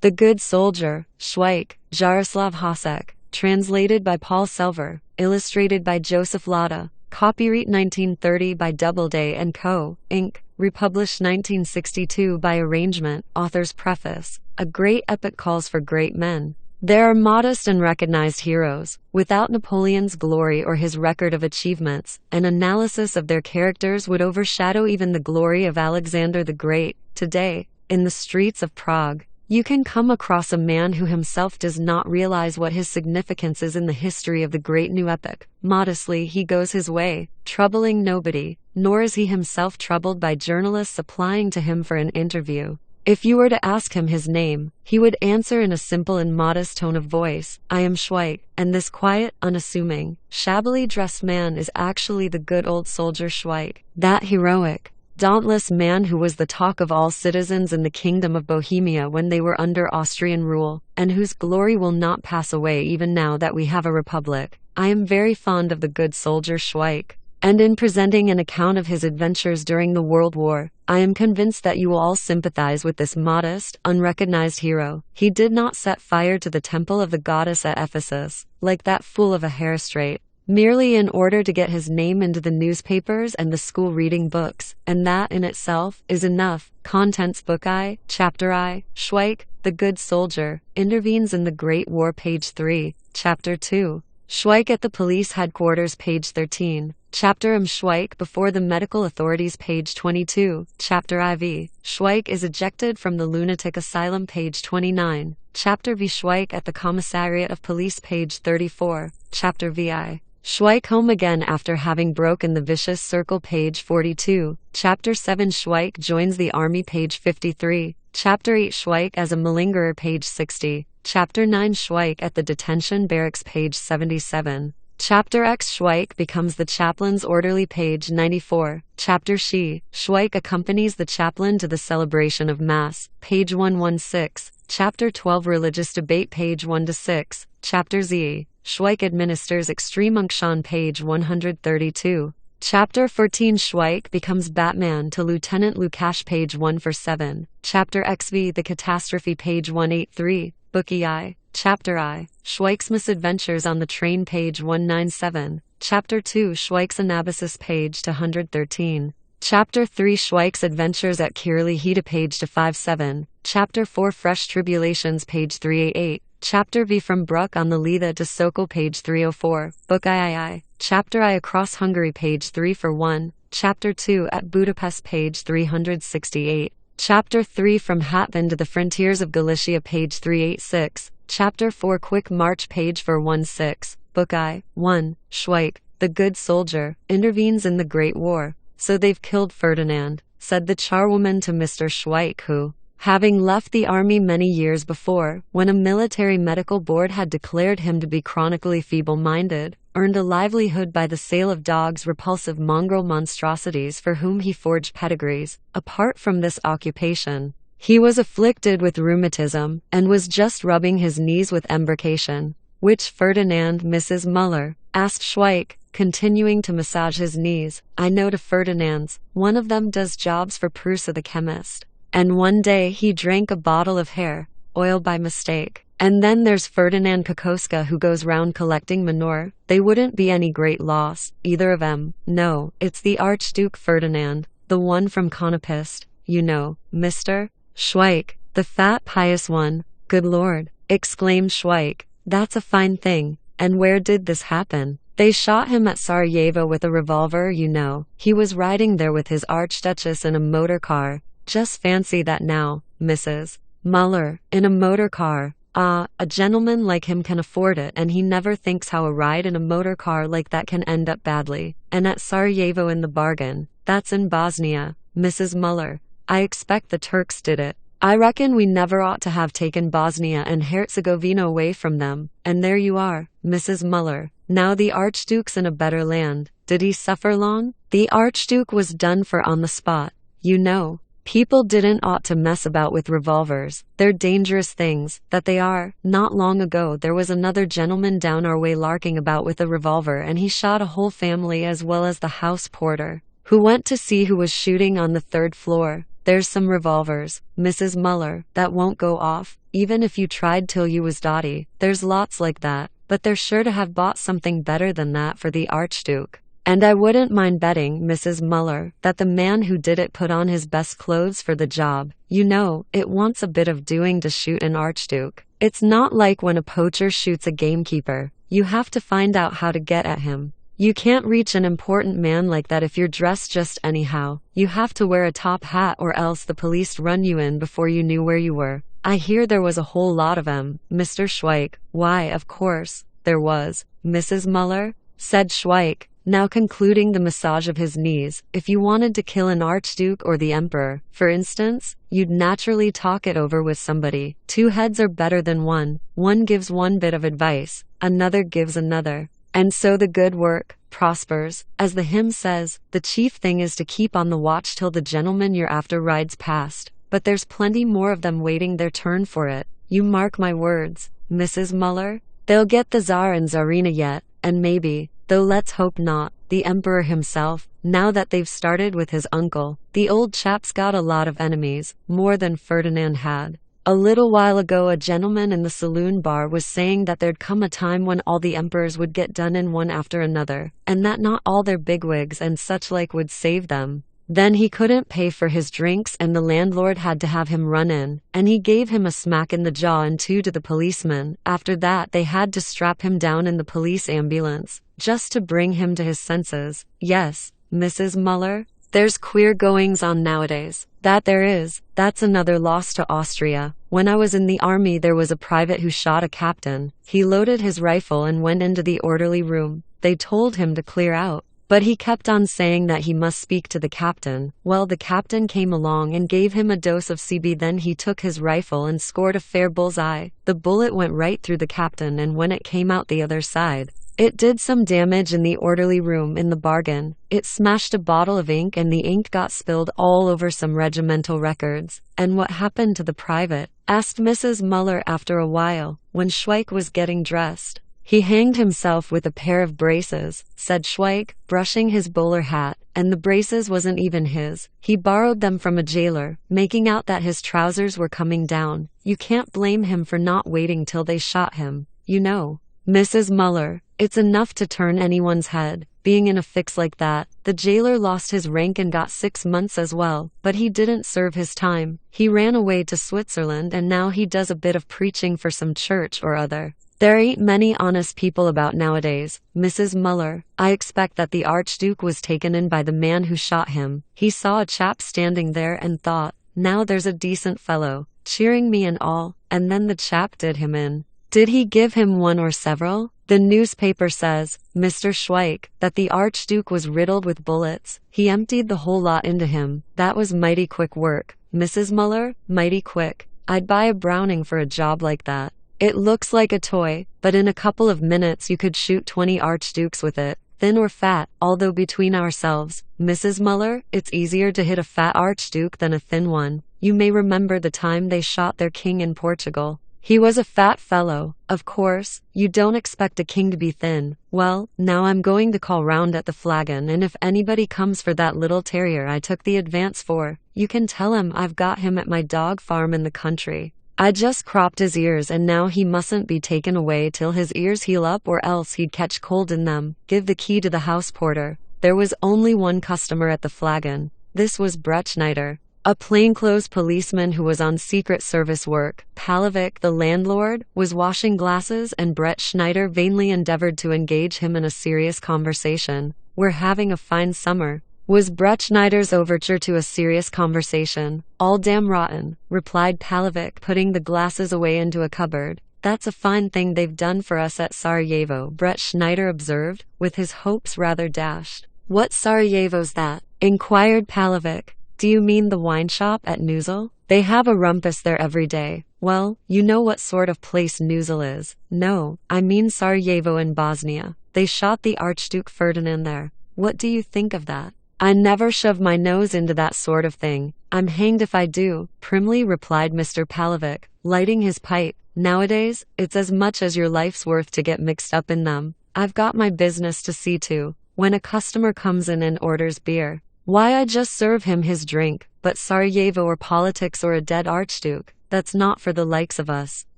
The Good Soldier, Schweik, Jaroslav Hasek, translated by Paul Selver, illustrated by Joseph Lada, copyright 1930 by Doubleday & Co., Inc., republished 1962 by Arrangement, author's preface. A great epic calls for great men. There are modest and recognized heroes. Without Napoleon's glory or his record of achievements, an analysis of their characters would overshadow even the glory of Alexander the Great. Today, in the streets of Prague, you can come across a man who himself does not realize what his significance is in the history of the great new epic. Modestly he goes his way, troubling nobody, nor is he himself troubled by journalists applying to him for an interview. If you were to ask him his name, he would answer in a simple and modest tone of voice, "I am Schweik," and this quiet, unassuming, shabbily dressed man is actually the good old soldier Schweik, that heroic, dauntless man who was the talk of all citizens in the Kingdom of Bohemia when they were under Austrian rule, and whose glory will not pass away even now that we have a republic. I am very fond of the good soldier Schweik, and in presenting an account of his adventures during the World War, I am convinced that you will all sympathize with this modest, unrecognized hero. He did not set fire to the temple of the goddess at Ephesus, like that fool of a Herostrate, merely in order to get his name into the newspapers and the school reading books, and that in itself is enough. Contents Book I, Chapter I, Schweik, the Good Soldier, intervenes in the Great War, page 3, Chapter 2. Schweik at the police headquarters, page 13. Chapter M. Schweik before the medical authorities, page 22. Chapter IV. Schweik is ejected from the lunatic asylum, page 29. Chapter V. Schweik at the Commissariat of Police, page 34. Chapter VI. Schweik home again after having broken the vicious circle, page 42. Chapter 7. Schweik joins the army, page 53. Chapter 8. Schweik as a malingerer, page 60. Chapter 9. Schweik at the detention barracks, page 77. Chapter X. Schweik becomes the chaplain's orderly, page 94. Chapter Schweik accompanies the chaplain to the celebration of Mass, page 116. Chapter 12. Religious debate, page 1-6. Chapter Z. Schweik administers extreme unction, page 132. Chapter 14. Schweik becomes Batman to Lieutenant Lukash, page 1-7. Chapter XV. The catastrophe, page 183. Book EI. Chapter I. Schweik's misadventures on the train, page 197. Chapter 2. Schweik's Anabasis, page 113. Chapter 3. Schweik's adventures at Kirli, page 257. Chapter 4. Fresh tribulations, page 388. Chapter V. From Bruck on the Leitha to Sokol, page 304. Book III. Chapter I. Across Hungary, page 3-1. Chapter 2. At Budapest, page 368. Chapter 3. From Hatvan to the frontiers of Galicia, page 386. Chapter 4. Quick March, page 416. Book I. 1. Schweik, the good soldier, intervenes in the Great War. "So they've killed Ferdinand," said the charwoman to Mr. Schweik, who, having left the army many years before, when a military medical board had declared him to be chronically feeble-minded, earned a livelihood by the sale of dogs, repulsive mongrel monstrosities for whom he forged pedigrees. Apart from this occupation, he was afflicted with rheumatism, and was just rubbing his knees with embrocation. "Which Ferdinand, Mrs. Muller?" asked Schweik, continuing to massage his knees. "I know two Ferdinands. One of them does jobs for Prusa the chemist, and one day he drank a bottle of hair oil by mistake. And then there's Ferdinand Kokoska, who goes round collecting manure. They wouldn't be any great loss, either of 'em. No, it's the Archduke Ferdinand, the one from Budapest, you know, Mr. Schweik, the fat pious one." "Good Lord," exclaimed Schweik, "that's a fine thing. And where did this happen?" "They shot him at Sarajevo with a revolver, you know. He was riding there with his Archduchess in a motor car. Just fancy that now, Mrs. Muller, in a motor car. Ah, a gentleman like him can afford it, and he never thinks how a ride in a motor car like that can end up badly. And at Sarajevo in the bargain. That's in Bosnia, Mrs. Muller. I expect the Turks did it. I reckon we never ought to have taken Bosnia and Herzegovina away from them. And there you are, Mrs. Muller. Now the Archduke's in a better land. Did he suffer long?" "The Archduke was done for on the spot. You know, people didn't ought to mess about with revolvers. They're dangerous things, that they are. Not long ago there was another gentleman down our way larking about with a revolver, and he shot a whole family as well as the house porter, who went to see who was shooting on the 3rd floor. There's some revolvers, Mrs. Muller, that won't go off, even if you tried till you was dotty. There's lots like that, but they're sure to have bought something better than that for the Archduke. And I wouldn't mind betting, Mrs. Muller, that the man who did it put on his best clothes for the job. You know, it wants a bit of doing to shoot an Archduke. It's not like when a poacher shoots a gamekeeper. You have to find out how to get at him. You can't reach an important man like that if you're dressed just anyhow. You have to wear a top hat or else the police run you in before you knew where you were. I hear there was a whole lot of 'em, Mr. Schweik. Why, of course, there was, Mrs. Muller, said Schweik, now concluding the massage of his knees. If you wanted to kill an archduke or the emperor, for instance, you'd naturally talk it over with somebody. Two heads are better than one. One gives one bit of advice, another gives another. And so the good work prospers. As the hymn says, the chief thing is to keep on the watch till the gentleman you're after rides past. But there's plenty more of them waiting their turn for it. You mark my words, Mrs. Muller. They'll get the Tsar and Tsarina yet, and maybe, though let's hope not, the Emperor himself, now that they've started with his uncle. The old chap's got a lot of enemies, more than Ferdinand had. A little while ago a gentleman in the saloon bar was saying that there'd come a time when all the emperors would get done in one after another, and that not all their bigwigs and such like would save them. Then he couldn't pay for his drinks and the landlord had to have him run in, and he gave him a smack in the jaw and two to the policeman. After that they had to strap him down in the police ambulance, just to bring him to his senses. Yes, Mrs. Muller, there's queer goings on nowadays. That there is. That's another loss to Austria. When I was in the army there was a private who shot a captain. He loaded his rifle and went into the orderly room. They told him to clear out. But he kept on saying that he must speak to the captain. Well, the captain came along and gave him a dose of CB. Then he took his rifle and scored a fair bullseye. The bullet went right through the captain, and when it came out the other side, it did some damage in the orderly room in the bargain. It smashed a bottle of ink and the ink got spilled all over some regimental records. And what happened to the private? Asked Mrs. Muller after a while, when Schweik was getting dressed. He hanged himself with a pair of braces, said Schweik, brushing his bowler hat, and the braces wasn't even his. He borrowed them from a jailer, making out that his trousers were coming down. You can't blame him for not waiting till they shot him. You know, Mrs. Muller, it's enough to turn anyone's head. Being in a fix like that, the jailer lost his rank and got 6 months as well, but he didn't serve his time. He ran away to Switzerland and now he does a bit of preaching for some church or other. There ain't many honest people about nowadays, Mrs. Muller. I expect that the Archduke was taken in by the man who shot him. He saw a chap standing there and thought, now there's a decent fellow, cheering me and all, and then the chap did him in. Did he give him one or several? The newspaper says, Mr. Schweik, that the Archduke was riddled with bullets. He emptied the whole lot into him. That was mighty quick work, Mrs. Muller, mighty quick. I'd buy a Browning for a job like that. It looks like a toy, but in a couple of minutes you could shoot 20 archdukes with it, thin or fat, although between ourselves, Mrs. Muller, it's easier to hit a fat archduke than a thin one. You may remember the time they shot their king in Portugal. He was a fat fellow. Of course, you don't expect a king to be thin. Well, now I'm going to call round at the flagon, and if anybody comes for that little terrier I took the advance for, you can tell him I've got him at my dog farm in the country. I just cropped his ears and now he mustn't be taken away till his ears heal up or else he'd catch cold in them. Give the key to the house porter. There was only one customer at the flagon. This was Brett Schneider, a plainclothes policeman who was on Secret Service work. Palovic, the landlord, was washing glasses and Brett Schneider vainly endeavored to engage him in a serious conversation. We're having a fine summer, was Brett Schneider's overture to a serious conversation. All damn rotten, replied Palovic, putting the glasses away into a cupboard. That's a fine thing they've done for us at Sarajevo, Brett Schneider observed, with his hopes rather dashed. What Sarajevo's that? Inquired Palovic. Do you mean the wine shop at Nuzzel? They have a rumpus there every day. Well, you know what sort of place Nuzzel is. No, I mean Sarajevo in Bosnia. They shot the Archduke Ferdinand there. What do you think of that? I never shove my nose into that sort of thing. I'm hanged if I do, primly replied Mr. Palovic, lighting his pipe. Nowadays, it's as much as your life's worth to get mixed up in them. I've got my business to see to. When a customer comes in and orders beer, Why, I just serve him his drink, but Sarajevo or politics or a dead archduke, that's not for the likes of us,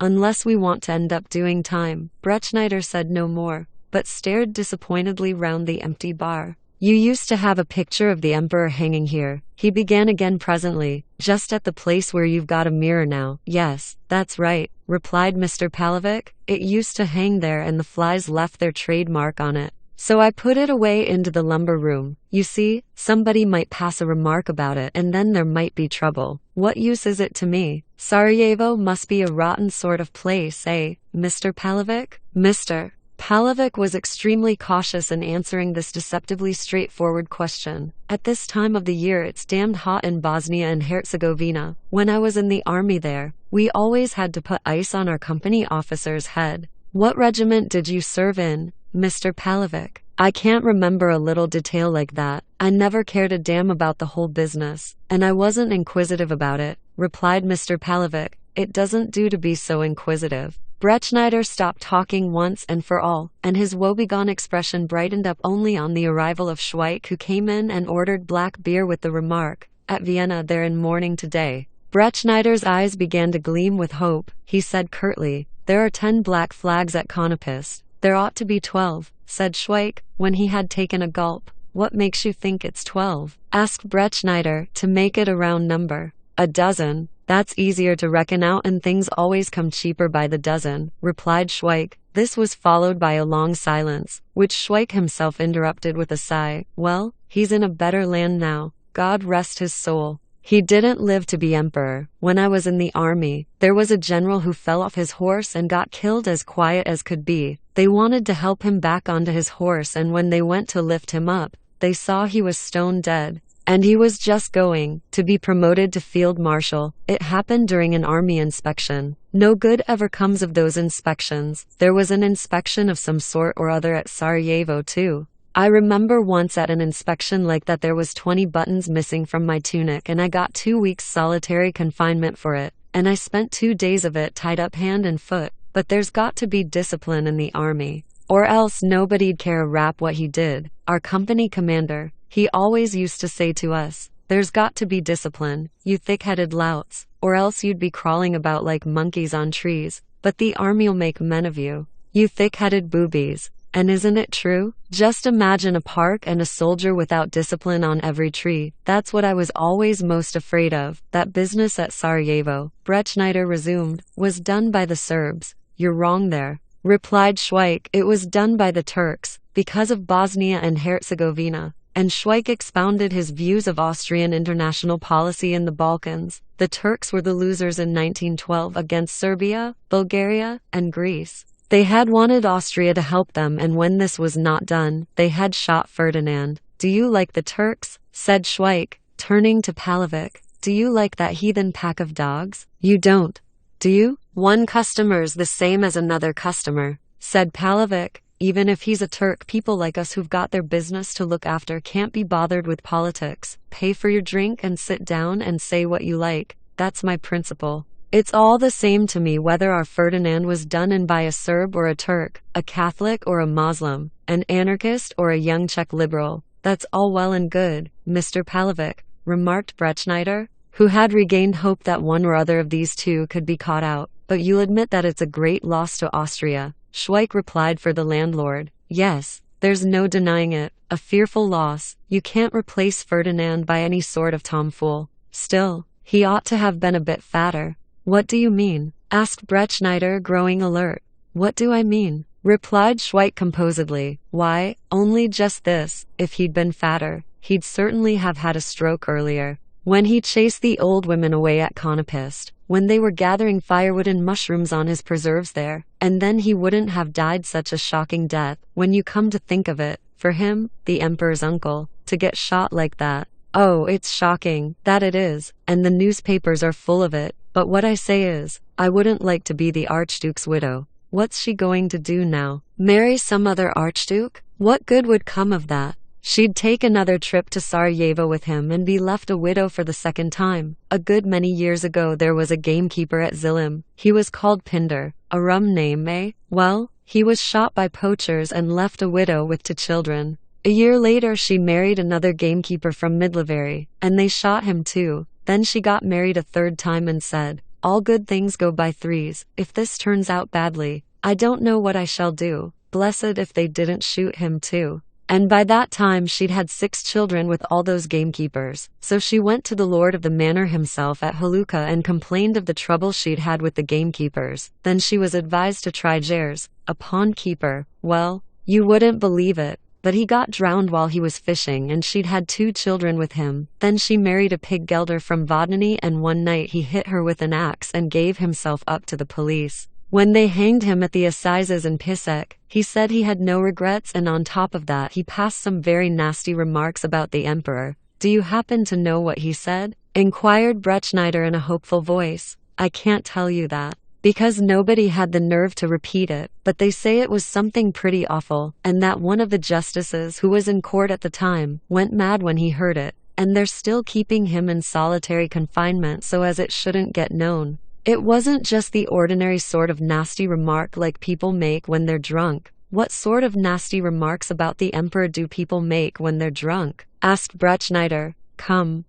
unless we want to end up doing time. Brechnider said no more, but stared disappointedly round the empty bar. You used to have a picture of the emperor hanging here, he began again presently, just at the place where you've got a mirror now. Yes, that's right, replied Mr. Pavlovich. It used to hang there and the flies left their trademark on it. So I put it away into the lumber room. You see, somebody might pass a remark about it and then there might be trouble. What use is it to me? Sarajevo must be a rotten sort of place, eh, Mr. Pavlovich? Mr. Pavlovich was extremely cautious in answering this deceptively straightforward question. At this time of the year it's damned hot in Bosnia and Herzegovina. When I was in the army there, we always had to put ice on our company officer's head. What regiment did you serve in, Mr. Pavlovich? I can't remember a little detail like that. I never cared a damn about the whole business, and I wasn't inquisitive about it, replied Mr. Pavlovich. It doesn't do to be so inquisitive. Brechnider stopped talking once and for all, and his woebegone expression brightened up only on the arrival of Schweik, who came in and ordered black beer with the remark, "At Vienna they're in mourning today." Brechnider's eyes began to gleam with hope. He said curtly, "There are 10 black flags at Budapest." "There ought to be 12, said Schweik, when he had taken a gulp. "What makes you think it's 12? Asked Brechnider. "To make it a round number. A dozen. That's easier to reckon out and things always come cheaper by the dozen," replied Schweik. This was followed by a long silence, which Schweik himself interrupted with a sigh. "Well, he's in a better land now. God rest his soul. He didn't live to be emperor. When I was in the army, there was a general who fell off his horse and got killed as quiet as could be. They wanted to help him back onto his horse, and when they went to lift him up, they saw he was stone dead. And he was just going to be promoted to field marshal. It happened during an army inspection. No good ever comes of those inspections. There was an inspection of some sort or other at Sarajevo too. I remember once at an inspection like that there was 20 buttons missing from my tunic and I got 2 weeks solitary confinement for it, and I spent 2 days of it tied up hand and foot. But there's got to be discipline in the army, or else nobody'd care a rap what he did. Our company commander, he always used to say to us, "There's got to be discipline, you thick-headed louts, or else you'd be crawling about like monkeys on trees, but the army'll make men of you, you thick-headed boobies." And isn't it true? Just imagine a park and a soldier without discipline on every tree. That's what I was always most afraid of. That business at Sarajevo, Brechnider resumed, was done by the Serbs. "You're wrong there," replied Schweik. "It was done by the Turks, because of Bosnia and Herzegovina." And Schweik expounded his views of Austrian international policy in the Balkans. The Turks were the losers in 1912 against Serbia, Bulgaria, and Greece. They had wanted Austria to help them, and when this was not done, they had shot Ferdinand. "Do you like the Turks?" said Schweik, turning to Pavlovich. "Do you like that heathen pack of dogs? You don't, do you?" "One customer's the same as another customer," said Pavlovich. "Even if he's a Turk, people like us who've got their business to look after can't be bothered with politics. Pay for your drink and sit down and say what you like. That's my principle. It's all the same to me whether our Ferdinand was done in by a Serb or a Turk, a Catholic or a Muslim, an anarchist or a young Czech liberal. That's all well and good, Mr. Pavlovich," remarked Brechnider, who had regained hope that one or other of these two could be caught out. "But you'll admit that it's a great loss to Austria." Schweik replied for the landlord. "Yes, there's no denying it. A fearful loss. You can't replace Ferdinand by any sort of tomfool. Still, he ought to have been a bit fatter." "What do you mean?" asked Brechnider, growing alert. "What do I mean?" replied Schweik composedly. "Why, only just this. If he'd been fatter, he'd certainly have had a stroke earlier. When he chased the old women away at Budapest, when they were gathering firewood and mushrooms on his preserves there, and then he wouldn't have died such a shocking death. When you come to think of it, for him, the emperor's uncle, to get shot like that. Oh, it's shocking, that it is, and the newspapers are full of it. But what I say is, I wouldn't like to be the Archduke's widow. What's she going to do now? Marry some other Archduke? What good would come of that? She'd take another trip to Sarajevo with him and be left a widow for the second time. A good many years ago there was a gamekeeper at Zilim. He was called Pinder. A rum name, eh? Well, he was shot by poachers and left a widow with 2 children. A year later she married another gamekeeper from Midlavary, and they shot him too. Then she got married a third time and said, "All good things go by threes. If this turns out badly, I don't know what I shall do. Blessed if they didn't shoot him too." And by that time she'd had 6 children with all those gamekeepers. So she went to the lord of the manor himself at Haluka and complained of the trouble she'd had with the gamekeepers. Then she was advised to try Jares, a pond keeper. Well, you wouldn't believe it, but he got drowned while he was fishing and she'd had 2 children with him. Then she married a pig gelder from Vodny and one night he hit her with an axe and gave himself up to the police. When they hanged him at the assizes in Pisek, he said he had no regrets, and on top of that he passed some very nasty remarks about the emperor. "Do you happen to know what he said?" inquired Bretschneider in a hopeful voice. "I can't tell you that, because nobody had the nerve to repeat it, but they say it was something pretty awful, and that one of the justices who was in court at the time went mad when he heard it, and they're still keeping him in solitary confinement so as it shouldn't get known." It wasn't just the ordinary sort of nasty remark like people make when they're drunk. "What sort of nasty remarks about the emperor do people make when they're drunk?" asked Bretschneider. Come,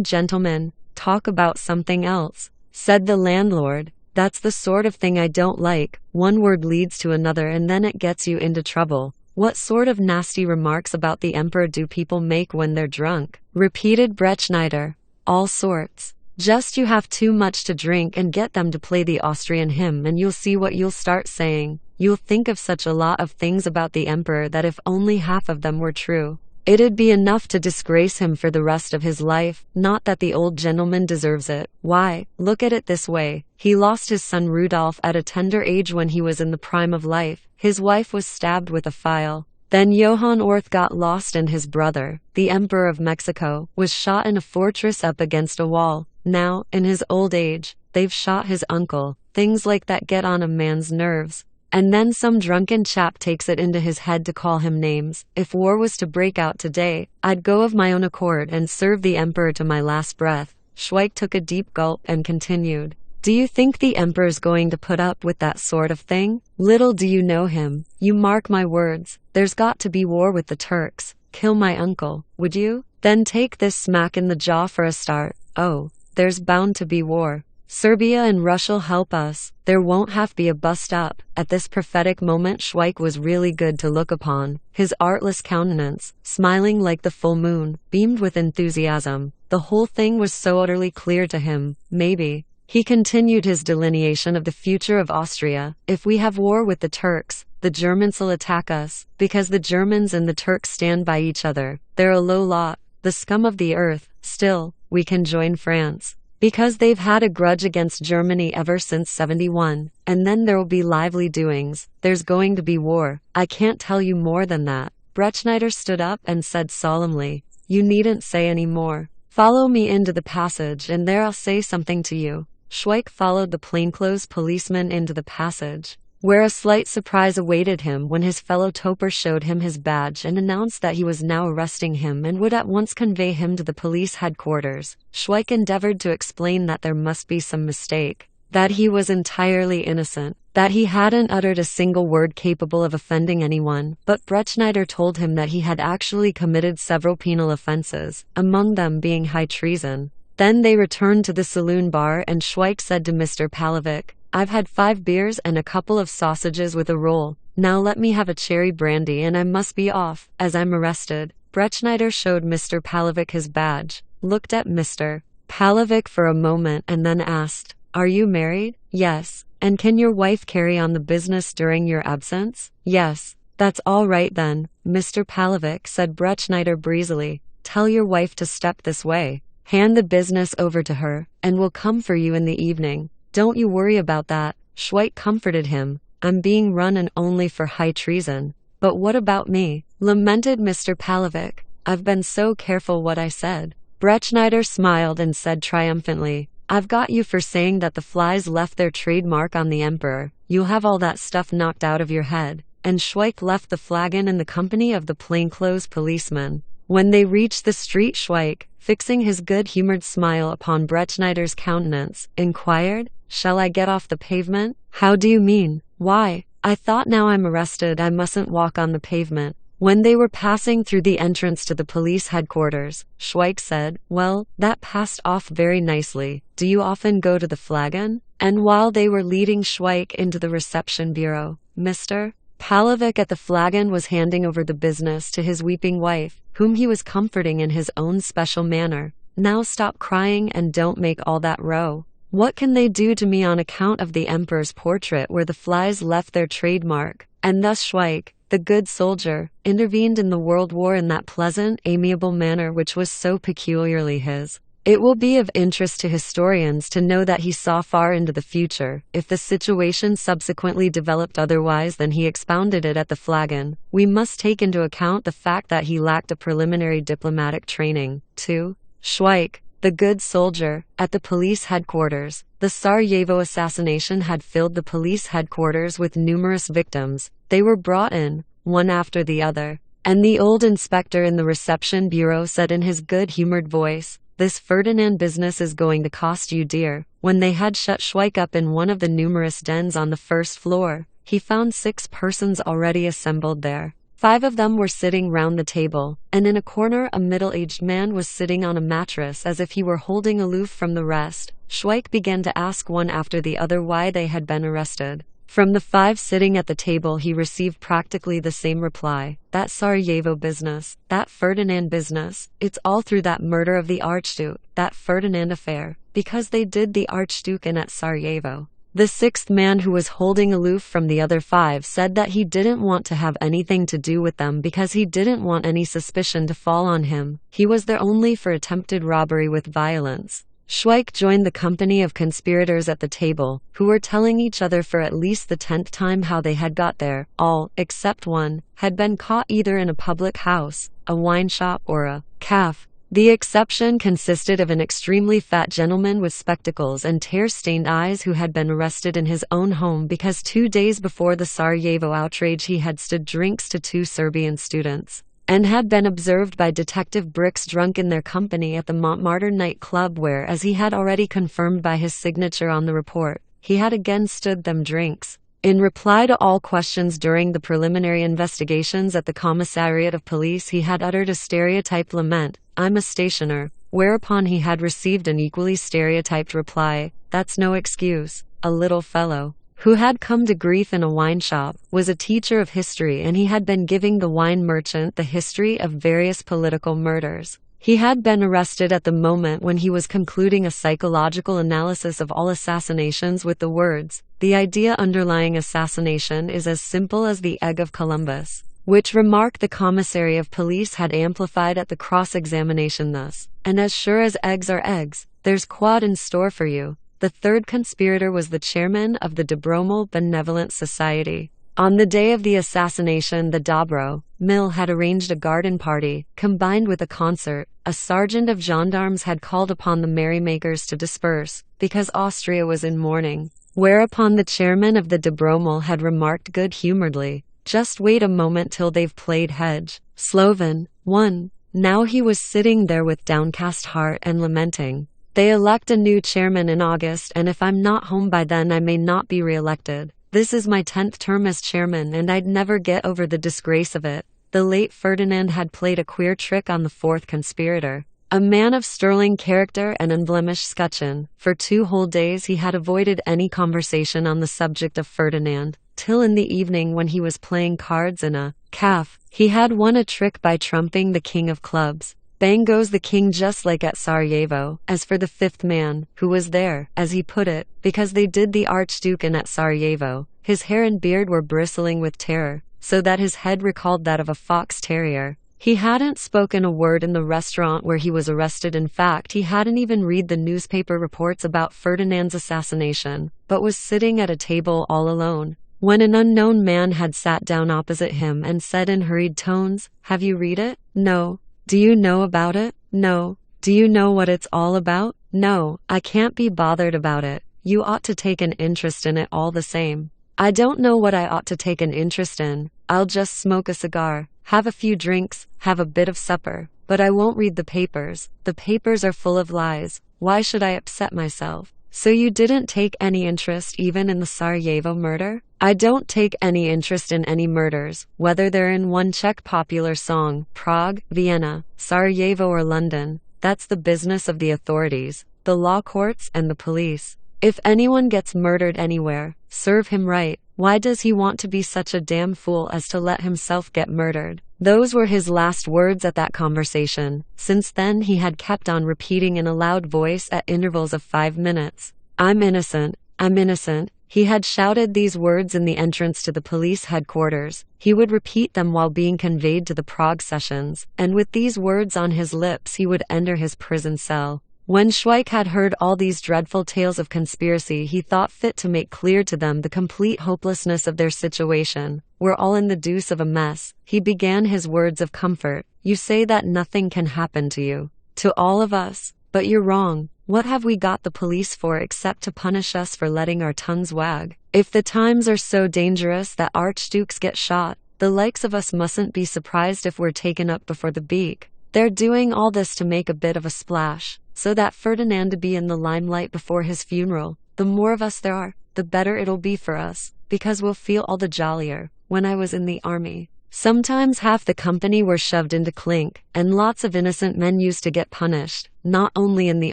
gentlemen, talk about something else," said the landlord. "That's the sort of thing I don't like. One word leads to another and then it gets you into trouble." "What sort of nasty remarks about the emperor do people make when they're drunk?" repeated Bretschneider. "All sorts. Just you have too much to drink and get them to play the Austrian hymn and you'll see what you'll start saying. You'll think of such a lot of things about the emperor that if only half of them were true, it'd be enough to disgrace him for the rest of his life. Not that the old gentleman deserves it. Why, look at it this way. He lost his son Rudolf at a tender age when he was in the prime of life. His wife was stabbed with a file. Then Johann Orth got lost and his brother, the Emperor of Mexico, was shot in a fortress up against a wall. Now, in his old age, they've shot his uncle. Things like that get on a man's nerves. And then some drunken chap takes it into his head to call him names. If war was to break out today, I'd go of my own accord and serve the emperor to my last breath." Schweik took a deep gulp and continued. "Do you think the emperor's going to put up with that sort of thing? Little do you know him. You mark my words. There's got to be war with the Turks. Kill my uncle, would you? Then take this smack in the jaw for a start. Oh, there's bound to be war. Serbia and Russia'll help us. There won't have to be a bust up." At this prophetic moment Schweik was really good to look upon. His artless countenance, smiling like the full moon, beamed with enthusiasm. The whole thing was so utterly clear to him. "Maybe," he continued his delineation of the future of Austria, "if we have war with the Turks, the Germans'll attack us, because the Germans and the Turks stand by each other. They're a low lot, the scum of the earth. Still, we can join France, because they've had a grudge against Germany ever since '71, and then there'll be lively doings. There's going to be war. I can't tell you more than that." Bretschneider stood up and said solemnly, "You needn't say any more. Follow me into the passage and there I'll say something to you." Schweik followed the plainclothes policeman into the passage, where a slight surprise awaited him when his fellow toper showed him his badge and announced that he was now arresting him and would at once convey him to the police headquarters. Schweik endeavored to explain that there must be some mistake, that he was entirely innocent, that he hadn't uttered a single word capable of offending anyone, but Bretschneider told him that he had actually committed several penal offenses, among them being high treason. Then they returned to the saloon bar and Schweik said to Mr. Pavlovich, "I've had 5 beers and a couple of sausages with a roll. Now let me have a cherry brandy and I must be off, as I'm arrested." Bretschneider showed Mr. Pavlovich his badge, looked at Mr. Pavlovich for a moment and then asked, "Are you married?" "Yes." "And can your wife carry on the business during your absence?" "Yes." "That's all right then, Mr. Pavlovich," said Bretschneider breezily. "Tell your wife to step this way. Hand the business over to her, and we'll come for you in the evening. Don't you worry about that." Schweik comforted him. "I'm being run and only for high treason." "But what about me?" lamented Mr. Pavlovich. "I've been so careful what I said." Bretschneider smiled and said triumphantly, "I've got you for saying that the flies left their trademark on the emperor. You'll have all that stuff knocked out of your head." And Schweik left the flagon in the company of the plainclothes policeman. When they reached the street Schweik, fixing his good-humored smile upon Bretschneider's countenance, inquired, "Shall I get off the pavement?" "How do you mean?" "Why, I thought now I'm arrested I mustn't walk on the pavement. When they were passing through the entrance to the police headquarters, Schweik said, "Well, that passed off very nicely. Do you often go to the Flagon?" And while they were leading Schweik into the reception bureau, Mr. Palovic at the Flagon was handing over the business to his weeping wife, whom he was comforting in his own special manner. "Now stop crying and don't make all that row. What can they do to me on account of the emperor's portrait where the flies left their trademark?" And thus Schweik, the good soldier, intervened in the World War in that pleasant, amiable manner which was so peculiarly his. It will be of interest to historians to know that he saw far into the future. If the situation subsequently developed otherwise than he expounded it at the Flagon, we must take into account the fact that he lacked a preliminary diplomatic training. 2. Schweik, the good soldier, at the police headquarters. The Sarajevo assassination had filled the police headquarters with numerous victims. They were brought in, one after the other, and the old inspector in the reception bureau said in his good-humored voice, "This Ferdinand business is going to cost you dear." When they had shut Schweik up in one of the numerous dens on the first floor, he found 6 persons already assembled there. 5 of them were sitting round the table, and in a corner a middle-aged man was sitting on a mattress as if he were holding aloof from the rest. Schweik began to ask one after the other why they had been arrested. From the 5 sitting at the table he received practically the same reply. "That Sarajevo business, that Ferdinand business, it's all through that murder of the Archduke, that Ferdinand affair, because they did the Archduke in at Sarajevo." The 6th man, who was holding aloof from the other 5, said that he didn't want to have anything to do with them because he didn't want any suspicion to fall on him. He was there only for attempted robbery with violence. Schweik joined the company of conspirators at the table, who were telling each other for at least the 10th time how they had got there. All, except one, had been caught either in a public house, a wine shop, or a cafe. The exception consisted of an extremely fat gentleman with spectacles and tear-stained eyes who had been arrested in his own home because 2 days before the Sarajevo outrage he had stood drinks to 2 Serbian students, and had been observed by Detective Bricks drunk in their company at the Montmartre night club where, as he had already confirmed by his signature on the report, he had again stood them drinks. In reply to all questions during the preliminary investigations at the Commissariat of Police he had uttered a stereotyped lament, "I'm a stationer," whereupon he had received an equally stereotyped reply, "That's no excuse." A little fellow, who had come to grief in a wine shop, was a teacher of history and he had been giving the wine merchant the history of various political murders. He had been arrested at the moment when he was concluding a psychological analysis of all assassinations with the words, "The idea underlying assassination is as simple as the egg of Columbus," which remark the Commissary of Police had amplified at the cross-examination thus, "And as sure as eggs are eggs, there's quad in store for you." The 3rd conspirator was the chairman of the Dobromil Benevolent Society. On the day of the assassination the Dobro Mill had arranged a garden party, combined with a concert. A sergeant of gendarmes had called upon the merrymakers to disperse, because Austria was in mourning, whereupon the chairman of the Dobromil had remarked good-humoredly, "Just wait a moment till they've played Hedge, Sloven, 1. Now he was sitting there with downcast heart and lamenting, "They elect a new chairman in August and if I'm not home by then I may not be re-elected. This is my 10th term as chairman and I'd never get over the disgrace of it." The late Ferdinand had played a queer trick on the 4th conspirator. A man of sterling character and unblemished scutcheon, for 2 whole days he had avoided any conversation on the subject of Ferdinand, till in the evening when he was playing cards in a cafe, he had won a trick by trumping the king of clubs. Bang goes the king, just like at Sarajevo. As for the 5th man, who was there, as he put it, because they did the Archduke in at Sarajevo, his hair and beard were bristling with terror, so that his head recalled that of a fox terrier. He hadn't spoken a word in the restaurant where he was arrested. In fact, he hadn't even read the newspaper reports about Ferdinand's assassination, but was sitting at a table all alone, when an unknown man had sat down opposite him and said in hurried tones, "Have you read it?" "No." "Do you know about it?" "No." "Do you know what it's all about?" "No." "I can't be bothered about it. You ought to take an interest in it all the same." "I don't know what I ought to take an interest in. I'll just smoke a cigar, have a few drinks, have a bit of supper, but I won't read the papers. The papers are full of lies. Why should I upset myself?" "So you didn't take any interest even in the Sarajevo murder?" I don't take any interest in any murders, whether they're in one Czech popular song, Prague, Vienna, Sarajevo or London. That's the business of the authorities, the law courts and the police. If anyone gets murdered anywhere, serve him right. Why does he want to be such a damn fool as to let himself get murdered? Those were his last words at that conversation. Since then he had kept on repeating in a loud voice at intervals of 5 minutes. I'm innocent. I'm innocent. He had shouted these words in the entrance to the police headquarters. He would repeat them while being conveyed to the Prague sessions, and with these words on his lips he would enter his prison cell. When Schweik had heard all these dreadful tales of conspiracy, he thought fit to make clear to them the complete hopelessness of their situation. We're all in the deuce of a mess. He began his words of comfort. You say that nothing can happen to you. To all of us. But you're wrong. What have we got the police for except to punish us for letting our tongues wag? If the times are so dangerous that archdukes get shot, the likes of us mustn't be surprised if we're taken up before the beak. They're doing all this to make a bit of a splash, so that Ferdinand to be in the limelight before his funeral. The more of us there are, the better it'll be for us, because we'll feel all the jollier. When I was in the army, sometimes half the company were shoved into clink, and lots of innocent men used to get punished, not only in the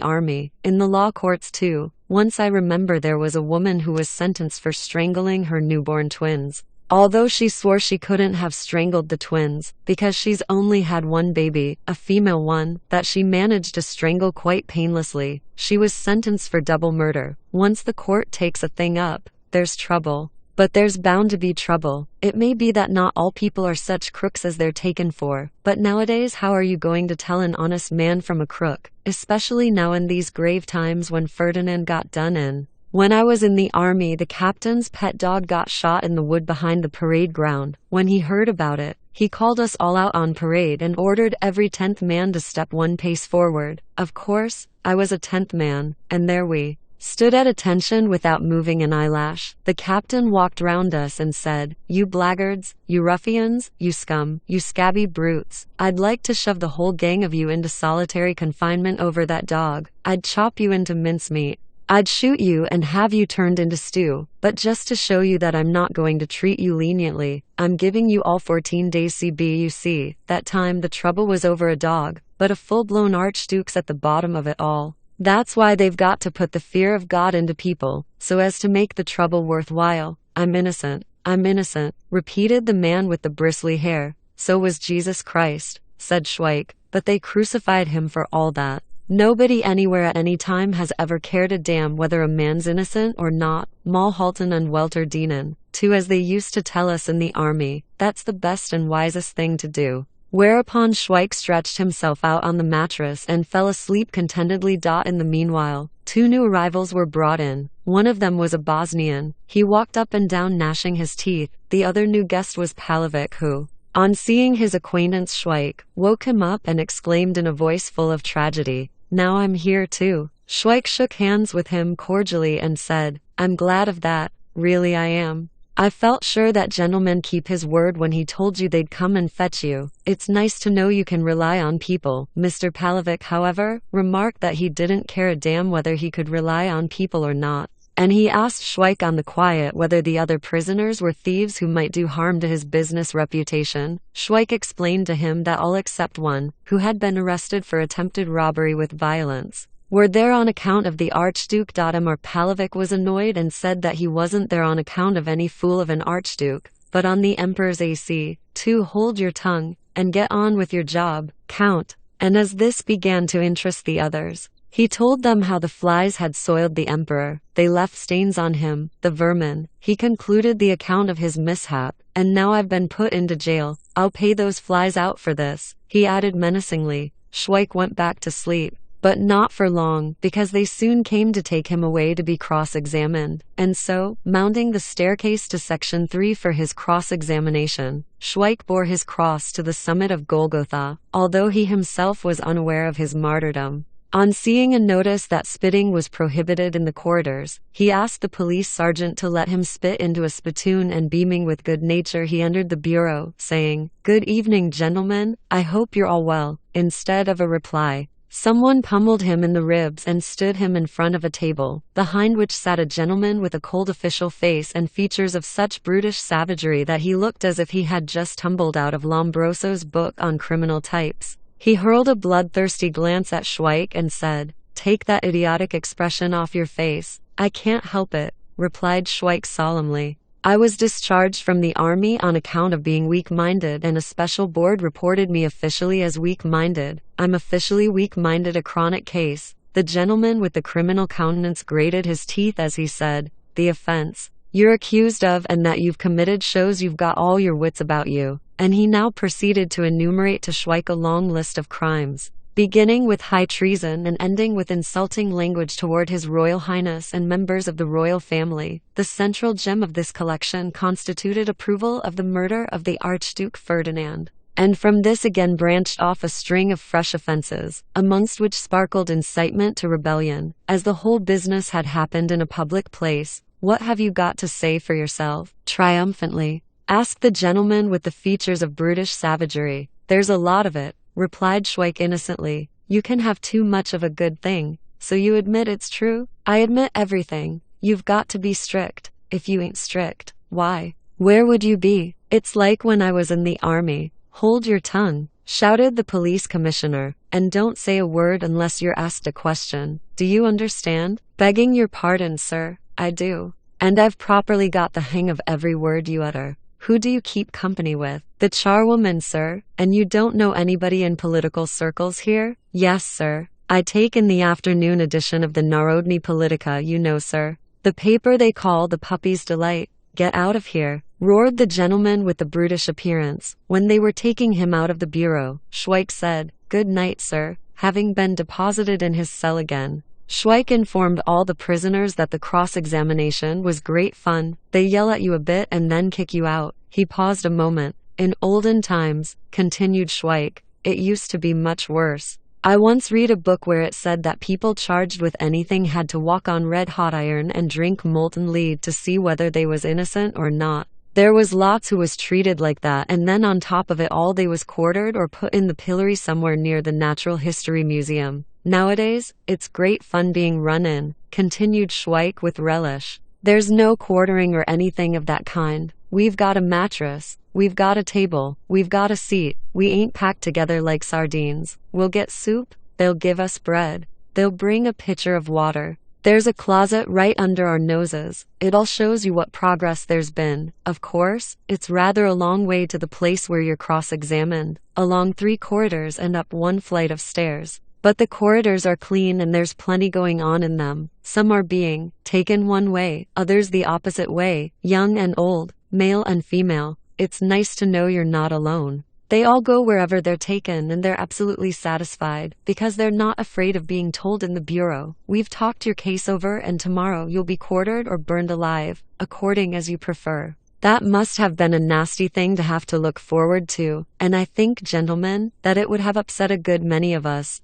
army, in the law courts too. Once I remember there was a woman who was sentenced for strangling her newborn twins. Although she swore she couldn't have strangled the twins, because she's only had one baby, a female one, that she managed to strangle quite painlessly. She was sentenced for double murder. Once the court takes a thing up, there's trouble. But there's bound to be trouble. It may be that not all people are such crooks as they're taken for, but nowadays how are you going to tell an honest man from a crook, especially now in these grave times when Ferdinand got done in? When I was in the army, the captain's pet dog got shot in the wood behind the parade ground. When he heard about it, he called us all out on parade and ordered every 10th man to step 1 pace forward. Of course, I was a 10th man, and there we stood at attention without moving an eyelash. The captain walked round us and said, "You blackguards, you ruffians, you scum, you scabby brutes. I'd like to shove the whole gang of you into solitary confinement over that dog. I'd chop you into mincemeat. I'd shoot you and have you turned into stew. But just to show you that I'm not going to treat you leniently, I'm giving you all 14 days CB. You see, that time the trouble was over a dog, but a full-blown archduke's at the bottom of it all. That's why they've got to put the fear of God into people, so as to make the trouble worthwhile. I'm innocent. I'm innocent," repeated the man with the bristly hair. "So was Jesus Christ," said Schweik, "but they crucified him for all that. Nobody anywhere at any time has ever cared a damn whether a man's innocent or not. Mal halten and welter dienen, too, as they used to tell us in the army. That's the best and wisest thing to do." Whereupon Schweik stretched himself out on the mattress and fell asleep contentedly. In the meanwhile, 2 new arrivals were brought in. One of them was a Bosnian. He walked up and down gnashing his teeth. The other new guest was Palovic, who, on seeing his acquaintance Schweik, woke him up and exclaimed in a voice full of tragedy, "Now I'm here too." Schweik shook hands with him cordially and said, "I'm glad of that, really I am. I felt sure that gentleman keep his word when he told you they'd come and fetch you. It's nice to know you can rely on people." Mr. Palovic, however, remarked that he didn't care a damn whether he could rely on people or not, and he asked Schweik on the quiet whether the other prisoners were thieves who might do harm to his business reputation. Schweik explained to him that all except one, who had been arrested for attempted robbery with violence, were there on account of the Archduke. Or Palovic was annoyed and said that he wasn't there on account of any fool of an Archduke, but on the Emperor's AC. "To hold your tongue, and get on with your job, Count." And as this began to interest the others, he told them how the flies had soiled the Emperor. They left stains on him, the vermin. He concluded the account of his mishap. "And now I've been put into jail, I'll pay those flies out for this," he added menacingly. Schweik went back to sleep. But not for long, because they soon came to take him away to be cross-examined. And so, mounting the staircase to Section 3 for his cross-examination, Schweik bore his cross to the summit of Golgotha, although he himself was unaware of his martyrdom. On seeing a notice that spitting was prohibited in the corridors, he asked the police sergeant to let him spit into a spittoon, and beaming with good nature he entered the bureau, saying, "Good evening, gentlemen, I hope you're all well." Instead of a reply, Someone pummeled him in the ribs and stood him in front of a table, behind which sat a gentleman with a cold official face and features of such brutish savagery that he looked as if he had just tumbled out of Lombroso's book on criminal types. He hurled a bloodthirsty glance at Schweik and said, "Take that idiotic expression off your face." "I can't help it," replied Schweik solemnly. "I was discharged from the army on account of being weak-minded, and a special board reported me officially as weak-minded. I'm officially weak-minded, a chronic case." The gentleman with the criminal countenance grated his teeth as he said, "The offense you're accused of and that you've committed shows you've got all your wits about you." And he now proceeded to enumerate to Schweik a long list of crimes, beginning with high treason and ending with insulting language toward His Royal Highness and members of the royal family. The central gem of this collection constituted approval of the murder of the Archduke Ferdinand, and from this again branched off a string of fresh offences, amongst which sparkled incitement to rebellion. As the whole business had happened in a public place, "What have you got to say for yourself?" triumphantly asked the gentleman with the features of brutish savagery. "There's a lot of it," replied Schweik innocently. "You can have too much of a good thing. So you admit it's true?" "I admit everything. You've got to be strict. If you ain't strict, why, where would you be? It's like when I was in the army." "Hold your tongue," shouted the police commissioner, "and don't say a word unless you're asked a question. Do you understand?" "Begging your pardon, sir, I do. And I've properly got the hang of every word you utter." "Who do you keep company with?" "The charwoman, sir." "And you don't know anybody in political circles here?" "Yes, sir. I take in the afternoon edition of the Narodny Politika, you know, sir. The paper they call the Puppy's Delight." "Get out of here," roared the gentleman with the brutish appearance. When they were taking him out of the bureau, Schweik said, "Good night, sir," having been deposited in his cell again. Schweik informed all the prisoners that the cross-examination was great fun. "They yell at you a bit and then kick you out." He paused a moment. "In olden times," continued Schweik, "it used to be much worse. I once read a book where it said that people charged with anything had to walk on red-hot iron and drink molten lead to see whether they was innocent or not. There was lots who was treated like that, and then on top of it all they was quartered or put in the pillory somewhere near the Natural History Museum. Nowadays, it's great fun being run in," continued Schweik with relish. "There's no quartering or anything of that kind. We've got a mattress, we've got a table, we've got a seat. We ain't packed together like sardines. We'll get soup, they'll give us bread, they'll bring a pitcher of water. There's a closet right under our noses. It all shows you what progress there's been. Of course, it's rather a long way to the place where you're cross-examined, along 3 corridors and up 1 flight of stairs. But the corridors are clean and there's plenty going on in them. Some are being taken one way, others the opposite way, young and old, male and female. It's nice to know you're not alone. They all go wherever they're taken and they're absolutely satisfied, because they're not afraid of being told in the bureau, 'We've talked your case over and tomorrow you'll be quartered or burned alive, according as you prefer.' That must have been a nasty thing to have to look forward to, and I think, gentlemen, that it would have upset a good many of us.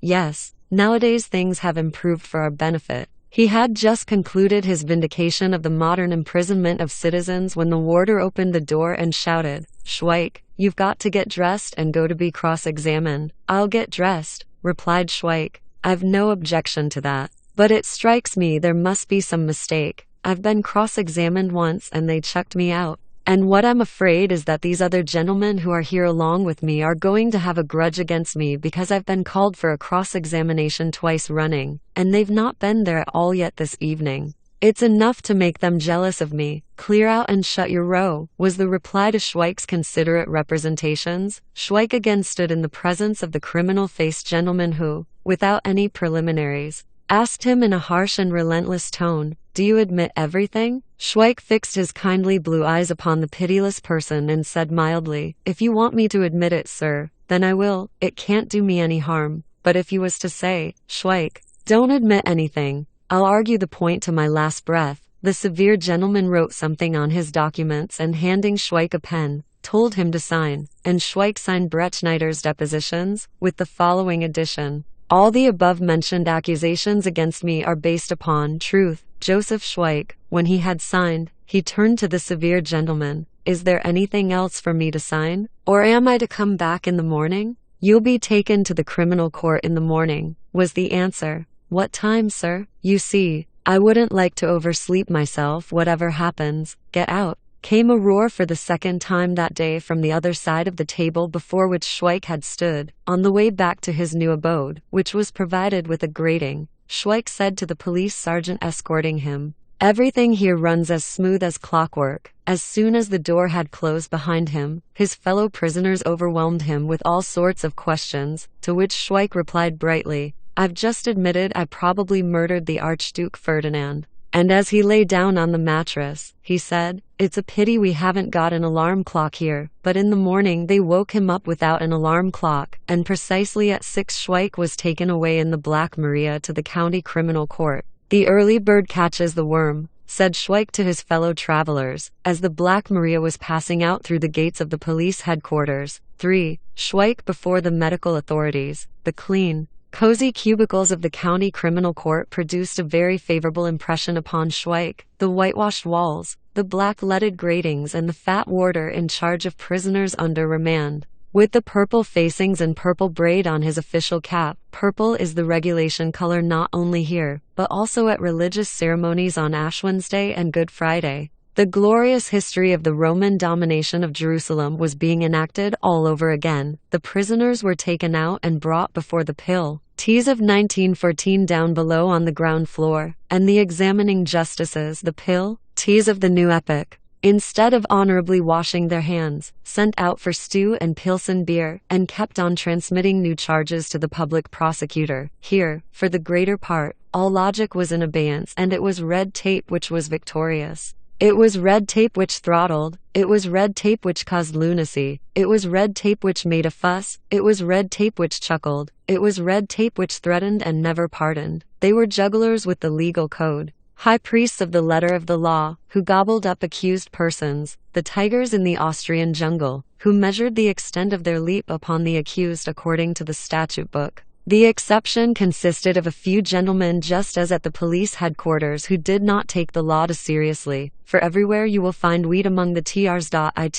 Yes, nowadays things have improved for our benefit." He had just concluded his vindication of the modern imprisonment of citizens when the warder opened the door and shouted, "Schweik, you've got to get dressed and go to be cross-examined." "I'll get dressed," replied Schweik. "I've no objection to that. But it strikes me there must be some mistake. I've been cross-examined once and they chucked me out. And what I'm afraid is that these other gentlemen who are here along with me are going to have a grudge against me because I've been called for a cross-examination twice running, and they've not been there at all yet this evening. It's enough to make them jealous of me." "Clear out and shut your row," was the reply to Schweik's considerate representations. Schweik again stood in the presence of the criminal-faced gentleman who, without any preliminaries, asked him in a harsh and relentless tone, "Do you admit everything?" Schweik fixed his kindly blue eyes upon the pitiless person and said mildly, "If you want me to admit it, sir, then I will. It can't do me any harm. But if you was to say, 'Schweik, don't admit anything,' I'll argue the point to my last breath." The severe gentleman wrote something on his documents and, handing Schweik a pen, told him to sign, and Schweik signed Brechschneider's depositions, with the following addition: "All the above-mentioned accusations against me are based upon truth. Joseph Schweik." When he had signed, he turned to the severe gentleman. "Is there anything else for me to sign? Or am I to come back in the morning?" "You'll be taken to the criminal court in the morning," was the answer. "What time, sir?" "You see, I wouldn't like to oversleep myself, whatever happens. Get out," came a roar for the second time that day from the other side of the table before which Schweik had stood, on the way back to his new abode, which was provided with a grating. Schweik said to the police sergeant escorting him, "Everything here runs as smooth as clockwork." As soon as the door had closed behind him, his fellow prisoners overwhelmed him with all sorts of questions, to which Schweik replied brightly, "I've just admitted I probably murdered the Archduke Ferdinand." And as he lay down on the mattress, he said, "It's a pity we haven't got an alarm clock here." But in the morning they woke him up without an alarm clock, and precisely at 6 Schweik was taken away in the Black Maria to the county criminal court. "The early bird catches the worm," said Schweik to his fellow travelers, as the Black Maria was passing out through the gates of the police headquarters. 3. Schweik before the medical authorities. The clean, cozy cubicles of the county criminal court produced a very favorable impression upon Schweik. The whitewashed walls, the black leaded gratings, and the fat warder in charge of prisoners under remand, with the purple facings and purple braid on his official cap. Purple is the regulation color not only here, but also at religious ceremonies on Ash Wednesday and Good Friday. The glorious history of the Roman domination of Jerusalem was being enacted all over again. The prisoners were taken out and brought before the Ts of 1914 down below on the ground floor, and the examining justices, the Ts of the new epoch, instead of honorably washing their hands, sent out for stew and Pilsen beer, and kept on transmitting new charges to the public prosecutor. Here, for the greater part, all logic was in abeyance, and it was red tape which was victorious. It was red tape which throttled, it was red tape which caused lunacy, it was red tape which made a fuss, it was red tape which chuckled, it was red tape which threatened and never pardoned. They were jugglers with the legal code, high priests of the letter of the law, who gobbled up accused persons, the tigers in the Austrian jungle, who measured the extent of their leap upon the accused according to the statute book. The exception consisted of a few gentlemen, just as at the police headquarters, who did not take the law too seriously, for everywhere you will find wheat among the TRs.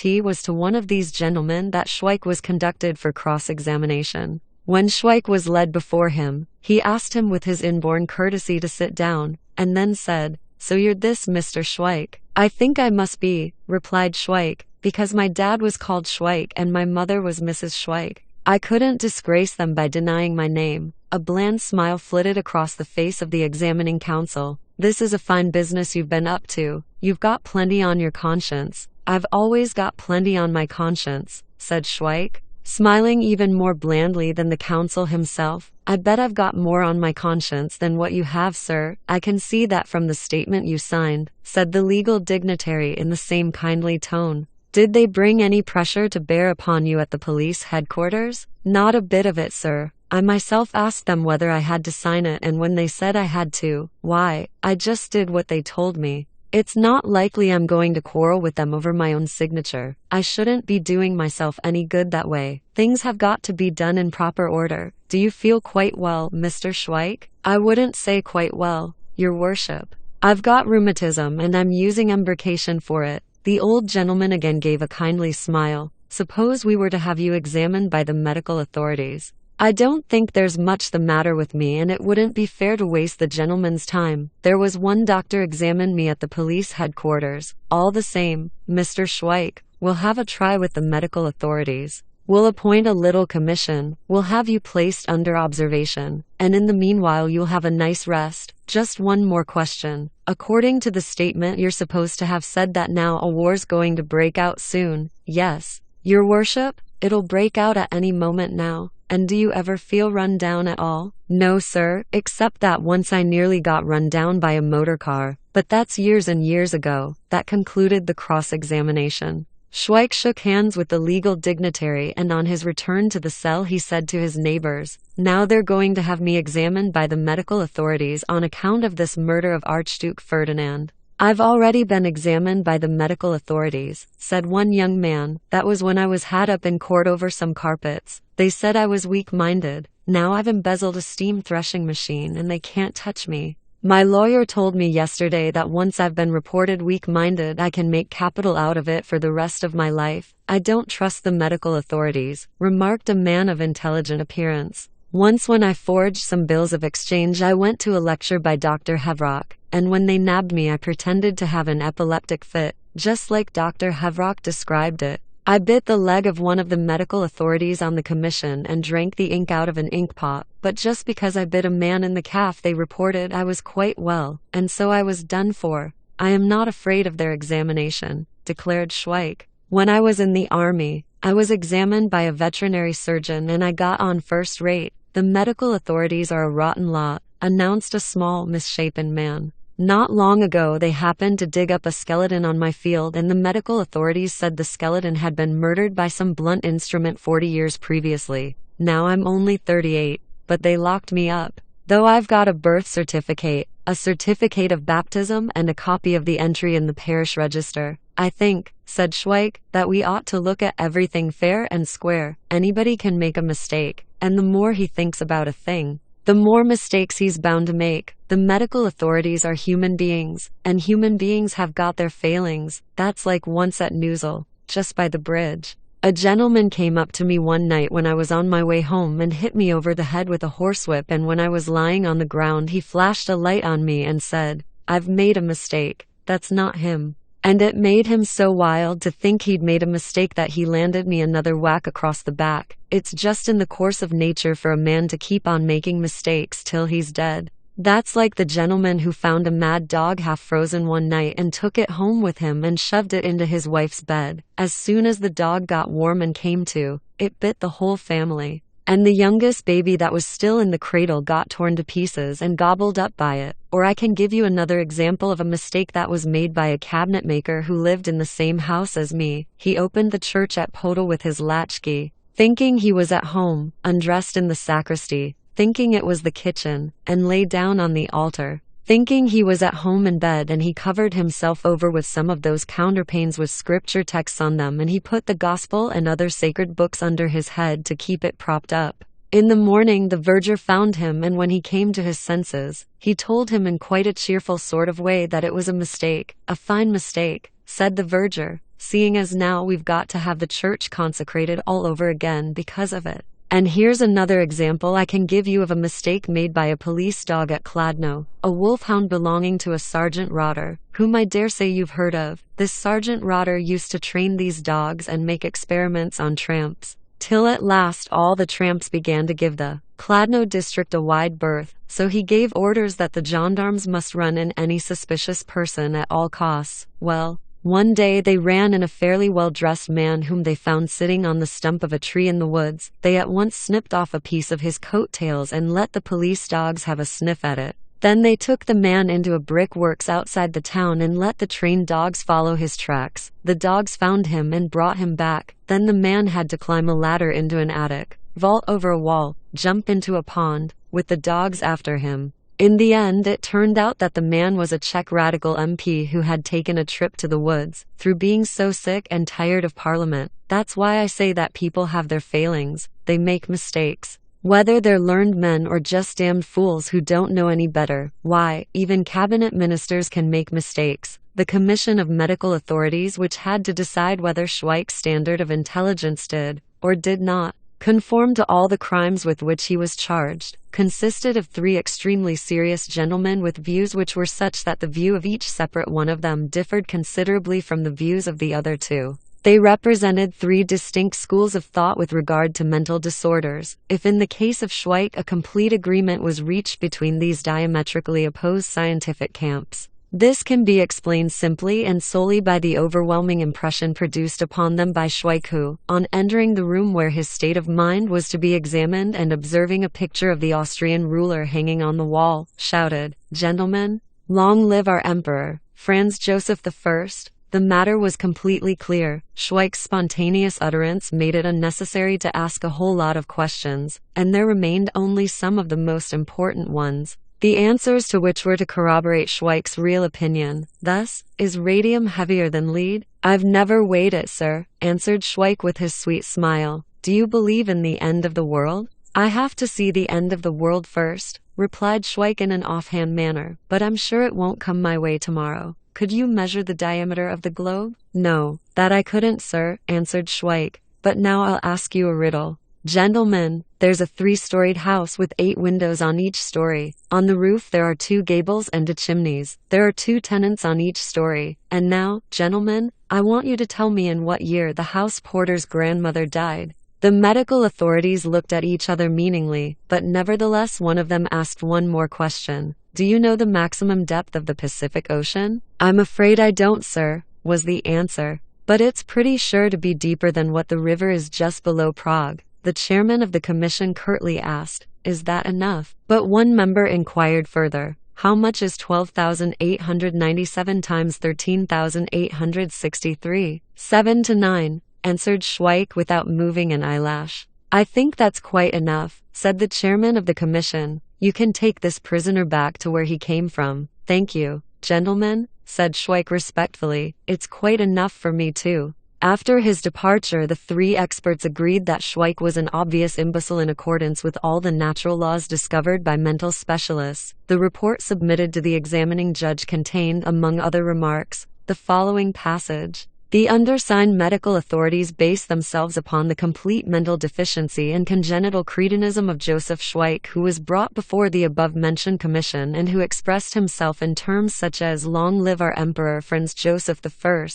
It was to one of these gentlemen that Schweik was conducted for cross-examination. When Schweik was led before him, he asked him with his inborn courtesy to sit down, and then said, "So you're this Mr. Schweik?" "I think I must be," replied Schweik, "because my dad was called Schweik and my mother was Mrs. Schweik. I couldn't disgrace them by denying my name." A bland smile flitted across the face of the examining counsel. "This is a fine business you've been up to. You've got plenty on your conscience." "I've always got plenty on my conscience," said Schweik, smiling even more blandly than the counsel himself. "I bet I've got more on my conscience than what you have, sir. I can see that from the statement you signed," said the legal dignitary in the same kindly tone. "Did they bring any pressure to bear upon you at the police headquarters?" "Not a bit of it, sir. I myself asked them whether I had to sign it, and when they said I had to, why, I just did what they told me. It's not likely I'm going to quarrel with them over my own signature. I shouldn't be doing myself any good that way. Things have got to be done in proper order. Do you feel quite well, Mr. Schweik?" "I wouldn't say quite well, your worship. I've got rheumatism and I'm using embrocation for it." The old gentleman again gave a kindly smile. "Suppose we were to have you examined by the medical authorities?" "I don't think there's much the matter with me, and it wouldn't be fair to waste the gentleman's time. There was one doctor examined me at the police headquarters. All the same, Mr. Schweik, we'll have a try with the medical authorities. We'll appoint a little commission, we'll have you placed under observation, and in the meanwhile you'll have a nice rest. Just one more question. According to the statement you're supposed to have said that now a war's going to break out soon." "Yes, your worship, it'll break out at any moment now." "And do you ever feel run down at all?" "No, sir, except that once I nearly got run down by a motor car, but that's years and years ago." That concluded the cross-examination. Schweik shook hands with the legal dignitary, and on his return to the cell he said to his neighbors, "Now they're going to have me examined by the medical authorities on account of this murder of Archduke Ferdinand." "I've already been examined by the medical authorities," said one young man. "That was when I was had up in court over some carpets. They said I was weak-minded. Now I've embezzled a steam threshing machine and they can't touch me." My lawyer told me yesterday that once I've been reported weak-minded, I can make capital out of it for the rest of my life. I don't trust the medical authorities, remarked a man of intelligent appearance. Once when I forged some bills of exchange, I went to a lecture by Dr. Hevrock, and when they nabbed me I pretended to have an epileptic fit, just like Dr. Hevrock described it. I bit the leg of one of the medical authorities on the commission and drank the ink out of an ink pot, but just because I bit a man in the calf they reported I was quite well, and so I was done for. I am not afraid of their examination, declared Schweik. When I was in the army, I was examined by a veterinary surgeon and I got on first rate. The medical authorities are a rotten lot, announced a small, misshapen man. Not long ago they happened to dig up a skeleton on my field and the medical authorities said the skeleton had been murdered by some blunt instrument 40 years previously. Now I'm only 38, but they locked me up. Though I've got a birth certificate, a certificate of baptism and a copy of the entry in the parish register, I think, said Schweik, that we ought to look at everything fair and square. Anybody can make a mistake, and the more he thinks about a thing, the more mistakes he's bound to make. The medical authorities are human beings, and human beings have got their failings. That's like once at Newsel, just by the bridge. A gentleman came up to me one night when I was on my way home and hit me over the head with a horsewhip, and when I was lying on the ground he flashed a light on me and said, "I've made a mistake. That's not him." And it made him so wild to think he'd made a mistake that he landed me another whack across the back. It's just in the course of nature for a man to keep on making mistakes till he's dead. That's like the gentleman who found a mad dog half frozen one night and took it home with him and shoved it into his wife's bed. As soon as the dog got warm and came to, it bit the whole family. And the youngest baby that was still in the cradle got torn to pieces and gobbled up by it. Or I can give you another example of a mistake that was made by a cabinet maker who lived in the same house as me. He opened the church at Podol with his latchkey, thinking he was at home, undressed in the sacristy, thinking it was the kitchen, and lay down on the altar, thinking he was at home in bed, and he covered himself over with some of those counterpanes with scripture texts on them, and he put the gospel and other sacred books under his head to keep it propped up. In the morning the verger found him, and when he came to his senses, he told him in quite a cheerful sort of way that it was a mistake. "A fine mistake," said the verger, "seeing as now we've got to have the church consecrated all over again because of it." And here's another example I can give you of a mistake made by a police dog at Kladno, a wolfhound belonging to a Sergeant Rotter, whom I dare say you've heard of. This Sergeant Rotter used to train these dogs and make experiments on tramps, till at last all the tramps began to give the Kladno district a wide berth, so he gave orders that the gendarmes must run in any suspicious person at all costs. Well, one day they ran in a fairly well-dressed man whom they found sitting on the stump of a tree in the woods. They at once snipped off a piece of his coat-tails and let the police dogs have a sniff at it. Then they took the man into a brick works outside the town and let the trained dogs follow his tracks. The dogs found him and brought him back. Then the man had to climb a ladder into an attic, vault over a wall, jump into a pond, with the dogs after him. In the end it turned out that the man was a Czech radical MP who had taken a trip to the woods, through being so sick and tired of Parliament. That's why I say that people have their failings, they make mistakes. Whether they're learned men or just damned fools who don't know any better. Why, even cabinet ministers can make mistakes. The Commission of Medical Authorities, which had to decide whether Schweik's standard of intelligence did, or did not, conform to all the crimes with which he was charged, consisted of 3 extremely serious gentlemen with views which were such that the view of each separate one of them differed considerably from the views of the other 2. They represented 3 distinct schools of thought with regard to mental disorders. If in the case of Schweik a complete agreement was reached between these diametrically opposed scientific camps, this can be explained simply and solely by the overwhelming impression produced upon them by Schweik, who, on entering the room where his state of mind was to be examined and observing a picture of the Austrian ruler hanging on the wall, shouted, "Gentlemen, long live our Emperor, Franz Joseph I." The matter was completely clear. Schweik's spontaneous utterance made it unnecessary to ask a whole lot of questions, and there remained only some of the most important ones, the answers to which were to corroborate Schweik's real opinion. Thus, is radium heavier than lead? "I've never weighed it, sir," answered Schweik with his sweet smile. "Do you believe in the end of the world?" "I have to see the end of the world first." replied Schweik in an offhand manner, but I'm sure it won't come my way tomorrow. Could you measure the diameter of the globe? No, that I couldn't, sir, answered Schweik. But now I'll ask you a riddle. Gentlemen, there's a 3-storied house with 8 windows on each story. On the roof there are 2 gables and 2 chimneys. There are 2 tenants on each story. And now, gentlemen, I want you to tell me in what year the house porter's grandmother died. The medical authorities looked at each other meaningly, but nevertheless one of them asked one more question. Do you know the maximum depth of the Pacific Ocean? I'm afraid I don't, sir, was the answer. But it's pretty sure to be deeper than what the river is just below Prague. The chairman of the commission curtly asked, Is that enough? But one member inquired further. How much is 12,897 times 13,863? 7 to 9, answered Schweik without moving an eyelash. I think that's quite enough, said the chairman of the commission. You can take this prisoner back to where he came from. Thank you, gentlemen, said Schweik respectfully. It's quite enough for me too. After his departure, the 3 experts agreed that Schweik was an obvious imbecile in accordance with all the natural laws discovered by mental specialists. The report submitted to the examining judge contained, among other remarks, the following passage. The undersigned medical authorities base themselves upon the complete mental deficiency and congenital cretinism of Joseph Schweik, who was brought before the above-mentioned commission and who expressed himself in terms such as "Long live our Emperor Franz Joseph I,"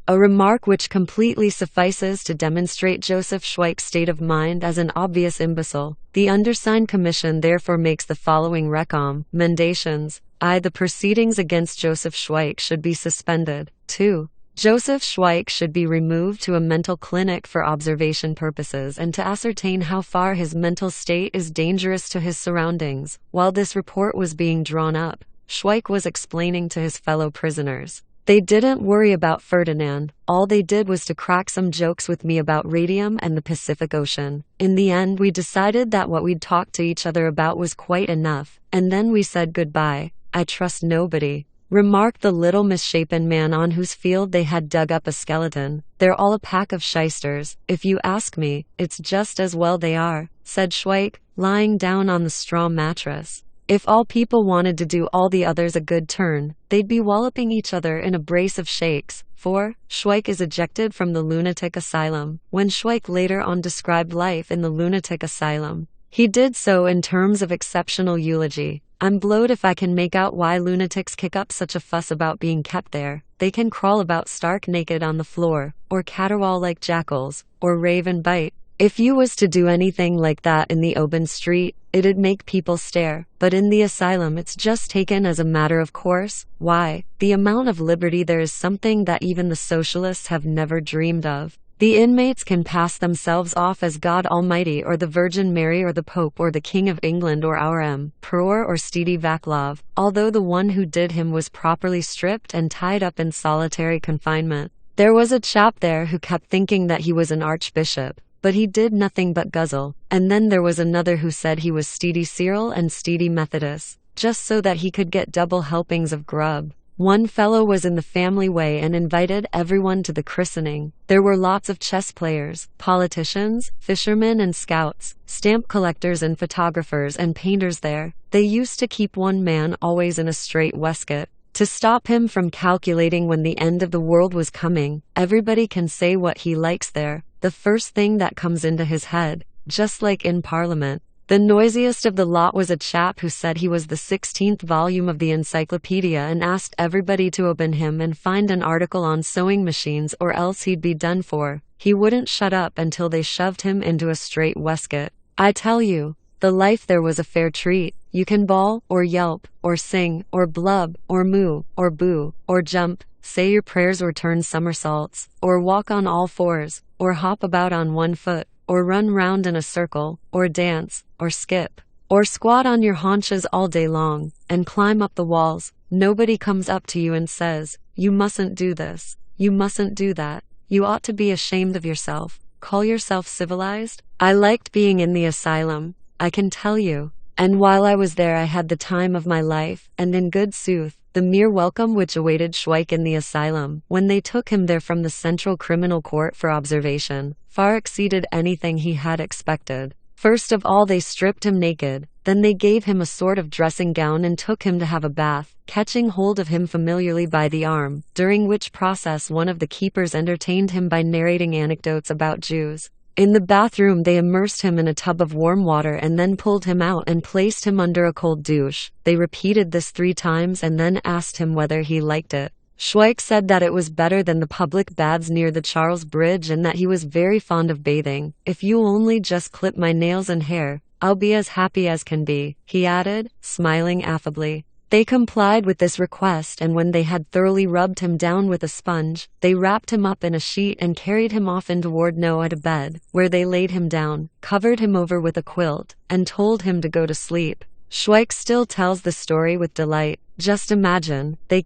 a remark which completely suffices to demonstrate Joseph Schweik's state of mind as an obvious imbecile. The undersigned commission therefore makes the following recommendations. I. The proceedings against Joseph Schweik should be suspended. 2. Joseph Schweik should be removed to a mental clinic for observation purposes and to ascertain how far his mental state is dangerous to his surroundings. While this report was being drawn up, Schweik was explaining to his fellow prisoners. They didn't worry about Ferdinand. All they did was to crack some jokes with me about radium and the Pacific Ocean. In the end, we decided that what we'd talked to each other about was quite enough, and then we said goodbye. I trust nobody, remarked the little misshapen man on whose field they had dug up a skeleton. They're all a pack of shysters. If you ask me, it's just as well they are, said Schweik, lying down on the straw mattress. If all people wanted to do all the others a good turn, they'd be walloping each other in a brace of shakes. 4. Schweik is ejected from the lunatic asylum. When Schweik later on described life in the lunatic asylum, he did so in terms of exceptional eulogy. I'm blowed if I can make out why lunatics kick up such a fuss about being kept there. They can crawl about stark naked on the floor, or caterwaul like jackals, or rave and bite. If you was to do anything like that in the open street, it'd make people stare, but in the asylum it's just taken as a matter of course. Why, the amount of liberty there is something that even the socialists have never dreamed of. The inmates can pass themselves off as God Almighty or the Virgin Mary or the Pope or the King of England or our Emperor or Stedy Vaclav, although the one who did him was properly stripped and tied up in solitary confinement. There was a chap there who kept thinking that he was an archbishop, but he did nothing but guzzle, and then there was another who said he was Stedy Cyril and Stedy Methodist, just so that he could get double helpings of grub. One fellow was in the family way and invited everyone to the christening. There were lots of chess players, politicians, fishermen and scouts, stamp collectors and photographers and painters there. They used to keep one man always in a straight waistcoat, to stop him from calculating when the end of the world was coming. Everybody can say what he likes there, the first thing that comes into his head, just like in Parliament. The noisiest of the lot was a chap who said he was the 16th volume of the encyclopedia and asked everybody to open him and find an article on sewing machines or else he'd be done for. He wouldn't shut up until they shoved him into a straight waistcoat. I tell you, the life there was a fair treat. You can bawl, or yelp, or sing, or blub, or moo, or boo, or jump, say your prayers or turn somersaults, or walk on all fours, or hop about on one foot, or run round in a circle, or dance, or skip, or squat on your haunches all day long, and climb up the walls. Nobody comes up to you and says, you mustn't do this, you mustn't do that, you ought to be ashamed of yourself, call yourself civilized. I liked being in the asylum, I can tell you, and while I was there I had the time of my life, and in good sooth, the mere welcome which awaited Schweik in the asylum, when they took him there from the Central Criminal Court for observation, far exceeded anything he had expected. First of all they stripped him naked, then they gave him a sort of dressing gown and took him to have a bath, catching hold of him familiarly by the arm, during which process one of the keepers entertained him by narrating anecdotes about Jews. In the bathroom they immersed him in a tub of warm water and then pulled him out and placed him under a cold douche. They repeated this 3 times and then asked him whether he liked it. Schweik said that it was better than the public baths near the Charles Bridge and that he was very fond of bathing. If you only just clip my nails and hair, I'll be as happy as can be, he added, smiling affably. They complied with this request, and when they had thoroughly rubbed him down with a sponge, they wrapped him up in a sheet and carried him off into Ward No at a bed, where they laid him down, covered him over with a quilt, and told him to go to sleep. Schweik still tells the story with delight. Just imagine, they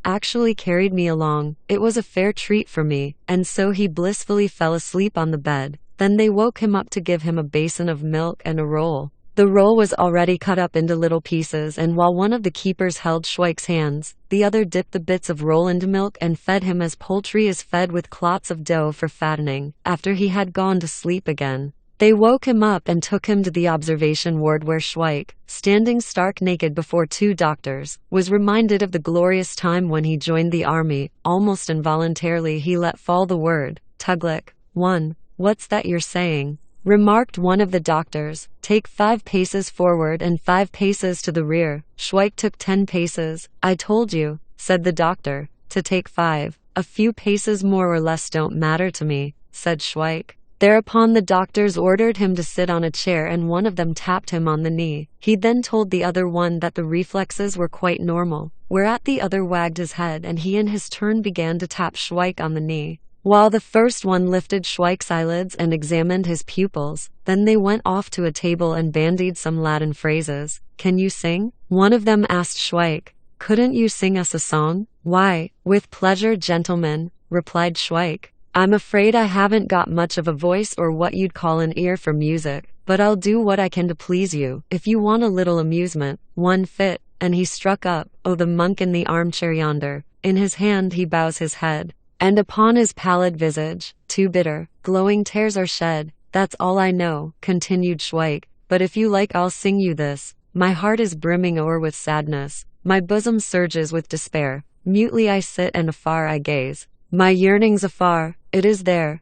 actually carried me along. It was a fair treat for me, and so he blissfully fell asleep on the bed. Then they woke him up to give him a basin of milk and a roll. The roll was already cut up into little pieces, and while one of the keepers held Schweik's hands, the other dipped the bits of roll into milk and fed him as poultry is fed with clots of dough for fattening, after he had gone to sleep again. They woke him up and took him to the observation ward where Schweik, standing stark naked before 2 doctors, was reminded of the glorious time when he joined the army. Almost involuntarily he let fall the word, Tuglik. 1. What's that you're saying? Remarked one of the doctors. Take 5 paces forward and 5 paces to the rear. Schweik took 10 paces. I told you, said the doctor, to take 5. A few paces more or less don't matter to me, said Schweik. Thereupon the doctors ordered him to sit on a chair and one of them tapped him on the knee. He then told the other one that the reflexes were quite normal, whereat the other wagged his head and he in his turn began to tap Schweik on the knee. While the first one lifted Schweik's eyelids and examined his pupils, then they went off to a table and bandied some Latin phrases. Can you sing? One of them asked Schweik. Couldn't you sing us a song? Why, with pleasure, gentlemen, replied Schweik. I'm afraid I haven't got much of a voice or what you'd call an ear for music, but I'll do what I can to please you. If you want a little amusement, one fit, and he struck up, oh the monk in the armchair yonder, in his hand he bows his head. And upon his pallid visage, 2 bitter, glowing tears are shed. That's all I know, continued Schweik, but if you like I'll sing you this. My heart is brimming o'er with sadness, my bosom surges with despair. Mutely I sit and afar I gaze. My yearning's afar, it is there,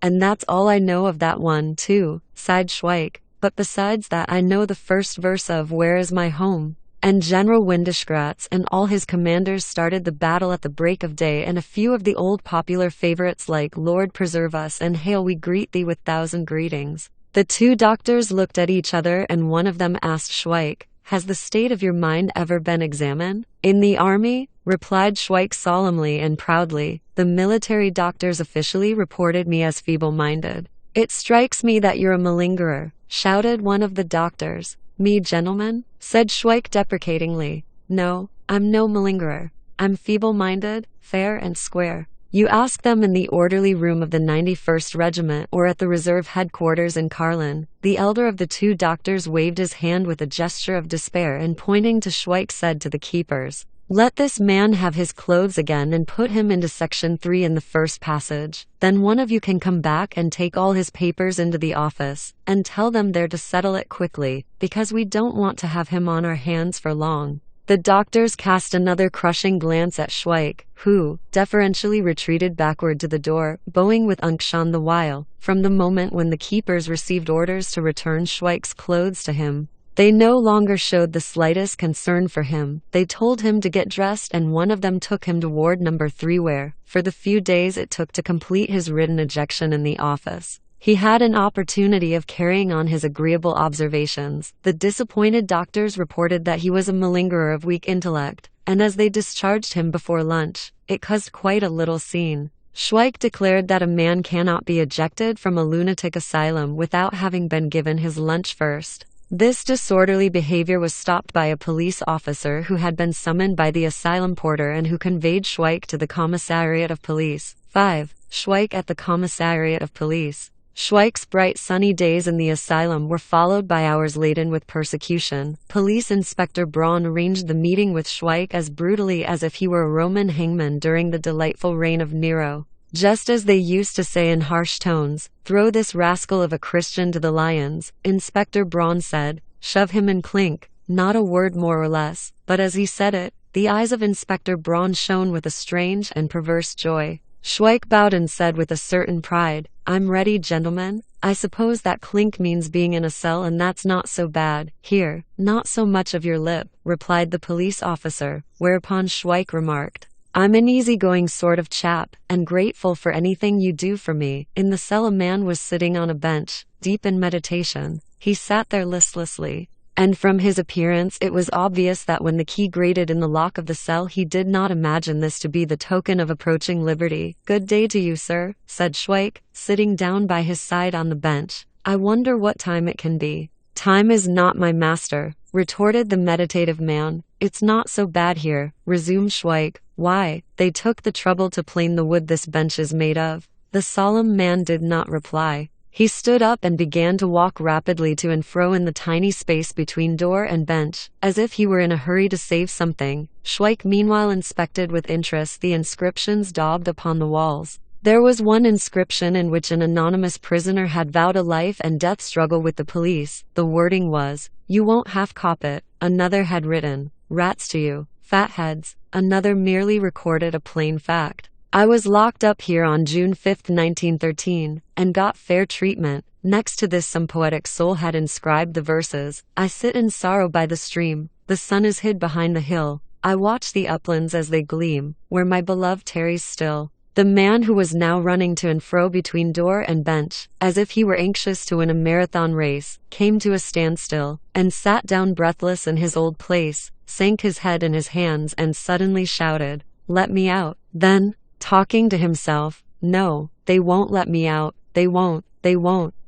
and that's all I know of that one too, sighed Schweik, but besides that I know the first verse of Where is my home? And General Windesgratz and all his commanders started the battle at the break of day, and a few of the old popular favorites like Lord preserve us and Hail we greet thee with 1,000 greetings. The 2 doctors looked at each other and one of them asked Schweik, has the state of your mind ever been examined? In the army? Replied Schweik solemnly and proudly. The military doctors officially reported me as feeble-minded. It strikes me that you're a malingerer, shouted one of the doctors. Me, gentlemen? Said Schweik deprecatingly. No, I'm no malingerer. I'm feeble-minded, fair and square. You ask them in the orderly room of the 91st Regiment or at the reserve headquarters in Karlin. The elder of the 2 doctors waved his hand with a gesture of despair and pointing to Schweik said to the keepers, let this man have his clothes again and put him into section 3 in the first passage. Then one of you can come back and take all his papers into the office, and tell them they're to settle it quickly, because we don't want to have him on our hands for long. The doctors cast another crushing glance at Schweik, who, deferentially retreated backward to the door, bowing with unction the while. From the moment when the keepers received orders to return Schweik's clothes to him, they no longer showed the slightest concern for him. They told him to get dressed and one of them took him to ward number 3 where, for the few days it took to complete his written ejection in the office, he had an opportunity of carrying on his agreeable observations. The disappointed doctors reported that he was a malingerer of weak intellect, and as they discharged him before lunch, it caused quite a little scene. Schweik declared that a man cannot be ejected from a lunatic asylum without having been given his lunch first. This disorderly behavior was stopped by a police officer who had been summoned by the asylum porter and who conveyed Schweik to the Commissariat of Police. 5. Schweik at the Commissariat of Police. Schweik's bright sunny days in the asylum were followed by hours laden with persecution. Police Inspector Braun arranged the meeting with Schweik as brutally as if he were a Roman hangman during the delightful reign of Nero. Just as they used to say in harsh tones, "Throw this rascal of a Christian to the lions," Inspector Braun said, "Shove him and clink." Not a word more or less, but as he said it, the eyes of Inspector Braun shone with a strange and perverse joy. Schweik bowed and said with a certain pride, "I'm ready, gentlemen. I suppose that clink means being in a cell, and that's not so bad. Here, not so much of your lip," replied the police officer, whereupon Schweik remarked, "I'm an easygoing sort of chap, and grateful for anything you do for me." In the cell a man was sitting on a bench, deep in meditation. He sat there listlessly, and from his appearance it was obvious that when the key grated in the lock of the cell he did not imagine this to be the token of approaching liberty. "Good day to you, sir," said Schweik, sitting down by his side on the bench. "I wonder what time it can be." "Time is not my master," retorted the meditative man. "It's not so bad here," resumed Schweik. "Why, they took the trouble to plane the wood this bench is made of." The solemn man did not reply. He stood up and began to walk rapidly to and fro in the tiny space between door and bench, as if he were in a hurry to save something. Schweik meanwhile inspected with interest the inscriptions daubed upon the walls. There was one inscription in which an anonymous prisoner had vowed a life and death struggle with the police. The wording was, "You won't half cop it." Another had written, "Rats to you, fatheads." Another merely recorded a plain fact. "I was locked up here on June 5, 1913, and got fair treatment." Next to this some poetic soul had inscribed the verses, "I sit in sorrow by the stream, the sun is hid behind the hill, I watch the uplands as they gleam, where my beloved tarries still." The man, who was now running to and fro between door and bench, as if he were anxious to win a marathon race, came to a standstill, and sat down breathless in his old place, sank his head in his hands and suddenly shouted, "Let me out." Then, talking to himself, "No, they won't let me out. They won't.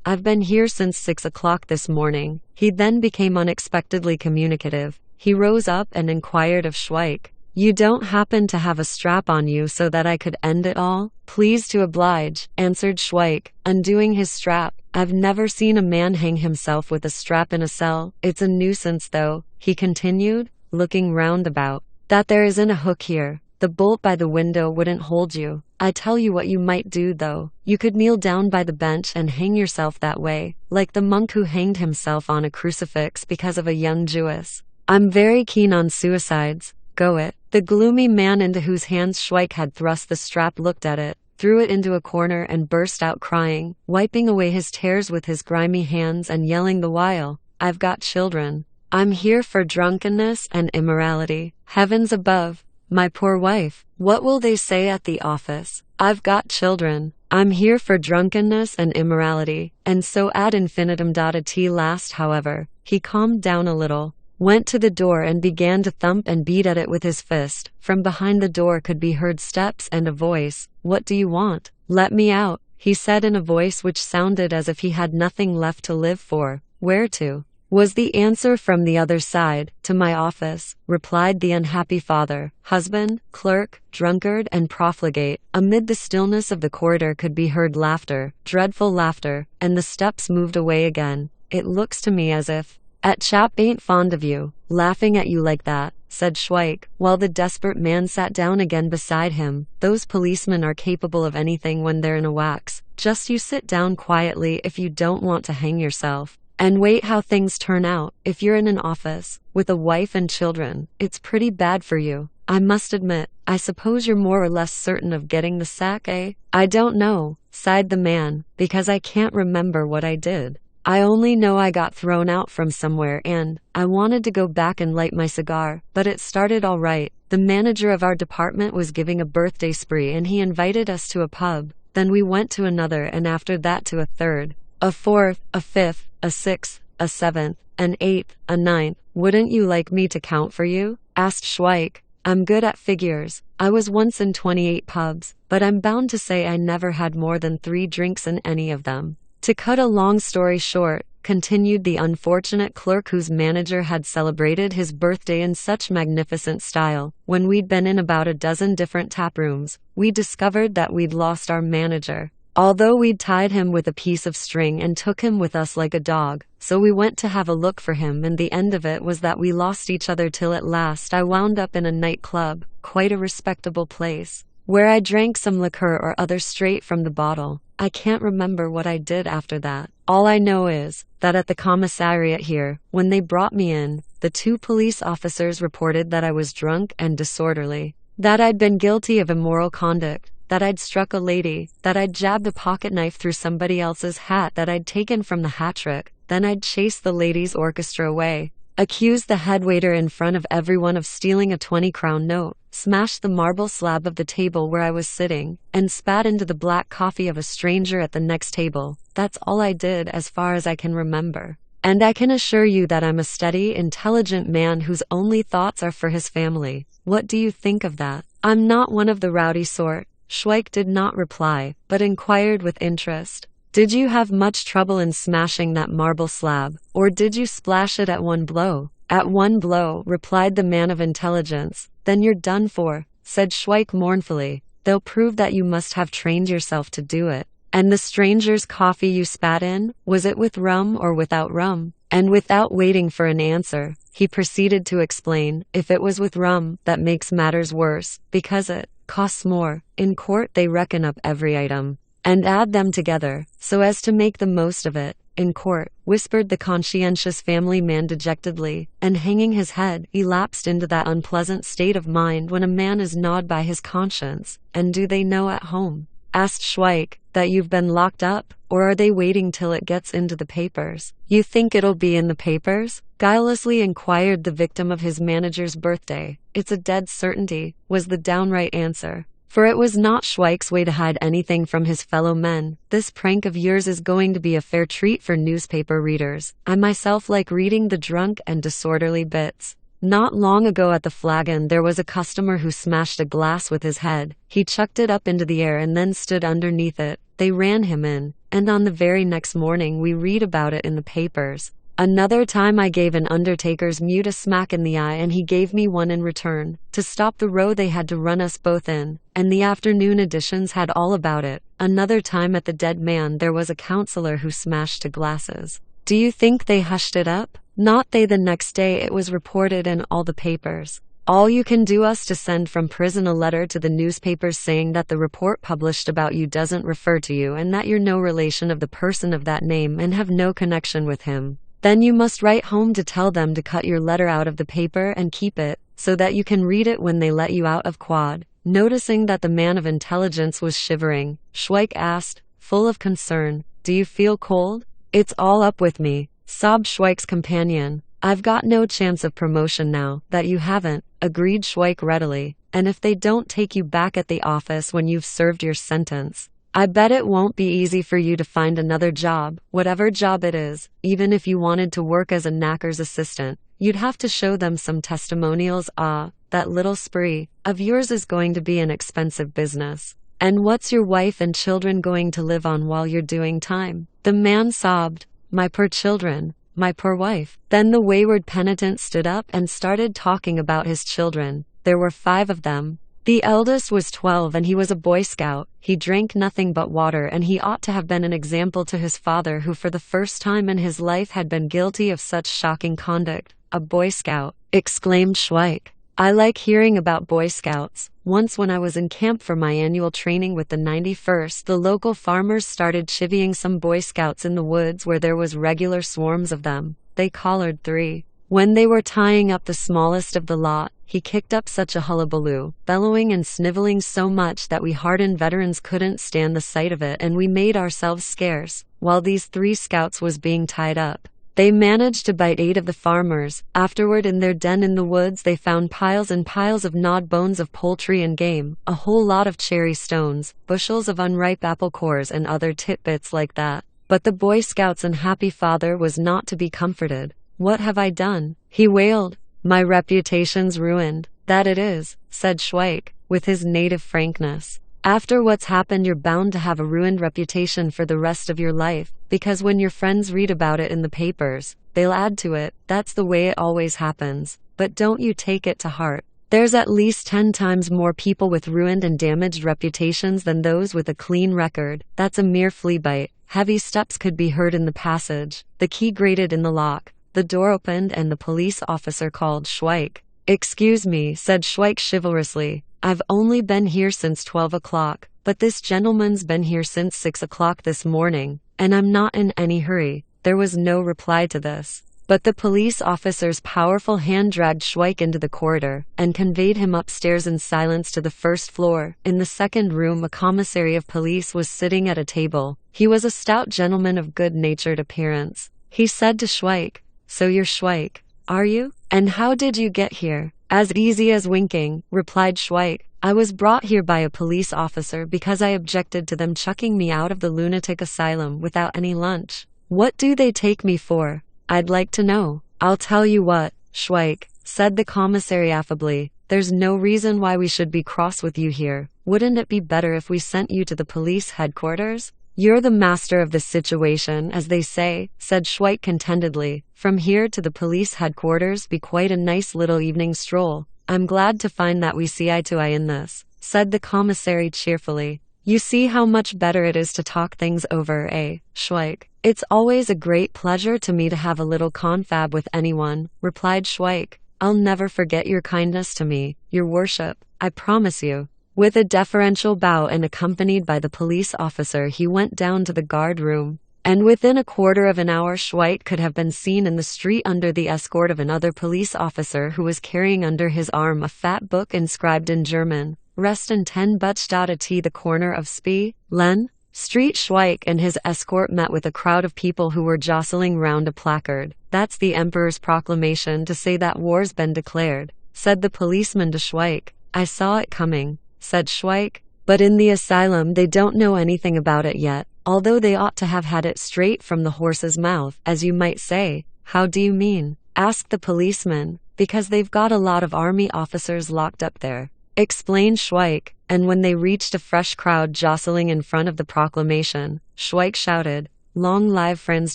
I've been here since 6 o'clock this morning." He then became unexpectedly communicative. He rose up and inquired of Schweik, "You don't happen to have a strap on you so that I could end it all?" "Pleased to oblige," answered Schweik, undoing his strap. "I've never seen a man hang himself with a strap in a cell. It's a nuisance though," he continued, looking round about, "that there isn't a hook here. The bolt by the window wouldn't hold you. I tell you what you might do though. You could kneel down by the bench and hang yourself that way, like the monk who hanged himself on a crucifix because of a young Jewess. I'm very keen on suicides. Go it." The gloomy man into whose hands Schweik had thrust the strap looked at it, threw it into a corner and burst out crying, wiping away his tears with his grimy hands and yelling the while, "I've got children. I'm here for drunkenness and immorality. Heavens above, my poor wife. What will they say at the office? I've got children. I'm here for drunkenness and immorality." And so ad infinitum. At last, however, he calmed down a little, went to the door and began to thump and beat at it with his fist. From behind the door could be heard steps and a voice. "What do you want?" "Let me out," he said in a voice which sounded as if he had nothing left to live for. "Where to?" was the answer from the other side. "To my office," replied the unhappy father. Husband, clerk, drunkard, and profligate. Amid the stillness of the corridor could be heard laughter, dreadful laughter, and the steps moved away again. "It looks to me as if at chap ain't fond of you, laughing at you like that," said Schweik, while the desperate man sat down again beside him. "Those policemen are capable of anything when they're in a wax. Just you sit down quietly if you don't want to hang yourself, and wait how things turn out. If you're in an office, with a wife and children, it's pretty bad for you. I must admit, I suppose you're more or less certain of getting the sack, eh?" "I don't know," sighed the man, "because I can't remember what I did. I only know I got thrown out from somewhere and I wanted to go back and light my cigar, but it started all right. The manager of our department was giving a birthday spree and he invited us to a pub. Then we went to another and after that to a third, a fourth, a fifth, a sixth, a seventh, an eighth, a ninth." "Wouldn't you like me to count for you?" asked Schweik. "I'm good at figures. I was once in 28 pubs, but I'm bound to say I never had more than 3 drinks in any of them." "To cut a long story short," continued the unfortunate clerk whose manager had celebrated his birthday in such magnificent style, "when we'd been in about a dozen different tap rooms, we discovered that we'd lost our manager. Although we'd tied him with a piece of string and took him with us like a dog, so we went to have a look for him and the end of it was that we lost each other till at last I wound up in a nightclub, quite a respectable place. where I drank some liqueur or other straight from the bottle. I can't remember what I did after that. All I know is that at the commissariat here, when they brought me in, the 2 police officers reported that I was drunk and disorderly, that I'd been guilty of immoral conduct, that I'd struck a lady, that I'd jabbed a pocket knife through somebody else's hat that I'd taken from the hat trick, then I'd chased the ladies' orchestra away, accused the head waiter in front of everyone of stealing a 20-crown note, smashed the marble slab of the table where I was sitting, and spat into the black coffee of a stranger at the next table. That's all I did as far as I can remember. And I can assure you that I'm a steady, intelligent man whose only thoughts are for his family. What do you think of that? I'm not one of the rowdy sort. Schweik did not reply, but inquired with interest. Did you have much trouble in smashing that marble slab, or did you splash it at one blow? At one blow, replied the man of intelligence. Then you're done for, said Schweik mournfully. They'll prove that you must have trained yourself to do it. And the stranger's coffee you spat in, was it with rum or without rum? And without waiting for an answer, he proceeded to explain, if it was with rum, that makes matters worse, because it costs more. In court they reckon up every item, and add them together, so as to make the most of it. In court, whispered the conscientious family man dejectedly, and hanging his head, he lapsed into that unpleasant state of mind when a man is gnawed by his conscience. And do they know at home, asked Schweik, that you've been locked up, or are they waiting till it gets into the papers? You think it'll be in the papers? Guilelessly inquired the victim of his manager's birthday. It's a dead certainty, was the downright answer. For it was not Schweik's way to hide anything from his fellow men. This prank of yours is going to be a fair treat for newspaper readers. I myself like reading the drunk and disorderly bits. Not long ago at the Flagon there was a customer who smashed a glass with his head. He chucked it up into the air and then stood underneath it. They ran him in, and on the very next morning we read about it in the papers. Another time I gave an undertaker's mute a smack in the eye and he gave me one in return. To stop the row they had to run us both in, and the afternoon editions had all about it. Another time at the Dead Man there was a councillor who smashed to glasses. Do you think they hushed it up? Not they. The next day it was reported in all the papers. All you can do is to send from prison a letter to the newspapers saying that the report published about you doesn't refer to you and that you're no relation of the person of that name and have no connection with him. Then you must write home to tell them to cut your letter out of the paper and keep it, so that you can read it when they let you out of quad. Noticing that the man of intelligence was shivering, Schweik asked, full of concern, do you feel cold? It's all up with me, sobbed Schweik's companion. I've got no chance of promotion now that you haven't, agreed Schweik readily, and if they don't take you back at the office when you've served your sentence, I bet it won't be easy for you to find another job, whatever job it is. Even if you wanted to work as a knacker's assistant, you'd have to show them some testimonials. Ah, that little spree of yours is going to be an expensive business. And what's your wife and children going to live on while you're doing time? The man sobbed, my poor children, my poor wife. Then the wayward penitent stood up and started talking about his children. There were 5 of them. The eldest was 12 and he was a Boy Scout. He drank nothing but water and he ought to have been an example to his father who for the first time in his life had been guilty of such shocking conduct. A Boy Scout, exclaimed Schweik. I like hearing about Boy Scouts. Once when I was in camp for my annual training with the 91st, the local farmers started chivying some Boy Scouts in the woods where there was regular swarms of them. They collared 3. When they were tying up the smallest of the lot, he kicked up such a hullabaloo, bellowing and sniveling so much that we hardened veterans couldn't stand the sight of it and we made ourselves scarce. While these 3 scouts was being tied up, they managed to bite 8 of the farmers. Afterward in their den in the woods they found piles and piles of gnawed bones of poultry and game, a whole lot of cherry stones, bushels of unripe apple cores and other titbits like that. But the Boy Scout's unhappy father was not to be comforted. What have I done? He wailed. My reputation's ruined. That it is, said Schweik, with his native frankness. After what's happened you're bound to have a ruined reputation for the rest of your life, because when your friends read about it in the papers, they'll add to it. That's the way it always happens. But don't you take it to heart. There's at least 10 times more people with ruined and damaged reputations than those with a clean record. That's a mere flea bite. Heavy steps could be heard in the passage. The key grated in the lock. The door opened and the police officer called Schweik. Excuse me, said Schweik chivalrously. I've only been here since 12 o'clock, but this gentleman's been here since 6 o'clock this morning, and I'm not in any hurry. There was no reply to this. But the police officer's powerful hand dragged Schweik into the corridor and conveyed him upstairs in silence to the first floor. In the second room, a commissary of police was sitting at a table. He was a stout gentleman of good-natured appearance. He said to Schweik, "So you're Schweik, are you? And how did you get here?" "As easy as winking," replied Schweik. "I was brought here by a police officer because I objected to them chucking me out of the lunatic asylum without any lunch." "What do they take me for? I'd like to know." "I'll tell you what, Schweik," said the commissary affably. "There's no reason why we should be cross with you here. Wouldn't it be better if we sent you to the police headquarters?" "You're the master of the situation, as they say," said Schweik contentedly. "From here to the police headquarters be quite a nice little evening stroll." "I'm glad to find that we see eye to eye in this," said the commissary cheerfully. "You see how much better it is to talk things over, eh, Schweik?" "It's always a great pleasure to me to have a little confab with anyone," replied Schweik. "I'll never forget your kindness to me, your worship, I promise you." With a deferential bow and accompanied by the police officer, he went down to the guard room. And within a quarter of an hour Schweik could have been seen in the street under the escort of another police officer who was carrying under his arm a fat book inscribed in German, "Resten 10 Buchstaben the corner of Spee, Len Street." Schweik and his escort met with a crowd of people who were jostling round a placard. "That's the Emperor's proclamation to say that war's been declared," said the policeman to Schweik. "I saw it coming," said Schweik. "But in the asylum they don't know anything about it yet, although they ought to have had it straight from the horse's mouth, as you might say." "How do you mean?" asked the policeman. "Because they've got a lot of army officers locked up there," explained Schweik. And when they reached a fresh crowd jostling in front of the proclamation, Schweik shouted, "Long live Franz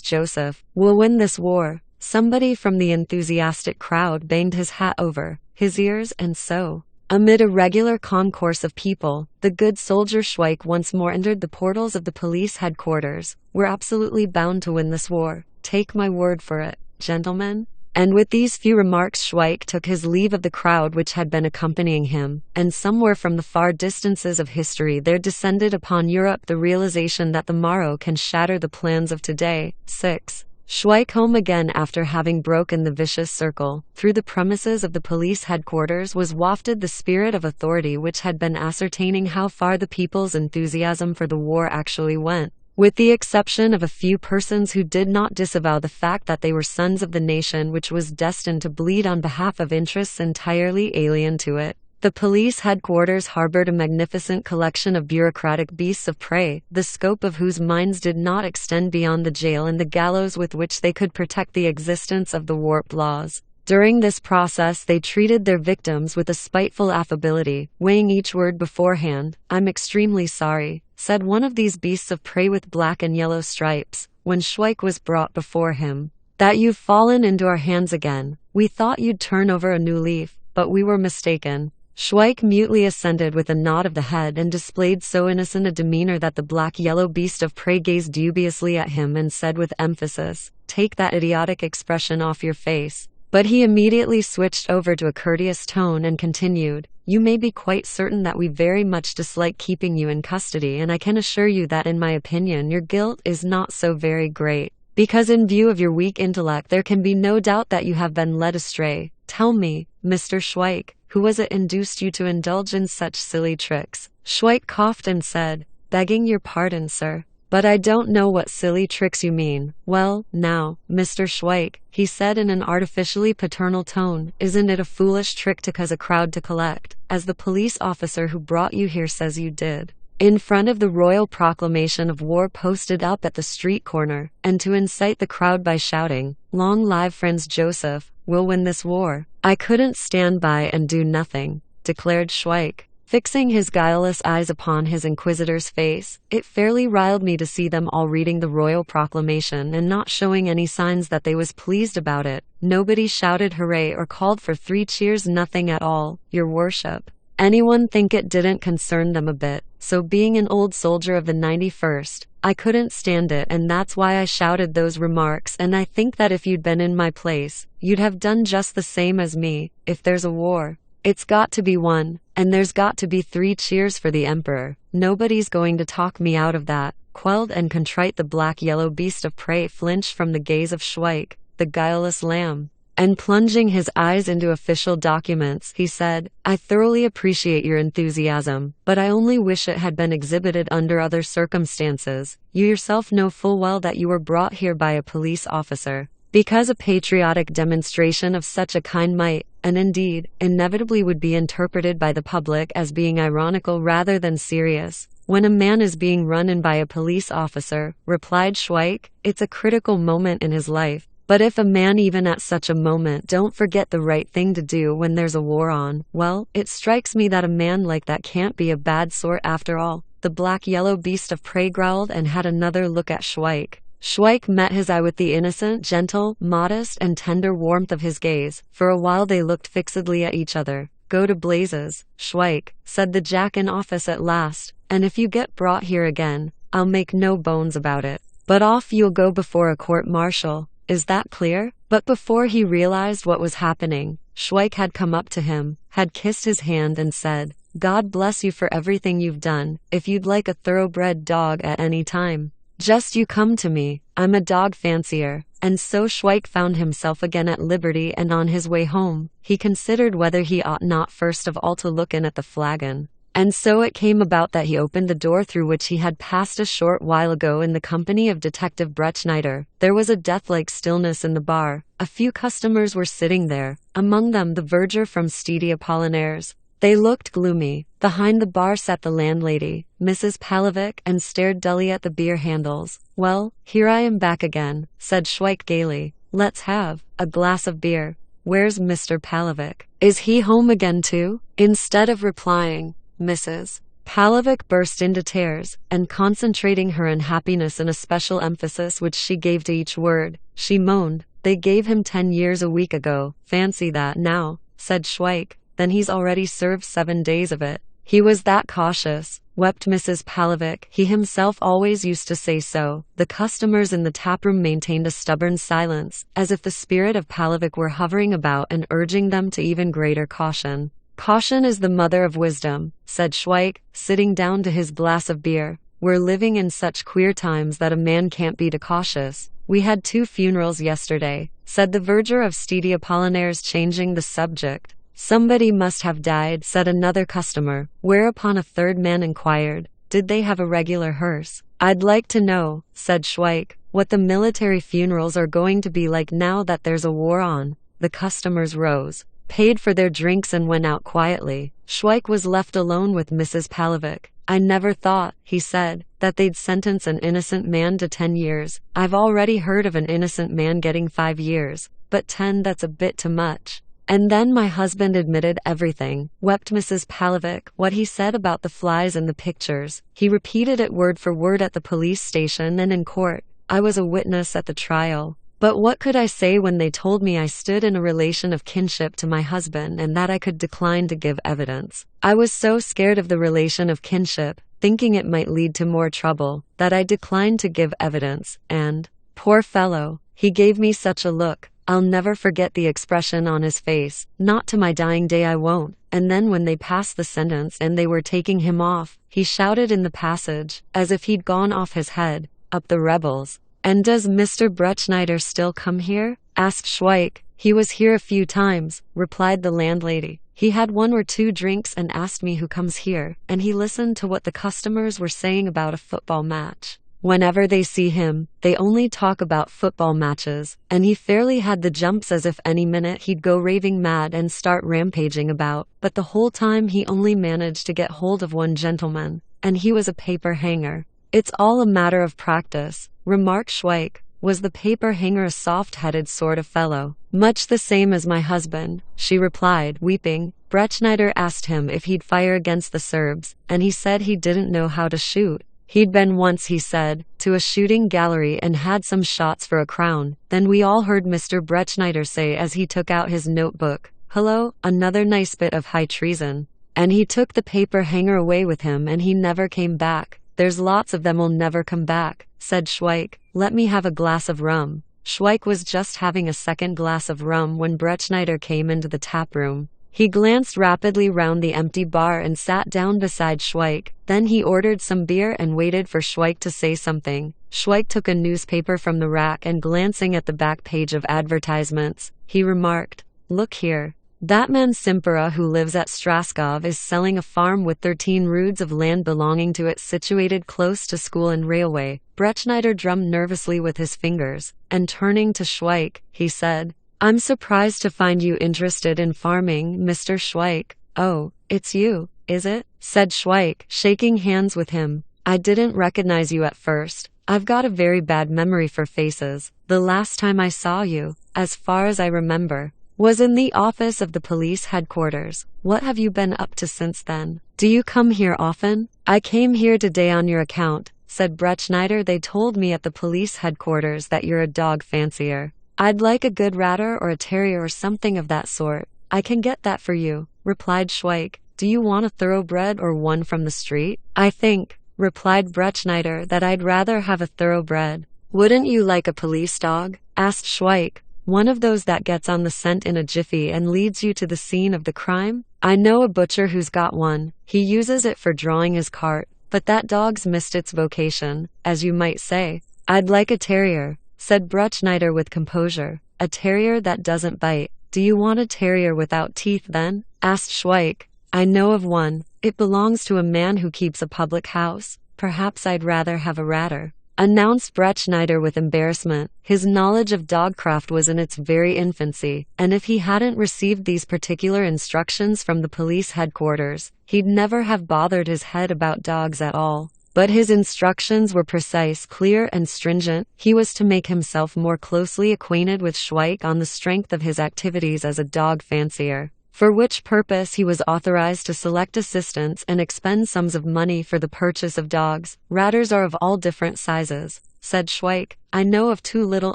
Joseph, we'll win this war." Somebody from the enthusiastic crowd banged his hat over his ears, and so, amid a regular concourse of people, the good soldier Schweik once more entered the portals of the police headquarters. "We're absolutely bound to win this war. Take my word for it, gentlemen." And with these few remarks Schweik took his leave of the crowd which had been accompanying him, and somewhere from the far distances of history there descended upon Europe the realization that the morrow can shatter the plans of today. 6. Schweik, home again after having broken the vicious circle, through the premises of the police headquarters was wafted the spirit of authority which had been ascertaining how far the people's enthusiasm for the war actually went. With the exception of a few persons who did not disavow the fact that they were sons of the nation which was destined to bleed on behalf of interests entirely alien to it, the police headquarters harbored a magnificent collection of bureaucratic beasts of prey, the scope of whose minds did not extend beyond the jail and the gallows with which they could protect the existence of the warped laws. During this process they treated their victims with a spiteful affability, weighing each word beforehand. "I'm extremely sorry," said one of these beasts of prey with black and yellow stripes, when Schweik was brought before him, "that you've fallen into our hands again. We thought you'd turn over a new leaf, but we were mistaken." Schweik mutely assented with a nod of the head and displayed so innocent a demeanor that the black-yellow beast of prey gazed dubiously at him and said with emphasis, "Take that idiotic expression off your face." But he immediately switched over to a courteous tone and continued, "You may be quite certain that we very much dislike keeping you in custody, and I can assure you that in my opinion your guilt is not so very great, because in view of your weak intellect there can be no doubt that you have been led astray. Tell me, Mr. Schweik, who was it induced you to indulge in such silly tricks?" Schweik coughed and said, "Begging your pardon, sir, but I don't know what silly tricks you mean." "Well, now, Mr. Schweik," he said in an artificially paternal tone, "isn't it a foolish trick to cause a crowd to collect, as the police officer who brought you here says you did, in front of the royal proclamation of war posted up at the street corner, and to incite the crowd by shouting, 'Long live Franz Joseph, we'll win this war'?" "I couldn't stand by and do nothing," declared Schweik, fixing his guileless eyes upon his inquisitor's face. "It fairly riled me to see them all reading the royal proclamation and not showing any signs that they was pleased about it. Nobody shouted hooray or called for 3 cheers, nothing at all, your worship." "Anyone think it didn't concern them a bit?" so being an old soldier of the 91st, I couldn't stand it, and that's why I shouted those remarks, and I think that if you'd been in my place, you'd have done just the same as me. If there's a war, it's got to be won, and there's got to be 3 cheers for the Emperor. Nobody's going to talk me out of that. Quelled and contrite, the black-yellow beast of prey flinched from the gaze of Schweik, the guileless lamb, and plunging his eyes into official documents, he said, I thoroughly appreciate your enthusiasm, but I only wish it had been exhibited under other circumstances. You yourself know full well that you were brought here by a police officer, because a patriotic demonstration of such a kind might, and indeed, inevitably would be interpreted by the public as being ironical rather than serious. When a man is being run in by a police officer, replied Schweik, it's a critical moment in his life. But if a man even at such a moment don't forget the right thing to do when there's a war on, well, it strikes me that a man like that can't be a bad sort after all. The black-yellow beast of prey growled and had another look at Schweik. Schweik met his eye with the innocent, gentle, modest, and tender warmth of his gaze. For a while they looked fixedly at each other. Go to blazes, Schweik, said the Jack in office at last, and if you get brought here again, I'll make no bones about it. But off you'll go before a court-martial. Is that clear? But before he realized what was happening, Schweik had come up to him, had kissed his hand and said, God bless you for everything you've done. If you'd like a thoroughbred dog at any time, just you come to me. I'm a dog fancier. And so Schweik found himself again at liberty, and on his way home, he considered whether he ought not first of all to look in at the flagon. And so it came about that he opened the door through which he had passed a short while ago in the company of Detective Bretschneider. There was a death-like stillness in the bar. A few customers were sitting there, among them the verger from Stede Apollinaires. They looked gloomy. Behind the bar sat the landlady, Mrs. Palovic, and stared dully at the beer handles. Well, here I am back again, said Schweik gaily. Let's have a glass of beer. Where's Mr. Palovic? Is he home again too? Instead of replying, Mrs. Palovic burst into tears, and concentrating her unhappiness in a special emphasis which she gave to each word, she moaned, They gave him 10 years a week ago. Fancy that now, said Schweik. Then he's already served 7 days of it. He was that cautious, wept Mrs. Palovic. He himself always used to say so. The customers in the taproom maintained a stubborn silence, as if the spirit of Palovic were hovering about and urging them to even greater caution. Caution is the mother of wisdom, said Schweik, sitting down to his glass of beer. We're living in such queer times that a man can't be too cautious. We had 2 funerals yesterday, said the verger of Stede Apollinaires, changing the subject. Somebody must have died, said another customer, whereupon a third man inquired, Did they have a regular hearse? I'd like to know, said Schweik, what the military funerals are going to be like now that there's a war on. The customers rose, paid for their drinks, and went out quietly. Schweik was left alone with Mrs. Palovic. I never thought, he said, that they'd sentence an innocent man to 10 years. I've already heard of an innocent man getting 5 years, but 10, that's a bit too much. And then my husband admitted everything, wept Mrs. Palovic, what he said about the flies in the pictures. He repeated it word for word at the police station and in court. I was a witness at the trial. But what could I say when they told me I stood in a relation of kinship to my husband and that I could decline to give evidence? I was so scared of the relation of kinship, thinking it might lead to more trouble, that I declined to give evidence, and, poor fellow, he gave me such a look. I'll never forget the expression on his face. Not to my dying day I won't. And then when they passed the sentence and they were taking him off, he shouted in the passage, as if he'd gone off his head, Up the rebels. And does Mr. Bretschneider still come here? Asked Schweik. He was here a few times, replied the landlady. He had 1 or 2 drinks and asked me who comes here, and he listened to what the customers were saying about a football match. Whenever they see him, they only talk about football matches, and he fairly had the jumps as if any minute he'd go raving mad and start rampaging about, but the whole time he only managed to get hold of 1 gentleman, and he was a paper hanger. It's all a matter of practice, remarked Schweik. Was the paper hanger a soft-headed sort of fellow? Much the same as my husband, she replied, weeping. Bretschneider asked him if he'd fire against the Serbs, and he said he didn't know how to shoot. He'd been once, he said, to a shooting gallery and had some shots for a crown. Then we all heard Mr. Bretschneider say as he took out his notebook, Hello, another nice bit of high treason. And he took the paper hanger away with him and he never came back. There's lots of them'll never come back, said Schweik. Let me have a glass of rum. Schweik was just having a second glass of rum when Brechnider came into the tap room. He glanced rapidly round the empty bar and sat down beside Schweik. Then he ordered some beer and waited for Schweik to say something. Schweik took a newspaper from the rack and glancing at the back page of advertisements, he remarked, "Look here. That man Simpera who lives at Straskov is selling a farm with 13 roods of land belonging to it situated close to school and railway." Brechnider drummed nervously with his fingers, and turning to Schweik, he said, "I'm surprised to find you interested in farming, Mr. Schweik." "Oh, it's you, is it?" said Schweik, shaking hands with him. "I didn't recognize you at first. I've got a very bad memory for faces. The last time I saw you, as far as I remember, was in the office of the police headquarters. What have you been up to since then? Do you come here often?" "I came here today on your account," said Brechnider. "They told me at the police headquarters that you're a dog fancier. I'd like a good ratter or a terrier or something of that sort." "I can get that for you," replied Schweik. "Do you want a thoroughbred or one from the street?" "I think," replied Brechnider, "that I'd rather have a thoroughbred." "Wouldn't you like a police dog?" asked Schweik. "One of those that gets on the scent in a jiffy and leads you to the scene of the crime? I know a butcher who's got one. He uses it for drawing his cart, but that dog's missed its vocation, as you might say." "I'd like a terrier," said Brechnider with composure. "A terrier that doesn't bite." "Do you want a terrier without teeth then?" asked Schweik. "I know of one. It belongs to a man who keeps a public house. Perhaps I'd rather have a ratter," announced Brechnider with embarrassment. His knowledge of dogcraft was in its very infancy, and if he hadn't received these particular instructions from the police headquarters, he'd never have bothered his head about dogs at all. But his instructions were precise, clear, and stringent. He was to make himself more closely acquainted with Schweik on the strength of his activities as a dog fancier, for which purpose he was authorized to select assistants and expend sums of money for the purchase of dogs. "Ratters are of all different sizes," said Schweik. "I know of 2 little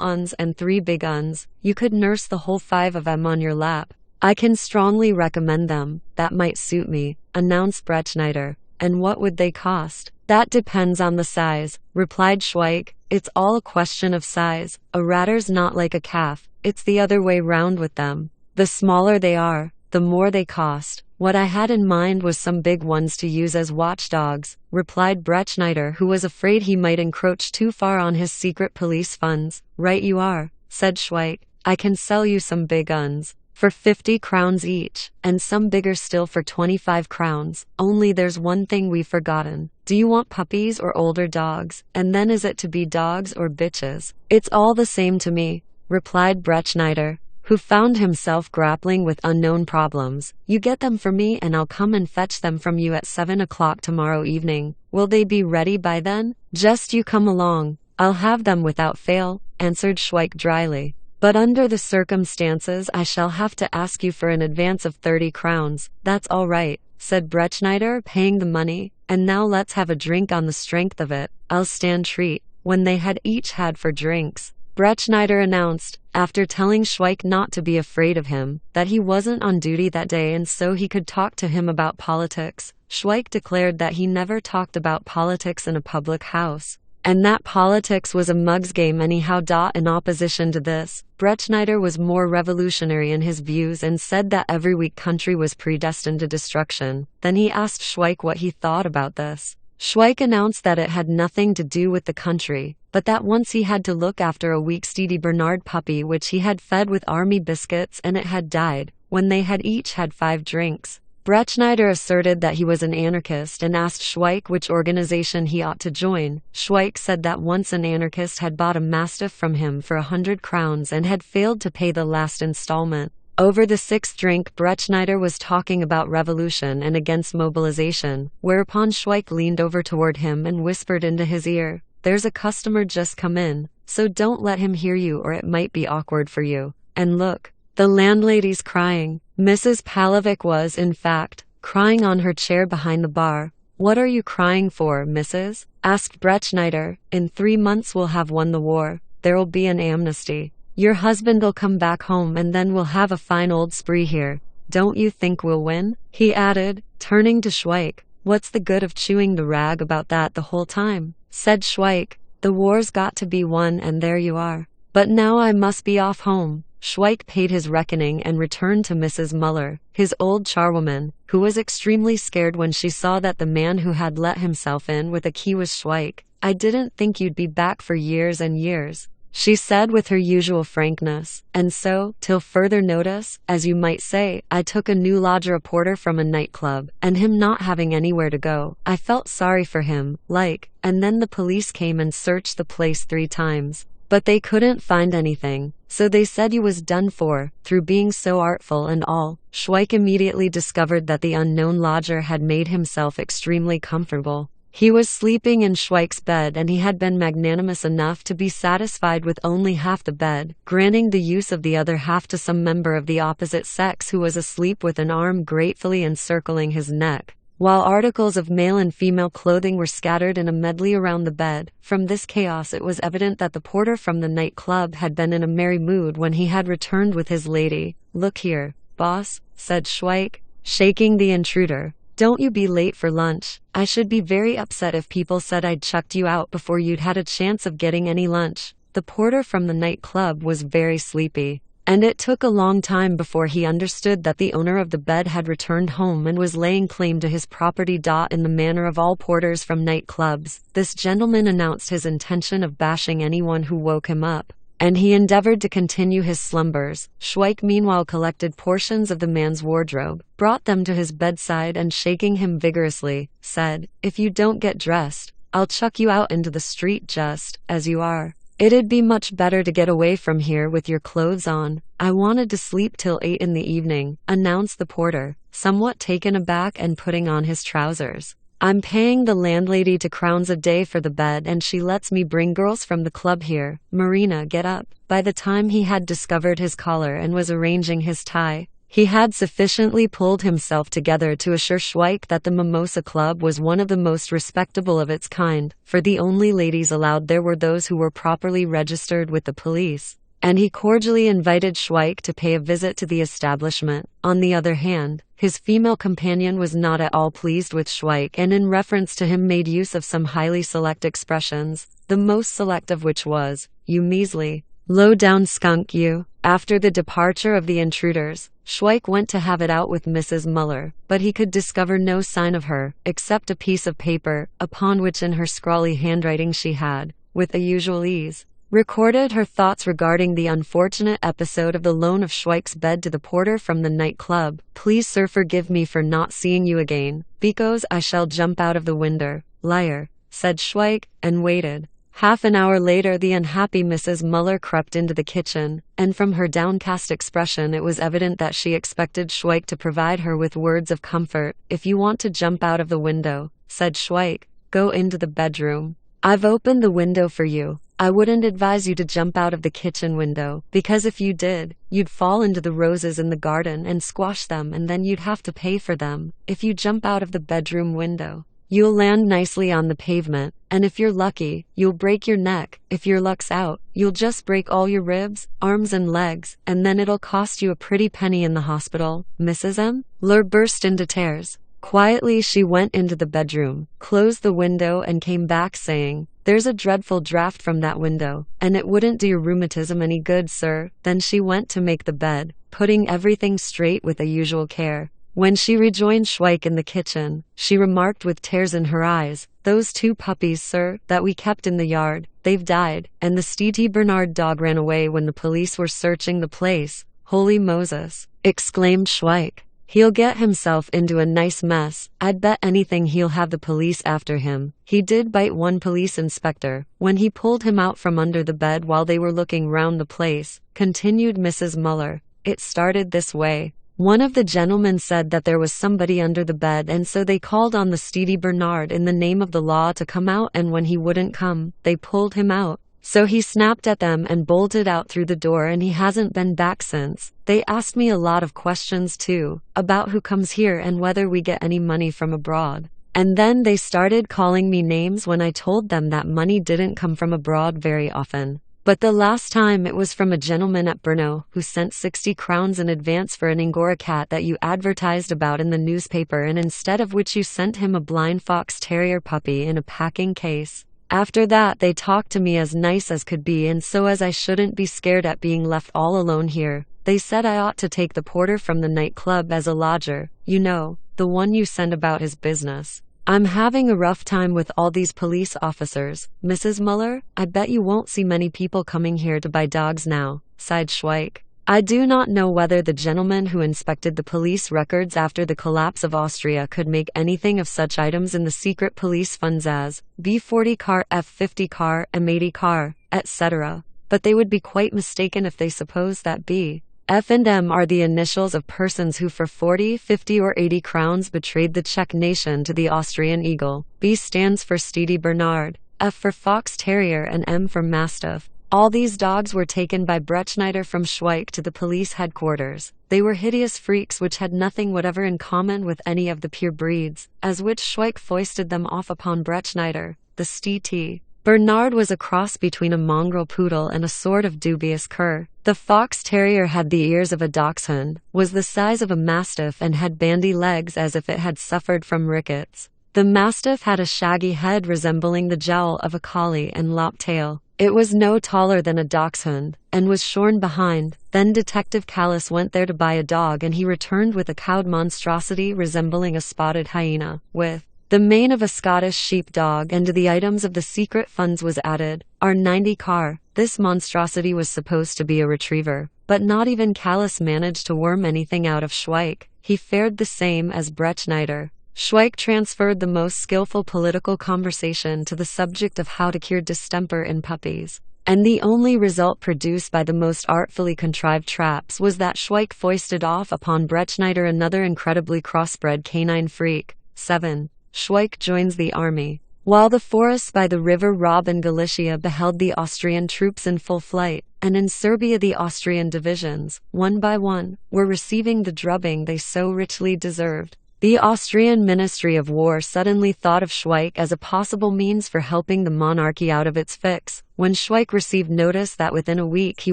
uns and 3 big uns. You could nurse the whole 5 of them on your lap. I can strongly recommend them." "That might suit me," announced Brechnider. "And what would they cost?" "That depends on the size," replied Schweik. "It's all a question of size. A ratter's not like a calf. It's the other way round with them. The smaller they are, the more they cost." "What I had in mind was some big ones to use as watchdogs," replied Brechnider, who was afraid he might encroach too far on his secret police funds. "Right you are," said Schweik. "I can sell you some big uns for 50 crowns each, and some bigger still for 25 crowns. Only there's one thing we've forgotten. Do you want puppies or older dogs? And then is it to be dogs or bitches?" "It's all the same to me," replied Brechnider, who found himself grappling with unknown problems. "You get them for me and I'll come and fetch them from you at 7 o'clock tomorrow evening. Will they be ready by then?" "Just you come along. I'll have them without fail," answered Schweik dryly. "But under the circumstances I shall have to ask you for an advance of 30 crowns. "That's all right," said Brechnider, paying the money. "And now let's have a drink on the strength of it. I'll stand treat." When they had each had for drinks, Brechnider announced, after telling Schweik not to be afraid of him, that he wasn't on duty that day and so he could talk to him about politics. Schweik declared that he never talked about politics in a public house, and that politics was a mug's game anyhow. In opposition to this, Brechnider was more revolutionary in his views and said that every weak country was predestined to destruction. Then he asked Schweik what he thought about this. Schweik announced that it had nothing to do with the country, but that once he had to look after a weak steedy Bernard puppy which he had fed with army biscuits and it had died. When they had each had 5 drinks, Brechnider asserted that he was an anarchist and asked Schweik which organization he ought to join. Schweik said that once an anarchist had bought a mastiff from him for 100 crowns and had failed to pay the last installment. Over the 6th drink, Brechnider was talking about revolution and against mobilization, whereupon Schweik leaned over toward him and whispered into his ear, "There's a customer just come in, so don't let him hear you or it might be awkward for you. And look, the landlady's crying." Mrs. Pavlovich was, in fact, crying on her chair behind the bar. "What are you crying for, Mrs.?" asked Brechnider. "In 3 months we'll have won the war. There'll be an amnesty. Your husband'll come back home and then we'll have a fine old spree here." Don't you think we'll win? He added, turning to Schweik. What's the good of chewing the rag about that the whole time? Said Schweik. The war's got to be won and there you are. But now I must be off home. Schweik paid his reckoning and returned to Mrs. Muller, his old charwoman, who was extremely scared when she saw that the man who had let himself in with a key was Schweik. I didn't think you'd be back for years and years, she said with her usual frankness, and so, till further notice, as you might say, I took a new lodger, a porter from a nightclub, and him not having anywhere to go, I felt sorry for him, and then the police came and searched the place 3 times. But they couldn't find anything, so they said you was done for, through being so artful and all. Schweik immediately discovered that the unknown lodger had made himself extremely comfortable. He was sleeping in Schweik's bed and he had been magnanimous enough to be satisfied with only half the bed, granting the use of the other half to some member of the opposite sex who was asleep with an arm gratefully encircling his neck, while articles of male and female clothing were scattered in a medley around the bed. From this chaos it was evident that the porter from the nightclub had been in a merry mood when he had returned with his lady. Look here, boss, said Schweik, shaking the intruder. Don't you be late for lunch. I should be very upset if people said I'd chucked you out before you'd had a chance of getting any lunch. The porter from the nightclub was very sleepy, and it took a long time before he understood that the owner of the bed had returned home and was laying claim to his property. In the manner of all porters from nightclubs, this gentleman announced his intention of bashing anyone who woke him up, and he endeavored to continue his slumbers. Schweik meanwhile collected portions of the man's wardrobe, brought them to his bedside and shaking him vigorously, said, If you don't get dressed, I'll chuck you out into the street just as you are. It'd be much better to get away from here with your clothes on. I wanted to sleep till 8 in the evening, announced the porter, somewhat taken aback and putting on his trousers. I'm paying the landlady 2 crowns a day for the bed and she lets me bring girls from the club here. Marina, get up. By the time he had discovered his collar and was arranging his tie, he had sufficiently pulled himself together to assure Schweik that the Mimosa Club was one of the most respectable of its kind, for the only ladies allowed there were those who were properly registered with the police, and he cordially invited Schweik to pay a visit to the establishment. On the other hand, his female companion was not at all pleased with Schweik and in reference to him made use of some highly select expressions, the most select of which was, you measly, low-down skunk you. After the departure of the intruders, Schweik went to have it out with Mrs. Muller, but he could discover no sign of her, except a piece of paper, upon which in her scrawly handwriting she had, with the usual ease, recorded her thoughts regarding the unfortunate episode of the loan of Schweik's bed to the porter from the nightclub. Please sir, forgive me for not seeing you again, because I shall jump out of the window. Liar, said Schweik, and waited. Half an hour later the unhappy Mrs. Muller crept into the kitchen, and from her downcast expression it was evident that she expected Schweik to provide her with words of comfort. If you want to jump out of the window, said Schweik, go into the bedroom. I've opened the window for you. I wouldn't advise you to jump out of the kitchen window, because if you did, you'd fall into the roses in the garden and squash them and then you'd have to pay for them. If you jump out of the bedroom window, you'll land nicely on the pavement, and if you're lucky, you'll break your neck. If your luck's out, you'll just break all your ribs, arms and legs, and then it'll cost you a pretty penny in the hospital. Mrs. M. Muller burst into tears. Quietly she went into the bedroom, closed the window and came back saying, There's a dreadful draught from that window, and it wouldn't do your rheumatism any good, sir. Then she went to make the bed, putting everything straight with the usual care. When she rejoined Schweik in the kitchen, she remarked with tears in her eyes, Those 2 puppies, sir, that we kept in the yard, they've died, and the St. Bernard dog ran away when the police were searching the place. Holy Moses, exclaimed Schweik. He'll get himself into a nice mess. I'd bet anything he'll have the police after him. He did bite one police inspector when he pulled him out from under the bed while they were looking round the place, continued Mrs. Muller. It started this way. One of the gentlemen said that there was somebody under the bed and so they called on the St. Bernard in the name of the law to come out, and when he wouldn't come, they pulled him out. So he snapped at them and bolted out through the door and he hasn't been back since. They asked me a lot of questions too, about who comes here and whether we get any money from abroad. And then they started calling me names when I told them that money didn't come from abroad very often. But the last time it was from a gentleman at Brno who sent 60 crowns in advance for an Angora cat that you advertised about in the newspaper, and instead of which you sent him a blind fox terrier puppy in a packing case. After that they talked to me as nice as could be, and so as I shouldn't be scared at being left all alone here, they said I ought to take the porter from the nightclub as a lodger, you know, the one you send about his business. I'm having a rough time with all these police officers, Mrs. Muller. I bet you won't see many people coming here to buy dogs now, sighed Schweik. I do not know whether the gentleman who inspected the police records after the collapse of Austria could make anything of such items in the secret police funds as B40 car, F50 car, M80 car, etc. But they would be quite mistaken if they suppose that B, F and M are the initials of persons who for 40, 50 or 80 crowns betrayed the Czech nation to the Austrian eagle. B stands for Steedy Bernard, F for Fox Terrier and M for Mastiff. All these dogs were taken by Brechnider from Schweik to the police headquarters. They were hideous freaks which had nothing whatever in common with any of the pure breeds, as which Schweik foisted them off upon Brechnider, the St. Bernard was a cross between a mongrel poodle and a sort of dubious cur. The fox terrier had the ears of a dachshund, was the size of a mastiff, and had bandy legs as if it had suffered from rickets. The mastiff had a shaggy head resembling the jowl of a collie and lopped tail. It was no taller than a dachshund, and was shorn behind. Then Detective Callis went there to buy a dog, and he returned with a cowed monstrosity resembling a spotted hyena, with the mane of a Scottish sheepdog, and to the items of the secret funds was added R90 car. This monstrosity was supposed to be a retriever, but not even Callis managed to worm anything out of Schweik. He fared the same as Brechnider. Schweik transferred the most skillful political conversation to the subject of how to cure distemper in puppies, and the only result produced by the most artfully contrived traps was that Schweik foisted off upon Brechnider another incredibly crossbred canine freak. 7. Schweik joins the army. While the forests by the river Rob in Galicia beheld the Austrian troops in full flight, and in Serbia the Austrian divisions, one by one, were receiving the drubbing they so richly deserved, the Austrian Ministry of War suddenly thought of Schweik as a possible means for helping the monarchy out of its fix. When Schweik received notice that within a week he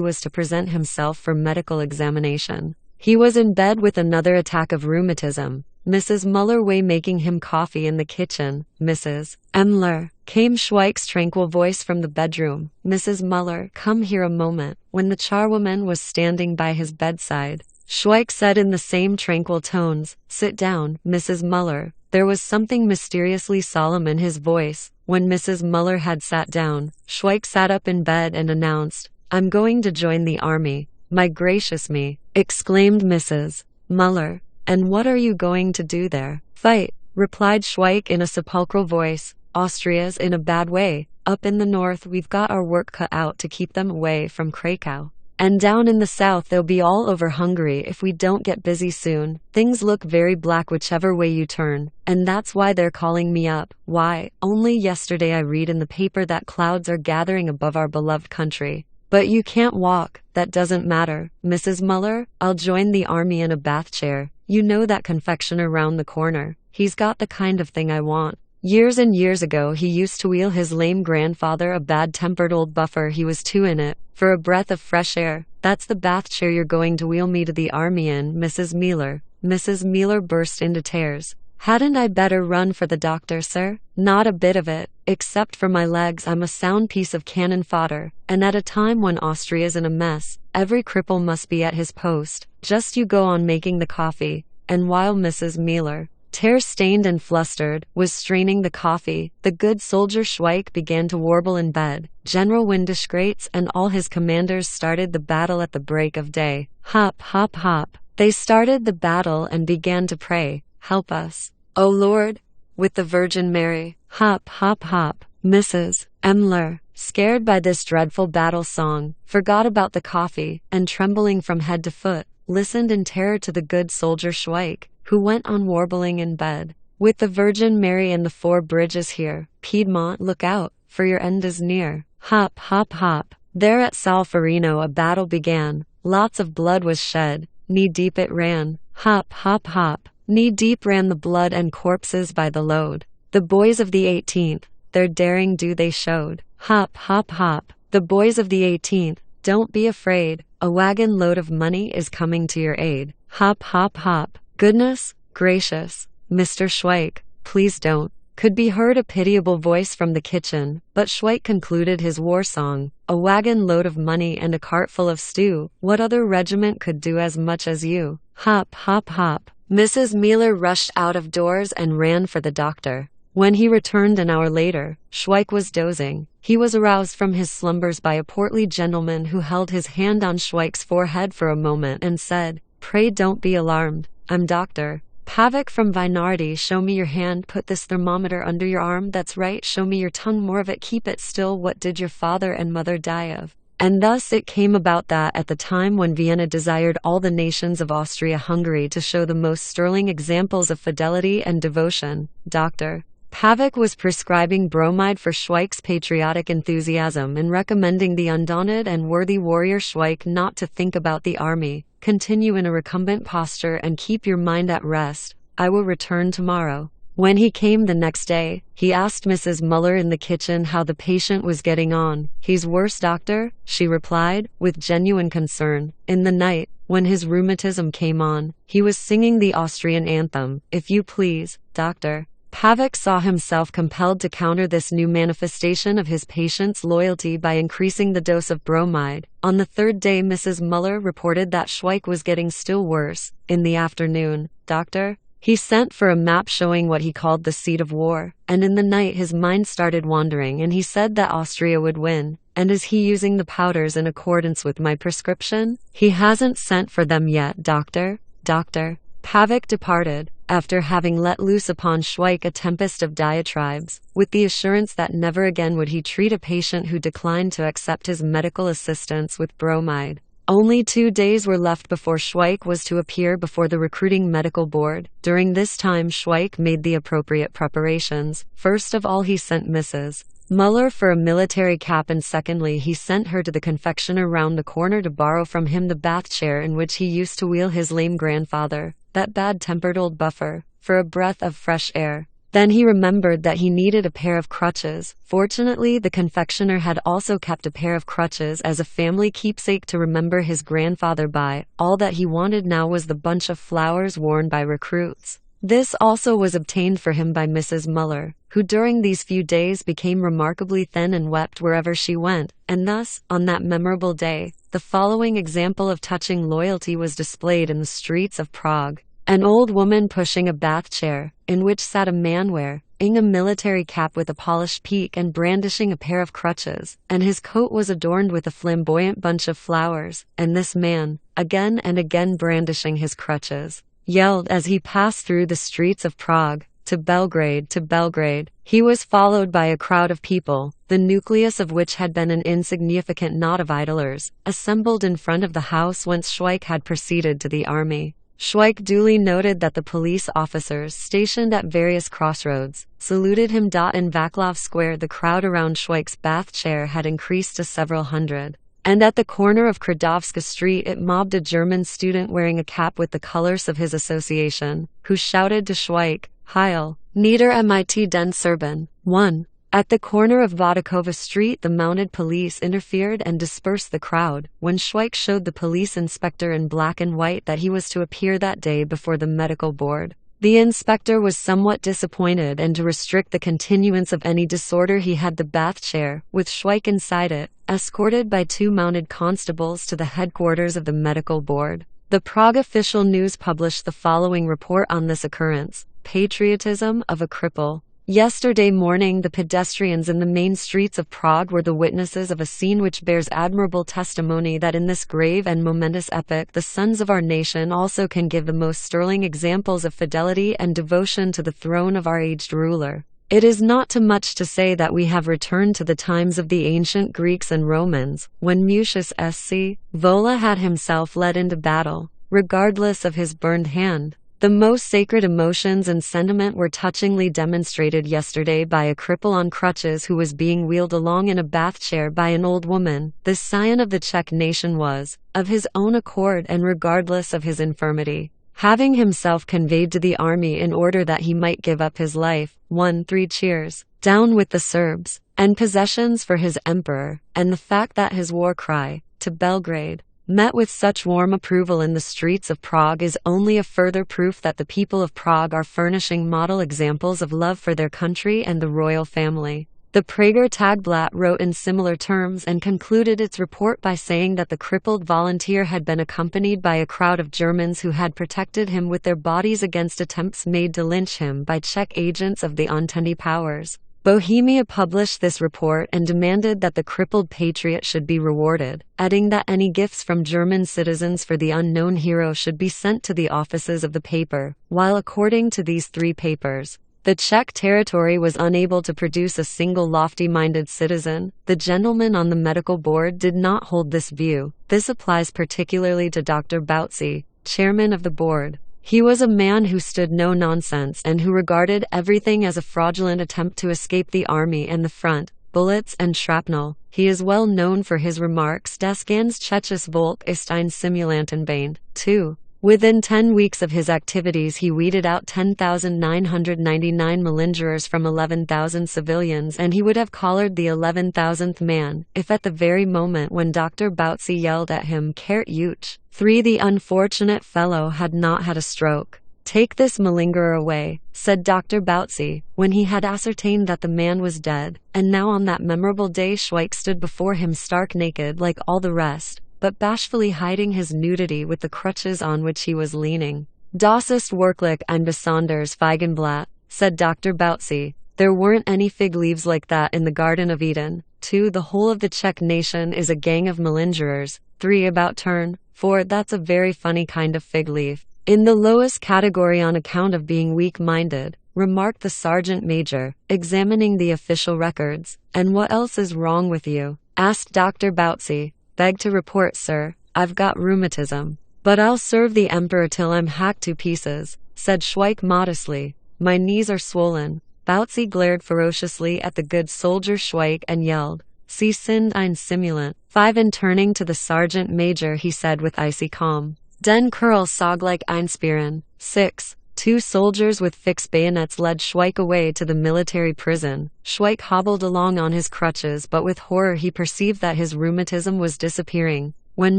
was to present himself for medical examination, he was in bed with another attack of rheumatism. Mrs. Muller way making him coffee in the kitchen. Mrs. Emler, came Schweik's tranquil voice from the bedroom. Mrs. Muller, come here a moment. When the charwoman was standing by his bedside, Schweik said in the same tranquil tones, sit down, Mrs. Muller. There was something mysteriously solemn in his voice. When Mrs. Muller had sat down, Schweik sat up in bed and announced, I'm going to join the army. My gracious me, exclaimed Mrs. Muller. And what are you going to do there? Fight, replied Schweik in a sepulchral voice. Austria's in a bad way. Up in the north we've got our work cut out to keep them away from Krakow. And down in the south they'll be all over Hungary if we don't get busy soon. Things look very black whichever way you turn, and that's why they're calling me up. Why, only yesterday I read in the paper that clouds are gathering above our beloved country. But you can't walk. That doesn't matter, Mrs. Muller. I'll join the army in a bath chair. You know that confectioner round the corner? He's got the kind of thing I want. Years and years ago he used to wheel his lame grandfather, a bad-tempered old buffer he was too in it, for a breath of fresh air. That's the bath chair you're going to wheel me to the army in, Mrs. Muller. Mrs. Muller burst into tears. Hadn't I better run for the doctor, sir? Not a bit of it. Except for my legs I'm a sound piece of cannon fodder, and at a time when Austria's in a mess, every cripple must be at his post. Just you go on making the coffee. And while Mrs. Muller, tear-stained and flustered, was straining the coffee, the good soldier Schweik began to warble in bed. General Windisgrates and all his commanders started the battle at the break of day. Hop, hop, hop. They started the battle and began to pray. Help us, O Lord, with the Virgin Mary. Hop, hop, hop. Mrs. Emler, scared by this dreadful battle song, forgot about the coffee, and trembling from head to foot, listened in terror to the good soldier Schweik, who went on warbling in bed. With the Virgin Mary and the 4 bridges here, Piedmont, look out, for your end is near. Hop, hop, hop. There at Solferino a battle began. Lots of blood was shed. Knee-deep it ran. Hop, hop, hop. Knee-deep ran the blood and corpses by the load. The boys of the 18th, their daring do they showed. Hop, hop, hop. The boys of the 18th, don't be afraid, a wagon load of money is coming to your aid. Hop, hop, hop. Goodness gracious, Mr. Schweik, please don't. Could be heard a pitiable voice from the kitchen, but Schweik concluded his war song. A wagon load of money and a cart full of stew, what other regiment could do as much as you? Hop, hop, hop. Mrs. Mueller rushed out of doors and ran for the doctor. When he returned an hour later, Schweik was dozing. He was aroused from his slumbers by a portly gentleman who held his hand on Schweik's forehead for a moment and said, "Pray don't be alarmed. I'm Dr. Pavic from Vinardi. Show me your hand. Put this thermometer under your arm. That's right. Show me your tongue. More of it. Keep it still. What did your father and mother die of?" And thus it came about that at the time when Vienna desired all the nations of Austria-Hungary to show the most sterling examples of fidelity and devotion, Dr. Pavic was prescribing bromide for Schweik's patriotic enthusiasm and recommending the undaunted and worthy warrior Schweik not to think about the army, continue in a recumbent posture and keep your mind at rest. I will return tomorrow. When he came the next day, he asked Mrs. Muller in the kitchen how the patient was getting on. "He's worse, doctor," she replied, with genuine concern. In the night, when his rheumatism came on, he was singing the Austrian anthem, "If you please, doctor." Pavic saw himself compelled to counter this new manifestation of his patient's loyalty by increasing the dose of bromide. On the third day, Mrs. Muller reported that Schweik was getting still worse. In the afternoon, doctor, he sent for a map showing what he called the seat of war, and in the night his mind started wandering and he said that Austria would win. "And is he using the powders in accordance with my prescription?" "He hasn't sent for them yet, doctor." Dr. Pavic departed, after having let loose upon Schweik a tempest of diatribes, with the assurance that never again would he treat a patient who declined to accept his medical assistance with bromide. Only 2 days were left before Schweik was to appear before the recruiting medical board. During this time Schweik made the appropriate preparations. First of all he sent Mrs. Muller for a military cap, and secondly he sent her to the confectioner round the corner to borrow from him the bath chair in which he used to wheel his lame grandfather, that bad-tempered old buffer, for a breath of fresh air. Then he remembered that he needed a pair of crutches. Fortunately, the confectioner had also kept a pair of crutches as a family keepsake to remember his grandfather by. All that he wanted now was the bunch of flowers worn by recruits. This also was obtained for him by Mrs. Muller, who during these few days became remarkably thin and wept wherever she went, and thus, on that memorable day, the following example of touching loyalty was displayed in the streets of Prague. An old woman pushing a bath chair, in which sat a man wearing a military cap with a polished peak and brandishing a pair of crutches, and his coat was adorned with a flamboyant bunch of flowers, and this man, again and again brandishing his crutches, yelled as he passed through the streets of Prague, "To Belgrade, to Belgrade." He was followed by a crowd of people, the nucleus of which had been an insignificant knot of idlers, assembled in front of the house whence Schweik had proceeded to the army. Schweik duly noted that the police officers stationed at various crossroads saluted him. In Vaclav Square the crowd around Schweik's bath chair had increased to several hundred, and at the corner of Kradovska Street it mobbed a German student wearing a cap with the colors of his association, who shouted to Schweik, "Heil, nieder mit den Serben." 1. At the corner of Vodakova Street the mounted police interfered and dispersed the crowd, when Schweik showed the police inspector in black and white that he was to appear that day before the medical board. The inspector was somewhat disappointed, and to restrict the continuance of any disorder he had the bath chair, with Schweik inside it, escorted by 2 mounted constables to the headquarters of the medical board. The Prague official news published the following report on this occurrence: Patriotism of a cripple. Yesterday morning the pedestrians in the main streets of Prague were the witnesses of a scene which bears admirable testimony that in this grave and momentous epoch the sons of our nation also can give the most sterling examples of fidelity and devotion to the throne of our aged ruler. It is not too much to say that we have returned to the times of the ancient Greeks and Romans, when Mucius Sc. Vola had himself led into battle, regardless of his burned hand. The most sacred emotions and sentiment were touchingly demonstrated yesterday by a cripple on crutches who was being wheeled along in a bath chair by an old woman. This scion of the Czech nation was, of his own accord and regardless of his infirmity, having himself conveyed to the army in order that he might give up his life. 1. 3 cheers. Down with the Serbs. and possessions for his emperor, and the fact that his war cry, to Belgrade, met with such warm approval in the streets of Prague is only a further proof that the people of Prague are furnishing model examples of love for their country and the royal family. The Prager Tagblatt wrote in similar terms and concluded its report by saying that the crippled volunteer had been accompanied by a crowd of Germans who had protected him with their bodies against attempts made to lynch him by Czech agents of the Entente powers. Bohemia published this report and demanded that the crippled patriot should be rewarded, adding that any gifts from German citizens for the unknown hero should be sent to the offices of the paper, while according to these three papers, the Czech territory was unable to produce a single lofty-minded citizen. The gentlemen on the medical board did not hold this view. This applies particularly to Dr. Bautzky, chairman of the board. He was a man who stood no nonsense and who regarded everything as a fraudulent attempt to escape the army and the front, bullets and shrapnel. He is well known for his remarks "Das ganz Tschechisches Volk ist ein Simulantenband." 2. Within 10 weeks of his activities he weeded out 10,999 malingerers from 11,000 civilians, and he would have collared the 11,000th man, if at the very moment when Dr. Bautzky yelled at him "Kehrt Uch." 3. The unfortunate fellow had not had a stroke. "Take this malingerer away," said Dr. Bautzky, when he had ascertained that the man was dead, and now on that memorable day Schweik stood before him stark naked like all the rest, but bashfully hiding his nudity with the crutches on which he was leaning. "Das ist wirklich ein besonderes Feigenblatt," said Dr. Bautzky. "There weren't any fig leaves like that in the Garden of Eden." 2. The whole of the Czech nation is a gang of malingerers. 3. About turn. 4. That's a very funny kind of fig leaf. "In the lowest category on account of being weak-minded," remarked the sergeant major, examining the official records. "And what else is wrong with you?" asked Dr. Bautzky. "Beg to report, sir, I've got rheumatism. But I'll serve the emperor till I'm hacked to pieces," said Schweik modestly. "My knees are swollen." Bautzky glared ferociously at the good soldier Schweik and yelled, "Sie sind ein Simulant." 5. And turning to the sergeant major he said with icy calm, "Den Kerl sog like einspieren." 6. 2 soldiers with fixed bayonets led Schweik away to the military prison. Schweik hobbled along on his crutches, but with horror he perceived that his rheumatism was disappearing. When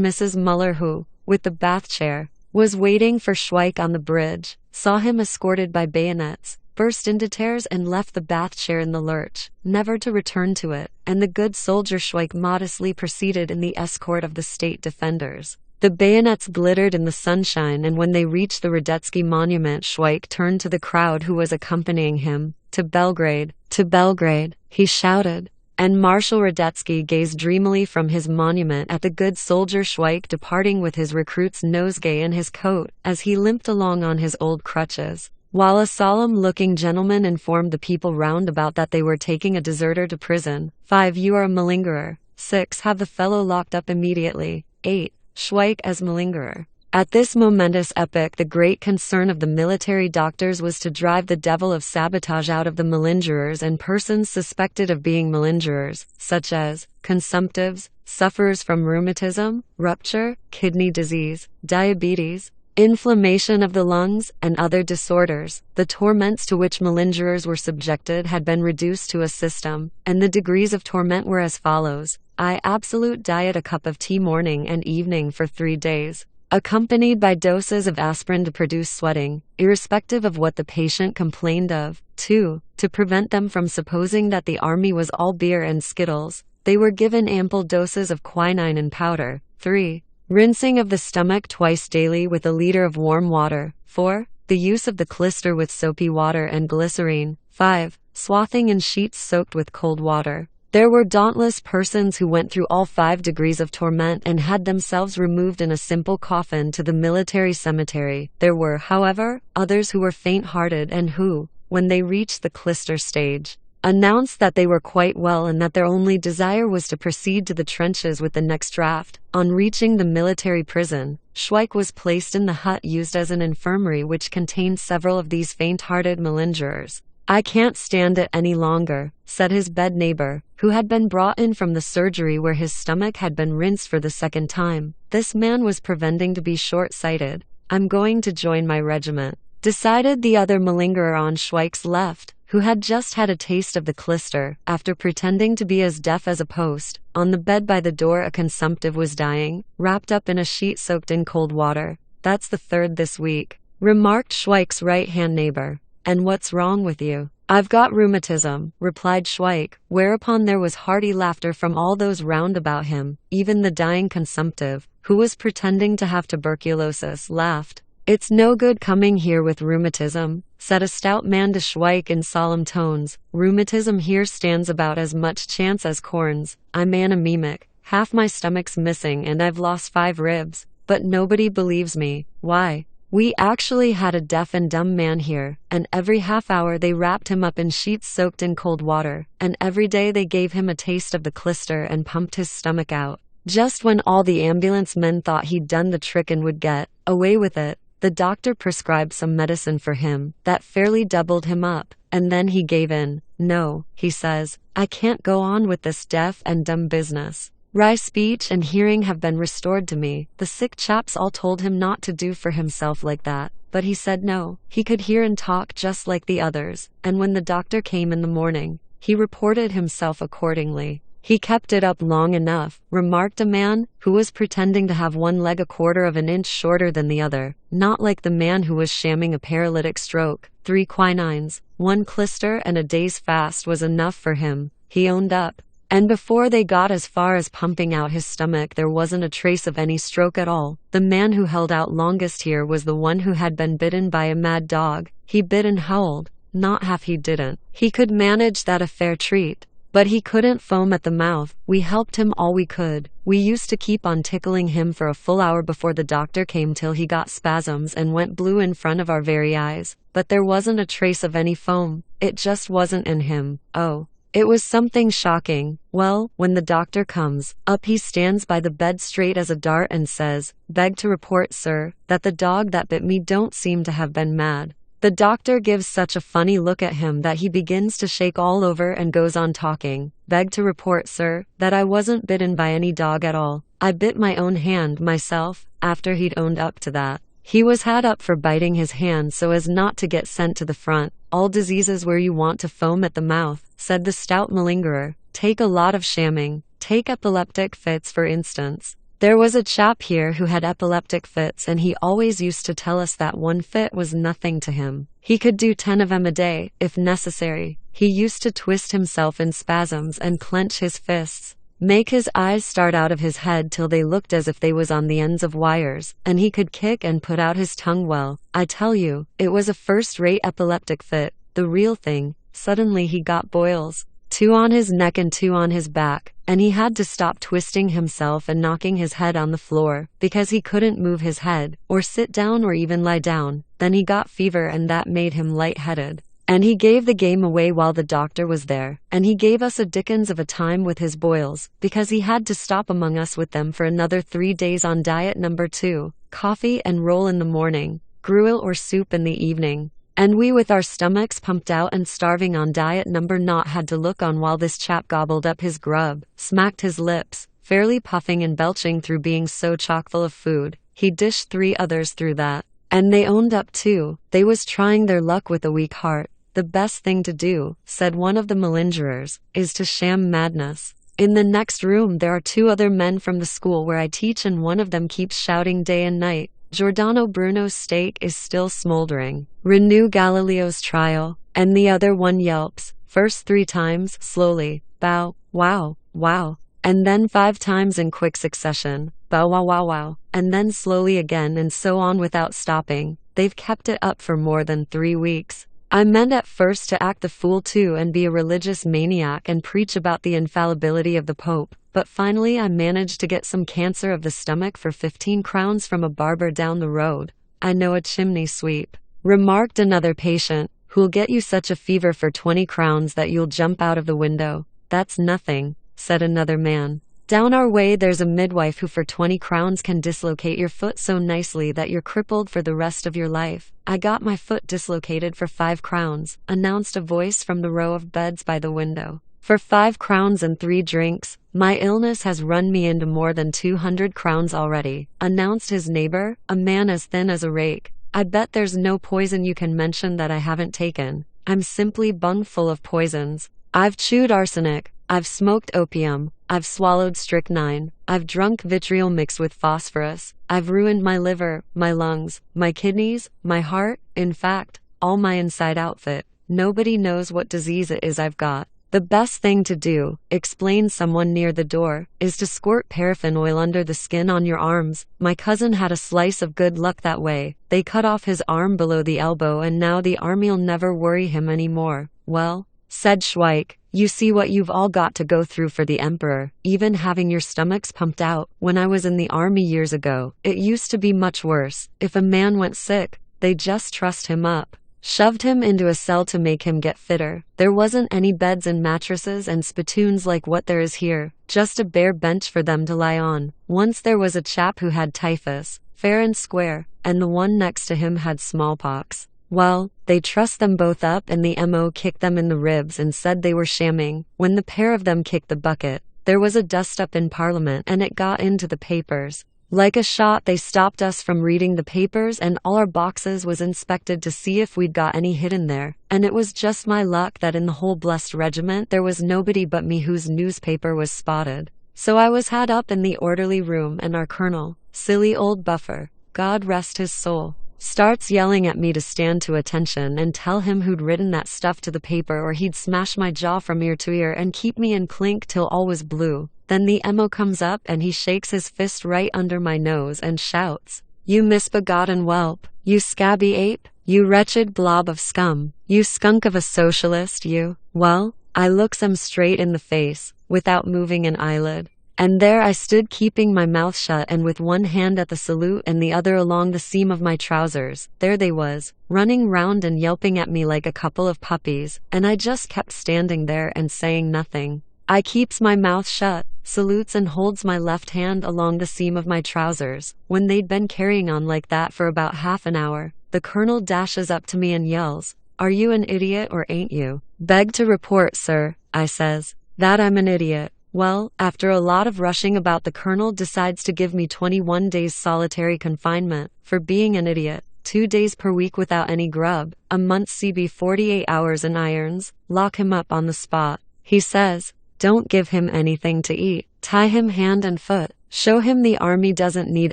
Mrs. Muller, who, with the bath chair, was waiting for Schweik on the bridge, saw him escorted by bayonets, burst into tears and left the bath chair in the lurch, never to return to it, and the good soldier Schweik modestly proceeded in the escort of the state defenders. The bayonets glittered in the sunshine, and when they reached the Radetzky monument Schweik turned to the crowd who was accompanying him. "To Belgrade, to Belgrade," he shouted, and Marshal Radetzky gazed dreamily from his monument at the good soldier Schweik departing with his recruit's nosegay in his coat, as he limped along on his old crutches, while a solemn-looking gentleman informed the people round about that they were taking a deserter to prison. 5. You are a malingerer. 6. Have the fellow locked up immediately. 8. Schweik as malingerer. At this momentous epoch the great concern of the military doctors was to drive the devil of sabotage out of the malingerers and persons suspected of being malingerers, such as consumptives, sufferers from rheumatism, rupture, kidney disease, diabetes, inflammation of the lungs, and other disorders. The torments to which malingerers were subjected had been reduced to a system, and the degrees of torment were as follows: absolute diet, a cup of tea morning and evening for 3 days, accompanied by doses of aspirin to produce sweating, irrespective of what the patient complained of. 2. To prevent them from supposing that the army was all beer and skittles, they were given ample doses of quinine and powder. 3. Rinsing of the stomach twice daily with a liter of warm water. 4. The use of the clyster with soapy water and glycerine. 5. Swathing in sheets soaked with cold water. There were dauntless persons who went through all 5 degrees of torment and had themselves removed in a simple coffin to the military cemetery. There were, however, others who were faint-hearted and who, when they reached the clyster stage, announced that they were quite well and that their only desire was to proceed to the trenches with the next draft. On reaching the military prison, Schweik was placed in the hut used as an infirmary which contained several of these faint-hearted malingerers. "I can't stand it any longer," said his bed neighbor, who had been brought in from the surgery where his stomach had been rinsed for the 2nd time. This man was pretending to be short-sighted. "I'm going to join my regiment," decided the other malingerer on Schweik's left, who had just had a taste of the clister, after pretending to be as deaf as a post. On the bed by the door a consumptive was dying, wrapped up in a sheet soaked in cold water. "That's the third this week," remarked Schweik's right-hand neighbor. "And what's wrong with you?" "I've got rheumatism," replied Schweik, whereupon there was hearty laughter from all those round about him. Even the dying consumptive, who was pretending to have tuberculosis, laughed. "It's no good coming here with rheumatism," said a stout man to Schweik in solemn tones. "Rheumatism here stands about as much chance as corns. I'm anemic, half my stomach's missing and I've lost 5 ribs. But nobody believes me. Why? We actually had a deaf and dumb man here, and every half hour they wrapped him up in sheets soaked in cold water, and every day they gave him a taste of the clister and pumped his stomach out. Just when all the ambulance men thought he'd done the trick and would get away with it, the doctor prescribed some medicine for him that fairly doubled him up, and then he gave in. 'No,' he says, 'I can't go on with this deaf and dumb business. Speech and hearing have been restored to me.' The sick chaps all told him not to do for himself like that, but he said no, he could hear and talk just like the others, and when the doctor came in the morning, he reported himself accordingly." "He kept it up long enough," remarked a man, who was pretending to have one leg a quarter of an inch shorter than the other, not like the man who was shamming a paralytic stroke. 3 quinines, 1 clister and a day's fast was enough for him, he owned up. And before they got as far as pumping out his stomach there wasn't a trace of any stroke at all. The man who held out longest here was the one who had been bitten by a mad dog. He bit and howled, not half he didn't. He could manage that a fair treat. But he couldn't foam at the mouth. We helped him all we could. We used to keep on tickling him for a full hour before the doctor came till he got spasms and went blue in front of our very eyes. But there wasn't a trace of any foam. It just wasn't in him. Oh. It was something shocking. Well, when the doctor comes, up he stands by the bed straight as a dart and says, "Beg to report, sir, that the dog that bit me don't seem to have been mad." The doctor gives such a funny look at him that he begins to shake all over and goes on talking. "Beg to report, sir, that I wasn't bitten by any dog at all. I bit my own hand myself," after he'd owned up to that. He was had up for biting his hand so as not to get sent to the front. "All diseases where you want to foam at the mouth," said the stout malingerer, "take a lot of shamming. Take epileptic fits for instance. There was a chap here who had epileptic fits and he always used to tell us that 1 fit was nothing to him. He could do 10 of 'em a day, if necessary. He used to twist himself in spasms and clench his fists, make his eyes start out of his head till they looked as if they was on the ends of wires, and he could kick and put out his tongue. Well, I tell you, it was a first-rate epileptic fit, the real thing. Suddenly he got boils, 2 on his neck and 2 on his back, and he had to stop twisting himself and knocking his head on the floor, because he couldn't move his head, or sit down or even lie down. Then he got fever and that made him light-headed. And he gave the game away while the doctor was there, and he gave us a dickens of a time with his boils, because he had to stop among us with them for another 3 days on diet number 2, coffee and roll in the morning, gruel or soup in the evening. And we with our stomachs pumped out and starving on diet number 0 had to look on while this chap gobbled up his grub, smacked his lips, fairly puffing and belching through being so chock-full of food. He dished 3 others through that. And they owned up too. They was trying their luck with a weak heart. "The best thing to do," said one of the malingerers, "is to sham madness. In the next room there are 2 other men from the school where I teach and one of them keeps shouting day and night, 'Giordano Bruno's steak is still smoldering. Renew Galileo's trial.' And the other one yelps, first 3 times, slowly, 'Bow, wow, wow,' and then 5 times in quick succession, 'Bow wow wow wow,' and then slowly again and so on without stopping. They've kept it up for more than 3 weeks. I meant at first to act the fool too and be a religious maniac and preach about the infallibility of the Pope, but finally I managed to get some cancer of the stomach for 15 crowns from a barber down the road. I know a chimney sweep," remarked another patient, "who'll get you such a fever for 20 crowns that you'll jump out of the window." "That's nothing," said another man. "Down our way there's a midwife who for 20 crowns can dislocate your foot so nicely that you're crippled for the rest of your life." "I got my foot dislocated for 5 crowns, announced a voice from the row of beds by the window. "For 5 crowns and 3 drinks. My illness has run me into more than 200 crowns already," announced his neighbor, a man as thin as a rake. "I bet there's no poison you can mention that I haven't taken." I'm simply bung full of poisons. I've chewed arsenic, I've smoked opium, I've swallowed strychnine, I've drunk vitriol mixed with phosphorus, I've ruined my liver, my lungs, my kidneys, my heart, in fact, all my inside outfit. Nobody knows what disease it is I've got. The best thing to do, explained someone near the door, is to squirt paraffin oil under the skin on your arms. My cousin had a slice of good luck that way. They cut off his arm below the elbow and now the army'll never worry him anymore. Well, said Schweik, you see what you've all got to go through for the emperor, even having your stomachs pumped out. When I was in the army years ago, it used to be much worse. If a man went sick, they just trussed him up, shoved him into a cell to make him get fitter. There wasn't any beds and mattresses and spittoons like what there is here, just a bare bench for them to lie on. Once there was a chap who had typhus, fair and square, and the one next to him had smallpox. Well, they trussed them both up and the MO kicked them in the ribs and said they were shamming. When the pair of them kicked the bucket, there was a dust-up in Parliament and it got into the papers. Like a shot they stopped us from reading the papers and all our boxes was inspected to see if we'd got any hidden there. And it was just my luck that in the whole blessed regiment there was nobody but me whose newspaper was spotted. So I was had up in the orderly room and our colonel, silly old buffer, God rest his soul, starts yelling at me to stand to attention and tell him who'd written that stuff to the paper or he'd smash my jaw from ear to ear and keep me in clink till all was blue. Then the MO comes up and he shakes his fist right under my nose and shouts, "You misbegotten whelp, you scabby ape, you wretched blob of scum, you skunk of a socialist, you." Well, I looks him straight in the face, without moving an eyelid. And there I stood keeping my mouth shut and with one hand at the salute and the other along the seam of my trousers. There they was, running round and yelping at me like a couple of puppies, and I just kept standing there and saying nothing. I keeps my mouth shut, salutes and holds my left hand along the seam of my trousers. When they'd been carrying on like that for about half an hour, the colonel dashes up to me and yells, "Are you an idiot or ain't you?" "Beg to report, sir," I says, "that I'm an idiot." Well, after a lot of rushing about, the colonel decides to give me 21 days solitary confinement for being an idiot, 2 days per week without any grub, a month CB 48 hours in irons, lock him up on the spot. He says, don't give him anything to eat, tie him hand and foot, show him the army doesn't need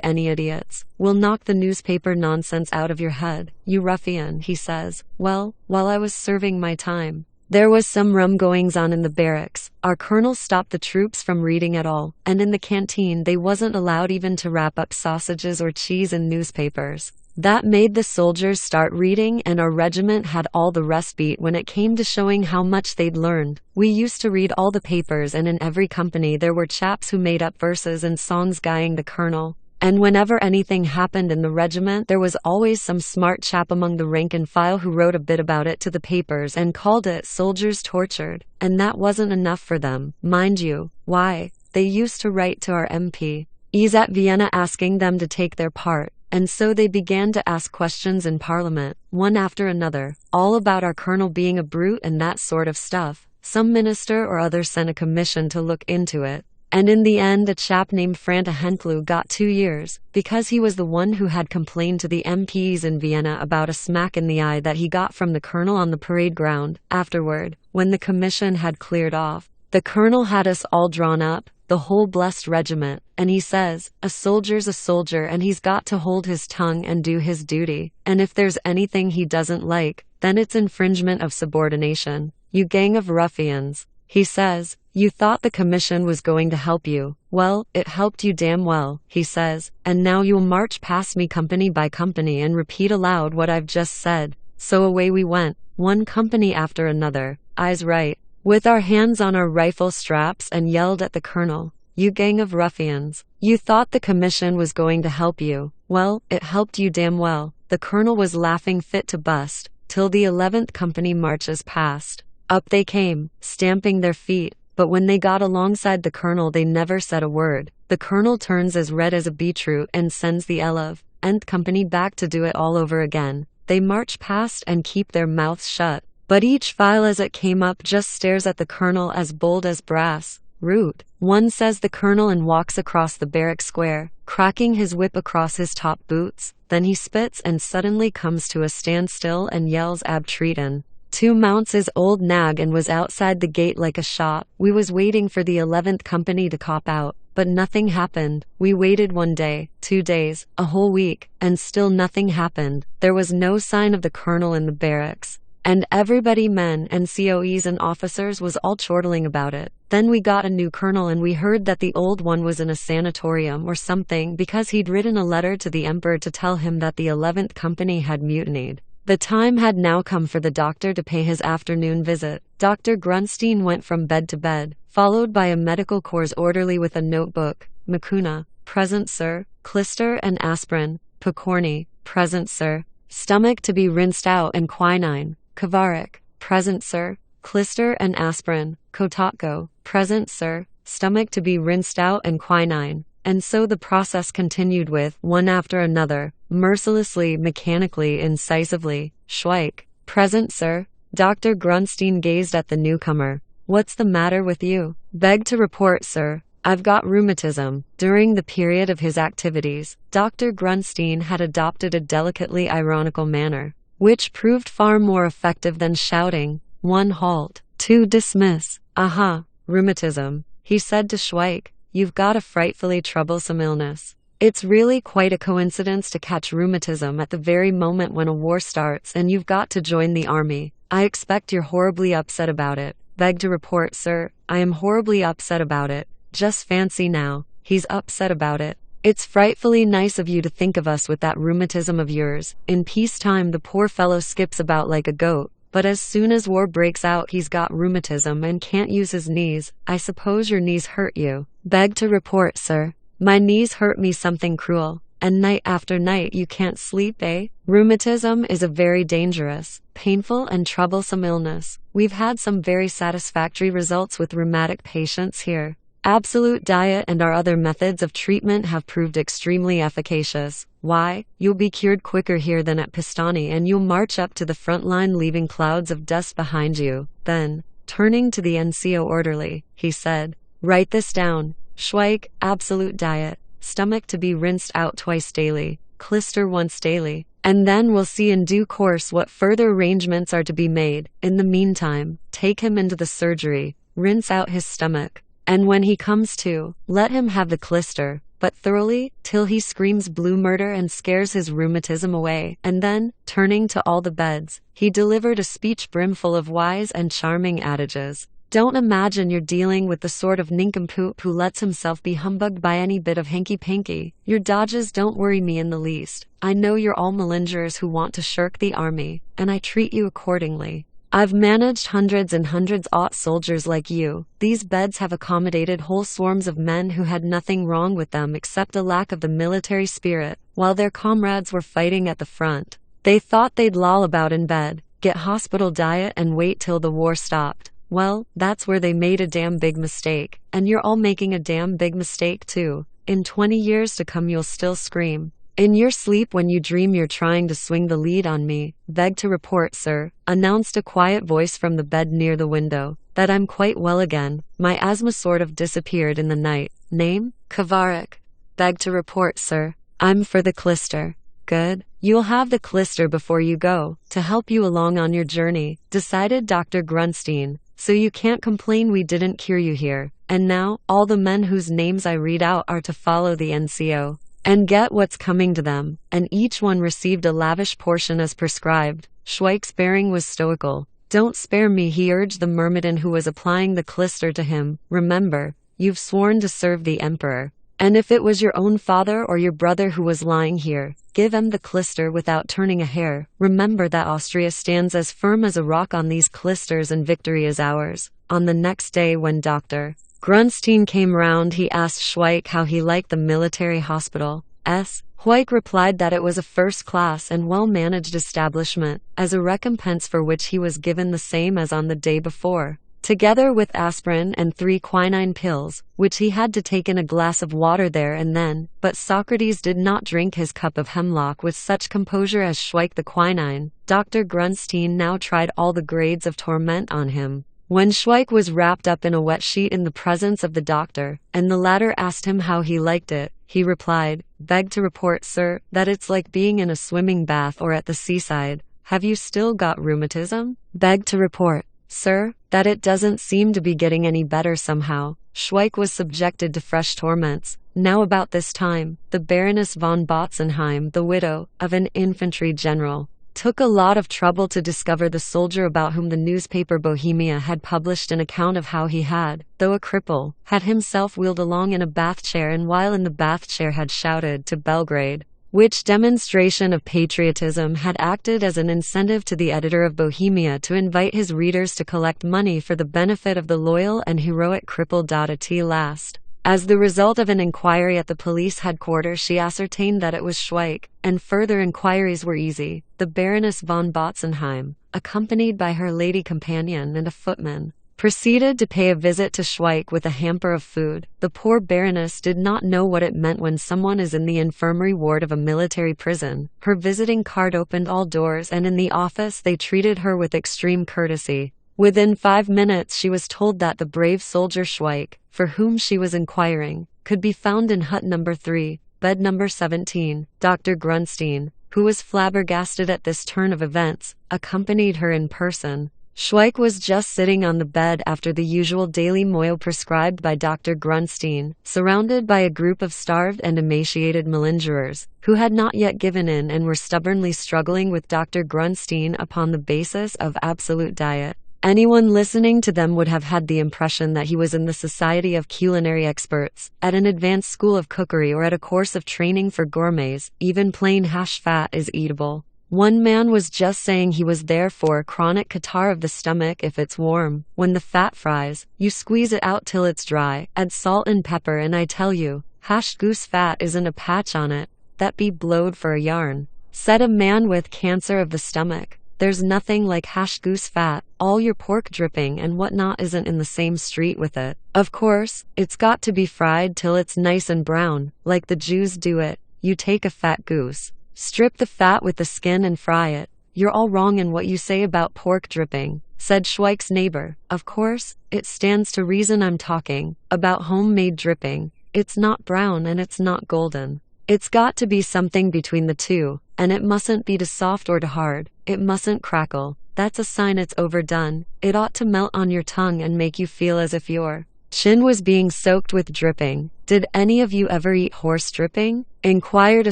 any idiots, we'll knock the newspaper nonsense out of your head, you ruffian, he says. Well, while I was serving my time, there was some rum goings on in the barracks. Our colonel stopped the troops from reading at all, and in the canteen they wasn't allowed even to wrap up sausages or cheese in newspapers. That made the soldiers start reading, and our regiment had all the rest beat when it came to showing how much they'd learned. We used to read all the papers, and in every company there were chaps who made up verses and songs guying the colonel. And whenever anything happened in the regiment, there was always some smart chap among the rank and file who wrote a bit about it to the papers and called it "Soldiers Tortured." And that wasn't enough for them, mind you. Why, they used to write to our MPs at Vienna asking them to take their part. And so they began to ask questions in Parliament, one after another, all about our colonel being a brute and that sort of stuff. Some minister or other sent a commission to look into it. And in the end a chap named Franta Henklu got 2 years, because he was the one who had complained to the MPs in Vienna about a smack in the eye that he got from the colonel on the parade ground. Afterward, when the commission had cleared off, the colonel had us all drawn up, the whole blessed regiment, and he says, a soldier's a soldier and he's got to hold his tongue and do his duty, and if there's anything he doesn't like, then it's infringement of subordination. You gang of ruffians, he says, you thought the commission was going to help you. Well, it helped you damn well, he says, and now you'll march past me company by company and repeat aloud what I've just said. So away we went, one company after another, eyes right, with our hands on our rifle straps, and yelled at the colonel, you gang of ruffians, you thought the commission was going to help you. Well, it helped you damn well. The colonel was laughing fit to bust, till the 11th company marches past. Up they came, stamping their feet, but when they got alongside the colonel they never said a word. The colonel turns as red as a beetroot and sends the 11th company back to do it all over again. They march past and keep their mouths shut, but each file as it came up just stares at the colonel as bold as brass. Root, one says the colonel and walks across the barrack square, cracking his whip across his top boots. Then he spits and suddenly comes to a standstill and yells ab treaton. 2 mounts his old nag and was outside the gate like a shot. We was waiting for the 11th company to cop out, but nothing happened. We waited 1 day, 2 days, a whole week, and still nothing happened. There was no sign of the colonel in the barracks. And everybody, men and COEs and officers, was all chortling about it. Then we got a new colonel and we heard that the old one was in a sanatorium or something because he'd written a letter to the emperor to tell him that the 11th company had mutinied. The time had now come for the doctor to pay his afternoon visit. Dr. Grunstein went from bed to bed, followed by a medical corps orderly with a notebook. Makuna, present sir. Clister and aspirin. Pokorny, present sir. Stomach to be rinsed out and quinine. Kavarik, present sir. Clister and aspirin. Kototko, present sir. Stomach to be rinsed out and quinine. And so the process continued with, one after another, mercilessly, mechanically, incisively. Schweik, present sir. Dr. Grunstein gazed at the newcomer. What's the matter with you? Beg to report, sir. I've got rheumatism. During the period of his activities, Dr. Grunstein had adopted a delicately ironical manner, which proved far more effective than shouting. 1 halt. 2 dismiss. Aha, rheumatism, he said to Schweik. You've got a frightfully troublesome illness. It's really quite a coincidence to catch rheumatism at the very moment when a war starts and you've got to join the army. I expect you're horribly upset about it. Beg to report, sir, I am horribly upset about it. Just fancy now, he's upset about it. It's frightfully nice of you to think of us with that rheumatism of yours. In peacetime the poor fellow skips about like a goat, but as soon as war breaks out he's got rheumatism and can't use his knees. I suppose your knees hurt you. Beg to report, sir. My knees hurt me something cruel. And night after night you can't sleep, eh? Rheumatism is a very dangerous, painful and troublesome illness. We've had some very satisfactory results with rheumatic patients here. Absolute diet and our other methods of treatment have proved extremely efficacious. Why, you'll be cured quicker here than at Pistani and you'll march up to the front line leaving clouds of dust behind you. Then, turning to the NCO orderly, he said, write this down. Schweik, absolute diet. Stomach to be rinsed out twice daily. Clister once daily. And then we'll see in due course what further arrangements are to be made. In the meantime, take him into the surgery. Rinse out his stomach. And when he comes to, let him have the clister, but thoroughly, till he screams blue murder and scares his rheumatism away. And then, turning to all the beds, he delivered a speech brimful of wise and charming adages. Don't imagine you're dealing with the sort of nincompoop who lets himself be humbugged by any bit of hanky-panky. Your dodges don't worry me in the least. I know you're all malingerers who want to shirk the army, and I treat you accordingly. I've managed hundreds and hundreds of soldiers like you. These beds have accommodated whole swarms of men who had nothing wrong with them except a lack of the military spirit, while their comrades were fighting at the front. They thought they'd loll about in bed, get hospital diet and wait till the war stopped. Well, that's where they made a damn big mistake, and you're all making a damn big mistake too. In 20 years to come you'll still scream in your sleep when you dream you're trying to swing the lead on me. Beg to report, sir, announced a quiet voice from the bed near the window, that I'm quite well again. My asthma sort of disappeared in the night. Name? Kavarik. Beg to report, sir. I'm for the clister. Good. You'll have the clister before you go, to help you along on your journey, decided Dr. Grunstein. So you can't complain we didn't cure you here. And now, all the men whose names I read out are to follow the NCO and get what's coming to them, and each one received a lavish portion as prescribed. Schweik's bearing was stoical. Don't spare me, he urged the myrmidon who was applying the clister to him. Remember, you've sworn to serve the emperor. And if it was your own father or your brother who was lying here, give him the clister without turning a hair. Remember that Austria stands as firm as a rock on these clisters and victory is ours. On the next day when Dr. Grunstein came round he asked Schweik how he liked the military hospital. Schweik replied that it was a first-class and well-managed establishment, as a recompense for which he was given the same as on the day before, together with aspirin and 3 quinine pills, which he had to take in a glass of water there and then. But Socrates did not drink his cup of hemlock with such composure as Schweik the quinine. Dr. Grunstein now tried all the grades of torment on him. When Schweik was wrapped up in a wet sheet in the presence of the doctor, and the latter asked him how he liked it, he replied, Beg to report, sir, that it's like being in a swimming bath or at the seaside. Have you still got rheumatism? Beg to report, sir, that it doesn't seem to be getting any better somehow. Schweik was subjected to fresh torments. Now about this time, the Baroness von Botzenheim, the widow of an infantry general, took a lot of trouble to discover the soldier about whom the newspaper Bohemia had published an account of how he had, though a cripple, had himself wheeled along in a bath chair and while in the bath chair had shouted to Belgrade, which demonstration of patriotism had acted as an incentive to the editor of Bohemia to invite his readers to collect money for the benefit of the loyal and heroic cripple at last. As the result of an inquiry at the police headquarters, she ascertained that it was Schweik, and further inquiries were easy. The Baroness von Botzenheim, accompanied by her lady companion and a footman, proceeded to pay a visit to Schweik with a hamper of food. The poor Baroness did not know what it meant when someone is in the infirmary ward of a military prison. Her visiting card opened all doors, and in the office they treated her with extreme courtesy. Within 5 minutes she was told that the brave soldier Schweik, for whom she was inquiring, could be found in hut number 3, bed number 17. Dr. Grunstein, who was flabbergasted at this turn of events, accompanied her in person. Schweik was just sitting on the bed after the usual daily moil prescribed by Dr. Grunstein, surrounded by a group of starved and emaciated malingerers, who had not yet given in and were stubbornly struggling with Dr. Grunstein upon the basis of absolute diet. Anyone listening to them would have had the impression that he was in the society of culinary experts, at an advanced school of cookery or at a course of training for gourmets. Even plain hash fat is eatable. One man was just saying he was there for a chronic catarrh of the stomach if it's warm. When the fat fries, you squeeze it out till it's dry, add salt and pepper, and I tell you, hashed goose fat isn't a patch on it. That be blowed for a yarn, said a man with cancer of the stomach. There's nothing like hashed goose fat. All your pork dripping and whatnot isn't in the same street with it. Of course, it's got to be fried till it's nice and brown, like the Jews do it. You take a fat goose, strip the fat with the skin and fry it. You're all wrong in what you say about pork dripping, said Schweik's neighbor. Of course, it stands to reason I'm talking about homemade dripping. It's not brown and it's not golden. It's got to be something between the two, and it mustn't be too soft or too hard. It mustn't crackle. That's a sign it's overdone. It ought to melt on your tongue and make you feel as if your chin was being soaked with dripping. Did any of you ever eat horse dripping? Inquired a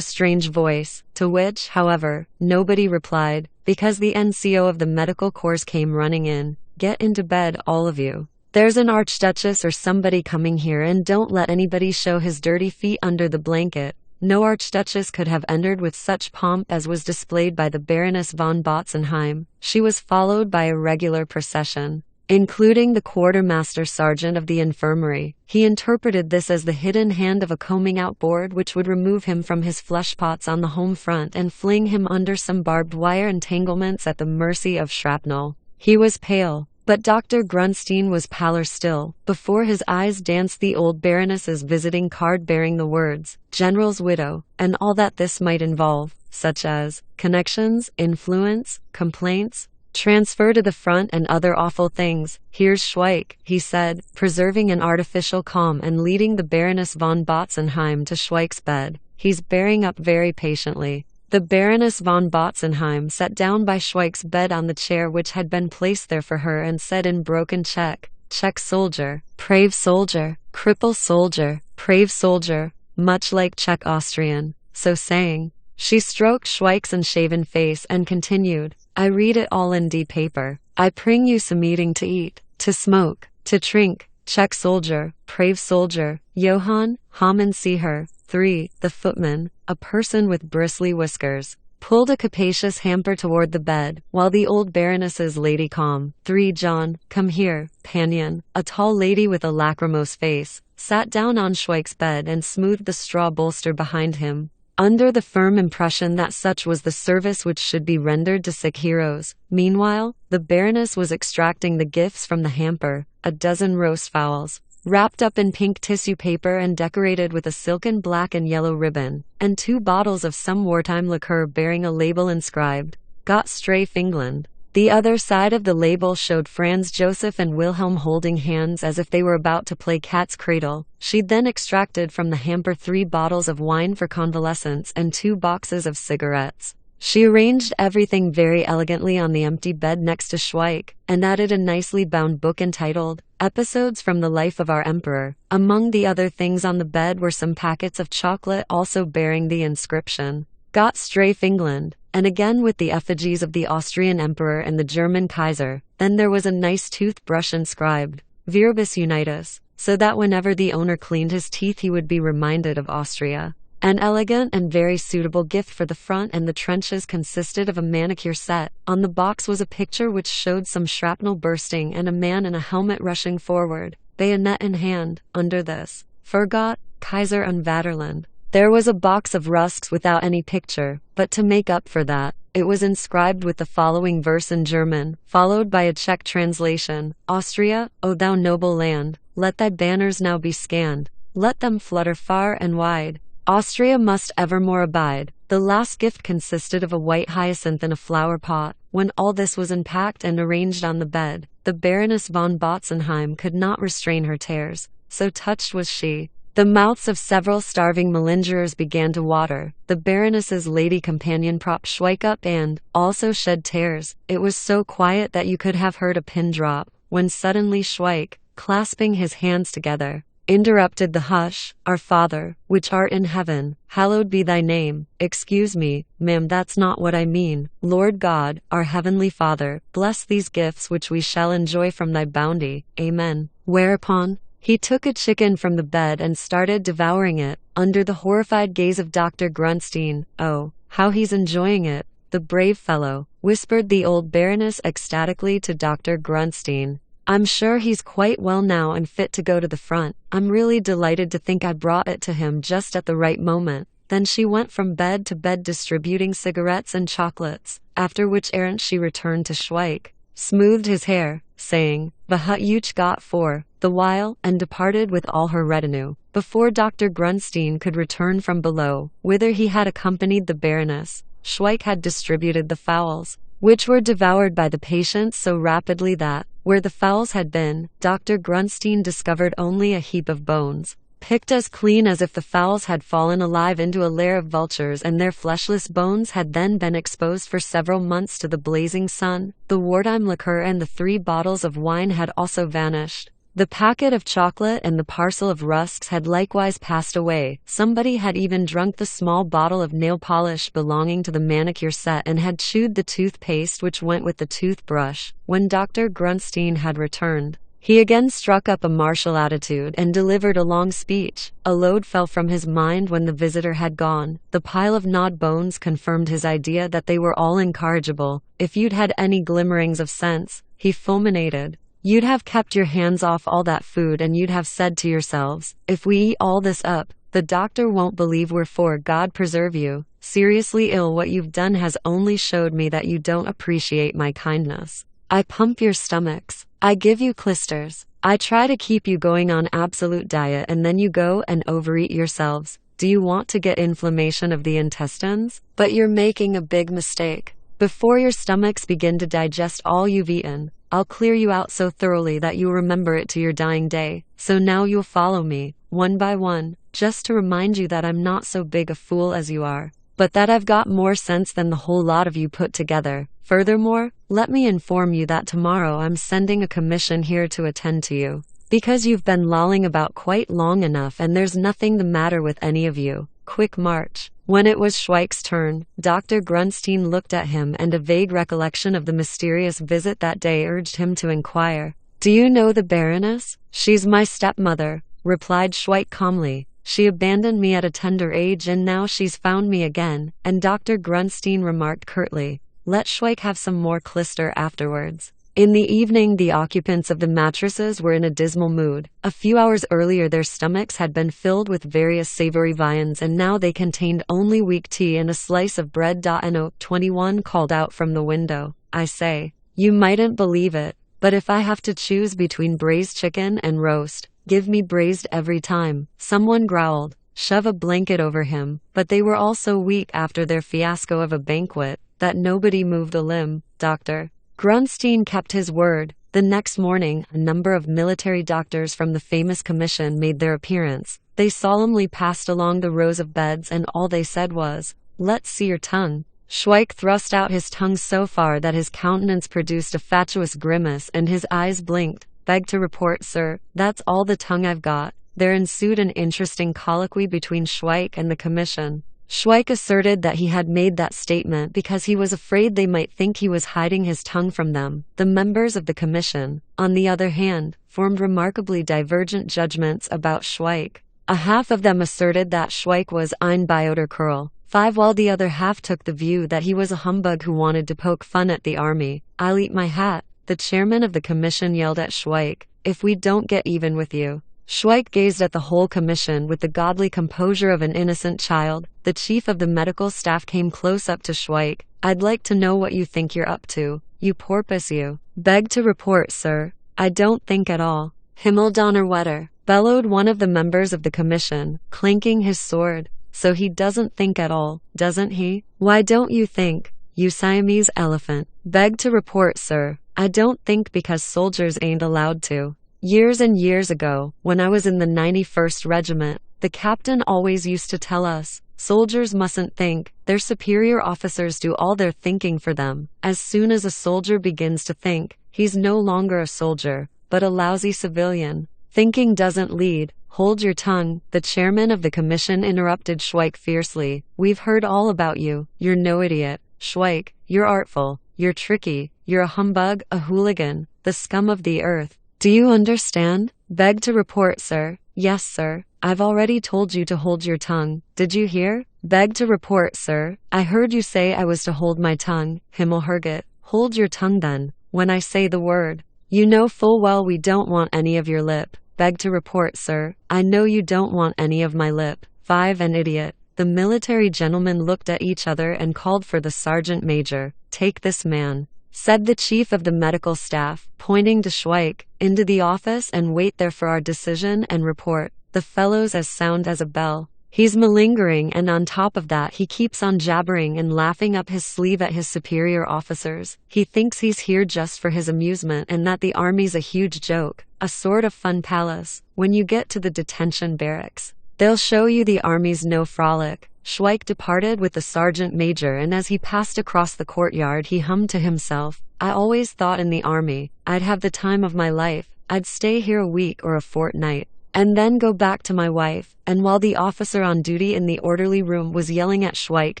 strange voice, to which, however, nobody replied, because the NCO of the medical corps came running in. Get into bed, all of you. There's an archduchess or somebody coming here, and don't let anybody show his dirty feet under the blanket. No archduchess could have entered with such pomp as was displayed by the Baroness von Botzenheim. She was followed by a regular procession, including the quartermaster sergeant of the infirmary. He interpreted this as the hidden hand of a combing-out board which would remove him from his fleshpots on the home front and fling him under some barbed wire entanglements at the mercy of shrapnel. He was pale, but Dr. Grunstein was paler still. Before his eyes danced the old Baroness's visiting card bearing the words, General's widow, and all that this might involve, such as connections, influence, complaints, transfer to the front, and other awful things. Here's Schweik, he said, preserving an artificial calm and leading the Baroness von Botzenheim to Schweik's bed. He's bearing up very patiently. The Baroness von Botzenheim sat down by Schweik's bed on the chair which had been placed there for her and said in broken Czech, Czech soldier, brave soldier, cripple soldier, brave soldier, much like Czech Austrian. So saying, she stroked Schweik's unshaven face and continued, I read it all in de paper. I bring you some eating to eat, to smoke, to drink. Czech soldier, brave soldier, Johann, ham and see her. 3. The footman, a person with bristly whiskers, pulled a capacious hamper toward the bed, while the old Baroness's lady calm. 3. John, come here. Panion, a tall lady with a lachrymose face, sat down on Schweik's bed and smoothed the straw bolster behind him, under the firm impression that such was the service which should be rendered to sick heroes. Meanwhile, the Baroness was extracting the gifts from the hamper, a dozen roast fowls, wrapped up in pink tissue paper and decorated with a silken black and yellow ribbon, and 2 bottles of some wartime liqueur bearing a label inscribed, Gott strafe England. The other side of the label showed Franz Joseph and Wilhelm holding hands as if they were about to play cat's cradle. She'd then extracted from the hamper 3 bottles of wine for convalescents and 2 boxes of cigarettes. She arranged everything very elegantly on the empty bed next to Schweik, and added a nicely bound book entitled, Episodes from the Life of Our Emperor. Among the other things on the bed were some packets of chocolate also bearing the inscription, Gott strafe England, and again with the effigies of the Austrian Emperor and the German Kaiser. Then there was a nice toothbrush inscribed, Viribus Unitas, so that whenever the owner cleaned his teeth he would be reminded of Austria. An elegant and very suitable gift for the front and the trenches consisted of a manicure set. On the box was a picture which showed some shrapnel bursting and a man in a helmet rushing forward, bayonet in hand. Under this, Furgott, Kaiser und Vaterland. There was a box of rusks without any picture, but to make up for that, it was inscribed with the following verse in German, followed by a Czech translation, Austria, O thou noble land, let thy banners now be scanned, let them flutter far and wide. Austria must evermore abide. The last gift consisted of a white hyacinth in a flower pot. When all this was unpacked and arranged on the bed, the Baroness von Botzenheim could not restrain her tears, so touched was she. The mouths of several starving malingerers began to water. The Baroness's lady companion propped Schweik up and, also shed tears. It was so quiet that you could have heard a pin drop, when suddenly Schweik, clasping his hands together, interrupted the hush. Our Father, which art in heaven, hallowed be thy name. Excuse me, ma'am, that's not what I mean. Lord God, our heavenly Father, bless these gifts which we shall enjoy from thy bounty. Amen. Whereupon, he took a chicken from the bed and started devouring it, under the horrified gaze of Dr. Grunstein. Oh, how he's enjoying it, the brave fellow, whispered the old Baroness ecstatically to Dr. Grunstein. I'm sure he's quite well now and fit to go to the front. I'm really delighted to think I brought it to him just at the right moment. Then she went from bed to bed distributing cigarettes and chocolates, after which errand she returned to Schweik, smoothed his hair, saying, "Vahut uch got for," the while, and departed with all her retinue. Before Dr. Grunstein could return from below, whither he had accompanied the Baroness, Schweik had distributed the fowls, which were devoured by the patients so rapidly that, where the fowls had been, Dr. Grunstein discovered only a heap of bones, picked as clean as if the fowls had fallen alive into a lair of vultures and their fleshless bones had then been exposed for several months to the blazing sun. The wartime liquor and the 3 bottles of wine had also vanished. The packet of chocolate and the parcel of rusks had likewise passed away. Somebody had even drunk the small bottle of nail polish belonging to the manicure set and had chewed the toothpaste which went with the toothbrush. When Dr. Grunstein had returned, he again struck up a martial attitude and delivered a long speech. A load fell from his mind when the visitor had gone. The pile of gnawed bones confirmed his idea that they were all incorrigible. If you'd had any glimmerings of sense, he fulminated, you'd have kept your hands off all that food and you'd have said to yourselves, if we eat all this up, the doctor won't believe we're for. God preserve you. Seriously ill. What you've done has only showed me that you don't appreciate my kindness. I pump your stomachs. I give you clysters. I try to keep you going on absolute diet and then you go and overeat yourselves. Do you want to get inflammation of the intestines? But you're making a big mistake. Before your stomachs begin to digest all you've eaten, I'll clear you out so thoroughly that you'll remember it to your dying day. So now you'll follow me, one by one, just to remind you that I'm not so big a fool as you are, but that I've got more sense than the whole lot of you put together. Furthermore, let me inform you that tomorrow I'm sending a commission here to attend to you, because you've been lolling about quite long enough and there's nothing the matter with any of you. Quick march. When it was Schweik's turn, Dr. Grunstein looked at him and a vague recollection of the mysterious visit that day urged him to inquire. Do you know the Baroness? She's my stepmother, replied Schweik calmly. She abandoned me at a tender age and now she's found me again, and Dr. Grunstein remarked curtly, let Schweik have some more clyster afterwards. In the evening the occupants of the mattresses were in a dismal mood. A few hours earlier their stomachs had been filled with various savory viands and now they contained only weak tea and a slice of bread. No, 21 called out from the window. I say, you mightn't believe it, but if I have to choose between braised chicken and roast, give me braised every time. Someone growled, shove a blanket over him, but they were all so weak after their fiasco of a banquet that nobody moved a limb. Dr. Grunstein kept his word. The next morning, a number of military doctors from the famous commission made their appearance. They solemnly passed along the rows of beds and all they said was, let's see your tongue. Schweik thrust out his tongue so far that his countenance produced a fatuous grimace and his eyes blinked. Beg to report, sir, that's all the tongue I've got. There ensued an interesting colloquy between Schweik and the commission. Schweik asserted that he had made that statement because he was afraid they might think he was hiding his tongue from them. The members of the commission, on the other hand, formed remarkably divergent judgments about Schweik. A half of them asserted that Schweik was ein Bioter Curl, 5, while the other half took the view that he was a humbug who wanted to poke fun at the army. I'll eat my hat, the chairman of the commission yelled at Schweik, if we don't get even with you. Schweik gazed at the whole commission with the godly composure of an innocent child. The chief of the medical staff came close up to Schweik. I'd like to know what you think you're up to, you porpoise you. Beg to report, sir. I don't think at all. Himmeldonnerwetter, bellowed one of the members of the commission, clinking his sword. So he doesn't think at all, doesn't he? Why don't you think, you Siamese elephant? Beg to report, sir. I don't think because soldiers ain't allowed to. Years and years ago, when I was in the 91st Regiment, the captain always used to tell us, soldiers mustn't think, their superior officers do all their thinking for them. As soon as a soldier begins to think, he's no longer a soldier, but a lousy civilian. Thinking doesn't lead. Hold your tongue, the chairman of the commission interrupted Schweik fiercely. We've heard all about you. You're no idiot. Schweik, you're artful. You're tricky. You're a humbug, a hooligan, the scum of the earth. Do you understand? Beg to report, sir. Yes, sir. I've already told you to hold your tongue. Did you hear? Beg to report, sir. I heard you say I was to hold my tongue. Himmelherget. Hold your tongue then, when I say the word. You know full well we don't want any of your lip. Beg to report, sir. I know you don't want any of my lip. 5, an idiot. The military gentlemen looked at each other and called for the sergeant major. Take this man, said the chief of the medical staff, pointing to Schweik, into the office and wait there for our decision and report. The fellow's as sound as a bell. He's malingering, and on top of that he keeps on jabbering and laughing up his sleeve at his superior officers. He thinks he's here just for his amusement and that the army's a huge joke, a sort of fun palace. When you get to the detention barracks, they'll show you the army's no frolic. Schweik departed with the sergeant major, and as he passed across the courtyard he hummed to himself, I always thought in the army, I'd have the time of my life. I'd stay here a week or a fortnight, and then go back to my wife. And while the officer on duty in the orderly room was yelling at Schweik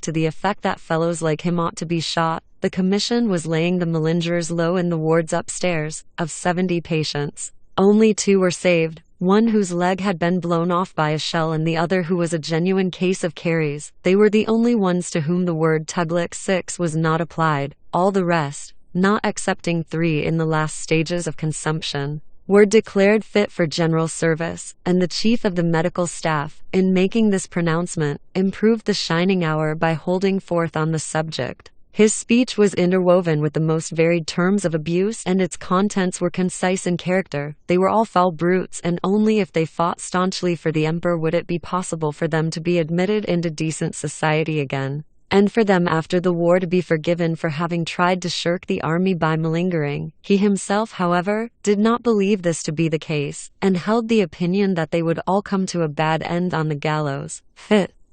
to the effect that fellows like him ought to be shot, the commission was laying the malingerers low in the wards upstairs. Of 70 patients, only 2 were saved, one whose leg had been blown off by a shell and the other who was a genuine case of caries. They were the only ones to whom the word Tuglich 6 was not applied. All the rest, not excepting 3 in the last stages of consumption, were declared fit for general service, and the chief of the medical staff, in making this pronouncement, improved the shining hour by holding forth on the subject. His speech was interwoven with the most varied terms of abuse, and its contents were concise in character. They were all foul brutes, and only if they fought staunchly for the emperor would it be possible for them to be admitted into decent society again, and for them after the war to be forgiven for having tried to shirk the army by malingering. He himself, however, did not believe this to be the case, and held the opinion that they would all come to a bad end on the gallows.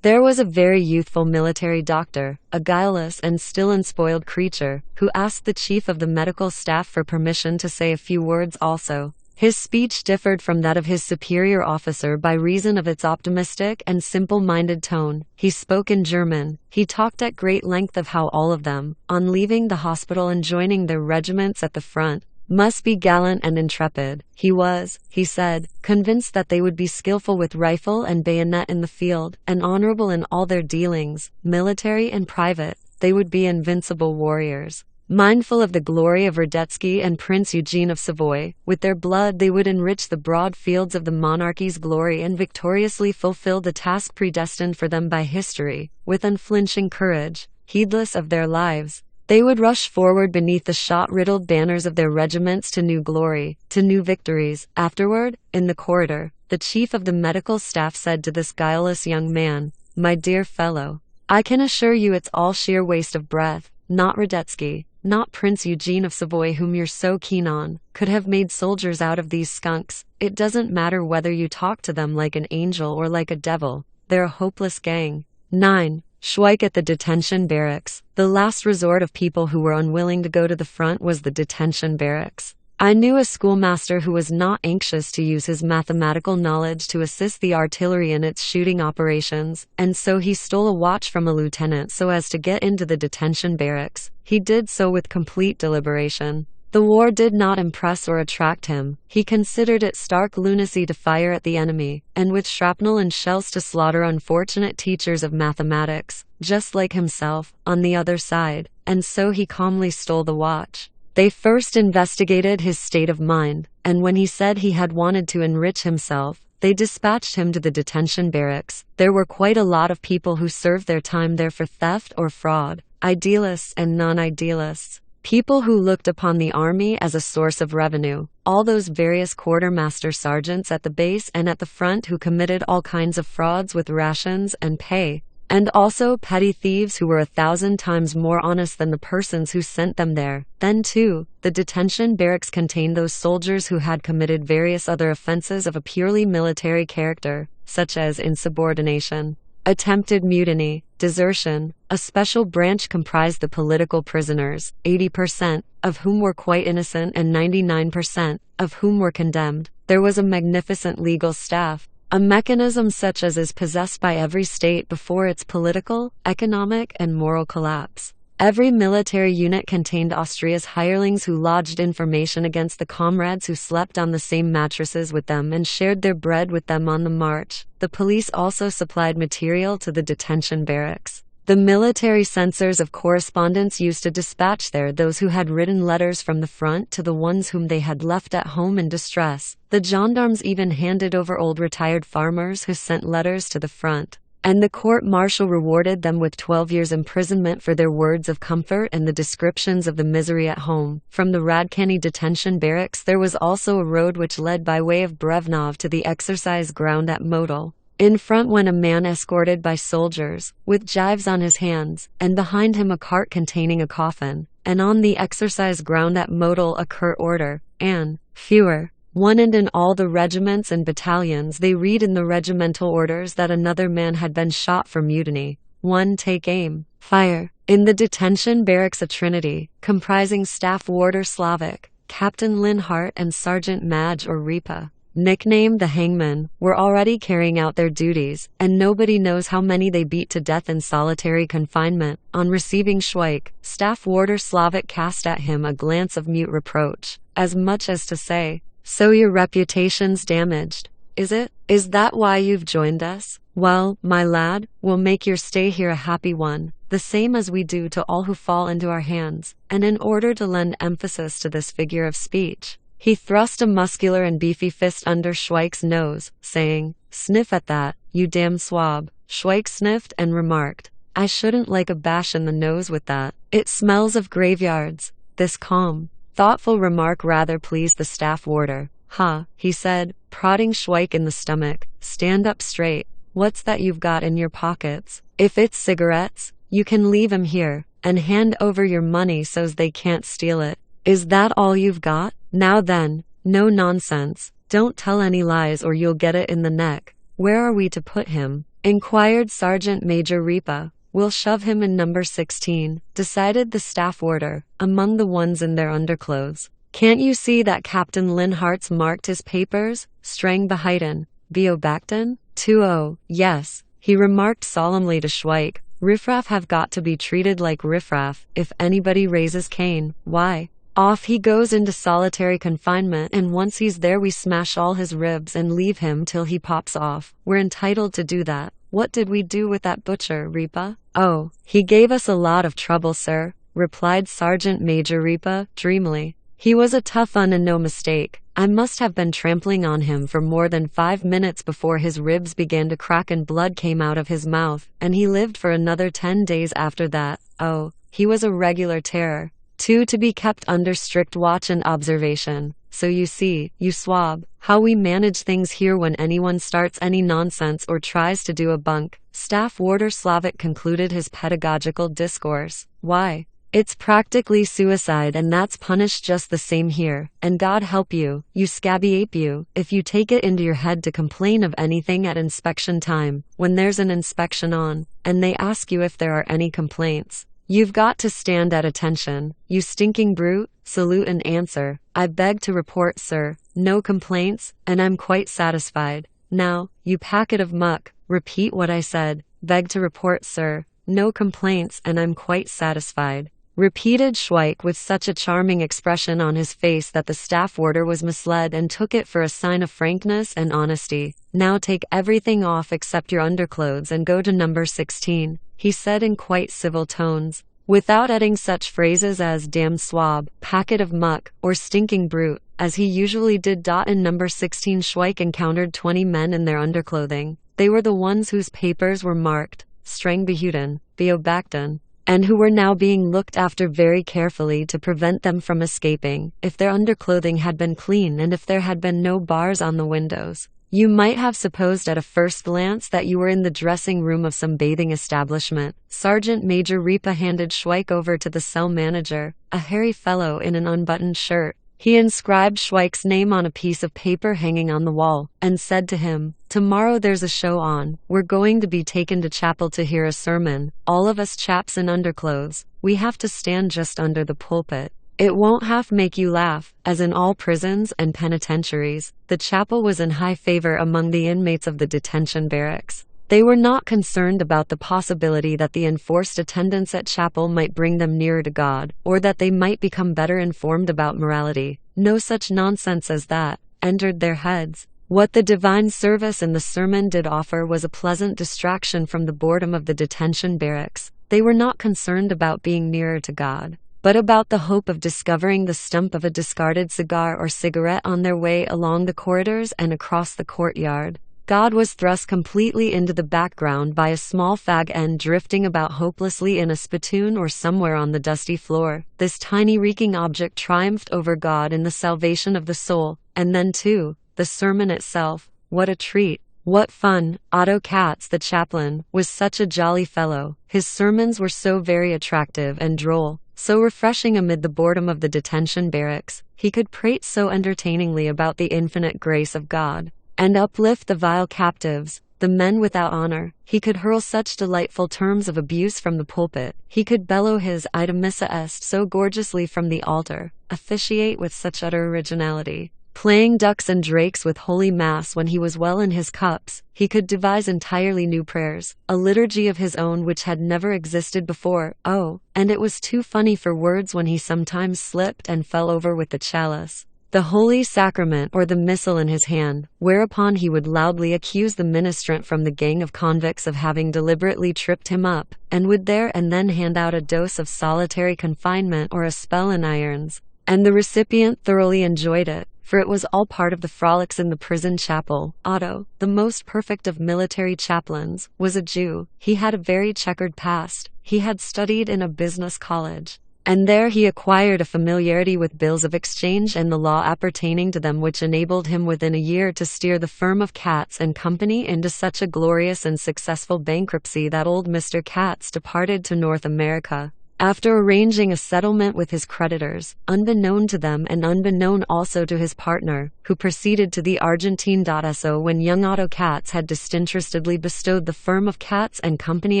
There was a very youthful military doctor, a guileless and still unspoiled creature, who asked the chief of the medical staff for permission to say a few words also. His speech differed from that of his superior officer by reason of its optimistic and simple-minded tone. He spoke in German. He talked at great length of how all of them, on leaving the hospital and joining their regiments at the front, must be gallant and intrepid. He was, he said, convinced that they would be skillful with rifle and bayonet in the field, and honorable in all their dealings, military and private. They would be invincible warriors. Mindful of the glory of Radetzky and Prince Eugene of Savoy, with their blood they would enrich the broad fields of the monarchy's glory and victoriously fulfill the task predestined for them by history. With unflinching courage, heedless of their lives, they would rush forward beneath the shot-riddled banners of their regiments to new glory, to new victories. Afterward, in the corridor, the chief of the medical staff said to this guileless young man, "My dear fellow, I can assure you it's all sheer waste of breath. Not Radetzky, not Prince Eugene of Savoy, whom you're so keen on, could have made soldiers out of these skunks. It doesn't matter whether you talk to them like an angel or like a devil. They're a hopeless gang." 9. Schweik at the detention barracks. The last resort of people who were unwilling to go to the front was the detention barracks. I knew a schoolmaster who was not anxious to use his mathematical knowledge to assist the artillery in its shooting operations, and so he stole a watch from a lieutenant so as to get into the detention barracks. He did so with complete deliberation. The war did not impress or attract him. He considered it stark lunacy to fire at the enemy, and with shrapnel and shells to slaughter unfortunate teachers of mathematics, just like himself, on the other side, and so he calmly stole the watch. They first investigated his state of mind, and when he said he had wanted to enrich himself, they dispatched him to the detention barracks. There were quite a lot of people who served their time there for theft or fraud, idealists and non-idealists. People who looked upon the army as a source of revenue, all those various quartermaster sergeants at the base and at the front who committed all kinds of frauds with rations and pay, and also petty thieves who were 1,000 times more honest than the persons who sent them there. Then too, the detention barracks contained those soldiers who had committed various other offenses of a purely military character, such as insubordination, attempted mutiny, desertion. A special branch comprised the political prisoners, 80% of whom were quite innocent and 99% of whom were condemned. There was a magnificent legal staff, a mechanism such as is possessed by every state before its political, economic, and moral collapse. Every military unit contained Austria's hirelings who lodged information against the comrades who slept on the same mattresses with them and shared their bread with them on the march. The police also supplied material to the detention barracks. The military censors of correspondence used to dispatch there those who had written letters from the front to the ones whom they had left at home in distress. The gendarmes even handed over old retired farmers who sent letters to the front, and the court-martial rewarded them with 12 years' imprisonment for their words of comfort and the descriptions of the misery at home. From the Radcany detention barracks there was also a road which led by way of Brevnov to the exercise ground at Model. In front went a man escorted by soldiers, with gyves on his hands, and behind him a cart containing a coffin, and on the exercise ground at Model a curt order, and fewer. One, and in all the regiments and battalions they read in the regimental orders that another man had been shot for mutiny. 1. Take aim. Fire. In the detention barracks a trinity, comprising Staff Warder Slavic, Captain Linhart and Sergeant Madge or Ripa, nicknamed the Hangman, were already carrying out their duties, and nobody knows how many they beat to death in solitary confinement. On receiving Schweik, Staff Warder Slavic cast at him a glance of mute reproach, as much as to say, "So your reputation's damaged, is it? Is that why you've joined us? Well, my lad, we'll make your stay here a happy one, the same as we do to all who fall into our hands." And in order to lend emphasis to this figure of speech, he thrust a muscular and beefy fist under Schweik's nose, saying, "Sniff at that, you damn swab." Schweik sniffed and remarked, "I shouldn't like a bash in the nose with that. It smells of graveyards." This calm, thoughtful remark rather pleased the staff warder. "Ha," he said, prodding Schweik in the stomach, "stand up straight. What's that you've got in your pockets? If it's cigarettes, you can leave 'em here, and hand over your money so's they can't steal it. Is that all you've got? Now then, no nonsense. Don't tell any lies or you'll get it in the neck." "Where are we to put him?" inquired Sergeant Major Ripa. "We'll shove him in number 16, decided the staff warder, among the ones in their underclothes. "Can't you see that Captain Linhart's marked his papers? Strang beheiten, Beobachtan? 2-0, yes," he remarked solemnly to Schweik. "Riffraff have got to be treated like riffraff. If anybody raises Cain, why, off he goes into solitary confinement, and once he's there we smash all his ribs and leave him till he pops off. We're entitled to do that. What did we do with that butcher, Ripa?" "Oh, he gave us a lot of trouble, sir," replied Sergeant Major Ripa, dreamily. "He was a tough un and no mistake. I must have been trampling on him for more than 5 minutes before his ribs began to crack and blood came out of his mouth, and he lived for another 10 days after that. Oh, he was a regular terror. Too, to be kept under strict watch and observation. So you see, you swab, how we manage things here when anyone starts any nonsense or tries to do a bunk." Staff Warder Slavic concluded his pedagogical discourse. "Why, It's practically suicide, and that's punished just the same here. And God help you, you scabby ape you, if you take it into your head to complain of anything at inspection time, when there's an inspection on, and they ask you if there are any complaints. You've got to stand at attention, you stinking brute, salute and answer, I beg to report, sir, no complaints, and I'm quite satisfied. Now, you packet of muck, repeat what I said, beg to report, sir, no complaints, and I'm quite satisfied. Repeated Schweik with such a charming expression on his face that the staff warder was misled and took it for a sign of frankness and honesty. Now take everything off except your underclothes and go to number 16, he said in quite civil tones, without adding such phrases as damned swab, packet of muck, or stinking brute, as he usually did. In number 16 Schweik encountered 20 men in their underclothing. They were the ones whose papers were marked Strengbehuden, Beobachtung, and who were now being looked after very carefully to prevent them from escaping. If their underclothing had been clean and if there had been no bars on the windows, you might have supposed at a first glance that you were in the dressing room of some bathing establishment. Sergeant Major Ripa handed Schweik over to the cell manager, a hairy fellow in an unbuttoned shirt. He inscribed Schweik's name on a piece of paper hanging on the wall, and said to him, "Tomorrow there's a show on. We're going to be taken to chapel to hear a sermon. All of us chaps in underclothes. We have to stand just under the pulpit. It won't half make you laugh." As in all prisons and penitentiaries, the chapel was in high favor among the inmates of the detention barracks. They were not concerned about the possibility that the enforced attendance at chapel might bring them nearer to God, or that they might become better informed about morality. No such nonsense as that entered their heads. What the divine service and the sermon did offer was a pleasant distraction from the boredom of the detention barracks. They were not concerned about being nearer to God, but about the hope of discovering the stump of a discarded cigar or cigarette on their way along the corridors and across the courtyard. God was thrust completely into the background by a small fag end drifting about hopelessly in a spittoon or somewhere on the dusty floor. This tiny reeking object triumphed over God in the salvation of the soul, and then too, the sermon itself. What a treat! What fun! Otto Katz, the chaplain, was such a jolly fellow. His sermons were so very attractive and droll, so refreshing amid the boredom of the detention barracks. He could prate so entertainingly about the infinite grace of God, and uplift the vile captives, the men without honor. He could hurl such delightful terms of abuse from the pulpit. He could bellow his ita missa est so gorgeously from the altar, officiate with such utter originality, playing ducks and drakes with holy mass when he was well in his cups. He could devise entirely new prayers, a liturgy of his own which had never existed before. Oh, and it was too funny for words when he sometimes slipped and fell over with the chalice, the holy sacrament, or the missal in his hand, whereupon he would loudly accuse the ministrant from the gang of convicts of having deliberately tripped him up, and would there and then hand out a dose of solitary confinement or a spell in irons. And the recipient thoroughly enjoyed it, for it was all part of the frolics in the prison chapel. Otto, the most perfect of military chaplains, was a Jew. He had a very checkered past. He had studied in a business college, and there he acquired a familiarity with bills of exchange and the law appertaining to them, which enabled him within a year to steer the firm of Katz and Company into such a glorious and successful bankruptcy that old Mr. Katz departed to North America, after arranging a settlement with his creditors, unbeknown to them and unbeknown also to his partner, who proceeded to the Argentine. So when young Otto Katz had disinterestedly bestowed the firm of Katz and Company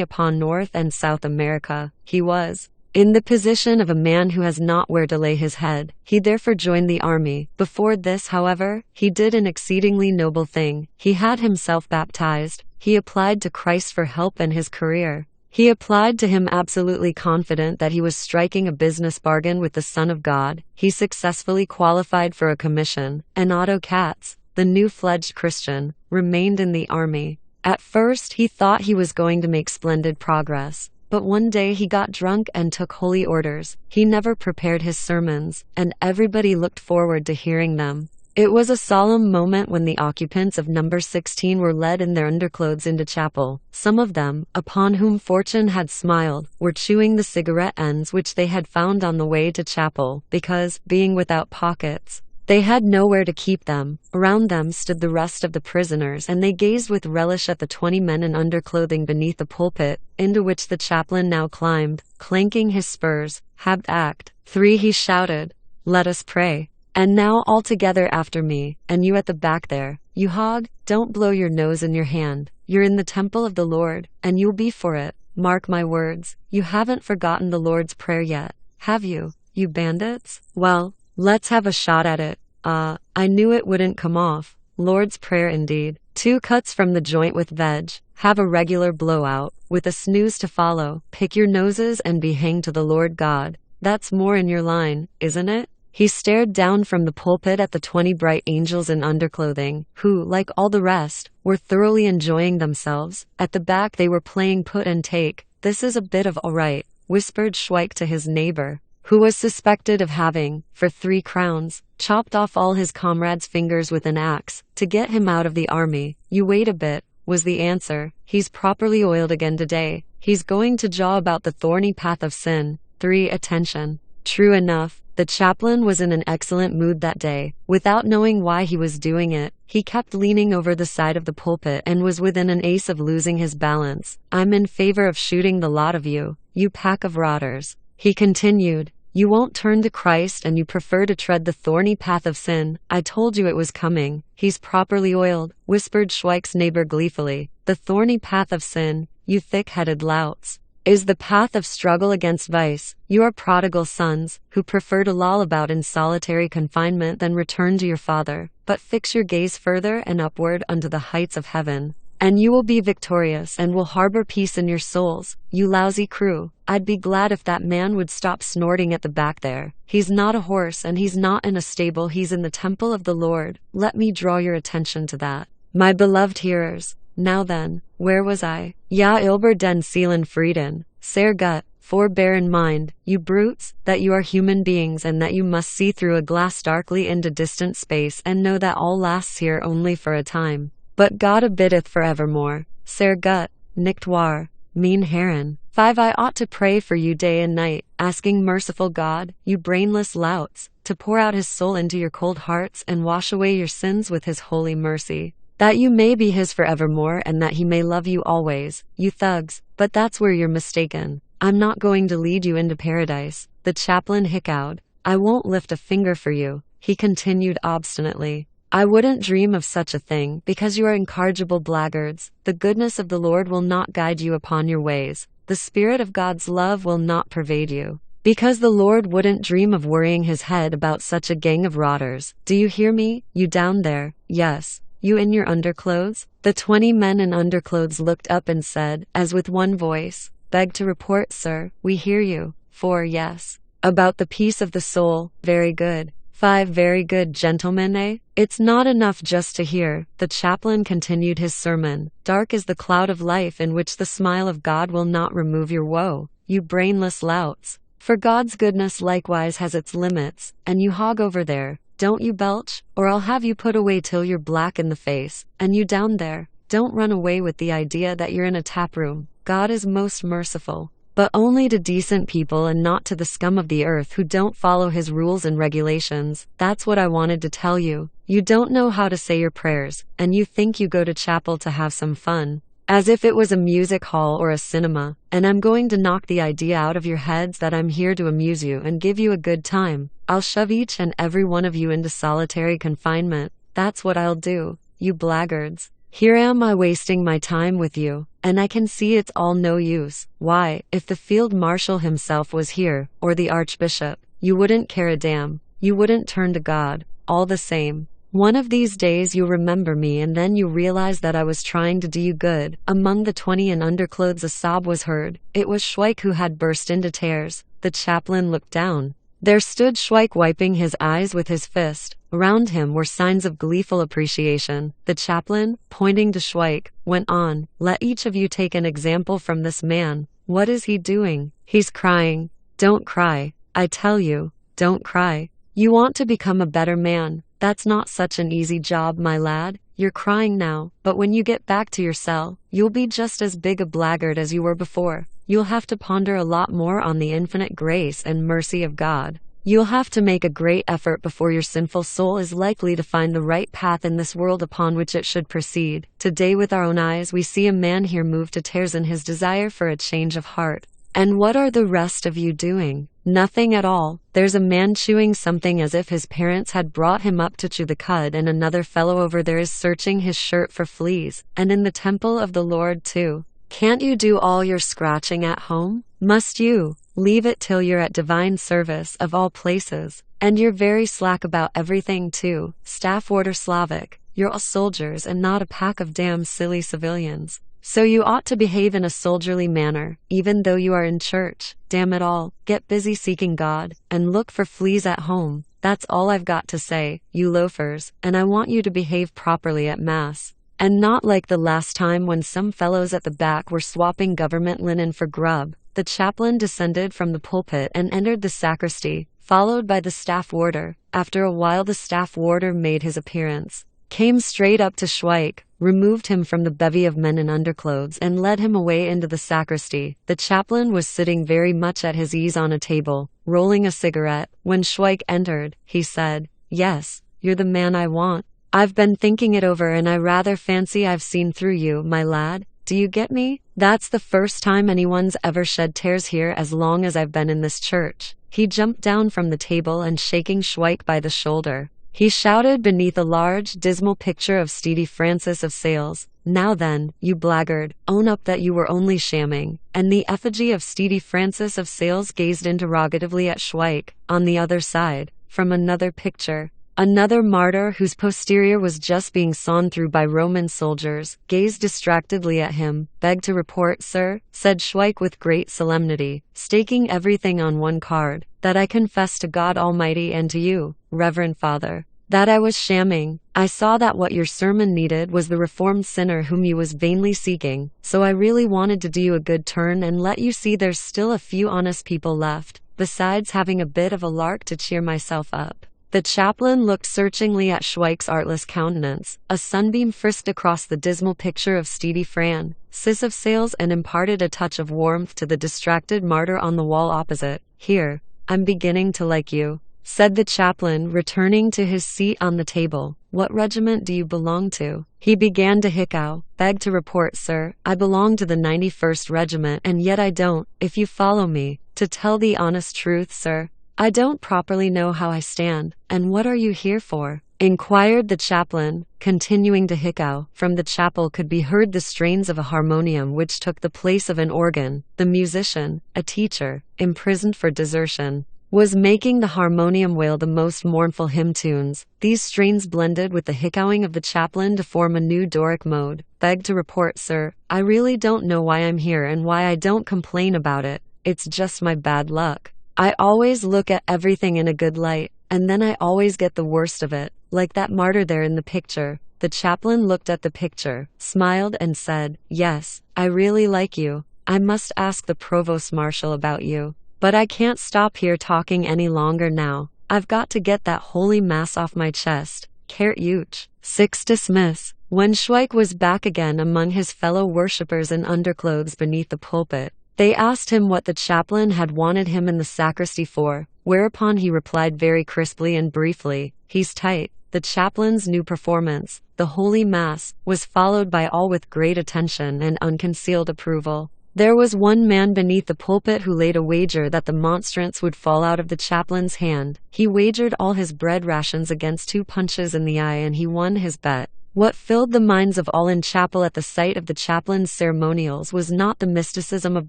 upon North and South America, he was in the position of a man who has not where to lay his head. He therefore joined the army. Before this, however, he did an exceedingly noble thing. He had himself baptized. He applied to Christ for help in his career. He applied to him absolutely confident that he was striking a business bargain with the Son of God. He successfully qualified for a commission, and Otto Katz, the new-fledged Christian, remained in the army. At first he thought he was going to make splendid progress, but one day he got drunk and took holy orders. He never prepared his sermons, and everybody looked forward to hearing them. It was a solemn moment when the occupants of number 16 were led in their underclothes into chapel. Some of them, upon whom fortune had smiled, were chewing the cigarette ends which they had found on the way to chapel, because, being without pockets, they had nowhere to keep them. Around them stood the rest of the prisoners, and they gazed with relish at the 20 men in underclothing beneath the pulpit, into which the chaplain now climbed, clanking his spurs, Habt Act 3 he shouted. Let us pray. And now all together after me, and you at the back there, you hog, don't blow your nose in your hand. You're in the temple of the Lord, and you'll be for it. Mark my words, you haven't forgotten the Lord's Prayer yet, have you, you bandits? Well, let's have a shot at it. I knew it wouldn't come off. Lord's Prayer indeed. 2 cuts from the joint with veg. Have a regular blowout, with a snooze to follow. Pick your noses and be hanged to the Lord God. That's more in your line, isn't it? He stared down from the pulpit at the 20 bright angels in underclothing, who, like all the rest, were thoroughly enjoying themselves. At the back they were playing put and take. This is a bit of all right, whispered Schweik to his neighbor, who was suspected of having, for 3 crowns, chopped off all his comrades' fingers with an axe, to get him out of the army. You wait a bit, was the answer. He's properly oiled again today. He's going to jaw about the thorny path of sin. 3 Attention. True enough, the chaplain was in an excellent mood that day. Without knowing why he was doing it, he kept leaning over the side of the pulpit and was within an ace of losing his balance. I'm in favor of shooting the lot of you, you pack of rotters. He continued. You won't turn to Christ and you prefer to tread the thorny path of sin. I told you it was coming. He's properly oiled, whispered Schweik's neighbor gleefully. The thorny path of sin, you thick-headed louts, is the path of struggle against vice. You are prodigal sons, who prefer to loll about in solitary confinement than return to your Father. But fix your gaze further and upward unto the heights of heaven, and you will be victorious and will harbor peace in your souls, you lousy crew. I'd be glad if that man would stop snorting at the back there. He's not a horse and he's not in a stable, he's in the temple of the Lord. Let me draw your attention to that. My beloved hearers, now then, where was I? Ja ilber den Seelen Frieden, sehr gut, for bear in mind, you brutes, that you are human beings and that you must see through a glass darkly into distant space and know that all lasts here only for a time. But God abiddeth for evermore. Sehr gut, nicht wahr, mein Herren. 5 I ought to pray for you day and night, asking merciful God, you brainless louts, to pour out his soul into your cold hearts and wash away your sins with his holy mercy, that you may be his forevermore and that he may love you always, you thugs. But that's where you're mistaken. I'm not going to lead you into paradise. The chaplain hiccoughed. I won't lift a finger for you, he continued obstinately. I wouldn't dream of such a thing, because you are incorrigible blackguards. The goodness of the Lord will not guide you upon your ways. The Spirit of God's love will not pervade you, because the Lord wouldn't dream of worrying his head about such a gang of rotters. Do you hear me, you down there? Yes. You in your underclothes? The 20 men in underclothes looked up and said, as with one voice, beg to report, sir, we hear you. 4 Yes. About the peace of the soul, very good. 5 Very good, gentlemen, eh? It's not enough just to hear. The chaplain continued his sermon. Dark is the cloud of life in which the smile of God will not remove your woe, you brainless louts. For God's goodness likewise has its limits, and you hog over there, don't you belch, or I'll have you put away till you're black in the face. And you down there, don't run away with the idea that you're in a tap room. God is most merciful, but only to decent people and not to the scum of the earth who don't follow his rules and regulations. That's what I wanted to tell you. You don't know how to say your prayers, and you think you go to chapel to have some fun, as if it was a music hall or a cinema, and I'm going to knock the idea out of your heads that I'm here to amuse you and give you a good time. I'll shove each and every one of you into solitary confinement. That's what I'll do, you blackguards. Here am I wasting my time with you, and I can see it's all no use. Why, if the field marshal himself was here, or the archbishop, you wouldn't care a damn. You wouldn't turn to God, all the same. One of these days you'll remember me and then you realize that I was trying to do you good. Among the 20 in underclothes a sob was heard. It was Schweik who had burst into tears. The chaplain looked down. There stood Schweik wiping his eyes with his fist. Around him were signs of gleeful appreciation. The chaplain, pointing to Schweik, went on, let each of you take an example from this man. What is he doing? He's crying. Don't cry. I tell you, don't cry. You want to become a better man. That's not such an easy job, my lad. You're crying now, but when you get back to your cell, you'll be just as big a blackguard as you were before. You'll have to ponder a lot more on the infinite grace and mercy of God. You'll have to make a great effort before your sinful soul is likely to find the right path in this world upon which it should proceed. Today with our own eyes we see a man here moved to tears in his desire for a change of heart. And what are the rest of you doing? Nothing at all. There's a man chewing something as if his parents had brought him up to chew the cud, and another fellow over there is searching his shirt for fleas, and in the temple of the Lord too. Can't you do all your scratching at home? Must you leave it till you're at divine service of all places? And you're very slack about everything too. Staff Order Slavic. You're all soldiers and not a pack of damn silly civilians. So you ought to behave in a soldierly manner, even though you are in church. Damn it all, get busy seeking God, and look for fleas at home. That's all I've got to say, you loafers, and I want you to behave properly at Mass. And not like the last time when some fellows at the back were swapping government linen for grub. The chaplain descended from the pulpit and entered the sacristy, followed by the staff warder. After a while the staff warder made his appearance, came straight up to Schweik, removed him from the bevy of men in underclothes and led him away into the sacristy. The chaplain was sitting very much at his ease on a table, rolling a cigarette. When Schweik entered, he said, "Yes, you're the man I want. I've been thinking it over and I rather fancy I've seen through you, my lad. Do you get me? That's the first time anyone's ever shed tears here as long as I've been in this church." He jumped down from the table and shaking Schweik by the shoulder, he shouted beneath a large, dismal picture of Steedy Francis of Sales, "Now then, you blackguard, own up that you were only shamming." And the effigy of Steedy Francis of Sales gazed interrogatively at Schweik. On the other side, from another picture, another martyr whose posterior was just being sawn through by Roman soldiers, gazed distractedly at him. "Beg to report, sir," said Schweik with great solemnity, staking everything on one card, "that I confess to God Almighty and to you, Reverend Father, that I was shamming. I saw that what your sermon needed was the reformed sinner whom you was vainly seeking, so I really wanted to do you a good turn and let you see there's still a few honest people left, besides having a bit of a lark to cheer myself up." The chaplain looked searchingly at Schweik's artless countenance. A sunbeam frisked across the dismal picture of Steedy Francis of Sales and imparted a touch of warmth to the distracted martyr on the wall opposite. "Here, I'm beginning to like you," said the chaplain, returning to his seat on the table. "What regiment do you belong to?" He began to hiccow. "Beg to report, sir, I belong to the 91st Regiment, and yet I don't, if you follow me. To tell the honest truth, sir, I don't properly know how I stand." "And what are you here for?" inquired the chaplain, continuing to hiccow. From the chapel could be heard the strains of a harmonium which took the place of an organ. The musician, a teacher, imprisoned for desertion, was making the harmonium wail the most mournful hymn tunes. These strains blended with the hiccowing of the chaplain to form a new Doric mode. "Beg to report, sir, I really don't know why I'm here and why I don't complain about it. It's just my bad luck. I always look at everything in a good light, and then I always get the worst of it, like that martyr there in the picture." The chaplain looked at the picture, smiled and said, "Yes, I really like you. I must ask the provost marshal about you. But I can't stop here talking any longer now. I've got to get that holy mass off my chest. Kert Uch." 6 Dismiss. When Schweik was back again among his fellow worshippers in underclothes beneath the pulpit, they asked him what the chaplain had wanted him in the sacristy for, whereupon he replied very crisply and briefly, "He's tight." The chaplain's new performance, the Holy Mass, was followed by all with great attention and unconcealed approval. There was one man beneath the pulpit who laid a wager that the monstrance would fall out of the chaplain's hand. He wagered all his bread rations against 2 punches in the eye and he won his bet. What filled the minds of all in chapel at the sight of the chaplain's ceremonials was not the mysticism of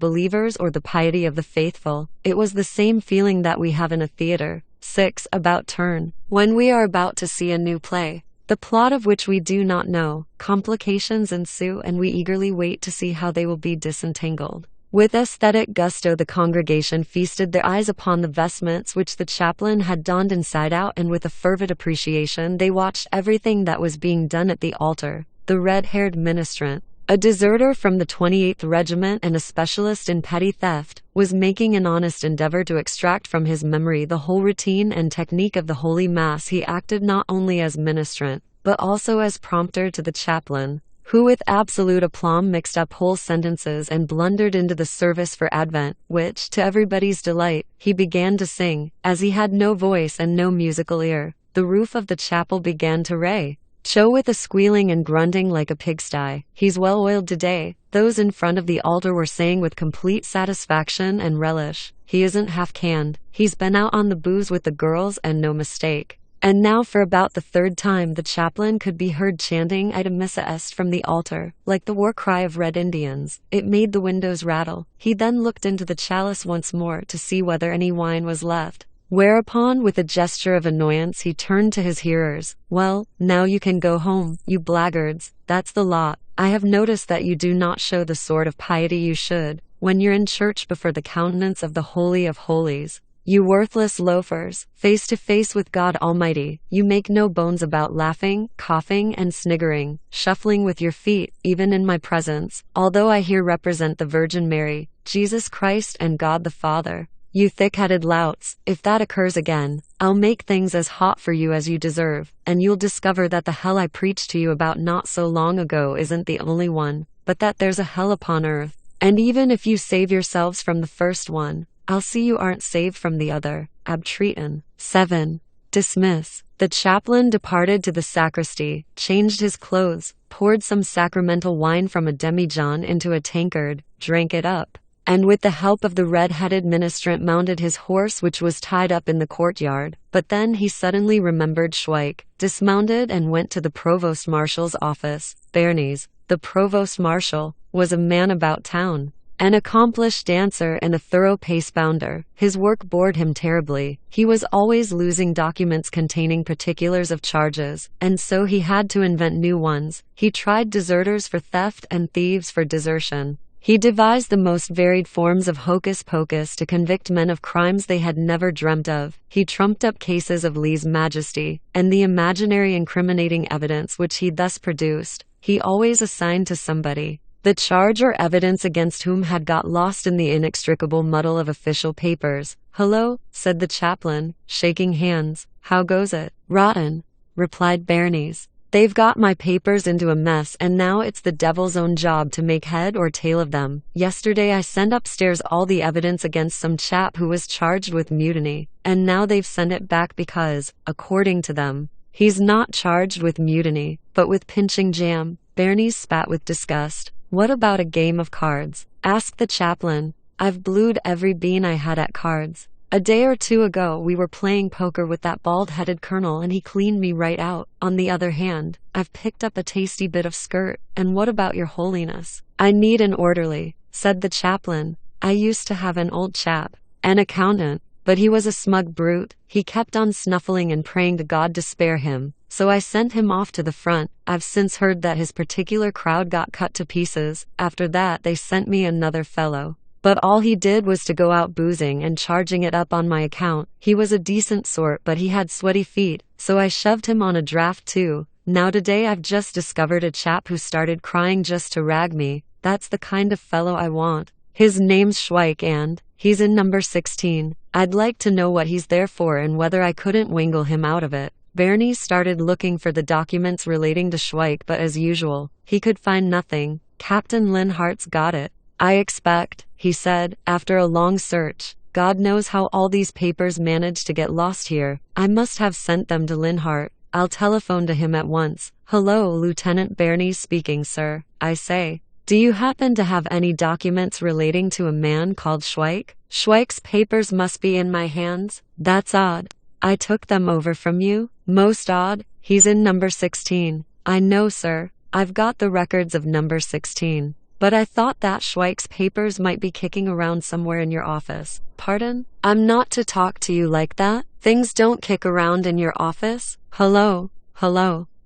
believers or the piety of the faithful. It was the same feeling that we have in a theater. 6. About turn. When we are about to see a new play, the plot of which we do not know, complications ensue and we eagerly wait to see how they will be disentangled. With aesthetic gusto the congregation feasted their eyes upon the vestments which the chaplain had donned inside out, and with a fervid appreciation they watched everything that was being done at the altar. The red-haired ministrant, a deserter from the 28th Regiment and a specialist in petty theft, was making an honest endeavor to extract from his memory the whole routine and technique of the Holy Mass. He acted not only as ministrant, but also as prompter to the chaplain, who with absolute aplomb mixed up whole sentences and blundered into the service for Advent, which, to everybody's delight, he began to sing. As he had no voice and no musical ear, the roof of the chapel began to ray. Cho with a squealing and grunting like a pigsty. He's well oiled today, those in front of the altar were saying with complete satisfaction and relish. He isn't half-canned. He's been out on the booze with the girls and no mistake. And now for about the third time the chaplain could be heard chanting Ita Missa Est from the altar, like the war cry of Red Indians. It made the windows rattle. He then looked into the chalice once more to see whether any wine was left. Whereupon, with a gesture of annoyance, he turned to his hearers. Well, now you can go home, you blackguards. That's the lot. I have noticed that you do not show the sort of piety you should when you're in church before the countenance of the Holy of Holies. You worthless loafers, face to face with God Almighty, you make no bones about laughing, coughing, and sniggering, shuffling with your feet, even in my presence, although I here represent the Virgin Mary, Jesus Christ and God the Father. You thick-headed louts, if that occurs again, I'll make things as hot for you as you deserve, and you'll discover that the hell I preached to you about not so long ago isn't the only one, but that there's a hell upon earth. And even if you save yourselves from the first one, I'll see you aren't saved from the other. Abtreton. 7. Dismiss. The chaplain departed to the sacristy, changed his clothes, poured some sacramental wine from a demijohn into a tankard, drank it up, and with the help of the red-headed ministrant mounted his horse which was tied up in the courtyard. But then he suddenly remembered Schweik, dismounted and went to the provost marshal's office. Bernays, the provost marshal, was a man about town. An accomplished dancer and a thorough pace-bounder. His work bored him terribly. He was always losing documents containing particulars of charges, and so he had to invent new ones. He tried deserters for theft and thieves for desertion. He devised the most varied forms of hocus-pocus to convict men of crimes they had never dreamt of. He trumped up cases of lèse majesty, and the imaginary incriminating evidence which he thus produced, he always assigned to somebody. The charge or evidence against whom had got lost in the inextricable muddle of official papers. "Hello," said the chaplain, shaking hands. "How goes it?" "Rotten," replied Bernays. "They've got my papers into a mess and now it's the devil's own job to make head or tail of them. Yesterday I sent upstairs all the evidence against some chap who was charged with mutiny, and now they've sent it back because, according to them, he's not charged with mutiny, but with pinching jam." Bernays spat with disgust. "What about a game of cards?" asked the chaplain. "I've blued every bean I had at cards. A day or two ago we were playing poker with that bald-headed colonel and he cleaned me right out. On the other hand, I've picked up a tasty bit of skirt. And what about your holiness?" "I need an orderly," said the chaplain. "I used to have an old chap, an accountant, but he was a smug brute. He kept on snuffling and praying to God to spare him. So I sent him off to the front. I've since heard that his particular crowd got cut to pieces. After that they sent me another fellow. But all he did was to go out boozing and charging it up on my account. He was a decent sort but he had sweaty feet, so I shoved him on a draft too. Now today I've just discovered a chap who started crying just to rag me. That's the kind of fellow I want. His name's Schweik and he's in number 16. I'd like to know what he's there for and whether I couldn't wangle him out of it." Bernays started looking for the documents relating to Schweik but as usual, he could find nothing. "Captain Linhart's got it, I expect," he said, after a long search. "God knows how all these papers managed to get lost here. I must have sent them to Linhart. I'll telephone to him at once." "Hello, Lieutenant Bernays speaking, sir. I say, do you happen to have any documents relating to a man called Schweik?" "Schweik's papers must be in my hands. That's odd. I took them over from you." "Most odd. He's in number 16. "I know, sir. I've got the records of number 16. But I thought that Schweik's papers might be kicking around somewhere in your office." "Pardon? I'm not to talk to you like that. Things don't kick around in your office." Hello."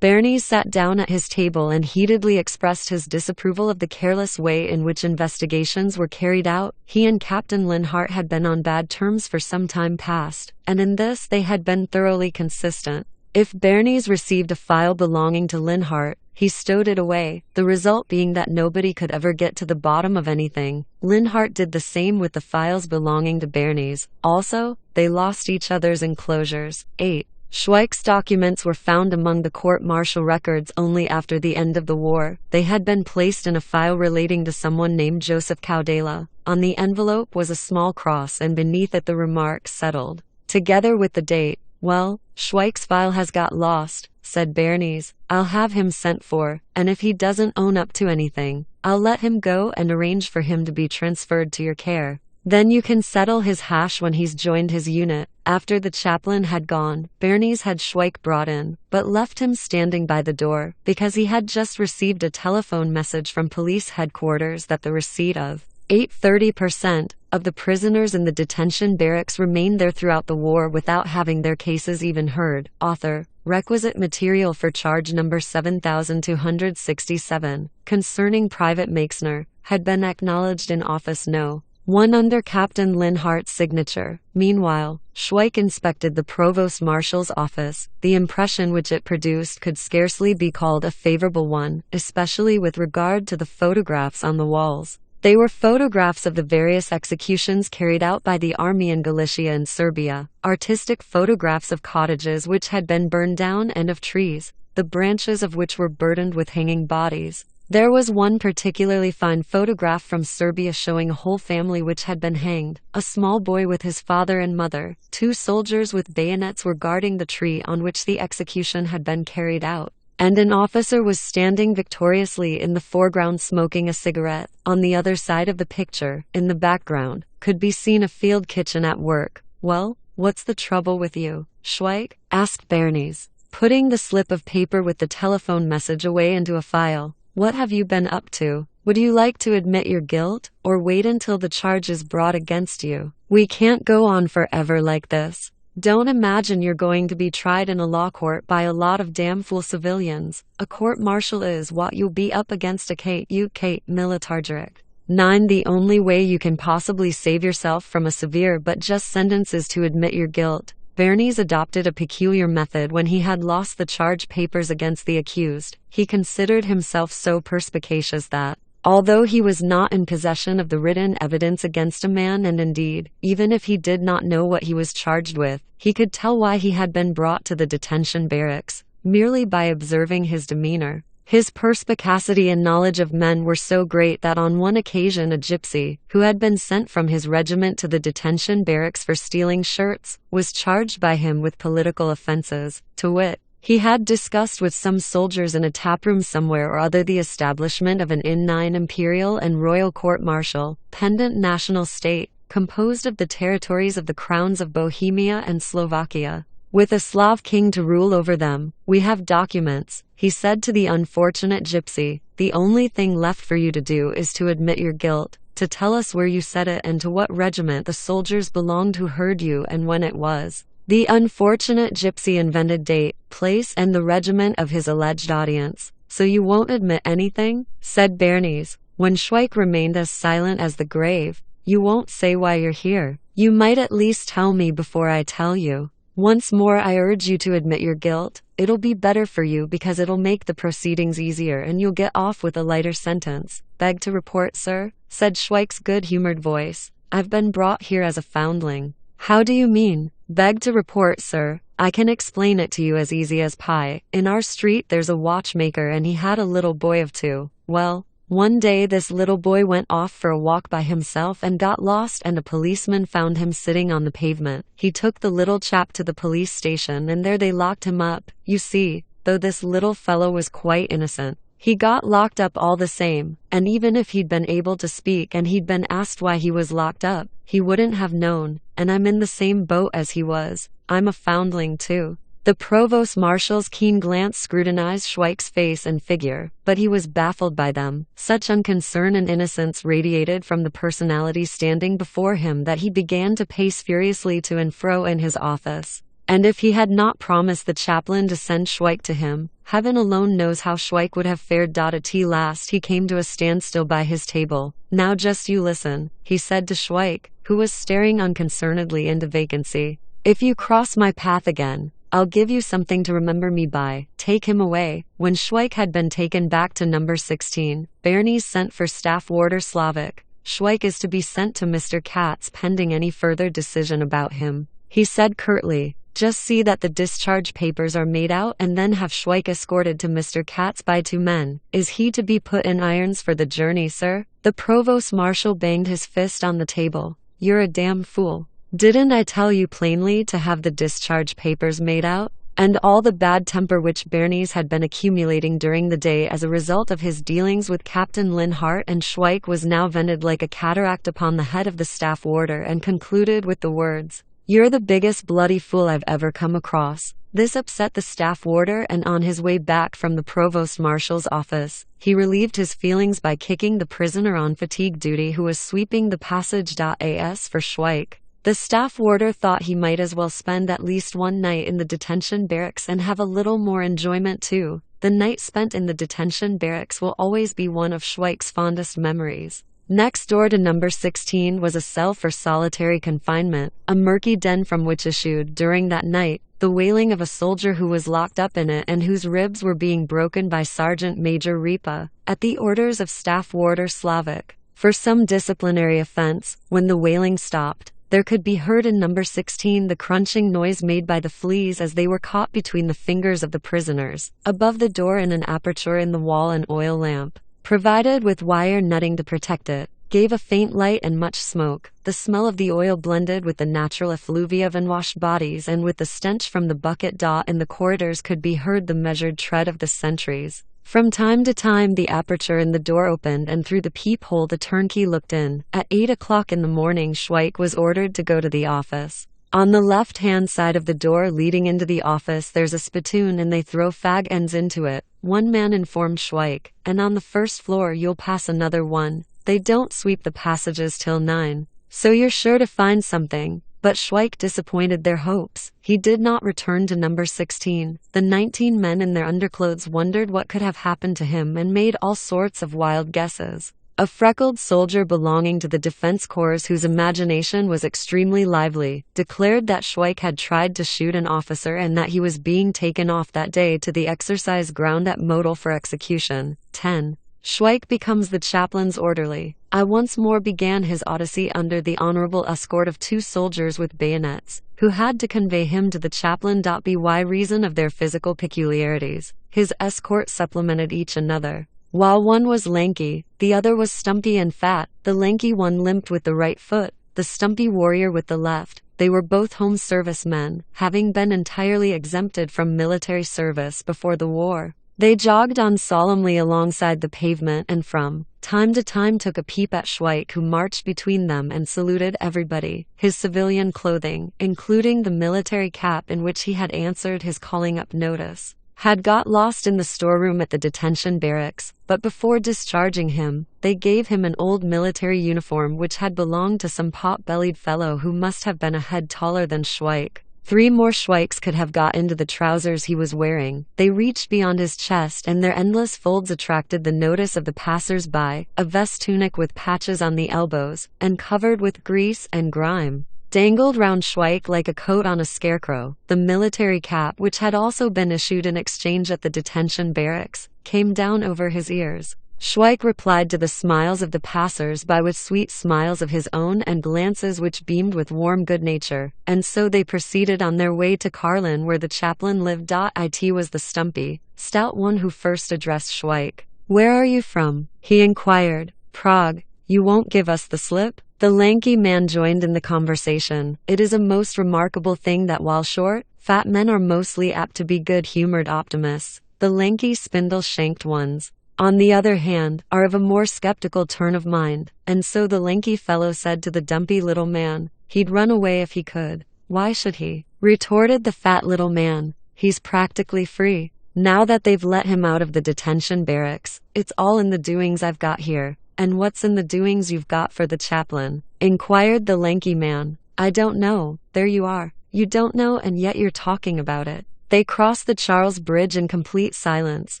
Bernays sat down at his table and heatedly expressed his disapproval of the careless way in which investigations were carried out. He and Captain Linhart had been on bad terms for some time past, and in this they had been thoroughly consistent. If Bernays received a file belonging to Linhart, he stowed it away, the result being that nobody could ever get to the bottom of anything. Linhart did the same with the files belonging to Bernays. Also, they lost each other's enclosures. 8. Schweik's documents were found among the court-martial records only after the end of the war. They had been placed in a file relating to someone named Joseph Caudela. On the envelope was a small cross and beneath it the remark "settled," together with the date. Well, Schweik's file has got lost, said Bernays. I'll have him sent for, and if he doesn't own up to anything, I'll let him go and arrange for him to be transferred to your care. Then you can settle his hash when he's joined his unit. After the chaplain had gone, Bernays had Schweik brought in, but left him standing by the door, because he had just received a telephone message from police headquarters that the receipt of 30% of the prisoners in the detention barracks remained there throughout the war without having their cases even heard. Author. Requisite material for charge number 7267, concerning Private Meixner, had been acknowledged in Office No. 1 under Captain Linhart's signature. Meanwhile, Schweik inspected the Provost Marshal's office. The impression which it produced could scarcely be called a favorable one, especially with regard to the photographs on the walls. They were photographs of the various executions carried out by the army in Galicia and Serbia, artistic photographs of cottages which had been burned down and of trees, the branches of which were burdened with hanging bodies. There was one particularly fine photograph from Serbia showing a whole family which had been hanged, a small boy with his father and mother. 2 soldiers with bayonets were guarding the tree on which the execution had been carried out, and an officer was standing victoriously in the foreground smoking a cigarette. On the other side of the picture, in the background, could be seen a field kitchen at work. "Well, what's the trouble with you, Schweik?" asked Bernays, putting the slip of paper with the telephone message away into a file. "What have you been up to? Would you like to admit your guilt, or wait until the charge is brought against you? We can't go on forever like this. Don't imagine you're going to be tried in a law court by a lot of damn fool civilians. A court-martial is what you'll be up against, a UK militarjuric. 9. The only way you can possibly save yourself from a severe but just sentence is to admit your guilt." Bernays adopted a peculiar method when he had lost the charge papers against the accused. He considered himself so perspicacious that, although he was not in possession of the written evidence against a man, and indeed, even if he did not know what he was charged with, he could tell why he had been brought to the detention barracks, merely by observing his demeanor. His perspicacity and knowledge of men were so great that on one occasion a gypsy, who had been sent from his regiment to the detention barracks for stealing shirts, was charged by him with political offenses, to wit, he had discussed with some soldiers in a taproom somewhere or other the establishment of an imperial and royal court-martial, pendant national state, composed of the territories of the crowns of Bohemia and Slovakia, with a Slav king to rule over them. "We have documents," he said to the unfortunate gypsy. "The only thing left for you to do is to admit your guilt, to tell us where you said it and to what regiment the soldiers belonged who heard you and when it was." The unfortunate gypsy invented date, place, and the regiment of his alleged audience. "So you won't admit anything?" said Bernays, when Schweik remained as silent as the grave. "You won't say why you're here? You might at least tell me before I tell you. Once more I urge you to admit your guilt. It'll be better for you because it'll make the proceedings easier and you'll get off with a lighter sentence." "Beg to report, sir," said Schweik's good-humored voice. "I've been brought here as a foundling." "How do you mean?" "Beg to report, sir. I can explain it to you as easy as pie. In our street there's a watchmaker and he had a little boy of 2. Well, one day this little boy went off for a walk by himself and got lost, and a policeman found him sitting on the pavement. He took the little chap to the police station and there they locked him up. You see, though this little fellow was quite innocent, he got locked up all the same, and even if he'd been able to speak and he'd been asked why he was locked up, he wouldn't have known, and I'm in the same boat as he was. I'm a foundling too." The provost marshal's keen glance scrutinized Schweik's face and figure, but he was baffled by them. Such unconcern and innocence radiated from the personality standing before him that he began to pace furiously to and fro in his office. And if he had not promised the chaplain to send Schweik to him, heaven alone knows how Schweik would have fared. At last he came to a standstill by his table. "Now just you listen," he said to Schweik, who was staring unconcernedly into vacancy. "If you cross my path again, I'll give you something to remember me by. Take him away." When Schweik had been taken back to number 16, Bernays sent for Staff Warder Slavic. "Schweik is to be sent to Mr. Katz pending any further decision about him," he said curtly. "Just see that the discharge papers are made out and then have Schweik escorted to Mr. Katz by 2 men. Is he to be put in irons for the journey, sir?" The provost marshal banged his fist on the table. "You're a damn fool. Didn't I tell you plainly to have the discharge papers made out? And all the bad temper which Bernays had been accumulating during the day as a result of his dealings with Captain Linhart and Schweik was now vented like a cataract upon the head of the staff warder and concluded with the words, "You're the biggest bloody fool I've ever come across." This upset the staff warder, and on his way back from the provost marshal's office, he relieved his feelings by kicking the prisoner on fatigue duty who was sweeping the passage. As for Schweik, the staff warder thought he might as well spend at least one night in the detention barracks and have a little more enjoyment too. The night spent in the detention barracks will always be one of Schweik's fondest memories. Next door to number 16 was a cell for solitary confinement, a murky den from which issued, during that night, the wailing of a soldier who was locked up in it and whose ribs were being broken by Sergeant Major Ripa, at the orders of Staff Warder Slavic. For some disciplinary offense, when the wailing stopped, there could be heard in number 16 the crunching noise made by the fleas as they were caught between the fingers of the prisoners. Above the door, in an aperture in the wall, an oil lamp, provided with wire netting to protect it, gave a faint light and much smoke. The smell of the oil blended with the natural effluvia of unwashed bodies, and with the stench from the bucket. In the corridors could be heard the measured tread of the sentries. From time to time the aperture in the door opened, and through the peephole the turnkey looked in. At 8 o'clock in the morning Schweik was ordered to go to the office. On the left-hand side of the door leading into the office there's a spittoon and they throw fag ends into it, one man informed Schweik, and on the first floor you'll pass another one. They don't sweep the passages till 9, so you're sure to find something. But Schweik disappointed their hopes. He did not return to number 16. The 19 men in their underclothes wondered what could have happened to him and made all sorts of wild guesses. A freckled soldier belonging to the defense corps, whose imagination was extremely lively, declared that Schweik had tried to shoot an officer and that he was being taken off that day to the exercise ground at Model for execution. 10. Schweik becomes the chaplain's orderly. I once more began his odyssey under the honorable escort of 2 soldiers with bayonets, who had to convey him to the chaplain. By reason of their physical peculiarities, his escort supplemented each another. While one was lanky, the other was stumpy and fat. The lanky one limped with the right foot, the stumpy warrior with the left. They were both home service men, having been entirely exempted from military service before the war. They jogged on solemnly alongside the pavement and from time to time took a peep at Schweik, who marched between them and saluted everybody. His civilian clothing, including the military cap in which he had answered his calling-up notice, had got lost in the storeroom at the detention barracks, but before discharging him, they gave him an old military uniform which had belonged to some pot-bellied fellow who must have been a head taller than Schweik. 3 more Schweiks could have got into the trousers he was wearing. They reached beyond his chest, and their endless folds attracted the notice of the passers-by. A vest tunic with patches on the elbows, and covered with grease and grime, dangled round Schweik like a coat on a scarecrow. The military cap, which had also been issued in exchange at the detention barracks, came down over his ears. Schweik replied to the smiles of the passers-by with sweet smiles of his own and glances which beamed with warm good nature, and so they proceeded on their way to Karlin, where the chaplain lived. It was the stumpy, stout one who first addressed Schweik. "Where are you from?" he inquired. "Prague. You won't give us the slip?" The lanky man joined in the conversation. It is a most remarkable thing that while short, fat men are mostly apt to be good-humored optimists, the lanky spindle-shanked ones, on the other hand, are of a more skeptical turn of mind, and so the lanky fellow said to the dumpy little man, he'd run away if he could. "Why should he?" retorted the fat little man. "He's practically free. Now that they've let him out of the detention barracks, it's all in the doings I've got here." "And what's in the doings you've got for the chaplain?" inquired the lanky man. "I don't know. There you are. You don't know, and yet you're talking about it." They crossed the Charles Bridge in complete silence.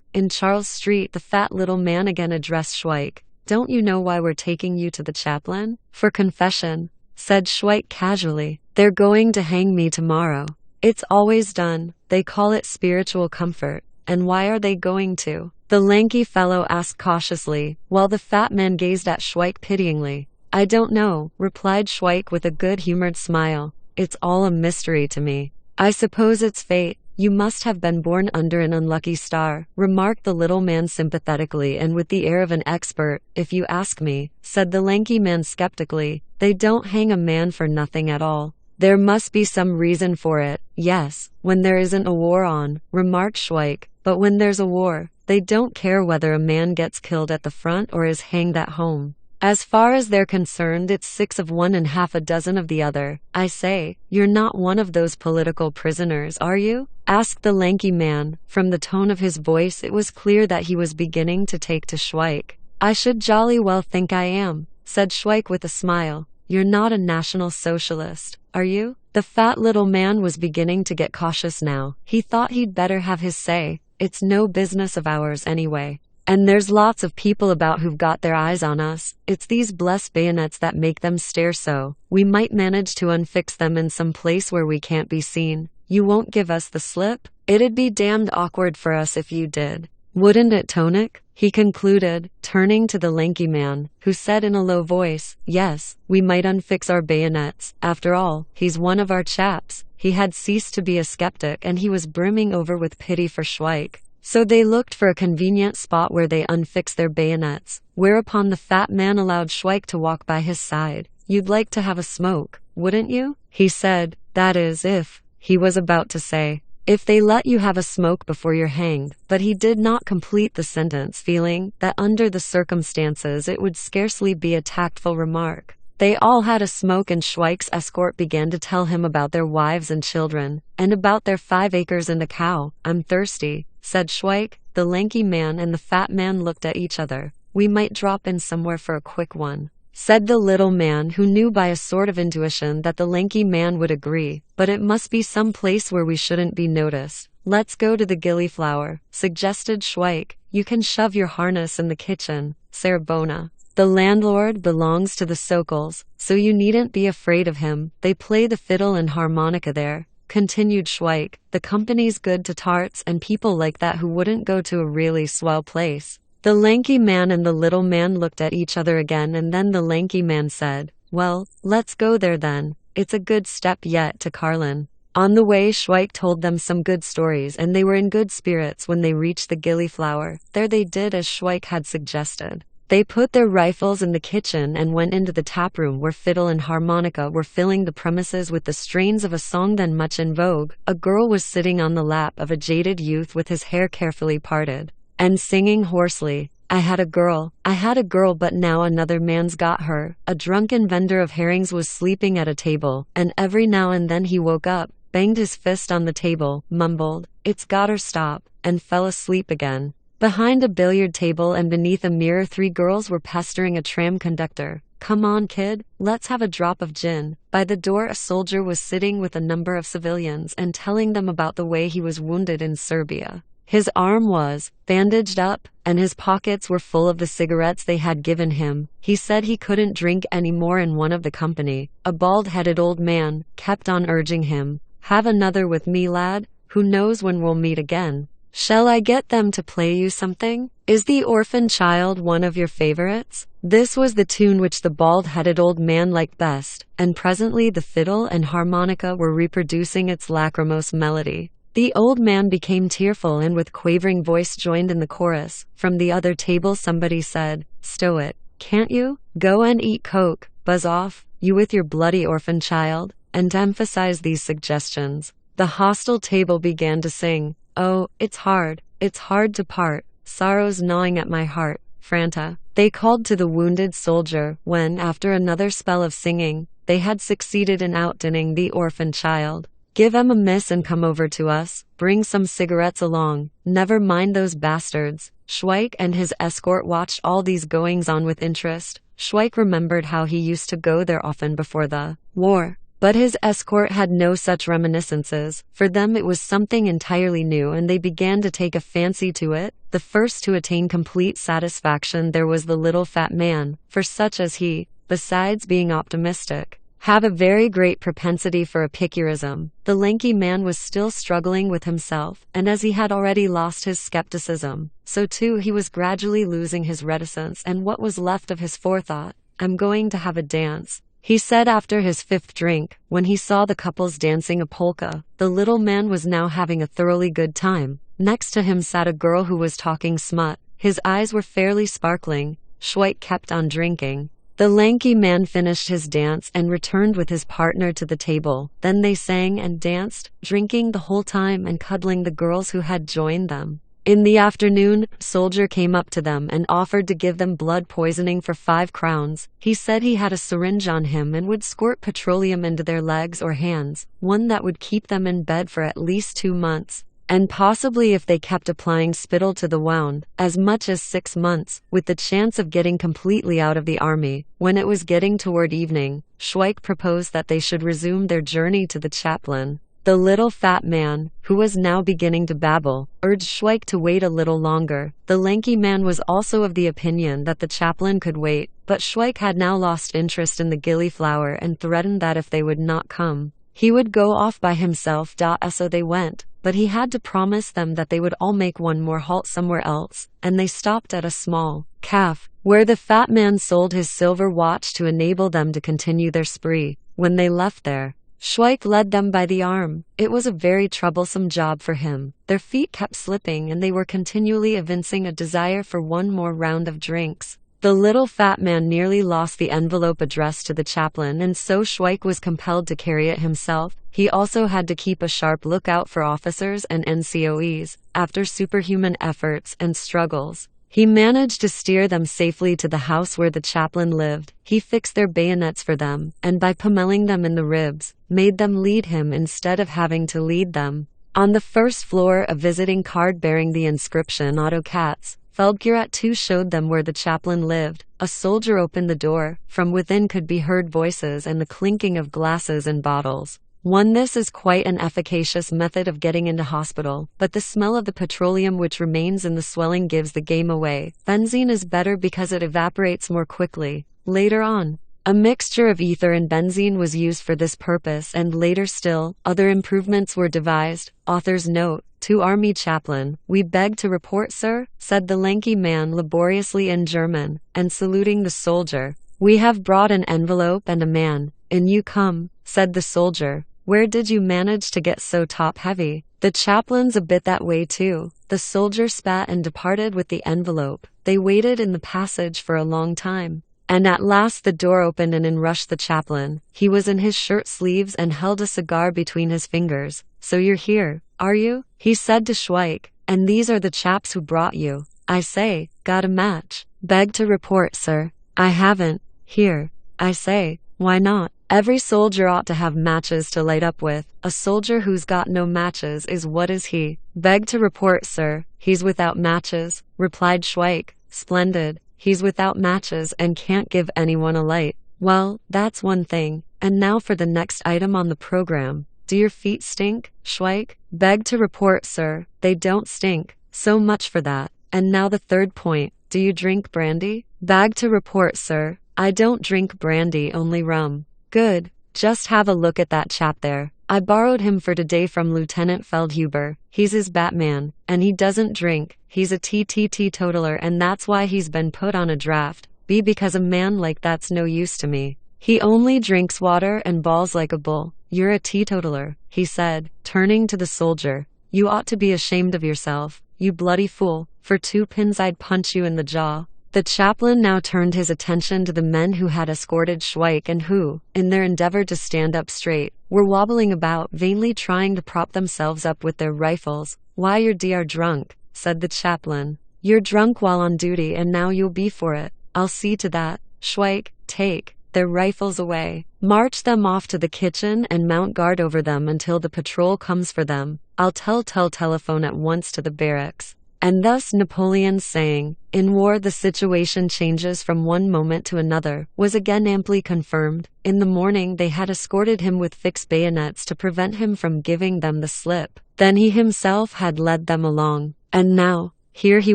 In Charles Street, the fat little man again addressed Schweik. "Don't you know why we're taking you to the chaplain?" "For confession," said Schweik casually. "They're going to hang me tomorrow. It's always done. They call it spiritual comfort." "And why are they going to?" the lanky fellow asked cautiously, while the fat man gazed at Schweik pityingly. "I don't know," replied Schweik with a good-humored smile. "It's all a mystery to me. I suppose it's fate. You must have been born under an unlucky star," remarked the little man sympathetically and with the air of an expert. "If you ask me," said the lanky man skeptically, "they don't hang a man for nothing at all. There must be some reason for it. Yes, when there isn't a war on, remarked Schweik, but when there's a war, they don't care whether a man gets killed at the front or is hanged at home. As far as they're concerned, it's 6 of one and half a dozen of the other. I say, you're not one of those political prisoners, are you? Asked the lanky man. From the tone of his voice, it was clear that he was beginning to take to Schweik. I should jolly well think I am, said Schweik with a smile. You're not a National Socialist, are you? The fat little man was beginning to get cautious now. He thought he'd better have his say. It's no business of ours anyway. And there's lots of people about who've got their eyes on us. It's these blessed bayonets that make them stare so. We might manage to unfix them in some place where we can't be seen. You won't give us the slip? It'd be damned awkward for us if you did. Wouldn't it, Tonic? He concluded, turning to the lanky man, who said in a low voice, yes, we might unfix our bayonets. After all, he's one of our chaps. He had ceased to be a skeptic and he was brimming over with pity for Schweik. So they looked for a convenient spot where they unfixed their bayonets, whereupon the fat man allowed Schweik to walk by his side. You'd like to have a smoke, wouldn't you? He said, that is if, he was about to say, if they let you have a smoke before you're hanged, but he did not complete the sentence, feeling that under the circumstances it would scarcely be a tactful remark. They all had a smoke and Schweik's escort began to tell him about their wives and children, and about their 5 acres and a cow. I'm thirsty, said Schweik. The lanky man and the fat man looked at each other. We might drop in somewhere for a quick one, said the little man, who knew by a sort of intuition that the lanky man would agree, but it must be some place where we shouldn't be noticed. Let's go to the Gillyflower, suggested Schweik. You can shove your harness in the kitchen, Serbona. The landlord belongs to the Sokals, so you needn't be afraid of him. They play the fiddle and harmonica there, continued Schweik. The company's good to tarts and people like that who wouldn't go to a really swell place. The lanky man and the little man looked at each other again, and then the lanky man said, well, let's go there then. It's a good step yet to Carlin. On the way, Schweik told them some good stories, and they were in good spirits when they reached the Gillyflower. There they did as Schweik had suggested. They put their rifles in the kitchen and went into the taproom where fiddle and harmonica were filling the premises with the strains of a song then much in vogue. A girl was sitting on the lap of a jaded youth with his hair carefully parted, and singing hoarsely, I had a girl, but now another man's got her. A drunken vendor of herrings was sleeping at a table, and every now and then he woke up, banged his fist on the table, mumbled, it's gotter stop, and fell asleep again. Behind a billiard table and beneath a mirror 3 girls were pestering a tram conductor. Come on, kid, let's have a drop of gin. By the door a soldier was sitting with a number of civilians and telling them about the way he was wounded in Serbia. His arm was bandaged up, and his pockets were full of the cigarettes they had given him. He said he couldn't drink any more, and one of the company, a bald-headed old man, kept on urging him, have another with me, lad, who knows when we'll meet again. Shall I get them to play you something? Is the orphan child one of your favorites? This was the tune which the bald-headed old man liked best, and presently the fiddle and harmonica were reproducing its lachrymose melody. The old man became tearful and with quavering voice joined in the chorus. From the other table somebody said, stow it, can't you? Go and eat coke, buzz off, you with your bloody orphan child. And to emphasize these suggestions, the hostile table began to sing, oh, it's hard to part, sorrow's gnawing at my heart, Franta. They called to the wounded soldier when, after another spell of singing, they had succeeded in outdinning the orphan child. Give 'em a miss and come over to us, bring some cigarettes along, never mind those bastards. Schweik and his escort watched all these goings-on with interest. Schweik remembered how he used to go there often before the war. But his escort had no such reminiscences. For them it was something entirely new, and they began to take a fancy to it. The first to attain complete satisfaction there was the little fat man, for such as he, besides being optimistic, have a very great propensity for epicurism. The lanky man was still struggling with himself, and as he had already lost his skepticism, so too he was gradually losing his reticence and what was left of his forethought. I'm going to have a dance, he said after his 5th drink, when he saw the couples dancing a polka. The little man was now having a thoroughly good time. Next to him sat a girl who was talking smut. His eyes were fairly sparkling. Schweik kept on drinking. The lanky man finished his dance and returned with his partner to the table. Then they sang and danced, drinking the whole time and cuddling the girls who had joined them. In the afternoon, a soldier came up to them and offered to give them blood poisoning for 5 crowns. He said he had a syringe on him and would squirt petroleum into their legs or hands, one that would keep them in bed for at least 2 months. And possibly, if they kept applying spittle to the wound, as much as 6 months, with the chance of getting completely out of the army. When it was getting toward evening, Schweik proposed that they should resume their journey to the chaplain. The little fat man, who was now beginning to babble, urged Schweik to wait a little longer. The lanky man was also of the opinion that the chaplain could wait, but Schweik had now lost interest in the gillyflower and threatened that if they would not come, he would go off by himself. So they went, but he had to promise them that they would all make one more halt somewhere else, and they stopped at a small cafe, where the fat man sold his silver watch to enable them to continue their spree. When they left there, Schweik led them by the arm. It was a very troublesome job for him. Their feet kept slipping and they were continually evincing a desire for one more round of drinks. The little fat man nearly lost the envelope addressed to the chaplain, and so Schweik was compelled to carry it himself. He also had to keep a sharp lookout for officers and NCOEs. After superhuman efforts and struggles, he managed to steer them safely to the house where the chaplain lived. He fixed their bayonets for them, and by pommeling them in the ribs, made them lead him instead of having to lead them. On the first floor, a visiting card bearing the inscription Otto Katz, Feldkurat 2 showed them where the chaplain lived. A soldier opened the door. From within could be heard voices and the clinking of glasses and bottles. This is quite an efficacious method of getting into hospital, but the smell of the petroleum which remains in the swelling gives the game away. Benzene is better because it evaporates more quickly. Later on, a mixture of ether and benzene was used for this purpose, and later still, other improvements were devised. Author's note: to Army Chaplain, "We beg to report, sir," said the lanky man laboriously in German, and saluting the soldier, "We have brought an envelope and a man." "In you come," said the soldier. "Where did you manage to get so top-heavy?" "The chaplain's a bit that way too." The soldier spat and departed with the envelope. They waited in the passage for a long time, and at last the door opened and in rushed the chaplain. He was in his shirt sleeves and held a cigar between his fingers. "So you're here, are you?" he said to Schweik. "And these are the chaps who brought you. I say, got a match?" "Beg to report, sir, I haven't. Here. I say, why not? Every soldier ought to have matches to light up with. A soldier who's got no matches is what is he?" "Beg to report, sir, he's without matches," replied Schweik. "Splendid. He's without matches and can't give anyone a light. Well, that's one thing. And now for the next item on the program. Do your feet stink, Schweik?" "Beg to report, sir, they don't stink. So much for that. And now the third point. Do you drink brandy?" "Beg to report, sir, I don't drink brandy, only rum." "Good. Just have a look at that chap there. I borrowed him for today from Lieutenant Feldhuber. He's his Batman, and he doesn't drink. He's a teetotaler, and that's why he's been put on a draft. Because a man like that's no use to me. He only drinks water and balls like a bull." "You're a teetotaler," he said, turning to the soldier. "You ought to be ashamed of yourself, you bloody fool. For 2 pins I'd punch you in the jaw." The chaplain now turned his attention to the men who had escorted Schweik and who, in their endeavor to stand up straight, were wobbling about, vainly trying to prop themselves up with their rifles. "Why, you're dr drunk," said the chaplain. "You're drunk while on duty, and now you'll be for it. I'll see to that. Schweik, take their rifles away. March them off to the kitchen and mount guard over them until the patrol comes for them. I'll telephone at once to the barracks." And thus Napoleon's saying, "In war the situation changes from one moment to another," was again amply confirmed. In the morning they had escorted him with fixed bayonets to prevent him from giving them the slip. Then he himself had led them along. And now, here he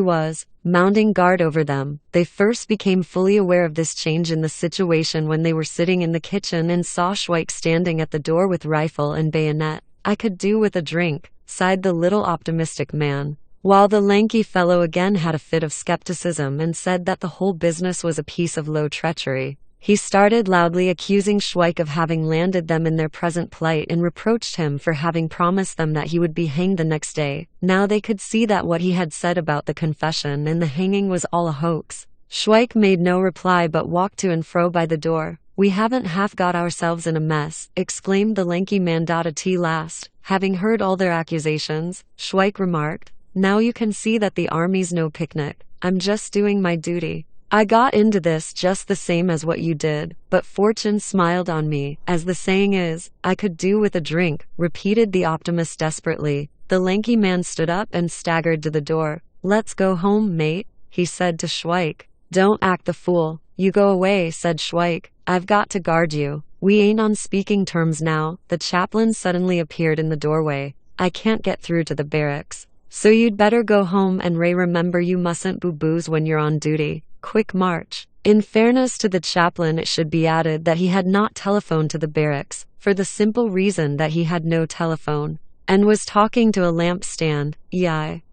was, mounting guard over them. They first became fully aware of this change in the situation when they were sitting in the kitchen and saw Schweik standing at the door with rifle and bayonet. "I could do with a drink," sighed the little optimistic man, while the lanky fellow again had a fit of skepticism and said that the whole business was a piece of low treachery. He started loudly accusing Schweik of having landed them in their present plight and reproached him for having promised them that he would be hanged the next day. Now they could see that what he had said about the confession and the hanging was all a hoax. Schweik made no reply but walked to and fro by the door. "We haven't half got ourselves in a mess," exclaimed the lanky man. At last, having heard all their accusations, Schweik remarked, "Now you can see that the army's no picnic. I'm just doing my duty. I got into this just the same as what you did, but fortune smiled on me, as the saying is. I could do with a drink," repeated the optimist desperately. The lanky man stood up and staggered to the door. "Let's go home, mate," he said to Schweik. "Don't act the fool." "You go away," said Schweik. "I've got to guard you. We ain't on speaking terms now." The chaplain suddenly appeared in the doorway. "I can't get through to the barracks. So you'd better go home, and remember you mustn't boo-boos when you're on duty. Quick march." In fairness to the chaplain, it should be added that he had not telephoned to the barracks, for the simple reason that he had no telephone, and was talking to a lamp stand.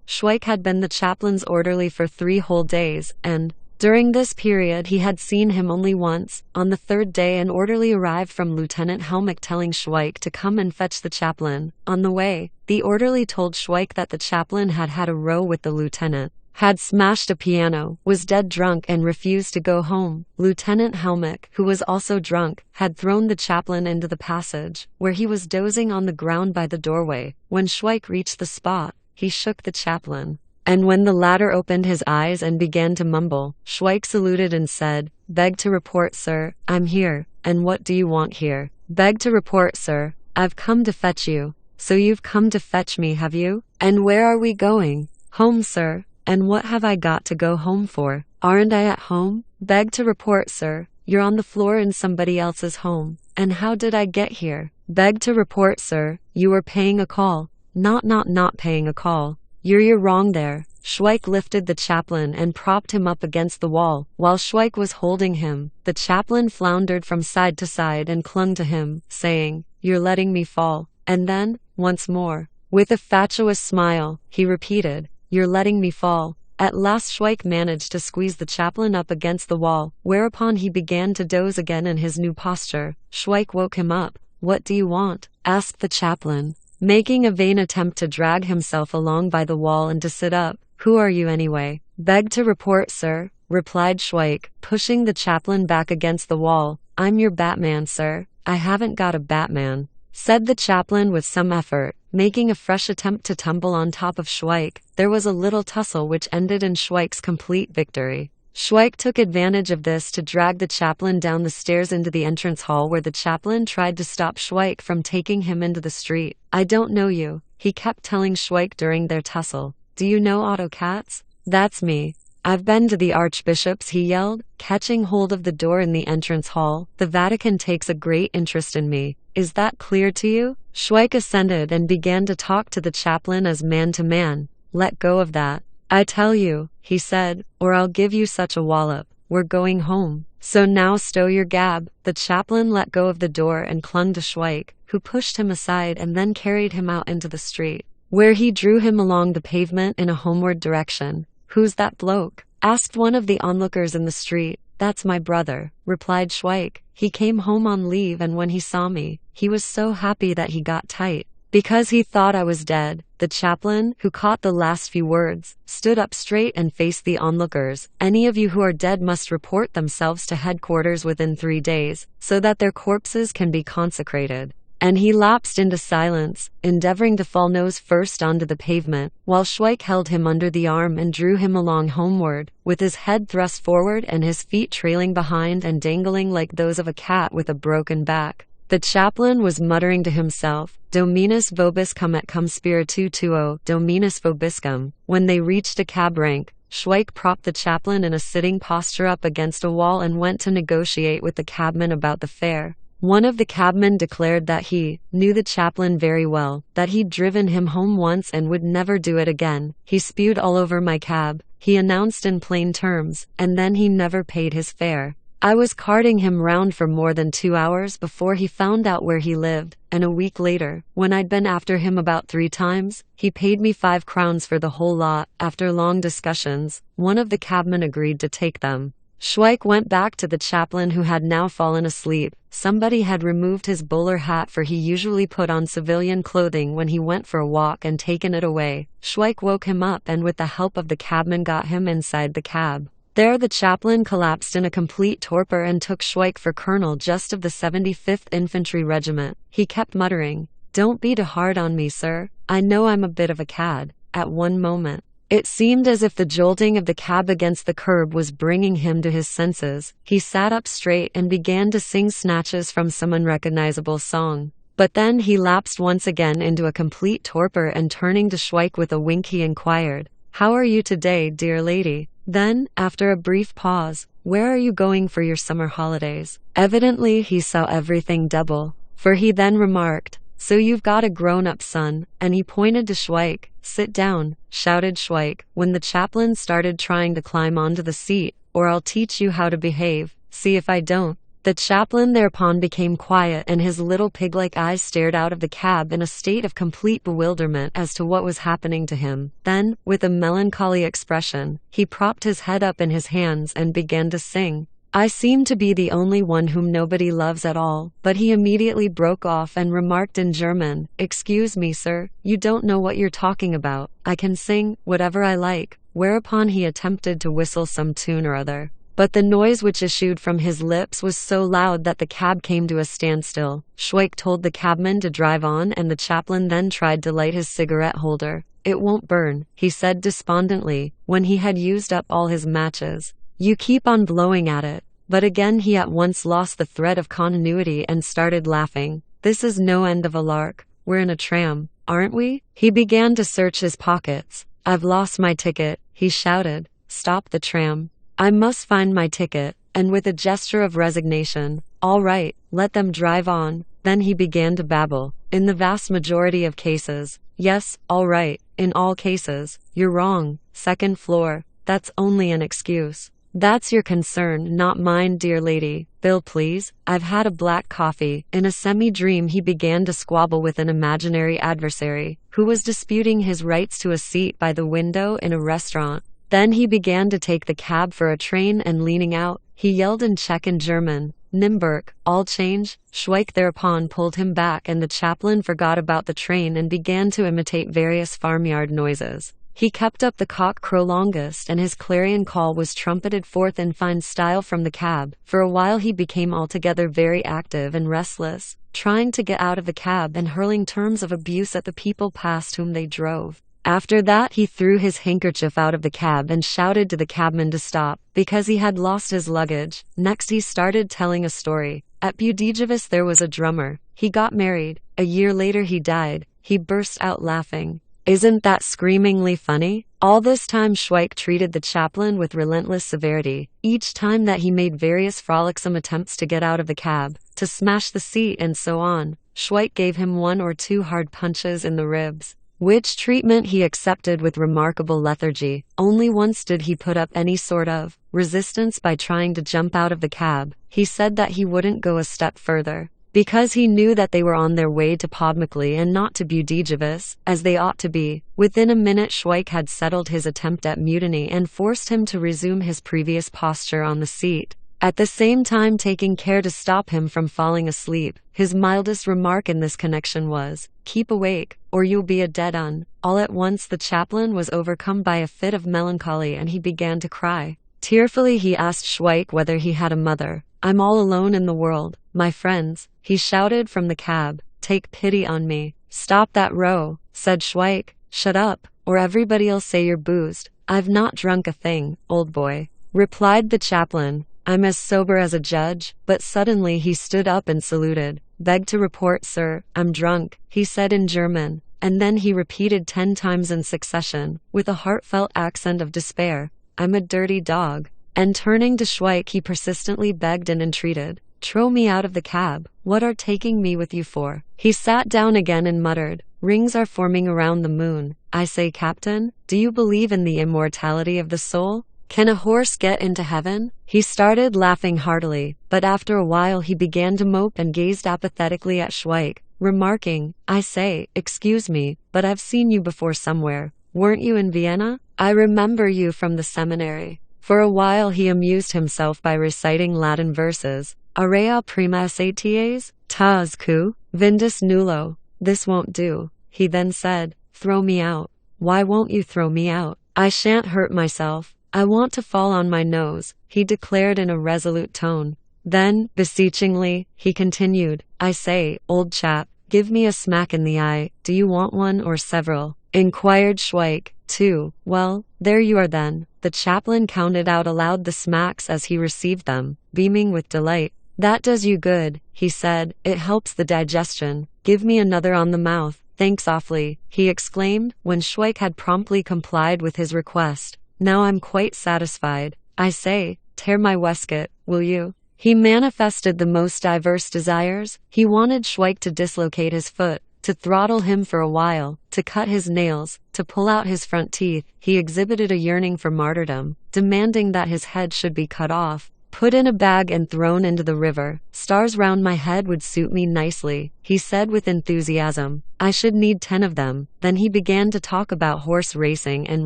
Schweik had been the chaplain's orderly for 3 whole days, and during this period he had seen him only once. On the 3rd day an orderly arrived from Lieutenant Helmick telling Schweik to come and fetch the chaplain. On the way, the orderly told Schweik that the chaplain had had a row with the lieutenant, had smashed a piano, was dead drunk and refused to go home. Lieutenant Helmick, who was also drunk, had thrown the chaplain into the passage, where he was dozing on the ground by the doorway. When Schweik reached the spot, he shook the chaplain, and when the latter opened his eyes and began to mumble, Schweik saluted and said, "Beg to report, sir. I'm here. And what do you want here?" "Beg to report, sir. I've come to fetch you." "So you've come to fetch me, have you? And where are we going?" "Home, sir." "And what have I got to go home for? Aren't I at home?" "Beg to report, sir. You're on the floor in somebody else's home." "And how did I get here?" "Beg to report, sir. You were paying a call." Not paying a call. You're wrong there." Schweik lifted the chaplain and propped him up against the wall. While Schweik was holding him, the chaplain floundered from side to side and clung to him, saying, "You're letting me fall." And then, once more, with a fatuous smile, he repeated, "You're letting me fall." At last Schweik managed to squeeze the chaplain up against the wall, whereupon he began to doze again in his new posture. Schweik woke him up. "What do you want?" asked the chaplain, making a vain attempt to drag himself along by the wall and to sit up. "Who are you anyway?" "Beg to report, sir," replied Schweik, pushing the chaplain back against the wall. "I'm your Batman, sir." "I haven't got a Batman," said the chaplain with some effort, making a fresh attempt to tumble on top of Schweik. There was a little tussle which ended in Schweik's complete victory. Schweik took advantage of this to drag the chaplain down the stairs into the entrance hall, where the chaplain tried to stop Schweik from taking him into the street. "I don't know you," he kept telling Schweik during their tussle. "Do you know Otto Katz?" "That's me. I've been to the Archbishop's," he yelled, catching hold of the door in the entrance hall. "The Vatican takes a great interest in me. Is that clear to you?" Schweik assented and began to talk to the chaplain as man to man. "Let go of that, I tell you," he said, "or I'll give you such a wallop. We're going home. So now stow your gab." The chaplain let go of the door and clung to Schweik, who pushed him aside and then carried him out into the street, where he drew him along the pavement in a homeward direction. "Who's that bloke?" asked one of the onlookers in the street. "That's my brother," replied Schweik. "He came home on leave, and when he saw me, he was so happy that he got tight, because he thought I was dead." The chaplain, who caught the last few words, stood up straight and faced the onlookers. "Any of you who are dead must report themselves to headquarters within 3 days, so that their corpses can be consecrated." And he lapsed into silence, endeavoring to fall nose first onto the pavement, while Schweik held him under the arm and drew him along homeward, with his head thrust forward and his feet trailing behind and dangling like those of a cat with a broken back. The chaplain was muttering to himself, "Dominus vobiscum et cum spiritu tuo, Dominus vobiscum." When they reached a cab rank, Schweik propped the chaplain in a sitting posture up against a wall and went to negotiate with the cabman about the fare. One of the cabmen declared that he knew the chaplain very well, that he'd driven him home once and would never do it again. "He spewed all over my cab," he announced in plain terms, "and then he never paid his fare. I was carting him round for more than 2 hours before he found out where he lived, and a week later, when I'd been after him about 3 times, he paid me 5 crowns for the whole lot." After long discussions, one of the cabmen agreed to take them. Schweik went back to the chaplain, who had now fallen asleep. Somebody had removed his bowler hat, for he usually put on civilian clothing when he went for a walk, and taken it away. Schweik woke him up and with the help of the cabman got him inside the cab. There the chaplain collapsed in a complete torpor and took Schweik for colonel just of the 75th Infantry Regiment. He kept muttering, "Don't be too hard on me, sir. I know I'm a bit of a cad." At one moment, it seemed as if the jolting of the cab against the curb was bringing him to his senses. He sat up straight and began to sing snatches from some unrecognizable song. But then he lapsed once again into a complete torpor and turning to Schweik with a wink he inquired, "How are you today, dear lady?" Then, after a brief pause, "Where are you going for your summer holidays?" Evidently he saw everything double, for he then remarked, "So you've got a grown-up son," and he pointed to Schweik. "Sit down," shouted Schweik, when the chaplain started trying to climb onto the seat, "or I'll teach you how to behave. See if I don't." The chaplain thereupon became quiet and his little pig-like eyes stared out of the cab in a state of complete bewilderment as to what was happening to him. Then, with a melancholy expression, he propped his head up in his hands and began to sing. "I seem to be the only one whom nobody loves at all," but he immediately broke off and remarked in German, "Excuse me, sir, you don't know what you're talking about. I can sing whatever I like," whereupon he attempted to whistle some tune or other. But the noise which issued from his lips was so loud that the cab came to a standstill. Schweik told the cabman to drive on and the chaplain then tried to light his cigarette holder. "It won't burn," he said despondently, when he had used up all his matches. "You keep on blowing at it." But again he at once lost the thread of continuity and started laughing. "This is no end of a lark. We're in a tram, aren't we?" He began to search his pockets. "I've lost my ticket," he shouted. "Stop the tram. I must find my ticket," and with a gesture of resignation, "All right, let them drive on." Then he began to babble. "In the vast majority of cases. Yes, all right, in all cases. You're wrong. Second floor. That's only an excuse. That's your concern, not mine, dear lady. Bill, please. I've had a black coffee." In a semi-dream he began to squabble with an imaginary adversary, who was disputing his rights to a seat by the window in a restaurant. Then he began to take the cab for a train and leaning out, he yelled in Czech and German, "Nimburg, all change." Schweik thereupon pulled him back and the chaplain forgot about the train and began to imitate various farmyard noises. He kept up the cock-crow longest and his clarion call was trumpeted forth in fine style from the cab. For a while he became altogether very active and restless, trying to get out of the cab and hurling terms of abuse at the people past whom they drove. After that he threw his handkerchief out of the cab and shouted to the cabman to stop, because he had lost his luggage. Next he started telling a story. At Budapest there was a drummer. He got married. A year later he died. He burst out laughing. "Isn't that screamingly funny?" All this time Schweik treated the chaplain with relentless severity. Each time that he made various frolicsome attempts to get out of the cab, to smash the seat and so on, Schweik gave him 1 or 2 hard punches in the ribs, which treatment he accepted with remarkable lethargy. Only once did he put up any sort of resistance by trying to jump out of the cab. He said that he wouldn't go a step further, because he knew that they were on their way to Podmacley and not to Budapest, as they ought to be. Within a minute Schweik had settled his attempt at mutiny and forced him to resume his previous posture on the seat, at the same time taking care to stop him from falling asleep. His mildest remark in this connection was, "Keep awake, or you'll be a dead un." All at once the chaplain was overcome by a fit of melancholy and he began to cry. Tearfully he asked Schweik whether he had a mother. "I'm all alone in the world, my friends," he shouted from the cab. "Take pity on me." "Stop that row," said Schweik. "Shut up, or everybody'll say you're boozed." "I've not drunk a thing, old boy," replied the chaplain. "I'm as sober as a judge." But suddenly he stood up and saluted. "Beg to report, sir, I'm drunk," he said in German, and then he repeated 10 times in succession, with a heartfelt accent of despair, "I'm a dirty dog." And turning to Schweik he persistently begged and entreated, "Throw me out of the cab. What are taking me with you for?" He sat down again and muttered, "Rings are forming around the moon. I say, Captain, do you believe in the immortality of the soul? Can a horse get into heaven?" He started laughing heartily, but after a while he began to mope and gazed apathetically at Schweik, remarking, "I say, excuse me, but I've seen you before somewhere. Weren't you in Vienna? I remember you from the seminary." For a while he amused himself by reciting Latin verses. "Area prima saties, tas cu, vindus nullo." "This won't do," he then said. "Throw me out." "Why won't you throw me out?" "I shan't hurt myself. I want to fall on my nose, he declared in a resolute tone. Then, beseechingly, he continued, I say, old chap, give me a smack in the eye, do you want one or several? Inquired Schweik. Two. Well, there you are then. The chaplain counted out aloud the smacks as he received them, beaming with delight. That does you good, he said, it helps the digestion. Give me another on the mouth. Thanks awfully, he exclaimed, when Schweik had promptly complied with his request. Now I'm quite satisfied. I say, tear my waistcoat, will you? He manifested the most diverse desires. He wanted Schweik to dislocate his foot, to throttle him for a while, to cut his nails, to pull out his front teeth. He exhibited a yearning for martyrdom, demanding that his head should be cut off, put in a bag and thrown into the river. Stars round my head would suit me nicely, he said with enthusiasm. I should need 10 of them. Then he began to talk about horse racing and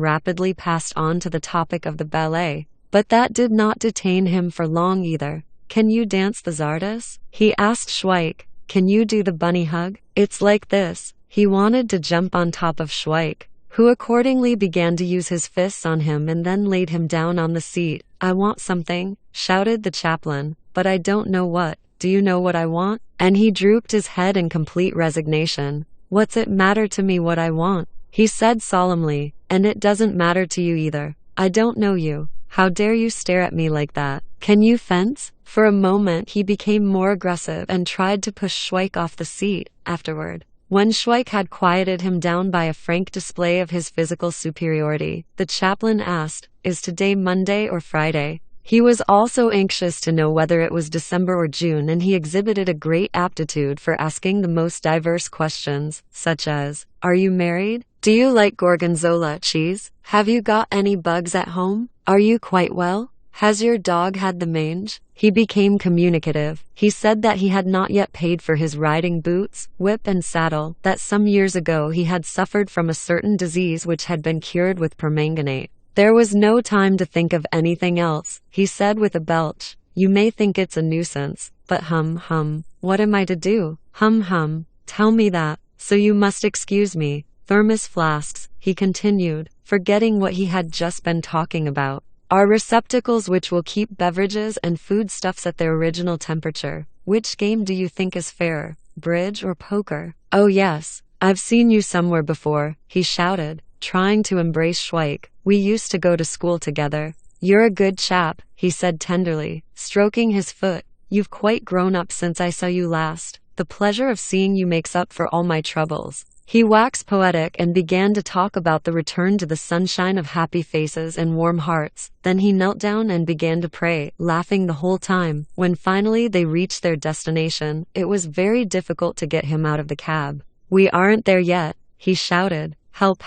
rapidly passed on to the topic of the ballet. But that did not detain him for long either. Can you dance the czardas? He asked Schweik. Can you do the bunny hug? It's like this. He wanted to jump on top of Schweik, who accordingly began to use his fists on him and then laid him down on the seat. I want something, shouted the chaplain, but I don't know what. Do you know what I want? And he drooped his head in complete resignation. What's it matter to me what I want? He said solemnly, and it doesn't matter to you either. I don't know you. How dare you stare at me like that? Can you fence? For a moment he became more aggressive and tried to push Schweik off the seat. Afterward, when Schweik had quieted him down by a frank display of his physical superiority, the chaplain asked, Is today Monday or Friday? He was also anxious to know whether it was December or June, and he exhibited a great aptitude for asking the most diverse questions, such as, Are you married? Do you like gorgonzola cheese? Have you got any bugs at home? Are you quite well? Has your dog had the mange? He became communicative. He said that he had not yet paid for his riding boots, whip and saddle, that some years ago he had suffered from a certain disease which had been cured with permanganate. There was no time to think of anything else, he said with a belch. You may think it's a nuisance, but hum, what am I to do? Hum, tell me that. So you must excuse me. Thermos flasks, he continued, forgetting what he had just been talking about, are receptacles which will keep beverages and foodstuffs at their original temperature. Which game do you think is fairer, bridge or poker? Oh yes, I've seen you somewhere before, he shouted, trying to embrace Schweik. We used to go to school together. You're a good chap, he said tenderly, stroking his foot. You've quite grown up since I saw you last. The pleasure of seeing you makes up for all my troubles. He waxed poetic and began to talk about the return to the sunshine of happy faces and warm hearts. Then he knelt down and began to pray, laughing the whole time. When finally they reached their destination, it was very difficult to get him out of the cab. We aren't there yet, he shouted. Help,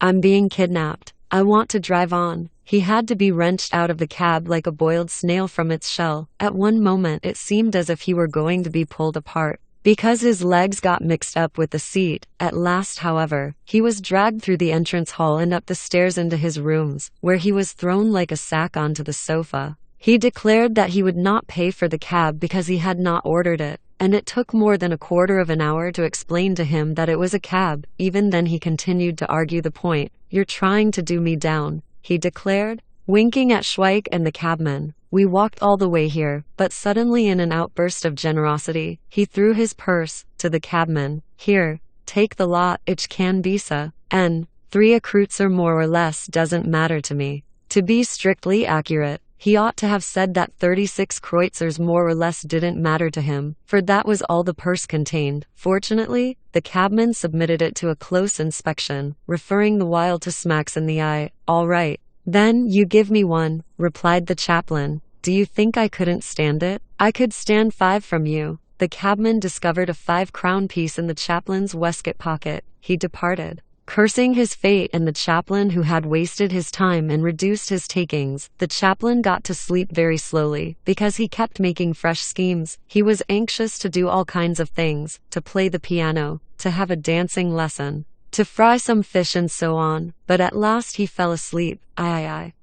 I'm being kidnapped. I want to drive on. He had to be wrenched out of the cab like a boiled snail from its shell. At one moment it seemed as if he were going to be pulled apart, because his legs got mixed up with the seat. At last, however, he was dragged through the entrance hall and up the stairs into his rooms, where he was thrown like a sack onto the sofa. He declared that he would not pay for the cab because he had not ordered it, and it took more than a quarter of an hour to explain to him that it was a cab. Even then he continued to argue the point. You're trying to do me down, he declared, winking at Schweik and the cabman. We walked all the way here, but suddenly in an outburst of generosity, he threw his purse to the cabman. Here, take the lot, ich can bisa, and 3 kreutzer more or less doesn't matter to me. To be strictly accurate, he ought to have said that 36 kreutzers more or less didn't matter to him, for that was all the purse contained. Fortunately, the cabman submitted it to a close inspection, referring the while to smacks in the eye. All right. Then you give me one, replied the chaplain. Do you think I couldn't stand it? I could stand 5 from you. The cabman discovered a 5-crown piece in the chaplain's waistcoat pocket. He departed, cursing his fate and the chaplain who had wasted his time and reduced his takings. The chaplain got to sleep very slowly, because he kept making fresh schemes. He was anxious to do all kinds of things, to play the piano, to have a dancing lesson, to fry some fish and so on, but at last he fell asleep.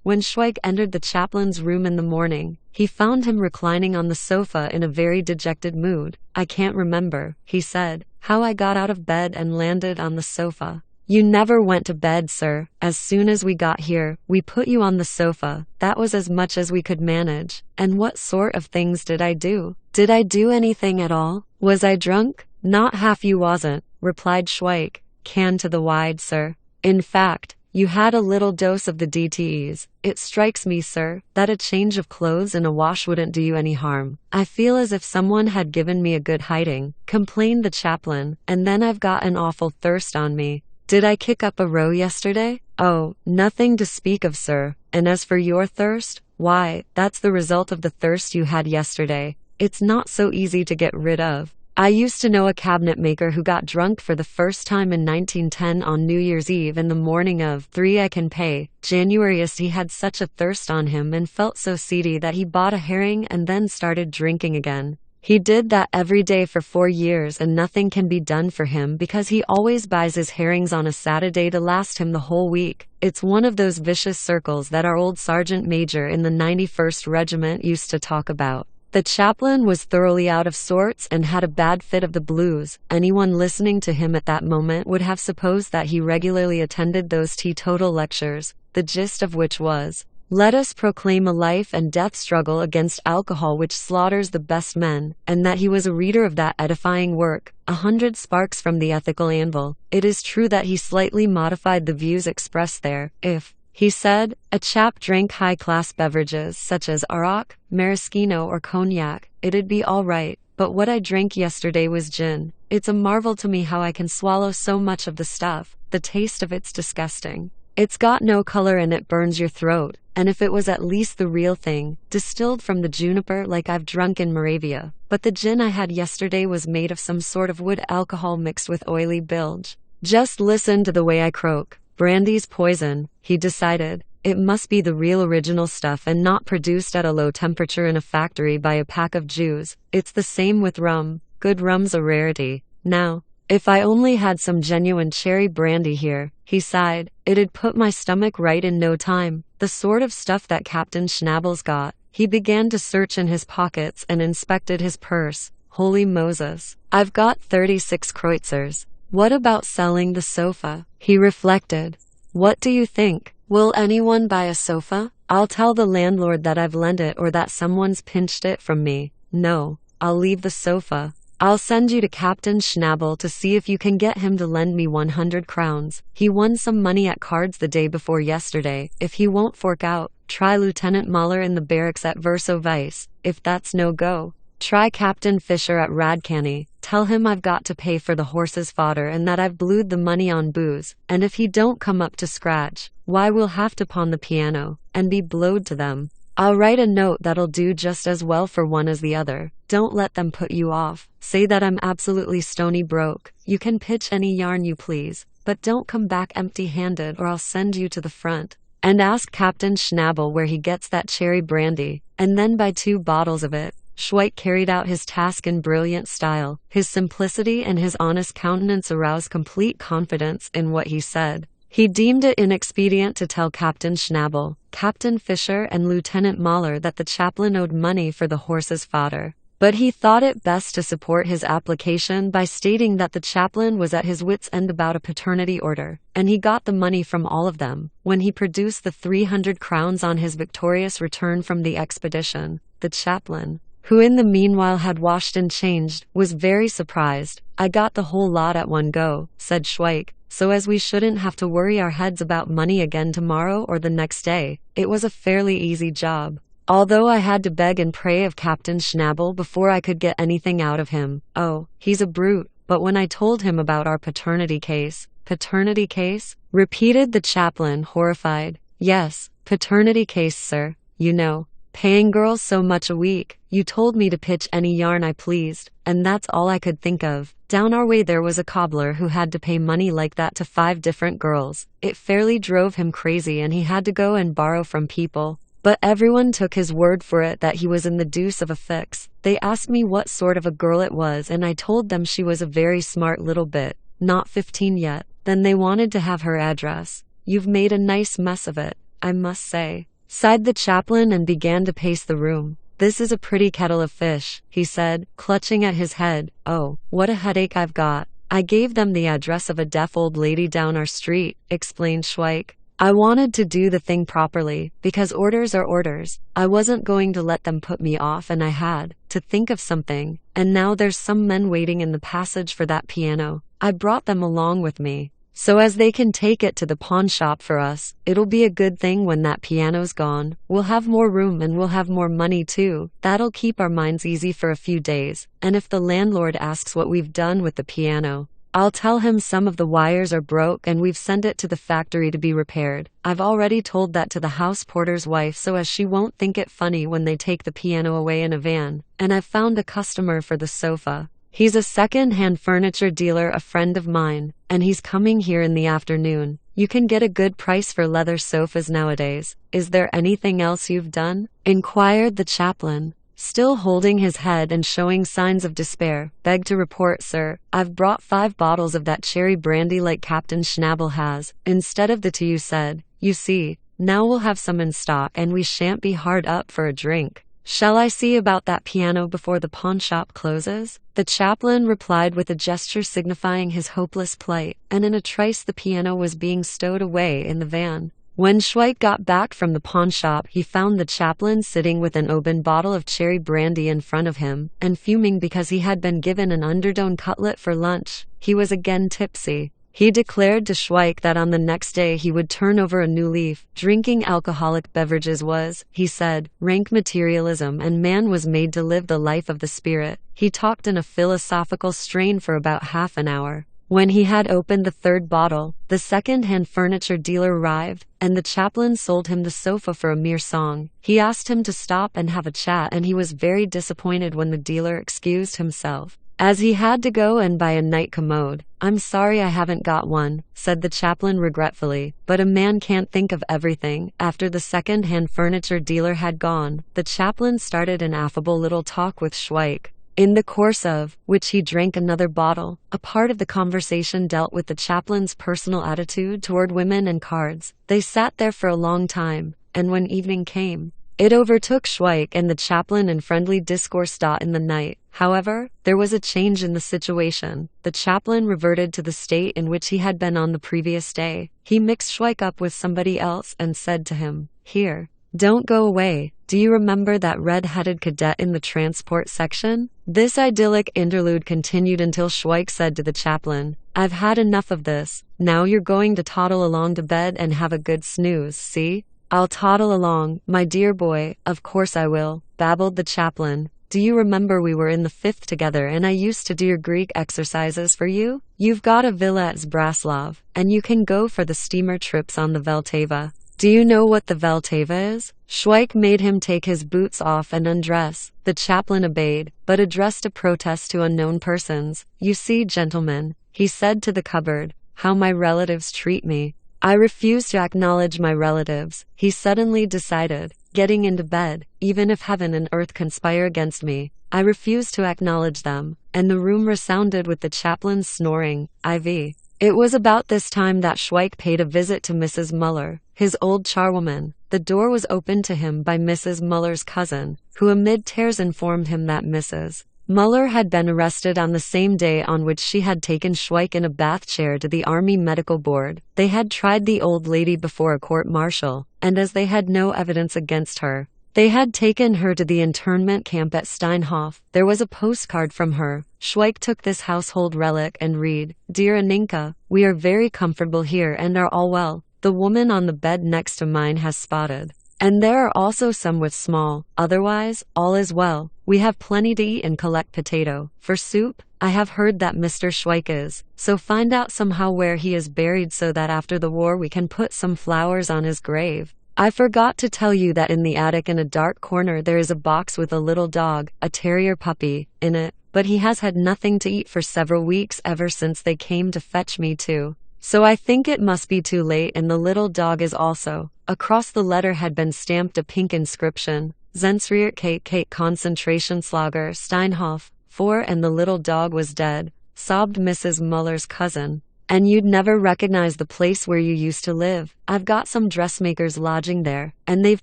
When Schweik entered the chaplain's room in the morning, he found him reclining on the sofa in a very dejected mood. I can't remember, he said, how I got out of bed and landed on the sofa. You never went to bed, sir. As soon as we got here, we put you on the sofa. That was as much as we could manage. And what sort of things did I do? Did I do anything at all? Was I drunk? Not half you wasn't, replied Schweik. Can to the wide, sir. In fact, you had a little dose of the DTEs. It strikes me, sir, that a change of clothes and a wash wouldn't do you any harm. I feel as if someone had given me a good hiding, complained the chaplain, and then I've got an awful thirst on me. Did I kick up a row yesterday? Oh, nothing to speak of, sir. And as for your thirst, why, that's the result of the thirst you had yesterday. It's not so easy to get rid of. I used to know a cabinet maker who got drunk for the first time in 1910 on New Year's Eve in the morning of 3 I can pay. Januaryist, he had such a thirst on him and felt so seedy that he bought a herring and then started drinking again. He did that every day for 4 years and nothing can be done for him because he always buys his herrings on a Saturday to last him the whole week. It's one of those vicious circles that our old sergeant major in the 91st Regiment used to talk about. The chaplain was thoroughly out of sorts and had a bad fit of the blues. Anyone listening to him at that moment would have supposed that he regularly attended those teetotal lectures, the gist of which was, "Let us proclaim a life and death struggle against alcohol which slaughters the best men," and that he was a reader of that edifying work, 100 Sparks from the Ethical Anvil. It is true that he slightly modified the views expressed there. If, he said, a chap drank high-class beverages such as arak, maraschino or cognac, it'd be all right, but what I drank yesterday was gin. It's a marvel to me how I can swallow so much of the stuff. The taste of it's disgusting. It's got no color and it burns your throat, and if it was at least the real thing, distilled from the juniper like I've drunk in Moravia. But the gin I had yesterday was made of some sort of wood alcohol mixed with oily bilge. Just listen to the way I croak. Brandy's poison, he decided. It must be the real original stuff and not produced at a low temperature in a factory by a pack of Jews. It's the same with rum. Good rum's a rarity. Now, if I only had some genuine cherry brandy here, he sighed, it'd put my stomach right in no time. The sort of stuff that Captain Schnabel's got. He began to search in his pockets and inspected his purse. Holy Moses. I've got 36 kreutzers. What about selling the sofa? He reflected. What do you think? Will anyone buy a sofa? I'll tell the landlord that I've lent it or that someone's pinched it from me. No, I'll leave the sofa. I'll send you to Captain Schnabel to see if you can get him to lend me 100 crowns. He won some money at cards the day before yesterday. If he won't fork out, try Lieutenant Mahler in the barracks at Verso Vice. If that's no go, try Captain Fisher at Radcany. Tell him I've got to pay for the horse's fodder and that I've blued the money on booze. And if he don't come up to scratch, why we'll have to pawn the piano and be blowed to them. I'll write a note that'll do just as well for one as the other. Don't let them put you off. Say that I'm absolutely stony broke. You can pitch any yarn you please, but don't come back empty-handed or I'll send you to the front. And ask Captain Schnabel where he gets that cherry brandy, and then buy 2 bottles of it. Schweik carried out his task in brilliant style. His simplicity and his honest countenance aroused complete confidence in what he said. He deemed it inexpedient to tell Captain Schnabel, Captain Fisher and Lieutenant Mahler that the chaplain owed money for the horse's fodder. But he thought it best to support his application by stating that the chaplain was at his wits' end about a paternity order, and he got the money from all of them. When he produced the 300 crowns on his victorious return from the expedition, the chaplain, who in the meanwhile had washed and changed, was very surprised. I got the whole lot at one go, said Schweik, so as we shouldn't have to worry our heads about money again tomorrow or the next day. It was a fairly easy job. Although I had to beg and pray of Captain Schnabel before I could get anything out of him. Oh, he's a brute. But when I told him about our paternity case. Paternity case? Repeated the chaplain, horrified. Yes, paternity case, sir. You know, paying girls so much a week. You told me to pitch any yarn I pleased, and that's all I could think of. Down our way there was a cobbler who had to pay money like that to 5 different girls. It fairly drove him crazy and he had to go and borrow from people. But everyone took his word for it that he was in the deuce of a fix. They asked me what sort of a girl it was and I told them she was a very smart little bit, not 15 yet. Then they wanted to have her address. You've made a nice mess of it, I must say, sighed the chaplain and began to pace the room. This is a pretty kettle of fish, he said, clutching at his head. Oh, what a headache I've got. I gave them the address of a deaf old lady down our street, explained Schweik. I wanted to do the thing properly, because orders are orders. I wasn't going to let them put me off, and I had to think of something. And now there's some men waiting in the passage for that piano. I brought them along with me, so as they can take it to the pawn shop for us. It'll be a good thing when that piano's gone. We'll have more room and we'll have more money too. That'll keep our minds easy for a few days. And if the landlord asks what we've done with the piano, I'll tell him some of the wires are broke and we've sent it to the factory to be repaired. I've already told that to the house porter's wife so as she won't think it funny when they take the piano away in a van. And I've found a customer for the sofa. He's a second-hand furniture dealer, a friend of mine, and he's coming here in the afternoon. You can get a good price for leather sofas nowadays. Is there anything else you've done? Inquired the chaplain, still holding his head and showing signs of despair. Beg to report, sir, I've brought 5 bottles of that cherry brandy like Captain Schnabel has, instead of the 2 you said. You see, now we'll have some in stock and we shan't be hard up for a drink. Shall I see about that piano before the pawn shop closes? The chaplain replied with a gesture signifying his hopeless plight, and in a trice the piano was being stowed away in the van. When Schweik got back from the pawn shop, he found the chaplain sitting with an open bottle of cherry brandy in front of him, and fuming because he had been given an underdone cutlet for lunch. He was again tipsy. He declared to Schweik that on the next day he would turn over a new leaf. Drinking alcoholic beverages was, he said, rank materialism, and man was made to live the life of the spirit. He talked in a philosophical strain for about half an hour. When he had opened the 3rd bottle, the second-hand furniture dealer arrived, and the chaplain sold him the sofa for a mere song. He asked him to stop and have a chat, and he was very disappointed when the dealer excused himself, as he had to go and buy a night commode. I'm sorry I haven't got one, said the chaplain regretfully, but a man can't think of everything. After the second-hand furniture dealer had gone, the chaplain started an affable little talk with Schweik, in the course of which he drank another bottle. A part of the conversation dealt with the chaplain's personal attitude toward women and cards. They sat there for a long time, and when evening came, it overtook Schweik and the chaplain in friendly discourse. In the night, however, there was a change in the situation. The chaplain reverted to the state in which he had been on the previous day. He mixed Schweik up with somebody else and said to him, "Here, don't go away. Do you remember that red-headed cadet in the transport section?" This idyllic interlude continued until Schweik said to the chaplain, "I've had enough of this. Now you're going to toddle along to bed and have a good snooze, see?" "I'll toddle along, my dear boy, of course I will," babbled the chaplain. "Do you remember we were in the 5th together and I used to do your Greek exercises for you? You've got a villa at Zbraslav, and you can go for the steamer trips on the Veltava. Do you know what the Veltava is?" Schweik made him take his boots off and undress. The chaplain obeyed, but addressed a protest to unknown persons. "You see, gentlemen," he said to the cupboard, "how my relatives treat me. I refuse to acknowledge my relatives," he suddenly decided, getting into bed. "Even if heaven and earth conspire against me, I refuse to acknowledge them." And the room resounded with the chaplain's snoring. IV. It was about this time that Schweik paid a visit to Mrs. Muller, his old charwoman. The door was opened to him by Mrs. Muller's cousin, who amid tears informed him that Mrs. Muller had been arrested on the same day on which she had taken Schweik in a bath chair to the Army Medical Board. They had tried the old lady before a court-martial, and as they had no evidence against her, they had taken her to the internment camp at Steinhof. There was a postcard from her. Schweik took this household relic and read, "Dear Aninka, we are very comfortable here and are all well. The woman on the bed next to mine has spotted, and there are also some with small. Otherwise, all is well. We have plenty to eat and collect potato. For soup, I have heard that Mr. Schweik is, so find out somehow where he is buried so that after the war we can put some flowers on his grave. I forgot to tell you that in the attic in a dark corner there is a box with a little dog, a terrier puppy, in it, but he has had nothing to eat for several weeks ever since they came to fetch me too. So I think it must be too late, and the little dog is also." Across the letter had been stamped a pink inscription, Zensriert Kate Konzentrationslager Steinhof, 4, and the little dog was dead, sobbed Mrs. Muller's cousin. "And you'd never recognize the place where you used to live. I've got some dressmakers lodging there, and they've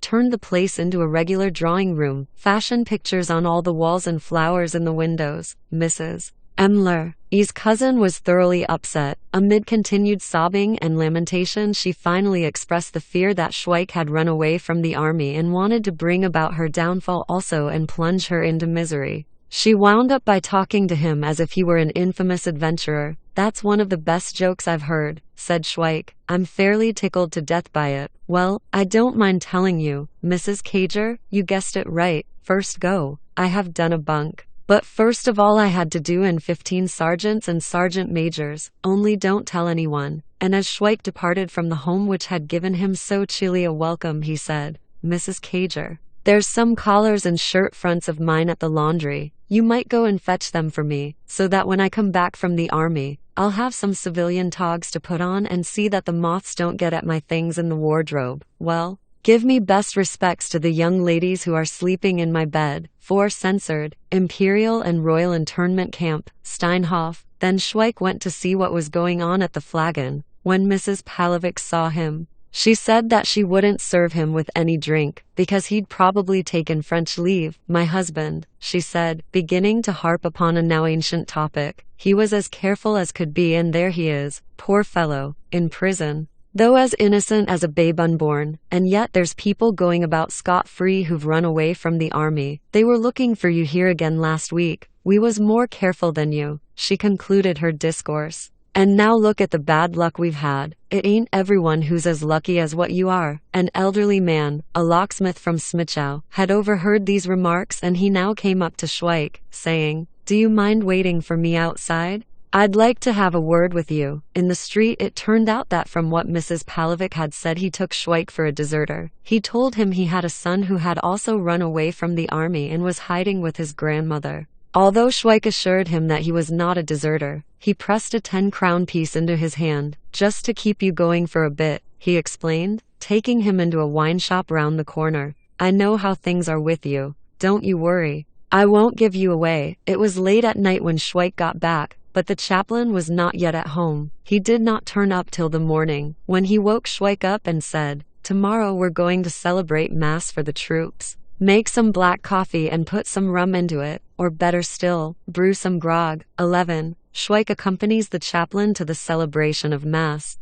turned the place into a regular drawing room, fashion pictures on all the walls and flowers in the windows. Mrs. Himmler's cousin was thoroughly upset. Amid continued sobbing and lamentation, she finally expressed the fear that Schweik had run away from the army and wanted to bring about her downfall also and plunge her into misery. She wound up by talking to him as if he were an infamous adventurer. "That's one of the best jokes I've heard," said Schweik. "I'm fairly tickled to death by it." "Well, I don't mind telling you, Mrs. Cager, you guessed it right. First go. I have done a bunk. But first of all I had to do in 15 sergeants and sergeant majors. Only don't tell anyone." And as Schweik departed from the home which had given him so chilly a welcome, he said, "Mrs. Cager, there's some collars and shirt fronts of mine at the laundry. You might go and fetch them for me, so that when I come back from the army, I'll have some civilian togs to put on and see that the moths don't get at my things in the wardrobe. Well, give me best respects to the young ladies who are sleeping in my bed." 4 Censored, Imperial and Royal Internment Camp, Steinhof. Then Schweik went to see what was going on at the flagon. When Mrs. Palovich saw him, she said that she wouldn't serve him with any drink, because he'd probably taken French leave. "My husband," she said, beginning to harp upon a now ancient topic. "He was as careful as could be, and there he is, poor fellow, in prison. Though as innocent as a babe unborn, and yet there's people going about scot-free who've run away from the army. They were looking for you here again last week. We was more careful than you," she concluded her discourse. "And now look at the bad luck we've had. It ain't everyone who's as lucky as what you are." An elderly man, a locksmith from Smichow, had overheard these remarks, and he now came up to Schweik, saying, "Do you mind waiting for me outside? I'd like to have a word with you." In the street it turned out that from what Mrs. Palovich had said, he took Schweik for a deserter. He told him he had a son who had also run away from the army and was hiding with his grandmother. Although Schweik assured him that he was not a deserter, he pressed a 10-crown piece into his hand. "Just to keep you going for a bit," he explained, taking him into a wine shop round the corner. "I know how things are with you. Don't you worry. I won't give you away." It was late at night when Schweik got back, but the chaplain was not yet at home. He did not turn up till the morning, when he woke Schweik up and said, "Tomorrow we're going to celebrate Mass for the troops. Make some black coffee and put some rum into it, or better still, brew some grog." 11. Schweik accompanies the chaplain to the celebration of Mass.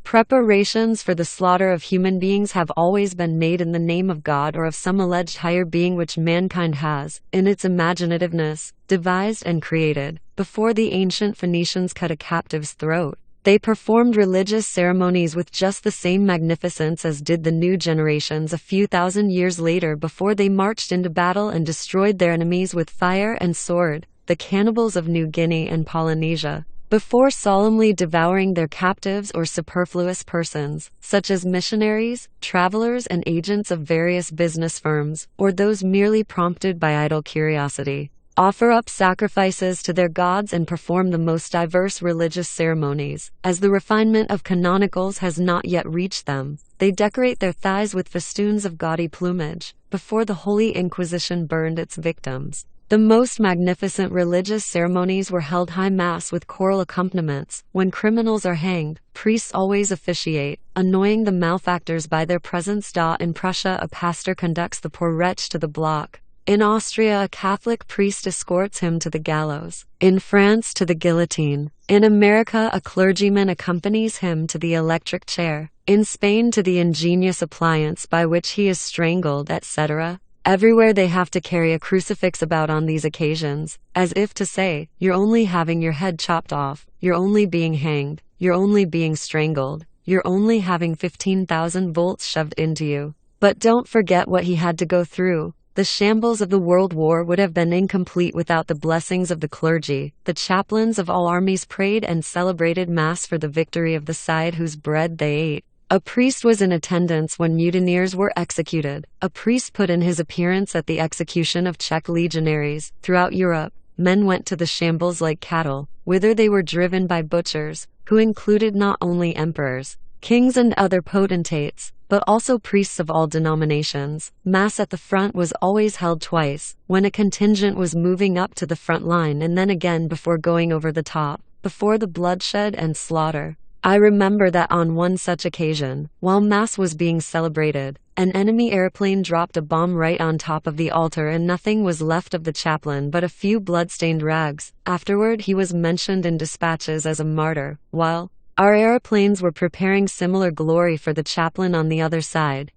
Preparations for the slaughter of human beings have always been made in the name of God or of some alleged higher being which mankind has, in its imaginativeness, devised and created. Before the ancient Phoenicians cut a captive's throat, they performed religious ceremonies with just the same magnificence as did the new generations a few thousand years later before they marched into battle and destroyed their enemies with fire and sword, the cannibals of New Guinea and Polynesia. Before solemnly devouring their captives or superfluous persons, such as missionaries, travelers and agents of various business firms, or those merely prompted by idle curiosity, offer up sacrifices to their gods and perform the most diverse religious ceremonies. As the refinement of canonicals has not yet reached them, they decorate their thighs with festoons of gaudy plumage. Before the Holy Inquisition burned its victims, the most magnificent religious ceremonies were held high mass with choral accompaniments. When criminals are hanged, priests always officiate, annoying the malefactors by their presence. In Prussia, a pastor conducts the poor wretch to the block. In Austria, a Catholic priest escorts him to the gallows. In France, to the guillotine. In America, a clergyman accompanies him to the electric chair. In Spain, to the ingenious appliance by which he is strangled, etc. Everywhere they have to carry a crucifix about on these occasions, as if to say, "You're only having your head chopped off, you're only being hanged, you're only being strangled, you're only having 15,000 volts shoved into you." But don't forget what he had to go through. The shambles of the World War would have been incomplete without the blessings of the clergy. The chaplains of all armies prayed and celebrated Mass for the victory of the side whose bread they ate. A priest was in attendance when mutineers were executed. A priest put in his appearance at the execution of Czech legionaries. Throughout Europe, men went to the shambles like cattle, whither they were driven by butchers, who included not only emperors, kings and other potentates, but also priests of all denominations. Mass at the front was always held twice, when a contingent was moving up to the front line, and then again before going over the top, before the bloodshed and slaughter. I remember that on one such occasion, while Mass was being celebrated, an enemy airplane dropped a bomb right on top of the altar and nothing was left of the chaplain but a few blood-stained rags. Afterward he was mentioned in dispatches as a martyr, while our airplanes were preparing similar glory for the chaplain on the other side.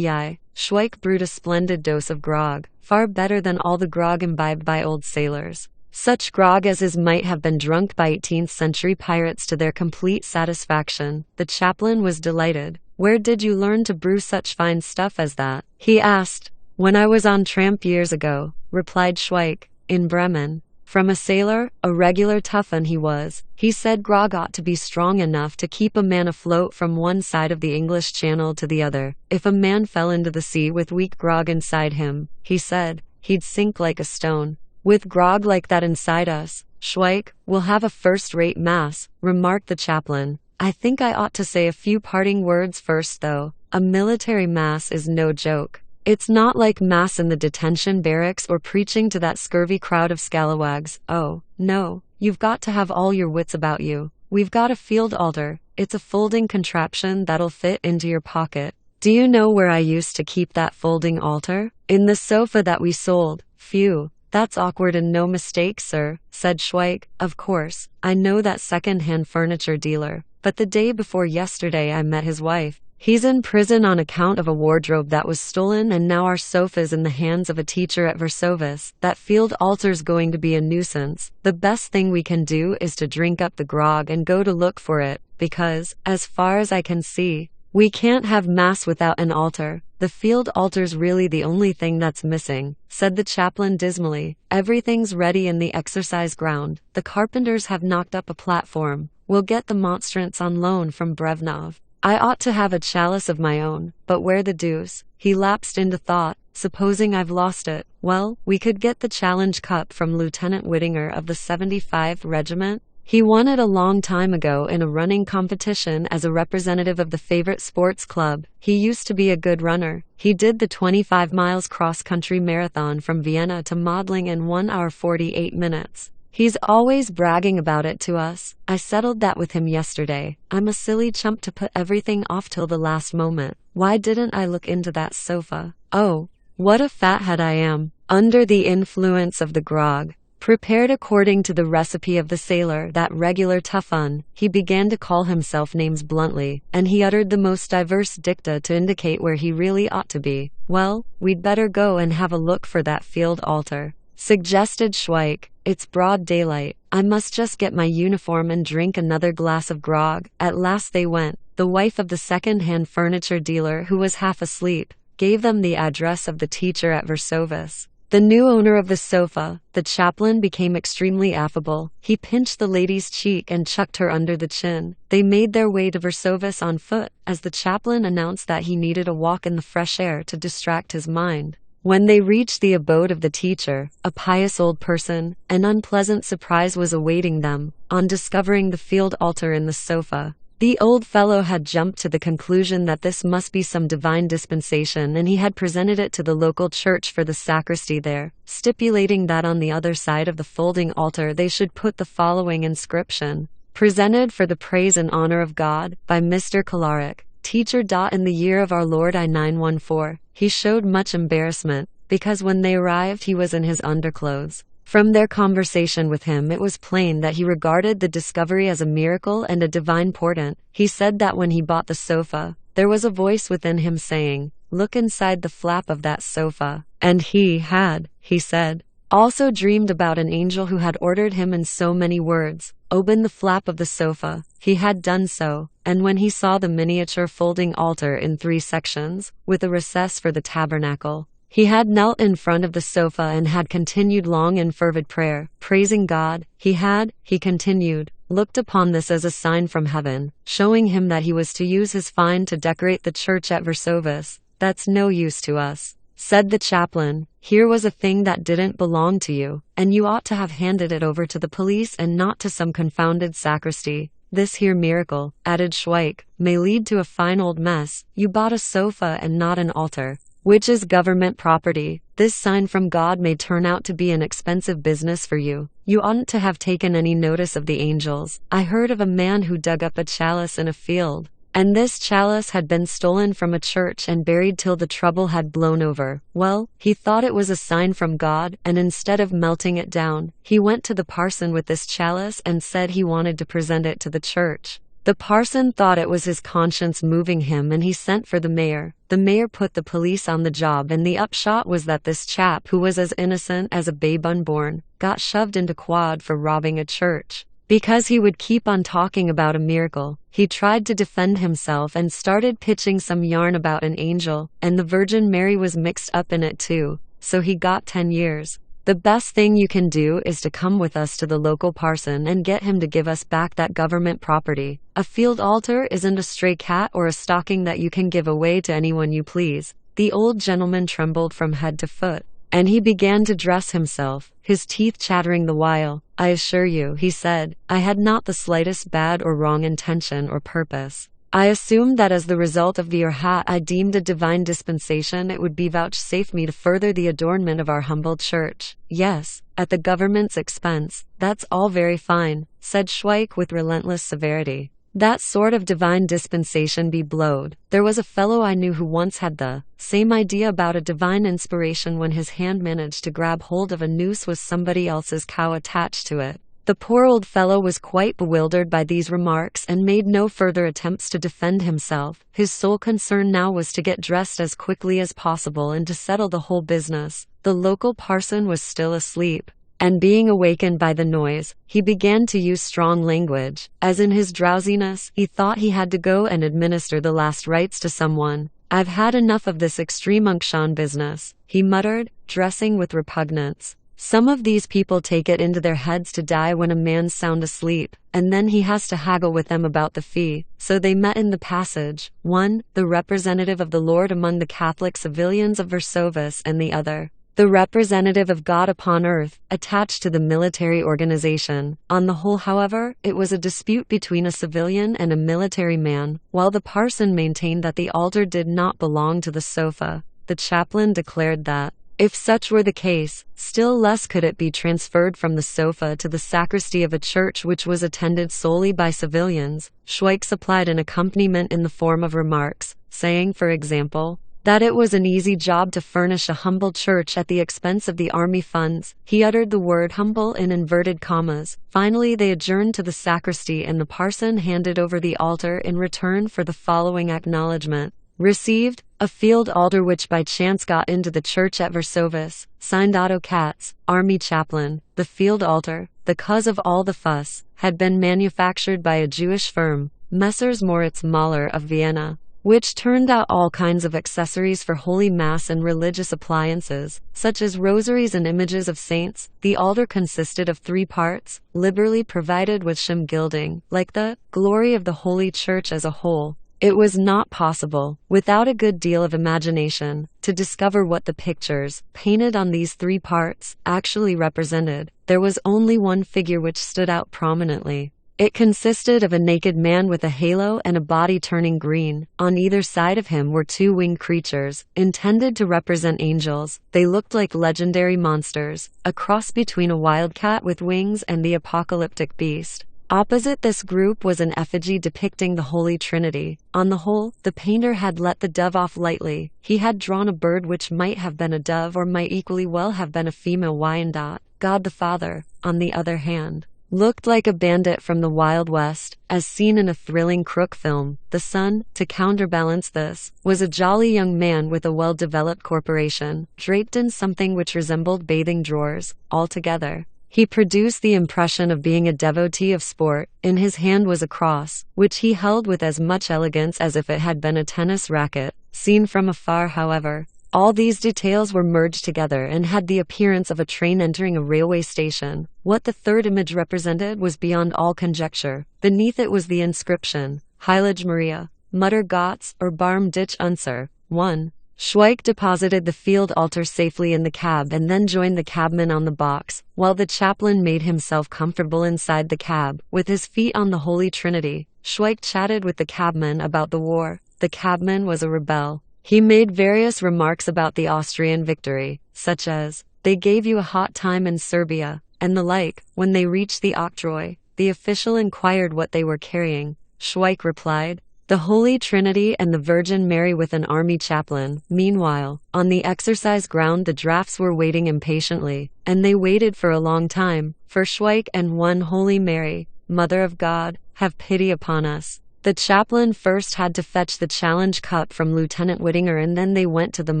Schweik brewed a splendid dose of grog, far better than all the grog imbibed by old sailors. Such grog as his might have been drunk by 18th-century pirates to their complete satisfaction. The chaplain was delighted. "Where did you learn to brew such fine stuff as that?" he asked. "When I was on tramp years ago," replied Schweik, "in Bremen." From a sailor, a regular tough un he was. He said grog ought to be strong enough to keep a man afloat from one side of the English Channel to the other. If a man fell into the sea with weak grog inside him, he said, he'd sink like a stone. "With grog like that inside us, Schweik, we'll have a first-rate mass," remarked the chaplain. "I think I ought to say a few parting words first though. A military mass is no joke. It's not like mass in the detention barracks or preaching to that scurvy crowd of scalawags. Oh, no, you've got to have all your wits about you. We've got a field altar. It's a folding contraption that'll fit into your pocket. Do you know where I used to keep that folding altar? In the sofa that we sold. Phew. That's awkward and no mistake, sir," said Schweik. "Of course, I know that second-hand furniture dealer, but the day before yesterday I met his wife. He's in prison on account of a wardrobe that was stolen and now our sofa's in the hands of a teacher at Versovis. That field altar's going to be a nuisance. The best thing we can do is to drink up the grog and go to look for it, because, as far as I can see, we can't have mass without an altar. The field altar's really the only thing that's missing," said the chaplain dismally. "Everything's ready in the exercise ground. The carpenters have knocked up a platform. We'll get the monstrance on loan from Brevnov. I ought to have a chalice of my own, but where the deuce?" He lapsed into thought. "Supposing I've lost it? Well, we could get the challenge cup from Lieutenant Whittinger of the 75th Regiment. He won it a long time ago in a running competition as a representative of the favorite sports club. He used to be a good runner. He did the 25 miles cross-country marathon from Vienna to Modling in 1 hour 48 minutes. He's always bragging about it to us. I settled that with him yesterday. I'm a silly chump to put everything off till the last moment. Why didn't I look into that sofa? Oh, what a fathead I am. Under the influence of the grog, prepared according to the recipe of the sailor, that regular tough un, he began to call himself names bluntly, and he uttered the most diverse dicta to indicate where he really ought to be. "Well, we'd better go and have a look for that field altar," suggested Schweik. "It's broad daylight. I must just get my uniform and drink another glass of grog." At last they went. The wife of the second-hand furniture dealer, who was half asleep, gave them the address of the teacher at Versovis. The new owner of the sofa, the chaplain, became extremely affable. He pinched the lady's cheek and chucked her under the chin. They made their way to Versovis on foot, as the chaplain announced that he needed a walk in the fresh air to distract his mind. When they reached the abode of the teacher, a pious old person, an unpleasant surprise was awaiting them. On discovering the field altar in the sofa, the old fellow had jumped to the conclusion that this must be some divine dispensation, and he had presented it to the local church for the sacristy there, stipulating that on the other side of the folding altar they should put the following inscription: "Presented for the praise and honor of God, by Mr. Kalaric, teacher. In the year of our Lord I 914. He showed much embarrassment, because when they arrived he was in his underclothes. From their conversation with him it was plain that he regarded the discovery as a miracle and a divine portent. He said that when he bought the sofa, there was a voice within him saying, 'Look inside the flap of that sofa.' And he had, he said, also dreamed about an angel who had ordered him in so many words, 'Open the flap of the sofa.' He had done so, and when he saw the miniature folding altar in 3 sections, with a recess for the tabernacle, he had knelt in front of the sofa and had continued long in fervid prayer, praising God. He continued, looked upon this as a sign from heaven, showing him that he was to use his fine to decorate the church at Versovis. 'That's no use to us,' said the chaplain. 'Here was a thing that didn't belong to you, and you ought to have handed it over to the police and not to some confounded sacristy. This here miracle,' added Schweik, 'may lead to a fine old mess. You bought a sofa and not an altar, which is government property. This sign from God may turn out to be an expensive business for you. "You oughtn't to have taken any notice of the angels. I heard of a man who dug up a chalice in a field, and this chalice had been stolen from a church and buried till the trouble had blown over. Well, he thought it was a sign from God, and instead of melting it down, he went to the parson with this chalice and said he wanted to present it to the church. The parson thought it was his conscience moving him, and he sent for the mayor. The mayor put the police on the job, and the upshot was that this chap, who was as innocent as a babe unborn, got shoved into quad for robbing a church. Because he would keep on talking about a miracle, he tried to defend himself and started pitching some yarn about an angel, and the Virgin Mary was mixed up in it too, so he got 10 years. The best thing you can do is to come with us to the local parson and get him to give us back that government property. A field altar isn't a stray cat or a stocking that you can give away to anyone you please." The old gentleman trembled from head to foot, and he began to dress himself, his teeth chattering the while. "I assure you," he said, "I had not the slightest bad or wrong intention or purpose. I assumed that as the result of your hat I deemed a divine dispensation it would be vouchsafed me to further the adornment of our humble church." "Yes, at the government's expense. That's all very fine," said Schweik with relentless severity. "That sort of divine dispensation be blowed. There was a fellow I knew who once had the same idea about a divine inspiration when his hand managed to grab hold of a noose with somebody else's cow attached to it." The poor old fellow was quite bewildered by these remarks and made no further attempts to defend himself. His sole concern now was to get dressed as quickly as possible and to settle the whole business. The local parson was still asleep, and being awakened by the noise, he began to use strong language. As in his drowsiness, he thought he had to go and administer the last rites to someone. "I've had enough of this extreme unction business," he muttered, dressing with repugnance. "Some of these people take it into their heads to die when a man's sound asleep, and then he has to haggle with them about the fee." So they met in the passage, one, the representative of the Lord among the Catholic civilians of Varsovia, and the other, the representative of God upon earth, attached to the military organization. On the whole, however, it was a dispute between a civilian and a military man. While the parson maintained that the altar did not belong to the sofa, the chaplain declared that, if such were the case, still less could it be transferred from the sofa to the sacristy of a church which was attended solely by civilians. Schweik supplied an accompaniment in the form of remarks, saying, for example, that it was an easy job to furnish a humble church at the expense of the army funds. He uttered the word humble in inverted commas. Finally they adjourned to the sacristy, and the parson handed over the altar in return for the following acknowledgement. "Received, a field altar which by chance got into the church at Varsovia, signed Otto Katz, Army Chaplain. The field altar, the cause of all the fuss, had been manufactured by a Jewish firm, Messrs. Moritz Mahler of Vienna, which turned out all kinds of accessories for Holy Mass and religious appliances, such as rosaries and images of saints. The altar consisted of 3 parts, liberally provided with sham gilding, like the glory of the Holy Church as a whole. It was not possible, without a good deal of imagination, to discover what the pictures, painted on these 3 parts, actually represented. There was only one figure which stood out prominently. It consisted of a naked man with a halo and a body turning green. On either side of him were 2 winged creatures, intended to represent angels. They looked like legendary monsters, a cross between a wildcat with wings and the apocalyptic beast. Opposite this group was an effigy depicting the Holy Trinity. On the whole, the painter had let the dove off lightly. He had drawn a bird which might have been a dove or might equally well have been a female Wyandotte. God the Father, on the other hand, looked like a bandit from the Wild West, as seen in a thrilling crook film. The Son, to counterbalance this, was a jolly young man with a well-developed corporation, draped in something which resembled bathing drawers. Altogether, he produced the impression of being a devotee of sport. In his hand was a cross, which he held with as much elegance as if it had been a tennis racket. Seen from afar, however, all these details were merged together and had the appearance of a train entering a railway station. What the third image represented was beyond all conjecture. Beneath it was the inscription, Heilige Maria, Mutter Gottes, or Barm dich unser. 1. Schweik deposited the field altar safely in the cab and then joined the cabman on the box, while the chaplain made himself comfortable inside the cab. With his feet on the Holy Trinity, Schweik chatted with the cabman about the war. The cabman was a rebel. He made various remarks about the Austrian victory, such as, "They gave you a hot time in Serbia, and the like. When they reached the octroi, the official inquired what they were carrying. Schweik replied, "The Holy Trinity and the Virgin Mary with an army chaplain." Meanwhile, on the exercise ground the drafts were waiting impatiently, and they waited for a long time, for Schweik and one Holy Mary, Mother of God, have pity upon us. The chaplain first had to fetch the challenge cup from Lieutenant Whittinger, and then they went to the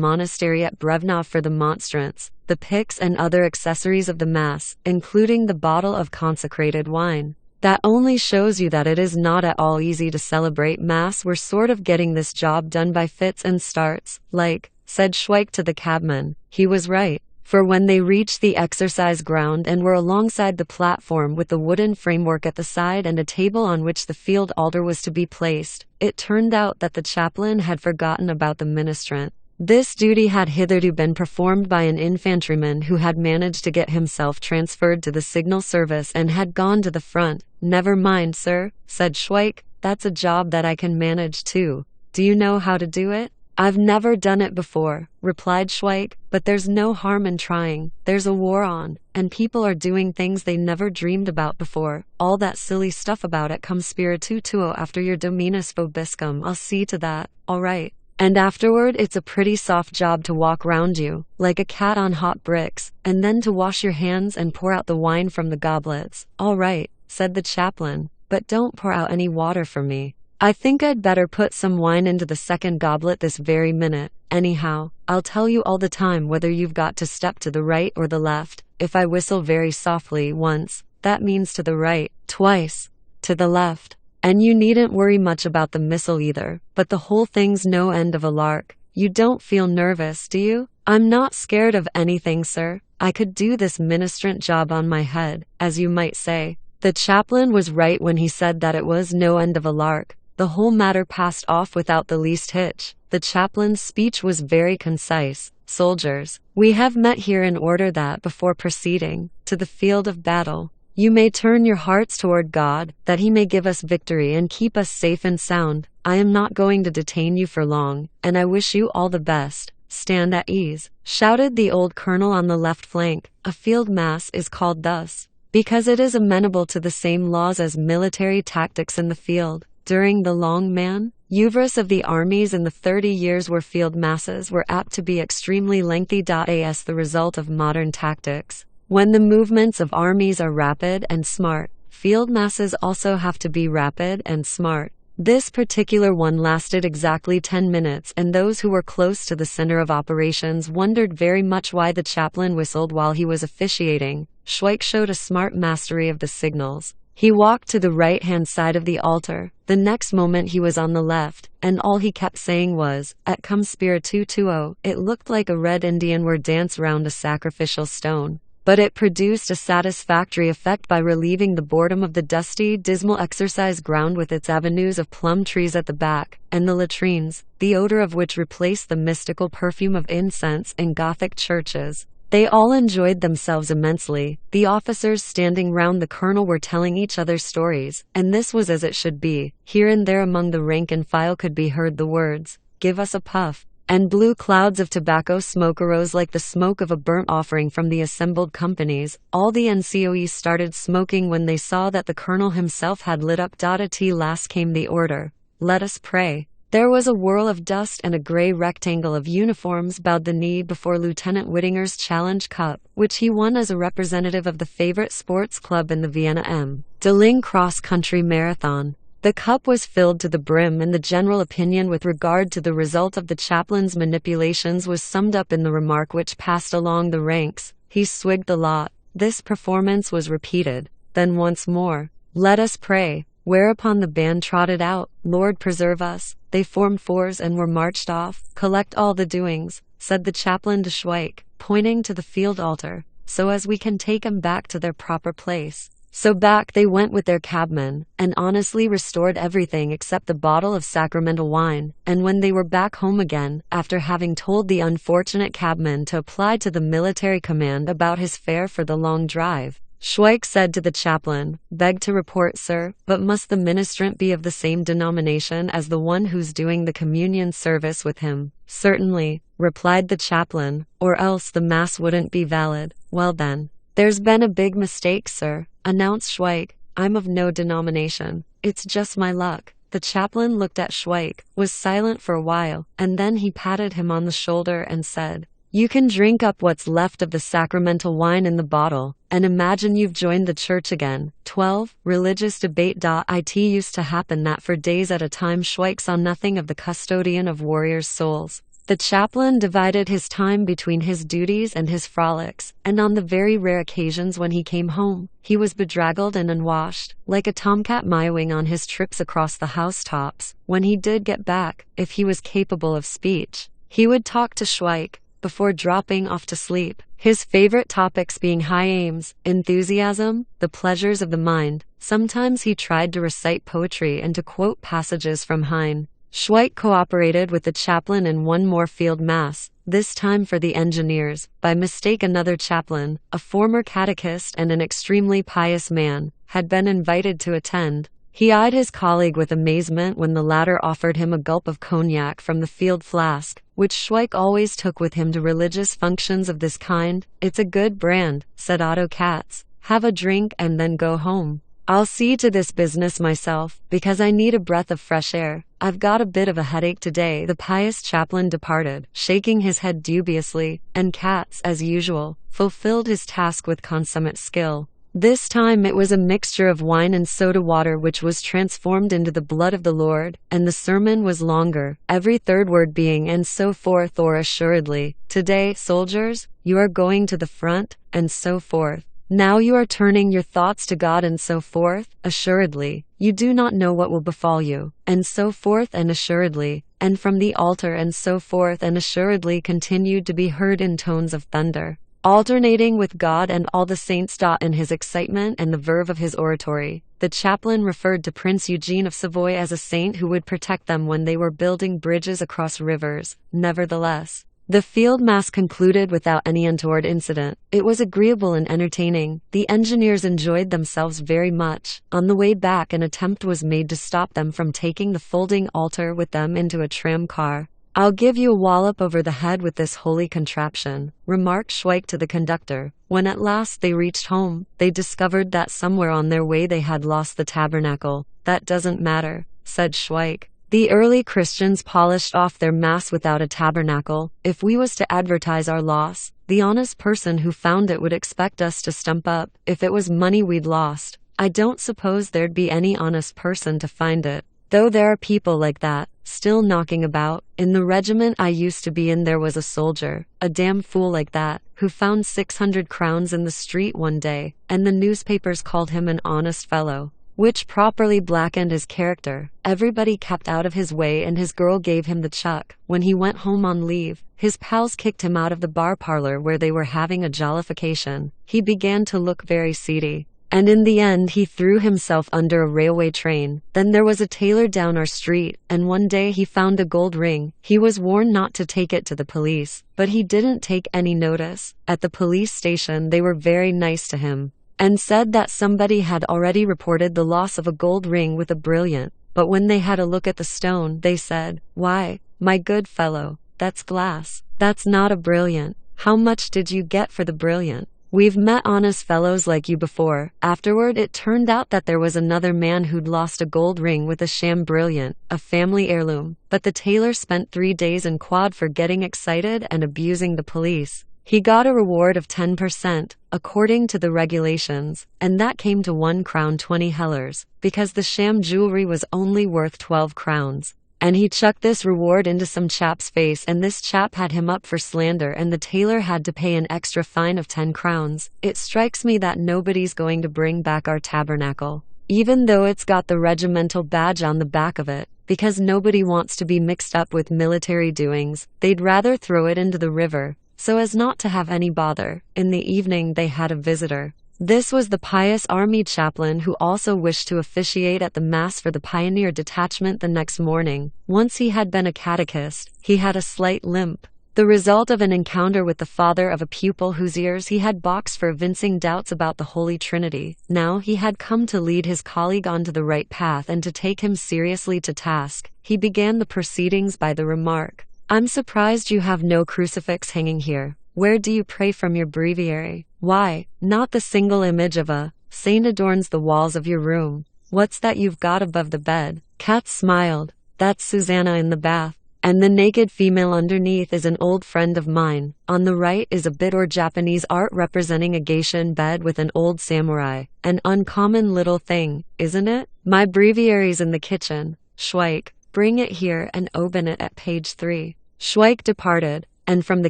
monastery at Brevnov for the monstrance, the pyx and other accessories of the Mass, including the bottle of consecrated wine. That only shows you that it is not at all easy to celebrate Mass. We're sort of getting this job done by fits and starts, like, said Schweik to the cabman. He was right. For when they reached the exercise ground and were alongside the platform with the wooden framework at the side and a table on which the field altar was to be placed, it turned out that the chaplain had forgotten about the ministrant. This duty had hitherto been performed by an infantryman who had managed to get himself transferred to the signal service and had gone to the front. "Never mind, sir," said Schweik, "that's a job that I can manage too. Do you know how to do it?" "I've never done it before," replied Schweik, "but there's no harm in trying. There's a war on, and people are doing things they never dreamed about before. All that silly stuff about it cum spiritu tuo after your Dominus vobiscum. I'll see to that, all right. And afterward it's a pretty soft job to walk round you, like a cat on hot bricks, and then to wash your hands and pour out the wine from the goblets." "All right," said the chaplain, "but don't pour out any water for me. I think I'd better put some wine into the second goblet this very minute. Anyhow, I'll tell you all the time whether you've got to step to the right or the left. If I whistle very softly once, that means to the right, twice, to the left. And you needn't worry much about the missile either, but the whole thing's no end of a lark. You don't feel nervous, do you?" "I'm not scared of anything, sir. I could do this ministrant job on my head, as you might say." The chaplain was right when he said that it was no end of a lark. The whole matter passed off without the least hitch. The chaplain's speech was very concise. "Soldiers, we have met here in order that, before proceeding to the field of battle, you may turn your hearts toward God, that He may give us victory and keep us safe and sound. I am not going to detain you for long, and I wish you all the best. Stand at ease," shouted the old colonel on the left flank. A field mass is called thus because it is amenable to the same laws as military tactics in the field. During the long manoeuvres of the armies in the 30 years where field masses were apt to be extremely lengthy. As the result of modern tactics, when the movements of armies are rapid and smart, field masses also have to be rapid and smart. This particular one lasted exactly 10 minutes, and those who were close to the center of operations wondered very much why the chaplain whistled while he was officiating. Schweik showed a smart mastery of the signals. He walked to the right-hand side of the altar. The next moment he was on the left, and all he kept saying was, "Et cum spiritu tuo." It looked like a red Indian were dance round a sacrificial stone, but it produced a satisfactory effect by relieving the boredom of the dusty, dismal exercise ground with its avenues of plum trees at the back, and the latrines, the odor of which replaced the mystical perfume of incense in Gothic churches. They all enjoyed themselves immensely. The officers standing round the colonel were telling each other stories, and this was as it should be. Here and there among the rank and file could be heard the words, "Give us a puff," and blue clouds of tobacco smoke arose like the smoke of a burnt offering from the assembled companies. All the NCOEs started smoking when they saw that the colonel himself had lit up. At last came the order, "Let us pray." There was a whirl of dust, and a grey rectangle of uniforms bowed the knee before Lieutenant Whittinger's challenge cup, which he won as a representative of the favorite sports club in the Vienna M. Deling cross-country marathon. The cup was filled to the brim, and the general opinion with regard to the result of the chaplain's manipulations was summed up in the remark which passed along the ranks, "He swigged the lot." This performance was repeated. Then once more, "Let us pray," whereupon the band trotted out, "Lord preserve us." They formed fours and were marched off. "Collect all the doings," said the chaplain to Schweik, pointing to the field altar, "so as we can take 'em back to their proper place." So back they went with their cabman, and honestly restored everything except the bottle of sacramental wine, and when they were back home again, after having told the unfortunate cabman to apply to the military command about his fare for the long drive, Schweik said to the chaplain, "Beg to report, sir, but must the ministrant be of the same denomination as the one who's doing the communion service with him?" "Certainly," replied the chaplain, "or else the mass wouldn't be valid." "Well then, "There's been a big mistake, sir," announced Schweik. "I'm of no denomination. It's just my luck." The chaplain looked at Schweik, was silent for a while, and then he patted him on the shoulder and said, "You can drink up what's left of the sacramental wine in the bottle, and imagine you've joined the church again." 12. Religious debate. It used to happen that for days at a time Schweik saw nothing of the custodian of warriors' souls. The chaplain divided his time between his duties and his frolics, and on the very rare occasions when he came home, he was bedraggled and unwashed, like a tomcat mewing on his trips across the housetops. When he did get back, if he was capable of speech, he would talk to Schweik before dropping off to sleep, his favorite topics being high aims, enthusiasm, the pleasures of the mind. Sometimes he tried to recite poetry and to quote passages from Heine. Schweik cooperated with the chaplain in one more field mass, this time for the engineers. By mistake, another chaplain, a former catechist and an extremely pious man, had been invited to attend. He eyed his colleague with amazement when the latter offered him a gulp of cognac from the field flask, which Schweik always took with him to religious functions of this kind. "It's a good brand," said Otto Katz. "Have a drink and then go home. I'll see to this business myself, because I need a breath of fresh air. I've got a bit of a headache today." The pious chaplain departed, shaking his head dubiously, and Katz, as usual, fulfilled his task with consummate skill. This time it was a mixture of wine and soda water which was transformed into the blood of the Lord, and the sermon was longer, every third word being "and so forth" or "assuredly. Today, soldiers, you are going to the front," and so forth. "Now you are turning your thoughts to God," and so forth. "Assuredly, you do not know what will befall you," and so forth, and "assuredly," and from the altar, and so forth, and "assuredly" continued to be heard in tones of thunder, alternating with "God and all the saints." In his excitement and the verve of his oratory, the chaplain referred to Prince Eugene of Savoy as a saint who would protect them when they were building bridges across rivers. Nevertheless, the field mass concluded without any untoward incident. It was agreeable and entertaining. The engineers enjoyed themselves very much. On the way back, an attempt was made to stop them from taking the folding altar with them into a tram car. "I'll give you a wallop over the head with this holy contraption," remarked Schweik to the conductor. When at last they reached home, they discovered that somewhere on their way they had lost the tabernacle. "That doesn't matter," said Schweik. "The early Christians polished off their mass without a tabernacle. If we was to advertise our loss, the honest person who found it would expect us to stump up. If it was money we'd lost, I don't suppose there'd be any honest person to find it. Though there are people like that, still knocking about. In the regiment I used to be in there was a soldier, a damn fool like that, who found 600 crowns in the street one day, and the newspapers called him an honest fellow, which properly blackened his character. Everybody kept out of his way and his girl gave him the chuck. When he went home on leave, his pals kicked him out of the bar parlor where they were having a jollification. He began to look very seedy, and in the end he threw himself under a railway train. Then there was a tailor down our street, and one day he found a gold ring. He was warned not to take it to the police, but he didn't take any notice. At the police station they were very nice to him, and said that somebody had already reported the loss of a gold ring with a brilliant, but when they had a look at the stone, they said, "Why, my good fellow, that's glass. That's not a brilliant. How much did you get for the brilliant? We've met honest fellows like you before." Afterward it turned out that there was another man who'd lost a gold ring with a sham brilliant, a family heirloom, but the tailor spent 3 days in quad for getting excited and abusing the police. He got a reward of 10%, according to the regulations, and that came to 1 crown 20 hellers, because the sham jewelry was only worth 12 crowns. And he chucked this reward into some chap's face, and this chap had him up for slander, and the tailor had to pay an extra fine of 10 crowns. It strikes me that nobody's going to bring back our tabernacle, even though it's got the regimental badge on the back of it, because nobody wants to be mixed up with military doings. They'd rather throw it into the river, so as not to have any bother. In the evening they had a visitor. This was the pious army chaplain, who also wished to officiate at the mass for the pioneer detachment the next morning. Once he had been a catechist. He had a slight limp, the result of an encounter with the father of a pupil whose ears he had boxed for evincing doubts about the Holy Trinity. Now he had come to lead his colleague onto the right path and to take him seriously to task. He began the proceedings by the remark, "I'm surprised you have no crucifix hanging here. Where do you pray from your breviary?" Why, not the single image of a saint adorns the walls of your room. What's that you've got above the bed? Katz smiled. That's Susanna in the bath. And the naked female underneath is an old friend of mine. On the right is a bit or Japanese art representing a geisha in bed with an old samurai. An uncommon little thing, isn't it? My breviary's in the kitchen. Schweik, bring it here and open it at page 3. Schweik departed, and from the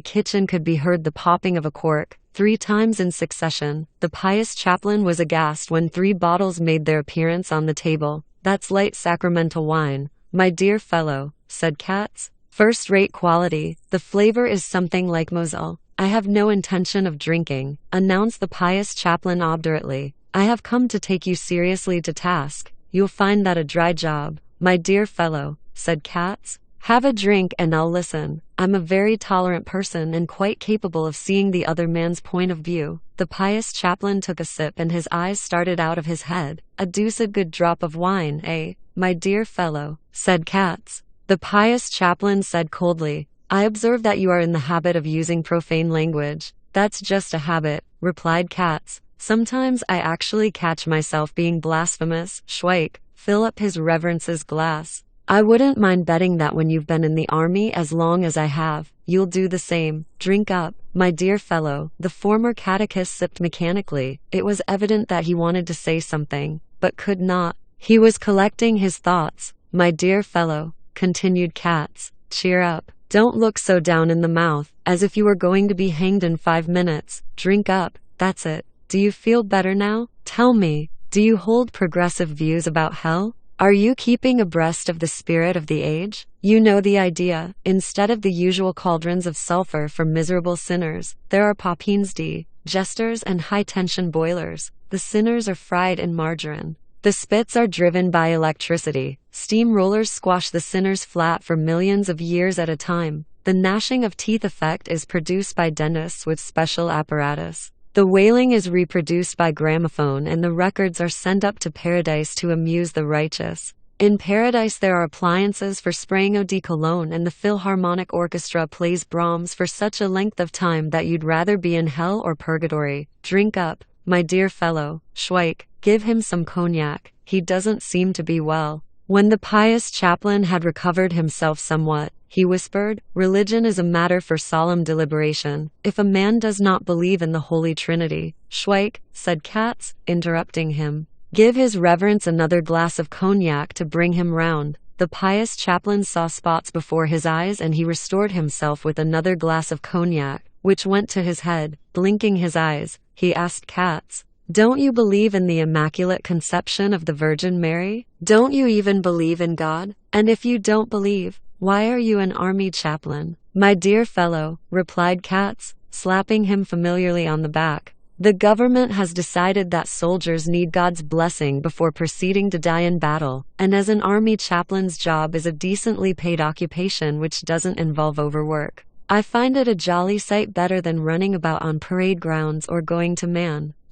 kitchen could be heard the popping of a cork, 3 times in succession. The pious chaplain was aghast when 3 bottles made their appearance on the table. That's light sacramental wine, my dear fellow, said Katz. First-rate quality. The flavor is something like Moselle. I have no intention of drinking, announced the pious chaplain obdurately. I have come to take you seriously to task. You'll find that a dry job, my dear fellow, said Katz. Have a drink and I'll listen. I'm a very tolerant person and quite capable of seeing the other man's point of view. The pious chaplain took a sip and his eyes started out of his head. A deuced good drop of wine, eh, my dear fellow, said Katz. The pious chaplain said coldly, I observe that you are in the habit of using profane language. That's just a habit, replied Katz. Sometimes I actually catch myself being blasphemous. Schweik, fill up his reverence's glass. I wouldn't mind betting that when you've been in the army as long as I have, you'll do the same. Drink up, my dear fellow. The former catechist sipped mechanically. It was evident that he wanted to say something, but could not. He was collecting his thoughts. My dear fellow, continued Katz, cheer up. Don't look so down in the mouth, as if you were going to be hanged in 5 minutes. Drink up, that's it. Do you feel better now? Tell me, do you hold progressive views about hell? Are you keeping abreast of the spirit of the age? You know the idea. Instead of the usual cauldrons of sulfur for miserable sinners, there are popines jesters and high-tension boilers. The sinners are fried in margarine. The spits are driven by electricity. Steam rollers squash the sinners flat for millions of years at a time. The gnashing of teeth effect is produced by dentists with special apparatus. The wailing is reproduced by gramophone and the records are sent up to paradise to amuse the righteous. In paradise there are appliances for spraying eau de cologne and the Philharmonic Orchestra plays Brahms for such a length of time that you'd rather be in hell or purgatory. Drink up, my dear fellow. Schweik, give him some cognac. He doesn't seem to be well. When the pious chaplain had recovered himself somewhat, he whispered, religion is a matter for solemn deliberation. If a man does not believe in the Holy Trinity, Schweik, said Katz, interrupting him, give his reverence another glass of cognac to bring him round. The pious chaplain saw spots before his eyes and he restored himself with another glass of cognac, which went to his head. Blinking his eyes, he asked Katz, don't you believe in the Immaculate Conception of the Virgin Mary? Don't you even believe in God? And if you don't believe, why are you an army chaplain? My dear fellow, replied Katz, slapping him familiarly on the back. The government has decided that soldiers need God's blessing before proceeding to die in battle, and as an army chaplain's job is a decently paid occupation which doesn't involve overwork. I find it a jolly sight better than running about on parade grounds or going to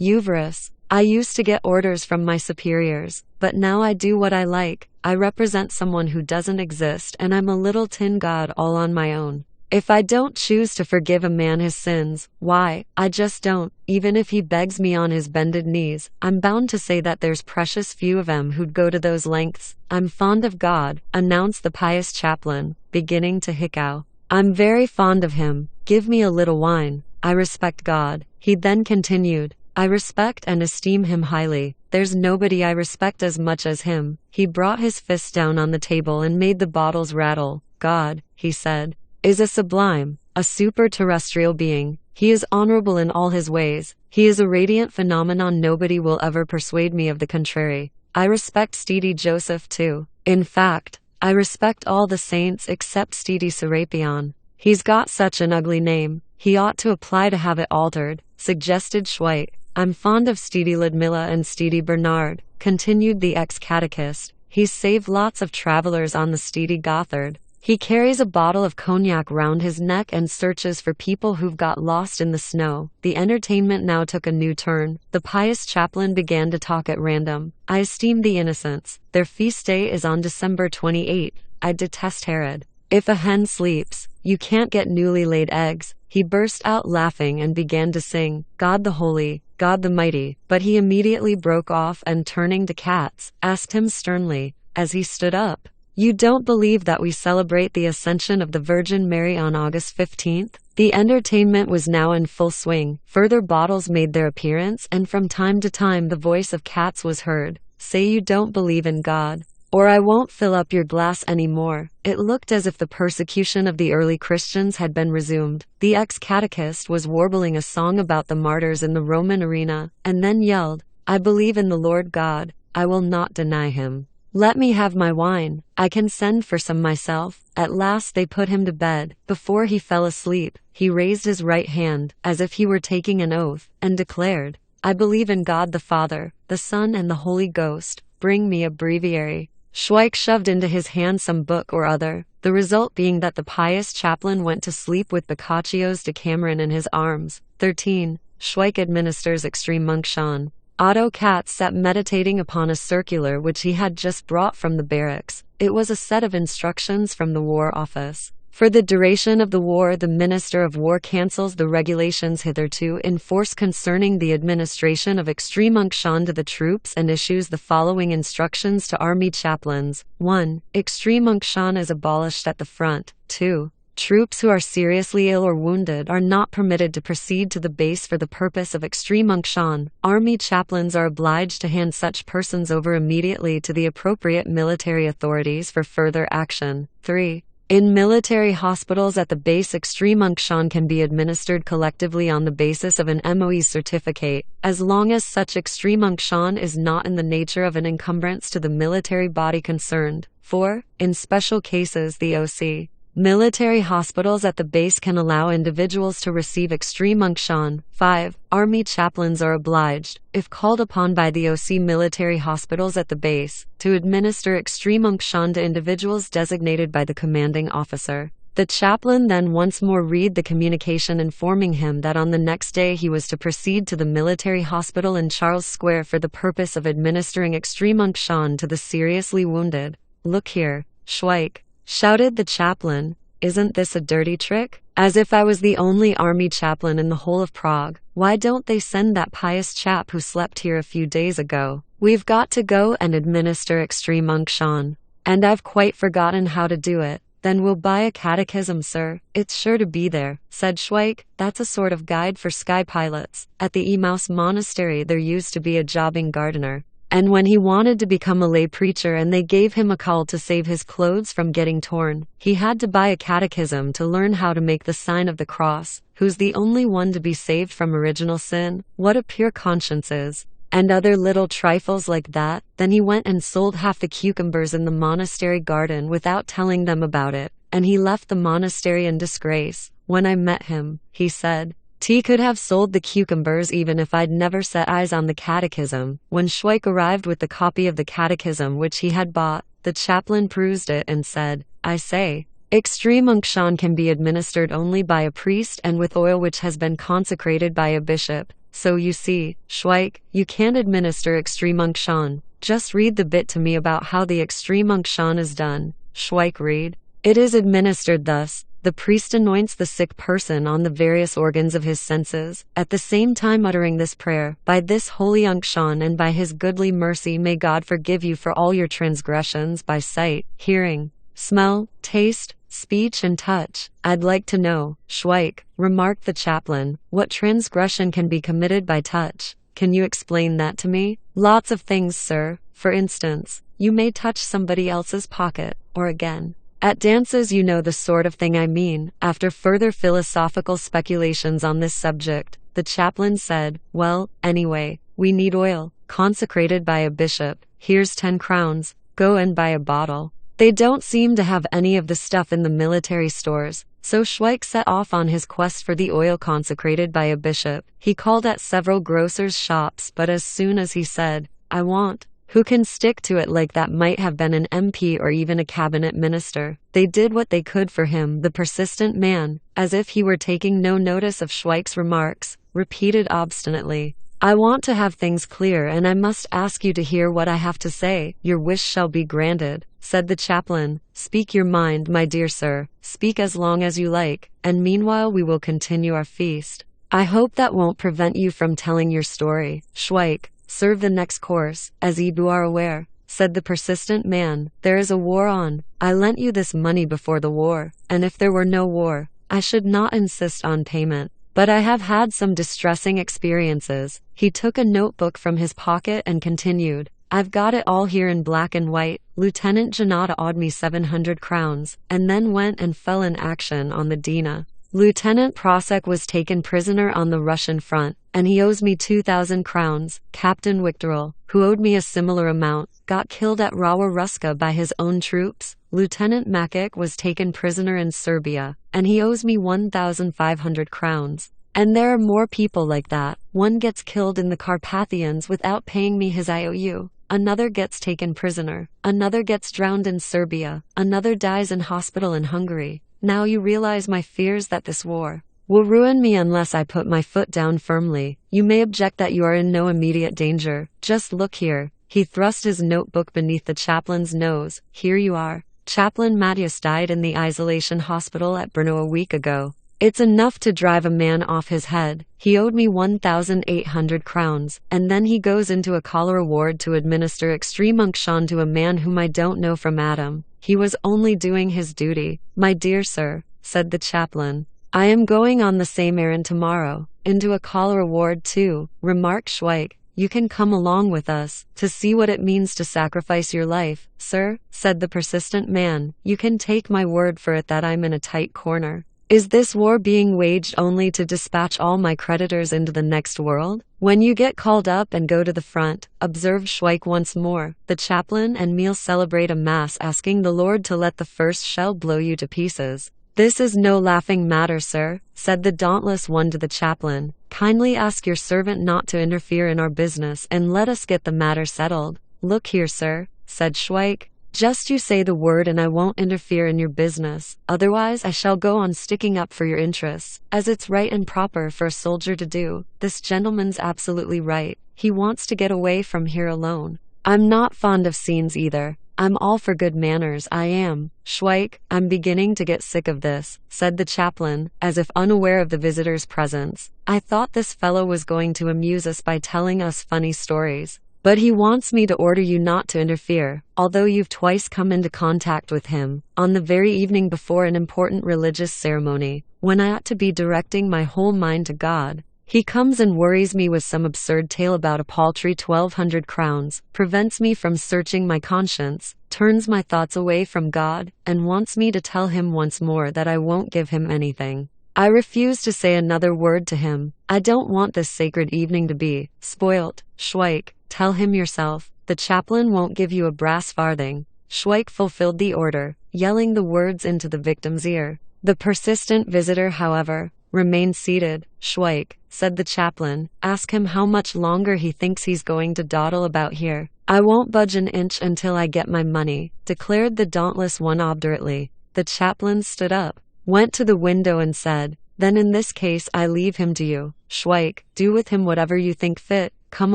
Uveris. I used to get orders from my superiors, but now I do what I like. I represent someone who doesn't exist and I'm a little tin god all on my own. If I don't choose to forgive a man his sins, why, I just don't. Even if he begs me on his bended knees, I'm bound to say that there's precious few of 'em who'd go to those lengths. I'm fond of God, announced the pious chaplain, beginning to hiccough. I'm very fond of him. Give me a little wine. I respect God. He then continued, I respect and esteem him highly. There's nobody I respect as much as him. He brought his fist down on the table and made the bottles rattle. God, he said, is a sublime, a super-terrestrial being. He is honorable in all his ways. He is a radiant phenomenon. Nobody will ever persuade me of the contrary. I respect Stidi Joseph too. In fact, I respect all the saints except Stidi Serapion. He's got such an ugly name. He ought to apply to have it altered, suggested Schweik. I'm fond of Stidi Ludmilla and Stidi Bernard, continued the ex-catechist. He's saved lots of travelers on the Stidi Gothard. He carries a bottle of cognac round his neck and searches for people who've got lost in the snow. The entertainment now took a new turn. The pious chaplain began to talk at random. I esteem the innocents. Their feast day is on December 28. I detest Herod. If a hen sleeps, you can't get newly laid eggs." He burst out laughing and began to sing, "God the Holy, God the Mighty," but he immediately broke off and turning to Katz, asked him sternly, as he stood up, "You don't believe that we celebrate the Ascension of the Virgin Mary on August 15th? The entertainment was now in full swing. Further bottles made their appearance, and from time to time the voice of Katz was heard. "Say you don't believe in God, or I won't fill up your glass any more." It looked as if the persecution of the early Christians had been resumed. The ex-catechist was warbling a song about the martyrs in the Roman arena, and then yelled, "I believe in the Lord God, I will not deny him. Let me have my wine, I can send for some myself." At last they put him to bed. Before he fell asleep, he raised his right hand, as if he were taking an oath, and declared, "I believe in God the Father, the Son and the Holy Ghost. Bring me a breviary." Schweik shoved into his hand some book or other, the result being that the pious chaplain went to sleep with Boccaccio's Decameron in his arms. 13. Schweik administers extreme unction. Otto Katz sat meditating upon a circular which he had just brought from the barracks. It was a set of instructions from the War Office. For the duration of the war, the Minister of War cancels the regulations hitherto in force concerning the administration of extreme unction to the troops and issues the following instructions to army chaplains. 1. Extreme unction is abolished at the front. 2. Troops who are seriously ill or wounded are not permitted to proceed to the base for the purpose of extreme unction. Army chaplains are obliged to hand such persons over immediately to the appropriate military authorities for further action. 3. In military hospitals at the base, extreme unction can be administered collectively on the basis of an MOE certificate, as long as such extreme unction is not in the nature of an encumbrance to the military body concerned. 4. In special cases, the OC military hospitals at the base can allow individuals to receive extreme unction. 5. Army chaplains are obliged, if called upon by the OC military hospitals at the base, to administer extreme unction to individuals designated by the commanding officer. The chaplain then once more read the communication informing him that on the next day he was to proceed to the military hospital in Charles Square for the purpose of administering extreme unction to the seriously wounded. "Look here, Schweik," shouted the chaplain, "isn't this a dirty trick? As if I was the only army chaplain in the whole of Prague. Why don't they send that pious chap who slept here a few days ago? We've got to go and administer extreme unction. And I've quite forgotten how to do it." "Then we'll buy a catechism, sir. It's sure to be there," said Schweik. "That's a sort of guide for sky pilots. At the Emmaus Monastery there used to be a jobbing gardener, and when he wanted to become a lay preacher and they gave him a caul to save his clothes from getting torn, he had to buy a catechism to learn how to make the sign of the cross. Who's the only one to be saved from original sin? What a pure conscience is," and other little trifles like that. Then he went and sold half the cucumbers in the monastery garden without telling them about it, and he left the monastery in disgrace. "When I met him, he said, T could have sold the cucumbers even if I'd never set eyes on the catechism." When Schweik arrived with the copy of the catechism which he had bought, the chaplain perused it and said, "I say, extreme unction can be administered only by a priest and with oil which has been consecrated by a bishop. So you see, Schweik, you can't administer extreme unction. Just read the bit to me about how the extreme unction is done." Schweik read, "It is administered thus. The priest anoints the sick person on the various organs of his senses, at the same time uttering this prayer, 'By this holy unction and by his goodly mercy may God forgive you for all your transgressions by sight, hearing, smell, taste, speech and touch.'" "I'd like to know, Schweik," remarked the chaplain, "what transgression can be committed by touch. Can you explain that to me?" "Lots of things, sir. For instance, you may touch somebody else's pocket, or again, at dances, you know the sort of thing I mean." After further philosophical speculations on this subject, the chaplain said, "Well, anyway, we need oil, consecrated by a bishop. Here's 10 crowns, go and buy a bottle." They don't seem to have any of the stuff in the military stores, so Schweik set off on his quest for the oil consecrated by a bishop. He called at several grocers' shops, but as soon as he said, "I want," who can stick to it like that might have been an MP or even a cabinet minister. They did what they could for him. The persistent man, as if he were taking no notice of Schweik's remarks, repeated obstinately, I want to have things clear and I must ask you to hear what I have to say. Your wish shall be granted, said the chaplain. Speak your mind, my dear sir. Speak as long as you like, and meanwhile we will continue our feast. I hope that won't prevent you from telling your story. Schweik, serve the next course, as you are aware, said the persistent man. There is a war on. I lent you this money before the war, and if there were no war, I should not insist on payment. But I have had some distressing experiences. He took a notebook from his pocket and continued. I've got it all here in black and white. Lieutenant Janata owed me 700 crowns, and then went and fell in action on the Dina. Lieutenant Prosek was taken prisoner on the Russian front, and he owes me 2,000 crowns. Captain Wiktoril, who owed me a similar amount, got killed at Rawa Ruska by his own troops. Lieutenant Makic was taken prisoner in Serbia, and he owes me 1,500 crowns. And there are more people like that. One gets killed in the Carpathians without paying me his IOU. Another gets taken prisoner. Another gets drowned in Serbia. Another dies in hospital in Hungary. Now you realize my fears that this war will ruin me unless I put my foot down firmly. You may object that you are in no immediate danger. Just look here. He thrust his notebook beneath the chaplain's nose. Here you are. Chaplain Matthias died in the isolation hospital at Brno a week ago. It's enough to drive a man off his head. He owed me 1,800 crowns, and then he goes into a cholera ward to administer extreme unction to a man whom I don't know from Adam. He was only doing his duty. My dear sir, said the chaplain, I am going on the same errand tomorrow. Into a cholera ward too, remarked Schweik. You can come along with us, to see what it means to sacrifice your life. Sir, said the persistent man, you can take my word for it that I'm in a tight corner. Is this war being waged only to dispatch all my creditors into the next world? When you get called up and go to the front, observed Schweik once more, the chaplain and meal celebrate a mass asking the Lord to let the first shell blow you to pieces. This is no laughing matter, sir, said the dauntless one to the chaplain. Kindly ask your servant not to interfere in our business and let us get the matter settled. Look here, sir, said Schweik. Just you say the word and I won't interfere in your business, otherwise I shall go on sticking up for your interests, as it's right and proper for a soldier to do. This gentleman's absolutely right. He wants to get away from here alone. I'm not fond of scenes either. I'm all for good manners, I am. Schweik, I'm beginning to get sick of this, said the chaplain, as if unaware of the visitor's presence. I thought this fellow was going to amuse us by telling us funny stories. But he wants me to order you not to interfere, although you've twice come into contact with him, on the very evening before an important religious ceremony, when I ought to be directing my whole mind to God. He comes and worries me with some absurd tale about a paltry 1,200 crowns, prevents me from searching my conscience, turns my thoughts away from God, and wants me to tell him once more that I won't give him anything. I refuse to say another word to him. I don't want this sacred evening to be spoilt. Schweik, tell him yourself. The chaplain won't give you a brass farthing. Schweik fulfilled the order, yelling the words into the victim's ear. The persistent visitor, however, remained seated. Schweik, said the chaplain, ask him how much longer he thinks he's going to dawdle about here. I won't budge an inch until I get my money, declared the dauntless one obdurately. The chaplain stood up, went to the window and said, then in this case I leave him to you. Schweik, do with him whatever you think fit. Come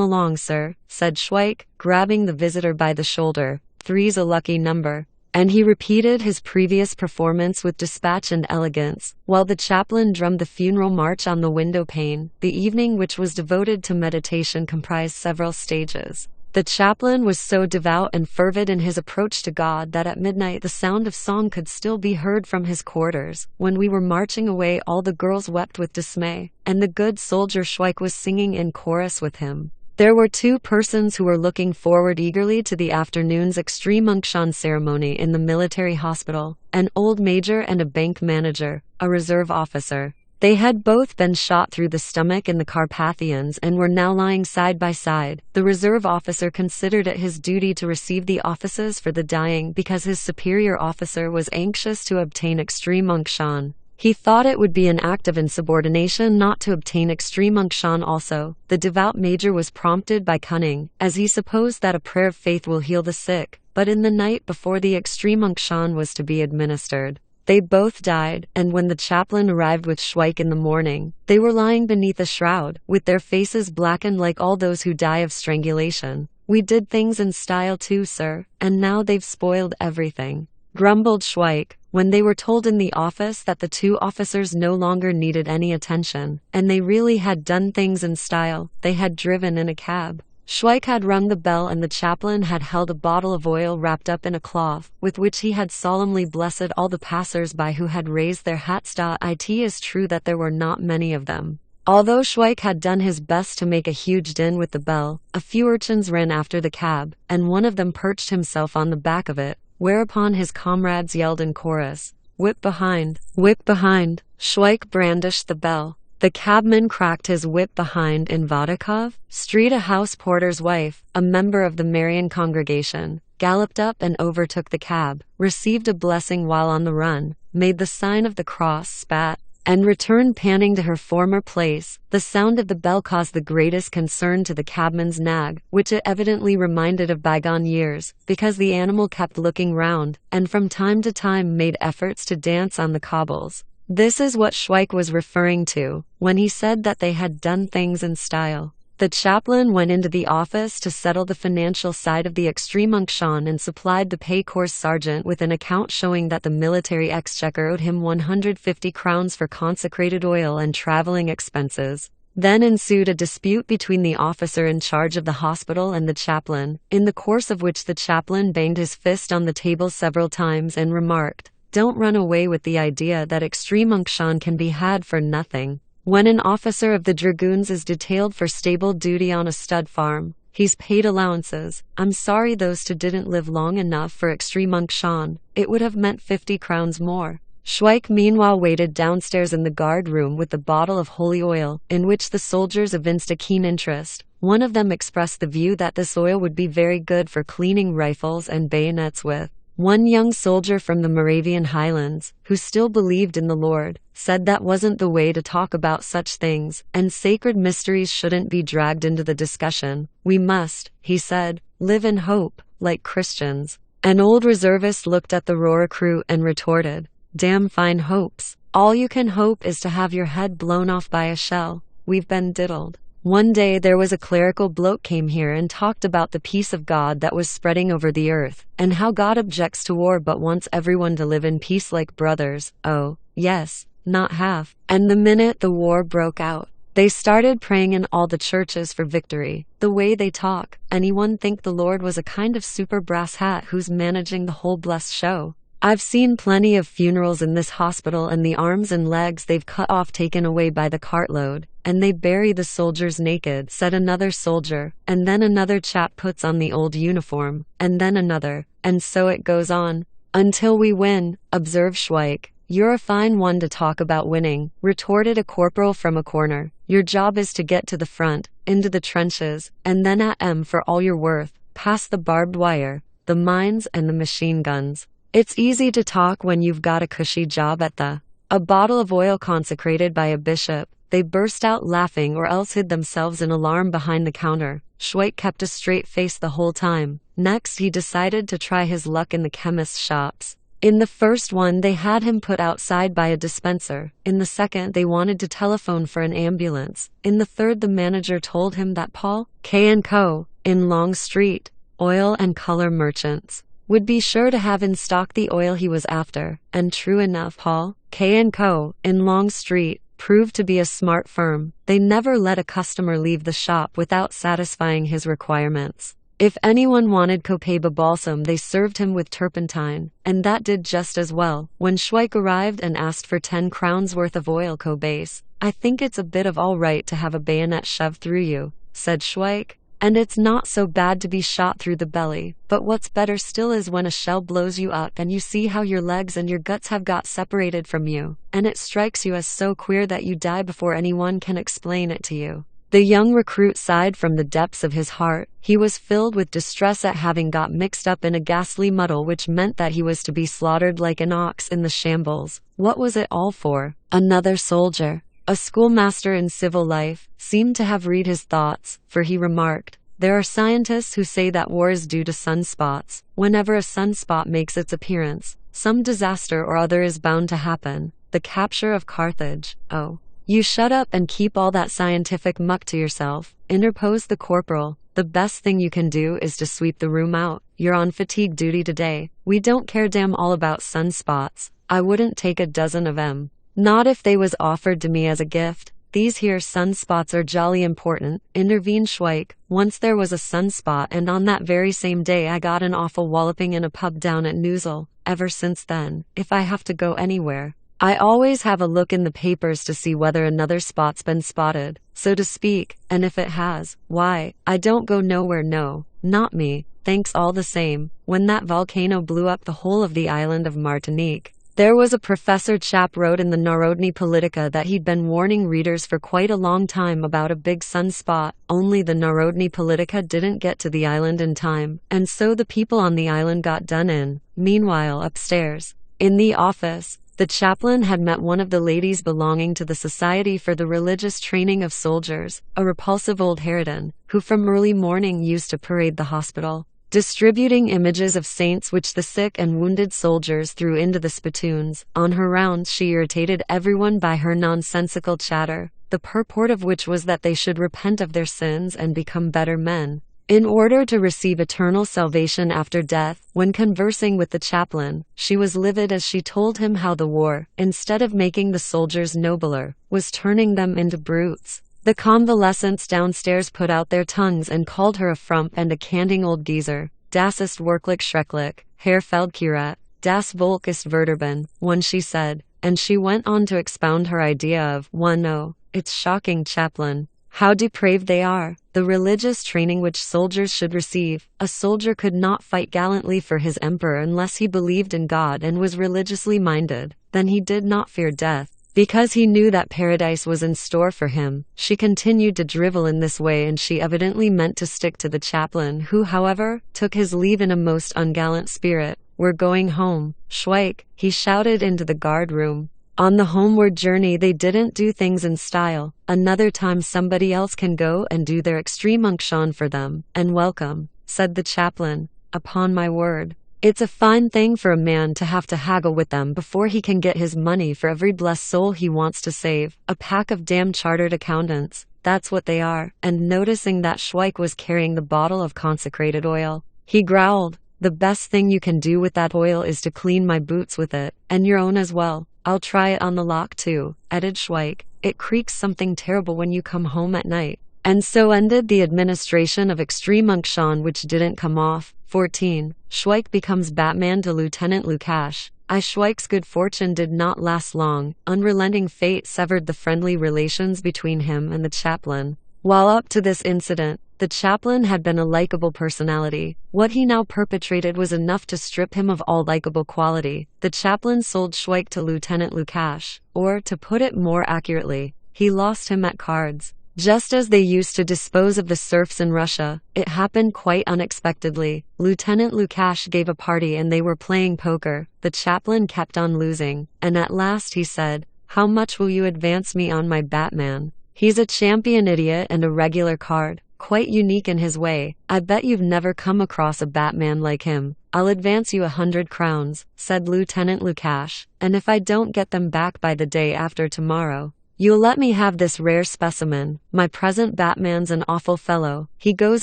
along, sir, said Schweik, grabbing the visitor by the shoulder. 3's a lucky number. And he repeated his previous performance with dispatch and elegance, while the chaplain drummed the funeral march on the window pane. The evening, which was devoted to meditation, comprised several stages. The chaplain was so devout and fervid in his approach to God that at midnight the sound of song could still be heard from his quarters. When we were marching away, all the girls wept with dismay, and the good soldier Schweik was singing in chorus with him. There were 2 persons who were looking forward eagerly to the afternoon's extreme unction ceremony in the military hospital, an old major and a bank manager, a reserve officer. They had both been shot through the stomach in the Carpathians and were now lying side by side. The reserve officer considered it his duty to receive the offices for the dying because his superior officer was anxious to obtain extreme unction. He thought it would be an act of insubordination not to obtain extreme unction also. The devout major was prompted by cunning, as he supposed that a prayer of faith will heal the sick, but in the night before the extreme unction was to be administered, They both died, and when the chaplain arrived with Schweik in the morning, they were lying beneath a shroud, with their faces blackened like all those who die of strangulation. "We did things in style too, sir, and now they've spoiled everything," grumbled Schweik, when they were told in the office that the two officers no longer needed any attention, and they really had done things in style. They had driven in a cab. Schweik had rung the bell and the chaplain had held a bottle of oil wrapped up in a cloth, with which he had solemnly blessed all the passers-by who had raised their hats. It is true that there were not many of them. Although Schweik had done his best to make a huge din with the bell, a few urchins ran after the cab, and one of them perched himself on the back of it, whereupon his comrades yelled in chorus, "Whip behind! Whip behind!" Schweik brandished the bell. The cabman cracked his whip behind. In Vodakov Street, a house porter's wife, a member of the Marian congregation, galloped up and overtook the cab, received a blessing while on the run, made the sign of the cross, spat, and returned panting to her former place. The sound of the bell caused the greatest concern to the cabman's nag, which it evidently reminded of bygone years, because the animal kept looking round, and from time to time made efforts to dance on the cobbles. This is what Schweik was referring to when he said that they had done things in style. The chaplain went into the office to settle the financial side of the extreme unction and supplied the pay corps sergeant with an account showing that the military exchequer owed him 150 crowns for consecrated oil and traveling expenses. Then ensued a dispute between the officer in charge of the hospital and the chaplain, in the course of which the chaplain banged his fist on the table several times and remarked, "Don't run away with the idea that extreme unction can be had for nothing. When an officer of the dragoons is detailed for stable duty on a stud farm, he's paid allowances. I'm sorry those two didn't live long enough for extreme unction. It would have meant 50 crowns more." Schweik meanwhile waited downstairs in the guard room with the bottle of holy oil, in which the soldiers evinced a keen interest. One of them expressed the view that this oil would be very good for cleaning rifles and bayonets with. One young soldier from the Moravian Highlands, who still believed in the Lord, said that wasn't the way to talk about such things, and sacred mysteries shouldn't be dragged into the discussion. "We must," he said, "live in hope, like Christians." An old reservist looked at the raw recruit and retorted, "Damn fine hopes. All you can hope is to have your head blown off by a shell. We've been diddled." One day there was a clerical bloke came here and talked about the peace of God that was spreading over the earth, and how God objects to war but wants everyone to live in peace like brothers. Oh, yes, not half. And the minute the war broke out, they started praying in all the churches for victory. The way they talk, anyone think the Lord was a kind of super brass hat who's managing the whole blessed show? I've seen plenty of funerals in this hospital, and the arms and legs they've cut off taken away by the cartload, and they bury the soldiers naked, said another soldier, and then another chap puts on the old uniform, and then another, and so it goes on. "Until we win," observed Schweik. "You're a fine one to talk about winning," retorted a corporal from a corner. "Your job is to get to the front, into the trenches, and then at for all you're worth, past the barbed wire, the mines and the machine guns. It's easy to talk when you've got a cushy job at the—" A bottle of oil consecrated by a bishop. They burst out laughing or else hid themselves in alarm behind the counter. Schweik kept a straight face the whole time. Next he decided to try his luck in the chemist's shops. In the first one they had him put outside by a dispenser. In the second they wanted to telephone for an ambulance. In the third the manager told him that Paul K. & Co. in Long Street, oil and color merchants, would be sure to have in stock the oil he was after, and true enough, Paul K. & Co. in Long Street proved to be a smart firm. They never let a customer leave the shop without satisfying his requirements. If anyone wanted copaiba balsam they served him with turpentine, and that did just as well. When Schweik arrived and asked for 10 crowns worth of oil cobase, "I think it's a bit of all right to have a bayonet shoved through you," said Schweik. "And it's not so bad to be shot through the belly, but what's better still is when a shell blows you up and you see how your legs and your guts have got separated from you, and it strikes you as so queer that you die before anyone can explain it to you." The young recruit sighed from the depths of his heart. He was filled with distress at having got mixed up in a ghastly muddle which meant that he was to be slaughtered like an ox in the shambles. What was it all for? Another soldier, a schoolmaster in civil life, seemed to have read his thoughts, for he remarked, "There are scientists who say that war is due to sunspots. Whenever a sunspot makes its appearance, Some disaster or other is bound to happen. The capture of Carthage. Oh. You shut up and keep all that scientific muck to yourself, interposed the corporal. The best thing you can do is to sweep the room out. You're on fatigue duty today. We don't care damn all about sunspots. I wouldn't take a dozen of 'em. Not if they was offered to me as a gift. These here sunspots are jolly important, intervened Schweik. Once there was a sunspot, and on that very same day I got an awful walloping in a pub down at Newsel. Ever since then, if I have to go anywhere, I always have a look in the papers to see whether another spot's been spotted, so to speak, and if it has, why, I don't go nowhere. No, not me, thanks all the same. When that volcano blew up the whole of the island of Martinique, there was a professor chap wrote in the Narodny Politika that he'd been warning readers for quite a long time about a big sunspot, only the Narodny Politika didn't get to the island in time, and so the people on the island got done in. Meanwhile, upstairs, in the office, the chaplain had met one of the ladies belonging to the Society for the Religious Training of Soldiers, a repulsive old harridan, who from early morning used to parade the hospital, distributing images of saints which the sick and wounded soldiers threw into the spittoons. On her rounds she irritated everyone by her nonsensical chatter, the purport of which was that they should repent of their sins and become better men, in order to receive eternal salvation after death. When conversing with the chaplain, she was livid as she told him how the war, instead of making the soldiers nobler, was turning them into brutes. The convalescents downstairs put out their tongues and called her a frump and a canting old geezer. Das ist wirklich schrecklich, Herr Feldkirrat, das Volk ist verderben, one she said, and she went on to expound her idea of, oh, it's shocking, chaplain, how depraved they are. The religious training which soldiers should receive. A soldier could not fight gallantly for his emperor unless he believed in God and was religiously minded. Then he did not fear death, because he knew that paradise was in store for him. She continued to drivel in this way, and she evidently meant to stick to the chaplain, who, however, took his leave in a most ungallant spirit. We're going home, Schweik, he shouted into the guard room. On the homeward journey they didn't do things in style. Another time somebody else can go and do their extreme unction for them, and welcome, said the chaplain. Upon my word, it's a fine thing for a man to have to haggle with them before he can get his money for every blessed soul he wants to save. A pack of damn chartered accountants, that's what they are. And noticing that Schweik was carrying the bottle of consecrated oil, he growled, the best thing you can do with that oil is to clean my boots with it, and your own as well. I'll try it on the lock too, added Schweik. It creaks something terrible when you come home at night. And so ended the administration of extreme unction, which didn't come off. 14. Schweik becomes Batman to Lieutenant Lukash. Schweik's good fortune did not last long. Unrelenting fate severed the friendly relations between him and the chaplain. While up to this incident, the chaplain had been a likable personality. What he now perpetrated was enough to strip him of all likable quality. The chaplain sold Schweik to Lieutenant Lukash, or, to put it more accurately, he lost him at cards. Just as they used to dispose of the serfs in Russia, it happened quite unexpectedly. Lieutenant Lukash gave a party and they were playing poker. The chaplain kept on losing, and at last he said, "How much will you advance me on my Batman? He's a champion idiot and a regular card. Quite unique in his way. I bet you've never come across a Batman like him." "I'll advance you 100 crowns, said Lieutenant Lukash, "and if I don't get them back by the day after tomorrow, you'll let me have this rare specimen. My present Batman's an awful fellow. He goes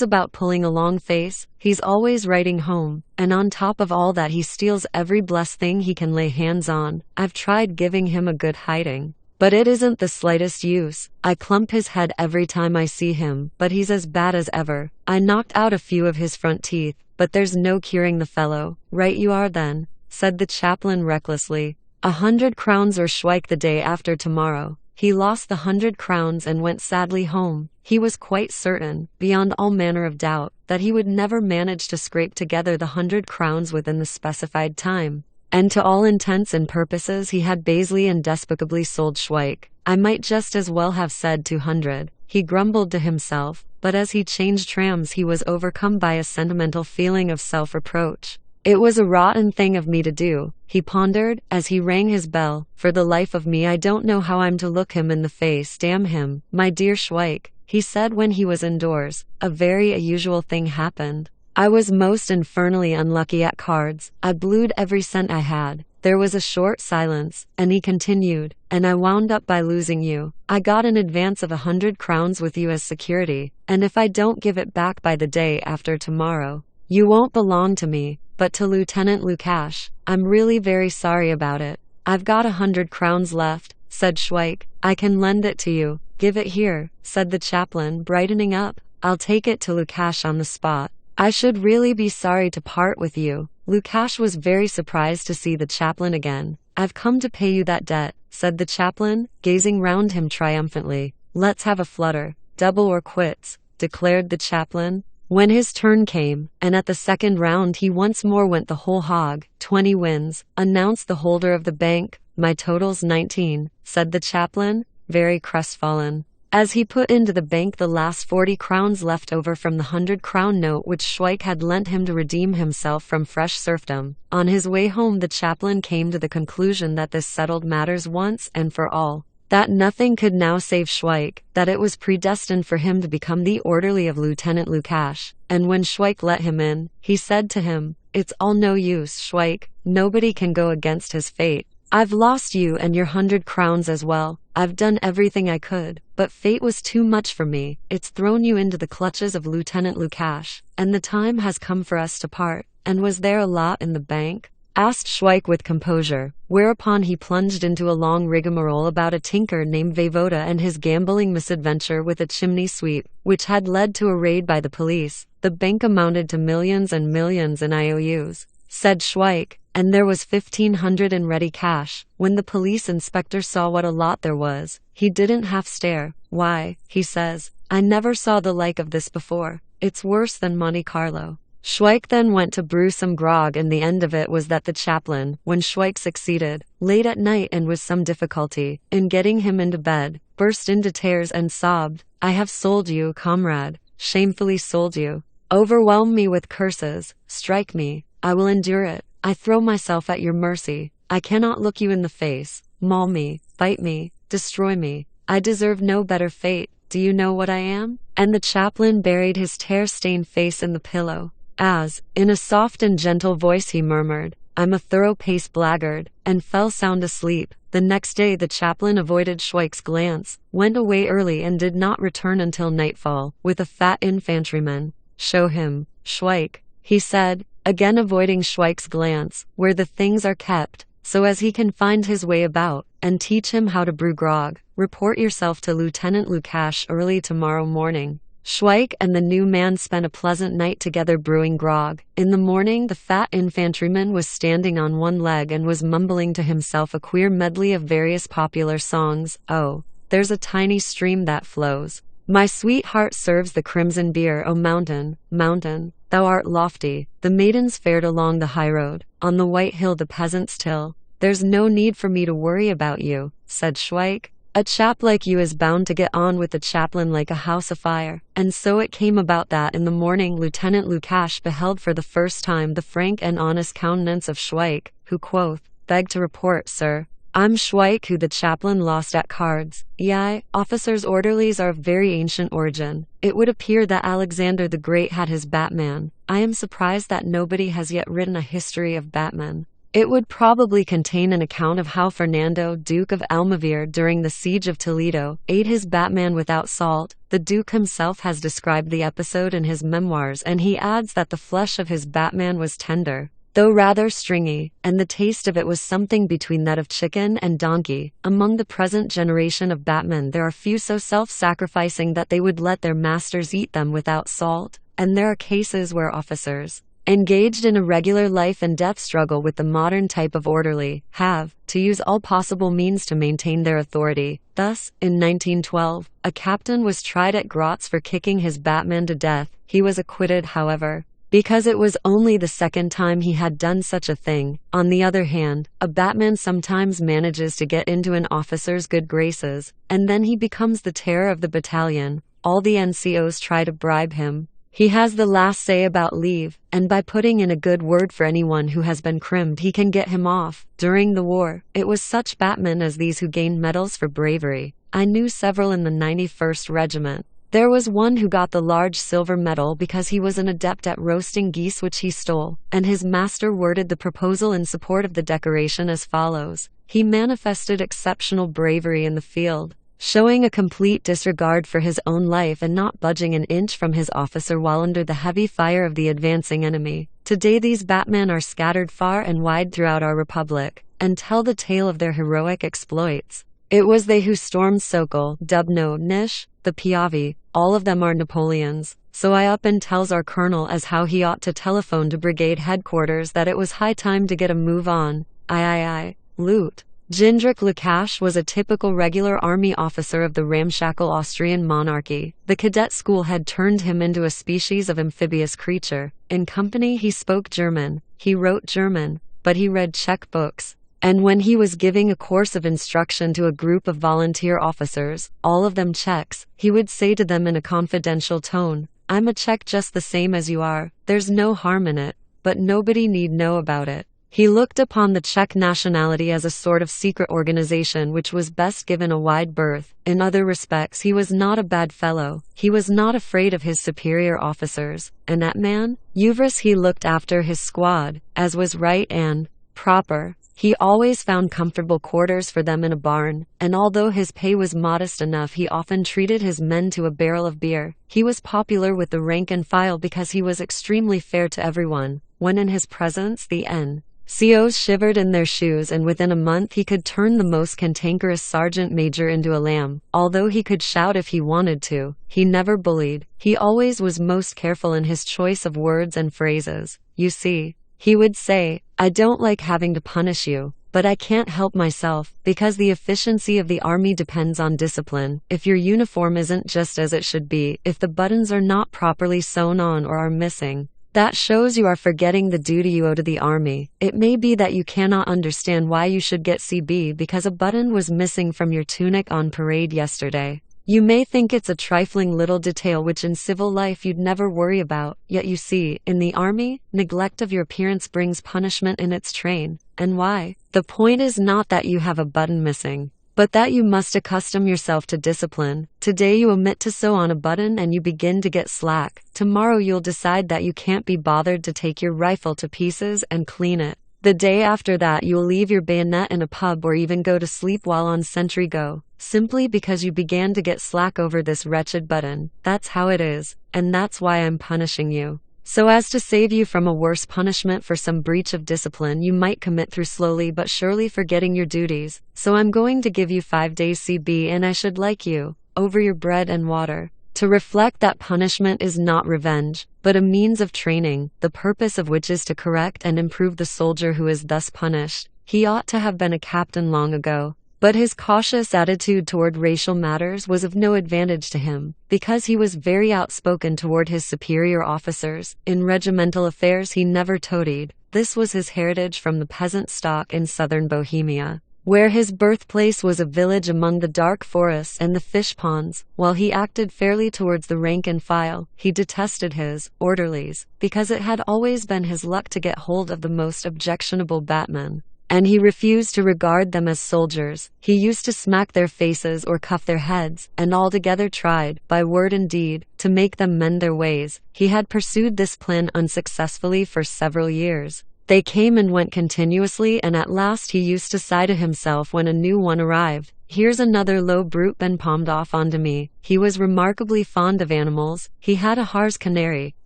about pulling a long face, he's always writing home, and on top of all that he steals every blessed thing he can lay hands on. I've tried giving him a good hiding, but it isn't the slightest use. I clump his head every time I see him, but he's as bad as ever. I knocked out a few of his front teeth, but there's no curing the fellow." "Right you are then," said the chaplain recklessly. 100 crowns or Schweik the day after tomorrow. He lost the 100 crowns and went sadly home. He was quite certain, beyond all manner of doubt, that he would never manage to scrape together the 100 crowns within the specified time. And to all intents and purposes he had basely and despicably sold Schweik. "I might just as well have said 200, he grumbled to himself, but as he changed trams he was overcome by a sentimental feeling of self-reproach. "It was a rotten thing of me to do," he pondered, as he rang his bell. "For the life of me I don't know how I'm to look him in the face, damn him." "My dear Schweik," he said when he was indoors, "a very unusual thing happened. I was most infernally unlucky at cards. I blued every cent I had. There was a short silence, and he continued, "And I wound up by losing you. I got an advance of 100 crowns with you as security, and if I don't give it back by the day after tomorrow, you won't belong to me, but to Lieutenant Lukash. I'm really very sorry about it." "I've got 100 crowns left," said Schweik. "I can lend it to you." "Give it here," said the chaplain, brightening up. "I'll take it to Lukash on the spot. I should really be sorry to part with you." Lukash was very surprised to see the chaplain again. "I've come to pay you that debt," said the chaplain, gazing round him triumphantly. "Let's have a flutter. Double or quits," declared the chaplain. When his turn came, and at the second round he once more went the whole hog, 20 wins, announced the holder of the bank. "My total's 19, said the chaplain, very crestfallen, as he put into the bank the last 40 crowns left over from the 100-crown note which Schweik had lent him to redeem himself from fresh serfdom. On his way home the chaplain came to the conclusion that this settled matters once and for all, that nothing could now save Schweik, that it was predestined for him to become the orderly of Lieutenant Lukash, and when Schweik let him in, he said to him, "It's all no use, Schweik, nobody can go against his fate. I've lost you and your 100 crowns as well. I've done everything I could, but fate was too much for me. It's thrown you into the clutches of Lieutenant Lukash, and the time has come for us to part." "And was there a lot in the bank?" asked Schweik with composure, whereupon he plunged into a long rigmarole about a tinker named Voivoda and his gambling misadventure with a chimney sweep, which had led to a raid by the police. "The bank amounted to millions and millions in IOUs," said Schweik, "and there was 1,500 in ready cash. When the police inspector saw what a lot there was, he didn't half stare. 'Why,' he says, 'I never saw the like of this before. It's worse than Monte Carlo.'" Schweik then went to brew some grog, and the end of it was that the chaplain, when Schweik succeeded, late at night and with some difficulty, in getting him into bed, burst into tears and sobbed, "I have sold you, comrade, shamefully sold you. Overwhelm me with curses, strike me, I will endure it. I throw myself at your mercy. I cannot look you in the face. Maul me, bite me, destroy me. I deserve no better fate. Do you know what I am?" And the chaplain buried his tear-stained face in the pillow, as, in a soft and gentle voice he murmured, "I'm a thorough-paced blackguard," and fell sound asleep. The next day the chaplain avoided Schweik's glance, went away early and did not return until nightfall, with a fat infantryman. "Show him, Schweik," he said, again avoiding Schweik's glance, "where the things are kept, so as he can find his way about, and teach him how to brew grog. Report yourself to Lieutenant Lukash early tomorrow morning." Schweik and the new man spent a pleasant night together brewing grog. In the morning the fat infantryman was standing on one leg and was mumbling to himself a queer medley of various popular songs. "Oh, there's a tiny stream that flows. My sweetheart serves the crimson beer. O mountain, mountain, thou art lofty." The maidens fared along the highroad. On the white hill the peasants till. "There's no need for me to worry about you," said Schweik. "A chap like you is bound to get on with the chaplain like a house afire." And so it came about that in the morning Lieutenant Lukash beheld for the first time the frank and honest countenance of Schweik, who quoth, "Beg to report, sir. I'm Schweik, who the chaplain lost at cards. Yea, officers' orderlies are of very ancient origin. It would appear that Alexander the Great had his Batman. I am surprised that nobody has yet written a history of Batman. It would probably contain an account of how Fernando, Duke of Almavier, during the siege of Toledo, ate his Batman without salt. The Duke himself has described the episode in his memoirs, and he adds that the flesh of his Batman was tender, though rather stringy, and the taste of it was something between that of chicken and donkey. Among the present generation of Batmen there are few so self-sacrificing that they would let their masters eat them without salt, and there are cases where officers, engaged in a regular life and death struggle with the modern type of orderly, have to use all possible means to maintain their authority. Thus, in 1912, a captain was tried at Graz for kicking his Batman to death. He was acquitted, however, because it was only the second time he had done such a thing. On the other hand, a Batman sometimes manages to get into an officer's good graces, and then he becomes the terror of the battalion. All the NCOs try to bribe him. He has the last say about leave, and by putting in a good word for anyone who has been crimped he can get him off. During the war, it was such Batmen as these who gained medals for bravery. I knew several in the 91st Regiment. There was one who got the large silver medal because he was an adept at roasting geese which he stole, and his master worded the proposal in support of the decoration as follows. He manifested exceptional bravery in the field, showing a complete disregard for his own life and not budging an inch from his officer while under the heavy fire of the advancing enemy. Today these Batmen are scattered far and wide throughout our republic, and tell the tale of their heroic exploits. It was they who stormed Sokol, Dubno, Nish, the Piave, all of them are Napoleons. So I up and tells our colonel as how he ought to telephone to brigade headquarters that it was high time to get a move on. Aye. Loot. Jindrik Lukash was a typical regular army officer of the ramshackle Austrian monarchy. The cadet school had turned him into a species of amphibious creature. In company he spoke German, he wrote German, but he read Czech books. And when he was giving a course of instruction to a group of volunteer officers, all of them Czechs, he would say to them in a confidential tone, "I'm a Czech just the same as you are, there's no harm in it, but nobody need know about it." He looked upon the Czech nationality as a sort of secret organization which was best given a wide berth. In other respects he was not a bad fellow, he was not afraid of his superior officers, and at man, Uvris he looked after his squad, as was right and proper. He always found comfortable quarters for them in a barn, and although his pay was modest enough he often treated his men to a barrel of beer. He was popular with the rank and file because he was extremely fair to everyone. When in his presence the NCOs shivered in their shoes, and within a month he could turn the most cantankerous sergeant major into a lamb. Although he could shout if he wanted to, he never bullied. He always was most careful in his choice of words and phrases. You see, he would say, "I don't like having to punish you, but I can't help myself, because the efficiency of the army depends on discipline. If your uniform isn't just as it should be, if the buttons are not properly sewn on or are missing, that shows you are forgetting the duty you owe to the army. It may be that you cannot understand why you should get CB because a button was missing from your tunic on parade yesterday. You may think it's a trifling little detail which in civil life you'd never worry about, yet you see, in the army, neglect of your appearance brings punishment in its train. And why? The point is not that you have a button missing, but that you must accustom yourself to discipline. Today you omit to sew on a button and you begin to get slack. Tomorrow you'll decide that you can't be bothered to take your rifle to pieces and clean it. The day after that you'll leave your bayonet in a pub or even go to sleep while on sentry go, simply because you began to get slack over this wretched button. That's how it is, and that's why I'm punishing you. So as to save you from a worse punishment for some breach of discipline you might commit through slowly but surely forgetting your duties. So I'm going to give you 5 days CB, and I should like you, over your bread and water, to reflect that punishment is not revenge, but a means of training, the purpose of which is to correct and improve the soldier who is thus punished. He ought to have been a captain long ago, but his cautious attitude toward racial matters was of no advantage to him, because he was very outspoken toward his superior officers. In regimental affairs he never toadied. This was his heritage from the peasant stock in southern Bohemia, where his birthplace was a village among the dark forests and the fish ponds. While he acted fairly towards the rank and file, he detested his orderlies, because it had always been his luck to get hold of the most objectionable batmen, and he refused to regard them as soldiers. He used to smack their faces or cuff their heads, and altogether tried, by word and deed, to make them mend their ways. He had pursued this plan unsuccessfully for several years. They came and went continuously, and at last he used to sigh to himself when a new one arrived. Here's another low brute been palmed off onto me. He was remarkably fond of animals. He had a Harz canary,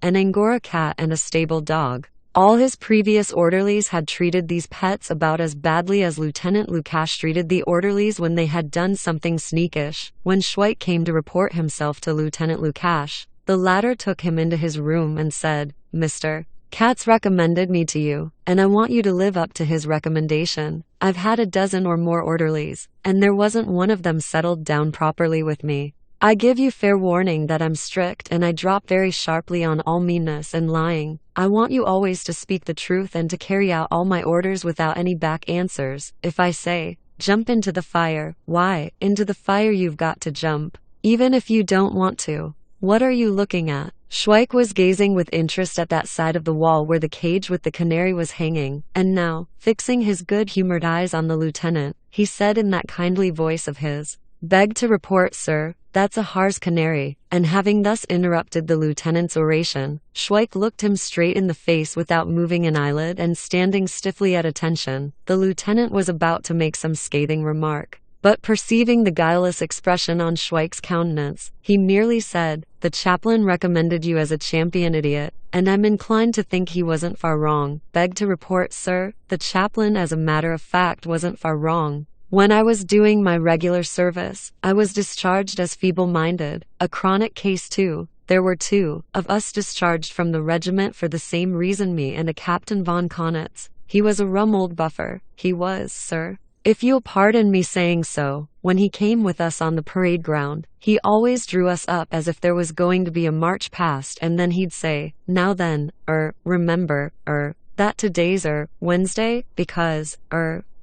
an Angora cat and a stable dog. All his previous orderlies had treated these pets about as badly as Lieutenant Lukash treated the orderlies when they had done something sneakish. When Schweik came to report himself to Lieutenant Lukash, the latter took him into his room and said, "Mr. Katz recommended me to you, and I want you to live up to his recommendation. I've had a dozen or more orderlies, and there wasn't one of them settled down properly with me. I give you fair warning that I'm strict and I drop very sharply on all meanness and lying. I want you always to speak the truth and to carry out all my orders without any back answers. If I say, jump into the fire, why, into the fire you've got to jump, even if you don't want to. What are you looking at?" Schweik was gazing with interest at that side of the wall where the cage with the canary was hanging, and now, fixing his good-humored eyes on the lieutenant, he said in that kindly voice of his, "Beg to report, sir, That's a harsh canary. And having thus interrupted the lieutenant's oration, Schweik looked him straight in the face without moving an eyelid and standing stiffly at attention. The lieutenant was about to make some scathing remark, but perceiving the guileless expression on Schweik's countenance, he merely said, "The chaplain recommended you as a champion idiot, and I'm inclined to think he wasn't far wrong. Beg to report, sir, the chaplain as a matter of fact wasn't far wrong. When I was doing my regular service, I was discharged as feeble-minded, a chronic case too. There were 2 of us discharged from the regiment for the same reason, me and a Captain von Kaunitz. He was a rum old buffer, he was, sir. If you'll pardon me saying so, when he came with us on the parade ground, he always drew us up as if there was going to be a march past, and then he'd say, 'Now then, remember, that today's, Wednesday, because,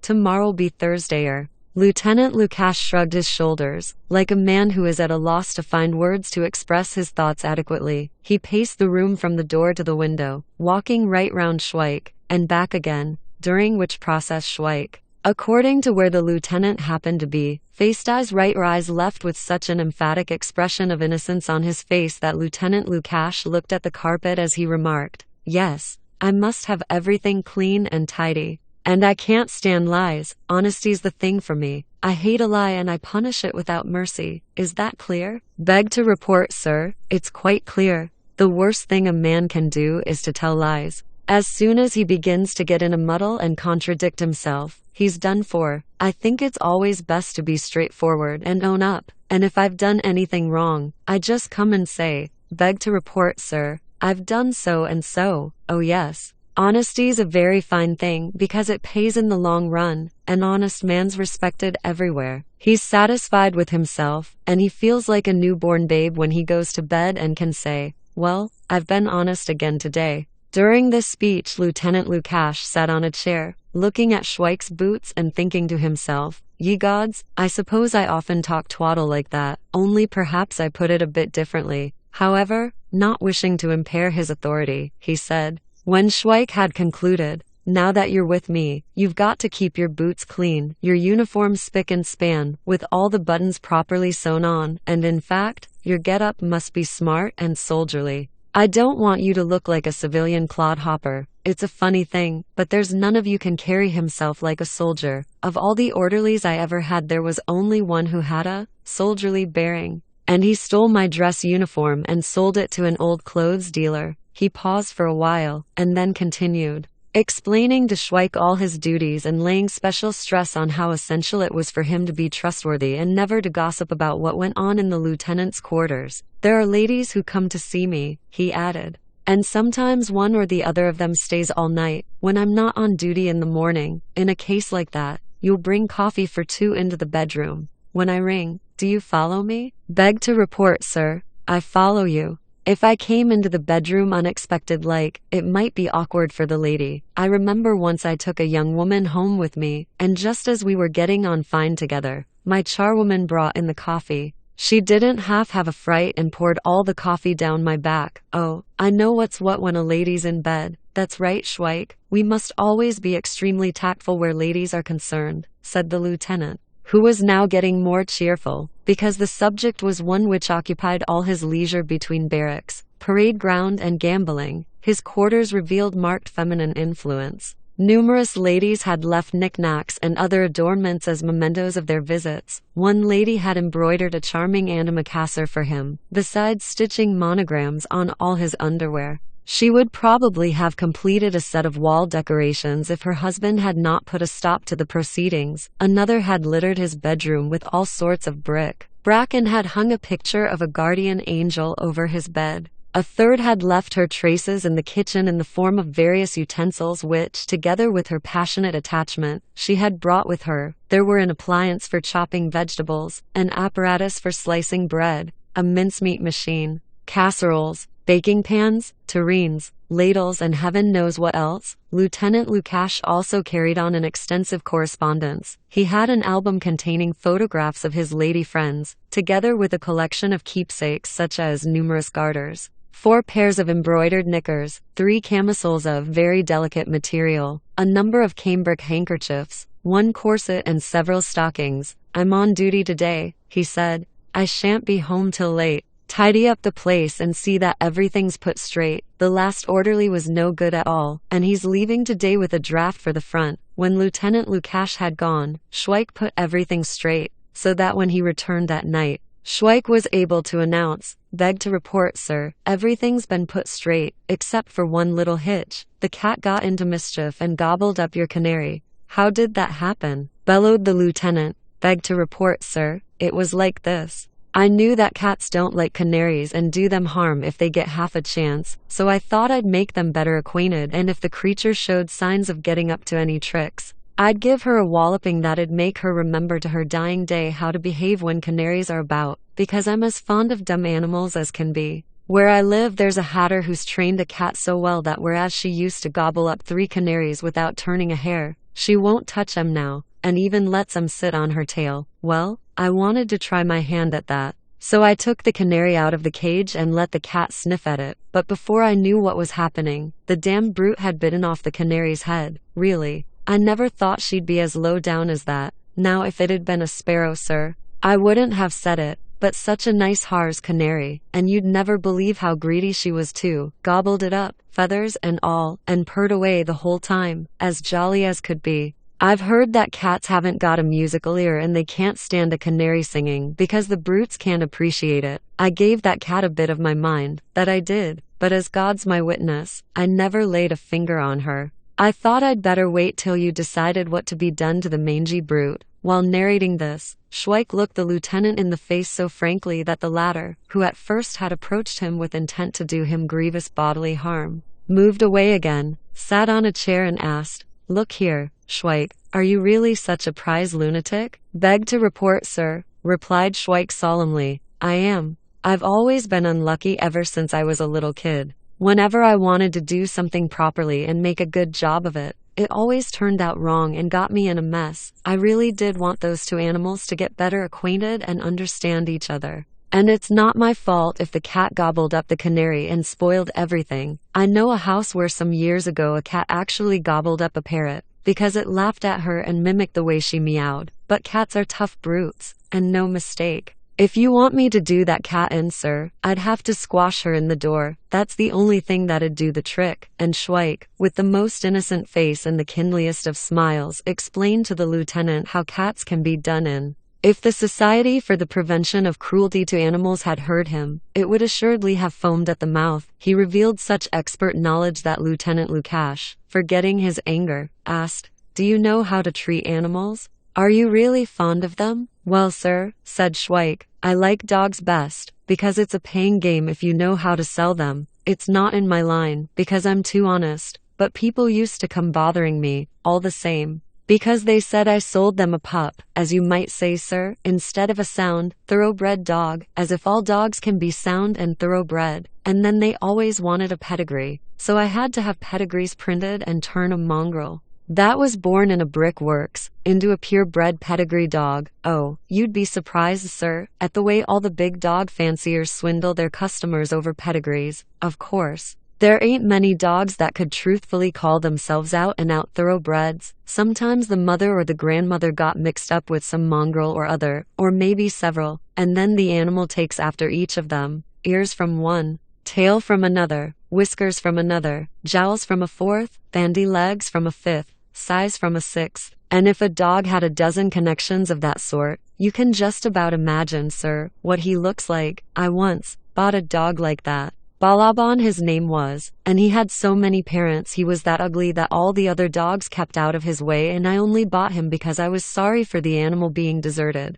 tomorrow'll be Thursday, Lieutenant Lukash shrugged his shoulders, like a man who is at a loss to find words to express his thoughts adequately. He paced the room from the door to the window, walking right round Schweik, and back again, during which process Schweik, according to where the lieutenant happened to be, faced eyes right or eyes left with such an emphatic expression of innocence on his face that Lieutenant Lukash looked at the carpet as he remarked, "Yes, I must have everything clean and tidy. And I can't stand lies. Honesty's the thing for me. I hate a lie and I punish it without mercy. Is that clear?" "Beg to report, sir, it's quite clear. The worst thing a man can do is to tell lies. As soon as he begins to get in a muddle and contradict himself, he's done for. I think it's always best to be straightforward and own up, and if I've done anything wrong, I just come and say, 'Beg to report, sir, I've done so and so.' Oh yes. Honesty's a very fine thing because it pays in the long run. An honest man's respected everywhere. He's satisfied with himself, and he feels like a newborn babe when he goes to bed and can say, 'Well, I've been honest again today.'" During this speech, Lieutenant Lukash sat on a chair, looking at Schweik's boots and thinking to himself, "Ye gods, I suppose I often talk twaddle like that, only perhaps I put it a bit differently." However, not wishing to impair his authority, he said, when Schweik had concluded, "Now that you're with me, you've got to keep your boots clean, your uniform spick and span, with all the buttons properly sewn on, and in fact, your get-up must be smart and soldierly. I don't want you to look like a civilian clodhopper. It's a funny thing, but there's none of you can carry himself like a soldier. Of all the orderlies I ever had, there was only one who had a soldierly bearing, and he stole my dress uniform and sold it to an old clothes dealer." He paused for a while, and then continued, explaining to Schweik all his duties and laying special stress on how essential it was for him to be trustworthy and never to gossip about what went on in the lieutenant's quarters. "There are ladies who come to see me," he added, "and sometimes one or the other of them stays all night. When I'm not on duty in the morning, in a case like that, you'll bring coffee for 2 into the bedroom. When I ring, do you follow me?" "Beg to report, sir, I follow you. If I came into the bedroom unexpected like, it might be awkward for the lady. I remember once I took a young woman home with me, and just as we were getting on fine together, my charwoman brought in the coffee. She didn't have a fright and poured all the coffee down my back. Oh, I know what's what when a lady's in bed." "That's right, Schweik. We must always be extremely tactful where ladies are concerned," said the lieutenant, who was now getting more cheerful, because the subject was one which occupied all his leisure between barracks, parade ground and gambling. His quarters revealed marked feminine influence. Numerous ladies had left knickknacks and other adornments as mementos of their visits. One lady had embroidered a charming antimacassar for him, besides stitching monograms on all his underwear. She would probably have completed a set of wall decorations if her husband had not put a stop to the proceedings. Another had littered his bedroom with all sorts of bric-a-brac and had hung a picture of a guardian angel over his bed. A third had left her traces in the kitchen in the form of various utensils which, together with her passionate attachment, she had brought with her. There were an appliance for chopping vegetables, an apparatus for slicing bread, a mincemeat machine, casseroles, baking pans, tureens, ladles, and heaven knows what else. Lieutenant Lukash also carried on an extensive correspondence. He had an album containing photographs of his lady friends, together with a collection of keepsakes such as numerous garters, 4 pairs of embroidered knickers, 3 camisoles of very delicate material, a number of cambric handkerchiefs, 1 corset and several stockings. "I'm on duty today," he said. I shan't be home till late. Tidy up the place and see that everything's put straight. The last orderly was no good at all, and he's leaving today with a draft for the front." When Lieutenant Lukash had gone, Schweik put everything straight, so that when he returned that night, Schweik was able to announce, "Beg to report, sir, everything's been put straight, except for one little hitch. The cat got into mischief and gobbled up your canary." "How did that happen?" bellowed the lieutenant. "Beg to report, sir, it was like this. I knew that cats don't like canaries and do them harm if they get half a chance, so I thought I'd make them better acquainted, and if the creature showed signs of getting up to any tricks, I'd give her a walloping that'd make her remember to her dying day how to behave when canaries are about, because I'm as fond of dumb animals as can be. Where I live there's a hatter who's trained a cat so well that whereas she used to gobble up 3 canaries without turning a hair, she won't touch 'em now, and even lets 'em sit on her tail. Well, I wanted to try my hand at that. So I took the canary out of the cage and let the cat sniff at it, but before I knew what was happening, the damn brute had bitten off the canary's head. Really, I never thought she'd be as low down as that. Now if it had been a sparrow, sir, I wouldn't have said it, but such a nice Harz canary, and you'd never believe how greedy she was too. Gobbled it up, feathers and all, and purred away the whole time, as jolly as could be. I've heard that cats haven't got a musical ear and they can't stand a canary singing because the brutes can't appreciate it. I gave that cat a bit of my mind, that I did, but as God's my witness, I never laid a finger on her. I thought I'd better wait till you decided what to be done to the mangy brute." While narrating this, Schweik looked the lieutenant in the face so frankly that the latter, who at first had approached him with intent to do him grievous bodily harm, moved away again, sat on a chair and asked, "Look here, Schweik, are you really such a prize lunatic?" "Beg to report, sir," replied Schweik solemnly, "I am. I've always been unlucky ever since I was a little kid. Whenever I wanted to do something properly and make a good job of it, it always turned out wrong and got me in a mess. I really did want those 2 animals to get better acquainted and understand each other. And it's not my fault if the cat gobbled up the canary and spoiled everything. I know a house where some years ago a cat actually gobbled up a parrot, because it laughed at her and mimicked the way she meowed. But cats are tough brutes, and no mistake. If you want me to do that cat in, sir, I'd have to squash her in the door. That's the only thing that'd do the trick." And Schweik, with the most innocent face and the kindliest of smiles, explained to the lieutenant how cats can be done in. If the Society for the Prevention of Cruelty to Animals had heard him, it would assuredly have foamed at the mouth. He revealed such expert knowledge that Lieutenant Lukash, forgetting his anger, asked, "Do you know how to treat animals? Are you really fond of them?" "Well, sir," said Schweik, "I like dogs best, because it's a paying game if you know how to sell them. It's not in my line, because I'm too honest, but people used to come bothering me, all the same, because they said I sold them a pup, as you might say, sir, instead of a sound, thoroughbred dog, as if all dogs can be sound and thoroughbred, and then they always wanted a pedigree, so I had to have pedigrees printed and turn a mongrel that was born in a brick works into a purebred pedigree dog. Oh, you'd be surprised, sir, at the way all the big dog fanciers swindle their customers over pedigrees. Of course, there ain't many dogs that could truthfully call themselves out-and-out thoroughbreds. Sometimes the mother or the grandmother got mixed up with some mongrel or other, or maybe several, and then the animal takes after each of them. Ears from one, tail from another, whiskers from another, jowls from a fourth, bandy legs from a fifth, size from a sixth. And if a dog had a dozen connections of that sort, you can just about imagine, sir, what he looks like. I once bought a dog like that. Balabon his name was, and he had so many parents he was that ugly that all the other dogs kept out of his way, and I only bought him because I was sorry for the animal being deserted.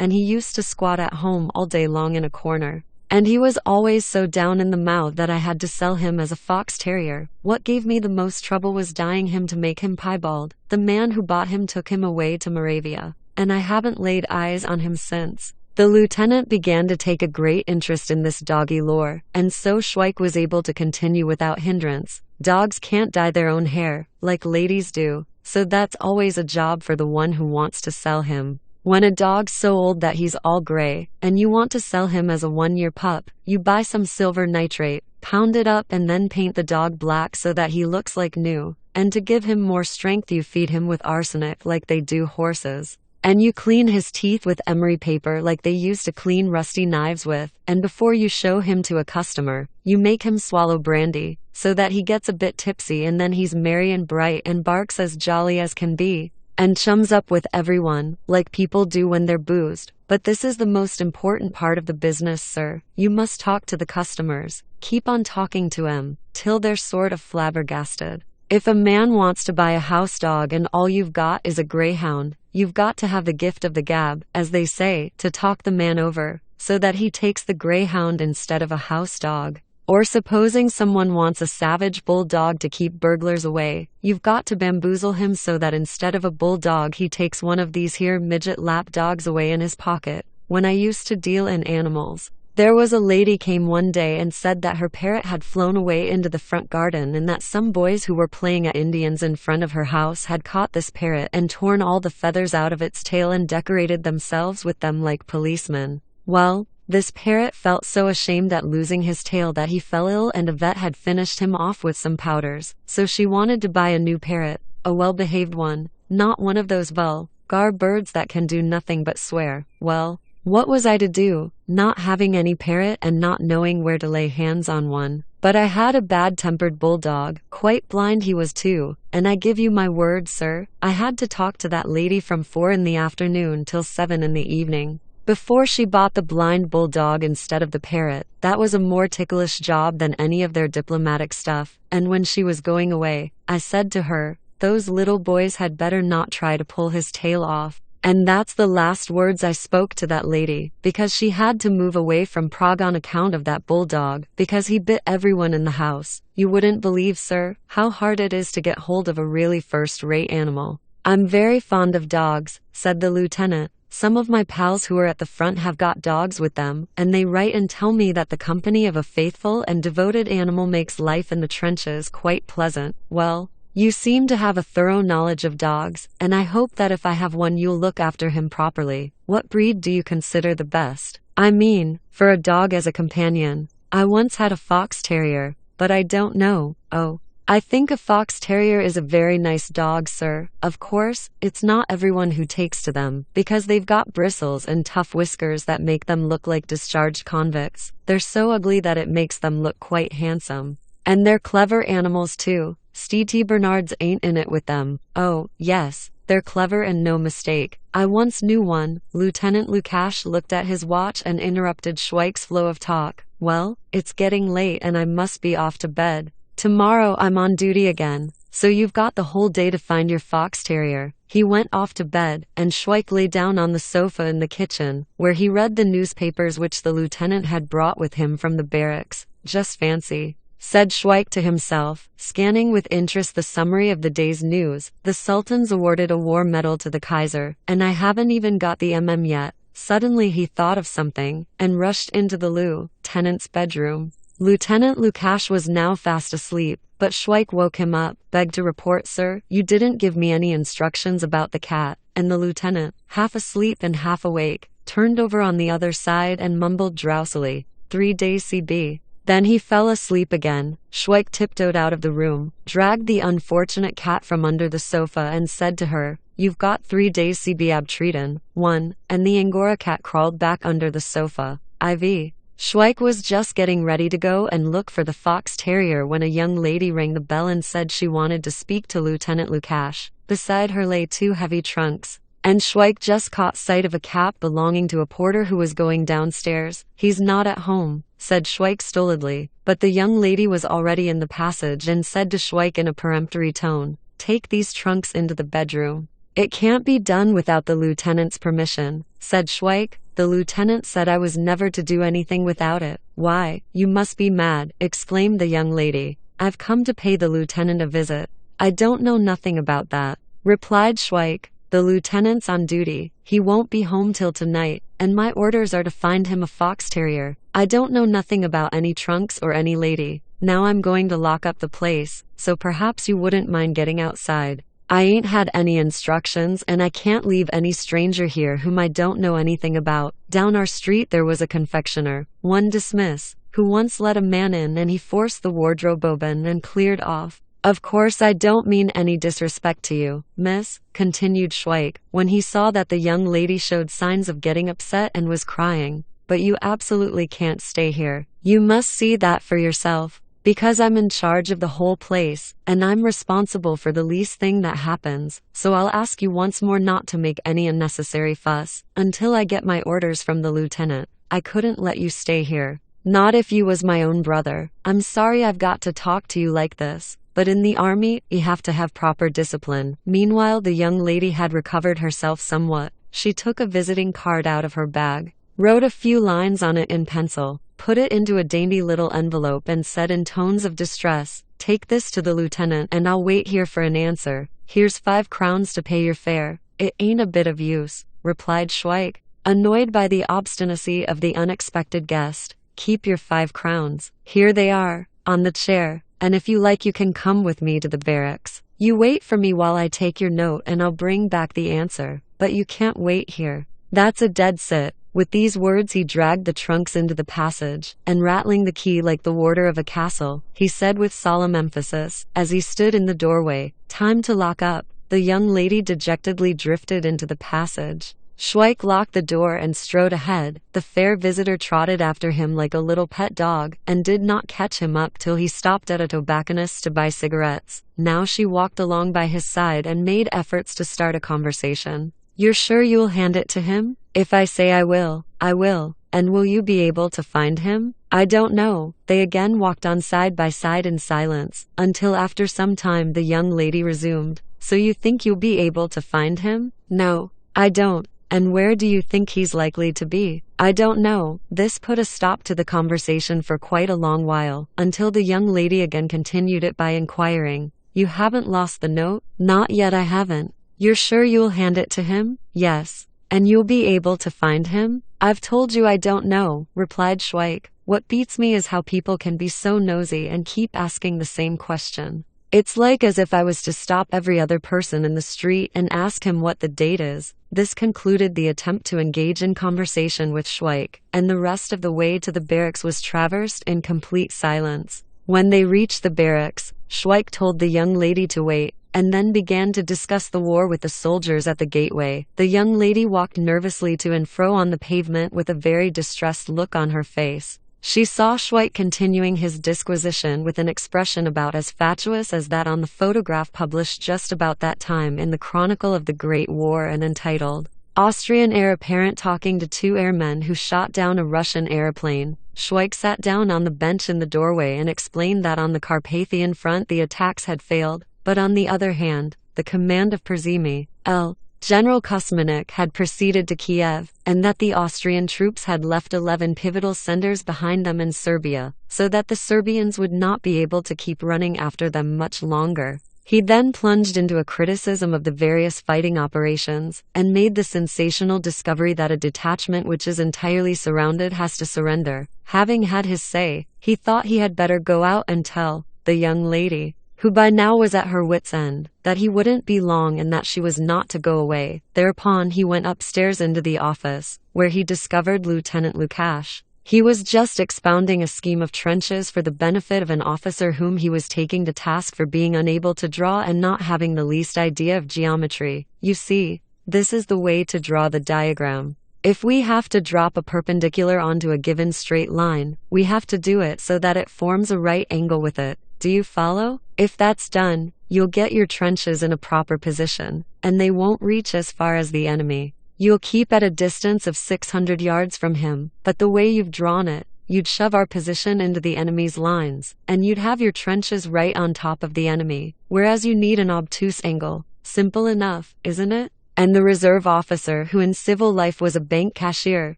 And he used to squat at home all day long in a corner. And he was always so down in the mouth that I had to sell him as a fox terrier. What gave me the most trouble was dyeing him to make him piebald. The man who bought him took him away to Moravia, and I haven't laid eyes on him since. The lieutenant began to take a great interest in this doggy lore, and so Schweik was able to continue without hindrance. Dogs can't dye their own hair, like ladies do, so that's always a job for the one who wants to sell him. When a dog's so old that he's all gray, and you want to sell him as a 1-year pup, you buy some silver nitrate, pound it up and then paint the dog black so that he looks like new, and to give him more strength you feed him with arsenic like they do horses. And you clean his teeth with emery paper like they used to clean rusty knives with, and before you show him to a customer, you make him swallow brandy, so that he gets a bit tipsy and then he's merry and bright and barks as jolly as can be, and chums up with everyone, like people do when they're boozed. But this is the most important part of the business, sir. You must talk to the customers. Keep on talking to 'em, till they're sort of flabbergasted. If a man wants to buy a house dog and all you've got is a greyhound, you've got to have the gift of the gab, as they say, to talk the man over, so that he takes the greyhound instead of a house dog. Or supposing someone wants a savage bulldog to keep burglars away, you've got to bamboozle him so that instead of a bulldog he takes one of these here midget lap dogs away in his pocket. When I used to deal in animals, there was a lady came one day and said that her parrot had flown away into the front garden and that some boys who were playing at Indians in front of her house had caught this parrot and torn all the feathers out of its tail and decorated themselves with them like policemen. Well, this parrot felt so ashamed at losing his tail that he fell ill and a vet had finished him off with some powders, so she wanted to buy a new parrot, a well-behaved one, not one of those vulgar birds that can do nothing but swear. Well, what was I to do, not having any parrot and not knowing where to lay hands on one? But I had a bad-tempered bulldog, quite blind he was too, and I give you my word, sir, I had to talk to that lady from 4 in the afternoon till 7 in the evening, before she bought the blind bulldog instead of the parrot. That was a more ticklish job than any of their diplomatic stuff, and when she was going away, I said to her, those little boys had better not try to pull his tail off. And that's the last words I spoke to that lady, because she had to move away from Prague on account of that bulldog, because he bit everyone in the house. You wouldn't believe, sir, how hard it is to get hold of a really first-rate animal. I'm very fond of dogs, said the lieutenant. Some of my pals who are at the front have got dogs with them, and they write and tell me that the company of a faithful and devoted animal makes life in the trenches quite pleasant. Well, you seem to have a thorough knowledge of dogs, and I hope that if I have one you'll look after him properly. What breed do you consider the best? I mean, for a dog as a companion. I once had a fox terrier, but I don't know. Oh, I think a fox terrier is a very nice dog, sir. Of course, it's not everyone who takes to them, because they've got bristles and tough whiskers that make them look like discharged convicts. They're so ugly that it makes them look quite handsome. And they're clever animals too. St. Bernards ain't in it with them. Oh, yes, they're clever and no mistake. I once knew one. Lieutenant Lukash looked at his watch and interrupted Schweik's flow of talk. Well, it's getting late and I must be off to bed. Tomorrow I'm on duty again, so you've got the whole day to find your fox terrier. He went off to bed, and Schweik lay down on the sofa in the kitchen, where he read the newspapers which the lieutenant had brought with him from the barracks. Just fancy, said Schweik to himself, scanning with interest the summary of the day's news. The Sultan's awarded a war medal to the Kaiser, and I haven't even got the yet. Suddenly he thought of something, and rushed into the lieutenant's bedroom. Lieutenant Lukash was now fast asleep, but Schweik woke him up. Beg to report, sir, you didn't give me any instructions about the cat. And the lieutenant, half asleep and half awake, turned over on the other side and mumbled drowsily, 3 days CB. Then he fell asleep again. Schweik tiptoed out of the room, dragged the unfortunate cat from under the sofa and said to her, you've got 3 days CB abtreten, 1, and the Angora cat crawled back under the sofa. IV. Schweik was just getting ready to go and look for the fox terrier when a young lady rang the bell and said she wanted to speak to Lieutenant Lukash. Beside her lay 2 heavy trunks, and Schweik just caught sight of a cap belonging to a porter who was going downstairs. He's not at home, said Schweik stolidly, but the young lady was already in the passage and said to Schweik in a peremptory tone, take these trunks into the bedroom. It can't be done without the lieutenant's permission, said Schweik. The lieutenant said I was never to do anything without it. Why, you must be mad, exclaimed the young lady. I've come to pay the lieutenant a visit. I don't know nothing about that, replied Schweik. The lieutenant's on duty. He won't be home till tonight, and my orders are to find him a fox terrier. I don't know nothing about any trunks or any lady. Now I'm going to lock up the place, so perhaps you wouldn't mind getting outside. I ain't had any instructions and I can't leave any stranger here whom I don't know anything about. Down our street there was a confectioner, one Dismiss, who once let a man in and he forced the wardrobe open and cleared off Of course I don't mean any disrespect to you, miss, continued Schweik, when he saw that the young lady showed signs of getting upset and was crying. But you absolutely can't stay here. You must see that for yourself. Because I'm in charge of the whole place, and I'm responsible for the least thing that happens, so I'll ask you once more not to make any unnecessary fuss, until I get my orders from the lieutenant. I couldn't let you stay here. Not if you was my own brother. I'm sorry I've got to talk to you like this, but in the army, you have to have proper discipline. Meanwhile, the young lady had recovered herself somewhat. She took a visiting card out of her bag, wrote a few lines on it in pencil, put it into a dainty little envelope and said in tones of distress, "Take this to the lieutenant and I'll wait here for an answer. Here's 5 crowns to pay your fare." "It ain't a bit of use," replied Schweik, annoyed by the obstinacy of the unexpected guest. "Keep your 5 crowns. Here they are, on the chair, and if you like you can come with me to the barracks. You wait for me while I take your note and I'll bring back the answer. But you can't wait here. That's a dead sit." With these words he dragged the trunks into the passage, and rattling the key like the warder of a castle, he said with solemn emphasis, as he stood in the doorway, "Time to lock up." The young lady dejectedly drifted into the passage. Schweik locked the door and strode ahead. The fair visitor trotted after him like a little pet dog, and did not catch him up till he stopped at a tobacconist's to buy cigarettes. Now she walked along by his side and made efforts to start a conversation. "You're sure you'll hand it to him?" "If I say I will, I will. And will you be able to find him?" "I don't know." They again walked on side by side in silence, until after some time the young lady resumed, "So you think you'll be able to find him?" "No, I don't." "And where do you think he's likely to be?" "I don't know." This put a stop to the conversation for quite a long while, until the young lady again continued it by inquiring, "You haven't lost the note?" "Not yet, I haven't." "You're sure you'll hand it to him?" "Yes." "And you'll be able to find him?" "I've told you I don't know," replied Schweik. "What beats me is how people can be so nosy and keep asking the same question. It's like as if I was to stop every other person in the street and ask him what the date is." This concluded the attempt to engage in conversation with Schweik, and the rest of the way to the barracks was traversed in complete silence. When they reached the barracks, Schweik told the young lady to wait, and then began to discuss the war with the soldiers at the gateway. The young lady walked nervously to and fro on the pavement with a very distressed look on her face. She saw Schweik continuing his disquisition with an expression about as fatuous as that on the photograph published just about that time in the Chronicle of the Great War and entitled, "Austrian Heir Apparent Talking to 2 Airmen Who Shot Down a Russian Airplane." Schweik sat down on the bench in the doorway and explained that on the Carpathian front the attacks had failed, but on the other hand, the command of Przemysl, General Kosmanek had proceeded to Kiev, and that the Austrian troops had left 11 pivotal centers behind them in Serbia, so that the Serbians would not be able to keep running after them much longer. He then plunged into a criticism of the various fighting operations, and made the sensational discovery that a detachment which is entirely surrounded has to surrender. Having had his say, he thought he had better go out and tell the young lady, who by now was at her wit's end, that he wouldn't be long and that she was not to go away. Thereupon he went upstairs into the office, where he discovered Lieutenant Lukash. He was just expounding a scheme of trenches for the benefit of an officer whom he was taking to task for being unable to draw and not having the least idea of geometry. "You see, this is the way to draw the diagram. If we have to drop a perpendicular onto a given straight line, we have to do it so that it forms a right angle with it. Do you follow? If that's done, you'll get your trenches in a proper position, and they won't reach as far as the enemy. You'll keep at a distance of 600 yards from him, but the way you've drawn it, you'd shove our position into the enemy's lines, and you'd have your trenches right on top of the enemy, whereas you need an obtuse angle. Simple enough, isn't it?" And the reserve officer, who in civil life was a bank cashier,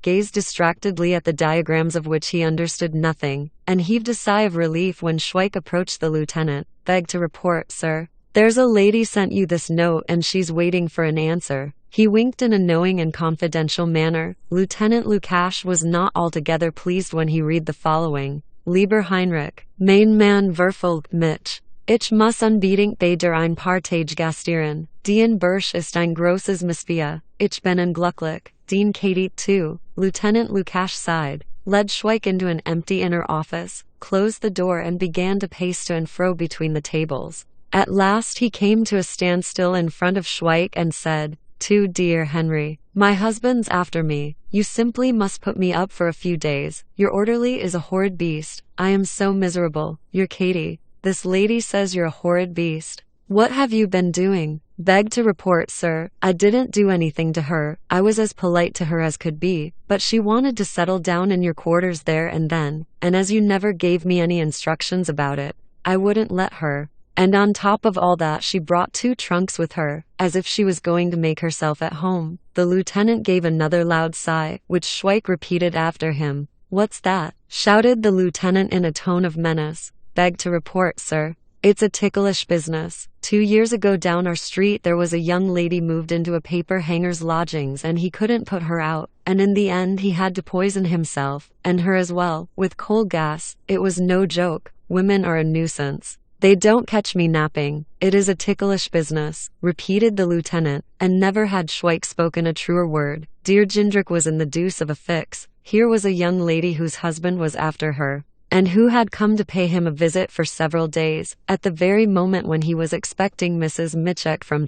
gazed distractedly at the diagrams of which he understood nothing, and heaved a sigh of relief when Schweik approached the lieutenant. "Beg to report, sir. There's a lady sent you this note and she's waiting for an answer." He winked in a knowing and confidential manner. Lieutenant Lukash was not altogether pleased when he read the following. "Lieber Heinrich, mein Mann verfolgt mich. Ich muss unbedingt bei der Einpartage gastieren. Dien Bursch ist ein großes Misfia. Ich bin unglücklich. Den Katie too." Lieutenant Lukash sighed. led Schweik into an empty inner office, closed the door and began to pace to and fro between the tables. At last he came to a standstill in front of Schweik and said, "Too dear Henry, my husband's after me. You simply must put me up for a few days. Your orderly is a horrid beast. I am so miserable. Your Katie. This lady says you're a horrid beast. What have you been doing?" "Beg to report, sir, I didn't do anything to her. I was as polite to her as could be, but she wanted to settle down in your quarters there and then, and as you never gave me any instructions about it, I wouldn't let her. And on top of all that she brought 2 trunks with her, as if she was going to make herself at home." The lieutenant gave another loud sigh, which Schweik repeated after him. "What's that?" shouted the lieutenant in a tone of menace. "Beg to report, sir. It's a ticklish business. 2 years ago down our street there was a young lady moved into a paper hanger's lodgings and he couldn't put her out, and in the end he had to poison himself, and her as well, with coal gas. It was no joke. Women are a nuisance. They don't catch me napping. It is a ticklish business," repeated the lieutenant, and never had Schweik spoken a truer word. Dear Jindrik was in the deuce of a fix. Here was a young lady whose husband was after her, and who had come to pay him a visit for several days, at the very moment when he was expecting Mrs. Mitchek from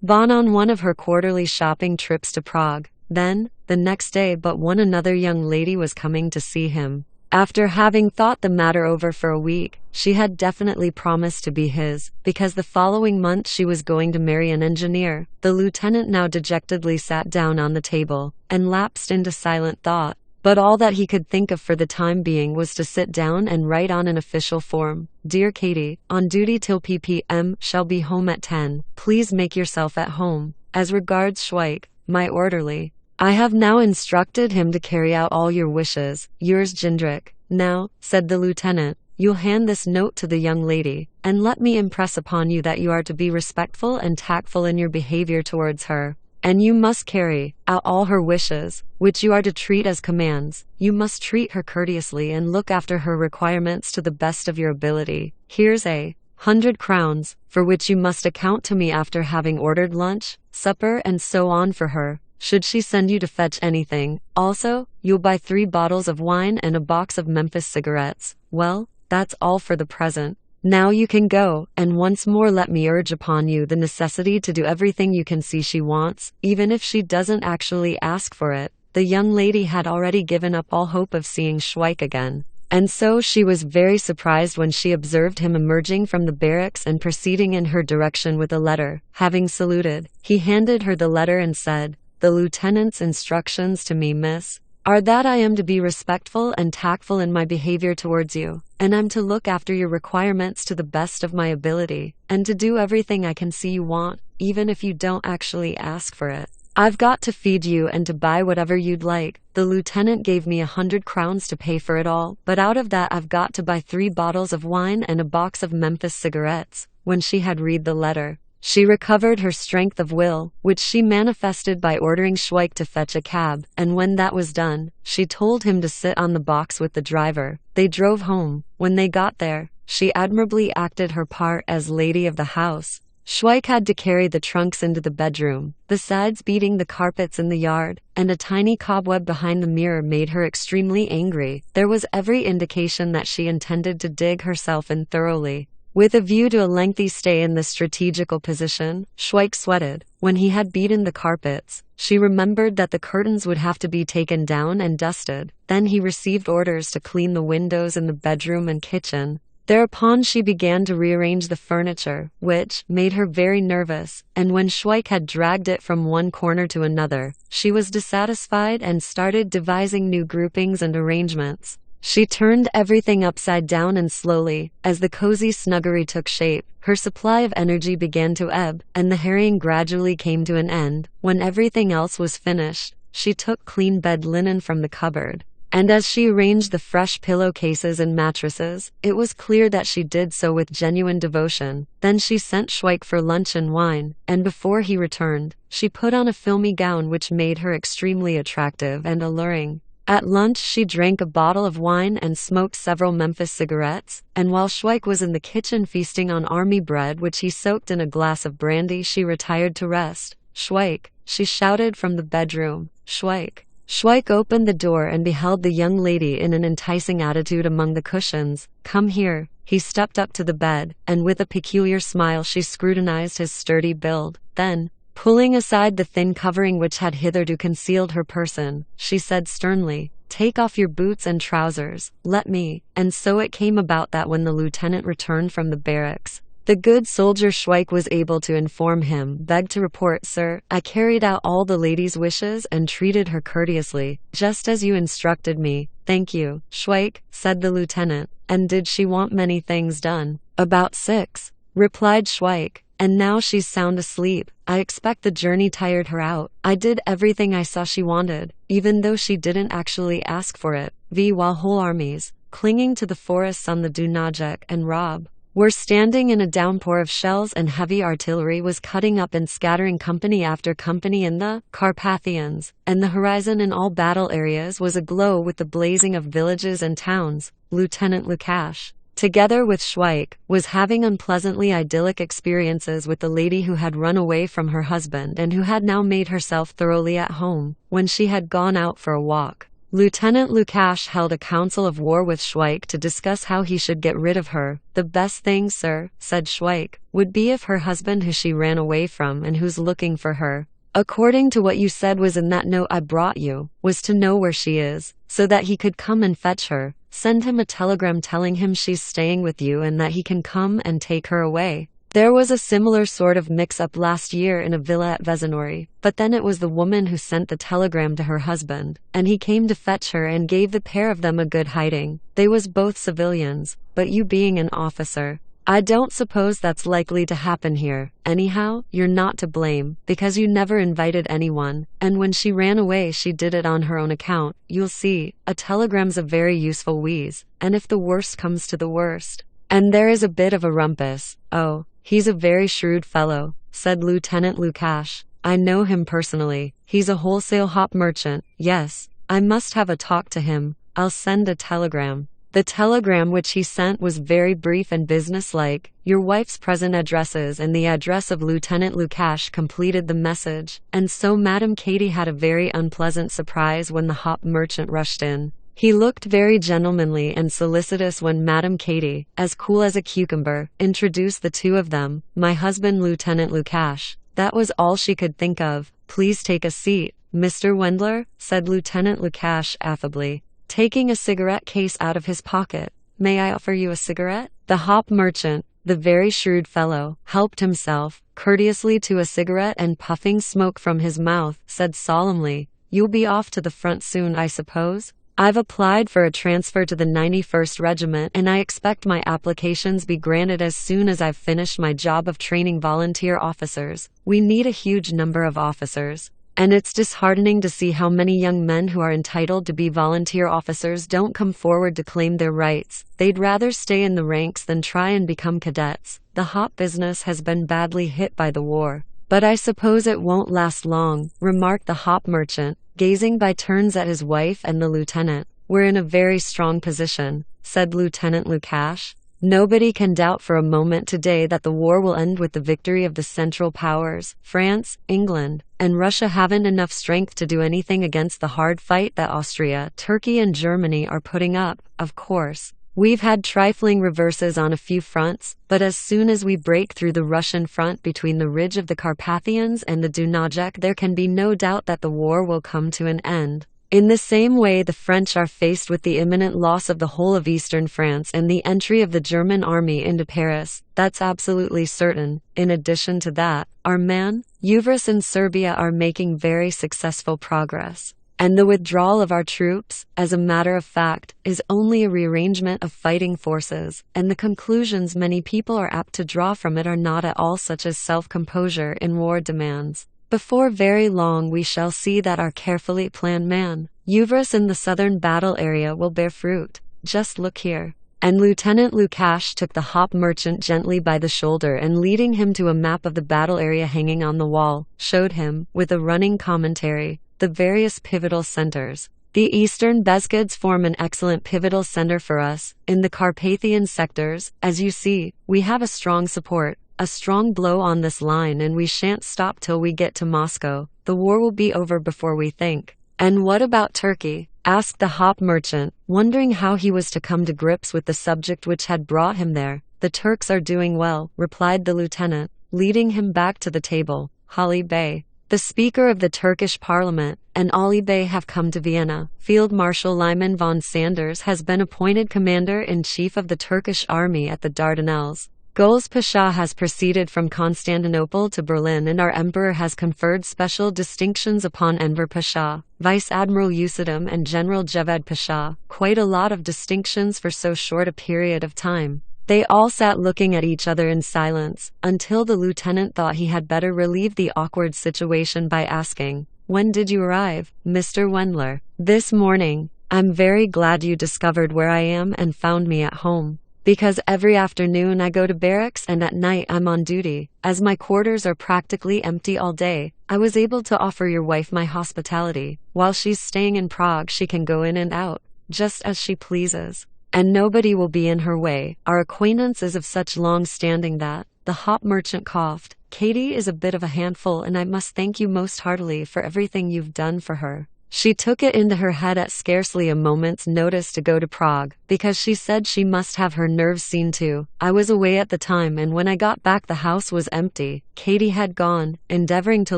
Bon on one of her quarterly shopping trips to Prague. Then, the next day but one another young lady was coming to see him. After having thought the matter over for a week, she had definitely promised to be his, because the following month she was going to marry an engineer. The lieutenant now dejectedly sat down on the table, and lapsed into silent thought. But all that he could think of for the time being was to sit down and write on an official form, "Dear Katie, on duty till ppm, shall be home at 10. Please make yourself at home. As regards Schweik, my orderly, I have now instructed him to carry out all your wishes. Yours Jindrik." "Now," said the lieutenant, "you'll hand this note to the young lady, and let me impress upon you that you are to be respectful and tactful in your behavior towards her. And you must carry out all her wishes, which you are to treat as commands. You must treat her courteously and look after her requirements to the best of your ability. Here's 100 crowns, for which you must account to me after having ordered lunch, supper and so on for her, should she send you to fetch anything. Also, you'll buy 3 bottles of wine and a box of Memphis cigarettes. Well, that's all for the present. Now you can go, and once more let me urge upon you the necessity to do everything you can see she wants, even if she doesn't actually ask for it." The young lady had already given up all hope of seeing Schweik again, and so she was very surprised when she observed him emerging from the barracks and proceeding in her direction with a letter. Having saluted, he handed her the letter and said, "The lieutenant's instructions to me, miss, are that I am to be respectful and tactful in my behavior towards you, and I'm to look after your requirements to the best of my ability, and to do everything I can see you want, even if you don't actually ask for it. I've got to feed you and to buy whatever you'd like. The lieutenant gave me 100 crowns to pay for it all, but out of that I've got to buy 3 bottles of wine and a box of Memphis cigarettes." When she had read the letter, she recovered her strength of will, which she manifested by ordering Schweik to fetch a cab, and when that was done, she told him to sit on the box with the driver. They drove home. When they got there, she admirably acted her part as lady of the house. Schweik had to carry the trunks into the bedroom, besides beating the carpets in the yard, and a tiny cobweb behind the mirror made her extremely angry. There was every indication that she intended to dig herself in thoroughly, with a view to a lengthy stay in this strategical position. Schweik sweated. When he had beaten the carpets, she remembered that the curtains would have to be taken down and dusted. Then he received orders to clean the windows in the bedroom and kitchen. Thereupon she began to rearrange the furniture, which made her very nervous, and when Schweik had dragged it from one corner to another, she was dissatisfied and started devising new groupings and arrangements. She turned everything upside down and slowly, as the cozy snuggery took shape, her supply of energy began to ebb, and the harrying gradually came to an end. When everything else was finished, she took clean bed linen from the cupboard, and as she arranged the fresh pillowcases and mattresses, it was clear that she did so with genuine devotion. Then she sent Schweik for lunch and wine, and before he returned, she put on a filmy gown which made her extremely attractive and alluring. At lunch she drank a bottle of wine and smoked several Memphis cigarettes, and while Schweik was in the kitchen feasting on army bread which he soaked in a glass of brandy, she retired to rest. "Schweik," she shouted from the bedroom. "Schweik." Schweik opened the door and beheld the young lady in an enticing attitude among the cushions. Come here. He stepped up to the bed, and with a peculiar smile she scrutinized his sturdy build. Then, pulling aside the thin covering which had hitherto concealed her person, she said sternly, Take off your boots and trousers, let me. And so it came about that when the lieutenant returned from the barracks, the good soldier Schweik was able to inform him, begged to report, Sir, I carried out all the lady's wishes and treated her courteously, just as you instructed me. Thank you, Schweik, said the lieutenant. And did she want many things done? About 6, replied Schweik. And now she's sound asleep. I expect the journey tired her out. I did everything I saw she wanted, even though she didn't actually ask for it. While whole armies, clinging to the forests on the Dunajec and Rob, were standing in a downpour of shells and heavy artillery was cutting up and scattering company after company in the Carpathians, and the horizon in all battle areas was aglow with the blazing of villages and towns. Lieutenant Lukash, together with Schweik, was having unpleasantly idyllic experiences with the lady who had run away from her husband and who had now made herself thoroughly at home when she had gone out for a walk. Lieutenant Lukash held a council of war with Schweik to discuss how he should get rid of her. The best thing, sir, said Schweik, would be if her husband who she ran away from and who's looking for her, according to what you said was in that note I brought you, was to know where she is, so that he could come and fetch her. Send him a telegram telling him she's staying with you and that he can come and take her away. There was a similar sort of mix-up last year in a villa at Vezonori, but then it was the woman who sent the telegram to her husband, and he came to fetch her and gave the pair of them a good hiding. They was both civilians, but you being an officer, I don't suppose that's likely to happen here. Anyhow, you're not to blame, because you never invited anyone, and when she ran away she did it on her own account. You'll see, a telegram's a very useful wheeze, and if the worst comes to the worst, and there is a bit of a rumpus, oh, he's a very shrewd fellow, said Lieutenant Lukash. I know him personally. He's a wholesale hop merchant. Yes, I must have a talk to him. I'll send a telegram. The telegram which he sent was very brief and businesslike. Your wife's present addresses and the address of Lieutenant Lukash completed the message, and so Madame Katie had a very unpleasant surprise when the hop merchant rushed in. He looked very gentlemanly and solicitous when Madame Katie, as cool as a cucumber, introduced the two of them. My husband, Lieutenant Lukash. That was all she could think of. Please take a seat, Mr. Wendler, said Lieutenant Lukash affably, taking a cigarette case out of his pocket. May I offer you a cigarette? The hop merchant, the very shrewd fellow, helped himself courteously to a cigarette and puffing smoke from his mouth, said solemnly, You'll be off to the front soon, I suppose? I've applied for a transfer to the 91st Regiment and I expect my applications be granted as soon as I've finished my job of training volunteer officers. We need a huge number of officers, and it's disheartening to see how many young men who are entitled to be volunteer officers don't come forward to claim their rights. They'd rather stay in the ranks than try and become cadets. The hop business has been badly hit by the war, but I suppose it won't last long, remarked the hop merchant, gazing by turns at his wife and the lieutenant. We're in a very strong position, said Lieutenant Lukash. Nobody can doubt for a moment today that the war will end with the victory of the Central Powers. France, England, and Russia haven't enough strength to do anything against the hard fight that Austria, Turkey and Germany are putting up. Of course, we've had trifling reverses on a few fronts, but as soon as we break through the Russian front between the ridge of the Carpathians and the Dunajec, there can be no doubt that the war will come to an end. In the same way, the French are faced with the imminent loss of the whole of eastern France and the entry of the German army into Paris. That's absolutely certain. In addition to that, our maneuvers in Serbia are making very successful progress, and the withdrawal of our troops, as a matter of fact, is only a rearrangement of fighting forces, and the conclusions many people are apt to draw from it are not at all such as self-composure in war demands. Before very long we shall see that our carefully planned maneuvers in the southern battle area will bear fruit. Just look here. And Lieutenant Lukash took the hop merchant gently by the shoulder and leading him to a map of the battle area hanging on the wall, showed him, with a running commentary, the various pivotal centers. The eastern Beskids form an excellent pivotal center for us. In the Carpathian sectors, as you see, we have a strong support. A strong blow on this line and we shan't stop till we get to Moscow. The war will be over before we think. And what about Turkey? Asked the hop merchant, wondering how he was to come to grips with the subject which had brought him there. The Turks are doing well, replied the lieutenant, leading him back to the table. Ali Bey, the Speaker of the Turkish Parliament, and Ali Bey have come to Vienna. Field Marshal Lyman von Sanders has been appointed Commander-in-Chief of the Turkish Army at the Dardanelles. Gulz Pasha has proceeded from Constantinople to Berlin, and our Emperor has conferred special distinctions upon Enver Pasha, Vice Admiral Usadam, and General Javed Pasha. Quite a lot of distinctions for so short a period of time. They all sat looking at each other in silence, until the lieutenant thought he had better relieve the awkward situation by asking, "When did you arrive, Mr. Wendler?" "This morning. I'm very glad you discovered where I am and found me at home. Because every afternoon I go to barracks and at night I'm on duty. As my quarters are practically empty all day, I was able to offer your wife my hospitality. While she's staying in Prague, she can go in and out, just as she pleases. And nobody will be in her way. Our acquaintance is of such long standing that," the hop merchant coughed, "Katie is a bit of a handful, and I must thank you most heartily for everything you've done for her. She took it into her head at scarcely a moment's notice to go to Prague, because she said she must have her nerves seen to. I was away at the time, and when I got back the house was empty." Katie had gone, endeavoring to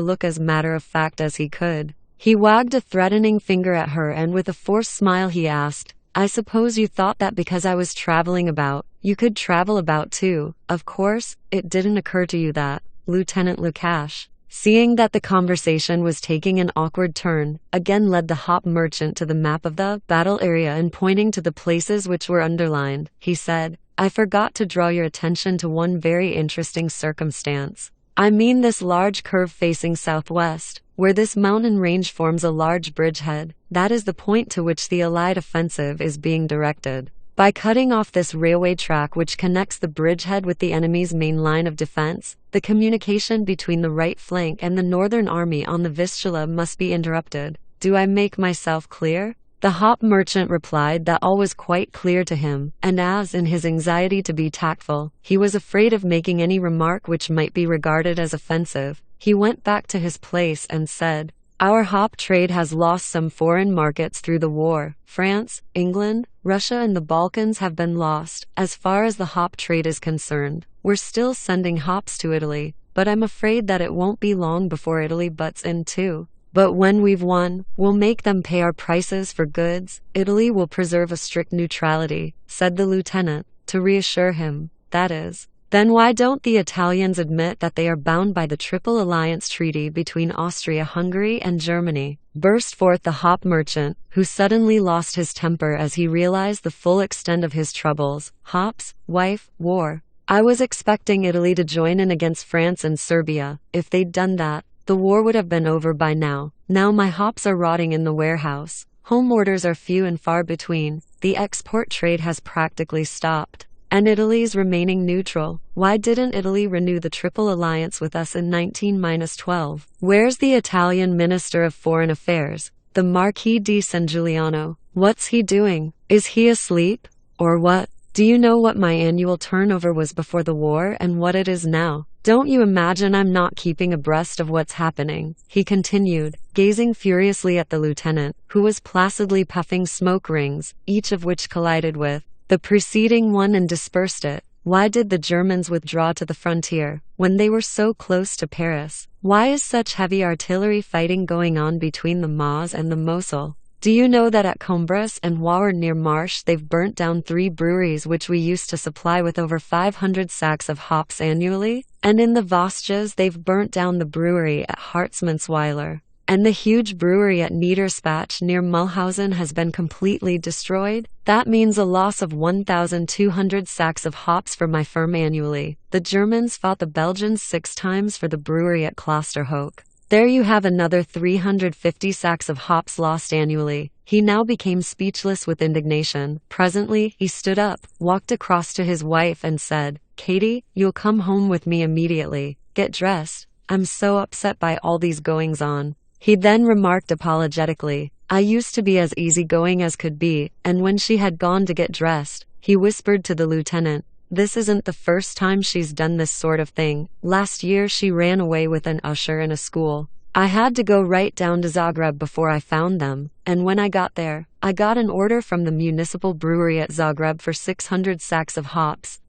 look as matter-of-fact as he could. He wagged a threatening finger at her, and with a forced smile he asked, "I suppose you thought that because I was traveling about, you could travel about too. Of course, it didn't occur to you that, Lieutenant Lukash." Seeing that the conversation was taking an awkward turn, again led the hop merchant to the map of the battle area, and pointing to the places which were underlined, he said, "I forgot to draw your attention to one very interesting circumstance. I mean this large curve facing southwest, where this mountain range forms a large bridgehead. That is the point to which the Allied offensive is being directed. By cutting off this railway track which connects the bridgehead with the enemy's main line of defense, the communication between the right flank and the northern army on the Vistula must be interrupted. Do I make myself clear?" The hop merchant replied that all was quite clear to him, and as, in his anxiety to be tactful, he was afraid of making any remark which might be regarded as offensive, he went back to his place and said, "Our hop trade has lost some foreign markets through the war. France, England, Russia and the Balkans have been lost. As far as the hop trade is concerned, we're still sending hops to Italy, but I'm afraid that it won't be long before Italy butts in too. But when we've won, we'll make them pay our prices for goods. Italy will preserve a strict neutrality," said the lieutenant, to reassure him, "that is." "Then why don't the Italians admit that they are bound by the Triple Alliance Treaty between Austria, Hungary and Germany?" burst forth the hop merchant, who suddenly lost his temper as he realized the full extent of his troubles. "Hops, wife, war. I was expecting Italy to join in against France and Serbia. If they'd done that, the war would have been over by now. Now my hops are rotting in the warehouse. Home orders are few and far between. The export trade has practically stopped. And Italy's remaining neutral. Why didn't Italy renew the Triple Alliance with us in 1912? Where's the Italian Minister of Foreign Affairs, the Marquis di San Giuliano? What's he doing? Is he asleep? Or what? Do you know what my annual turnover was before the war and what it is now? Don't you imagine I'm not keeping abreast of what's happening?" he continued, gazing furiously at the lieutenant, who was placidly puffing smoke rings, each of which collided with the preceding one and dispersed it. Why did the Germans withdraw to the frontier, when they were so close to Paris? Why is such heavy artillery fighting going on between the Maas and the Mosel? Do you know that at Combres and Wauer near Marsh they've burnt down 3 breweries which we used to supply with over 500 sacks of hops annually? And in the Vosges they've burnt down the brewery at Hartmannsweiler. And the huge brewery at Niederspach near Mulhausen has been completely destroyed? That means a loss of 1,200 sacks of hops for my firm annually. The Germans fought the Belgians 6 times for the brewery at Klosterhoek. There you have another 350 sacks of hops lost annually. He now became speechless with indignation. Presently, he stood up, walked across to his wife and said, "Katie, you'll come home with me immediately. Get dressed. I'm so upset by all these goings-on." He then remarked apologetically, "I used to be as easygoing as could be," and when she had gone to get dressed, he whispered to the lieutenant, "This isn't the first time she's done this sort of thing. Last year she ran away with an usher in a school. I had to go right down to Zagreb before I found them, and when I got there, I got an order from the municipal brewery at Zagreb for 600 sacks of hops.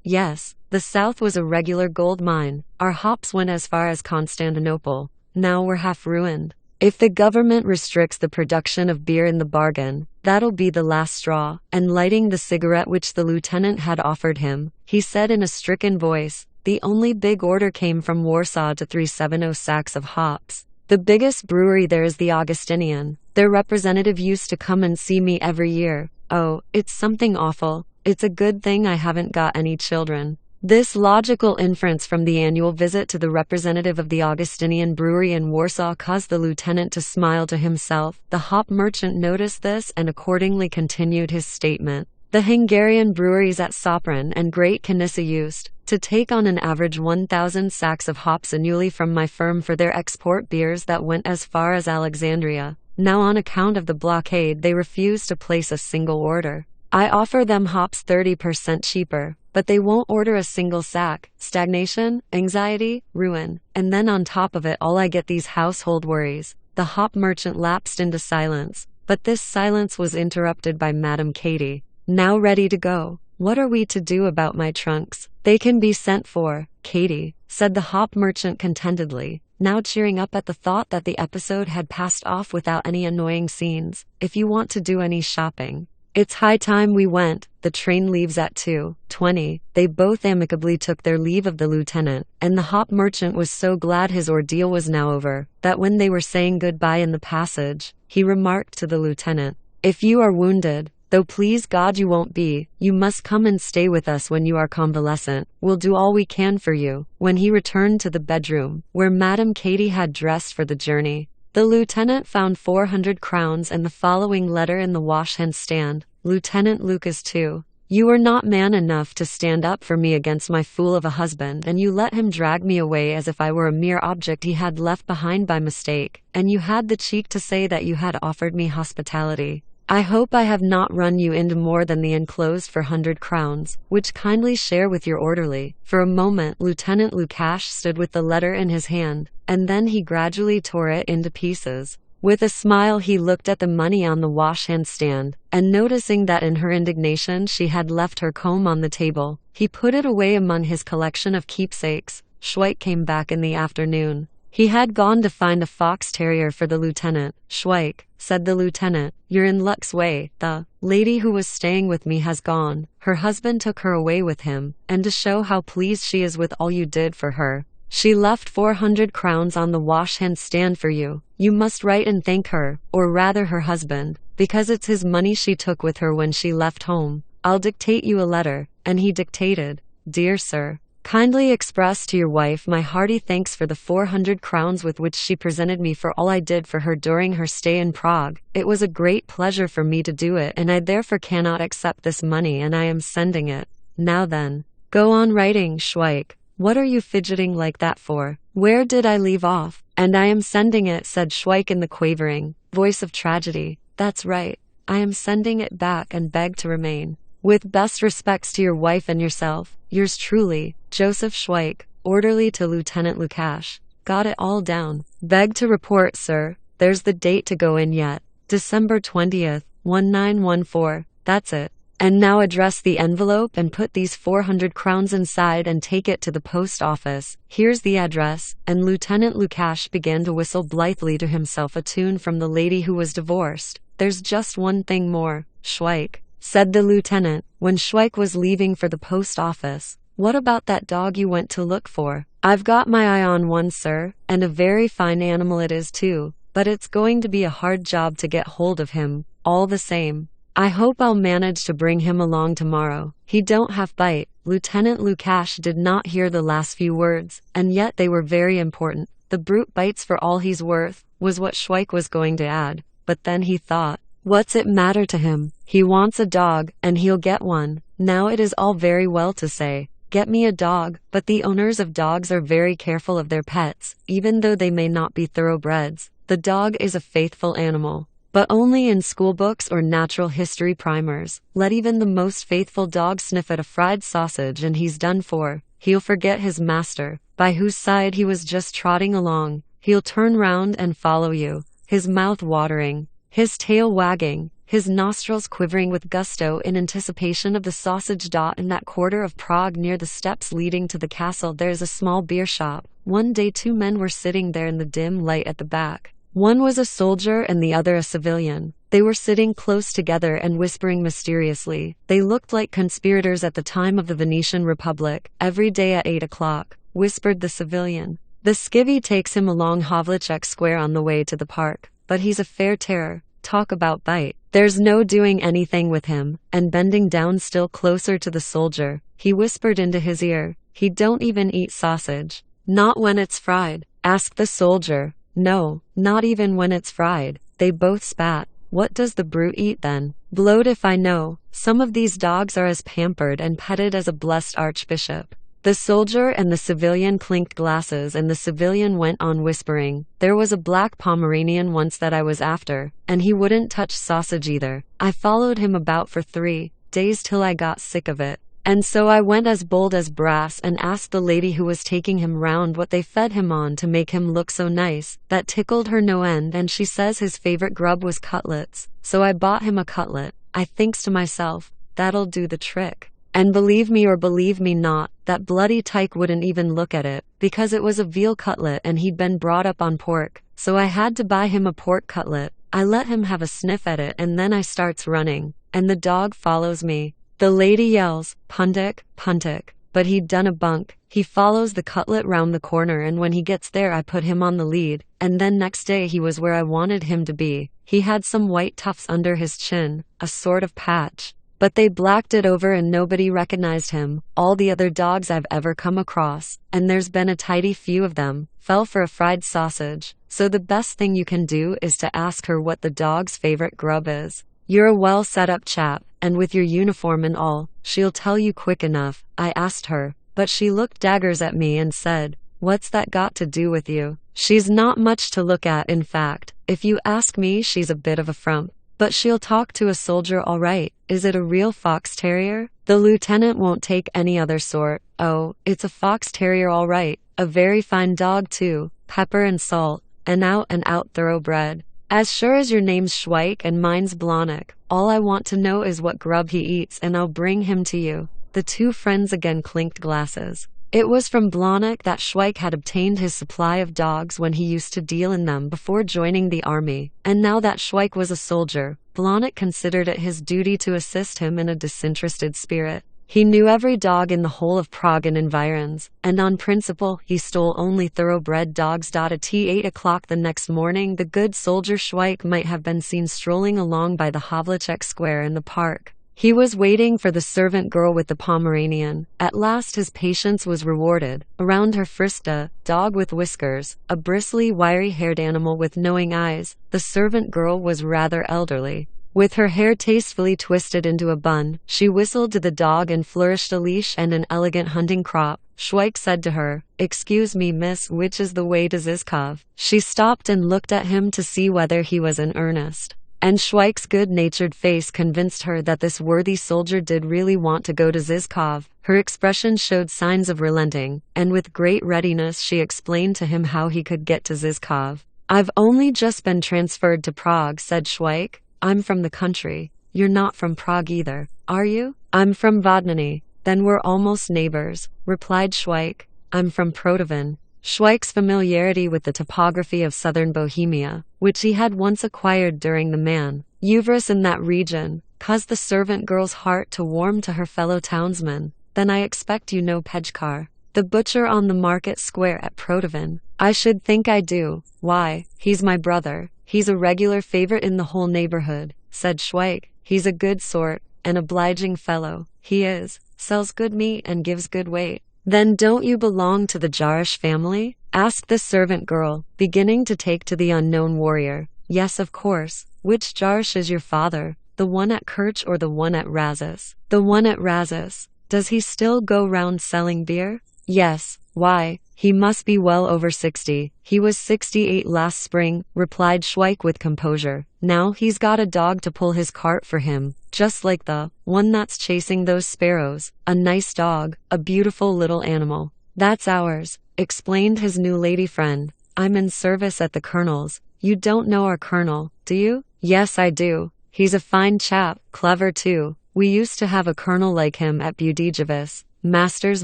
Yes, the south was a regular gold mine. Our hops went as far as Constantinople. Now we're half ruined. If the government restricts the production of beer in the bargain, that'll be the last straw. And lighting the cigarette which the lieutenant had offered him, he said in a stricken voice, the only big order came from Warsaw to 370 sacks of hops. The biggest brewery there is the Augustinian. Their representative used to come and see me every year. Oh, it's something awful. It's a good thing I haven't got any children. This logical inference from the annual visit to the representative of the Augustinian brewery in Warsaw caused the lieutenant to smile to himself. The hop merchant noticed this and accordingly continued his statement. The Hungarian breweries at Sopron and Great Kanissa used to take on an average 1,000 sacks of hops annually from my firm for their export beers that went as far as Alexandria. Now on account of the blockade they refuse to place a single order. I offer them hops 30% cheaper, but they won't order a single sack. Stagnation, anxiety, ruin, and then on top of it all I get these household worries. The hop merchant lapsed into silence, but this silence was interrupted by Madame Katie. Now ready to go. What are we to do about my trunks? They can be sent for, Katie, said the hop merchant contentedly, now cheering up at the thought that the episode had passed off without any annoying scenes. If you want to do any shopping. It's high time we went. The train leaves at 2:20. They both amicably took their leave of the lieutenant, and the hop merchant was so glad his ordeal was now over, that when they were saying goodbye in the passage, he remarked to the lieutenant, if you are wounded, though please God you won't be, you must come and stay with us when you are convalescent. We'll do all we can for you. When he returned to the bedroom, where Madame Katie had dressed for the journey, the lieutenant found 400 crowns and the following letter in the washhand stand. Lieutenant Lucas 2. You were not man enough to stand up for me against my fool of a husband, and you let him drag me away as if I were a mere object he had left behind by mistake, and you had the cheek to say that you had offered me hospitality. I hope I have not run you into more than the enclosed 400 crowns, which kindly share with your orderly. For a moment Lieutenant Lukash stood with the letter in his hand, and then he gradually tore it into pieces. With a smile he looked at the money on the washhand stand, and noticing that in her indignation she had left her comb on the table, he put it away among his collection of keepsakes. Schweik came back in the afternoon. He had gone to find a fox terrier for the lieutenant. Schweik, said the lieutenant, you're in luck's way. The lady who was staying with me has gone. Her husband took her away with him, and to show how pleased she is with all you did for her, she left 400 crowns on the washhand stand for you. You must write and thank her, or rather her husband, because it's his money she took with her when she left home. I'll dictate you a letter. And he dictated, Dear Sir, kindly express to your wife my hearty thanks for the 400 crowns with which she presented me for all I did for her during her stay in Prague. It was a great pleasure for me to do it, and I therefore cannot accept this money, and I am sending it. Now then, go on writing, Schweik. What are you fidgeting like that for? Where did I leave off? And I am sending it, said Schweik in the quavering voice of tragedy. That's right. I am sending it back and beg to remain. With best respects to your wife and yourself, yours truly, Joseph Schweik, orderly to Lieutenant Lukash. Got it all down. Beg to report, sir. There's the date to go in yet. December 20th, 1914. That's it. And now address the envelope and put these 400 crowns inside and take it to the post office. Here's the address. And Lieutenant Lukash began to whistle blithely to himself a tune from The Lady Who Was Divorced. There's just one thing more, Schweik, said the lieutenant, when Schweik was leaving for the post office. What about that dog you went to look for? I've got my eye on one, sir, and a very fine animal it is too, but it's going to be a hard job to get hold of him, all the same. I hope I'll manage to bring him along tomorrow. He don't have bite. Lieutenant Lukash did not hear the last few words, and yet they were very important. The brute bites for all he's worth, was what Schweik was going to add, but then he thought, what's it matter to him? He wants a dog, and he'll get one. Now it is all very well to say, get me a dog, but the owners of dogs are very careful of their pets, even though they may not be thoroughbreds. The dog is a faithful animal, but only in schoolbooks or natural history primers. Let even the most faithful dog sniff at a fried sausage and he's done for. He'll forget his master, by whose side he was just trotting along. he'll turn round and follow you, his mouth watering, his tail wagging, his nostrils quivering with gusto in anticipation of the sausage. In that quarter of Prague near the steps leading to the castle there is a small beer shop. One day 2 men were sitting there in the dim light at the back. One was a soldier and the other a civilian. They were sitting close together and whispering mysteriously. They looked like conspirators at the time of the Venetian Republic. Every day at 8 o'clock, whispered the civilian. The skivvy takes him along Havlicek Square on the way to the park, but he's a fair terror. Talk about bite. There's no doing anything with him. And bending down still closer to the soldier, he whispered into his ear, he don't even eat sausage. Not when it's fried, asked the soldier. No, not even when it's fried. They both spat. What does the brute eat then? Blowed if I know. Some of these dogs are as pampered and petted as a blessed archbishop. The soldier and the civilian clinked glasses and the civilian went on whispering. There was a black Pomeranian once that I was after, and he wouldn't touch sausage either. I followed him about for 3 days till I got sick of it. And so I went as bold as brass and asked the lady who was taking him round what they fed him on to make him look so nice. That tickled her no end, and she says his favorite grub was cutlets. So I bought him a cutlet. I thinks to myself, that'll do the trick. And believe me or believe me not, that bloody tyke wouldn't even look at it, because it was a veal cutlet and he'd been brought up on pork, so I had to buy him a pork cutlet. I let him have a sniff at it and then I starts running, and the dog follows me. The lady yells, "Puntik, Puntik," but he'd done a bunk. He follows the cutlet round the corner and when he gets there I put him on the lead, and then next day he was where I wanted him to be. He had some white tufts under his chin, a sort of patch. But they blacked it over and nobody recognized him. All the other dogs I've ever come across, and there's been a tidy few of them, fell for a fried sausage. So the best thing you can do is to ask her what the dog's favorite grub is. You're a well set up chap, and with your uniform and all, she'll tell you quick enough. I asked her, but she looked daggers at me and said, "What's that got to do with you?" She's not much to look at, in fact. If you ask me, she's a bit of a frump. But she'll talk to a soldier all right. Is it a real fox terrier? The lieutenant won't take any other sort. Oh, it's a fox terrier all right. A very fine dog too. Pepper and salt. An out thoroughbred. As sure as your name's Schweik and mine's Lunatic. All I want to know is what grub he eats and I'll bring him to you. The 2 friends again clinked glasses. It was from Lunatic that Schweik had obtained his supply of dogs when he used to deal in them before joining the army, and now that Schweik was a soldier, Lunatic considered it his duty to assist him in a disinterested spirit. He knew every dog in the whole of Prague and environs, and on principle he stole only thoroughbred dogs. At 8 o'clock the next morning the good soldier Schweik might have been seen strolling along by the Havlicek Square in the park. He was waiting for the servant girl with the Pomeranian. At last his patience was rewarded. Around her frisked a dog with whiskers, a bristly, wiry-haired animal with knowing eyes. The servant girl was rather elderly. With her hair tastefully twisted into a bun, she whistled to the dog and flourished a leash and an elegant hunting crop. Schweik said to her, "Excuse me, miss, which is the way to Zizkov?" She stopped and looked at him to see whether he was in earnest. And Schweik's good-natured face convinced her that this worthy soldier did really want to go to Zizkov. Her expression showed signs of relenting, and with great readiness she explained to him how he could get to Zizkov. "I've only just been transferred to Prague," said Schweik. "I'm from the country." "You're not from Prague either, are you?" "I'm from Vodnany." "Then we're almost neighbors," replied Schweik. "I'm from Protovan." Schweik's familiarity with the topography of southern Bohemia, which he had once acquired during the manoeuvres in that region, caused the servant girl's heart to warm to her fellow townsman. "Then I expect you know Pejkar, the butcher on the market square at Protovan." "I should think I do. Why, he's my brother. He's a regular favorite in the whole neighborhood," said Schweik. "He's a good sort, an obliging fellow. He is. Sells good meat and gives good weight." "Then don't you belong to the Jarish family?" asked the servant girl, beginning to take to the unknown warrior. "Yes, of course. Which Jarish is your father? The one at Kerch or the one at Razis?" "The one at Razis." "Does he still go round selling beer?" "Yes." "Why, he must be well over 60. He was 68 last spring," replied Schweik with composure. "Now he's got a dog to pull his cart for him, just like the one that's chasing those sparrows. A nice dog, a beautiful little animal." "That's ours," explained his new lady friend. I'm in service at the colonel's. You don't know our colonel, do you? Yes, I do. He's a fine chap, clever too. We used to have a colonel like him at Budapest. Master's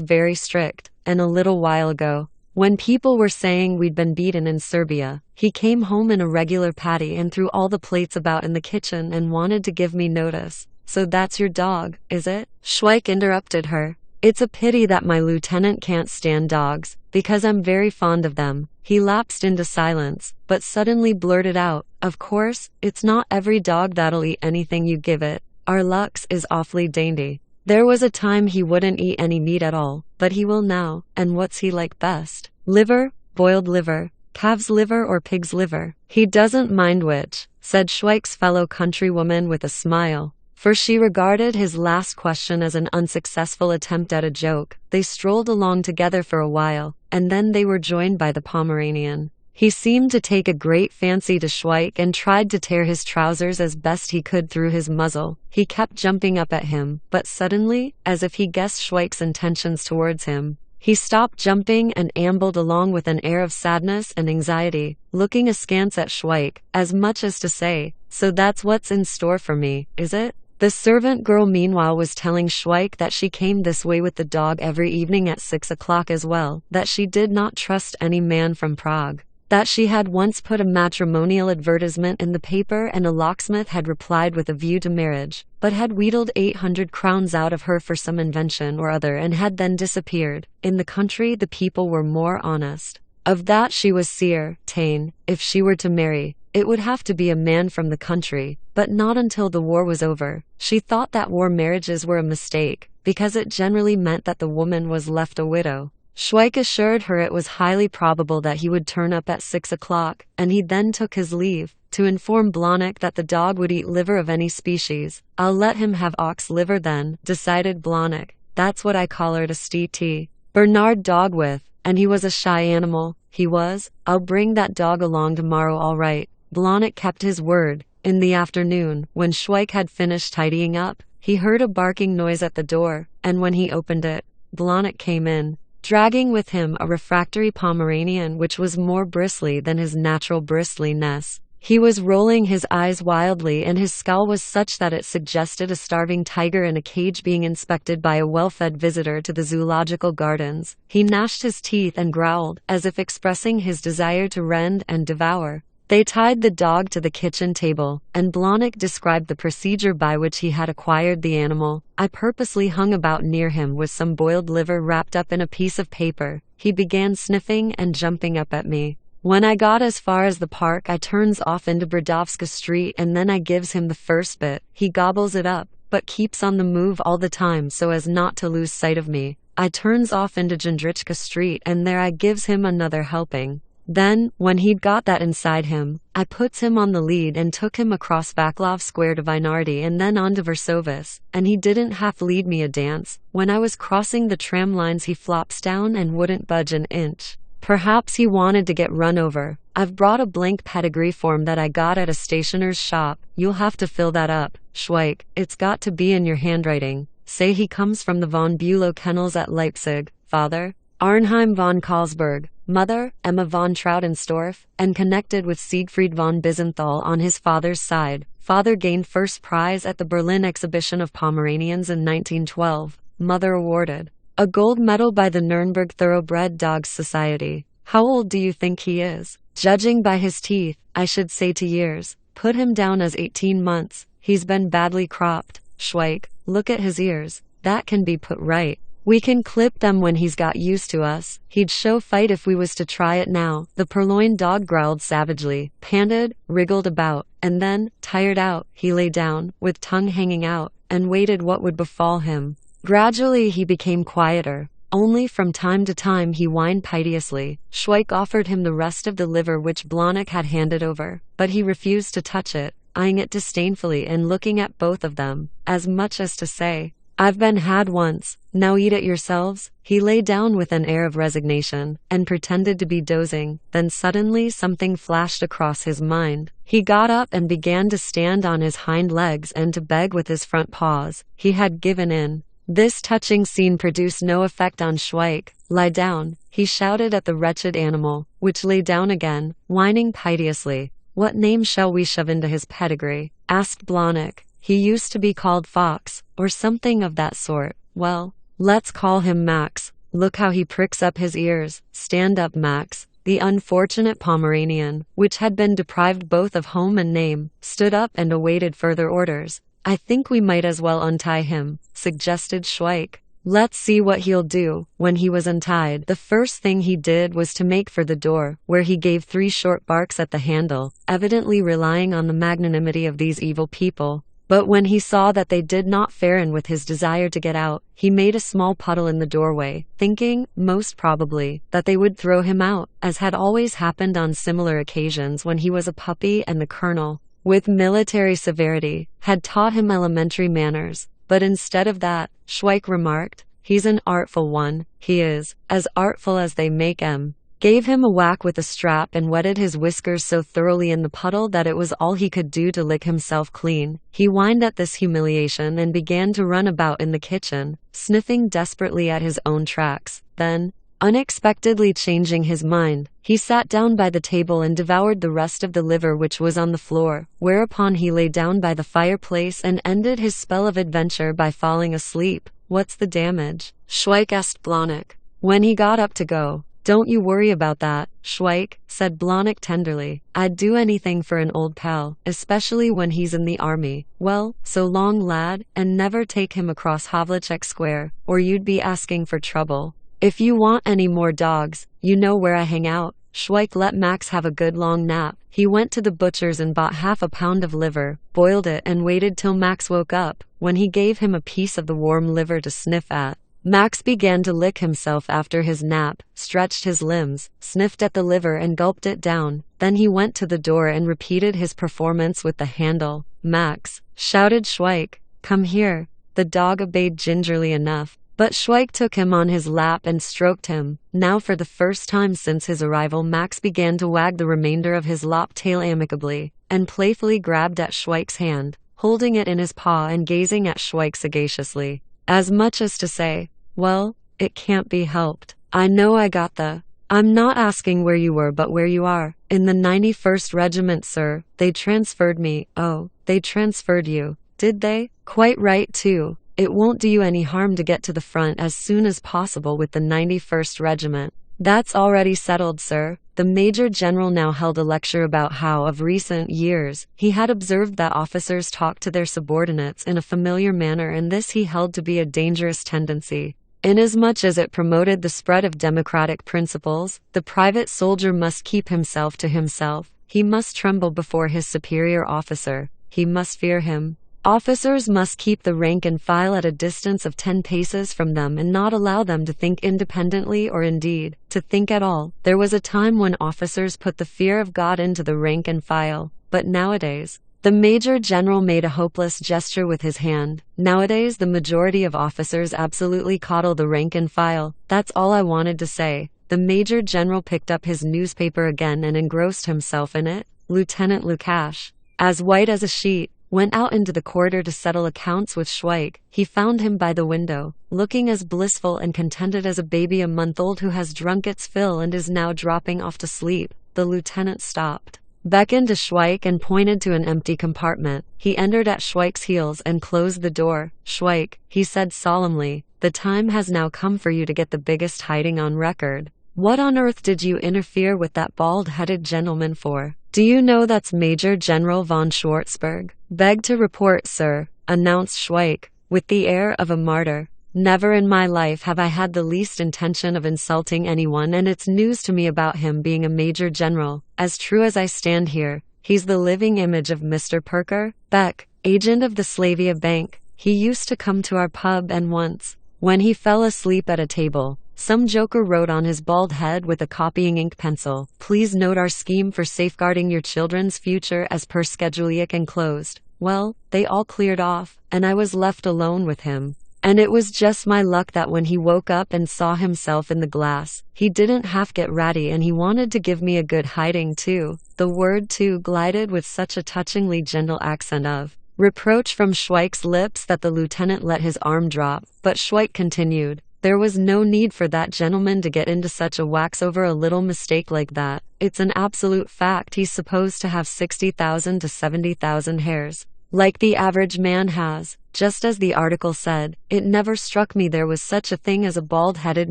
very strict, and a little while ago, when people were saying we'd been beaten in Serbia, he came home in a regular patty and threw all the plates about in the kitchen and wanted to give me notice. So that's your dog, is it? Schweik interrupted her. It's a pity that my lieutenant can't stand dogs, because I'm very fond of them. He lapsed into silence, but suddenly blurted out, of course, it's not every dog that'll eat anything you give it. Our Lux is awfully dainty. There was a time he wouldn't eat any meat at all, but he will now. And what's he like best? Liver, boiled liver, calf's liver or pig's liver? He doesn't mind which, said Schweik's fellow countrywoman with a smile, for she regarded his last question as an unsuccessful attempt at a joke. They strolled along together for a while, and then they were joined by the Pomeranian. He seemed to take a great fancy to Schweik and tried to tear his trousers as best he could through his muzzle. He kept jumping up at him, but suddenly, as if he guessed Schweik's intentions towards him, he stopped jumping and ambled along with an air of sadness and anxiety, looking askance at Schweik, as much as to say, so that's what's in store for me, is it? The servant girl meanwhile was telling Schweik that she came this way with the dog every evening at 6 o'clock as well, that she did not trust any man from Prague, that she had once put a matrimonial advertisement in the paper and a locksmith had replied with a view to marriage, but had wheedled 800 crowns out of her for some invention or other and had then disappeared. In the country the people were more honest. Of that she was certain. If she were to marry, it would have to be a man from the country, but not until the war was over. She thought that war marriages were a mistake, because it generally meant that the woman was left a widow. Schweik assured her it was highly probable that he would turn up at 6 o'clock, and he then took his leave, to inform Blahnik that the dog would eat liver of any species. I'll let him have ox liver then, decided Blahnik. That's what I call her to St. Bernard dog with, and he was a shy animal, he was. I'll bring that dog along tomorrow all right. Blahnik kept his word. In the afternoon, when Schweik had finished tidying up, he heard a barking noise at the door, and when he opened it, Blahnik came in, dragging with him a refractory Pomeranian which was more bristly than his natural bristliness. He was rolling his eyes wildly and his scowl was such that it suggested a starving tiger in a cage being inspected by a well-fed visitor to the zoological gardens. He gnashed his teeth and growled, as if expressing his desire to rend and devour. They tied the dog to the kitchen table, and Blahnik described the procedure by which he had acquired the animal. I purposely hung about near him with some boiled liver wrapped up in a piece of paper. He began sniffing and jumping up at me. When I got as far as the park I turns off into Brodowska Street and then I gives him the first bit. He gobbles it up, but keeps on the move all the time so as not to lose sight of me. I turns off into Jędrzejczyk Street and there I gives him another helping. Then, when he'd got that inside him, I puts him on the lead and took him across Vaclav Square to Vinardi and then on to Versovis, and he didn't half lead me a dance. When I was crossing the tram lines he flops down and wouldn't budge an inch. Perhaps he wanted to get run over. I've brought a blank pedigree form that I got at a stationer's shop. You'll have to fill that up, Schweik. It's got to be in your handwriting. Say he comes from the von Bülow kennels at Leipzig, father, Arnheim von Karlsberg, mother, Emma von Trautenstorff, and connected with Siegfried von Bisenthal on his father's side. Father gained first prize at the Berlin exhibition of Pomeranians in 1912. Mother awarded a gold medal by the Nuremberg Thoroughbred Dogs Society. How old do you think he is? Judging by his teeth, I should say 2 years. Put him down as 18 months. He's been badly cropped. Schweik, look at his ears. That can be put right. We can clip them when he's got used to us. He'd show fight if we was to try it now. The purloined dog growled savagely, panted, wriggled about, and then, tired out, he lay down, with tongue hanging out, and waited what would befall him. Gradually he became quieter. Only from time to time he whined piteously. Schweik offered him the rest of the liver which Blahnik had handed over, but he refused to touch it, eyeing it disdainfully and looking at both of them, as much as to say, I've been had once, now eat it yourselves. He lay down with an air of resignation, and pretended to be dozing. Then suddenly something flashed across his mind. He got up and began to stand on his hind legs and to beg with his front paws. He had given in. This touching scene produced no effect on Schweik. lie down, he shouted at the wretched animal, which lay down again, whining piteously. What name shall we shove into his pedigree? Asked Blahnik. He used to be called Fox, or something of that sort. Well, let's call him Max. Look how he pricks up his ears. Stand up, Max. The unfortunate Pomeranian, which had been deprived both of home and name, stood up and awaited further orders. I think we might as well untie him, suggested Schweik. Let's see what he'll do. When he was untied, the first thing he did was to make for the door, where he gave 3 short barks at the handle, evidently relying on the magnanimity of these evil people. But when he saw that they did not fare in with his desire to get out, he made a small puddle in the doorway, thinking, most probably, that they would throw him out, as had always happened on similar occasions when he was a puppy and the colonel, with military severity, had taught him elementary manners. But instead of that, Schweik remarked, he's an artful one, he is, as artful as they make 'em. Gave him a whack with a strap and wetted his whiskers so thoroughly in the puddle that it was all he could do to lick himself clean. He whined at this humiliation and began to run about in the kitchen, sniffing desperately at his own tracks. Then, unexpectedly changing his mind, he sat down by the table and devoured the rest of the liver which was on the floor, whereupon he lay down by the fireplace and ended his spell of adventure by falling asleep. What's the damage? Schweik asked Blahnik. When he got up to go. Don't you worry about that, Schweik, said Blahnik tenderly. I'd do anything for an old pal, especially when he's in the army. Well, so long, lad, and never take him across Havlicek Square, or you'd be asking for trouble. If you want any more dogs, you know where I hang out. Schweik let Max have a good long nap. He went to the butcher's and bought half a pound of liver, boiled it and waited till Max woke up, when he gave him a piece of the warm liver to sniff at. Max began to lick himself after his nap, stretched his limbs, sniffed at the liver and gulped it down. Then he went to the door and repeated his performance with the handle. Max, shouted Schweik, come here. The dog obeyed gingerly enough, but Schweik took him on his lap and stroked him. Now for the first time since his arrival, Max began to wag the remainder of his lop tail amicably, and playfully grabbed at Schweik's hand, holding it in his paw and gazing at Schweik sagaciously. As much as to say, well, it can't be helped. I know I got the... I'm not asking where you were but where you are. In the 91st Regiment, sir. They transferred me. Oh, they transferred you. Did they? Quite right, too. It won't do you any harm to get to the front as soon as possible with the 91st Regiment. That's already settled, sir. The Major General now held a lecture about how, of recent years, he had observed that officers talk to their subordinates in a familiar manner, and this he held to be a dangerous tendency. Inasmuch as it promoted the spread of democratic principles, the private soldier must keep himself to himself. He must tremble before his superior officer. He must fear him. Officers must keep the rank and file at a distance of 10 paces from them and not allow them to think independently or indeed, to think at all. There was a time when officers put the fear of God into the rank and file, but nowadays, the Major General made a hopeless gesture with his hand. Nowadays the majority of officers absolutely coddle the rank and file. That's all I wanted to say. The Major General picked up his newspaper again and engrossed himself in it. Lieutenant Lukash, as white as a sheet, went out into the corridor to settle accounts with Schweik. He found him by the window, looking as blissful and contented as a baby a month old who has drunk its fill and is now dropping off to sleep. The lieutenant stopped, beckoned to Schweik and pointed to an empty compartment. He entered at Schweik's heels and closed the door. Schweik, he said solemnly, the time has now come for you to get the biggest hiding on record. What on earth did you interfere with that bald-headed gentleman for? Do you know that's Major General von Schwartzberg? Beg to report, sir, announced Schweik, with the air of a martyr. Never in my life have I had the least intention of insulting anyone, and it's news to me about him being a Major General. As true as I stand here, he's the living image of Mr. Perker Beck, agent of the Slavia Bank. He used to come to our pub, and once, when he fell asleep at a table, some joker wrote on his bald head with a copying ink pencil, "Please note our scheme for safeguarding your children's future as per scheduleic enclosed." Well, they all cleared off, and I was left alone with him. And it was just my luck that when he woke up and saw himself in the glass, he didn't half get ratty, and he wanted to give me a good hiding too. The word too glided with such a touchingly gentle accent of reproach from Schweik's lips that the lieutenant let his arm drop, but Schweik continued, There was no need for that gentleman to get into such a wax over a little mistake like that. It's an absolute fact he's supposed to have 60,000 to 70,000 hairs, like the average man has. Just as the article said, it never struck me there was such a thing as a bald-headed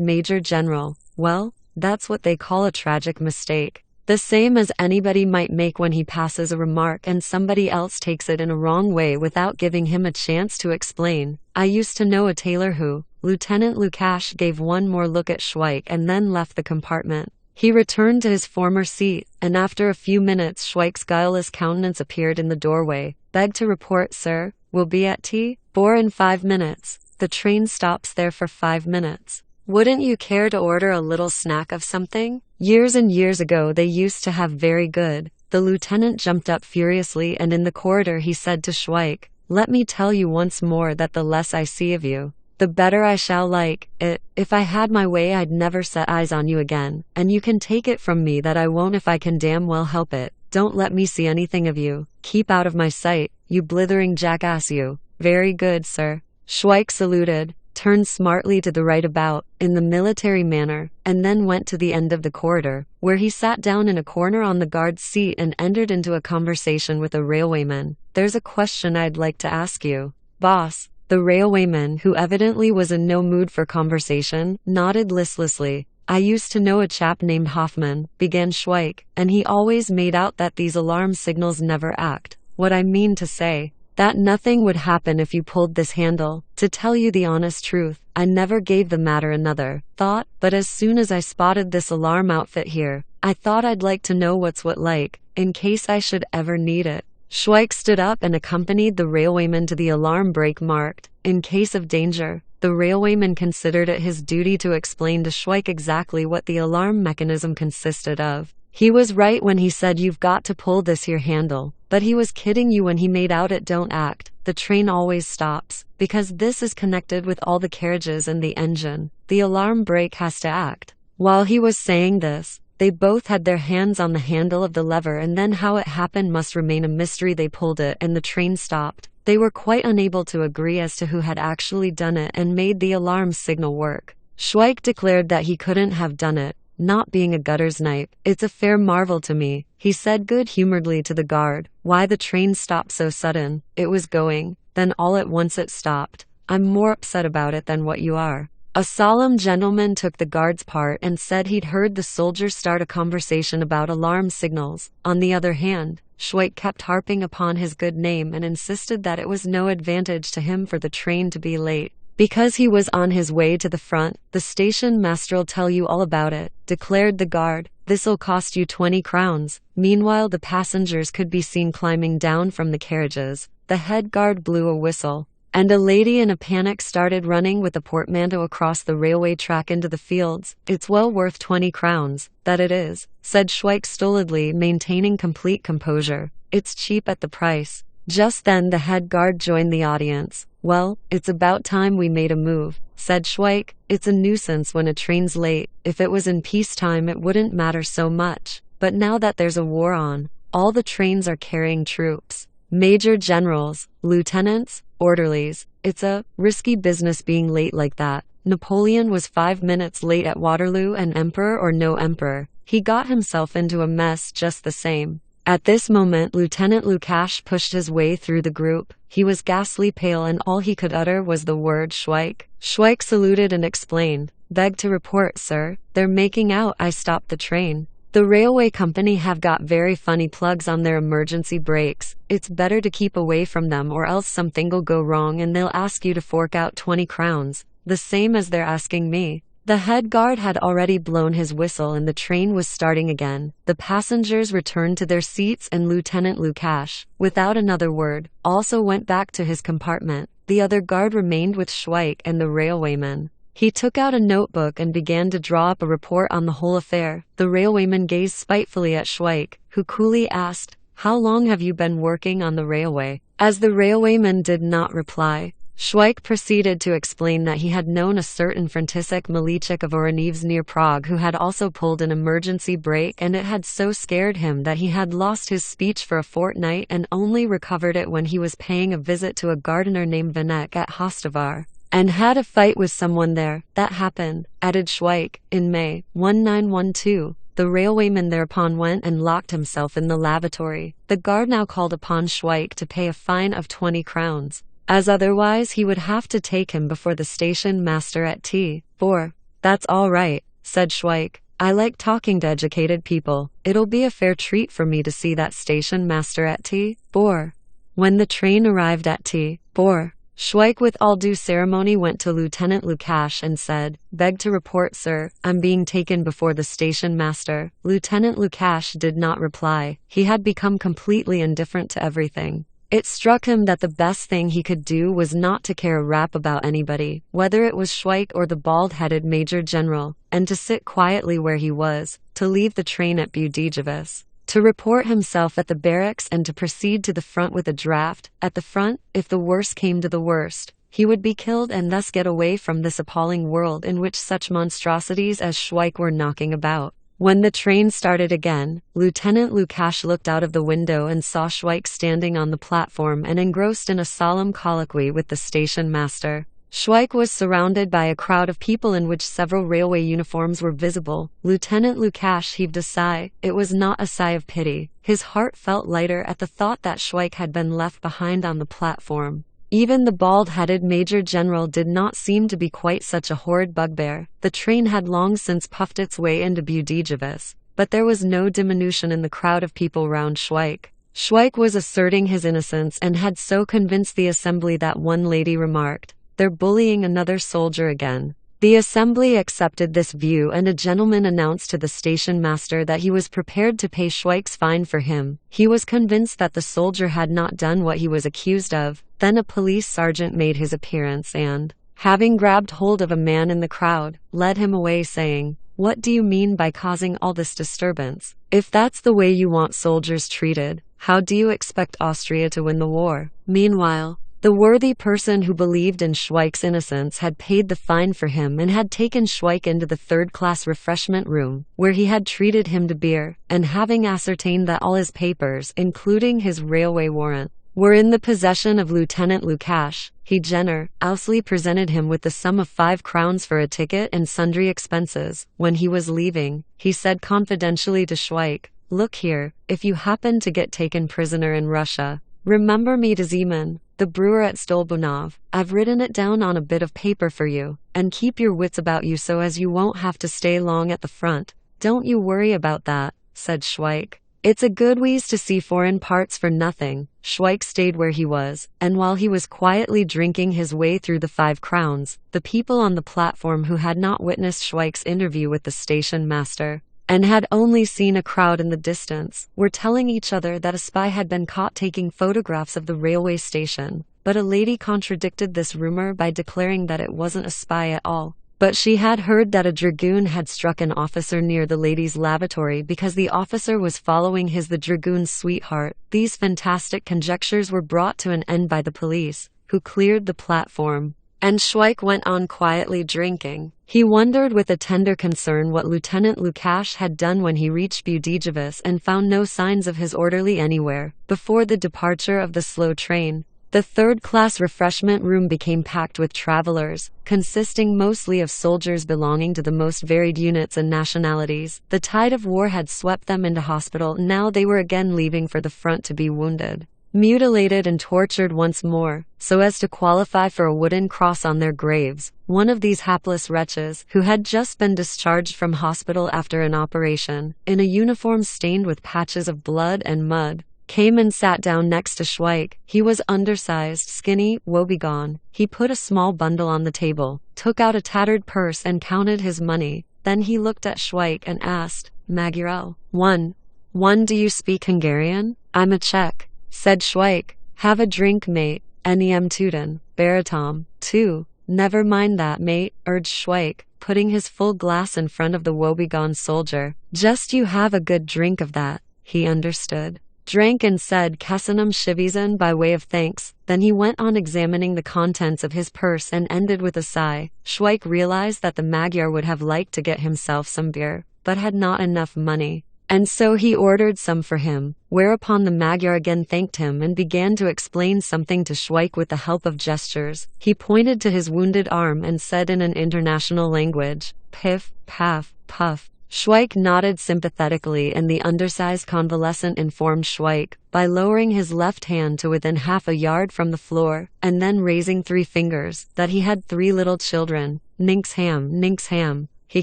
major general. Well, that's what they call a tragic mistake. The same as anybody might make when he passes a remark and somebody else takes it in a wrong way without giving him a chance to explain. I used to know a tailor who, Lieutenant Lukash gave one more look at Schweik and then left the compartment. He returned to his former seat, and after a few minutes Schweik's guileless countenance appeared in the doorway. Beg to report, sir, we'll be at T4 in 5 minutes. The train stops there for 5 minutes. Wouldn't you care to order a little snack of something? Years and years ago they used to have very good. The lieutenant jumped up furiously and in the corridor he said to Schweik, let me tell you once more that the less I see of you, the better I shall like it. If I had my way I'd never set eyes on you again, and you can take it from me that I won't if I can damn well help it. Don't let me see anything of you. Keep out of my sight, you blithering jackass you. Very good, sir. Schweik saluted, turned smartly to the right about, in the military manner, and then went to the end of the corridor, where he sat down in a corner on the guard's seat and entered into a conversation with a railwayman. There's a question I'd like to ask you, boss. The railwayman, who evidently was in no mood for conversation, nodded listlessly. I used to know a chap named Hoffman, began Schweik, and he always made out that these alarm signals never act. What I mean to say, that nothing would happen if you pulled this handle. To tell you the honest truth, I never gave the matter another thought, but as soon as I spotted this alarm outfit here, I thought I'd like to know what's what like, in case I should ever need it. Schweik stood up and accompanied the railwayman to the alarm brake marked, in case of danger. The railwayman considered it his duty to explain to Schweik exactly what the alarm mechanism consisted of. He was right when he said you've got to pull this here handle, but he was kidding you when he made out it don't act. The train always stops, because this is connected with all the carriages and the engine. The alarm brake has to act. While he was saying this, they both had their hands on the handle of the lever, and then how it happened must remain a mystery. They pulled it and the train stopped. They were quite unable to agree as to who had actually done it and made the alarm signal work. Schweik declared that he couldn't have done it, not being a gutter snipe. It's a fair marvel to me, he said good-humoredly to the guard, why the train stopped so sudden. It was going, then all at once it stopped. I'm more upset about it than what you are. A solemn gentleman took the guard's part and said he'd heard the soldiers start a conversation about alarm signals. On the other hand, Schweik kept harping upon his good name and insisted that it was no advantage to him for the train to be late, because he was on his way to the front. The station master'll tell you all about it, declared the guard. This'll cost you 20 crowns. Meanwhile the passengers could be seen climbing down from the carriages. The head guard blew a whistle, and a lady in a panic started running with a portmanteau across the railway track into the fields. It's well worth 20 crowns, that it is, said Schweik stolidly, maintaining complete composure. It's cheap at the price. Just then the head guard joined the audience. Well, it's about time we made a move, said Schweik. It's a nuisance when a train's late. If it was in peacetime it wouldn't matter so much, but now that there's a war on, all the trains are carrying troops. Major generals, lieutenants, orderlies. It's a risky business being late like that. Napoleon was 5 minutes late at Waterloo, and emperor or no emperor, he got himself into a mess just the same. At this moment Lieutenant Lukash pushed his way through the group. He was ghastly pale and all he could utter was the word Schweik. Schweik saluted and explained. Beg to report, sir, they're making out. I stopped the train. The railway company have got very funny plugs on their emergency brakes. It's better to keep away from them or else something'll go wrong and they'll ask you to fork out 20 crowns, the same as they're asking me. The head guard had already blown his whistle and the train was starting again. The passengers returned to their seats and Lieutenant Lukash, without another word, also went back to his compartment. The other guard remained with Schweik and the railwayman. He took out a notebook and began to draw up a report on the whole affair. The railwayman gazed spitefully at Schweik, who coolly asked, "How long have you been working on the railway?" As the railwayman did not reply, Schweik proceeded to explain that he had known a certain František Miliček of Oranieves near Prague who had also pulled an emergency brake, and it had so scared him that he had lost his speech for a fortnight and only recovered it when he was paying a visit to a gardener named Vanek at Hostovar. And had a fight with someone there. That happened, added Schweik, in May 1912. The railwayman thereupon went and locked himself in the lavatory. The guard now called upon Schweik to pay a fine of 20 crowns, as otherwise he would have to take him before the station master at T4. That's all right, said Schweik. I like talking to educated people. It'll be a fair treat for me to see that station master at T4. When the train arrived at T4, Schweik with all due ceremony went to Lieutenant Lukash and said, "Beg to report, sir, I'm being taken before the station master." Lieutenant Lukash did not reply. He had become completely indifferent to everything. It struck him that the best thing he could do was not to care a rap about anybody, whether it was Schweik or the bald-headed Major General, and to sit quietly where he was, to leave the train at Budapest, to report himself at the barracks and to proceed to the front with a draft. At the front, if the worst came to the worst, he would be killed and thus get away from this appalling world in which such monstrosities as Schweik were knocking about. When the train started again, Lieutenant Lukash looked out of the window and saw Schweik standing on the platform and engrossed in a solemn colloquy with the station master. Schweik was surrounded by a crowd of people in which several railway uniforms were visible. Lieutenant Lukash heaved a sigh. It was not a sigh of pity. His heart felt lighter at the thought that Schweik had been left behind on the platform. Even the bald-headed Major General did not seem to be quite such a horrid bugbear. The train had long since puffed its way into Budapest, but there was no diminution in the crowd of people round Schweik. Schweik was asserting his innocence and had so convinced the assembly that one lady remarked, "They're bullying another soldier again." The assembly accepted this view and a gentleman announced to the station master that he was prepared to pay Schweik's fine for him. He was convinced that the soldier had not done what he was accused of. Then a police sergeant made his appearance and, having grabbed hold of a man in the crowd, led him away saying, "What do you mean by causing all this disturbance? If that's the way you want soldiers treated, how do you expect Austria to win the war?" Meanwhile, the worthy person who believed in Schweik's innocence had paid the fine for him and had taken Schweik into the third-class refreshment room, where he had treated him to beer, and having ascertained that all his papers, including his railway warrant, were in the possession of Lieutenant Lukash, he generously presented him with the sum of 5 crowns for a ticket and sundry expenses. When he was leaving, he said confidentially to Schweik, "Look here, if you happen to get taken prisoner in Russia, remember me to Zeman, the brewer at Stolbunov. I've written it down on a bit of paper for you, and keep your wits about you so as you won't have to stay long at the front." "Don't you worry about that," said Schweik. "It's a good wheeze to see foreign parts for nothing." Schweik stayed where he was, and while he was quietly drinking his way through the 5 crowns, the people on the platform who had not witnessed Schweik's interview with the station master, and had only seen a crowd in the distance, were telling each other that a spy had been caught taking photographs of the railway station. But a lady contradicted this rumor by declaring that it wasn't a spy at all. But she had heard that a dragoon had struck an officer near the ladies' lavatory because the officer was following the dragoon's sweetheart. These fantastic conjectures were brought to an end by the police, who cleared the platform, and Schweik went on quietly drinking. He wondered with a tender concern what Lieutenant Lukash had done when he reached Budapest and found no signs of his orderly anywhere. Before the departure of the slow train, the third-class refreshment room became packed with travelers, consisting mostly of soldiers belonging to the most varied units and nationalities. The tide of war had swept them into hospital, and now they were again leaving for the front to be wounded, mutilated and tortured once more, so as to qualify for a wooden cross on their graves. One of these hapless wretches, who had just been discharged from hospital after an operation, in a uniform stained with patches of blood and mud, came and sat down next to Schweik. He was undersized, skinny, woebegone. He put a small bundle on the table, took out a tattered purse and counted his money. Then he looked at Schweik and asked, "Magyarul? One, do you speak Hungarian?" "I'm a Czech," said Schweik. "Have a drink, mate. Nem Tuden, Baratom, too." "Never mind that, mate," urged Schweik, putting his full glass in front of the woebegone soldier. "Just you have a good drink of that." He understood, drank and said Kasanum Shivizan by way of thanks. Then he went on examining the contents of his purse and ended with a sigh. Schweik realized that the Magyar would have liked to get himself some beer, but had not enough money. And so he ordered some for him, whereupon the Magyar again thanked him and began to explain something to Schweik with the help of gestures. He pointed to his wounded arm and said in an international language, "Piff, paff, puff." Schweik nodded sympathetically, and the undersized convalescent informed Schweik, by lowering his left hand to within half a yard from the floor, and then raising 3 fingers, that he had 3 little children. Ninks ham, he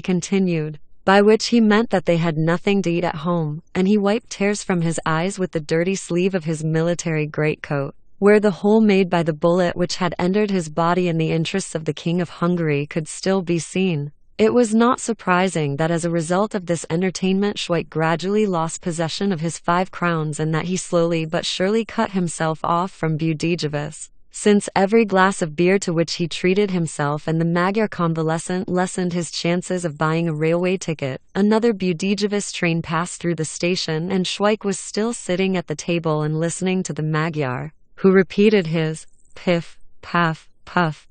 continued, by which he meant that they had nothing to eat at home, and he wiped tears from his eyes with the dirty sleeve of his military greatcoat, where the hole made by the bullet which had entered his body in the interests of the King of Hungary could still be seen. It was not surprising that as a result of this entertainment Schweik gradually lost possession of his 5 crowns, and that he slowly but surely cut himself off from Budapest, since every glass of beer to which he treated himself and the Magyar convalescent lessened his chances of buying a railway ticket. Another Budapest train passed through the station, and Schweik was still sitting at the table and listening to the Magyar, who repeated his piff, paff, puff,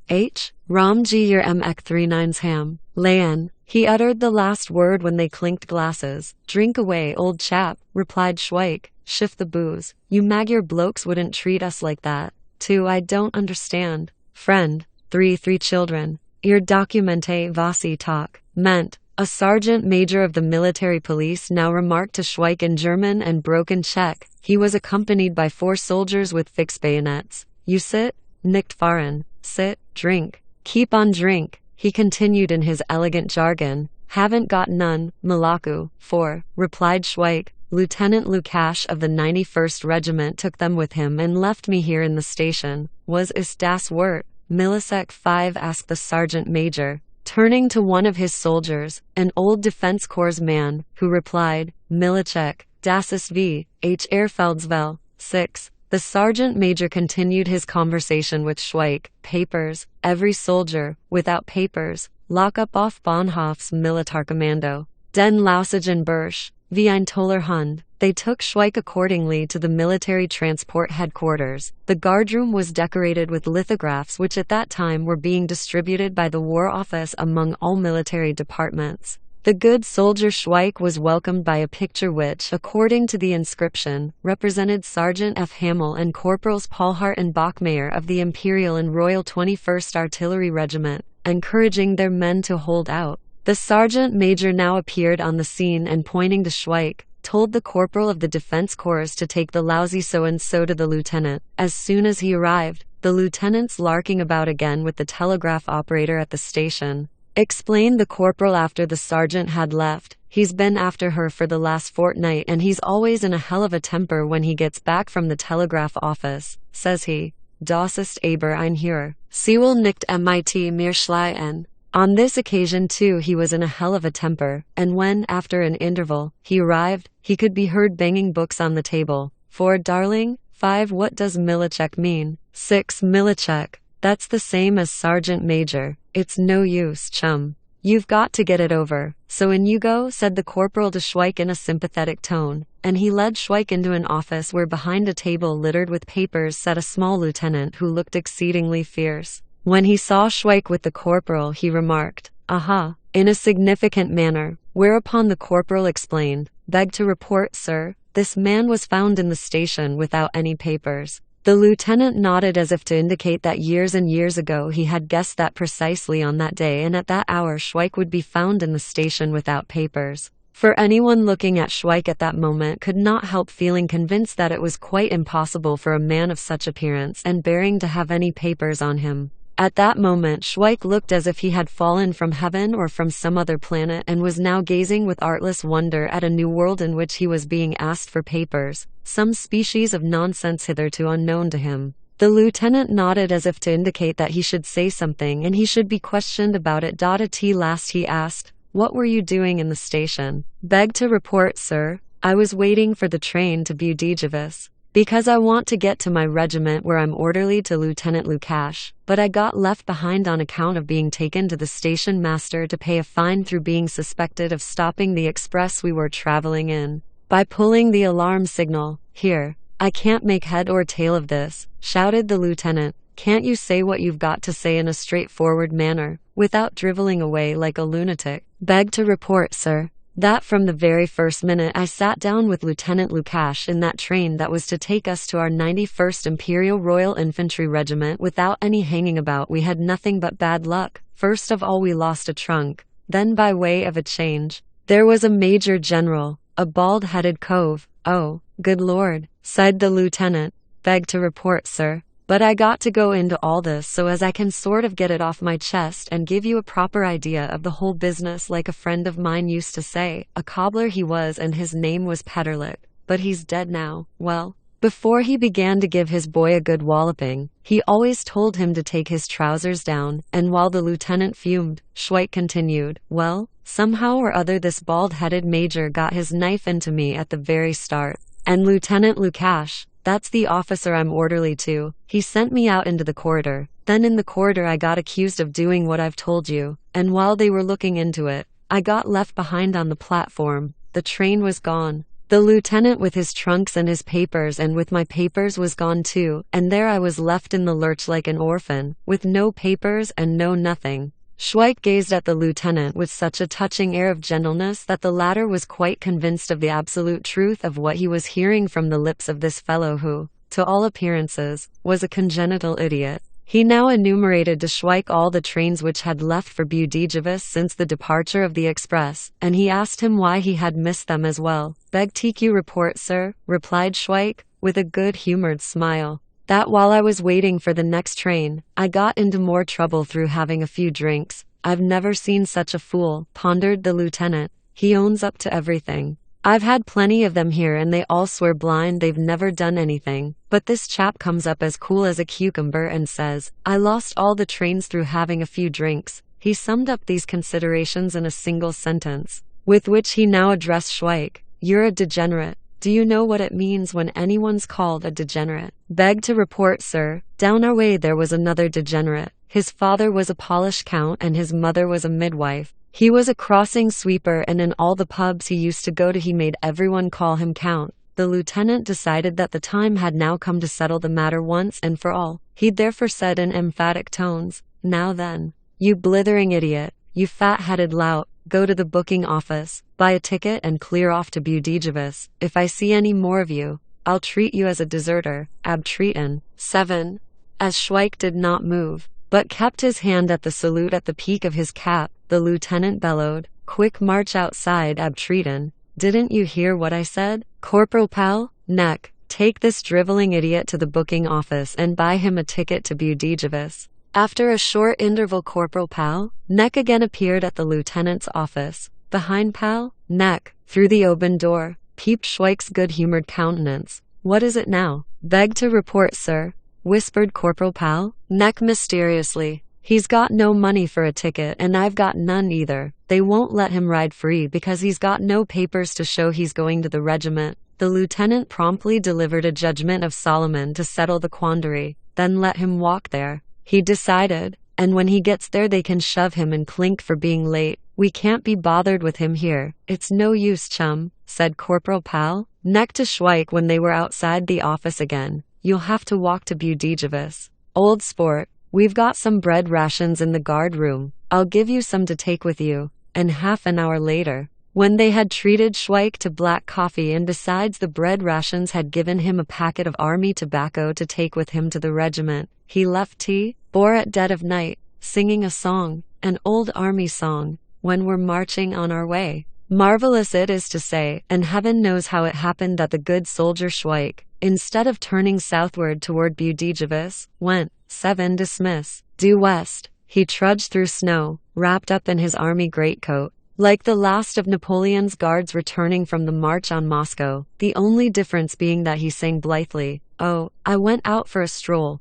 Ramji your mek 39's ham, Layan. He uttered the last word when they clinked glasses. "Drink away, old chap," replied Schweik. "Shift the booze. You Magyar blokes wouldn't treat us like that." 2. I don't understand. Friend. 3 children. Ihr Dokumente Vasi talk. Meant. A sergeant major of the military police now remarked to Schweik in German and broken Czech. He was accompanied by 4 soldiers with fixed bayonets. "You sit, nicht fahren. Sit, drink. Keep on drink," he continued in his elegant jargon. "Haven't got none, Malaku." 4. Replied Schweik. "Lieutenant Lukash of the 91st Regiment took them with him and left me here in the station." "Was ist das Wort, Millisek 5?" asked the sergeant major, turning to one of his soldiers, an old defense corps man, who replied, "Millicek, das ist wie, Erfeldsvel." 6. The sergeant major continued his conversation with Schweik. "Papers, every soldier, without papers, lock up off Bahnhof's Militarkommando. Den Lausigen Bursch, wie ein toller Hund." They took Schweik accordingly to the military transport headquarters. The guardroom was decorated with lithographs which at that time were being distributed by the War Office among all military departments. The good soldier Schweik was welcomed by a picture which, according to the inscription, represented Sergeant F. Hamel and Corporals Paulhart and Bachmayer of the Imperial and Royal 21st Artillery Regiment, encouraging their men to hold out. The sergeant major now appeared on the scene and, pointing to Schweik, told the corporal of the defense corps to take the lousy so-and-so to the lieutenant. As soon as he arrived, the lieutenant's larking about again with the telegraph operator at the station. Explained the corporal after the sergeant had left. "He's been after her for the last fortnight, and he's always in a hell of a temper when he gets back from the telegraph office," says he. "Das ist aber ein Hörer. Sie will nicht mit mir schleien." On this occasion too he was in a hell of a temper, and when, after an interval, he arrived, he could be heard banging books on the table. 4. Darling. 5. What does Millicek mean? 6. Millicek. That's the same as sergeant major. It's no use, chum. You've got to get it over. So in you go, said the corporal to Schweik in a sympathetic tone, and he led Schweik into an office where behind a table littered with papers sat a small lieutenant who looked exceedingly fierce. When he saw Schweik with the corporal, he remarked, "Aha," in a significant manner, whereupon the corporal explained, "Beg to report, sir, this man was found in the station without any papers." The lieutenant nodded as if to indicate that years and years ago he had guessed that precisely on that day and at that hour Schweik would be found in the station without papers. For anyone looking at Schweik at that moment could not help feeling convinced that it was quite impossible for a man of such appearance and bearing to have any papers on him. At that moment Schweik looked as if he had fallen from heaven or from some other planet and was now gazing with artless wonder at a new world in which he was being asked for papers, some species of nonsense hitherto unknown to him. The lieutenant nodded as if to indicate that he should say something and he should be questioned about it. At last he asked, "What were you doing in the station?" "Beg to report, sir, I was waiting for the train to Budapest. Because I want to get to my regiment where I'm orderly to Lieutenant Lukash, but I got left behind on account of being taken to the station master to pay a fine through being suspected of stopping the express we were traveling in, by pulling the alarm signal. Here, I can't make head or tail of this," shouted the lieutenant. "Can't you say what you've got to say in a straightforward manner, without driveling away like a lunatic?" "Beg to report, sir, That from the very first minute I sat down with Lieutenant Lukash in that train that was to take us to our 91st Imperial Royal Infantry Regiment without any hanging about, we had nothing but bad luck. First of all we lost a trunk. Then by way of a change, there was a Major General, a bald-headed cove. Oh, good Lord, sighed the lieutenant. Beg to report, sir. But I got to go into all this so as I can sort of get it off my chest and give you a proper idea of the whole business, like a friend of mine used to say. A cobbler he was, and his name was Petterlick, but he's dead now. Well, before he began to give his boy a good walloping, he always told him to take his trousers down, and while the lieutenant fumed, Schweik continued, well, somehow or other this bald-headed major got his knife into me at the very start. And Lieutenant Lukash, that's the officer I'm orderly to, he sent me out into the corridor. Then in the corridor I got accused of doing what I've told you, and while they were looking into it, I got left behind on the platform. The train was gone. The lieutenant with his trunks and his papers, and with my papers, was gone too, and there I was left in the lurch like an orphan, with no papers and no nothing. Schweik gazed at the lieutenant with such a touching air of gentleness that the latter was quite convinced of the absolute truth of what he was hearing from the lips of this fellow who, to all appearances, was a congenital idiot. He now enumerated to Schweik all the trains which had left for Budapest since the departure of the express, and he asked him why he had missed them as well. Beg TQ report, sir, replied Schweik, with a good-humored smile, that while I was waiting for the next train, I got into more trouble through having a few drinks. I've never seen such a fool, pondered the lieutenant. He owns up to everything. I've had plenty of them here and they all swear blind they've never done anything. But this chap comes up as cool as a cucumber and says, I lost all the trains through having a few drinks. He summed up these considerations in a single sentence, with which he now addressed Schweik. You're a degenerate. Do you know what it means when anyone's called a degenerate? Beg to report, sir. Down our way there was another degenerate. His father was a Polish count and his mother was a midwife. He was a crossing sweeper, and in all the pubs he used to go to he made everyone call him count. The lieutenant decided that the time had now come to settle the matter once and for all. He therefore said in emphatic tones, Now then, you blithering idiot, you fat-headed lout, go to the booking office, buy a ticket and clear off to Budapest. If I see any more of you, I'll treat you as a deserter. Abtreaton. 7. As Schweik did not move, but kept his hand at the salute at the peak of his cap, the lieutenant bellowed, Quick march outside, Abtreaton. Didn't you hear what I said? Corporal Pal, Neck, take this driveling idiot to the booking office and buy him a ticket to Budapest. After a short interval Corporal Pal, Neck again appeared at the lieutenant's office. Behind Pal, Neck, through the open door, peeped Schweik's good-humored countenance. What is it now? Beg to report, sir, whispered Corporal Pal, Neck mysteriously. He's got no money for a ticket and I've got none either. They won't let him ride free because he's got no papers to show he's going to the regiment. The lieutenant promptly delivered a judgment of Solomon to settle the quandary. Then let him walk there, he decided, and when he gets there they can shove him and clink for being late. We can't be bothered with him here. It's no use, chum, said Corporal Pal, Neck to Schweik when they were outside the office again. You'll have to walk to Budapest. Old sport, we've got some bread rations in the guard room. I'll give you some to take with you. And half an hour later, when they had treated Schweik to black coffee and besides the bread rations had given him a packet of army tobacco to take with him to the regiment, he left T-Bor at dead of night, singing a song, an old army song, when we're marching on our way. Marvelous it is to say, and heaven knows how it happened that the good soldier Schweik, instead of turning southward toward Budapest, went, 7 dismiss, due west. He trudged through snow, wrapped up in his army greatcoat, like the last of Napoleon's guards returning from the march on Moscow, the only difference being that he sang blithely, Oh, I went out for a stroll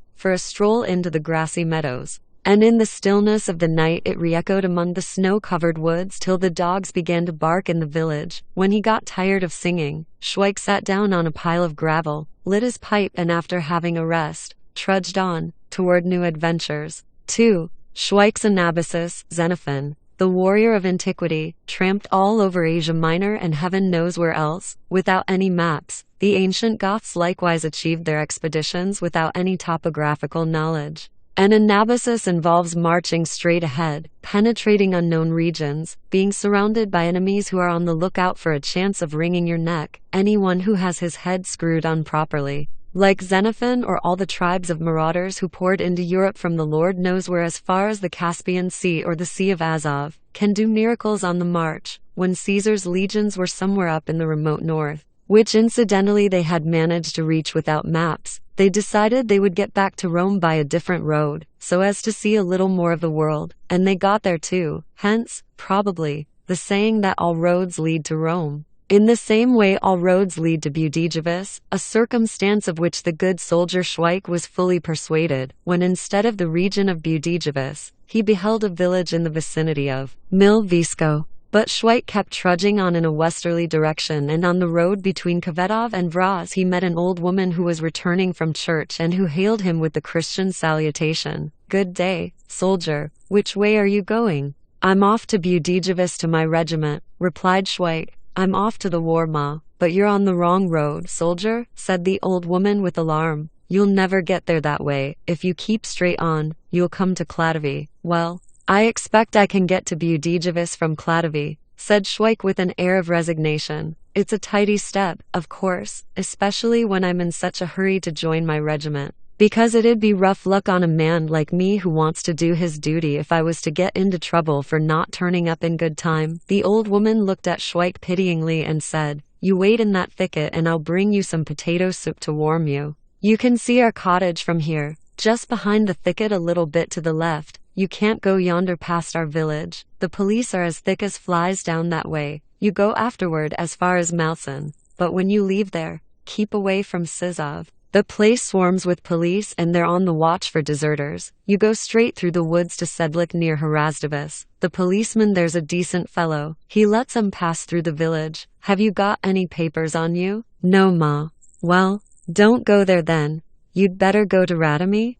into the grassy meadows. And in the stillness of the night it re-echoed among the snow-covered woods till the dogs began to bark in the village. When he got tired of singing, Schweik sat down on a pile of gravel, lit his pipe and after having a rest, trudged on, toward new adventures. 2. Schweik's Anabasis, Xenophon, the warrior of antiquity, tramped all over Asia Minor and heaven knows where else, without any maps. The ancient Goths likewise achieved their expeditions without any topographical knowledge. An Anabasis involves marching straight ahead, penetrating unknown regions, being surrounded by enemies who are on the lookout for a chance of wringing your neck, anyone who has his head screwed on properly. Like Xenophon or all the tribes of marauders who poured into Europe from the Lord knows where as far as the Caspian Sea or the Sea of Azov, can do miracles on the march, when Caesar's legions were somewhere up in the remote north, which incidentally they had managed to reach without maps. They decided they would get back to Rome by a different road, so as to see a little more of the world, and they got there too, hence, probably, the saying that all roads lead to Rome. In the same way all roads lead to Budapest, a circumstance of which the good soldier Schweik was fully persuaded, when instead of the region of Budapest, he beheld a village in the vicinity of Milvisko. But Schweik kept trudging on in a westerly direction, and on the road between Kvetov and Vraz he met an old woman who was returning from church and who hailed him with the Christian salutation. "Good day, soldier. Which way are you going?" "I'm off to Budapest to my regiment," replied Schweik. "I'm off to the war, ma." "But you're on the wrong road, soldier," said the old woman with alarm. "You'll never get there that way. If you keep straight on, you'll come to Klatovy." "Well, I expect I can get to Budapest from Klatovy," said Schweik with an air of resignation. "It's a tidy step, of course, especially when I'm in such a hurry to join my regiment. Because it'd be rough luck on a man like me who wants to do his duty if I was to get into trouble for not turning up in good time." The old woman looked at Schweik pityingly and said, "You wait in that thicket and I'll bring you some potato soup to warm you. You can see our cottage from here, just behind the thicket a little bit to the left. You can't go yonder past our village. The police are as thick as flies down that way. You go afterward as far as Malsen. But when you leave there, keep away from Sizov. The place swarms with police and they're on the watch for deserters. You go straight through the woods to Sedlik near Hrazdavis. The policeman there's a decent fellow. He lets 'em pass through the village. Have you got any papers on you?" "No, ma." "Well, don't go there then. You'd better go to Radomy,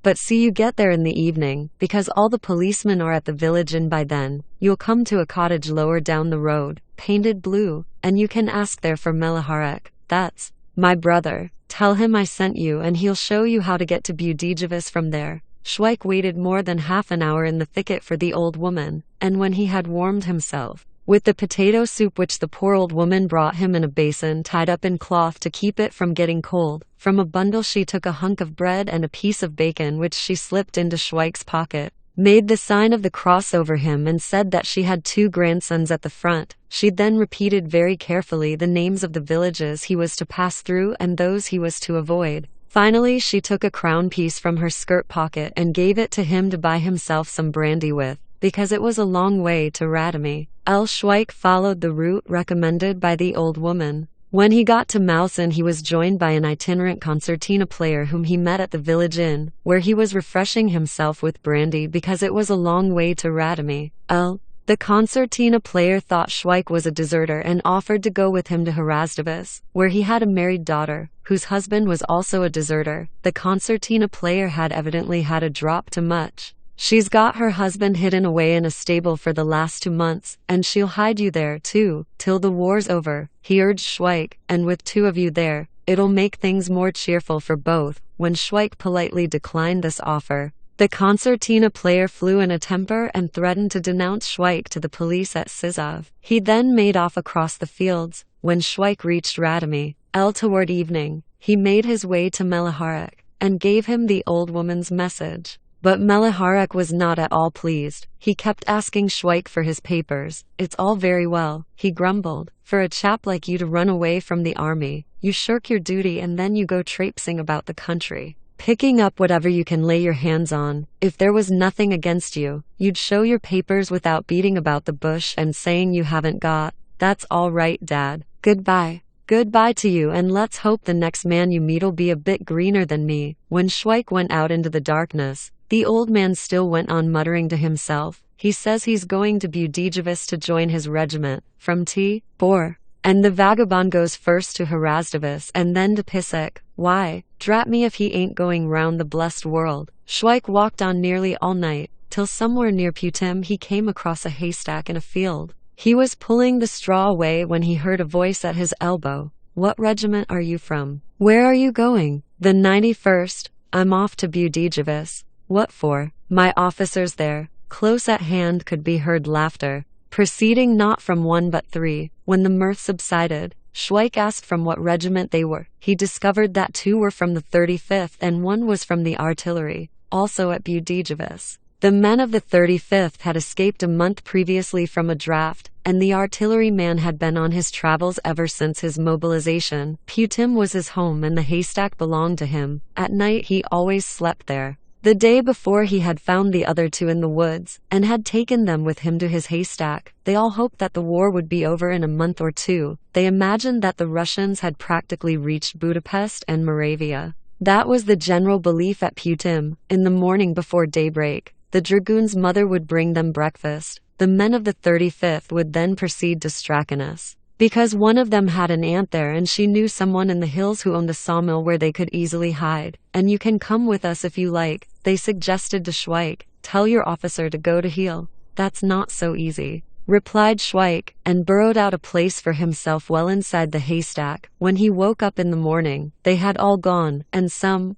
But see you get there in the evening, because all the policemen are at the village and by then, you'll come to a cottage lower down the road, painted blue, and you can ask there for Marek. That's my brother. Tell him I sent you and he'll show you how to get to Budapest from there." Schweik waited more than half an hour in the thicket for the old woman, and when he had warmed himself with the potato soup which the poor old woman brought him in a basin tied up in cloth to keep it from getting cold, from a bundle she took a hunk of bread and a piece of bacon which she slipped into Schweik's pocket, made the sign of the cross over him and said that she had 2 grandsons at the front. She then repeated very carefully the names of the villages he was to pass through and those he was to avoid. Finally she took a crown piece from her skirt pocket and gave it to him to buy himself some brandy with, because it was a long way to Radomy. Schweik followed the route recommended by the old woman. When he got to Malsen he was joined by an itinerant concertina player whom he met at the village inn, where he was refreshing himself with brandy because it was a long way to Radomy. The concertina player thought Schweik was a deserter and offered to go with him to Hrazdavis, where he had a married daughter, whose husband was also a deserter. The concertina player had evidently had a drop too much. "She's got her husband hidden away in a stable for the last 2 months, and she'll hide you there, too, till the war's over," he urged Schweik, "and with 2 of you there, it'll make things more cheerful for both." When Schweik politely declined this offer, the concertina player flew in a temper and threatened to denounce Schweik to the police at Sizov. He then made off across the fields. When Schweik reached Radomy, toward evening, he made his way to Marek, and gave him the old woman's message. But Marek was not at all pleased. He kept asking Schweik for his papers. "It's all very well," he grumbled, "for a chap like you to run away from the army. You shirk your duty and then you go traipsing about the country, picking up whatever you can lay your hands on. If there was nothing against you, you'd show your papers without beating about the bush and saying you haven't got. That's all right, Dad. Goodbye. Goodbye to you, and let's hope the next man you meet'll be a bit greener than me." When Schweik went out into the darkness, the old man still went on muttering to himself. "He says he's going to Budapest to join his regiment, from T4. And the vagabond goes first to Hrazdavis and then to Pisek. Why, drat me if he ain't going round the blessed world." Schweik walked on nearly all night, till somewhere near Putim he came across a haystack in a field. He was pulling the straw away when he heard a voice at his elbow. "What regiment are you from? Where are you going?" "The 91st. I'm off to Budapest." What for? My officers there. Close at hand could be heard laughter, proceeding not from one but three. When the mirth subsided, Schweik asked from what regiment they were. He discovered that 2 were from the 35th and 1 was from the artillery, also at Budapest. The men of the 35th had escaped a month previously from a draft, and the artilleryman had been on his travels ever since his mobilization. Putim was his home and the haystack belonged to him. At night he always slept there. The day before he had found the other 2 in the woods, and had taken them with him to his haystack. They all hoped that the war would be over in a month or 2. They imagined that the Russians had practically reached Budapest and Moravia. That was the general belief at Putim. In the morning before daybreak, the dragoons' mother would bring them breakfast. The men of the 35th would then proceed to Strakanus, because one of them had an aunt there and she knew someone in the hills who owned a sawmill where they could easily hide. And you can come with us if you like, they suggested to Schweik. Tell your officer to go to heel. That's not so easy, replied Schweik, and burrowed out a place for himself well inside the haystack. When he woke up in the morning, they had all gone, and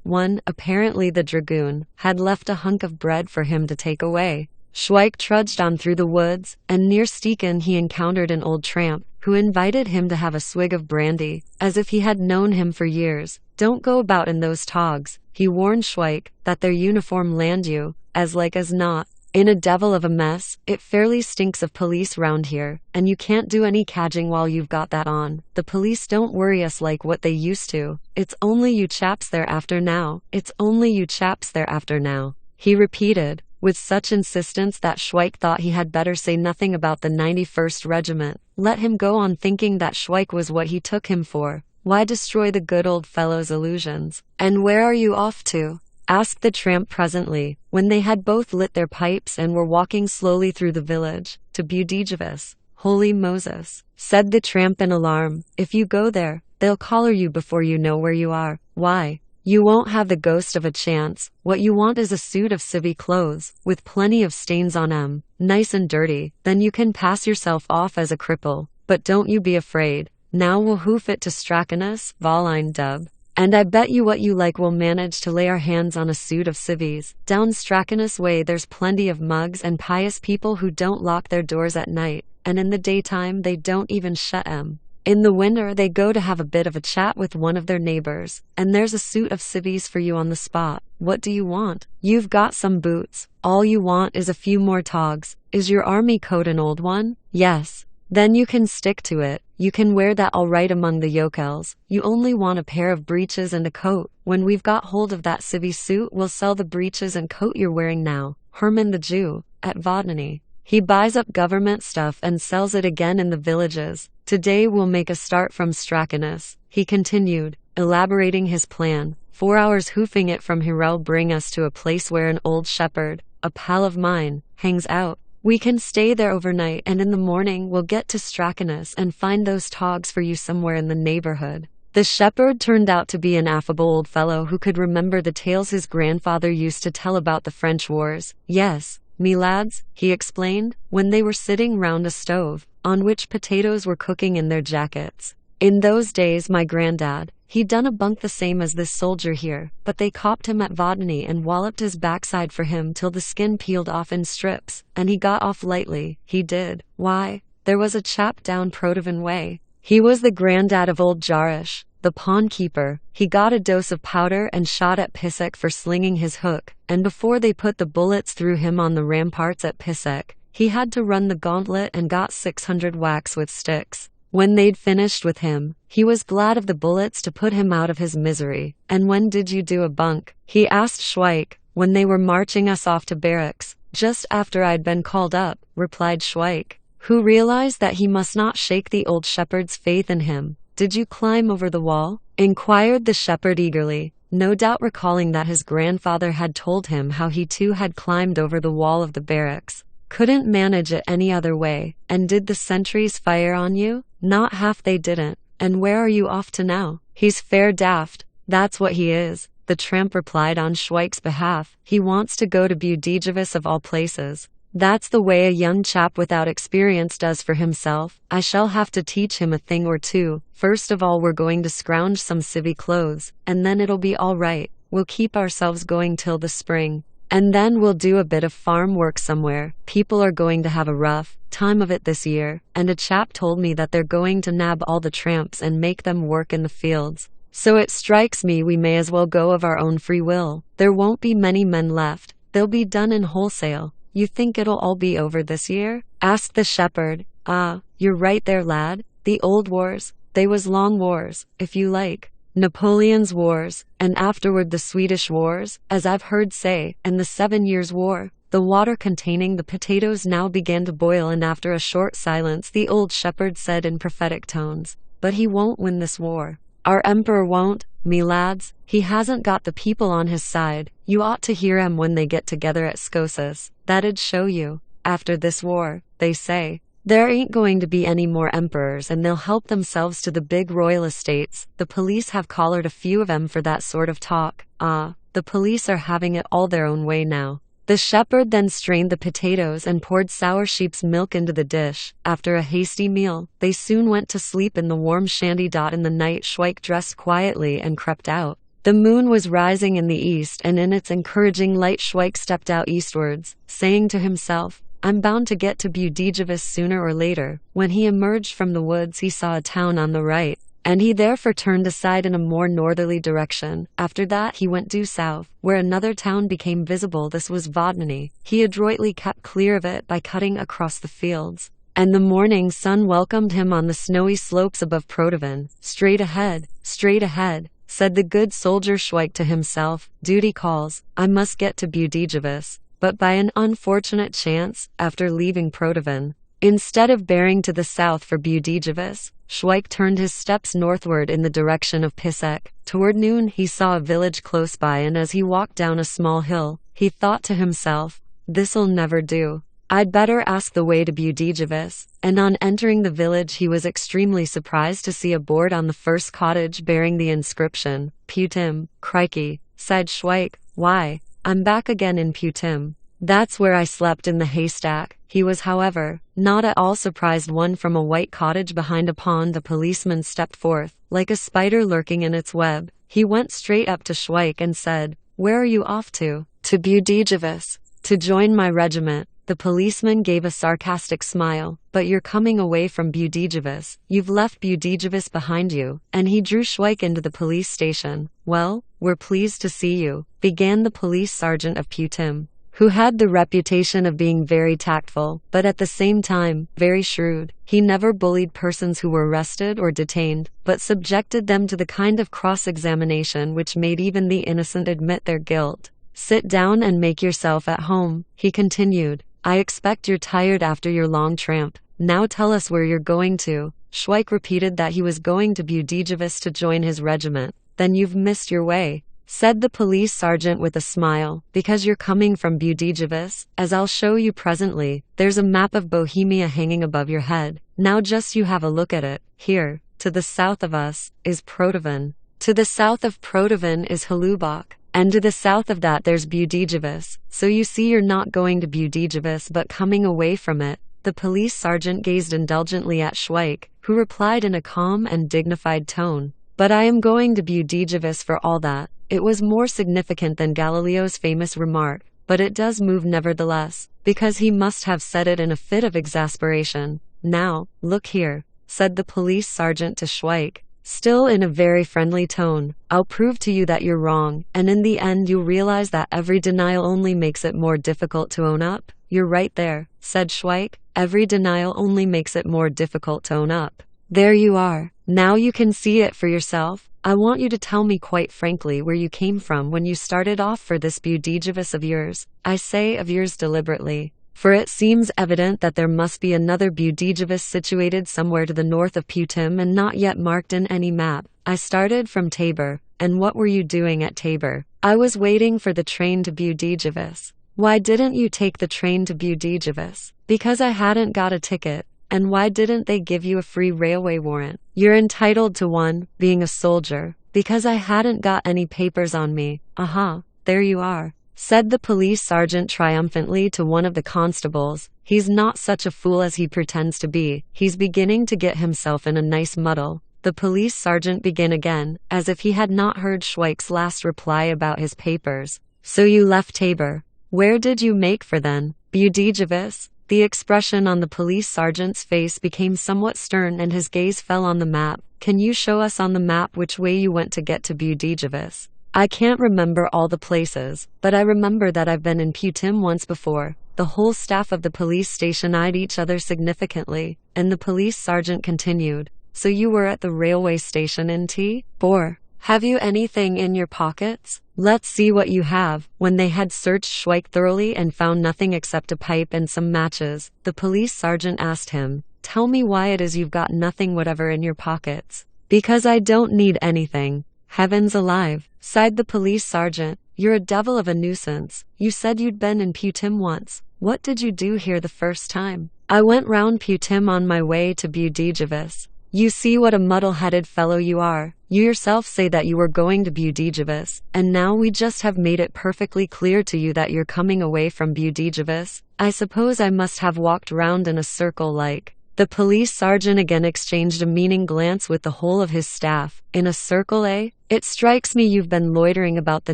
one, apparently the dragoon, had left a hunk of bread for him to take away. Schweik trudged on through the woods, and near Steken he encountered an old tramp, who invited him to have a swig of brandy, as if he had known him for years. Don't go about in those togs, he warned Schweik, that their uniform land you, as like as not, in a devil of a mess. It fairly stinks of police round here, and you can't do any cadging while you've got that on. The police don't worry us like what they used to. It's only you chaps they're after now. It's only you chaps they're after now, he repeated, with such insistence that Schweik thought he had better say nothing about the 91st Regiment. Let him go on thinking that Schweik was what he took him for. Why destroy the good old fellow's illusions? And where are you off to? Asked the tramp presently, when they had both lit their pipes and were walking slowly through the village. To Budapest. Holy Moses, said the tramp in alarm. If you go there, they'll collar you before you know where you are. Why? You won't have the ghost of a chance. What you want is a suit of civvy clothes, with plenty of stains on 'em, nice and dirty. Then you can pass yourself off as a cripple. But don't you be afraid. Now we'll hoof it to Strakanus, Valline dub. And I bet you what you like we'll manage to lay our hands on a suit of civvies. Down Strakanus way there's plenty of mugs and pious people who don't lock their doors at night, and in the daytime they don't even shut 'em. In the winter they go to have a bit of a chat with one of their neighbors, and there's a suit of civvies for you on the spot. What do you want? You've got some boots. All you want is a few more togs. Is your army coat an old one? Yes. Then you can stick to it. You can wear that all right among the yokels. You only want a pair of breeches and a coat. When we've got hold of that civvy suit, we'll sell the breeches and coat you're wearing now. Herman the Jew, at Vodny. He buys up government stuff and sells it again in the villages. Today we'll make a start from Strakanus, he continued, elaborating his plan. 4 hours hoofing it from Hirel bring us to a place where an old shepherd, a pal of mine, hangs out. We can stay there overnight, and in the morning we'll get to Strakanus and find those togs for you somewhere in the neighborhood. The shepherd turned out to be an affable old fellow who could remember the tales his grandfather used to tell about the French wars. Yes, me lads, he explained, when they were sitting round a stove, on which potatoes were cooking in their jackets. In those days my granddad, he'd done a bunk the same as this soldier here, but they copped him at Vodny and walloped his backside for him till the skin peeled off in strips, and he got off lightly, he did. Why, there was a chap down Protovan way. He was the granddad of old Jarish, the pawnkeeper. He got a dose of powder and shot at Pisek for slinging his hook, and before they put the bullets through him on the ramparts at Pisek, he had to run the gauntlet and got 600 whacks with sticks. When they'd finished with him, he was glad of the bullets to put him out of his misery. And when did you do a bunk? He asked Schweik. When they were marching us off to barracks, just after I'd been called up, replied Schweik, who realized that he must not shake the old shepherd's faith in him. Did you climb over the wall? Inquired the shepherd eagerly, no doubt recalling that his grandfather had told him how he too had climbed over the wall of the barracks. Couldn't manage it any other way. And did the sentries fire on you? Not half they didn't. And where are you off to now? He's fair daft. That's what he is, the tramp replied on Schweik's behalf. He wants to go to Budapest of all places. That's the way a young chap without experience does for himself. I shall have to teach him a thing or two. First of all we're going to scrounge some civvy clothes, and then it'll be all right. We'll keep ourselves going till the spring. And then we'll do a bit of farm work somewhere. People are going to have a rough time of it this year, and a chap told me that they're going to nab all the tramps and make them work in the fields. So it strikes me we may as well go of our own free will. There won't be many men left. They'll be done in wholesale. You think it'll all be over this year? Asked the shepherd. Ah, you're right there, lad. The old wars, they was long wars, if you like. Napoleon's wars, and afterward the Swedish wars, as I've heard say, and the 7 Years' War. The water containing the potatoes now began to boil, and after a short silence the old shepherd said in prophetic tones, "But he won't win this war. Our emperor won't, me lads. He hasn't got the people on his side. You ought to hear 'em when they get together at Scotus. That'd show you. After this war, they say, there ain't going to be any more emperors, and they'll help themselves to the big royal estates. The police have collared a few of 'em for that sort of talk. Ah, the police are having it all their own way now." The shepherd then strained the potatoes and poured sour sheep's milk into the dish. After a hasty meal, they soon went to sleep in the warm shanty. In the night, Schweik dressed quietly and crept out. The moon was rising in the east, and in its encouraging light Schweik stepped out eastwards, saying to himself, "I'm bound to get to Budapest sooner or later." When he emerged from the woods he saw a town on the right, and he therefore turned aside in a more northerly direction. After that he went due south, where another town became visible. This was Vodny. He adroitly kept clear of it by cutting across the fields, and the morning sun welcomed him on the snowy slopes above Protovan. Straight ahead, said the good soldier Schweik to himself. Duty calls. I must get to Budapest. But by an unfortunate chance, after leaving Protovan, instead of bearing to the south for Budapest, Schweik turned his steps northward in the direction of Pisek. Toward noon he saw a village close by, and as he walked down a small hill, he thought to himself, "This'll never do. I'd better ask the way to Budapest." And on entering the village he was extremely surprised to see a board on the first cottage bearing the inscription, "Putim." "Crikey," sighed Schweik. "Why, I'm back again in Putim. That's where I slept in the haystack." He was, however, not at all surprised. One from a white cottage behind a pond a policeman stepped forth, like a spider lurking in its web. He went straight up to Schweik and said, "Where are you off to?" "To Budapest. To join my regiment." The policeman gave a sarcastic smile. "But you're coming away from Budapest. You've left Budapest behind you." And he drew Schweik into the police station. "Well, we're pleased to see you," began the police sergeant of Putim, who had the reputation of being very tactful, but at the same time, very shrewd. He never bullied persons who were arrested or detained, but subjected them to the kind of cross-examination which made even the innocent admit their guilt. "Sit down and make yourself at home," he continued. "I expect you're tired after your long tramp. Now tell us where you're going to." Schweik repeated that he was going to Budapest to join his regiment. "Then you've missed your way," said the police sergeant with a smile, "because you're coming from Budapest, as I'll show you presently. There's a map of Bohemia hanging above your head. Now just you have a look at it. Here, to the south of us, is Protovan. To the south of Protovan is Halubach. And to the south of that there's Budapest. So you see you're not going to Budapest but coming away from it." The police sergeant gazed indulgently at Schweik, who replied in a calm and dignified tone, "But I am going to Budapest for all that." It was more significant than Galileo's famous remark, but it does move nevertheless, because he must have said it in a fit of exasperation. "Now, look here," said the police sergeant to Schweik, still in a very friendly tone, "I'll prove to you that you're wrong, and in the end you'll realize that every denial only makes it more difficult to own up." "You're right there," said Schweik. "Every denial only makes it more difficult to own up. There you are. Now you can see it for yourself. I want you to tell me quite frankly where you came from when you started off for this Budapest of yours. I say of yours deliberately, for it seems evident that there must be another Budapest situated somewhere to the north of Putim and not yet marked in any map." "I started from Tabor." "And what were you doing at Tabor?" "I was waiting for the train to Budapest." "Why didn't you take the train to Budapest?" "Because I hadn't got a ticket." "And why didn't they give you a free railway warrant?" "You're entitled to one, being a soldier." "Because I hadn't got any papers on me." "Aha, there you are," said the police sergeant triumphantly to one of the constables. "He's not such a fool as he pretends to be. He's beginning to get himself in a nice muddle." The police sergeant began again, as if he had not heard Schweik's last reply about his papers. "So you left Tabor?" Where did you make for then? Budapest? The expression on the police sergeant's face became somewhat stern and his gaze fell on the map. Can you show us on the map which way you went to get to Budapest? I can't remember all the places, but I remember that I've been in Putim once before. The whole staff of the police station eyed each other significantly, and the police sergeant continued. So you were at the railway station in T4. Have you anything in your pockets? Let's see what you have. When they had searched Schweik thoroughly and found nothing except a pipe and some matches, the police sergeant asked him, Tell me why it is you've got nothing whatever in your pockets. Because I don't need anything. Heavens alive, sighed the police sergeant. You're a devil of a nuisance. You said you'd been in Putim once. What did you do here the first time? I went round Putim on my way to Budapest. You see what a muddle-headed fellow you are. You yourself say that you were going to Budapest, and now we just have made it perfectly clear to you that you're coming away from Budapest. I suppose I must have walked round in a circle like. The police sergeant again exchanged a meaning glance with the whole of his staff. In a circle, eh? It strikes me you've been loitering about the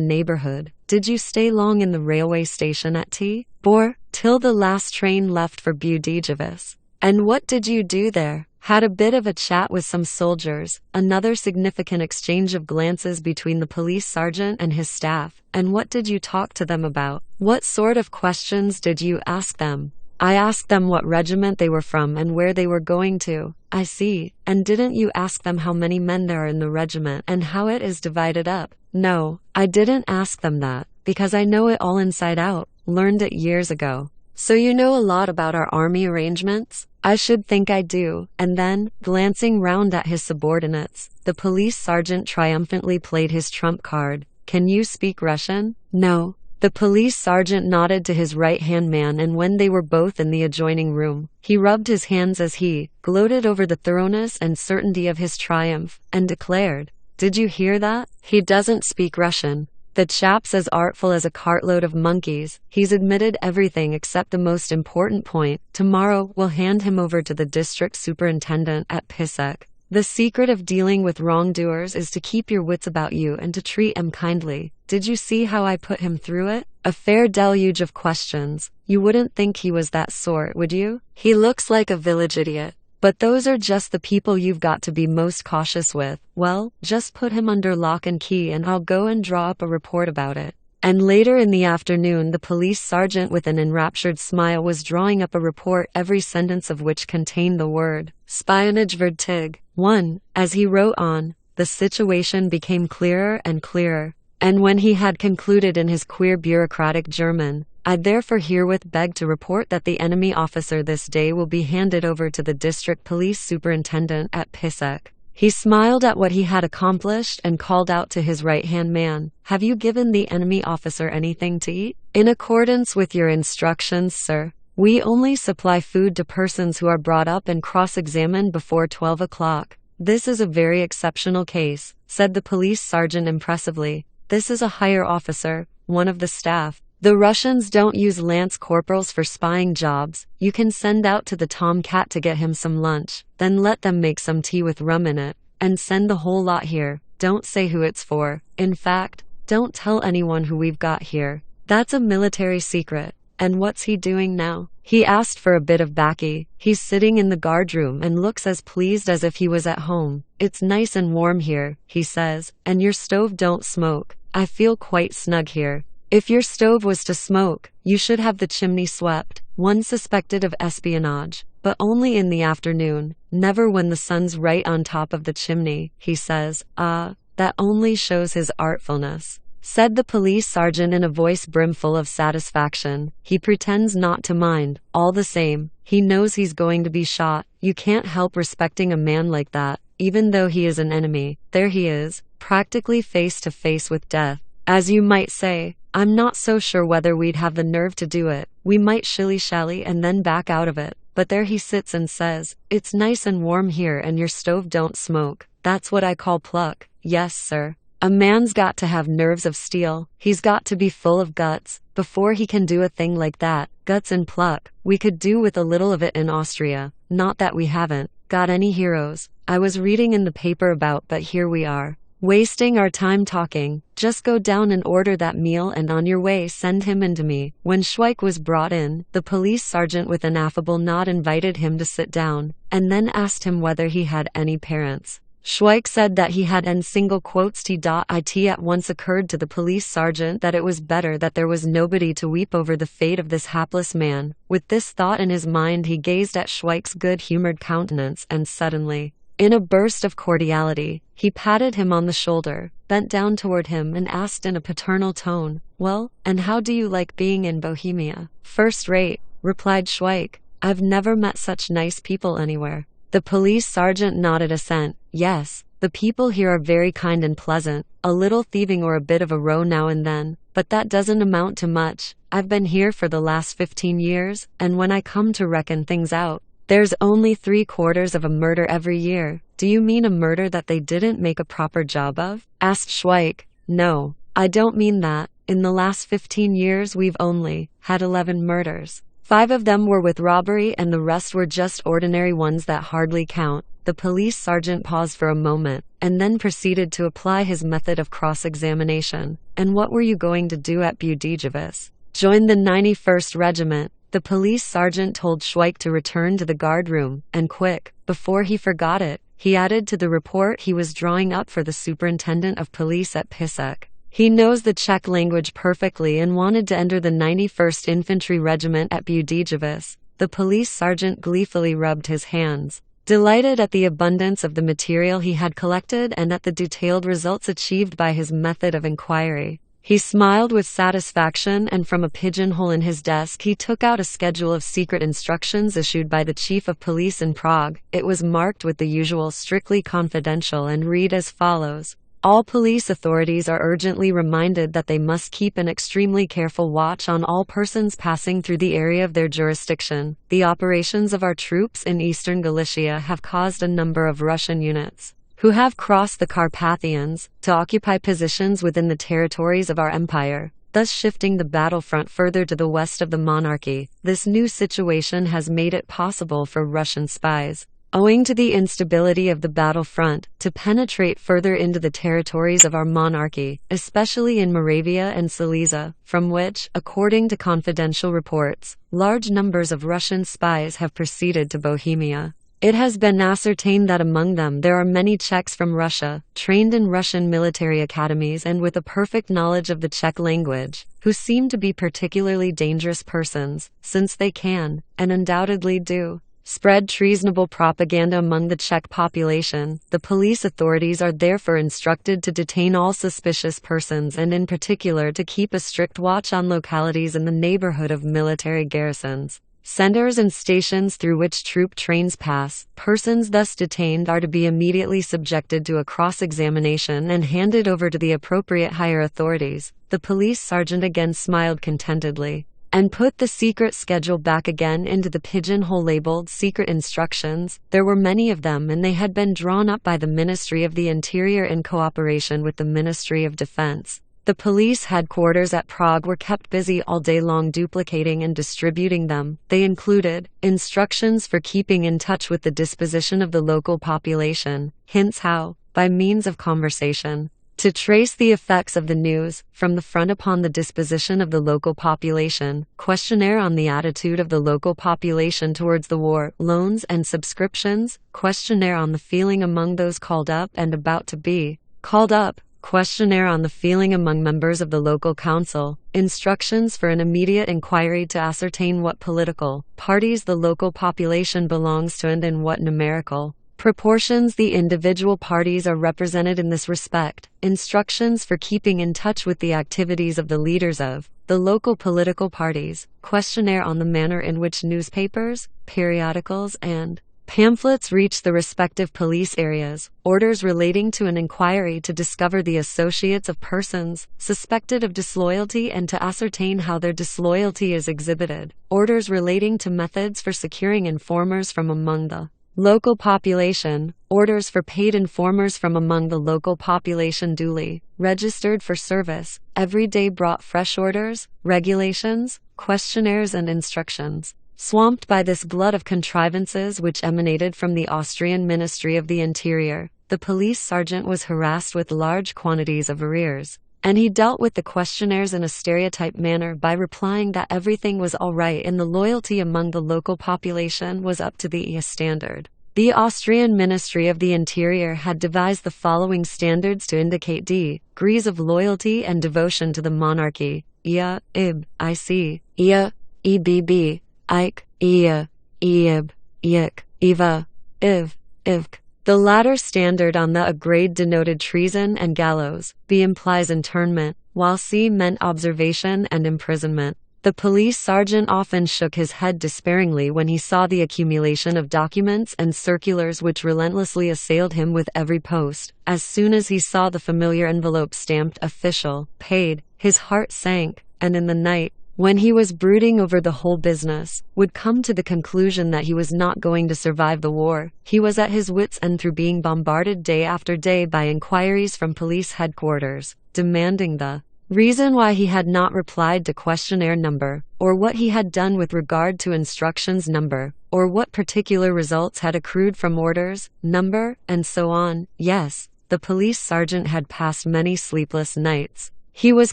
neighborhood. Did you stay long in the railway station at T4? Till the last train left for Budapest. And what did you do there? Had a bit of a chat with some soldiers, another significant exchange of glances between the police sergeant and his staff. And what did you talk to them about? What sort of questions did you ask them? I asked them what regiment they were from and where they were going to. I see. And didn't you ask them how many men there are in the regiment and how it is divided up? No, I didn't ask them that, because I know it all inside out, learned it years ago. So you know a lot about our army arrangements? I should think I do. And then, glancing round at his subordinates, the police sergeant triumphantly played his trump card. Can you speak Russian? No. The police sergeant nodded to his right-hand man, and when they were both in the adjoining room, he rubbed his hands as he gloated over the thoroughness and certainty of his triumph, and declared, Did you hear that? He doesn't speak Russian. The chap's as artful as a cartload of monkeys. He's admitted everything except the most important point. Tomorrow, we'll hand him over to the district superintendent at Pisek. The secret of dealing with wrongdoers is to keep your wits about you and to treat them kindly. Did you see how I put him through it? A fair deluge of questions. You wouldn't think he was that sort, would you? He looks like a village idiot. But those are just the people you've got to be most cautious with. Well, just put him under lock and key and I'll go and draw up a report about it. And later in the afternoon, the police sergeant with an enraptured smile was drawing up a report, every sentence of which contained the word Spionage Vertig. 1. As he wrote on, the situation became clearer and clearer. And when he had concluded in his queer bureaucratic German, I therefore herewith beg to report that the enemy officer this day will be handed over to the district police superintendent at Pisek. He smiled at what he had accomplished and called out to his right-hand man, Have you given the enemy officer anything to eat? In accordance with your instructions, sir. We only supply food to persons who are brought up and cross-examined before 12 o'clock. This is a very exceptional case, said the police sergeant impressively. This is a higher officer, one of the staff. The Russians don't use lance corporals for spying jobs. You can send out to the Tomcat to get him some lunch, then let them make some tea with rum in it, and send the whole lot here. Don't say who it's for. In fact, don't tell anyone who we've got here. That's a military secret. And what's he doing now? He asked for a bit of baccy. He's sitting in the guardroom and looks as pleased as if he was at home. It's nice and warm here, he says, and your stove don't smoke. I feel quite snug here. If your stove was to smoke, you should have the chimney swept. One suspected of espionage, but only in the afternoon, never when the sun's right on top of the chimney, he says. Ah, that only shows his artfulness, said the police sergeant in a voice brimful of satisfaction. He pretends not to mind. All the same, he knows he's going to be shot. You can't help respecting a man like that, even though he is an enemy. There he is, practically face to face with death. As you might say, I'm not so sure whether we'd have the nerve to do it. We might shilly-shally and then back out of it. But there he sits and says, It's nice and warm here and your stove don't smoke. That's what I call pluck. Yes, sir. A man's got to have nerves of steel. He's got to be full of guts before he can do a thing like that. Guts and pluck. We could do with a little of it in Austria. Not that we haven't got any heroes. I was reading in the paper about, but here we are. Wasting our time talking. Just go down and order that meal, and on your way send him in to me." When Schweik was brought in, the police sergeant with an affable nod invited him to sit down, and then asked him whether he had any parents. Schweik said that he had, and single quotes it at once occurred to the police sergeant that it was better that there was nobody to weep over the fate of this hapless man. With this thought in his mind, he gazed at Schweik's good-humored countenance, and suddenly, in a burst of cordiality, he patted him on the shoulder, bent down toward him, and asked in a paternal tone, "Well, and how do you like being in Bohemia?" "First rate," replied Schweik. "I've never met such nice people anywhere." The police sergeant nodded assent. "Yes, the people here are very kind and pleasant, a little thieving or a bit of a row now and then, but that doesn't amount to much. I've been here for the last 15 years, and when I come to reckon things out, there's only 3/4 of a murder every year." "Do you mean a murder that they didn't make a proper job of?" asked Schweik. "No, I don't mean that. In the last 15 years we've only had 11 murders. 5 of them were with robbery, and the rest were just ordinary ones that hardly count." The police sergeant paused for a moment, and then proceeded to apply his method of cross-examination. "And what were you going to do at Budapest?" "Join the 91st Regiment." The police sergeant told Schweik to return to the guard room, and quick, before he forgot it, he added to the report he was drawing up for the superintendent of police at Pisek. He knows the Czech language perfectly and wanted to enter the 91st Infantry Regiment at Budapest. The police sergeant gleefully rubbed his hands, delighted at the abundance of the material he had collected and at the detailed results achieved by his method of inquiry. He smiled with satisfaction, and from a pigeonhole in his desk he took out a schedule of secret instructions issued by the chief of police in Prague. It was marked with the usual "strictly confidential" and read as follows: "All police authorities are urgently reminded that they must keep an extremely careful watch on all persons passing through the area of their jurisdiction. The operations of our troops in eastern Galicia have caused a number of Russian units, who have crossed the Carpathians, to occupy positions within the territories of our empire, thus shifting the battlefront further to the west of the monarchy. This new situation has made it possible for Russian spies, owing to the instability of the battlefront, to penetrate further into the territories of our monarchy, especially in Moravia and Silesia, from which, according to confidential reports, large numbers of Russian spies have proceeded to Bohemia. It has been ascertained that among them there are many Czechs from Russia, trained in Russian military academies and with a perfect knowledge of the Czech language, who seem to be particularly dangerous persons, since they can, and undoubtedly do, spread treasonable propaganda among the Czech population. The police authorities are therefore instructed to detain all suspicious persons, and in particular to keep a strict watch on localities in the neighborhood of military garrisons, centers and stations through which troop trains pass. Persons thus detained are to be immediately subjected to a cross-examination and handed over to the appropriate higher authorities." The police sergeant again smiled contentedly, and put the secret schedule back again into the pigeonhole labeled "Secret Instructions." There were many of them, and they had been drawn up by the Ministry of the Interior in cooperation with the Ministry of Defense. The police headquarters at Prague were kept busy all day long duplicating and distributing them. They included instructions for keeping in touch with the disposition of the local population, hints how, by means of conversation, to trace the effects of the news from the front upon the disposition of the local population, questionnaire on the attitude of the local population towards the war, loans and subscriptions, questionnaire on the feeling among those called up and about to be called up, questionnaire on the feeling among members of the local council, instructions for an immediate inquiry to ascertain what political parties the local population belongs to and in what numerical proportions the individual parties are represented in this respect, instructions for keeping in touch with the activities of the leaders of the local political parties, questionnaire on the manner in which newspapers, periodicals, and pamphlets reach the respective police areas, orders relating to an inquiry to discover the associates of persons suspected of disloyalty and to ascertain how their disloyalty is exhibited, orders relating to methods for securing informers from among the local population, orders for paid informers from among the local population duly registered for service. Every day brought fresh orders, regulations, questionnaires and instructions. Swamped by this glut of contrivances which emanated from the Austrian Ministry of the Interior, the police sergeant was harassed with large quantities of arrears, and he dealt with the questionnaires in a stereotyped manner by replying that everything was all right and the loyalty among the local population was up to the EA standard. The Austrian Ministry of the Interior had devised the following standards to indicate degrees of loyalty and devotion to the monarchy: IA, IB, IC, IA, EBB, IK, IA, EIB, IK, IVA, IV, IVK. The latter standard on the A grade denoted treason and gallows, B implies internment, while C meant observation and imprisonment. The police sergeant often shook his head despairingly when he saw the accumulation of documents and circulars which relentlessly assailed him with every post. As soon as he saw the familiar envelope stamped "Official, Paid," his heart sank, and in the night, when he was brooding over the whole business, would come to the conclusion that he was not going to survive the war. He was at his wits' end through being bombarded day after day by inquiries from police headquarters, demanding the reason why he had not replied to questionnaire number, or what he had done with regard to instructions number, or what particular results had accrued from orders number, and so on. Yes, the police sergeant had passed many sleepless nights. He was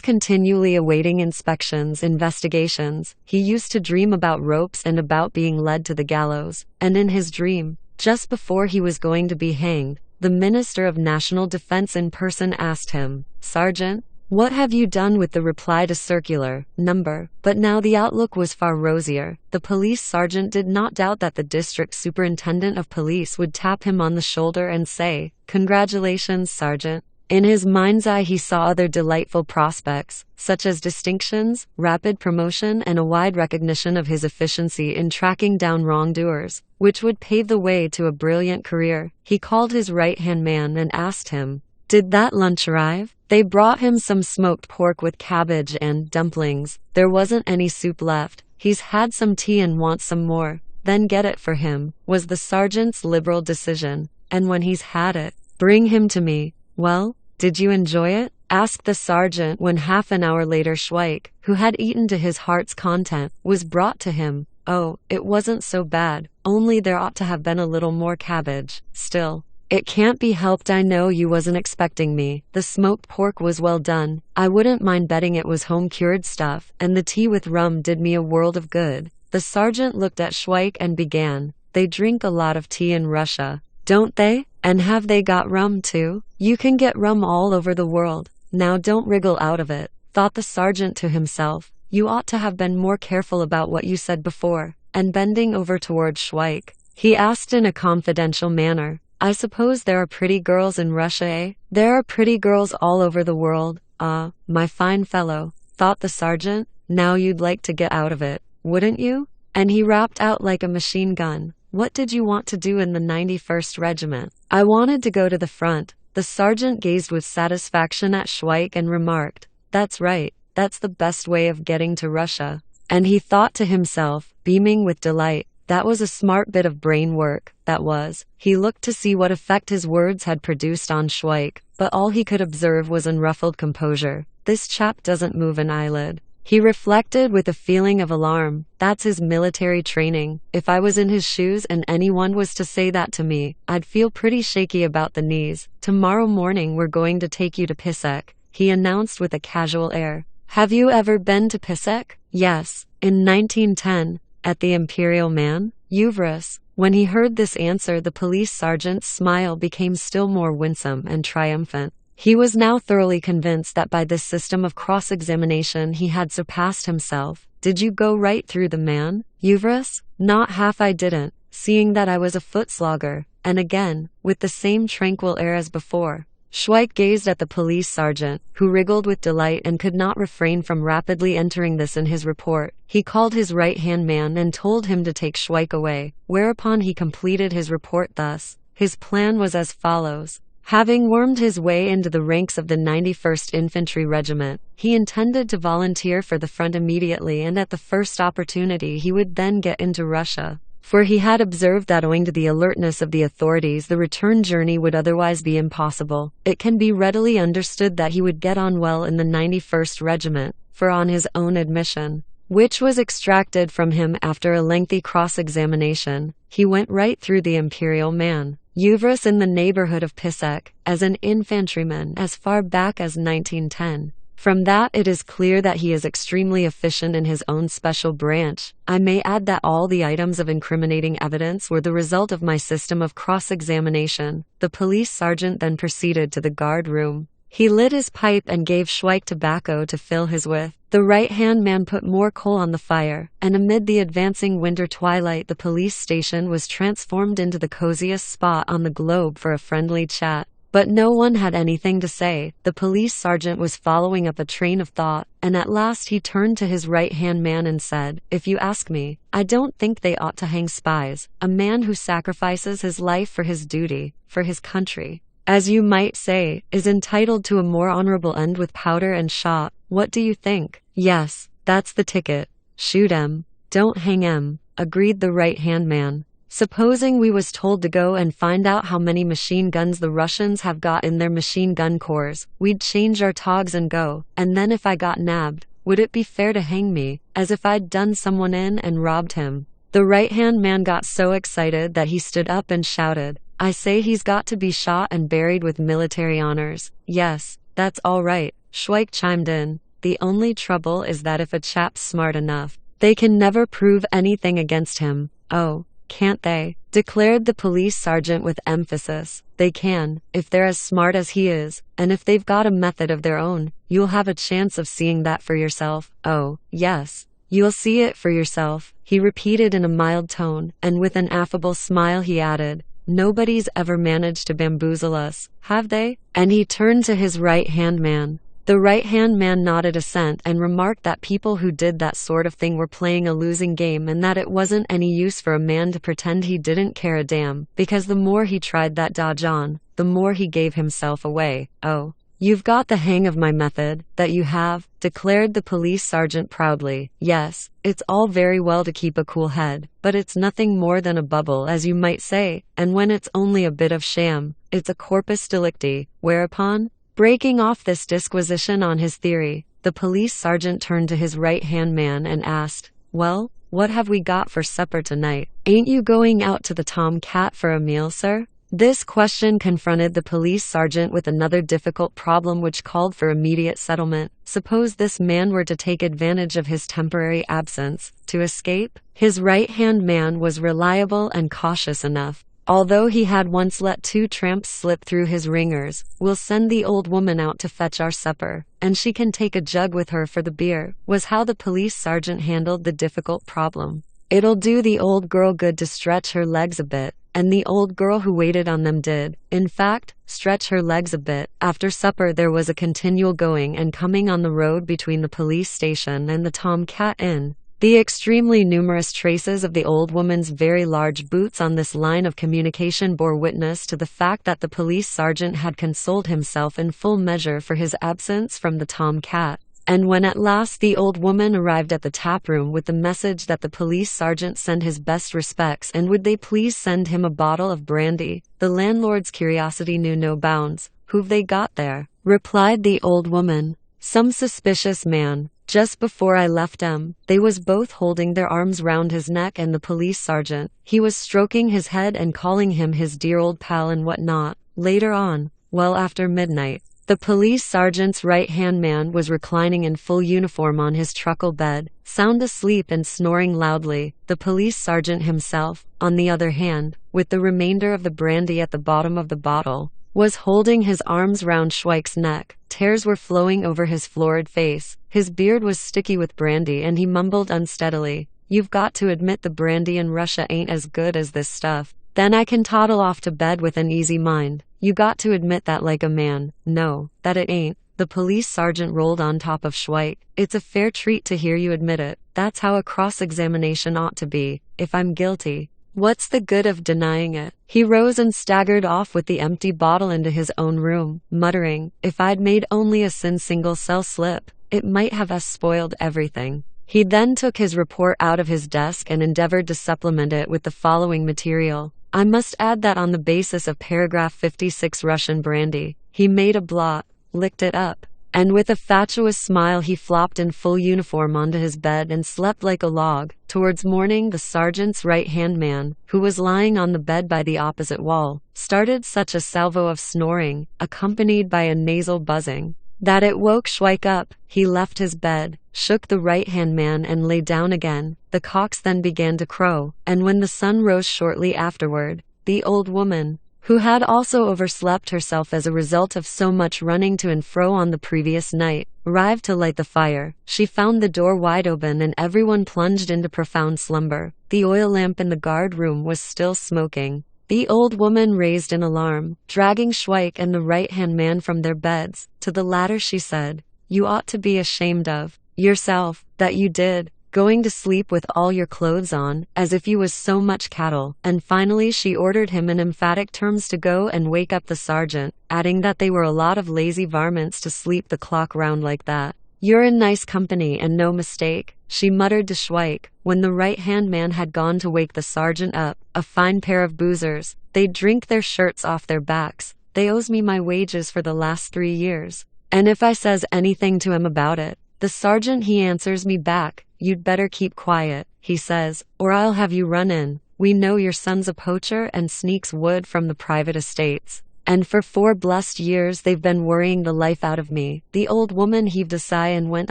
continually awaiting inspections, investigations. He used to dream about ropes and about being led to the gallows, and in his dream, just before he was going to be hanged, the Minister of National Defense in person asked him, "Sergeant, what have you done with the reply to circular number?" But now the outlook was far rosier. The police sergeant did not doubt that the district superintendent of police would tap him on the shoulder and say, "Congratulations, Sergeant." In his mind's eye he saw other delightful prospects, such as distinctions, rapid promotion, and a wide recognition of his efficiency in tracking down wrongdoers, which would pave the way to a brilliant career. He called his right-hand man and asked him, "Did that lunch arrive?" They brought him some smoked pork with cabbage and dumplings. There wasn't any soup left. "He's had some tea and wants some more." "Then get it for him," was the sergeant's liberal decision. "And when he's had it, bring him to me." "Well, did you enjoy it?" asked the sergeant when half an hour later Schweik, who had eaten to his heart's content, was brought to him. "Oh, it wasn't so bad, only there ought to have been a little more cabbage. Still, it can't be helped. I know you wasn't expecting me. The smoked pork was well done. I wouldn't mind betting it was home-cured stuff, and the tea with rum did me a world of good." The sergeant looked at Schweik and began, "They drink a lot of tea in Russia, don't they? And have they got rum too? You can get rum all over the world. Now don't wriggle out of it," thought the sergeant to himself. "You ought to have been more careful about what you said before." And bending over toward Schweik, he asked in a confidential manner, "I suppose there are pretty girls in Russia, eh?" "There are pretty girls all over the world." "Ah, my fine fellow," thought the sergeant, "now you'd like to get out of it, wouldn't you?" And he rapped out like a machine gun, "What did you want to do in the 91st Regiment?" "I wanted to go to the front." The sergeant gazed with satisfaction at Schweik and remarked, "That's right, that's the best way of getting to Russia." And he thought to himself, beaming with delight, that was a smart bit of brain work, that was. He looked to see what effect his words had produced on Schweik, but all he could observe was unruffled composure. This chap doesn't move an eyelid. He reflected with a feeling of alarm. That's his military training. If I was in his shoes and anyone was to say that to me, I'd feel pretty shaky about the knees. "Tomorrow morning we're going to take you to Pisek," he announced with a casual air. "Have you ever been to Pisek?" "Yes, in 1910, at the Imperial Man, Uvras." When he heard this answer, the police sergeant's smile became still more winsome and triumphant. He was now thoroughly convinced that by this system of cross-examination he had surpassed himself. "Did you go right through the man, Uvras?" "Not half I didn't, seeing that I was a footslogger." And again, with the same tranquil air as before, Schweik gazed at the police sergeant, who wriggled with delight and could not refrain from rapidly entering this in his report. He called his right-hand man and told him to take Schweik away, whereupon he completed his report thus. His plan was as follows. Having wormed his way into the ranks of the 91st Infantry Regiment, he intended to volunteer for the front immediately, and at the first opportunity he would then get into Russia. For he had observed that owing to the alertness of the authorities the return journey would otherwise be impossible. It can be readily understood that he would get on well in the 91st Regiment, for on his own admission, which was extracted from him after a lengthy cross-examination. He went right through the imperial man, Uvras in the neighborhood of Pisek, as an infantryman as far back as 1910. From that it is clear that he is extremely efficient in his own special branch. I may add that all the items of incriminating evidence were the result of my system of cross-examination. The police sergeant then proceeded to the guard room. He lit his pipe and gave Schweik tobacco to fill his with. The right-hand man put more coal on the fire, and amid the advancing winter twilight the police station was transformed into the coziest spot on the globe for a friendly chat. But no one had anything to say. The police sergeant was following up a train of thought, and at last he turned to his right-hand man and said, "If you ask me, I don't think they ought to hang spies. A man who sacrifices his life for his duty, for his country, as you might say, is entitled to a more honorable end with powder and shot. What do you think?" "Yes, that's the ticket. Shoot 'em. Don't hang 'em," agreed the right-hand man. "Supposing we was told to go and find out how many machine guns the Russians have got in their machine gun corps, we'd change our togs and go, and then if I got nabbed, would it be fair to hang me, as if I'd done someone in and robbed him?" The right-hand man got so excited that he stood up and shouted, "I say he's got to be shot and buried with military honors." "Yes, that's all right," Schweik chimed in. "The only trouble is that if a chap's smart enough, they can never prove anything against him." "Oh, can't they?" declared the police sergeant with emphasis. "They can, if they're as smart as he is, and if they've got a method of their own. You'll have a chance of seeing that for yourself." "Oh, yes, you'll see it for yourself," he repeated in a mild tone, and with an affable smile he added, "Nobody's ever managed to bamboozle us, have they?" And he turned to his right-hand man. The right-hand man nodded assent and remarked that people who did that sort of thing were playing a losing game and that it wasn't any use for a man to pretend he didn't care a damn, because the more he tried that dodge on, the more he gave himself away. "Oh, you've got the hang of my method, that you have," declared the police sergeant proudly. "Yes, it's all very well to keep a cool head, but it's nothing more than a bubble, as you might say, and when it's only a bit of sham, it's a corpus delicti." Whereupon, breaking off this disquisition on his theory, the police sergeant turned to his right-hand man and asked, "Well, what have we got for supper tonight? Ain't you going out to the Tom Cat for a meal, sir?" This question confronted the police sergeant with another difficult problem which called for immediate settlement. Suppose this man were to take advantage of his temporary absence, to escape? His right-hand man was reliable and cautious enough. Although he had once let 2 tramps slip through his ringers. "We'll send the old woman out to fetch our supper, and she can take a jug with her for the beer," was how the police sergeant handled the difficult problem. "It'll do the old girl good to stretch her legs a bit," and the old girl who waited on them did, in fact, stretch her legs a bit. After supper there was a continual going and coming on the road between the police station and the Tom Cat Inn. The extremely numerous traces of the old woman's very large boots on this line of communication bore witness to the fact that the police sergeant had consoled himself in full measure for his absence from the Tom Cat. And when at last the old woman arrived at the taproom with the message that the police sergeant sent his best respects and would they please send him a bottle of brandy, the landlord's curiosity knew no bounds. "Who've they got there?" replied the old woman. "Some suspicious man. Just before I left 'em, they was both holding their arms round his neck and the police sergeant. He was stroking his head and calling him his dear old pal and what not. Later on, well after midnight, the police sergeant's right-hand man was reclining in full uniform on his truckle bed, sound asleep and snoring loudly. The police sergeant himself, on the other hand, with the remainder of the brandy at the bottom of the bottle, was holding his arms round Schweik's neck. Tears were flowing over his florid face. His beard was sticky with brandy and he mumbled unsteadily, "You've got to admit the brandy in Russia ain't as good as this stuff. Then I can toddle off to bed with an easy mind. You got to admit that like a man." "No, that it ain't." The police sergeant rolled on top of Schweik. "It's a fair treat to hear you admit it. That's how a cross-examination ought to be. If I'm guilty, what's the good of denying it?" He rose and staggered off with the empty bottle into his own room, muttering, "If I'd made only a single-cell slip, it might have spoiled everything." He then took his report out of his desk and endeavored to supplement it with the following material. I must add that on the basis of paragraph 56 Russian brandy, he made a blot, licked it up, And with a fatuous smile he flopped in full uniform onto his bed and slept like a log. Towards morning the sergeant's right-hand man, who was lying on the bed by the opposite wall, started such a salvo of snoring, accompanied by a nasal buzzing, that it woke Schweik up. He left his bed, shook the right-hand man and lay down again. The cocks then began to crow, and when the sun rose shortly afterward, the old woman, who had also overslept herself as a result of so much running to and fro on the previous night, arrived to light the fire. She found the door wide open and everyone plunged into profound slumber. The oil lamp in the guard room was still smoking. The old woman raised an alarm, dragging Schweik and the right-hand man from their beds. To the latter she said, "You ought to be ashamed of yourself, that you did, going to sleep with all your clothes on, as if you was so much cattle." And finally she ordered him in emphatic terms to go and wake up the sergeant, adding that they were a lot of lazy varmints to sleep the clock round like that. "You're in nice company and no mistake," she muttered to Schweik, when the right-hand man had gone to wake the sergeant up. "A fine pair of boozers. They drink their shirts off their backs. They owes me my wages for the last 3 years. And if I says anything to him about it, the sergeant he answers me back, 'You'd better keep quiet,' he says, 'or I'll have you run in. We know your son's a poacher and sneaks wood from the private estates. And for 4 blessed years they've been worrying the life out of me.'" The old woman heaved a sigh and went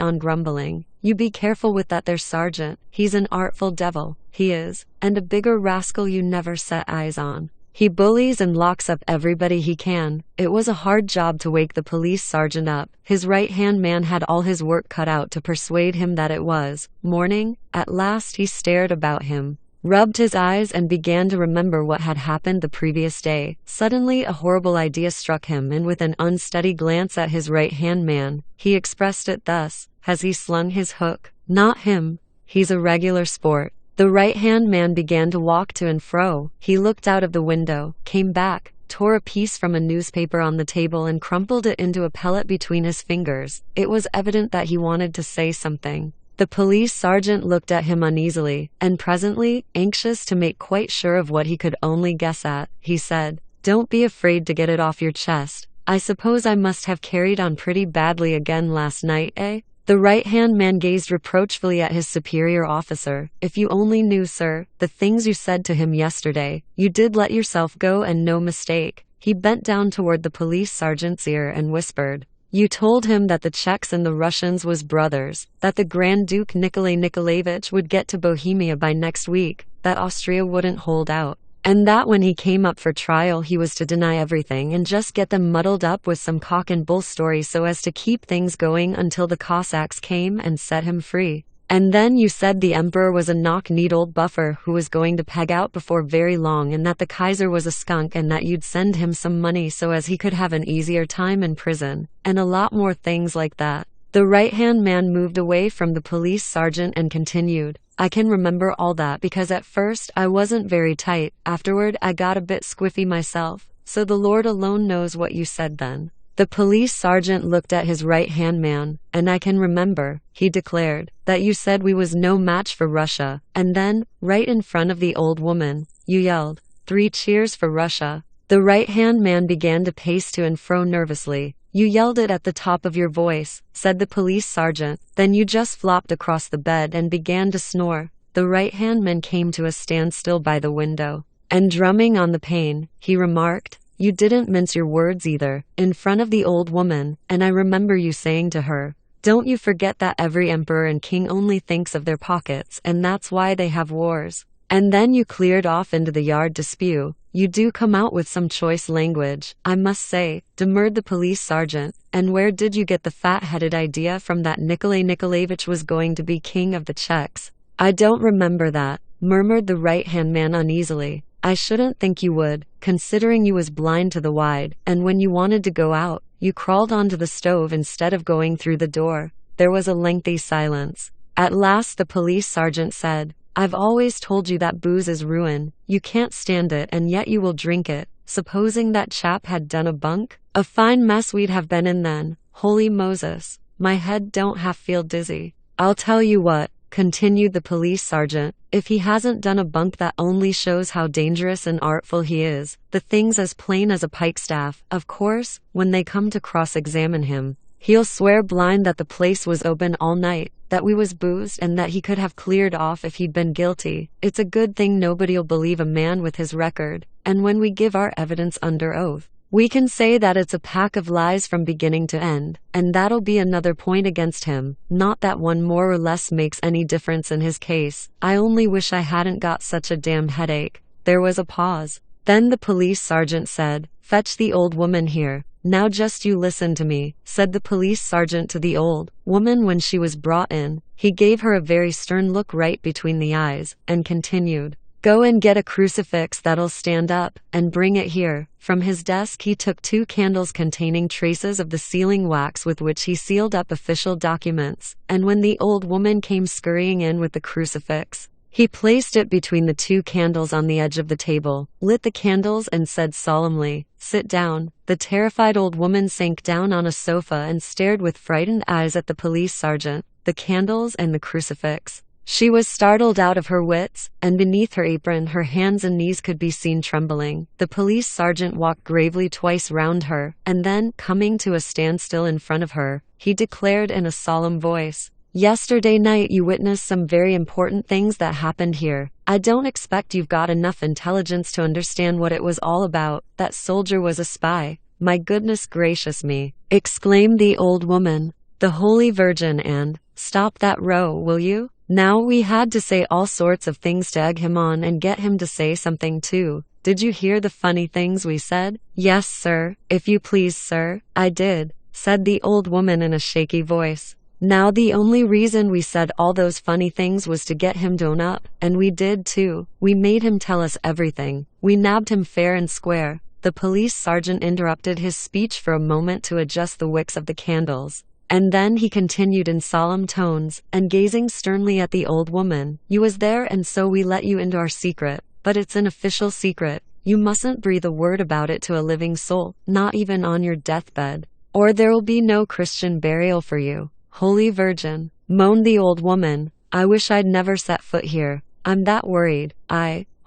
on grumbling, "You be careful with that there sergeant. He's an artful devil, he is, and a bigger rascal you never set eyes on. He bullies and locks up everybody he can." It was a hard job to wake the police sergeant up. His right-hand man had all his work cut out to persuade him that it was morning. At last he stared about him, rubbed his eyes and began to remember what had happened the previous day. Suddenly a horrible idea struck him, and with an unsteady glance at his right-hand man, he expressed it thus: "Has he slung his hook? Not him. He's a regular sport." The right-hand man began to walk to and fro. He looked out of the window, came back, tore a piece from a newspaper on the table and crumpled it into a pellet between his fingers. It was evident that he wanted to say something. The police sergeant looked at him uneasily, and presently, anxious to make quite sure of what he could only guess at, he said, "Don't be afraid to get it off your chest. I suppose I must have carried on pretty badly again last night, eh?" The right-hand man gazed reproachfully at his superior officer. "If you only knew, sir, the things you said to him yesterday. You did let yourself go and no mistake." He bent down toward the police sergeant's ear and whispered, "You told him that the Czechs and the Russians was brothers, that the Grand Duke Nikolai Nikolaevich would get to Bohemia by next week, that Austria wouldn't hold out, and that when he came up for trial he was to deny everything and just get them muddled up with some cock and bull stories so as to keep things going until the Cossacks came and set him free. And then you said the emperor was a knock-kneed old buffer who was going to peg out before very long, and that the Kaiser was a skunk, and that you'd send him some money so as he could have an easier time in prison, and a lot more things like that." The right-hand man moved away from the police sergeant and continued, "I can remember all that because at first I wasn't very tight, afterward I got a bit squiffy myself, so the Lord alone knows what you said then." The police sergeant looked at his right-hand man, "And I can remember," he declared, "that you said we was no match for Russia, and then, right in front of the old woman, you yelled, 'Three cheers for Russia.'" The right-hand man began to pace to and fro nervously. "You yelled it at the top of your voice," said the police sergeant, "then you just flopped across the bed and began to snore." The right-hand man came to a standstill by the window, and drumming on the pane, he remarked, "You didn't mince your words either, in front of the old woman, and I remember you saying to her, 'Don't you forget that every emperor and king only thinks of their pockets, and that's why they have wars.' And then you cleared off into the yard to spew. You do come out with some choice language, I must say," demurred the police sergeant. "And where did you get the fat-headed idea from that Nikolai Nikolaevich was going to be king of the Czechs?" "I don't remember that," murmured the right-hand man uneasily. "I shouldn't think you would, considering you was blind to the wide, and when you wanted to go out, you crawled onto the stove instead of going through the door." There was a lengthy silence. At last the police sergeant said, "I've always told you that booze is ruin. You can't stand it and yet you will drink it. Supposing that chap had done a bunk? A fine mess we'd have been in then. Holy Moses, my head don't half feel dizzy. I'll tell you what," continued the police sergeant, "if he hasn't done a bunk that only shows how dangerous and artful he is. The thing's as plain as a pikestaff. Of course, when they come to cross-examine him, He'll swear blind that the place was open all night, that we was boozed and that he could have cleared off if he'd been guilty. It's a good thing nobody'll believe a man with his record, and when we give our evidence under oath, we can say that it's a pack of lies from beginning to end, and that'll be another point against him. Not that one more or less makes any difference in his case. I only wish I hadn't got such a damned headache. There was a pause. Then the police sergeant said, "Fetch the old woman here." "Now just you listen to me," said the police sergeant to the old woman when she was brought in. He gave her a very stern look right between the eyes, and continued, "Go and get a crucifix that'll stand up, and bring it here." From his desk he took 2 candles containing traces of the sealing wax with which he sealed up official documents, and when the old woman came scurrying in with the crucifix, he placed it between the 2 candles on the edge of the table, lit the candles and said solemnly, "Sit down." The terrified old woman sank down on a sofa and stared with frightened eyes at the police sergeant, the candles and the crucifix. She was startled out of her wits, and beneath her apron her hands and knees could be seen trembling. The police sergeant walked gravely twice round her, and then, coming to a standstill in front of her, he declared in a solemn voice, "Yesterday night you witnessed some very important things that happened here. I don't expect you've got enough intelligence to understand what it was all about. That soldier was a spy." "My goodness gracious me," exclaimed the old woman. "The Holy Virgin and—" "Stop that row, will you?" Now we had to say all sorts of things to egg him on and get him to say something too. "Did you hear the funny things we said?" "Yes, sir, if you please, sir, I did," said the old woman in a shaky voice. "Now the only reason we said all those funny things was to get him done up, and we did too. We made him tell us everything. We nabbed him fair and square." The police sergeant interrupted his speech for a moment to adjust the wicks of the candles. And then he continued in solemn tones, and gazing sternly at the old woman, "You was there and so we let you into our secret, but it's an official secret. You mustn't breathe a word about it to a living soul, not even on your deathbed, or there'll be no Christian burial for you." "Holy Virgin," moaned the old woman, "I wish I'd never set foot here. I'm that worried.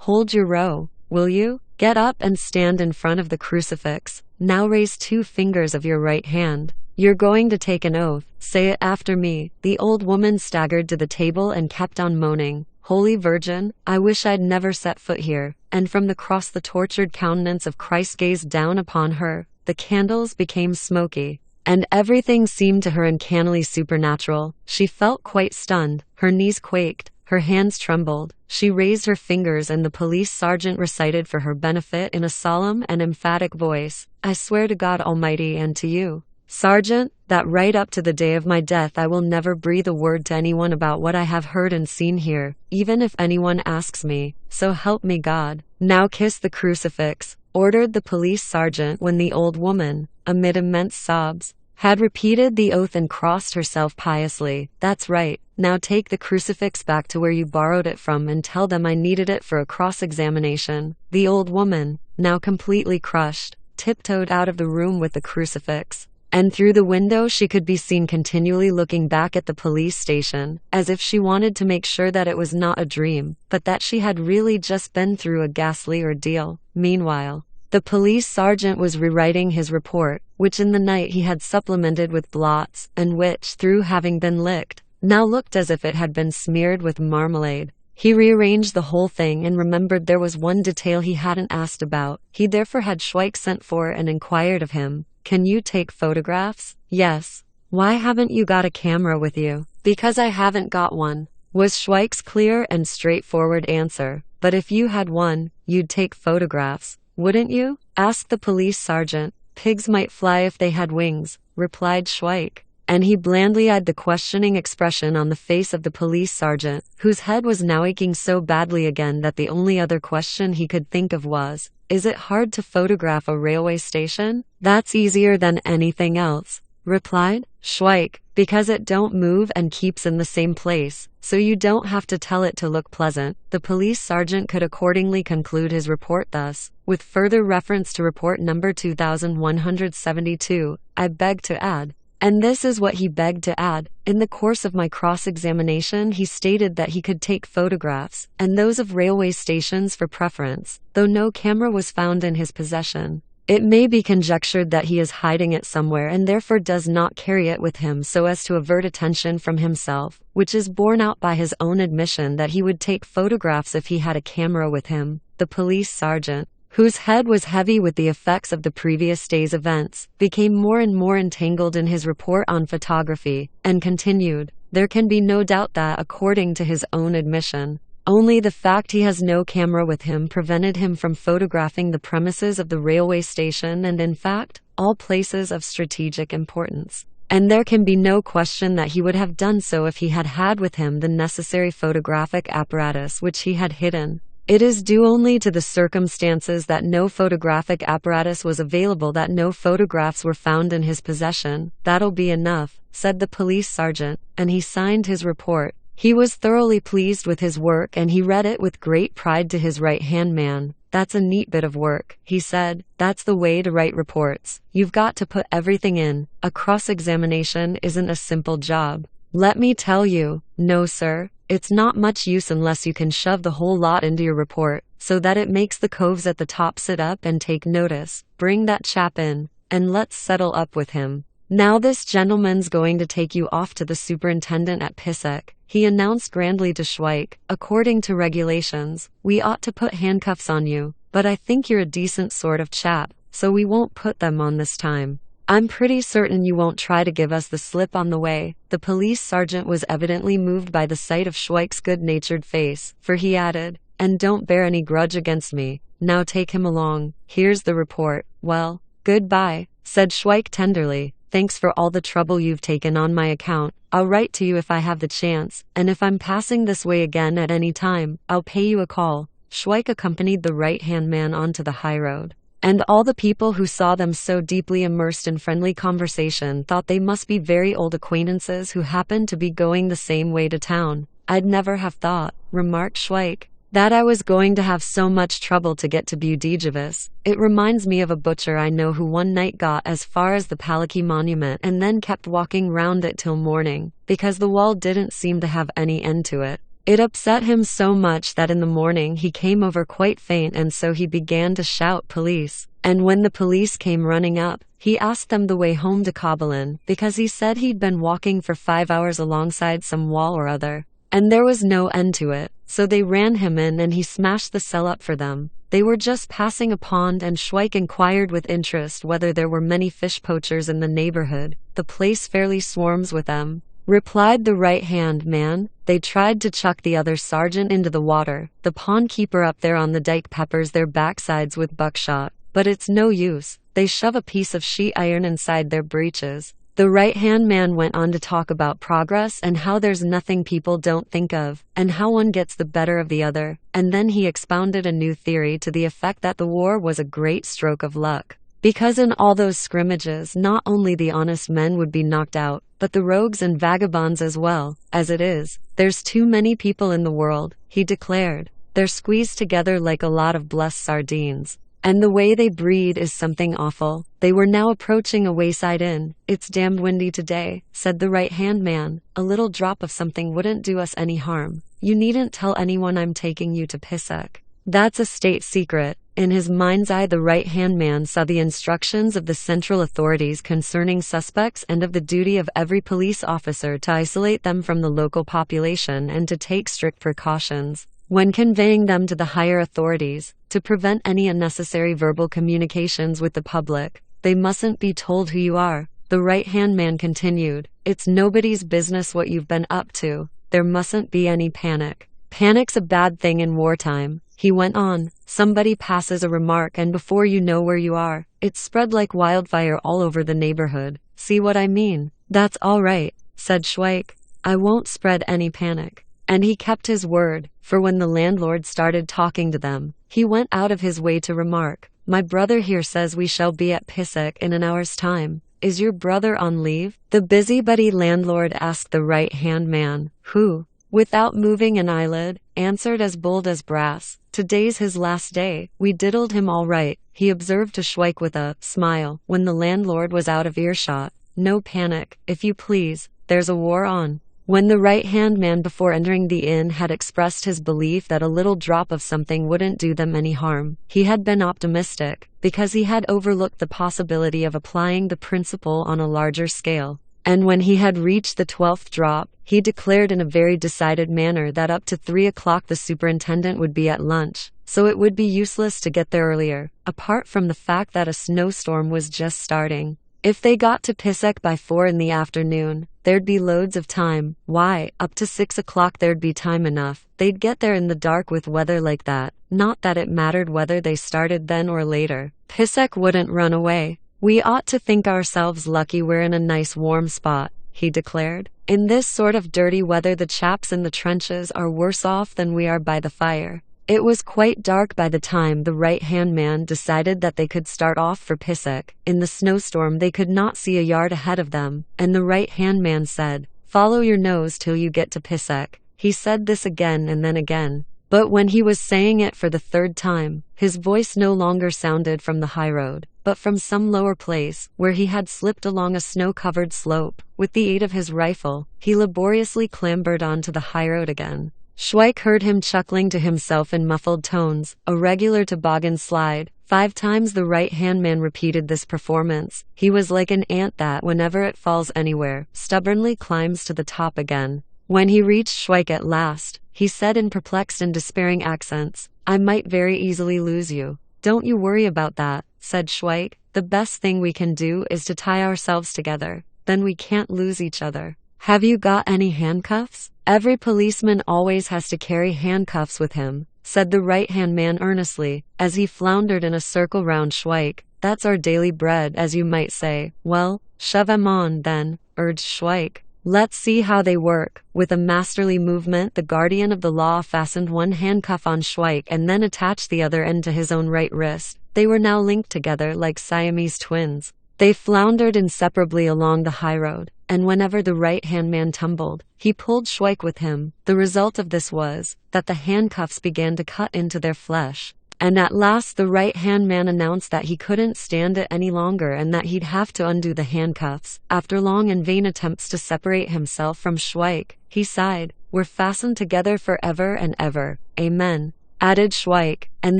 Hold your row, will you? Get up and stand in front of the crucifix. Now raise 2 fingers of your right hand. You're going to take an oath. Say it after me." The old woman staggered to the table and kept on moaning, "Holy Virgin, I wish I'd never set foot here." And from the cross the tortured countenance of Christ gazed down upon her. The candles became smoky, and everything seemed to her uncannily supernatural. She felt quite stunned. Her knees quaked. Her hands trembled. She raised her fingers and the police sergeant recited for her benefit in a solemn and emphatic voice, "I swear to God Almighty and to you, Sergeant, that right up to the day of my death I will never breathe a word to anyone about what I have heard and seen here, even if anyone asks me. So help me God." "Now kiss the crucifix," ordered the police sergeant when the old woman, amid immense sobs, had repeated the oath and crossed herself piously. "That's right. Now take the crucifix back to where you borrowed it from and tell them I needed it for a cross-examination." The old woman, now completely crushed, tiptoed out of the room with the crucifix, and through the window she could be seen continually looking back at the police station, as if she wanted to make sure that it was not a dream, but that she had really just been through a ghastly ordeal. Meanwhile, the police sergeant was rewriting his report, which in the night he had supplemented with blots, and which, through having been licked, now looked as if it had been smeared with marmalade. He rearranged the whole thing and remembered there was one detail he hadn't asked about. He therefore had Schweik sent for and inquired of him, "Can you take photographs?" "Yes." "Why haven't you got a camera with you?" "Because I haven't got one," was Schweik's clear and straightforward answer. "But if you had one, you'd take photographs, wouldn't you?" asked the police sergeant. "Pigs might fly if they had wings," replied Schweik, and he blandly eyed the questioning expression on the face of the police sergeant, whose head was now aching so badly again that the only other question he could think of was, "Is it hard to photograph a railway station?" "That's easier than anything else," replied Schweik, "because it don't move and keeps in the same place, so you don't have to tell it to look pleasant." The police sergeant could accordingly conclude his report thus, with further reference to report number 2172, "I beg to add," and this is what he begged to add, "in the course of my cross-examination he stated that he could take photographs, and those of railway stations for preference, though no camera was found in his possession." It may be conjectured that he is hiding it somewhere and therefore does not carry it with him so as to avert attention from himself, which is borne out by his own admission that he would take photographs if he had a camera with him. The police sergeant, whose head was heavy with the effects of the previous day's events, became more and more entangled in his report on photography, and continued, "There can be no doubt that, according to his own admission, only the fact he has no camera with him prevented him from photographing the premises of the railway station and, in fact, all places of strategic importance. And there can be no question that he would have done so if he had had with him the necessary photographic apparatus which he had hidden. It is due only to the circumstances that no photographic apparatus was available that no photographs were found in his possession. That'll be enough," said the police sergeant, and he signed his report. He was thoroughly pleased with his work and he read it with great pride to his right-hand man. "That's a neat bit of work," he said. "That's the way to write reports. You've got to put everything in. A cross-examination isn't a simple job. Let me tell you, no sir, it's not much use unless you can shove the whole lot into your report, so that it makes the coves at the top sit up and take notice. Bring that chap in, and let's settle up with him. Now this gentleman's going to take you off to the superintendent at Pisek," he announced grandly to Schweik. "According to regulations, we ought to put handcuffs on you, but I think you're a decent sort of chap, so we won't put them on this time. I'm pretty certain you won't try to give us the slip on the way." The police sergeant was evidently moved by the sight of Schweik's good-natured face, for he added, "And don't bear any grudge against me. Now take him along. Here's the report." "Well, good-bye," said Schweik tenderly. "Thanks for all the trouble you've taken on my account. I'll write to you if I have the chance, and if I'm passing this way again at any time, I'll pay you a call." Schweik accompanied the right-hand man onto the highroad, and all the people who saw them so deeply immersed in friendly conversation thought they must be very old acquaintances who happened to be going the same way to town. "I'd never have thought," remarked Schweik, "that I was going to have so much trouble to get to Budapest. It reminds me of a butcher I know who one night got as far as the Palaki monument and then kept walking round it till morning, because the wall didn't seem to have any end to it. It upset him so much that in the morning he came over quite faint, and so he began to shout 'Police!' And when the police came running up, he asked them the way home to Kobalin, because he said he'd been walking for 5 hours alongside some wall or other, and there was no end to it. So they ran him in and he smashed the cell up for them. They were just passing a pond and Schweik inquired with interest whether there were many fish poachers in the neighborhood. "The place fairly swarms with them," replied the right-hand man. "They tried to chuck the other sergeant into the water. The pond keeper up there on the dike peppers their backsides with buckshot, but it's no use. They shove a piece of sheet iron inside their breeches." The right-hand man went on to talk about progress and how there's nothing people don't think of, and how one gets the better of the other, and then he expounded a new theory to the effect that the war was a great stroke of luck, because in all those scrimmages not only the honest men would be knocked out, but the rogues and vagabonds as well. "As it is, there's too many people in the world," he declared. "They're squeezed together like a lot of blessed sardines. And the way they breed is something awful." They were now approaching a wayside inn. "It's damned windy today," said the right-hand man. "A little drop of something wouldn't do us any harm. You needn't tell anyone I'm taking you to Pisek. That's a state secret." In his mind's eye the right-hand man saw the instructions of the central authorities concerning suspects and of the duty of every police officer to isolate them from the local population and to take strict precautions, when conveying them to the higher authorities, to prevent any unnecessary verbal communications with the public. "They mustn't be told who you are," the right-hand man continued. "It's nobody's business what you've been up to. There mustn't be any panic. Panic's a bad thing in wartime," he went on. "Somebody passes a remark and before you know where you are, it's spread like wildfire all over the neighborhood. See what I mean?" "That's all right," said Schweik. "I won't spread any panic." And he kept his word, for when the landlord started talking to them, he went out of his way to remark, "My brother here says we shall be at Pisek in an hour's time. Is your brother on leave?" The busybody landlord asked the right-hand man, who, without moving an eyelid, answered as bold as brass, "Today's his last day. We diddled him all right," he observed to Schweik with a smile, when the landlord was out of earshot. "No panic, if you please. There's a war on. When the right-hand man before entering the inn had expressed his belief that a little drop of something wouldn't do them any harm, he had been optimistic, because he had overlooked the possibility of applying the principle on a larger scale. And when he had reached the 12th drop, he declared in a very decided manner that up to 3 o'clock the superintendent would be at lunch, so it would be useless to get there earlier, apart from the fact that a snowstorm was just starting. If they got to Pisek by 4 in the afternoon, there'd be loads of time. Why, up to 6 o'clock there'd be time enough. They'd get there in the dark with weather like that. Not that it mattered whether they started then or later. Pisek wouldn't run away. We ought to think ourselves lucky we're in a nice warm spot, he declared. In this sort of dirty weather the chaps in the trenches are worse off than we are by the fire. It was quite dark by the time the right-hand man decided that they could start off for Pisek. In the snowstorm they could not see a yard ahead of them, and the right-hand man said, "Follow your nose till you get to Pisek." He said this again and then again. But when he was saying it for the 3rd time, his voice no longer sounded from the high road, but from some lower place, where he had slipped along a snow-covered slope. With the aid of his rifle, he laboriously clambered onto the high road again. Schweik heard him chuckling to himself in muffled tones, a regular toboggan slide. 5 times the right-hand man repeated this performance. He was like an ant that, whenever it falls anywhere, stubbornly climbs to the top again. When he reached Schweik at last, he said in perplexed and despairing accents, "I might very easily lose you." "Don't you worry about that," said Schweik. "The best thing we can do is to tie ourselves together. Then we can't lose each other." "Have you got any handcuffs?" "Every policeman always has to carry handcuffs with him," said the right-hand man earnestly, as he floundered in a circle round Schweik. "That's our daily bread, as you might say." "Well, shove 'em on, then," urged Schweik. "Let's see how they work." With a masterly movement the guardian of the law fastened one handcuff on Schweik and then attached the other end to his own right wrist. They were now linked together like Siamese twins. They floundered inseparably along the highroad, and whenever the right-hand man tumbled, he pulled Schweik with him. The result of this was that the handcuffs began to cut into their flesh. And at last the right-hand man announced that he couldn't stand it any longer and that he'd have to undo the handcuffs. After long and vain attempts to separate himself from Schweik, he sighed, "We're fastened together for ever and ever. Amen," added Schweik, and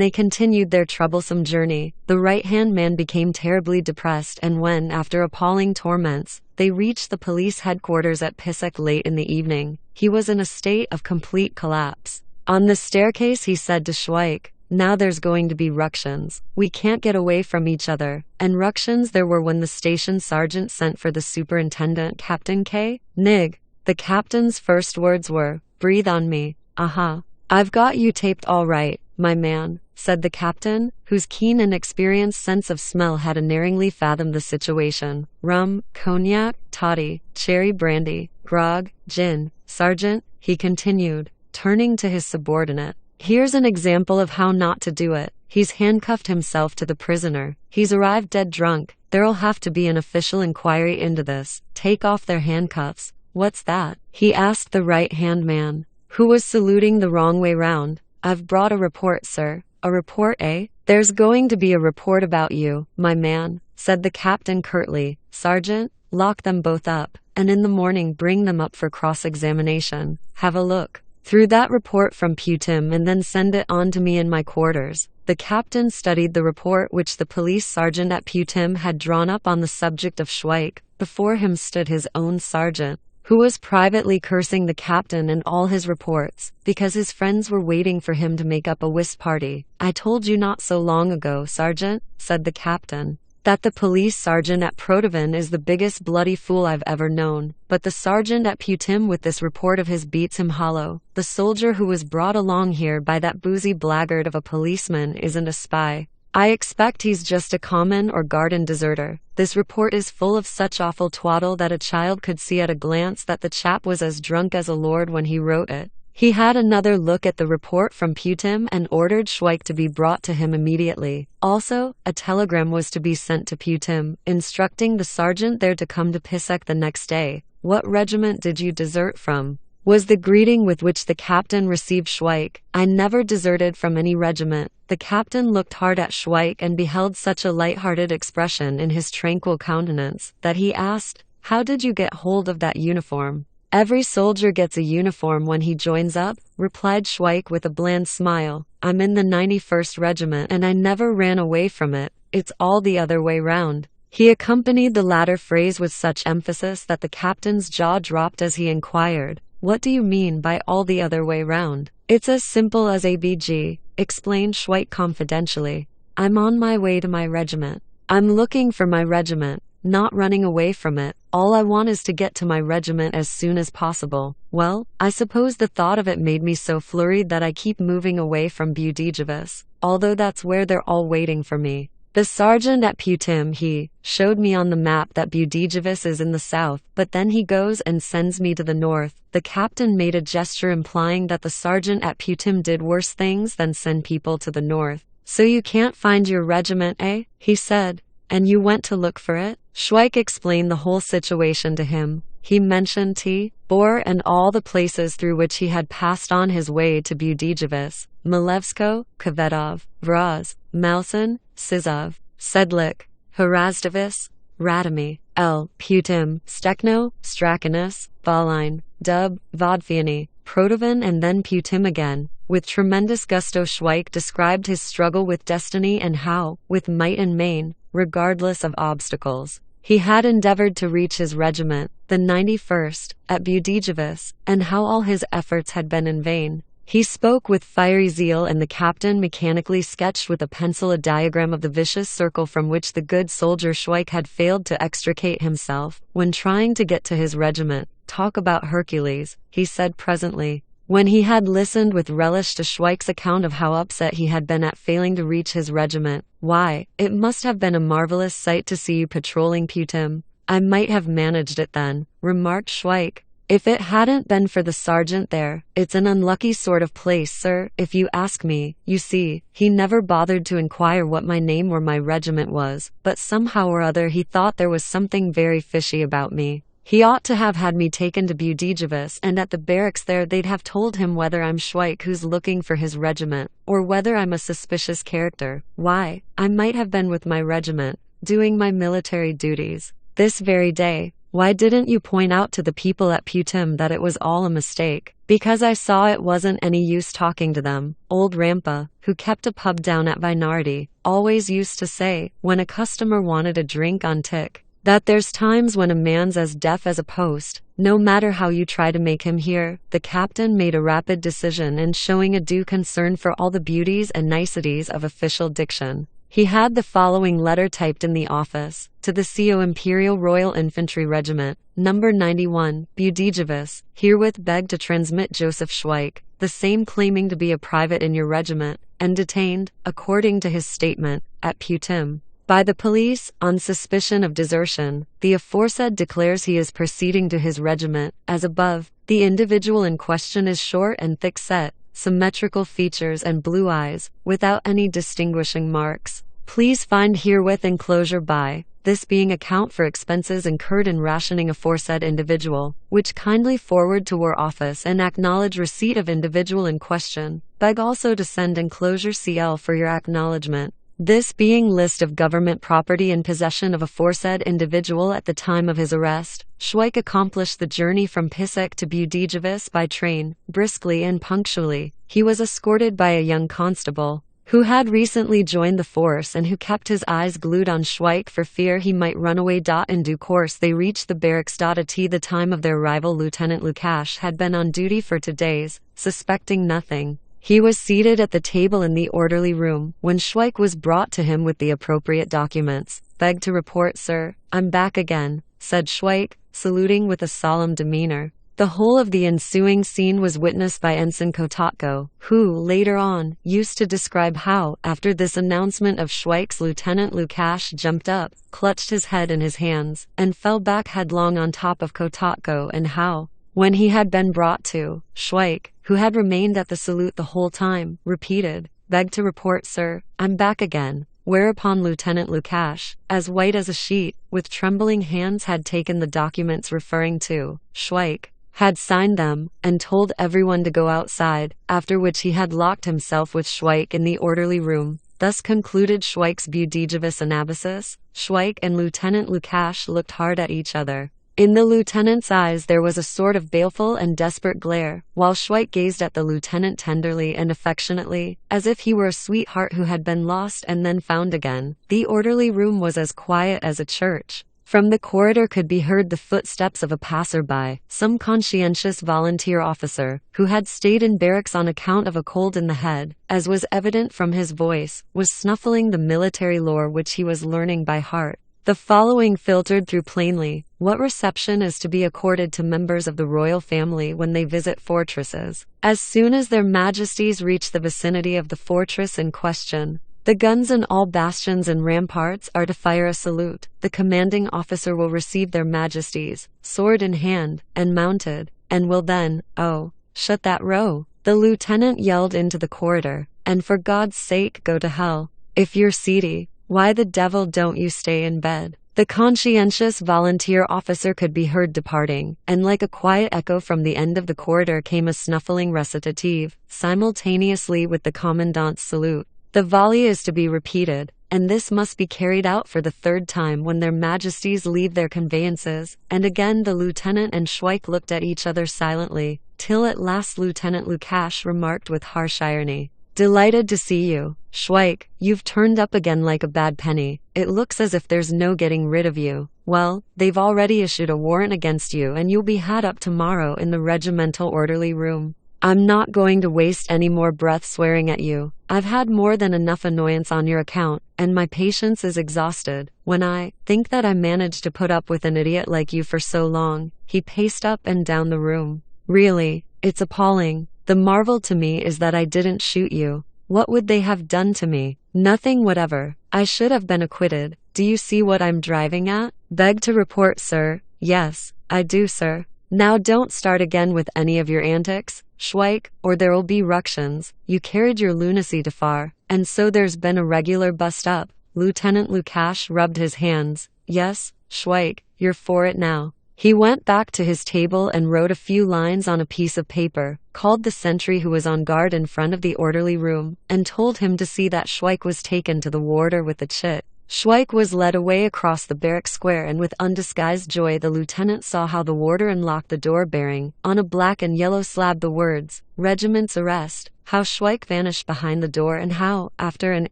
they continued their troublesome journey. The right-hand man became terribly depressed, and when, after appalling torments, they reached the police headquarters at Pisek late in the evening, he was in a state of complete collapse. On the staircase he said to Schweik, "Now there's going to be ructions. We can't get away from each other." And ructions there were when the station sergeant sent for the superintendent, Captain K. Nig. The captain's first words were, "Breathe on me." "Aha. I've got you taped all right, my man," said the captain, whose keen and experienced sense of smell had unerringly fathomed the situation. "Rum, cognac, toddy, cherry brandy, grog, gin. Sergeant," he continued, turning to his subordinate, "here's an example of how not to do it. He's handcuffed himself to the prisoner. He's arrived dead drunk. There'll have to be an official inquiry into this. Take off their handcuffs." "What's that?" he asked the right-hand man, who was saluting the wrong way round. "I've brought a report, sir." "A report, eh?" "There's going to be a report about you, my man," said the captain curtly. "Sergeant, lock them both up, and in the morning bring them up for cross-examination. Have a look through that report from Putim and then send it on to me in my quarters." The captain studied the report which the police sergeant at Putim had drawn up on the subject of Schweik. Before him stood his own sergeant, who was privately cursing the captain and all his reports, because his friends were waiting for him to make up a whist party. "I told you not so long ago, sergeant," said the captain, "that the police sergeant at Protovan is the biggest bloody fool I've ever known. But the sergeant at Putim with this report of his beats him hollow. The soldier who was brought along here by that boozy blackguard of a policeman isn't a spy. I expect he's just a common or garden deserter. This report is full of such awful twaddle that a child could see at a glance that the chap was as drunk as a lord when he wrote it." He had another look at the report from Putim and ordered Schweik to be brought to him immediately. Also, a telegram was to be sent to Putim, instructing the sergeant there to come to Pisek the next day. "What regiment did you desert from?" was the greeting with which the captain received Schweik. "I never deserted from any regiment." The captain looked hard at Schweik and beheld such a light-hearted expression in his tranquil countenance, that he asked, "How did you get hold of that uniform?" Every soldier gets a uniform when he joins up, replied Schweik with a bland smile. I'm in the 91st Regiment and I never ran away from it. It's all the other way round. He accompanied the latter phrase with such emphasis that the captain's jaw dropped as he inquired, "What do you mean by all the other way round?" "It's as simple as ABG," explained Schweik confidentially. "I'm on my way to my regiment. I'm looking for my regiment, not running away from it. All I want is to get to my regiment as soon as possible." Well, I suppose the thought of it made me so flurried that I keep moving away from Budapest, although that's where they're all waiting for me. The sergeant at Putim, he showed me on the map that Budapest is in the south, but then he goes and sends me to the north. The captain made a gesture implying that the sergeant at Putim did worse things than send people to the north. "So you can't find your regiment, eh?" he said. "And you went to look for it?" Schweik explained the whole situation to him. He mentioned Bor and all the places through which he had passed on his way to Budapest: Milevsko, Kvetov, Vraz, Malsen, Sizov, Sedlik, Hrazdovis, Radimi, Putim, Stekno, Strakanus, Volyn, Dub, Vodfiany, Protovan, and then Putim again. With tremendous gusto Schweik described his struggle with destiny and how, with might and main, regardless of obstacles, he had endeavored to reach his regiment, the 91st, at Budapest, and how all his efforts had been in vain. He spoke with fiery zeal, and the captain mechanically sketched with a pencil a diagram of the vicious circle from which the good soldier Schweik had failed to extricate himself when trying to get to his regiment. "Talk about Hercules," he said presently, when he had listened with relish to Schweik's account of how upset he had been at failing to reach his regiment. "Why, it must have been a marvelous sight to see you patrolling Putim." "I might have managed it then," remarked Schweik, "if it hadn't been for the sergeant there. It's an unlucky sort of place, sir, if you ask me. You see, he never bothered to inquire what my name or my regiment was, but somehow or other he thought there was something very fishy about me. He ought to have had me taken to Budapest, and at the barracks there they'd have told him whether I'm Schweik who's looking for his regiment, or whether I'm a suspicious character. Why, I might have been with my regiment, doing my military duties, this very day. Why didn't you point out to the people at Putim that it was all a mistake?" "Because I saw it wasn't any use talking to them. Old Rampa, who kept a pub down at Vinardi, always used to say, when a customer wanted a drink on tick, that there's times when a man's as deaf as a post, no matter how you try to make him hear." The captain made a rapid decision, and showing a due concern for all the beauties and niceties of official diction, he had the following letter typed in the office: "To the CO Imperial Royal Infantry Regiment, number 91, Budapest, herewith beg to transmit Joseph Schweik, the same claiming to be a private in your regiment, and detained, according to his statement, at Putim, by the police, on suspicion of desertion. The aforesaid declares he is proceeding to his regiment, as above. The individual in question is short and thick-set, symmetrical features and blue eyes, without any distinguishing marks. Please find herewith enclosure by, this being account for expenses incurred in rationing aforesaid individual, which kindly forward to War Office and acknowledge receipt of individual in question. Beg also to send enclosure CL for your acknowledgement. This being list of government property in possession of aforesaid individual at the time of his arrest." Schweik accomplished the journey from Pisek to Budapest by train, briskly and punctually. He was escorted by a young constable, who had recently joined the force and who kept his eyes glued on Schweik for fear he might run away. In due course they reached the barracks. At the time of their arrival Lieutenant Lukash had been on duty for 2 days, suspecting nothing. He was seated at the table in the orderly room, when Schweik was brought to him with the appropriate documents. "Beg to report, sir, I'm back again," said Schweik, saluting with a solemn demeanor. The whole of the ensuing scene was witnessed by Ensign Kotatko, who, later on, used to describe how, after this announcement of Schweik's, Lieutenant Lukash jumped up, clutched his head in his hands, and fell back headlong on top of Kotatko, and how, when he had been brought to, Schweik, who had remained at the salute the whole time, repeated, "Beg to report, sir, I'm back again." Whereupon Lieutenant Lukash, as white as a sheet, with trembling hands had taken the documents referring to Schweik, had signed them, and told everyone to go outside, after which he had locked himself with Schweik in the orderly room. Thus concluded Schweik's Budapest Anabasis. Schweik and Lieutenant Lukash looked hard at each other. In the lieutenant's eyes there was a sort of baleful and desperate glare, while Schweik gazed at the lieutenant tenderly and affectionately, as if he were a sweetheart who had been lost and then found again. The orderly room was as quiet as a church. From the corridor could be heard the footsteps of a passerby, some conscientious volunteer officer, who had stayed in barracks on account of a cold in the head, as was evident from his voice, was snuffling the military lore which he was learning by heart. The following filtered through plainly: what reception is to be accorded to members of the royal family when they visit fortresses. As soon as their majesties reach the vicinity of the fortress in question, the guns in all bastions and ramparts are to fire a salute. The commanding officer will receive their majesties, sword in hand, and mounted, and will then, oh, shut that row, the lieutenant yelled into the corridor, and for God's sake go to hell. If you're seedy, why the devil don't you stay in bed? The conscientious volunteer officer could be heard departing, and like a quiet echo from the end of the corridor came a snuffling recitative, simultaneously with the commandant's salute. The volley is to be repeated, and this must be carried out for the third time when their majesties leave their conveyances, and again the lieutenant and Schweik looked at each other silently, till at last Lieutenant Lukash remarked with harsh irony, "Delighted to see you, Schweik. You've turned up again like a bad penny. It looks as if there's no getting rid of you. Well, they've already issued a warrant against you and you'll be had up tomorrow in the regimental orderly room. I'm not going to waste any more breath swearing at you. I've had more than enough annoyance on your account, and my patience is exhausted. When I think that I managed to put up with an idiot like you for so long." He paced up and down the room. "Really, it's appalling. The marvel to me is that I didn't shoot you. What would they have done to me? Nothing whatever. I should have been acquitted. Do you see what I'm driving at?" "Beg to report, sir." "Yes, I do, sir. Now don't start again with any of your antics, Schweik, or there'll be ructions. You carried your lunacy too far, and so there's been a regular bust-up." Lieutenant Lukash rubbed his hands. "Yes, Schweik, you're for it now." He went back to his table and wrote a few lines on a piece of paper, called the sentry who was on guard in front of the orderly room, and told him to see that Schweik was taken to the warder with the chit. Schweik was led away across the barrack square, and with undisguised joy the lieutenant saw how the warder unlocked the door bearing, on a black and yellow slab, the words, "Regiment's arrest," how Schweik vanished behind the door, and how, after an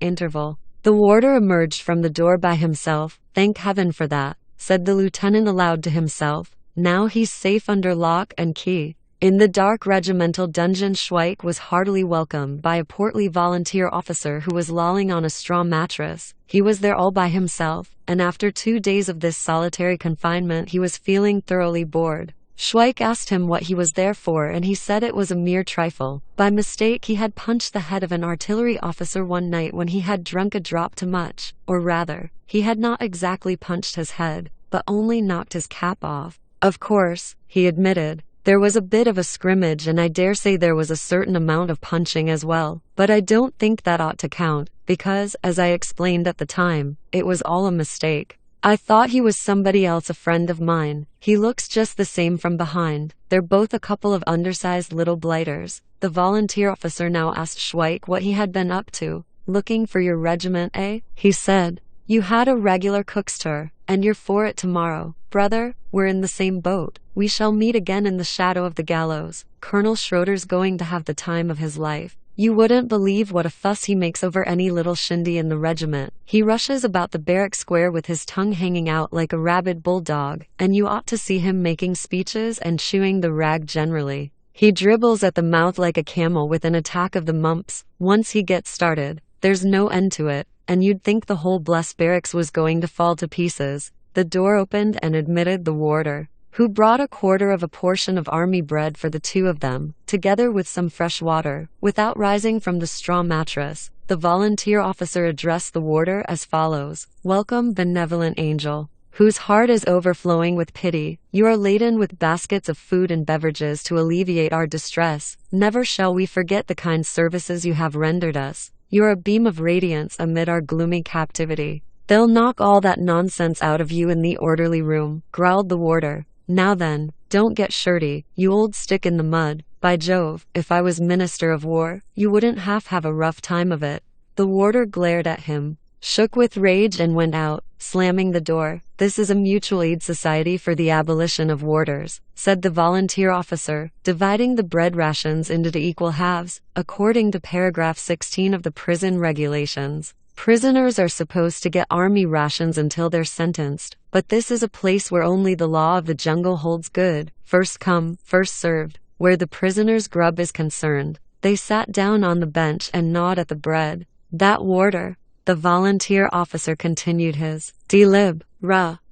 interval, the warder emerged from the door by himself. "Thank heaven for that," said the lieutenant aloud to himself. "Now he's safe under lock and key." In the dark regimental dungeon Schweik was heartily welcomed by a portly volunteer officer who was lolling on a straw mattress. He was there all by himself, and after 2 days of this solitary confinement he was feeling thoroughly bored. Schweik asked him what he was there for, and he said it was a mere trifle. By mistake he had punched the head of an artillery officer one night when he had drunk a drop too much, or rather, he had not exactly punched his head, but only knocked his cap off. "Of course," he admitted, "there was a bit of a scrimmage, and I dare say there was a certain amount of punching as well, but I don't think that ought to count, because, as I explained at the time, it was all a mistake. I thought he was somebody else, a friend of mine. He looks just the same from behind. They're both a couple of undersized little blighters." The volunteer officer now asked Schweik what he had been up to. "Looking for your regiment, eh?" he said. "You had a regular cook's tour, and you're for it tomorrow. Brother, we're in the same boat. We shall meet again in the shadow of the gallows. Colonel Schroeder's going to have the time of his life. You wouldn't believe what a fuss he makes over any little shindy in the regiment. He rushes about the barrack square with his tongue hanging out like a rabid bulldog, and you ought to see him making speeches and chewing the rag generally. He dribbles at the mouth like a camel with an attack of the mumps. Once he gets started, there's no end to it, and you'd think the whole blessed barracks was going to fall to pieces." The door opened and admitted the warder, who brought a quarter of a portion of army bread for the two of them, together with some fresh water. Without rising from the straw mattress, the volunteer officer addressed the warder as follows: "Welcome, benevolent angel, whose heart is overflowing with pity. You are laden with baskets of food and beverages to alleviate our distress. Never shall we forget the kind services you have rendered us. You're a beam of radiance amid our gloomy captivity." "They'll knock all that nonsense out of you in the orderly room," growled the warder. "Now then, don't get shirty, you old stick in the mud. By Jove, if I was Minister of War, you wouldn't have a rough time of it." The warder glared at him, shook with rage, and went out. slamming the door. "This is a mutual aid society for the abolition of warders," said the volunteer officer, dividing the bread rations into equal halves, according to paragraph 16 of the prison regulations. Prisoners are supposed to get army rations until they're sentenced, but this is a place where only the law of the jungle holds good, first come, first served, where the prisoner's grub is concerned. They sat down on the bench and gnawed at the bread. "That warder," the volunteer officer continued his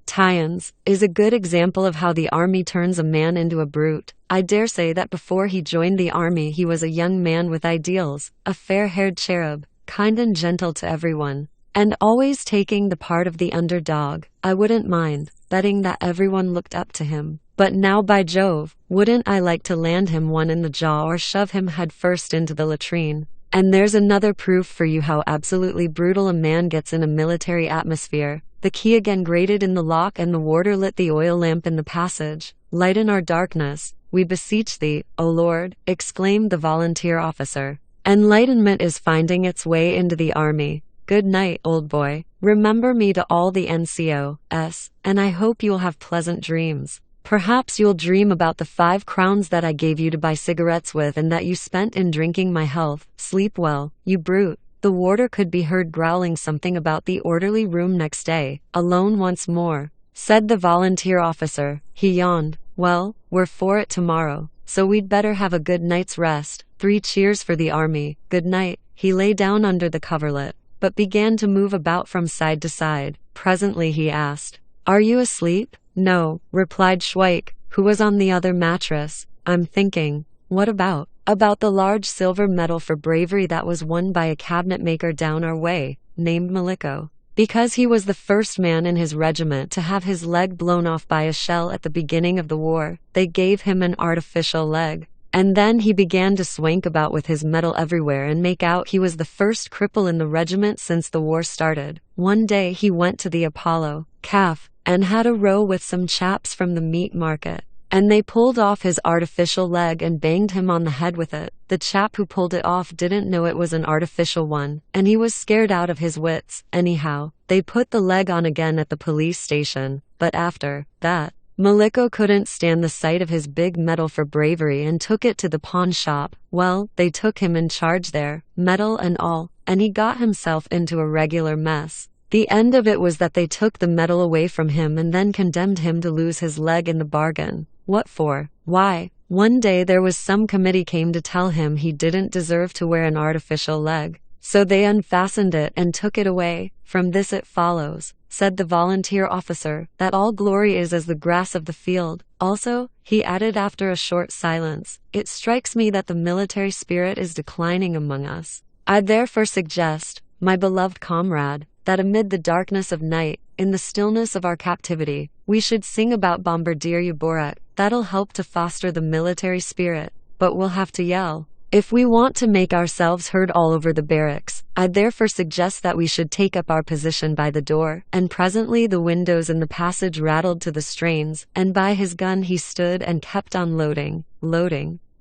tie-ins, "is a good example of how the army turns a man into a brute. I dare say that before he joined the army he was a young man with ideals, a fair-haired cherub, kind and gentle to everyone, and always taking the part of the underdog. I wouldn't mind betting that everyone looked up to him. But now, by Jove, wouldn't I like to land him one in the jaw or shove him headfirst into the latrine. And there's another proof for you how absolutely brutal a man gets in a military atmosphere." The key again grated in the lock and the warder lit the oil lamp in the passage. "Lighten our darkness, we beseech thee, O Lord," exclaimed the volunteer officer. "Enlightenment is finding its way into the army. Good night, old boy. Remember me to all the NCOs, and I hope you'll have pleasant dreams. Perhaps you'll dream about the 5 crowns that I gave you to buy cigarettes with and that you spent in drinking my health. Sleep well, you brute." The warder could be heard growling something about the orderly room next day. "Alone once more," said the volunteer officer. He yawned. "Well, we're for it tomorrow, so we'd better have a good night's rest. 3 cheers for the army. Good night." He lay down under the coverlet, but began to move about from side to side. Presently he asked, "Are you asleep?" "No," replied Schweik, who was on the other mattress. "I'm thinking." "What about?" "About the large silver medal for bravery that was won by a cabinet maker down our way, named Maliko. Because he was the first man in his regiment to have his leg blown off by a shell at the beginning of the war, they gave him an artificial leg. And then he began to swank about with his medal everywhere and make out he was the first cripple in the regiment since the war started. One day he went to the Apollo Calf and had a row with some chaps from the meat market. And they pulled off his artificial leg and banged him on the head with it. The chap who pulled it off didn't know it was an artificial one, and he was scared out of his wits. Anyhow, they put the leg on again at the police station, but after that, Maliko couldn't stand the sight of his big medal for bravery and took it to the pawn shop. Well, they took him in charge there, medal and all, and he got himself into a regular mess. The end of it was that they took the medal away from him and then condemned him to lose his leg in the bargain. What for? Why, one day there was some committee came to tell him he didn't deserve to wear an artificial leg. So they unfastened it and took it away. From this it follows, said the volunteer officer, that all glory is as the grass of the field. Also, he added after a short silence, it strikes me that the military spirit is declining among us. I therefore suggest, my beloved comrade, that amid the darkness of night, in the stillness of our captivity, we should sing about Bombardier Marek. That'll help to foster the military spirit, but we'll have to yell if we want to make ourselves heard all over the barracks. I therefore suggest that we should take up our position by the door. And presently the windows in the passage rattled to the strains, and by his gun he stood and kept on loading,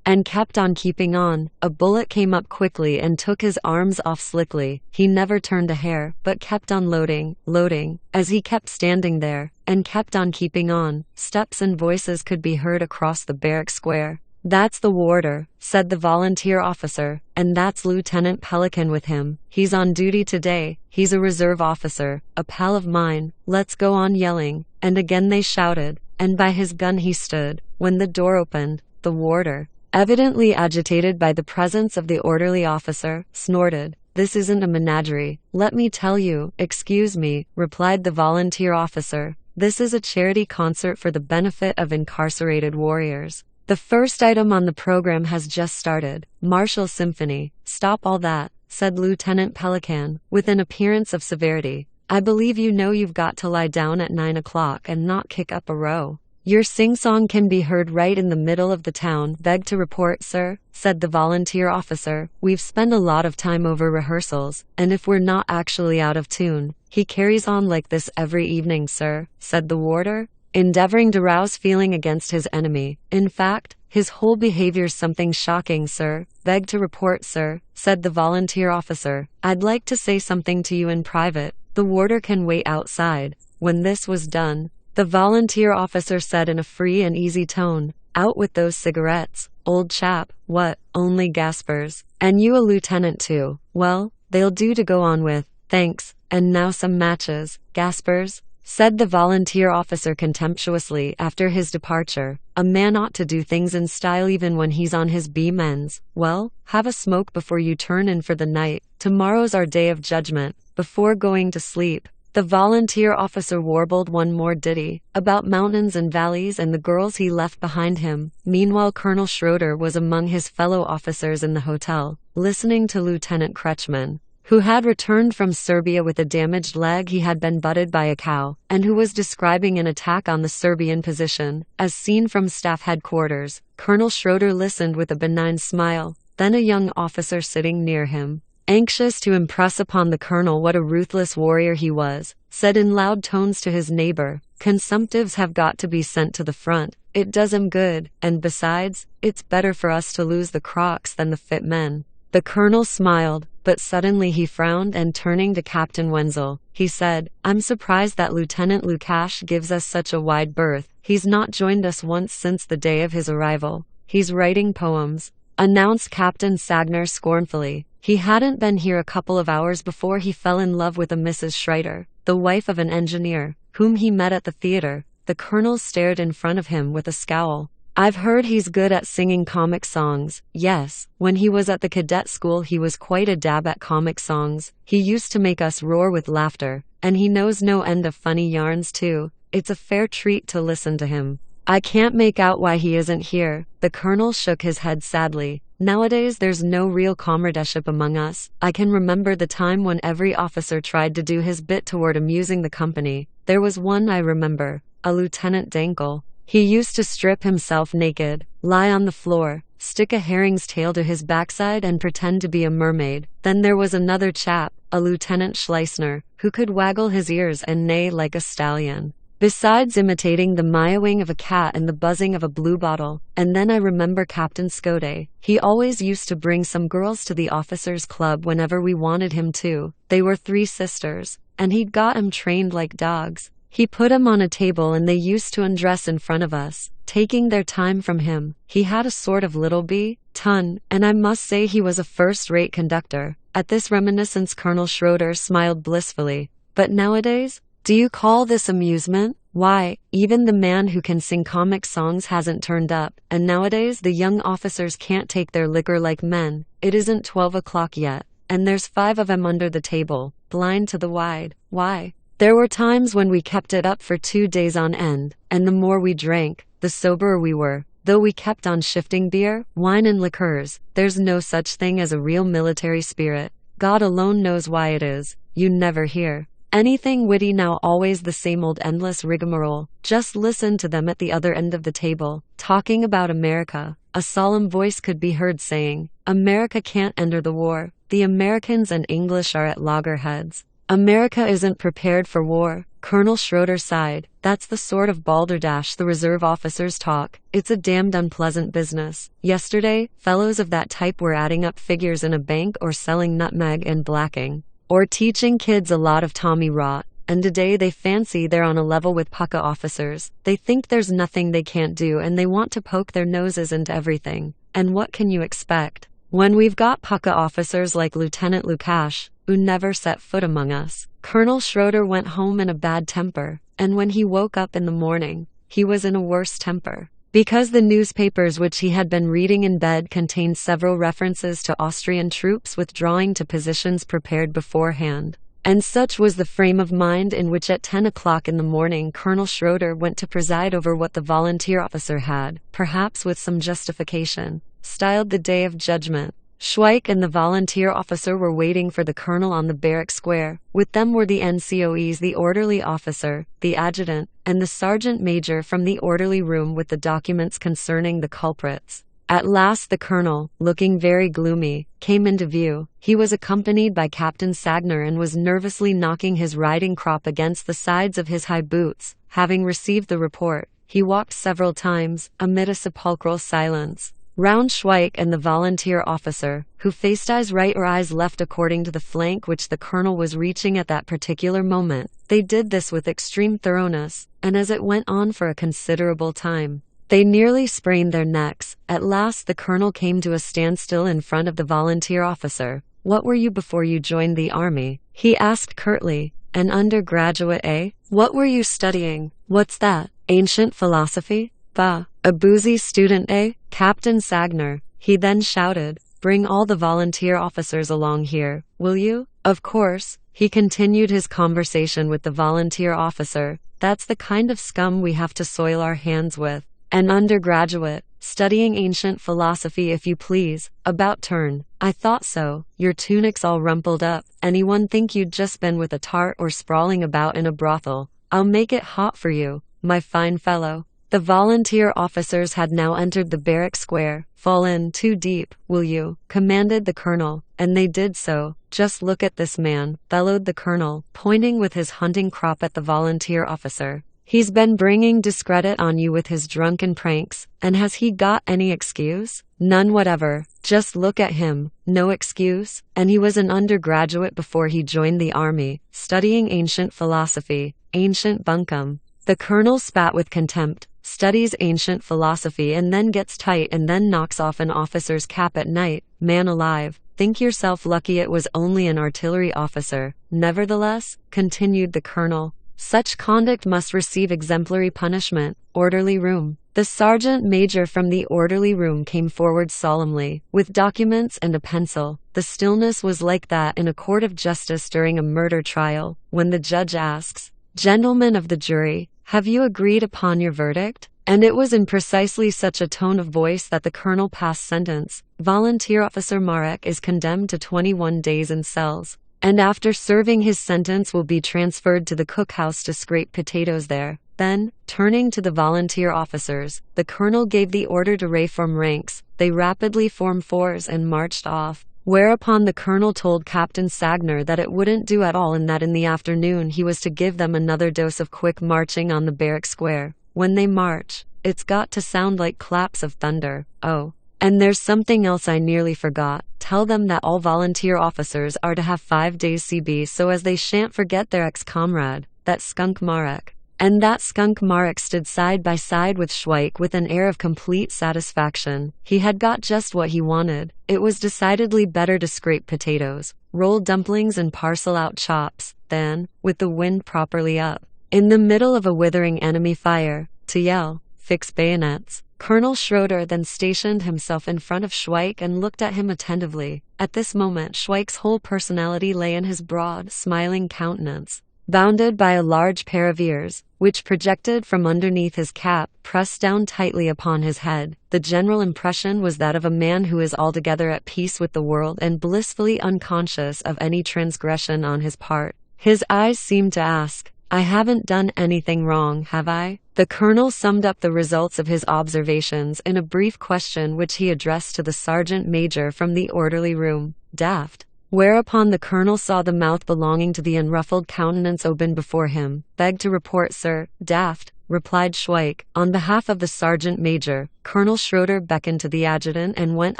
and kept on keeping on. A bullet came up quickly and took his arms off slickly. He never turned a hair, but kept on loading, as he kept standing there, and kept on keeping on. Steps and voices could be heard across the barrack square. That's the warder, said the volunteer officer, and that's Lieutenant Pelican with him. He's on duty today. He's a reserve officer, a pal of mine. Let's go on yelling. And again they shouted, and by his gun he stood. When the door opened, the warder, evidently agitated by the presence of the orderly officer, snorted. This isn't a menagerie, let me tell you. Excuse me, replied the volunteer officer. This is a charity concert for the benefit of incarcerated warriors. The first item on the program has just started. Martial Symphony. Stop all that, said Lieutenant Pelican, with an appearance of severity. I believe you know you've got to lie down at 9 o'clock and not kick up a row. Your sing-song can be heard right in the middle of the town. Beg to report, sir, said the volunteer officer. We've spent a lot of time over rehearsals, and if we're not actually out of tune, he carries on like this every evening, sir, said the warder, endeavoring to rouse feeling against his enemy. In fact, his whole behavior's something shocking, sir. Beg to report, sir, said the volunteer officer. I'd like to say something to you in private. The warder can wait outside." When this was done, the volunteer officer said in a free and easy tone, "Out with those cigarettes, old chap." "What, only gaspers? And you a lieutenant too? Well, they'll do to go on with, thanks. And now some matches, gaspers," said the volunteer officer contemptuously after his departure. "A man ought to do things in style even when he's on his B-mens. Well, have a smoke before you turn in for the night. Tomorrow's our day of judgment." Before going to sleep, the volunteer officer warbled one more ditty, about mountains and valleys and the girls he left behind him. Meanwhile, Colonel Schroeder was among his fellow officers in the hotel, listening to Lieutenant Kretschmann, who had returned from Serbia with a damaged leg he had been butted by a cow, and who was describing an attack on the Serbian position, as seen from staff headquarters. Colonel Schroeder listened with a benign smile. Then a young officer sitting near him, anxious to impress upon the colonel what a ruthless warrior he was, said in loud tones to his neighbor, "Consumptives have got to be sent to the front. It does 'em good, and besides, it's better for us to lose the crocks than the fit men." The colonel smiled, but suddenly he frowned and turning to Captain Wenzel, he said, "I'm surprised that Lieutenant Lukash gives us such a wide berth. He's not joined us once since the day of his arrival." "He's writing poems," announced Captain Sagner scornfully. "He hadn't been here a couple of hours before he fell in love with a Mrs. Schreiter, the wife of an engineer, whom he met at the theater." The colonel stared in front of him with a scowl. "I've heard he's good at singing comic songs." "Yes, when he was at the cadet school he was quite a dab at comic songs. He used to make us roar with laughter, and he knows no end of funny yarns too. It's a fair treat to listen to him. I can't make out why he isn't here." The colonel shook his head sadly. "Nowadays there's no real comradeship among us. I can remember the time when every officer tried to do his bit toward amusing the company. There was one I remember, a Lieutenant Dankel. He used to strip himself naked, lie on the floor, stick a herring's tail to his backside and pretend to be a mermaid. Then there was another chap, a Lieutenant Schleissner, who could waggle his ears and neigh like a stallion, besides imitating the meowing of a cat and the buzzing of a bluebottle. And then I remember Captain Scode. He always used to bring some girls to the officers' club whenever we wanted him to. They were 3 sisters, and he'd got 'em trained like dogs. He put 'em on a table and they used to undress in front of us, taking their time from him. He had a sort of little ton, and I must say he was a first-rate conductor." At this reminiscence Colonel Schroeder smiled blissfully. "But nowadays? Do you call this amusement? Why, even the man who can sing comic songs hasn't turned up, and nowadays the young officers can't take their liquor like men. It isn't 12 o'clock yet, and there's 5 of 'em under the table, blind to the wide. Why? There were times when we kept it up for 2 days on end, and the more we drank, the soberer we were, though we kept on shifting beer, wine and liqueurs. There's no such thing as a real military spirit. God alone knows why it is. You never hear anything witty now, always the same old endless rigmarole. Just listen to them at the other end of the table, talking about America." A solemn voice could be heard saying, "America can't enter the war. The Americans and English are at loggerheads. America isn't prepared for war." Colonel Schroeder sighed. "That's the sort of balderdash the reserve officers talk. It's a damned unpleasant business. Yesterday, fellows of that type were adding up figures in a bank or selling nutmeg and blacking, or teaching kids a lot of Tommy rot. And today they fancy they're on a level with pucka officers. They think there's nothing they can't do and they want to poke their noses into everything. And what can you expect when we've got pucka officers like Lieutenant Lukash, who never set foot among us?" Colonel Schroeder went home in a bad temper, and when he woke up in the morning, he was in a worse temper, because the newspapers which he had been reading in bed contained several references to Austrian troops withdrawing to positions prepared beforehand. And such was the frame of mind in which at 10 o'clock in the morning Colonel Schroeder went to preside over what the volunteer officer had, perhaps with some justification, styled the Day of Judgment. Schweik and the volunteer officer were waiting for the colonel on the barrack square. With them were the NCOEs, the orderly officer, the adjutant, and the sergeant major from the orderly room with the documents concerning the culprits. At last the colonel, looking very gloomy, came into view. He was accompanied by Captain Sagner and was nervously knocking his riding crop against the sides of his high boots. Having received the report, he walked several times, amid a sepulchral silence. round Schweik and the volunteer officer, who faced eyes right or eyes left according to the flank which the colonel was reaching at that particular moment. They did this with extreme thoroughness, and as it went on for a considerable time, they nearly sprained their necks. At last the colonel came to a standstill in front of the volunteer officer. "What were you before you joined the army?" he asked curtly. "An undergraduate, eh? What were you studying?" "What's that? Ancient philosophy?" "Bah, a boozy student, eh? Captain Sagner," he then shouted, "bring all the volunteer officers along here, will you?" Of course, he continued his conversation with the volunteer officer, "that's the kind of scum we have to soil our hands with. An undergraduate, studying ancient philosophy if you please, about turn. I thought so, your tunic's all rumpled up. Anyone think you'd just been with a tart or sprawling about in a brothel? I'll make it hot for you, my fine fellow." The volunteer officers had now entered the barrack square. "Fall in too deep, will you?" commanded the colonel, and they did so. "Just look at this man," bellowed the colonel, pointing with his hunting crop at the volunteer officer. "He's been bringing discredit on you with his drunken pranks, and has he got any excuse? None whatever. Just look at him, no excuse, and he was an undergraduate before he joined the army, studying ancient philosophy, ancient bunkum." The colonel spat with contempt. "Studies ancient philosophy and then gets tight and then knocks off an officer's cap at night. Man alive, think yourself lucky it was only an artillery officer." "Nevertheless," continued the colonel, "such conduct must receive exemplary punishment." Orderly room. The sergeant major from the orderly room came forward solemnly, with documents and a pencil. The stillness was like that in a court of justice during a murder trial, when the judge asks, "Gentlemen of the jury, have you agreed upon your verdict?" And it was in precisely such a tone of voice that the colonel passed sentence. Volunteer officer Marek is condemned to 21 days in cells, and after serving his sentence will be transferred to the cookhouse to scrape potatoes there. Then, turning to the volunteer officers, the colonel gave the order to reform ranks. They rapidly formed fours and marched off. Whereupon the colonel told Captain Sagner that it wouldn't do at all and that in the afternoon he was to give them another dose of quick marching on the barrack square. "When they march, it's got to sound like claps of thunder. Oh, and there's something else I nearly forgot. Tell them that all volunteer officers are to have 5 days CB so as they shan't forget their ex-comrade, that skunk Marek." And that skunk Marek stood side by side with Schweik with an air of complete satisfaction. He had got just what he wanted. It was decidedly better to scrape potatoes, roll dumplings and parcel out chops, than, with the wind properly up, in the middle of a withering enemy fire, to yell, "Fix bayonets." Colonel Schroeder then stationed himself in front of Schweik and looked at him attentively. At this moment Schweik's whole personality lay in his broad, smiling countenance, bounded by a large pair of ears, which projected from underneath his cap, pressed down tightly upon his head. The general impression was that of a man who is altogether at peace with the world and blissfully unconscious of any transgression on his part. His eyes seemed to ask, "I haven't done anything wrong, have I?" The colonel summed up the results of his observations in a brief question which he addressed to the sergeant major from the orderly room. "Daft." Whereupon the colonel saw the mouth belonging to the unruffled countenance open before him. "Beg to report, sir, daft," replied Schweik. On behalf of the sergeant major, Colonel Schroeder beckoned to the adjutant and went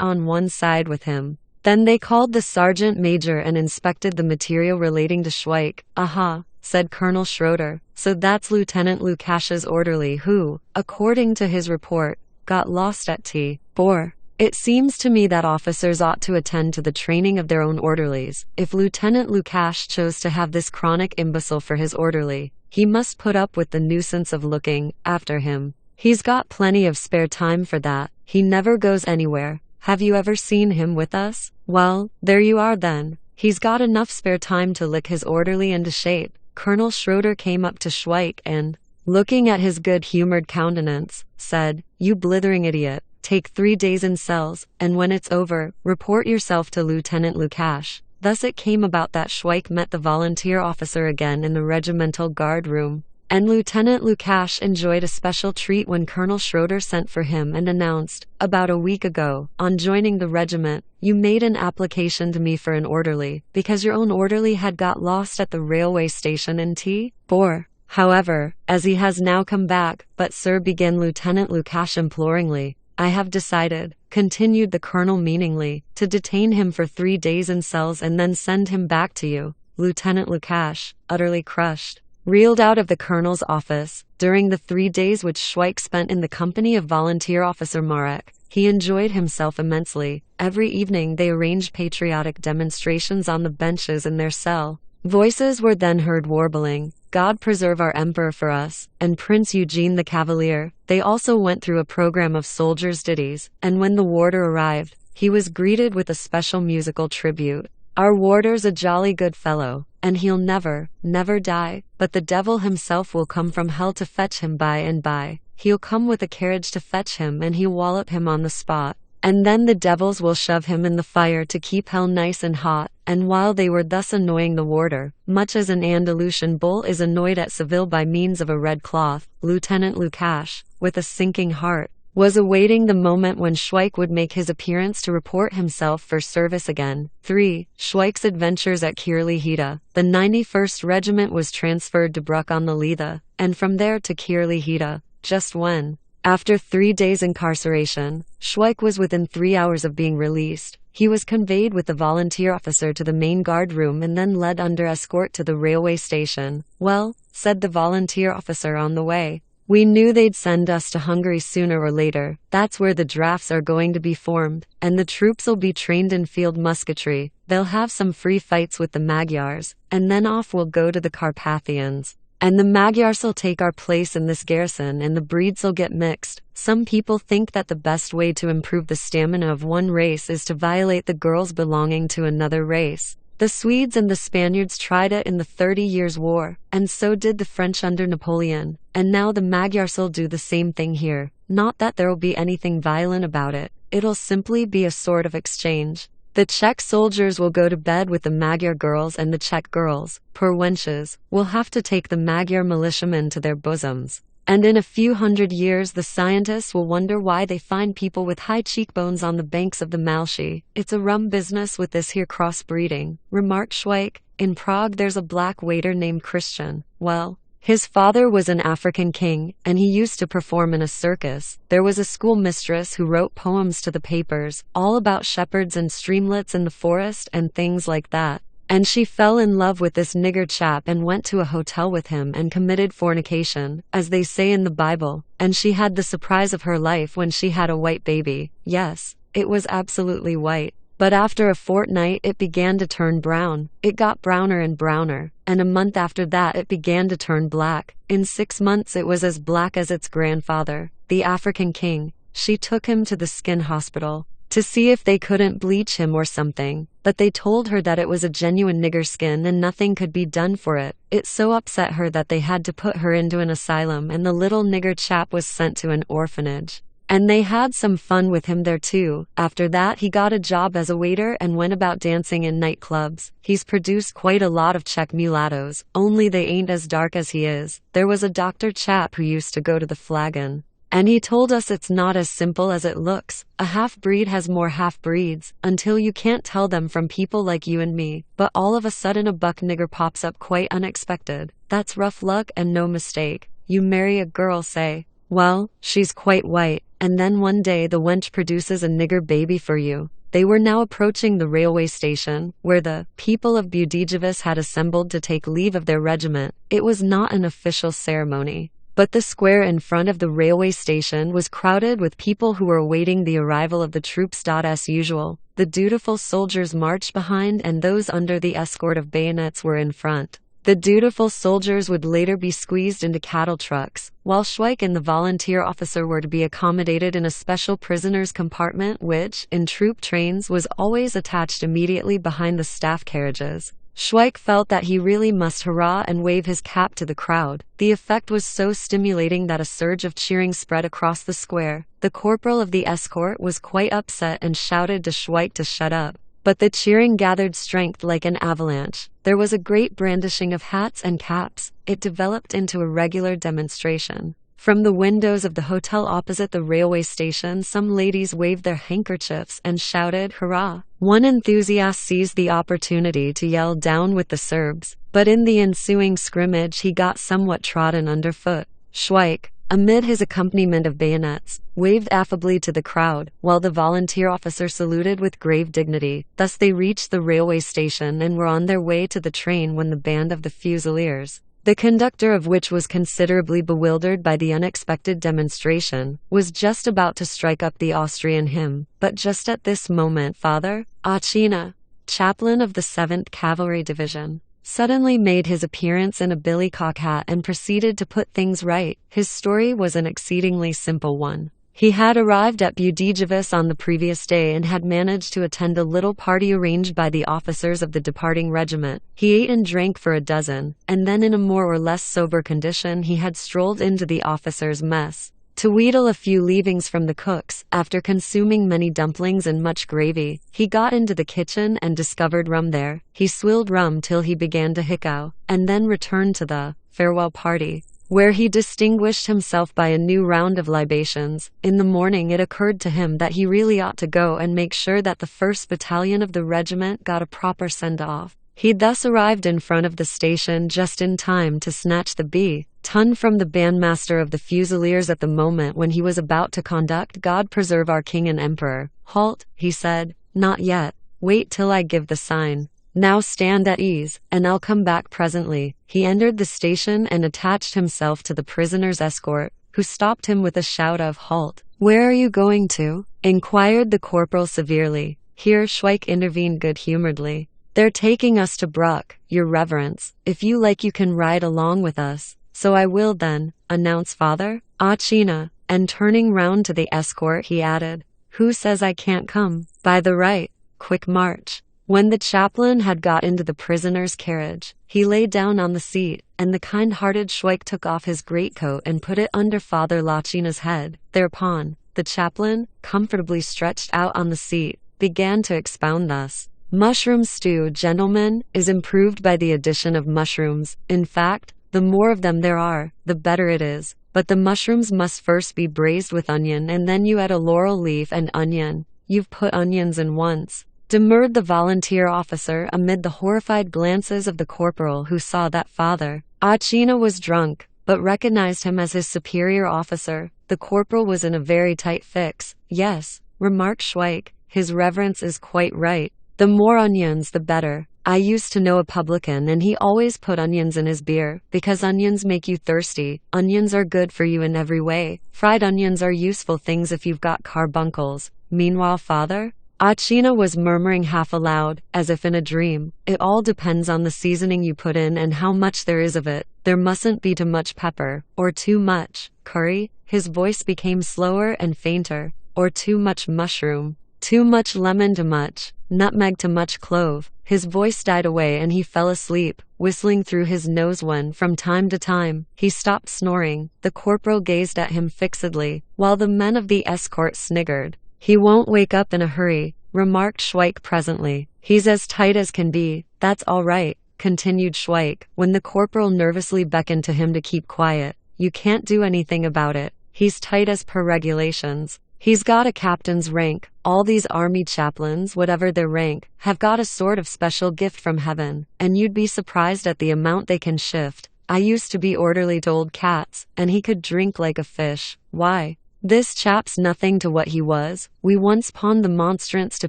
on one side with him. Then they called the sergeant major and inspected the material relating to Schweik. "Aha," said Colonel Schroeder, "so that's Lieutenant Lukash's orderly who, according to his report, got lost at T. Bor. It seems to me that officers ought to attend to the training of their own orderlies. If Lieutenant Lukash chose to have this chronic imbecile for his orderly, he must put up with the nuisance of looking after him. He's got plenty of spare time for that. He never goes anywhere. Have you ever seen him with us? Well, there you are then. He's got enough spare time to lick his orderly into shape." Colonel Schroeder came up to Schweik and, looking at his good-humored countenance, said, "You blithering idiot. Take 3 days in cells, and when it's over, report yourself to Lieutenant Lukash." Thus it came about that Schweik met the volunteer officer again in the regimental guard room, and Lieutenant Lukash enjoyed a special treat when Colonel Schroeder sent for him and announced, "About a week ago, on joining the regiment, you made an application to me for an orderly, because your own orderly had got lost at the railway station in T. Bor. However, as he has now come back, but sir," began Lieutenant Lukash imploringly, I have decided, continued the colonel meaningly, to detain him for 3 days in cells and then send him back to you. Lieutenant Lukash, utterly crushed, reeled out of the colonel's office. During the 3 days which Schweik spent in the company of volunteer officer Marek, he enjoyed himself immensely. Every evening they arranged patriotic demonstrations on the benches in their cell. Voices were then heard warbling, "God preserve our emperor for us," and Prince Eugene the Cavalier. They also went through a program of soldiers' ditties, and when the warder arrived, he was greeted with a special musical tribute. "Our warder's a jolly good fellow, and he'll never, never die, but the devil himself will come from hell to fetch him by and by. He'll come with a carriage to fetch him and he'll wallop him on the spot. And then the devils will shove him in the fire to keep hell nice and hot." And while they were thus annoying the warder, much as an Andalusian bull is annoyed at Seville by means of a red cloth, Lieutenant Lukash, with a sinking heart, was awaiting the moment when Schweik would make his appearance to report himself for service again. 3. Schweik's adventures at Kirli-Hida. The 91st Regiment was transferred to Bruck on the Leitha, and from there to Kirli-Hida. Just when, after 3 days incarceration, Schweik was within 3 hours of being released, he was conveyed with the volunteer officer to the main guard room and then led under escort to the railway station. "Well," said the volunteer officer on the way, "we knew they'd send us to Hungary sooner or later. That's where the drafts are going to be formed, and the troops'll be trained in field musketry. They'll have some free fights with the Magyars, and then off we'll go to the Carpathians. And the Magyars'll take our place in this garrison and the breeds'll get mixed. Some people think that the best way to improve the stamina of one race is to violate the girls belonging to another race. The Swedes and the Spaniards tried it in the 30 Years' War, and so did the French under Napoleon, and now the Magyars'll do the same thing here. Not that there'll be anything violent about it, it'll simply be a sort of exchange. The Czech soldiers will go to bed with the Magyar girls, and the Czech girls, poor wenches, will have to take the Magyar militiamen to their bosoms. And in a few hundred years the scientists will wonder why they find people with high cheekbones on the banks of the Malchi. It's a rum business with this here crossbreeding," remarked Schweik. "In Prague there's a black waiter named Christian. Well, his father was an African king, and he used to perform in a circus. There was a schoolmistress who wrote poems to the papers, all about shepherds and streamlets in the forest and things like that. And she fell in love with this nigger chap and went to a hotel with him and committed fornication, as they say in the Bible, and she had the surprise of her life when she had a white baby. Yes, it was absolutely white. But after a fortnight it began to turn brown. It got browner and browner, and a month after that it began to turn black. In 6 months it was as black as its grandfather, the African king. She took him to the skin hospital to see if they couldn't bleach him or something, but they told her that it was a genuine nigger skin and nothing could be done for it. It so upset her that they had to put her into an asylum, and the little nigger chap was sent to an orphanage. And they had some fun with him there too. After that he got a job as a waiter and went about dancing in nightclubs. He's produced quite a lot of Czech mulattoes, only they ain't as dark as he is. There was a doctor chap who used to go to the flagon, and he told us it's not as simple as it looks. A half-breed has more half-breeds, until you can't tell them from people like you and me. But all of a sudden a buck nigger pops up quite unexpected. That's rough luck and no mistake. You marry a girl, say, well, she's quite white, and then one day the wench produces a nigger baby for you. They were now approaching the railway station, where the people of Budijevis had assembled to take leave of their regiment. It was not an official ceremony, but the square in front of the railway station was crowded with people who were awaiting the arrival of the troops. As usual, the dutiful soldiers marched behind, and those under the escort of bayonets were in front. The dutiful soldiers would later be squeezed into cattle trucks, while Schweik and the volunteer officer were to be accommodated in a special prisoners' compartment which, in troop trains, was always attached immediately behind the staff carriages. Schweik felt that he really must hurrah and wave his cap to the crowd. The effect was so stimulating that a surge of cheering spread across the square. The corporal of the escort was quite upset and shouted to Schweik to shut up. But the cheering gathered strength like an avalanche. There was a great brandishing of hats and caps. It developed into a regular demonstration. From the windows of the hotel opposite the railway station, some ladies waved their handkerchiefs and shouted, "Hurrah!" One enthusiast seized the opportunity to yell, "Down with the Serbs!" But in the ensuing scrimmage he got somewhat trodden underfoot. Schweik, amid his accompaniment of bayonets, waved affably to the crowd, while the volunteer officer saluted with grave dignity. Thus they reached the railway station and were on their way to the train when the band of the Fusiliers, the conductor of which was considerably bewildered by the unexpected demonstration, was just about to strike up the Austrian hymn. But just at this moment Father Acina, chaplain of the 7th Cavalry Division, suddenly made his appearance in a billycock hat and proceeded to put things right. His story was an exceedingly simple one. He had arrived at Budijevic on the previous day and had managed to attend a little party arranged by the officers of the departing regiment. He ate and drank for a dozen, and then in a more or less sober condition he had strolled into the officers' mess to wheedle a few leavings from the cooks. After consuming many dumplings and much gravy, he got into the kitchen and discovered rum there. He swilled rum till he began to hiccough, and then returned to the farewell party, where he distinguished himself by a new round of libations. In the morning it occurred to him that he really ought to go and make sure that the 1st battalion of the regiment got a proper send-off. He thus arrived in front of the station just in time to snatch the baton from the bandmaster of the Fusiliers at the moment when he was about to conduct "God Preserve Our King and Emperor." "Halt," he said, "not yet. Wait till I give the sign. Now stand at ease, and I'll come back presently." He entered the station and attached himself to the prisoner's escort, who stopped him with a shout of "Halt! Where are you going to?" inquired the corporal severely. Here Schweik intervened good-humoredly. "They're taking us to Bruck, your reverence. If you like you can ride along with us." "So I will then," announced Father Acina, and turning round to the escort he added, "Who says I can't come? By the right, quick march." When the chaplain had got into the prisoner's carriage, he lay down on the seat, and the kind-hearted Schweik took off his greatcoat and put it under Father Lacina's head. Thereupon, the chaplain, comfortably stretched out on the seat, began to expound thus: "Mushroom stew, gentlemen, is improved by the addition of mushrooms. In fact, the more of them there are, the better it is. But the mushrooms must first be braised with onion, and then you add a laurel leaf and onion." "You've put onions in once," demurred the volunteer officer amid the horrified glances of the corporal, who saw that Father Acina was drunk, but recognized him as his superior officer. The corporal was in a very tight fix. "Yes," remarked Schweik, "his reverence is quite right. The more onions the better. I used to know a publican and he always put onions in his beer, because onions make you thirsty. Onions are good for you in every way. Fried onions are useful things if you've got carbuncles." Meanwhile Father Acina was murmuring half aloud, as if in a dream, "It all depends on the seasoning you put in and how much there is of it. There mustn't be too much pepper, or too much curry," his voice became slower and fainter, "or too much mushroom, too much lemon, too much nutmeg, too much clove." His voice died away and he fell asleep, whistling through his nose when, from time to time, he stopped snoring. The corporal gazed at him fixedly, while the men of the escort sniggered. "He won't wake up in a hurry," remarked Schweik presently. "He's as tight as can be." "That's all right," continued Schweik, when the corporal nervously beckoned to him to keep quiet. "You can't do anything about it. He's tight as per regulations. He's got a captain's rank. All these army chaplains, whatever their rank, have got a sort of special gift from heaven, and you'd be surprised at the amount they can shift. I used to be orderly to old Cats, and he could drink like a fish. Why, this chap's nothing to what he was. We once pawned the monstrance to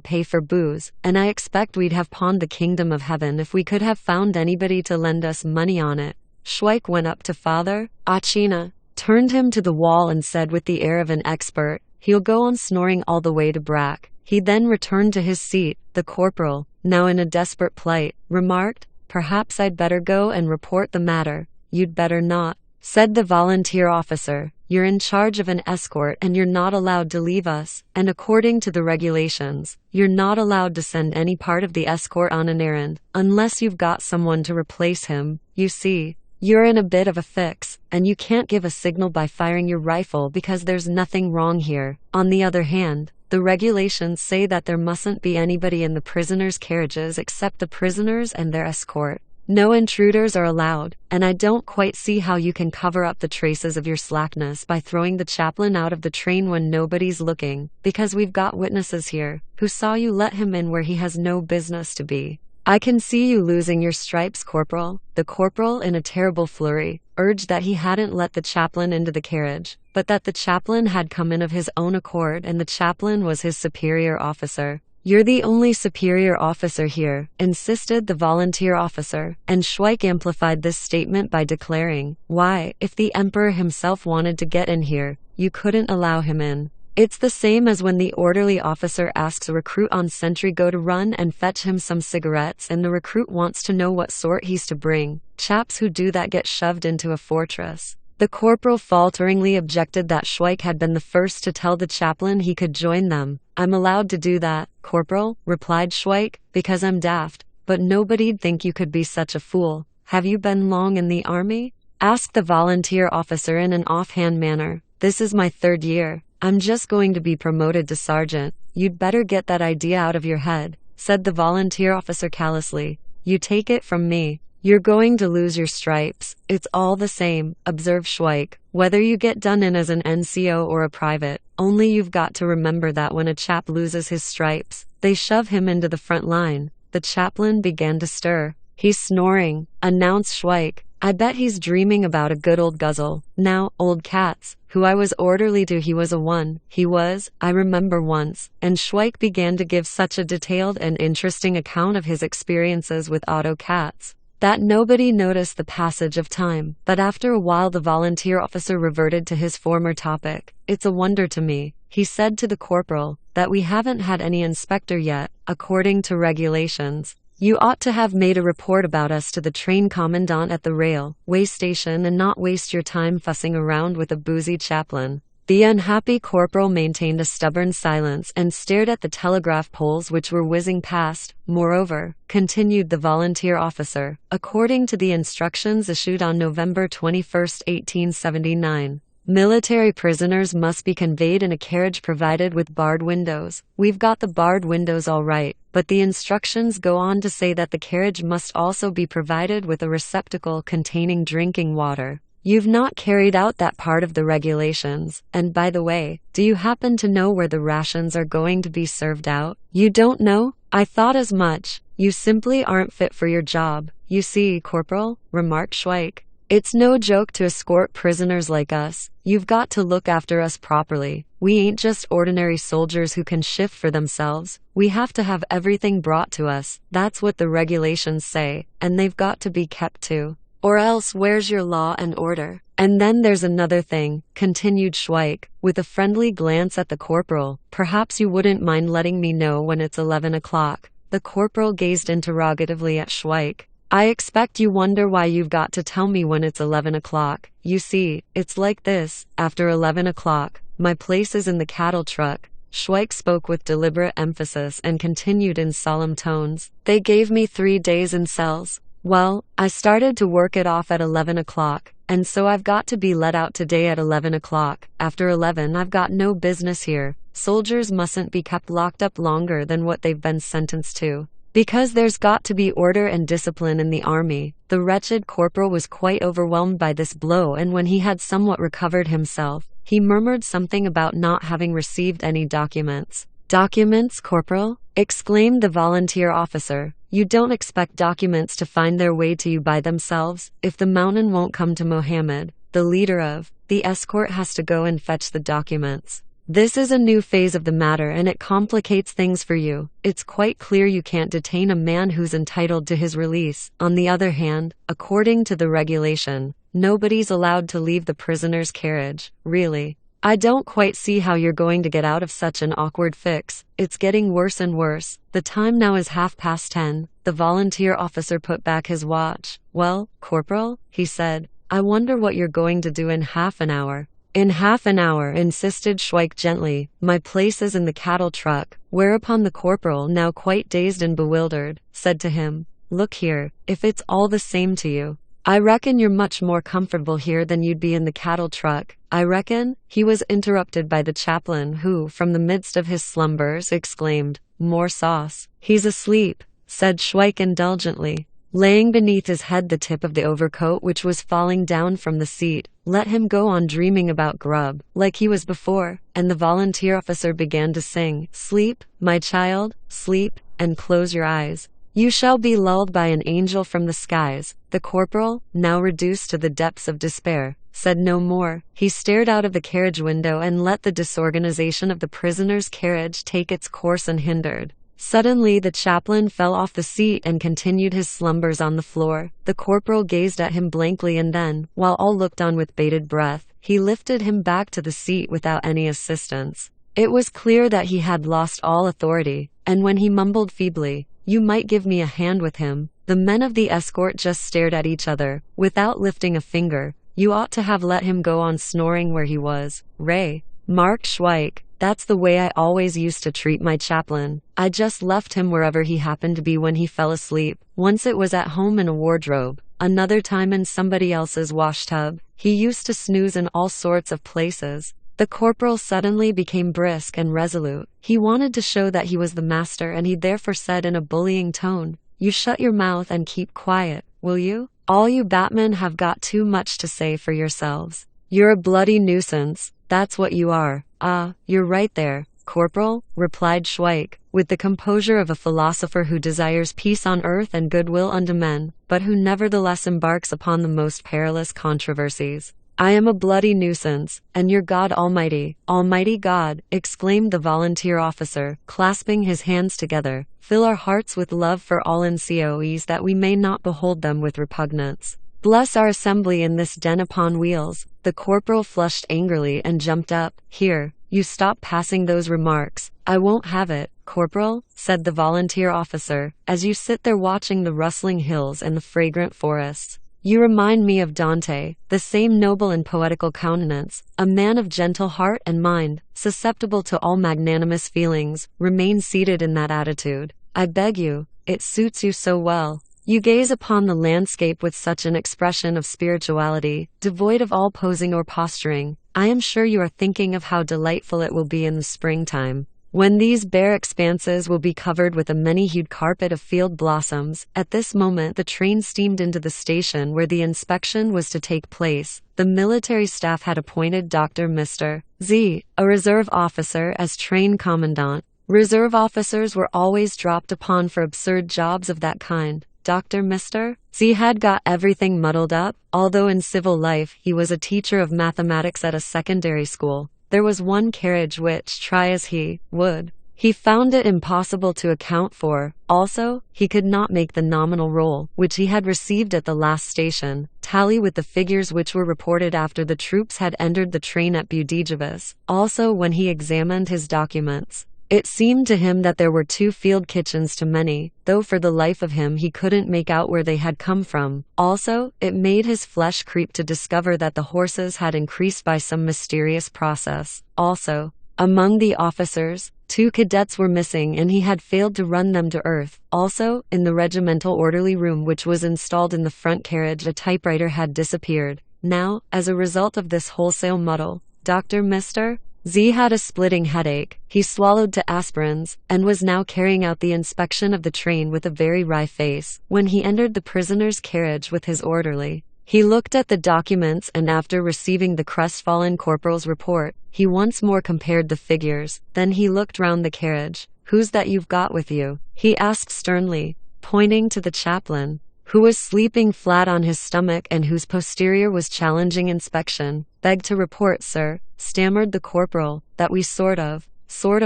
pay for booze, and I expect we'd have pawned the kingdom of heaven if we could have found anybody to lend us money on it." Schweik went up to Father Acina, turned him to the wall and said with the air of an expert, "He'll go on snoring all the way to Brack." He then returned to his seat. The corporal, now in a desperate plight, remarked, "Perhaps I'd better go and report the matter." "You'd better not," said the volunteer officer. "You're in charge of an escort and you're not allowed to leave us, and according to the regulations, you're not allowed to send any part of the escort on an errand, unless you've got someone to replace him. You see, you're in a bit of a fix, and you can't give a signal by firing your rifle because there's nothing wrong here. On the other hand, the regulations say that there mustn't be anybody in the prisoners' carriages except the prisoners and their escort. No intruders are allowed, and I don't quite see how you can cover up the traces of your slackness by throwing the chaplain out of the train when nobody's looking, because we've got witnesses here, who saw you let him in where he has no business to be." I can see you losing your stripes, Corporal. The corporal, in a terrible flurry, urged that he hadn't let the chaplain into the carriage, but that the chaplain had come in of his own accord and the chaplain was his superior officer. You're the only superior officer here, insisted the volunteer officer, and Schweik amplified this statement by declaring, why, if the emperor himself wanted to get in here, you couldn't allow him in. It's the same as when the orderly officer asks a recruit on sentry go to run and fetch him some cigarettes and the recruit wants to know what sort he's to bring. Chaps who do that get shoved into a fortress. The corporal falteringly objected that Schweik had been the first to tell the chaplain he could join them. I'm allowed to do that, Corporal, replied Schweik, because I'm daft, but nobody'd think you could be such a fool. Have you been long in the army? Asked the volunteer officer in an offhand manner. This is my 3rd year. I'm just going to be promoted to sergeant. You'd better get that idea out of your head, said the volunteer officer callously. You take it from me. You're going to lose your stripes. It's all the same, observed Schweik, whether you get done in as an NCO or a private. Only you've got to remember that when a chap loses his stripes, they shove him into the front line. The chaplain began to stir. He's snoring, announced Schweik. I bet he's dreaming about a good old guzzle. Now, old Katz, who I was orderly to, he was a one. He was, I remember once, and Schweik began to give such a detailed and interesting account of his experiences with Otto Katz that nobody noticed the passage of time. But after a while the volunteer officer reverted to his former topic. It's a wonder to me, he said to the corporal, that we haven't had any inspector yet, according to regulations. You ought to have made a report about us to the train commandant at the railway station and not waste your time fussing around with a boozy chaplain. The unhappy corporal maintained a stubborn silence and stared at the telegraph poles which were whizzing past. Moreover, continued the volunteer officer, according to the instructions issued on November 21, 1879, military prisoners must be conveyed in a carriage provided with barred windows. We've got the barred windows all right, but the instructions go on to say that the carriage must also be provided with a receptacle containing drinking water. You've not carried out that part of the regulations, and by the way, do you happen to know where the rations are going to be served out? You don't know? I thought as much. You simply aren't fit for your job. You see, Corporal, remarked Schweik. It's no joke to escort prisoners like us. You've got to look after us properly. We ain't just ordinary soldiers who can shift for themselves. We have to have everything brought to us. That's what the regulations say, and they've got to be kept to. Or else where's your law and order? And then there's another thing, continued Schweik, with a friendly glance at the corporal. Perhaps you wouldn't mind letting me know when it's 11 o'clock. The corporal gazed interrogatively at Schweik. I expect you wonder why you've got to tell me when it's 11 o'clock. You see, it's like this. After 11 o'clock, my place is in the cattle truck. Schweik spoke with deliberate emphasis and continued in solemn tones. They gave me 3 days in cells. Well, I started to work it off at 11 o'clock, and so I've got to be let out today at 11 o'clock. After 11 I've got no business here. Soldiers mustn't be kept locked up longer than what they've been sentenced to. Because there's got to be order and discipline in the army. The wretched corporal was quite overwhelmed by this blow, and when he had somewhat recovered himself, he murmured something about not having received any documents. Documents, Corporal? Exclaimed the volunteer officer. You don't expect documents to find their way to you by themselves. If the mountain won't come to Mohammed, the leader of the escort has to go and fetch the documents. This is a new phase of the matter and it complicates things for you. It's quite clear you can't detain a man who's entitled to his release. On the other hand, according to the regulation, nobody's allowed to leave the prisoner's carriage. Really. I don't quite see how you're going to get out of such an awkward fix. It's getting worse and worse. The time now is 10:30. The volunteer officer put back his watch. Well, Corporal, he said, I wonder what you're going to do in half an hour. In half an hour, insisted Schweik gently. My place is in the cattle truck. Whereupon the corporal, now quite dazed and bewildered, said to him, Look here, if it's all the same to you, I reckon you're much more comfortable here than you'd be in the cattle truck. I reckon, he was interrupted by the chaplain who, from the midst of his slumbers, exclaimed, More sauce. He's asleep, said Schweik indulgently, laying beneath his head the tip of the overcoat which was falling down from the seat. Let him go on dreaming about grub, like he was before. And the volunteer officer began to sing, Sleep, my child, sleep, and close your eyes. You shall be lulled by an angel from the skies." The corporal, now reduced to the depths of despair, said no more. He stared out of the carriage window and let the disorganization of the prisoner's carriage take its course unhindered. Suddenly the chaplain fell off the seat and continued his slumbers on the floor. The corporal gazed at him blankly and then, while all looked on with bated breath, he lifted him back to the seat without any assistance. It was clear that he had lost all authority, and when he mumbled feebly, "You might give me a hand with him," the men of the escort just stared at each other, without lifting a finger. "You ought to have let him go on snoring where he was, Ray." Mark Schweik, "That's the way I always used to treat my chaplain. I just left him wherever he happened to be when he fell asleep. Once it was at home in a wardrobe, another time in somebody else's washtub. He used to snooze in all sorts of places." The corporal suddenly became brisk and resolute. He wanted to show that he was the master, and he therefore said in a bullying tone, "You shut your mouth and keep quiet, will you? All you batmen have got too much to say for yourselves. You're a bloody nuisance, that's what you are." "Ah, you're right there, corporal," replied Schweik, with the composure of a philosopher who desires peace on earth and goodwill unto men, but who nevertheless embarks upon the most perilous controversies. "I am a bloody nuisance, and your God Almighty, Almighty God," exclaimed the volunteer officer, clasping his hands together, "fill our hearts with love for all NCOEs that we may not behold them with repugnance. Bless our assembly in this den upon wheels." The corporal flushed angrily and jumped up. "Here, you stop passing those remarks. I won't have it, corporal," said the volunteer officer, "as you sit there watching the rustling hills and the fragrant forests. You remind me of Dante, the same noble and poetical countenance, a man of gentle heart and mind, susceptible to all magnanimous feelings. Remain seated in that attitude, I beg you, it suits you so well. You gaze upon the landscape with such an expression of spirituality, devoid of all posing or posturing. I am sure you are thinking of how delightful it will be in the springtime, when these bare expanses will be covered with a many-hued carpet of field blossoms." At this moment the train steamed into the station where the inspection was to take place. The military staff had appointed Dr. Mr. Z, a reserve officer, as train commandant. Reserve officers were always dropped upon for absurd jobs of that kind. Dr. Mr. Z had got everything muddled up. Although in civil life he was a teacher of mathematics at a secondary school, there was one carriage which, try as he would, he found it impossible to account for. Also, he could not make the nominal roll, which he had received at the last station, tally with the figures which were reported after the troops had entered the train at Budapest. Also, when he examined his documents, it seemed to him that there were 2 field kitchens too many, though for the life of him he couldn't make out where they had come from. Also, it made his flesh creep to discover that the horses had increased by some mysterious process. Also, among the officers, 2 cadets were missing and he had failed to run them to earth. Also, in the regimental orderly room which was installed in the front carriage, a typewriter had disappeared. Now, as a result of this wholesale muddle, Dr. Mr. Z had a splitting headache. He swallowed 2 aspirins, and was now carrying out the inspection of the train with a very wry face. When he entered the prisoner's carriage with his orderly, he looked at the documents, and after receiving the crestfallen corporal's report, he once more compared the figures. Then he looked round the carriage. "Who's that you've got with you?" he asked sternly, pointing to the chaplain, who was sleeping flat on his stomach and whose posterior was challenging inspection. "Beg to report, sir," stammered the corporal, "that we sort of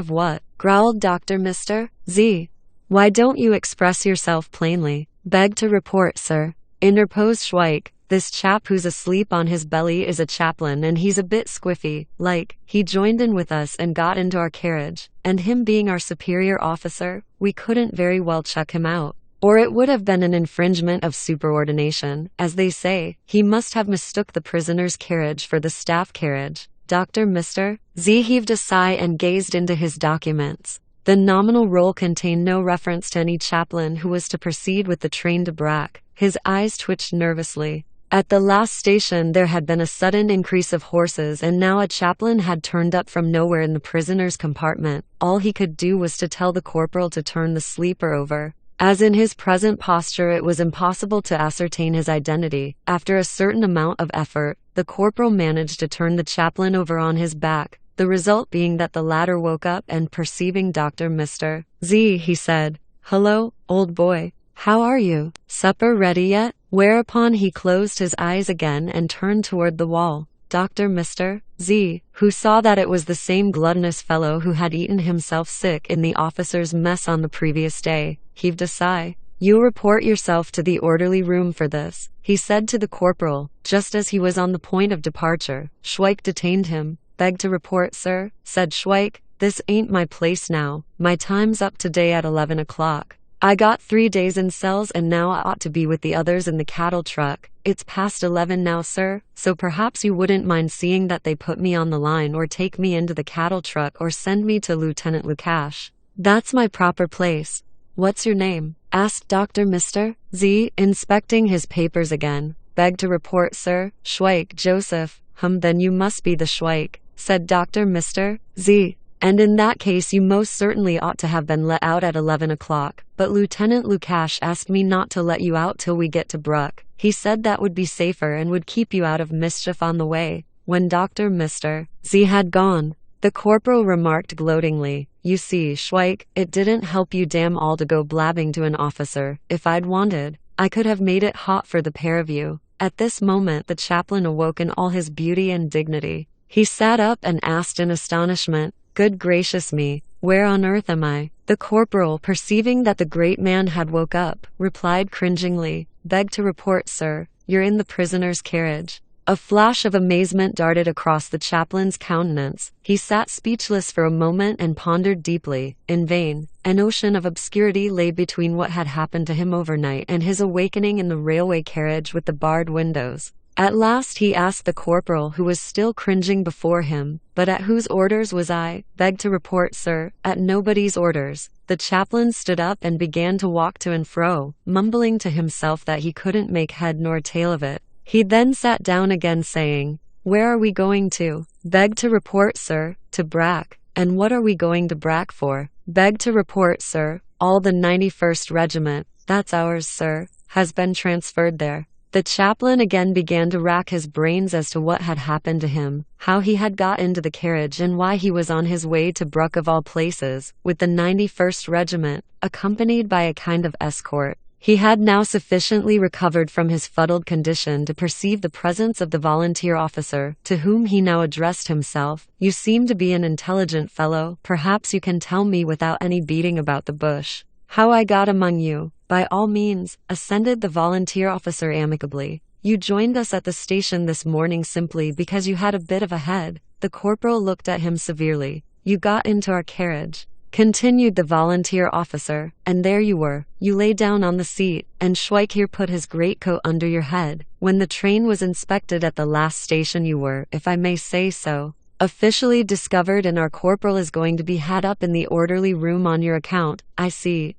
what?" growled Dr. Mr. Z. "Why don't you express yourself plainly?" "Beg to report, sir," interposed Schweik, "this chap who's asleep on his belly is a chaplain, and he's a bit squiffy, like. He joined in with us and got into our carriage, and him being our superior officer, we couldn't very well chuck him out, or it would have been an infringement of superordination, as they say. He must have mistook the prisoner's carriage for the staff carriage." Dr. Mr. Z heaved a sigh and gazed into his documents. The nominal roll contained no reference to any chaplain who was to proceed with the train to Brack. His eyes twitched nervously. At the last station there had been a sudden increase of horses, and now a chaplain had turned up from nowhere in the prisoner's compartment. All he could do was to tell the corporal to turn the sleeper over, as in his present posture it was impossible to ascertain his identity. After a certain amount of effort, the corporal managed to turn the chaplain over on his back, the result being that the latter woke up and, perceiving Dr. Mr. Z, he said, "Hello, old boy. How are you? Supper ready yet? Whereupon he closed his eyes again and turned toward the wall. Dr. Mr. Z, who saw that it was the same gluttonous fellow who had eaten himself sick in the officers' mess on the previous day, heaved a sigh. You report yourself to the orderly room for this, he said to the corporal, just as he was on the point of departure. Schweik detained him. Beg to report, sir, said Schweik. This ain't my place now. My time's up today at 11 o'clock. I got 3 days in cells and now I ought to be with the others in the cattle truck. It's past 11 now, sir, so perhaps you wouldn't mind seeing that they put me on the line or take me into the cattle truck or send me to Lieutenant Lukash. That's my proper place. What's your name? Asked Dr. Mr. Z, inspecting his papers again. Beg to report, sir, Schweik Joseph. Then you must be the Schweik, said Dr. Mr. Z. And in that case you most certainly ought to have been let out at 11 o'clock, but Lieutenant Lukash asked me not to let you out till we get to Bruck. He said that would be safer and would keep you out of mischief on the way. When Dr. Mr. Z had gone, the corporal remarked gloatingly, You see, Schweik, it didn't help you damn all to go blabbing to an officer. If I'd wanted, I could have made it hot for the pair of you. At this moment the chaplain awoke in all his beauty and dignity. He sat up and asked in astonishment, Good gracious me, where on earth am I? The corporal, perceiving that the great man had woke up, replied cringingly, Beg to report, sir, you're in the prisoner's carriage. A flash of amazement darted across the chaplain's countenance. He sat speechless for a moment and pondered deeply. In vain. An ocean of obscurity lay between what had happened to him overnight and his awakening in the railway carriage with the barred windows. At last he asked the corporal, who was still cringing before him, But at whose orders was I? Beg to report, sir, at nobody's orders. The chaplain stood up and began to walk to and fro, mumbling to himself that he couldn't make head nor tail of it. He then sat down again, saying, Where are we going to? Beg to report, sir, to Brack. And what are we going to Brack for? Beg to report, sir, all the 91st Regiment, that's ours, sir, has been transferred there. The chaplain again began to rack his brains as to what had happened to him, how he had got into the carriage and why he was on his way to Bruck of all places, with the 91st Regiment, accompanied by a kind of escort. He had now sufficiently recovered from his fuddled condition to perceive the presence of the volunteer officer, to whom he now addressed himself. You seem to be an intelligent fellow, perhaps you can tell me without any beating about the bush how I got among you. By all means, assented the volunteer officer amicably. You joined us at the station this morning simply because you had a bit of a head. The corporal looked at him severely. You got into our carriage, continued the volunteer officer, and there you were. You lay down on the seat, and Schweik here put his greatcoat under your head. When the train was inspected at the last station you were, if I may say so, officially discovered, and our corporal is going to be had up in the orderly room on your account. I see,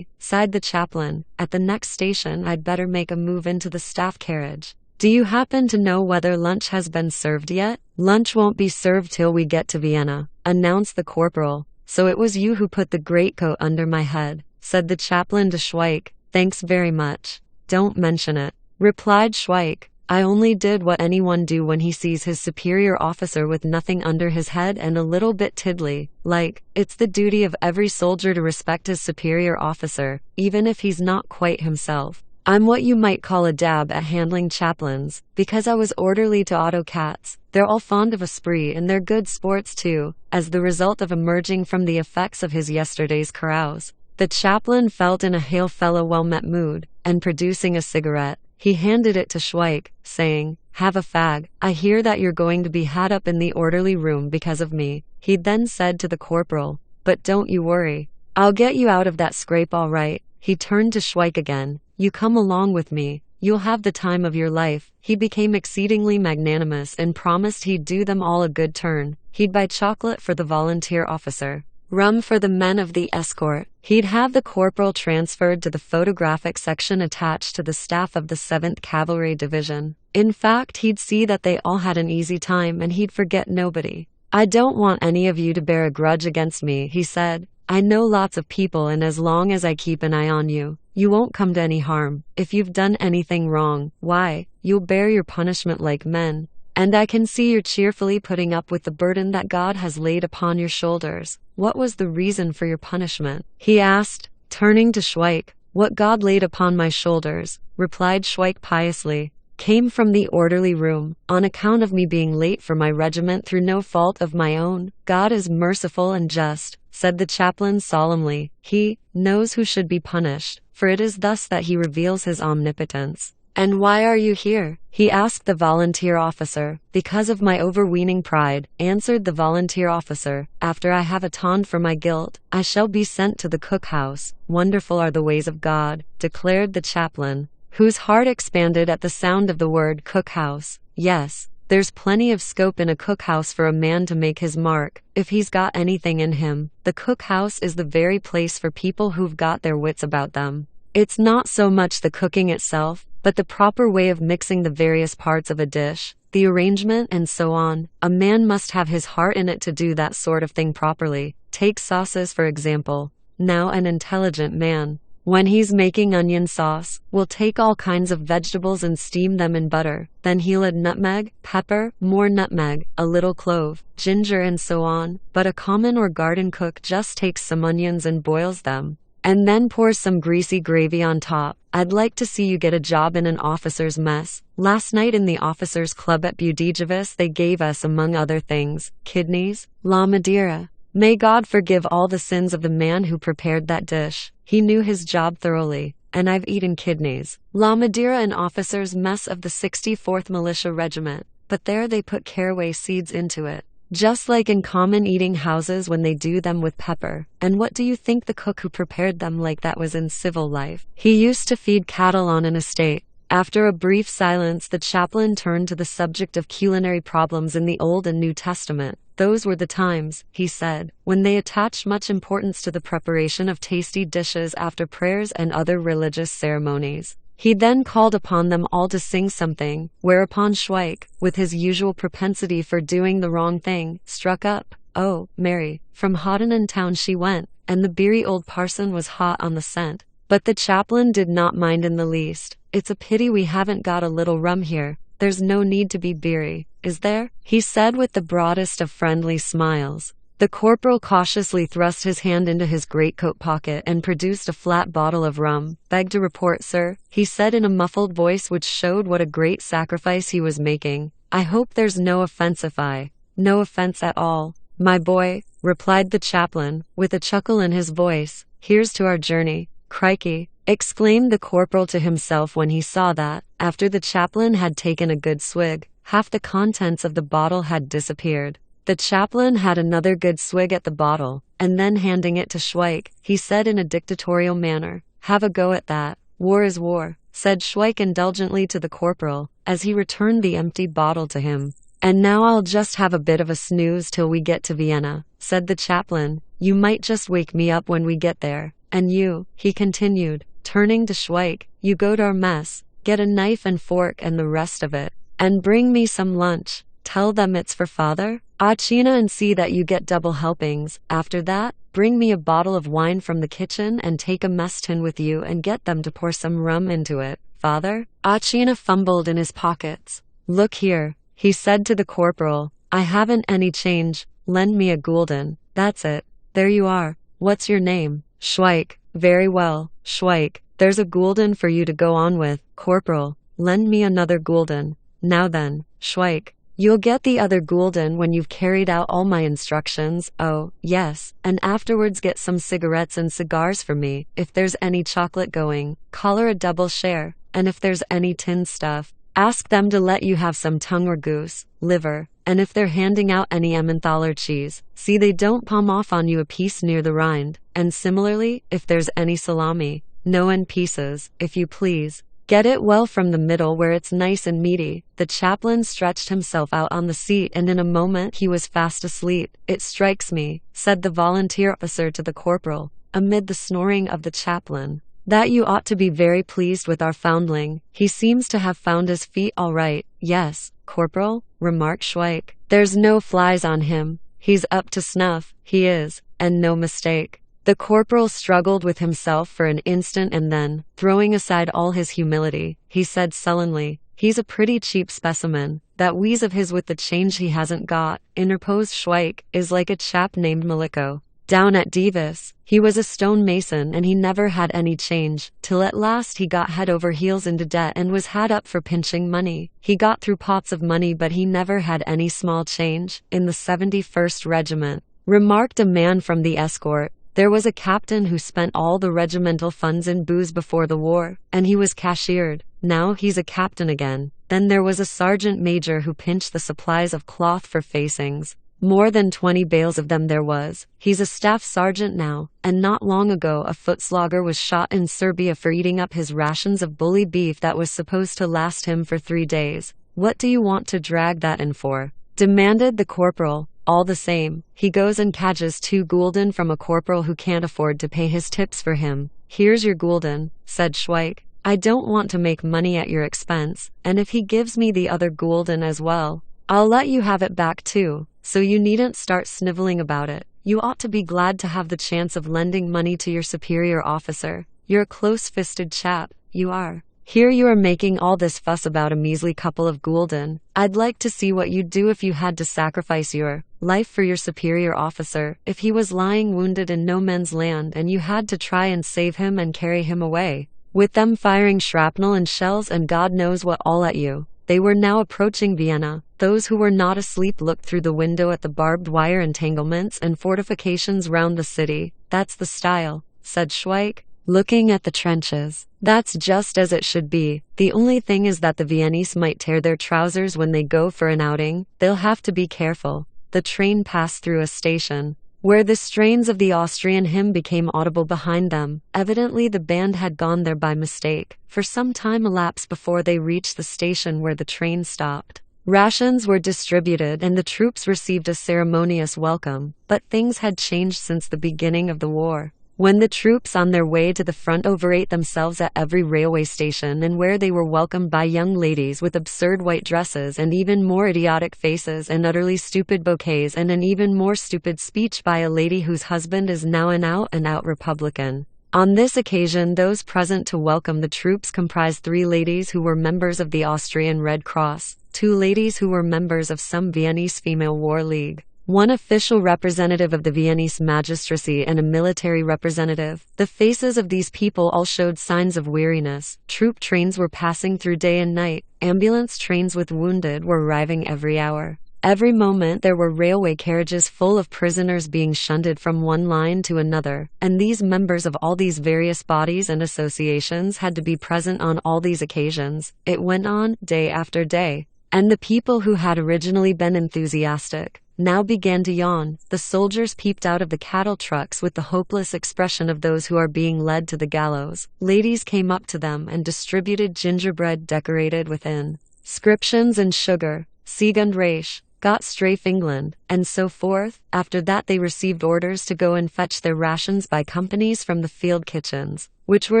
sighed the chaplain. At the next station I'd better make a move into the staff carriage. Do you happen to know whether lunch has been served yet? Lunch won't be served till we get to Vienna, announced the corporal. So it was you who put the greatcoat under my head, said the chaplain to Schweik. Thanks very much. Don't mention it, replied Schweik. I only did what anyone do when he sees his superior officer with nothing under his head and a little bit tiddly, like. It's the duty of every soldier to respect his superior officer, even if he's not quite himself. I'm what you might call a dab at handling chaplains, because I was orderly to auto cats. They're all fond of a spree and they're good sports too, as the result of emerging from the effects of his yesterday's carouse. The chaplain felt in a hail fellow well-met mood, and producing a cigarette, he handed it to Schweik, saying, Have a fag. I hear that you're going to be had up in the orderly room because of me. He then said to the corporal, But don't you worry. I'll get you out of that scrape all right. He turned to Schweik again. You come along with me. You'll have the time of your life. He became exceedingly magnanimous and promised he'd do them all a good turn. He'd buy chocolate for the volunteer officer, rum for the men of the escort. He'd have the corporal transferred to the photographic section attached to the staff of the 7th Cavalry Division. In fact, he'd see that they all had an easy time and he'd forget nobody. I don't want any of you to bear a grudge against me, he said. I know lots of people, and as long as I keep an eye on you, you won't come to any harm. If you've done anything wrong, why, you'll bear your punishment like men. And I can see you're cheerfully putting up with the burden that God has laid upon your shoulders. What was the reason for your punishment? He asked, turning to Schweik. What God laid upon my shoulders, replied Schweik piously, came from the orderly room, on account of me being late for my regiment through no fault of my own. God is merciful and just, said the chaplain solemnly. He knows who should be punished, for it is thus that he reveals his omnipotence. And why are you here? He asked the volunteer officer. Because of my overweening pride, answered the volunteer officer. After I have atoned for my guilt, I shall be sent to the cookhouse. Wonderful are the ways of God, declared the chaplain, whose heart expanded at the sound of the word cookhouse. Yes, there's plenty of scope in a cookhouse for a man to make his mark, if he's got anything in him. The cookhouse is the very place for people who've got their wits about them. It's not so much the cooking itself, but the proper way of mixing the various parts of a dish, the arrangement and so on. A man must have his heart in it to do that sort of thing properly. Take sauces for example. Now an intelligent man, when he's making onion sauce, will take all kinds of vegetables and steam them in butter. Then he'll add nutmeg, pepper, more nutmeg, a little clove, ginger and so on. But a common or garden cook just takes some onions and boils them, and then pours some greasy gravy on top. I'd like to see you get a job in an officer's mess. Last night in the officers' club at Budapest they gave us, among other things, kidneys, la Madeira. May God forgive all the sins of the man who prepared that dish. He knew his job thoroughly, and I've eaten kidneys. La Madeira, an officer's mess of the 64th Militia Regiment, but there they put caraway seeds into it, just like in common eating houses when they do them with pepper. And what do you think the cook who prepared them like that was in civil life? He used to feed cattle on an estate. After a brief silence, the chaplain turned to the subject of culinary problems in the Old and New Testament. Those were the times, he said, when they attached much importance to the preparation of tasty dishes after prayers and other religious ceremonies. He then called upon them all to sing something, whereupon Schweik, with his usual propensity for doing the wrong thing, struck up. Oh, Mary, from Hodden town she went, and the beery old parson was hot on the scent. But the chaplain did not mind in the least. It's a pity we haven't got a little rum here. There's no need to be beery, is there? He said with the broadest of friendly smiles. The corporal cautiously thrust his hand into his greatcoat pocket and produced a flat bottle of rum. Beg to report, sir, he said in a muffled voice which showed what a great sacrifice he was making. I hope there's no offense if I... No offense at all, my boy, replied the chaplain, with a chuckle in his voice. Here's to our journey. Crikey, exclaimed the corporal to himself when he saw that, after the chaplain had taken a good swig, half the contents of the bottle had disappeared. The chaplain had another good swig at the bottle, and then handing it to Schweik, he said in a dictatorial manner, "Have a go at that. War is war," said Schweik indulgently to the corporal, as he returned the empty bottle to him. "And now I'll just have a bit of a snooze till we get to Vienna," said the chaplain. "You might just wake me up when we get there. And you," he continued, turning to Schweik, "you go to our mess, get a knife and fork and the rest of it, and bring me some lunch. Tell them it's for father, Achina, and see that you get double helpings. After that, bring me a bottle of wine from the kitchen and take a mess tin with you and get them to pour some rum into it. Father?" Achina fumbled in his pockets. "Look here," he said to the corporal, "I haven't any change. Lend me a gulden. That's it. There you are. What's your name?" "Schweik." "Very well, Schweik. There's a gulden for you to go on with. Corporal, lend me another gulden. Now then, Schweik, you'll get the other gulden when you've carried out all my instructions. Oh, yes, and afterwards get some cigarettes and cigars for me. If there's any chocolate going, collar a double share, and if there's any tinned stuff, ask them to let you have some tongue or goose, liver, and if they're handing out any Emmentaler cheese, see they don't palm off on you a piece near the rind, and similarly, if there's any salami, no in pieces, if you please. Get it well from the middle where it's nice and meaty." The chaplain stretched himself out on the seat and in a moment he was fast asleep. "It strikes me," said the volunteer officer to the corporal, amid the snoring of the chaplain, "that you ought to be very pleased with our foundling. He seems to have found his feet all right." "Yes, corporal," remarked Schweik. "There's no flies on him. He's up to snuff, he is, and no mistake." The corporal struggled with himself for an instant and then, throwing aside all his humility, he said sullenly, "He's a pretty cheap specimen. That wheeze of his with the change he hasn't got," interposed Schweik, "is like a chap named Maliko. Down at Divis, he was a stonemason and he never had any change, till at last he got head over heels into debt and was had up for pinching money. He got through pots of money but he never had any small change. In the 71st Regiment, remarked a man from the escort, there was a captain who spent all the regimental funds in booze before the war, and he was cashiered. Now he's a captain again. Then there was a sergeant major who pinched the supplies of cloth for facings. More than 20 bales of them there was. He's a staff sergeant now, and not long ago a footslogger was shot in Serbia for eating up his rations of bully beef that was supposed to last him for 3 days. What do you want to drag that in for? Demanded the corporal. All the same, he goes and cadges 2 gulden from a corporal who can't afford to pay his tips for him. Here's your gulden, said Schweik. I don't want to make money at your expense, and if he gives me the other gulden as well, I'll let you have it back too, so you needn't start sniveling about it. You ought to be glad to have the chance of lending money to your superior officer. You're a close-fisted chap, you are. Here you are making all this fuss about a measly couple of gulden. I'd like to see what you'd do if you had to sacrifice your life for your superior officer, if he was lying wounded in no man's land and you had to try and save him and carry him away, with them firing shrapnel and shells and God knows what all at you. They were now approaching Vienna. Those who were not asleep looked through the window at the barbed wire entanglements and fortifications round the city. That's the style, said Schweik, looking at the trenches. That's just as it should be. The only thing is that the Viennese might tear their trousers when they go for an outing. They'll have to be careful. The train passed through a station where the strains of the Austrian hymn became audible behind them. Evidently the band had gone there by mistake, for some time elapsed before they reached the station where the train stopped. Rations were distributed and the troops received a ceremonious welcome, but things had changed since the beginning of the war, when the troops on their way to the front overate themselves at every railway station and where they were welcomed by young ladies with absurd white dresses and even more idiotic faces and utterly stupid bouquets and an even more stupid speech by a lady whose husband is now an out-and-out Republican. On this occasion those present to welcome the troops comprised 3 ladies who were members of the Austrian Red Cross, 2 ladies who were members of some Viennese female war league, 1 official representative of the Viennese magistracy and a military representative. The faces of these people all showed signs of weariness. Troop trains were passing through day and night. Ambulance trains with wounded were arriving every hour. Every moment there were railway carriages full of prisoners being shunted from one line to another, and these members of all these various bodies and associations had to be present on all these occasions. It went on, day after day, and the people who had originally been enthusiastic now began to yawn. The soldiers peeped out of the cattle trucks with the hopeless expression of those who are being led to the gallows. Ladies came up to them and distributed gingerbread decorated with inscriptions and sugar, Sieg und Reich, Gott strafe England, and so forth. After that they received orders to go and fetch their rations by companies from the field kitchens, which were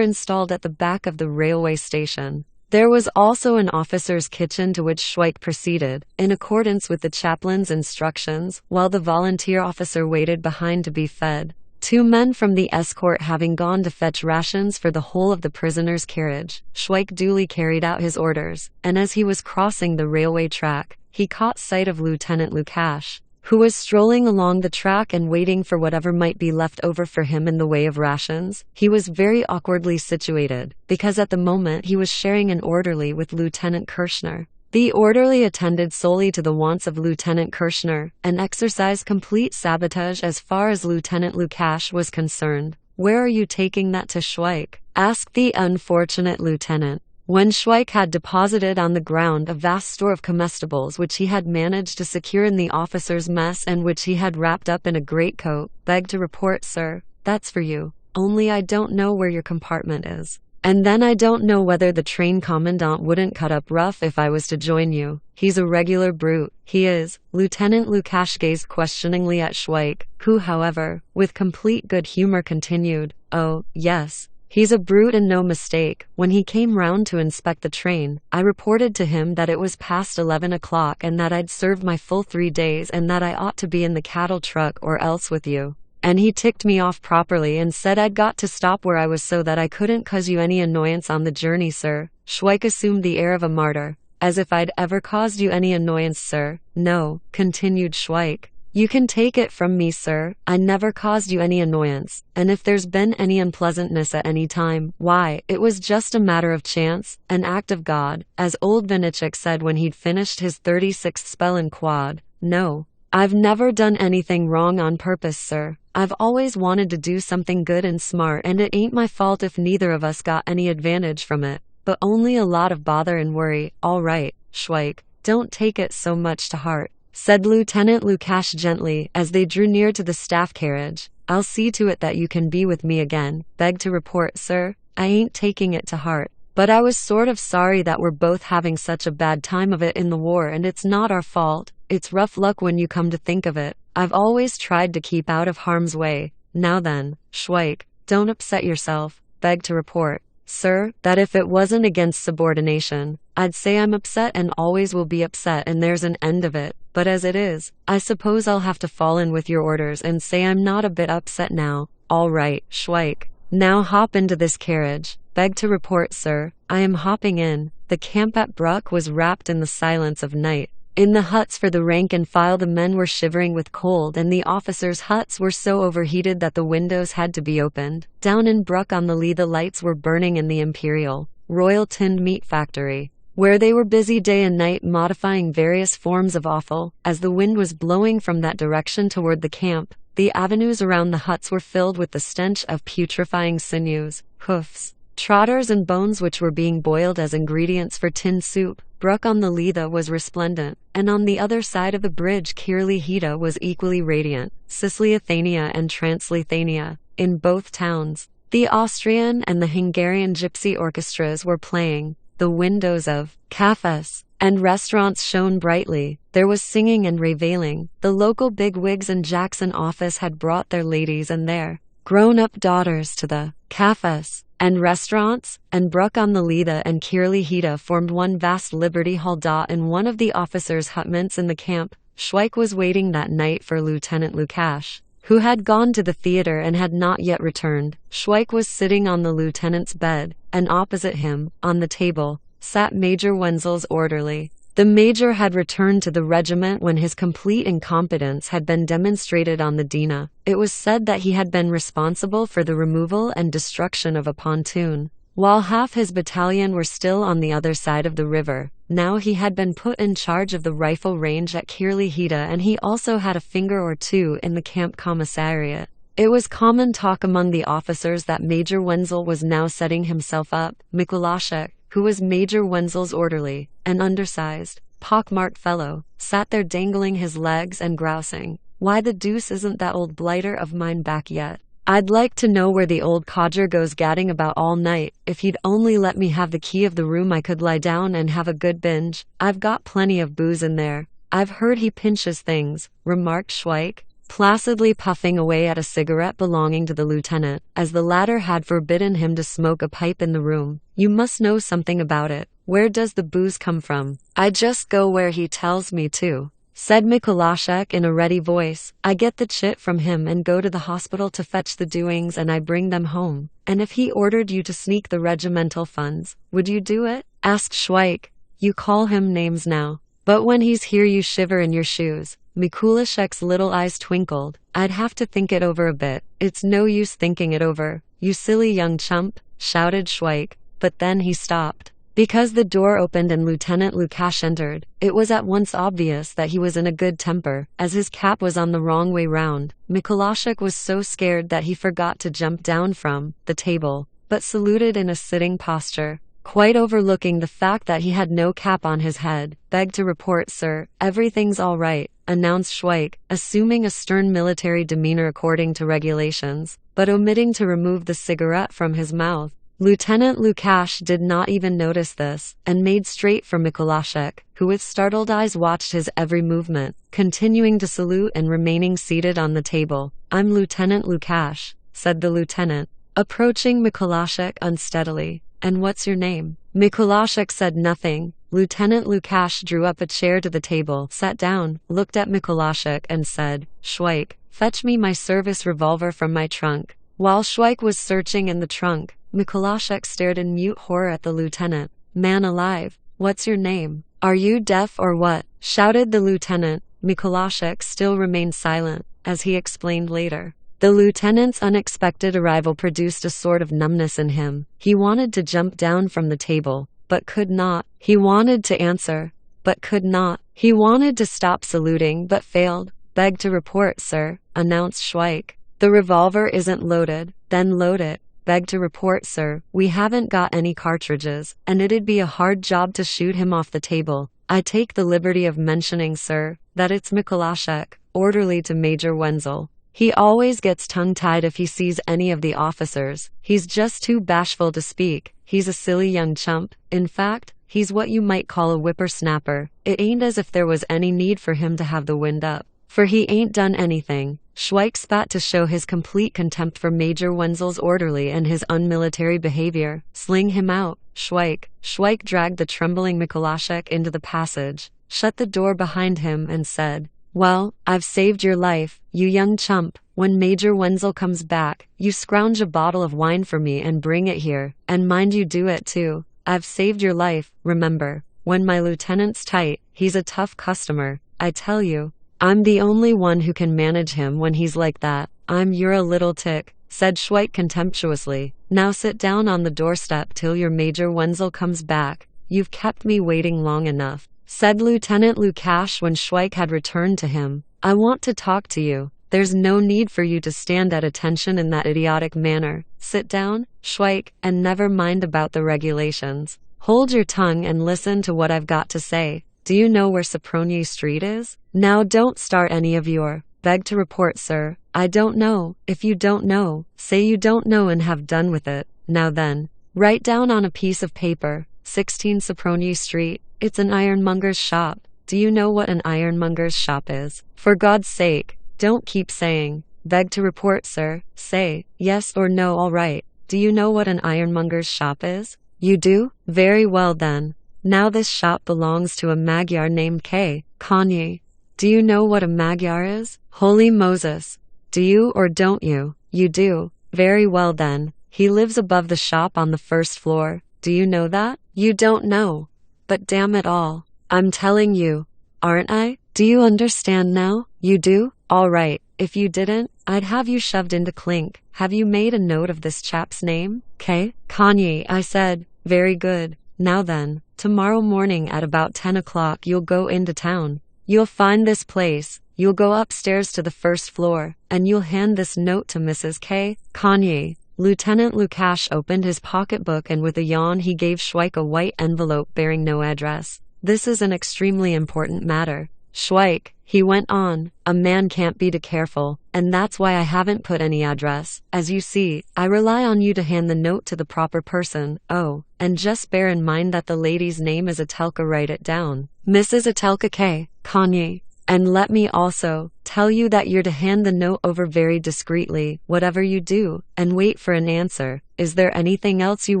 installed at the back of the railway station. There was also an officer's kitchen to which Schweik proceeded, in accordance with the chaplain's instructions, while the volunteer officer waited behind to be fed. 2 men from the escort having gone to fetch rations for the whole of the prisoner's carriage, Schweik duly carried out his orders, and as he was crossing the railway track, he caught sight of Lieutenant Lukash, who was strolling along the track and waiting for whatever might be left over for him in the way of rations. He was very awkwardly situated, because at the moment he was sharing an orderly with Lieutenant Kirschner. The orderly attended solely to the wants of Lieutenant Kirschner, and exercised complete sabotage as far as Lieutenant Lukash was concerned. "Where are you taking that to, Schweik?" asked the unfortunate lieutenant, when Schweik had deposited on the ground a vast store of comestibles which he had managed to secure in the officers' mess and which he had wrapped up in a greatcoat. "Beg to report, sir, that's for you. Only I don't know where your compartment is. And then I don't know whether the train commandant wouldn't cut up rough if I was to join you. He's a regular brute, he is." Lieutenant Lukash gazed questioningly at Schweik, who, however, with complete good humor continued, "Oh, yes. He's a brute and no mistake. When he came round to inspect the train, I reported to him that it was past 11 o'clock and that I'd served my full 3 days and that I ought to be in the cattle truck or else with you. And he ticked me off properly and said I'd got to stop where I was so that I couldn't cause you any annoyance on the journey, sir." Schweik assumed the air of a martyr. "As if I'd ever caused you any annoyance, sir." "No," continued Schweik. You can take it from me, sir. I never caused you any annoyance, and if there's been any unpleasantness at any time, why, it was just a matter of chance, an act of God, as old Vinichik said when he'd finished his 36th spell in quad. No. I've never done anything wrong on purpose, sir. I've always wanted to do something good and smart, and it ain't my fault if neither of us got any advantage from it, but only a lot of bother and worry. All right, Schweik, don't take it so much to heart, said Lieutenant Lukash gently as they drew near to the staff carriage. I'll see to it that you can be with me again. Beg to report, sir, I ain't taking it to heart, but I was sort of sorry that we're both having such a bad time of it in the war, and it's not our fault. It's rough luck when you come to think of it. I've always tried to keep out of harm's way. Now then, Schweik, don't upset yourself. Beg to report, sir, that if it wasn't against subordination, I'd say I'm upset and always will be upset, and there's an end of it. But as it is, I suppose I'll have to fall in with your orders and say I'm not a bit upset now. All right, Schweik. Now hop into this carriage. Beg to report, sir, I am hopping in. The camp at Bruck was wrapped in the silence of night. In the huts for the rank and file the men were shivering with cold, and the officers' huts were so overheated that the windows had to be opened. Down in Bruck on the Lee the lights were burning in the Imperial Royal Tinned Meat Factory, where they were busy day and night modifying various forms of offal. As the wind was blowing from that direction toward the camp, the avenues around the huts were filled with the stench of putrefying sinews, hoofs, trotters and bones which were being boiled as ingredients for tin soup. Bruck on the Leitha was resplendent, and on the other side of the bridge Kirli-Hita was equally radiant. Sicily-Athenia and Transleithania, in both towns, the Austrian and the Hungarian gypsy orchestras were playing. The windows of cafes and restaurants shone brightly. There was singing and reveling. The local bigwigs in Jackson office had brought their ladies and their grown-up daughters to the cafes and restaurants, and Bruck on the Leitha and Kirli-Hita formed one vast Liberty Hall. In one of the officers' hutments in the camp, Schweik was waiting that night for Lieutenant Lukash, who had gone to the theater and had not yet returned. Schweik was sitting on the lieutenant's bed, and opposite him, on the table, sat Major Wenzel's orderly. The major had returned to the regiment when his complete incompetence had been demonstrated on the Dina. It was said that he had been responsible for the removal and destruction of a pontoon, while half his battalion were still on the other side of the river. Now he had been put in charge of the rifle range at Kirli-Hita, and he also had a finger or two in the camp commissariat. It was common talk among the officers that Major Wenzel was now setting himself up. Mikulášek, who was Major Wenzel's orderly, an undersized, pockmarked fellow, sat there dangling his legs and grousing, "Why the deuce isn't that old blighter of mine back yet? I'd like to know where the old codger goes gadding about all night. If he'd only let me have the key of the room, I could lie down and have a good binge. I've got plenty of booze in there. I've heard he pinches things," remarked Schweik, placidly puffing away at a cigarette belonging to the lieutenant, as the latter had forbidden him to smoke a pipe in the room. "You must know something about it. Where does the booze come from?" "I just go where he tells me to," said Mikulášek in a ready voice. "I get the chit from him and go to the hospital to fetch the doings, and I bring them home." "And if he ordered you to sneak the regimental funds, would you do it?" asked Schweik. "You call him names now. But when he's here you shiver in your shoes." Mikulášek's little eyes twinkled. "I'd have to think it over a bit." "It's no use thinking it over, you silly young chump," shouted Schweik. But then he stopped, because the door opened and Lieutenant Lukash entered. It was at once obvious that he was in a good temper, as his cap was on the wrong way round. Mikulášek was so scared that he forgot to jump down from the table, but saluted in a sitting posture, quite overlooking the fact that he had no cap on his head. "Beg to report, sir, everything's all right," announced Schweik, assuming a stern military demeanor according to regulations, but omitting to remove the cigarette from his mouth. Lieutenant Lukash did not even notice this, and made straight for Mikulášek, who with startled eyes watched his every movement, continuing to salute and remaining seated on the table. "I'm Lieutenant Lukash," said the lieutenant, approaching Mikulášek unsteadily. "And what's your name?" Mikulášek said nothing. Lieutenant Lukash drew up a chair to the table, sat down, looked at Mikulášek and said, "Schweik, fetch me my service revolver from my trunk." While Schweik was searching in the trunk, Mikulášek stared in mute horror at the lieutenant. "Man alive, what's your name? Are you deaf or what?" shouted the lieutenant, Mikulášek still remained silent, as he explained later. The lieutenant's unexpected arrival produced a sort of numbness in him. He wanted to jump down from the table, but could not. He wanted to answer, but could not. He wanted to stop saluting, but failed. Beg to report, sir, announced Schweik. The revolver isn't loaded. Then load it. Beg to report, sir, we haven't got any cartridges, and it'd be a hard job to shoot him off the table. I take the liberty of mentioning, sir, that it's Mikulášek, orderly to Major Wenzel. He always gets tongue-tied if he sees any of the officers. He's just too bashful to speak. He's a silly young chump. In fact, he's what you might call a whippersnapper. It ain't as if there was any need for him to have the wind up. For he ain't done anything. Schweik spat to show his complete contempt for Major Wenzel's orderly and his unmilitary behavior. Sling him out, Schweik. Schweik dragged the trembling Mikulášek into the passage, shut the door behind him and said, "Well, I've saved your life, you young chump. When Major Wenzel comes back, you scrounge a bottle of wine for me and bring it here. And mind you do it too. I've saved your life, remember. When my lieutenant's tight, he's a tough customer, I tell you. I'm the only one who can manage him when he's like that. You're a little tick," said Schweik contemptuously. "Now sit down on the doorstep till your Major Wenzel comes back. You've kept me waiting long enough," said Lieutenant Lukash when Schweik had returned to him. "I want to talk to you. There's no need for you to stand at attention in that idiotic manner. Sit down, Schweik, and never mind about the regulations. Hold your tongue and listen to what I've got to say. Do you know where Soproni Street is? Now don't start any of your, beg to report, sir. I don't know. If you don't know, say you don't know and have done with it. Now then, write down on a piece of paper, 16 Soproni Street. It's an ironmonger's shop. Do you know what an ironmonger's shop is? For God's sake, don't keep saying, beg to report, sir. Say, yes or no, all right. Do you know what an ironmonger's shop is? You do? Very well then. Now this shop belongs to a Magyar named K. Kanye. Do you know what a Magyar is? Holy Moses. Do you or don't you? You do. Very well then. He lives above the shop on the first floor. Do you know that? You don't know. But damn it all. I'm telling you. Aren't I? Do you understand now? You do? All right. If you didn't, I'd have you shoved into clink. Have you made a note of this chap's name? K. Kanye, I said. Very good. Now then, tomorrow morning at about 10 o'clock you'll go into town. You'll find this place. You'll go upstairs to the first floor, and you'll hand this note to Mrs. K. Kanye. Lieutenant Lukash opened his pocketbook and with a yawn he gave Schweik a white envelope bearing no address. This is an extremely important matter. Schweik, he went on, a man can't be too careful, and that's why I haven't put any address. As you see, I rely on you to hand the note to the proper person. Oh, and just bear in mind that the lady's name is Atelka. Write it down. Mrs. Atelka K. Kanye. And let me also tell you that you're to hand the note over very discreetly, whatever you do, and wait for an answer. Is there anything else you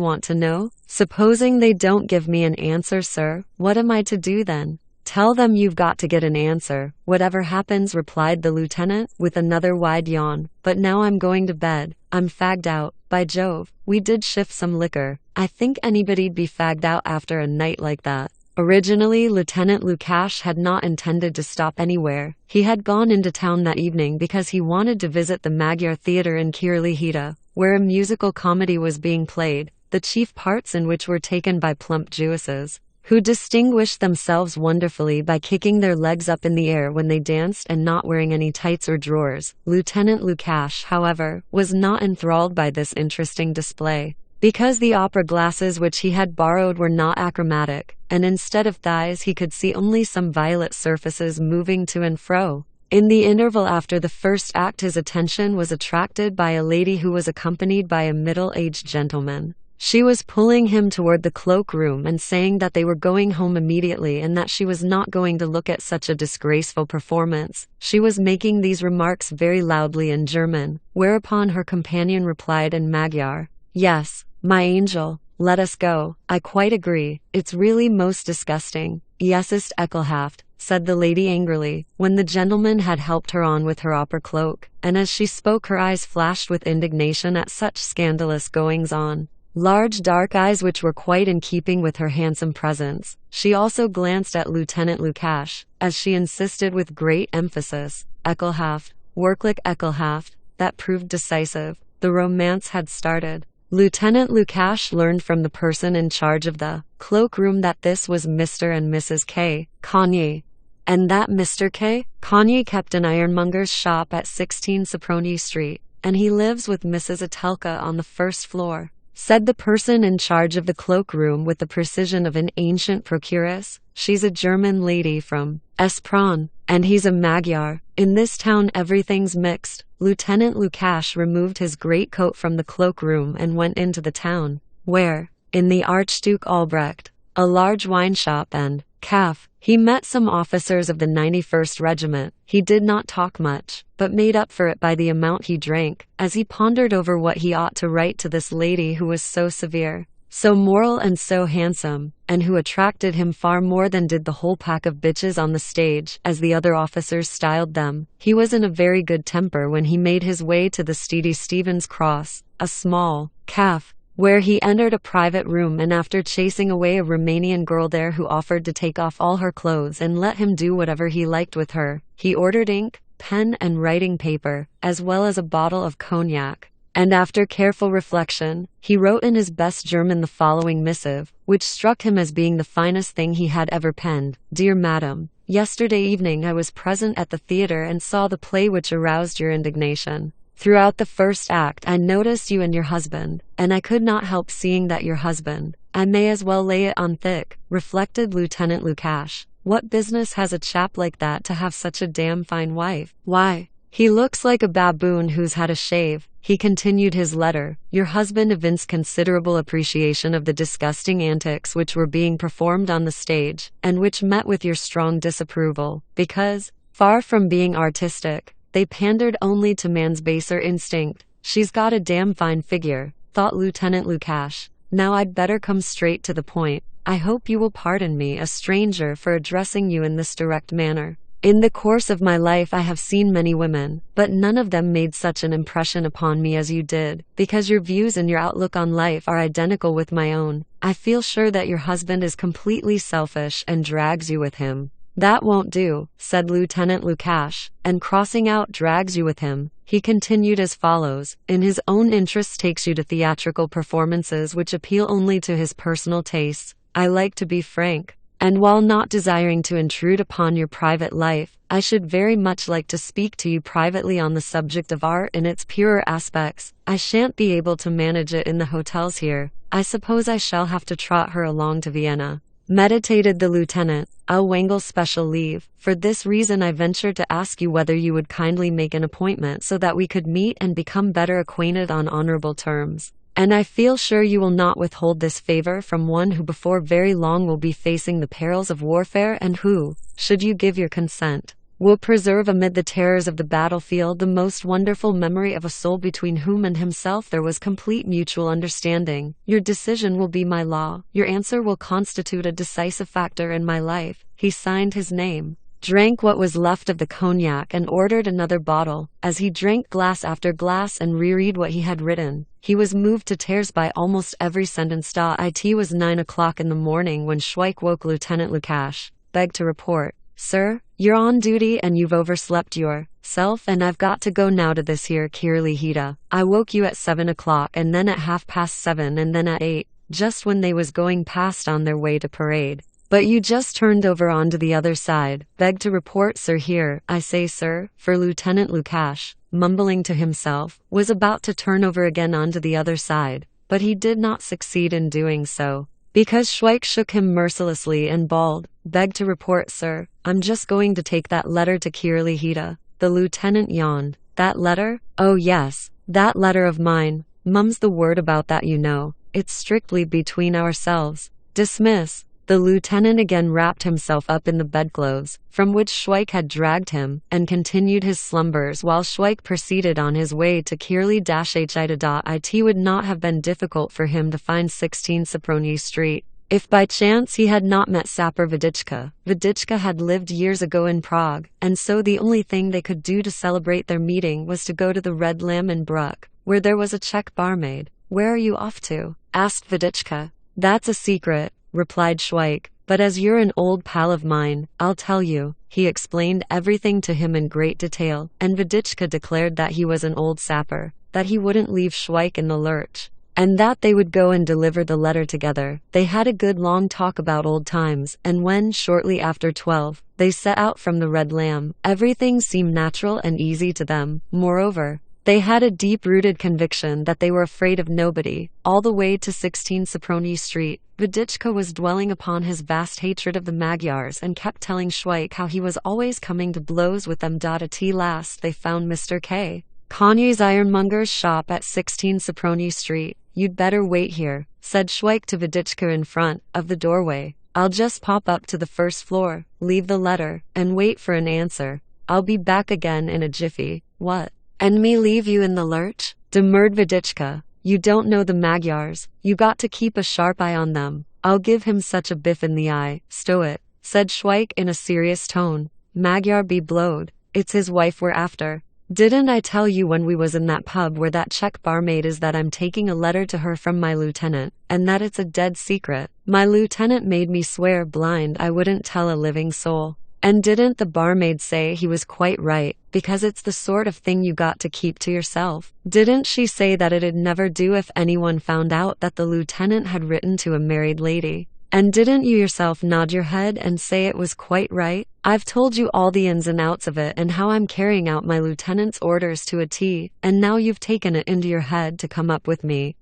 want to know? Supposing they don't give me an answer, sir, what am I to do then? Tell them you've got to get an answer. Whatever happens, replied the lieutenant, with another wide yawn. But now I'm going to bed. I'm fagged out. By Jove, we did shift some liquor. I think anybody'd be fagged out after a night like that. Originally, Lieutenant Lukash had not intended to stop anywhere. He had gone into town that evening because he wanted to visit the Magyar Theatre in Kirlihita, where a musical comedy was being played, the chief parts in which were taken by plump Jewesses, who distinguished themselves wonderfully by kicking their legs up in the air when they danced and not wearing any tights or drawers. Lieutenant Lukash, however, was not enthralled by this interesting display, because the opera glasses which he had borrowed were not achromatic, and instead of thighs he could see only some violet surfaces moving to and fro. In the interval after the first act his attention was attracted by a lady who was accompanied by a middle-aged gentleman. She was pulling him toward the cloakroom and saying that they were going home immediately and that she was not going to look at such a disgraceful performance. She was making these remarks very loudly in German, whereupon her companion replied in Magyar, "Yes, my angel, let us go. I quite agree. It's really most disgusting. Yes, ist ekelhaft," said the lady angrily, when the gentleman had helped her on with her opera cloak, and as she spoke her eyes flashed with indignation at such scandalous goings-on. large dark eyes which were quite in keeping with her handsome presence. She also glanced at Lieutenant Lukash, as she insisted with great emphasis, Ekelhaft, Werklich Ekelhaft. That proved decisive. The romance had started. Lieutenant Lukash learned from the person in charge of the cloakroom that this was Mr. and Mrs. K. Kanye, and that Mr. K. Kanye kept an ironmonger's shop at 16 Soproni Street, and he lives with Mrs. Atelka on the first floor, said the person in charge of the cloakroom with the precision of an ancient procuress. She's a German lady from Espran, and he's a Magyar. In this town everything's mixed. Lieutenant Lukash removed his greatcoat from the cloakroom and went into the town, where, in the Archduke Albrecht, a large wine shop and cafe, he met some officers of the 91st Regiment. He did not talk much, but made up for it by the amount he drank, as he pondered over what he ought to write to this lady who was so severe, so moral and so handsome, and who attracted him far more than did the whole pack of bitches on the stage, as the other officers styled them. He was in a very good temper when he made his way to the Steedy Stephen's Cross, a small cafe, where he entered a private room, and after chasing away a Romanian girl there who offered to take off all her clothes and let him do whatever he liked with her, he ordered ink, pen and writing paper, as well as a bottle of cognac. And after careful reflection, he wrote in his best German the following missive, which struck him as being the finest thing he had ever penned. Dear Madam, yesterday evening I was present at the theater and saw the play which aroused your indignation. Throughout the first act I noticed you and your husband, and I could not help seeing that your husband, I may as well lay it on thick, reflected Lieutenant Lukash. What business has a chap like that to have such a damn fine wife? Why, he looks like a baboon who's had a shave. He continued his letter. Your husband evinced considerable appreciation of the disgusting antics which were being performed on the stage, and which met with your strong disapproval, because, far from being artistic, they pandered only to man's baser instinct. She's got a damn fine figure, thought Lieutenant Lukash. Now I'd better come straight to the point. I hope you will pardon me, a stranger, for addressing you in this direct manner. In the course of my life I have seen many women, but none of them made such an impression upon me as you did, because your views and your outlook on life are identical with my own. I feel sure that your husband is completely selfish and drags you with him. That won't do, said Lieutenant Lukash, and crossing out drags you with him, he continued as follows, in his own interests takes you to theatrical performances which appeal only to his personal tastes. I like to be frank, and while not desiring to intrude upon your private life, I should very much like to speak to you privately on the subject of art in its purer aspects. I shan't be able to manage it in the hotels here. I suppose I shall have to trot her along to Vienna. Meditated the lieutenant. I'll wangle special leave. For this reason I ventured to ask you whether you would kindly make an appointment so that we could meet and become better acquainted on honorable terms. And I feel sure you will not withhold this favor from one who before very long will be facing the perils of warfare and who, should you give your consent, will preserve amid the terrors of the battlefield the most wonderful memory of a soul between whom and himself there was complete mutual understanding. Your decision will be my law. Your answer will constitute a decisive factor in my life. He signed his name, drank what was left of the cognac and ordered another bottle. As he drank glass after glass and reread what he had written, he was moved to tears by almost every sentence. It was 9 o'clock in the morning when Schweik woke Lieutenant Lukash. Begged to report, sir, you're on duty and you've overslept yourself, and I've got to go now to this here Kirlihita. I woke you at 7 o'clock and then at 7:30 and then at 8, just when they was going past on their way to parade. But you just turned over onto the other side. Beg to report, sir. Here, I say, sir, for Lieutenant Lukash, mumbling to himself, was about to turn over again onto the other side, but he did not succeed in doing so, because Schweik shook him mercilessly and bawled, Beg to report, sir, I'm just going to take that letter to Kirlihita. The lieutenant yawned. That letter? Oh yes, that letter of mine. Mum's the word about that, you know. It's strictly between ourselves. Dismiss. The lieutenant again wrapped himself up in the bedclothes, from which Schweik had dragged him, and continued his slumbers while Schweik proceeded on his way to Kirli-Hita. It would not have been difficult for him to find 16 Soproni Street, if by chance he had not met Sapper Vidichka. Vidichka had lived years ago in Prague, and so the only thing they could do to celebrate their meeting was to go to the Red Lamb in Bruck, where there was a Czech barmaid. Where are you off to? asked Vidichka. That's a secret, replied Schweik, but as you're an old pal of mine, I'll tell you. He explained everything to him in great detail, and Vidichka declared that he was an old sapper, that he wouldn't leave Schweik in the lurch, and that they would go and deliver the letter together. They had a good long talk about old times, and when, shortly after 12, they set out from the Red Lamb, everything seemed natural and easy to them. Moreover, they had a deep-rooted conviction that they were afraid of nobody. All the way to 16 Soproni Street, Vidichka was dwelling upon his vast hatred of the Magyars and kept telling Schweik how he was always coming to blows with them. At last they found Mr. K. Kanye's ironmonger's shop at 16 Soproni Street. You'd better wait here, said Schweik to Vidichka in front of the doorway. I'll just pop up to the first floor, leave the letter, and wait for an answer. I'll be back again in a jiffy. What? And me leave you in the lurch? Demurred Vidichka. You don't know the Magyars. You got to keep a sharp eye on them. I'll give him such a biff in the eye. Stow it, said Schweik in a serious tone. Magyar be blowed. It's his wife we're after. Didn't I tell you when we was in that pub where that Czech barmaid is that I'm taking a letter to her from my lieutenant, and that it's a dead secret? My lieutenant made me swear blind I wouldn't tell a living soul. And didn't the barmaid say he was quite right, because it's the sort of thing you got to keep to yourself? Didn't she say that it'd never do if anyone found out that the lieutenant had written to a married lady? And didn't you yourself nod your head and say it was quite right? I've told you all the ins and outs of it and how I'm carrying out my lieutenant's orders to a T, and now you've taken it into your head to come up with me.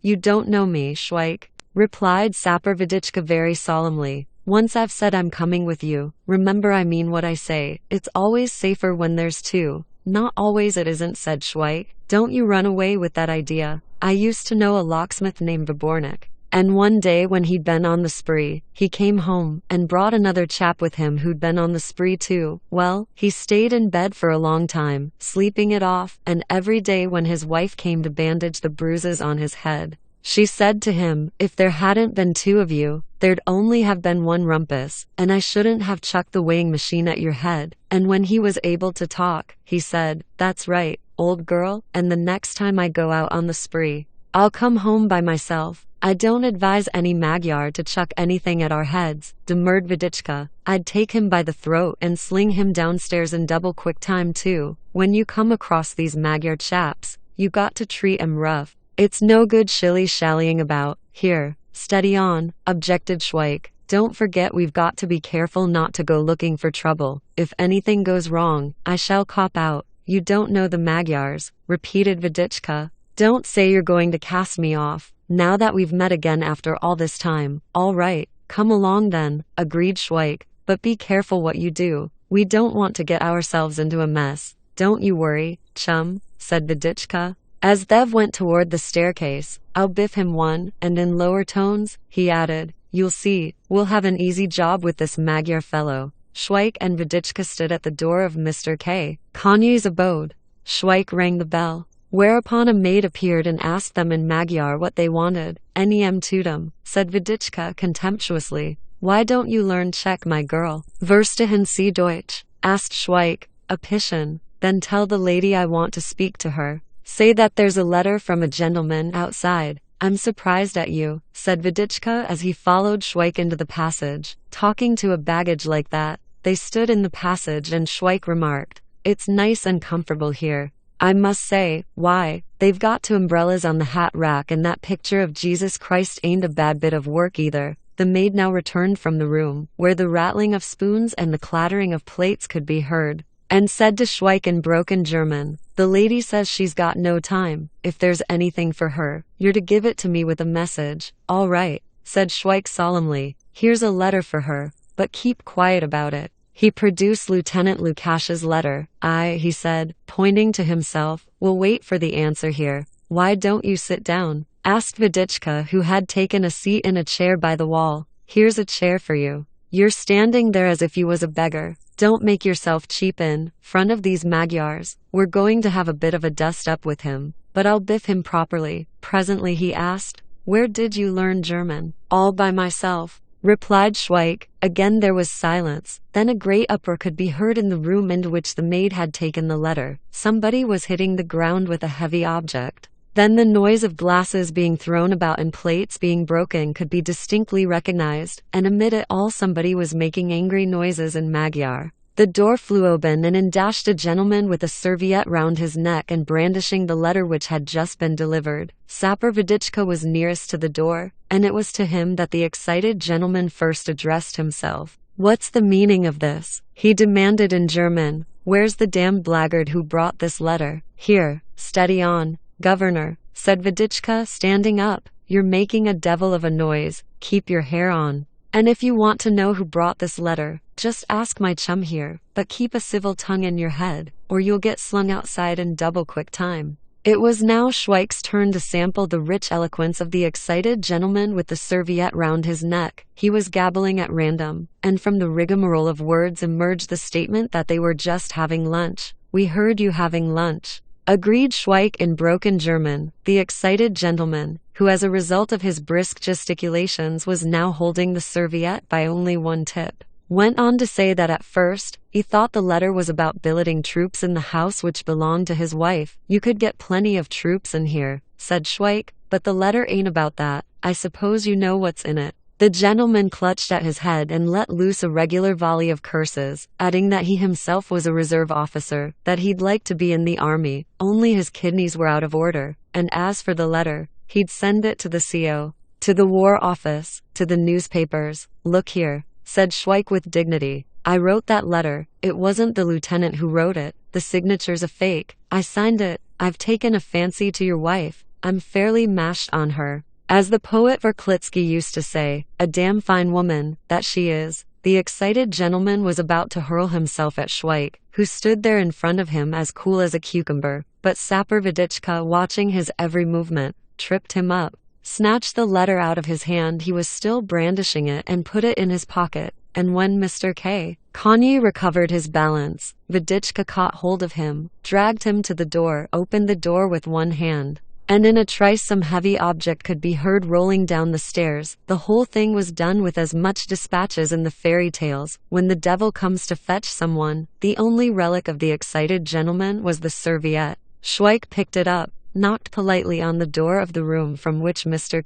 You don't know me, Schweik, replied Sapper Vidichka very solemnly. Once I've said I'm coming with you, remember I mean what I say. It's always safer when there's two. Not always it isn't, said Schweik. Don't you run away with that idea. I used to know a locksmith named Vibornik, and one day when he'd been on the spree, he came home and brought another chap with him who'd been on the spree too. Well, he stayed in bed for a long time, sleeping it off, and every day when his wife came to bandage the bruises on his head, she said to him, if there hadn't been two of you, there'd only have been one rumpus, and I shouldn't have chucked the weighing machine at your head. And when he was able to talk, he said, that's right, old girl, and the next time I go out on the spree, I'll come home by myself. I don't advise any Magyar to chuck anything at our heads, demurred Vidichka. I'd take him by the throat and sling him downstairs in double quick time too. When you come across these Magyar chaps, you got to treat 'em rough. It's no good shilly-shallying about. Here, steady on, objected Schweik. Don't forget we've got to be careful not to go looking for trouble. If anything goes wrong, I shall cop out. You don't know the Magyars, repeated Vidichka. Don't say you're going to cast me off, now that we've met again after all this time. All right, come along then, agreed Schweik, but be careful what you do. We don't want to get ourselves into a mess. Don't you worry, chum, said Vidichka. As Thev went toward the staircase, I'll biff him one, and in lower tones, he added, you'll see, we'll have an easy job with this Magyar fellow. Schweik and Vidichka stood at the door of Mr. K. Kanye's abode. Schweik rang the bell, whereupon a maid appeared and asked them in Magyar what they wanted. Nem tudum, said Vidichka contemptuously. Why don't you learn Czech, my girl? Verstehen Sie Deutsch? Asked Schweik. A pishin. Then tell the lady I want to speak to her. Say that there's a letter from a gentleman outside. I'm surprised at you, said Vidichka as he followed Schweik into the passage. Talking to a baggage like that. They stood in the passage and Schweik remarked, it's nice and comfortable here. I must say, why, they've got two umbrellas on the hat rack and that picture of Jesus Christ ain't a bad bit of work either. The maid now returned from the room, where the rattling of spoons and the clattering of plates could be heard, and said to Schweik in broken German, the lady says she's got no time. If there's anything for her, you're to give it to me with a message. All right, said Schweik solemnly. Here's a letter for her, but keep quiet about it. He produced Lieutenant Lukash's letter. He said, pointing to himself, we'll wait for the answer here. Why don't you sit down? Asked Vidichka, who had taken a seat in a chair by the wall. Here's a chair for you. You're standing there as if you was a beggar. Don't make yourself cheap in front of these Magyars. We're going to have a bit of a dust-up with him, but I'll biff him properly. Presently he asked, where did you learn German? All by myself, replied Schweik. Again there was silence. Then a great uproar could be heard in the room into which the maid had taken the letter. Somebody was hitting the ground with a heavy object. Then the noise of glasses being thrown about and plates being broken could be distinctly recognized, and amid it all somebody was making angry noises in Magyar. The door flew open and in dashed a gentleman with a serviette round his neck and brandishing the letter which had just been delivered. Sapper Vedichka was nearest to the door, and it was to him that the excited gentleman first addressed himself. "What's the meaning of this?" he demanded in German. "Where's the damned blackguard who brought this letter?" "Here, steady on, governor," said Vedichka, standing up. "You're making a devil of a noise. Keep your hair on. And if you want to know who brought this letter, just ask my chum here, but keep a civil tongue in your head, or you'll get slung outside in double quick time." It was now Schweik's turn to sample the rich eloquence of the excited gentleman with the serviette round his neck. He was gabbling at random, and from the rigmarole of words emerged the statement that they were just having lunch. "We heard you having lunch," agreed Schweik in broken German. The excited gentleman, who as a result of his brisk gesticulations was now holding the serviette by only one tip, went on to say that at first, he thought the letter was about billeting troops in the house which belonged to his wife. "You could get plenty of troops in here," said Schweik, "but the letter ain't about that. I suppose you know what's in it." The gentleman clutched at his head and let loose a regular volley of curses, adding that he himself was a reserve officer, that he'd like to be in the army, only his kidneys were out of order, and as for the letter, he'd send it to the CO, to the War Office, to the newspapers. "Look here," said Schweik with dignity. "I wrote that letter. It wasn't the lieutenant who wrote it. The signature's a fake. I signed it. I've taken a fancy to your wife. I'm fairly mashed on her. As the poet Verklitsky used to say, a damn fine woman, that she is." The excited gentleman was about to hurl himself at Schweik, who stood there in front of him as cool as a cucumber, but Sapper Vedichka, watching his every movement, tripped him up, snatched the letter out of his hand. He was still brandishing it and put it in his pocket, and when Mr. Kanye recovered his balance, Vedichka caught hold of him, dragged him to the door, opened the door with one hand, and in a trice some heavy object could be heard rolling down the stairs. The whole thing was done with as much dispatch as in the fairy tales, when the devil comes to fetch someone. The only relic of the excited gentleman was the serviette. Schweik picked it up, knocked politely on the door of the room from which Mr.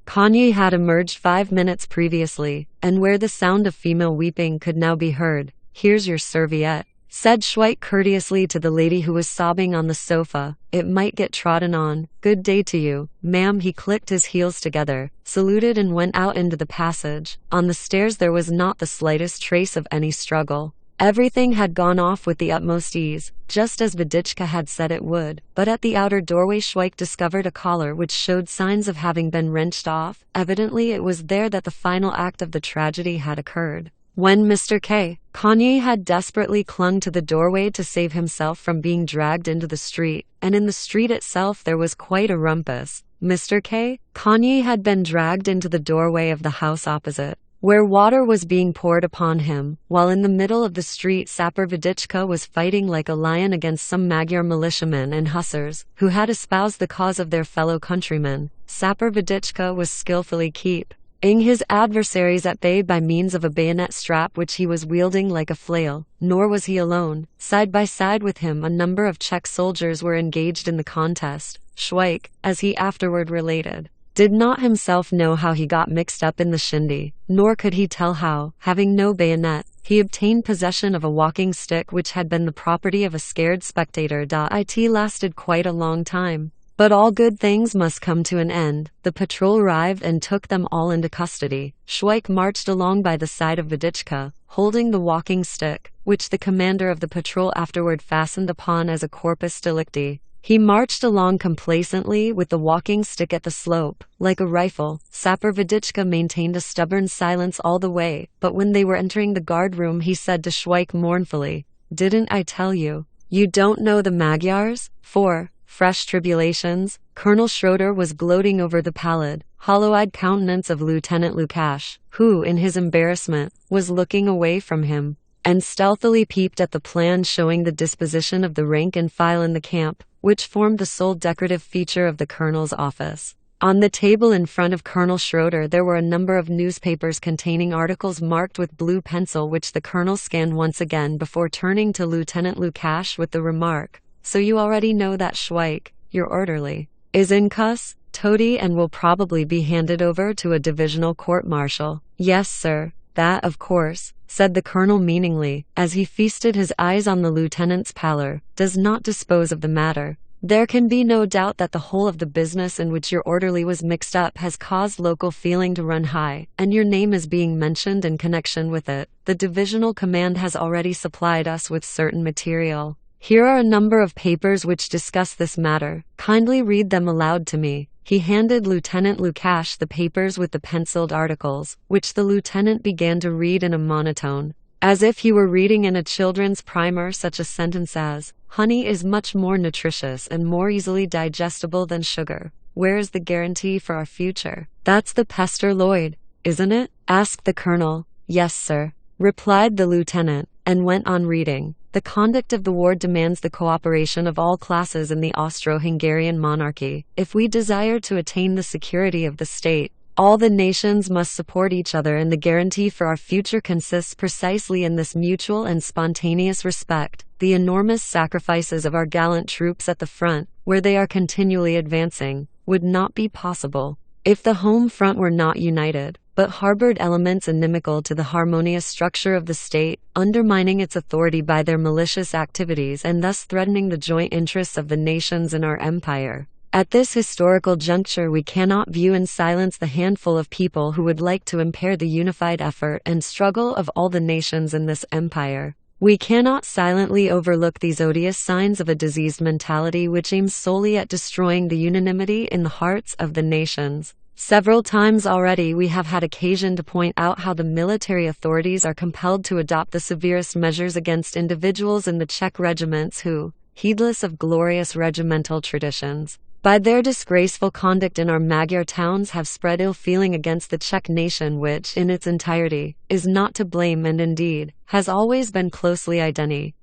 Kanye had emerged 5 minutes previously, and where the sound of female weeping could now be heard. "Here's your serviette," said Schweik courteously to the lady who was sobbing on the sofa. "It might get trodden on. Good day to you, ma'am." He clicked his heels together, saluted and went out into the passage. On the stairs there was not the slightest trace of any struggle. Everything had gone off with the utmost ease, just as Vedichka had said it would, but at the outer doorway Schweik discovered a collar which showed signs of having been wrenched off. Evidently it was there that the final act of the tragedy had occurred. When Mr. Kanye had desperately clung to the doorway to save himself from being dragged into the street, and in the street itself there was quite a rumpus. Mr. Kanye had been dragged into the doorway of the house opposite, where water was being poured upon him, while in the middle of the street Sapper Vedichka was fighting like a lion against some Magyar militiamen and hussars, who had espoused the cause of their fellow countrymen. Sapper Vedichka was skillfully keeping his adversaries at bay by means of a bayonet strap which he was wielding like a flail. Nor was he alone. Side by side with him a number of Czech soldiers were engaged in the contest. Schweik, as he afterward related, did not himself know how he got mixed up in the shindy, nor could he tell how, having no bayonet, he obtained possession of a walking stick which had been the property of a scared spectator. It lasted quite a long time. But all good things must come to an end. The patrol arrived and took them all into custody. Schweik marched along by the side of Vedichka, holding the walking stick, which the commander of the patrol afterward fastened upon as a corpus delicti. He marched along complacently with the walking stick at the slope, like a rifle. Sapper Vedichka maintained a stubborn silence all the way, but when they were entering the guard room he said to Schweik mournfully, "Didn't I tell you? You don't know the Magyars?" For fresh tribulations, Colonel Schroeder was gloating over the pallid, hollow-eyed countenance of Lieutenant Lukash, who, in his embarrassment, was looking away from him, and stealthily peeped at the plan showing the disposition of the rank and file in the camp, which formed the sole decorative feature of the colonel's office. On the table in front of Colonel Schroeder there were a number of newspapers containing articles marked with blue pencil which the colonel scanned once again before turning to Lieutenant Lukash with the remark, "So you already know that, Schweik, your orderly, is in cuss, toady, and will probably be handed over to a divisional court-martial. Yes, sir, that of course, said the colonel meaningly, as he feasted his eyes on the lieutenant's pallor, does not dispose of the matter. There can be no doubt that the whole of the business in which your orderly was mixed up has caused local feeling to run high, and your name is being mentioned in connection with it. The divisional command has already supplied us with certain material. Here are a number of papers which discuss this matter. Kindly read them aloud to me. He handed Lieutenant Lukash the papers with the penciled articles, which the lieutenant began to read in a monotone, as if he were reading in a children's primer such a sentence as, "Honey is much more nutritious and more easily digestible than sugar. Where is the guarantee for our future?" "That's the Pester Lloyd, isn't it?" asked the colonel. "Yes, sir," replied the lieutenant, and went on reading. The conduct of the war demands the cooperation of all classes in the Austro-Hungarian monarchy. If we desire to attain the security of the state, all the nations must support each other, and the guarantee for our future consists precisely in this mutual and spontaneous respect. The enormous sacrifices of our gallant troops at the front, where they are continually advancing, would not be possible if the home front were not united, but harbored elements inimical to the harmonious structure of the state, undermining its authority by their malicious activities and thus threatening the joint interests of the nations in our empire. At this historical juncture, we cannot view in silence the handful of people who would like to impair the unified effort and struggle of all the nations in this empire. We cannot silently overlook these odious signs of a diseased mentality which aims solely at destroying the unanimity in the hearts of the nations. Several times already we have had occasion to point out how the military authorities are compelled to adopt the severest measures against individuals in the Czech regiments who, heedless of glorious regimental traditions, by their disgraceful conduct in our Magyar towns have spread ill feeling against the Czech nation, which, in its entirety, is not to blame and indeed, has always been closely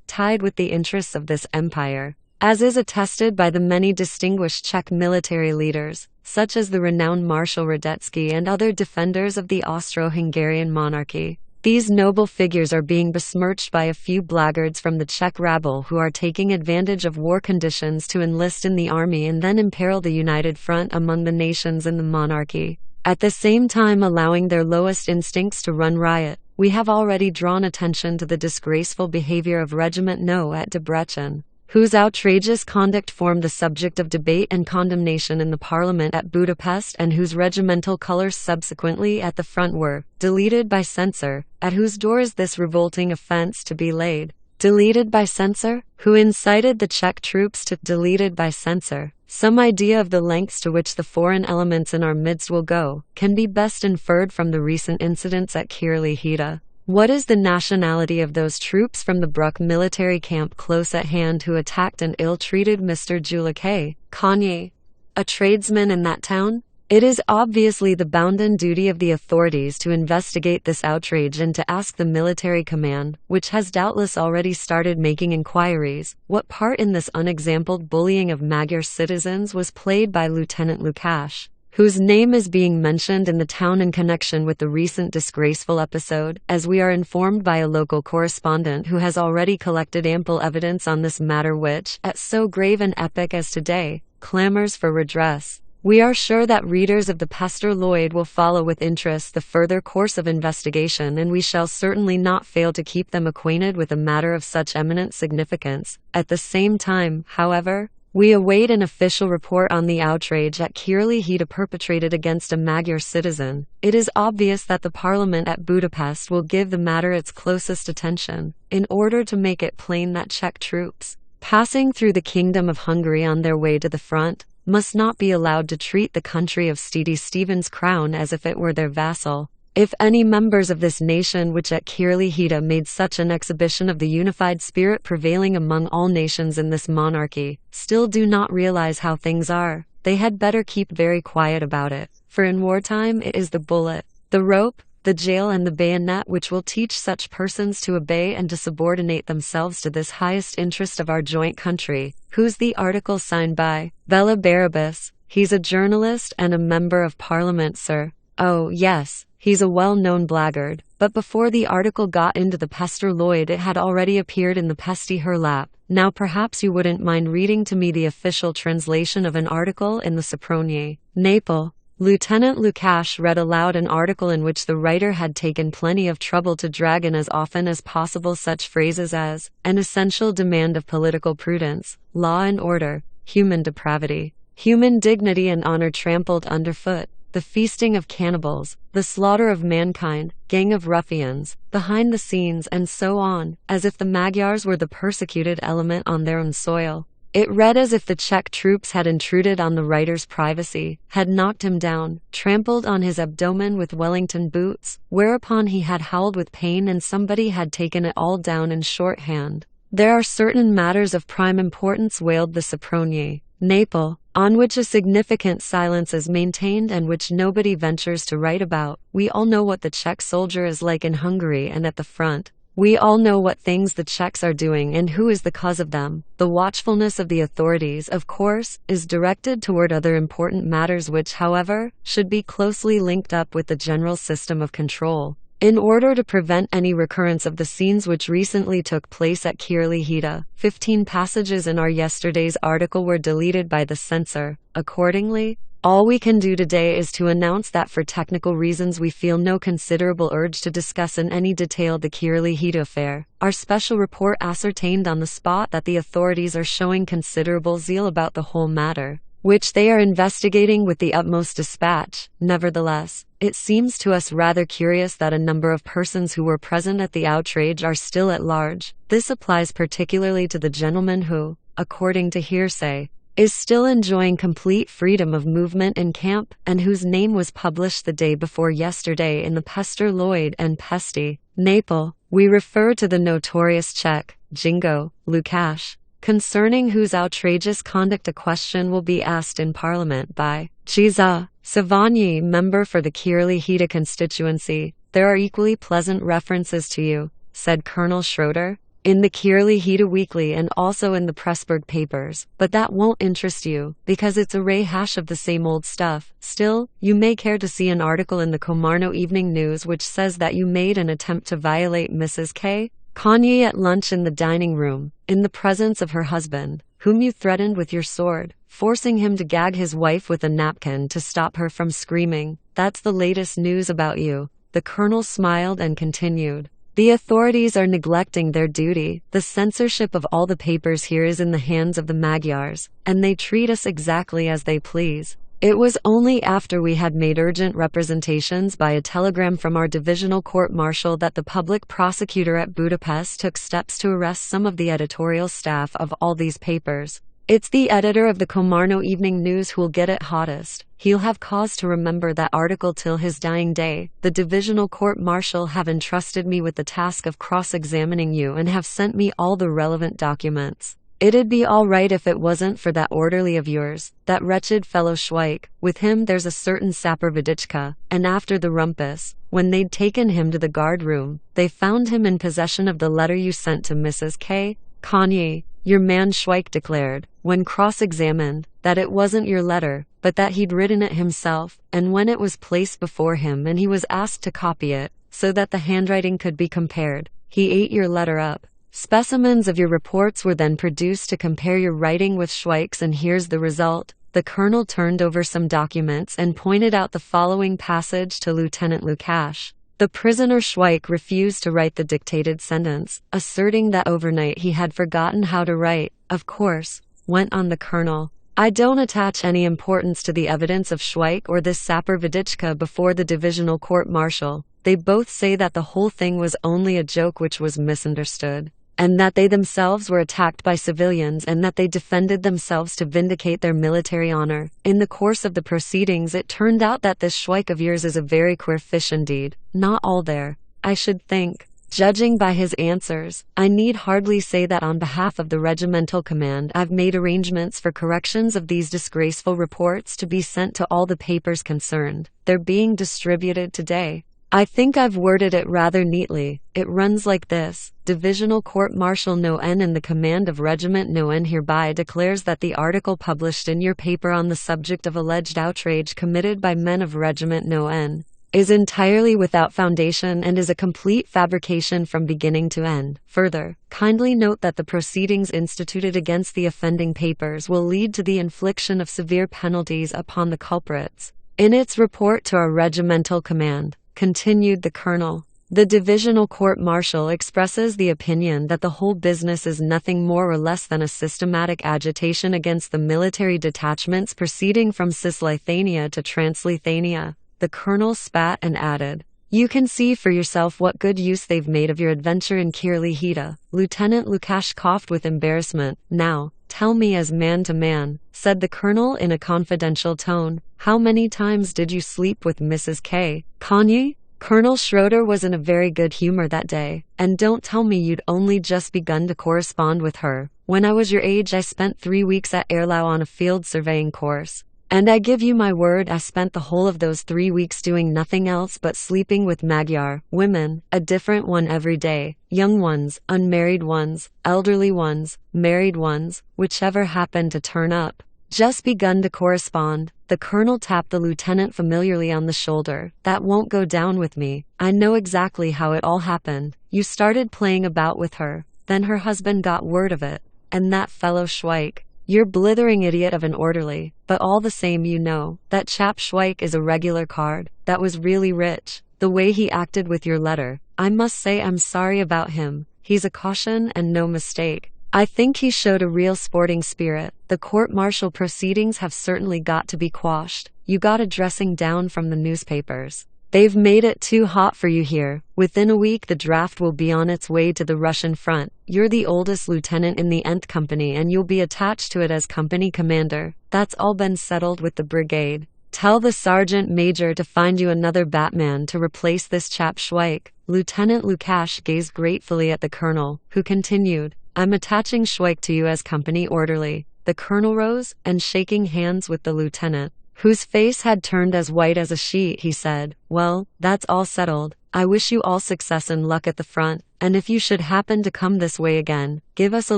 tied with the interests of this empire, as is attested by the many distinguished Czech military leaders, such as the renowned Marshal Radetzky and other defenders of the Austro-Hungarian monarchy. These noble figures are being besmirched by a few blackguards from the Czech rabble who are taking advantage of war conditions to enlist in the army and then imperil the united front among the nations in the monarchy, at the same time allowing their lowest instincts to run riot. We have already drawn attention to the disgraceful behavior of Regiment No at Debrecen, whose outrageous conduct formed the subject of debate and condemnation in the Parliament at Budapest, and whose regimental colors subsequently at the front were deleted by censor, at whose doors this revolting offense to be laid. Deleted by censor? Who incited the Czech troops to deleted by censor? Some idea of the lengths to which the foreign elements in our midst will go can be best inferred from the recent incidents at Kirli. What is the nationality of those troops from the Bruck military camp close at hand who attacked and ill-treated Mr. Julique, Kanye, a tradesman in that town? It is obviously the bounden duty of the authorities to investigate this outrage and to ask the military command, which has doubtless already started making inquiries, what part in this unexampled bullying of Magyar citizens was played by Lieutenant Lukash, whose name is being mentioned in the town in connection with the recent disgraceful episode, as we are informed by a local correspondent who has already collected ample evidence on this matter which, at so grave an epoch as today, clamors for redress. We are sure that readers of the Pester Lloyd will follow with interest the further course of investigation, and we shall certainly not fail to keep them acquainted with a matter of such eminent significance. At the same time, however, we await an official report on the outrage at Kirli perpetrated against a Magyar citizen. It is obvious that the Parliament at Budapest will give the matter its closest attention, in order to make it plain that Czech troops, passing through the Kingdom of Hungary on their way to the front, must not be allowed to treat the country of Stephen's crown as if it were their vassal. If any members of this nation which at Kirli made such an exhibition of the unified spirit prevailing among all nations in this monarchy, still do not realize how things are, they had better keep very quiet about it, for in wartime it is the bullet, the rope, the jail and the bayonet which will teach such persons to obey and to subordinate themselves to this highest interest of our joint country. Who's the article signed by? Bela Barabas. He's a journalist and a member of Parliament, sir. Oh, yes. He's a well-known blackguard, but before the article got into the Pester Lloyd it had already appeared in the Pesty Herlap. Now perhaps you wouldn't mind reading to me the official translation of an article in the Sopronier. Naples. Lieutenant Lukash read aloud an article in which the writer had taken plenty of trouble to drag in as often as possible such phrases as, an essential demand of political prudence, law and order, human depravity, human dignity and honor trampled underfoot, the feasting of cannibals, the slaughter of mankind, gang of ruffians, behind the scenes and so on, as if the Magyars were the persecuted element on their own soil. It read as if the Czech troops had intruded on the writer's privacy, had knocked him down, trampled on his abdomen with Wellington boots, whereupon he had howled with pain and somebody had taken it all down in shorthand. There are certain matters of prime importance, wailed the Sopronier. Naples, on which a significant silence is maintained and which nobody ventures to write about. We all know what the Czech soldier is like in Hungary and at the front. We all know what things the Czechs are doing and who is the cause of them. The watchfulness of the authorities, of course, is directed toward other important matters which, however, should be closely linked up with the general system of control. In order to prevent any recurrence of the scenes which recently took place at Kirli 15 passages in our yesterday's article were deleted by the censor. Accordingly, all we can do today is to announce that for technical reasons we feel no considerable urge to discuss in any detail the Kirli affair. Our special report ascertained on the spot that the authorities are showing considerable zeal about the whole matter, which they are investigating with the utmost dispatch. Nevertheless, it seems to us rather curious that a number of persons who were present at the outrage are still at large. This applies particularly to the gentleman who, according to hearsay, is still enjoying complete freedom of movement in camp, and whose name was published the day before yesterday in the Pester Lloyd and Pesty. Naples. We refer to the notorious Czech, Jingo, Lukash, concerning whose outrageous conduct a question will be asked in Parliament by Giza Savigny, member for the Kirli constituency. There are equally pleasant references to you, said Colonel Schroeder, in the Kirli Weekly and also in the Pressburg papers, but that won't interest you, because it's a rehash of the same old stuff. Still, you may care to see an article in the Komarno Evening News which says that you made an attempt to violate Mrs. K. Kanye at lunch in the dining room, in the presence of her husband, whom you threatened with your sword, forcing him to gag his wife with a napkin to stop her from screaming. That's the latest news about you. The colonel smiled and continued. The authorities are neglecting their duty. The censorship of all the papers here is in the hands of the Magyars, and they treat us exactly as they please. It was only after we had made urgent representations by a telegram from our divisional court-martial that the public prosecutor at Budapest took steps to arrest some of the editorial staff of all these papers. It's the editor of the Komarno Evening News who'll get it hottest. He'll have cause to remember that article till his dying day. The divisional court-martial have entrusted me with the task of cross-examining you and have sent me all the relevant documents. It'd be all right if it wasn't for that orderly of yours, that wretched fellow Schweik. With him there's a certain sapper Vidichka, and after the rumpus, when they'd taken him to the guard room, they found him in possession of the letter you sent to Mrs. K. Kanye. Your man Schweik declared, when cross-examined, that it wasn't your letter, but that he'd written it himself, and when it was placed before him and he was asked to copy it, so that the handwriting could be compared, he ate your letter up. Specimens of your reports were then produced to compare your writing with Schweik's, and here's the result. The colonel turned over some documents and pointed out the following passage to Lieutenant Lukash. The prisoner Schweik refused to write the dictated sentence, asserting that overnight he had forgotten how to write. Of course, went on the colonel, I don't attach any importance to the evidence of Schweik or this sapper Vidichka before the divisional court-martial. They both say that the whole thing was only a joke which was misunderstood, and that they themselves were attacked by civilians and that they defended themselves to vindicate their military honor. In the course of the proceedings it turned out that this Schweik of yours is a very queer fish indeed. Not all there, I should think, judging by his answers. I need hardly say that on behalf of the regimental command I've made arrangements for corrections of these disgraceful reports to be sent to all the papers concerned. They're being distributed today. I think I've worded it rather neatly. It runs like this. Divisional Court-Martial No. N in the command of Regiment No. N hereby declares that the article published in your paper on the subject of alleged outrage committed by men of Regiment No. N is entirely without foundation and is a complete fabrication from beginning to end. Further, kindly note that the proceedings instituted against the offending papers will lead to the infliction of severe penalties upon the culprits. In its report to our regimental command, continued the colonel, the divisional court-martial expresses the opinion that the whole business is nothing more or less than a systematic agitation against the military detachments proceeding from Cisleithania to Transleithania. The colonel spat and added, "You can see for yourself what good use they've made of your adventure in Kirlihita." Lieutenant Lukash coughed with embarrassment. "Now, tell me as man to man," said the colonel in a confidential tone, "how many times did you sleep with Mrs. K. Kanye?" Colonel Schroeder was in a very good humor that day. "And don't tell me you'd only just begun to correspond with her. When I was your age I spent 3 weeks at Erlau on a field surveying course. And I give you my word I spent the whole of those 3 weeks doing nothing else but sleeping with Magyar women, a different one every day, young ones, unmarried ones, elderly ones, married ones, whichever happened to turn up. Just begun to correspond." The colonel tapped the lieutenant familiarly on the shoulder. "That won't go down with me. I know exactly how it all happened. You started playing about with her, then her husband got word of it. And that fellow Schweik. You're blithering idiot of an orderly, but all the same you know, that chap Schweik is a regular card, that was really rich. The way he acted with your letter, I must say I'm sorry about him. He's a caution and no mistake. I think he showed a real sporting spirit. The court-martial proceedings have certainly got to be quashed. You got a dressing down from the newspapers. They've made it too hot for you here. Within a week the draft will be on its way to the Russian front. You're the oldest lieutenant in the Nth Company and you'll be attached to it as company commander. That's all been settled with the brigade. Tell the sergeant major to find you another Batman to replace this chap Schweik." Lieutenant Lukash gazed gratefully at the colonel, who continued, "I'm attaching Schweik to you as company orderly." The colonel rose, and shaking hands with the lieutenant, whose face had turned as white as a sheet, he said, "Well, that's all settled. I wish you all success and luck at the front, and if you should happen to come this way again, give us a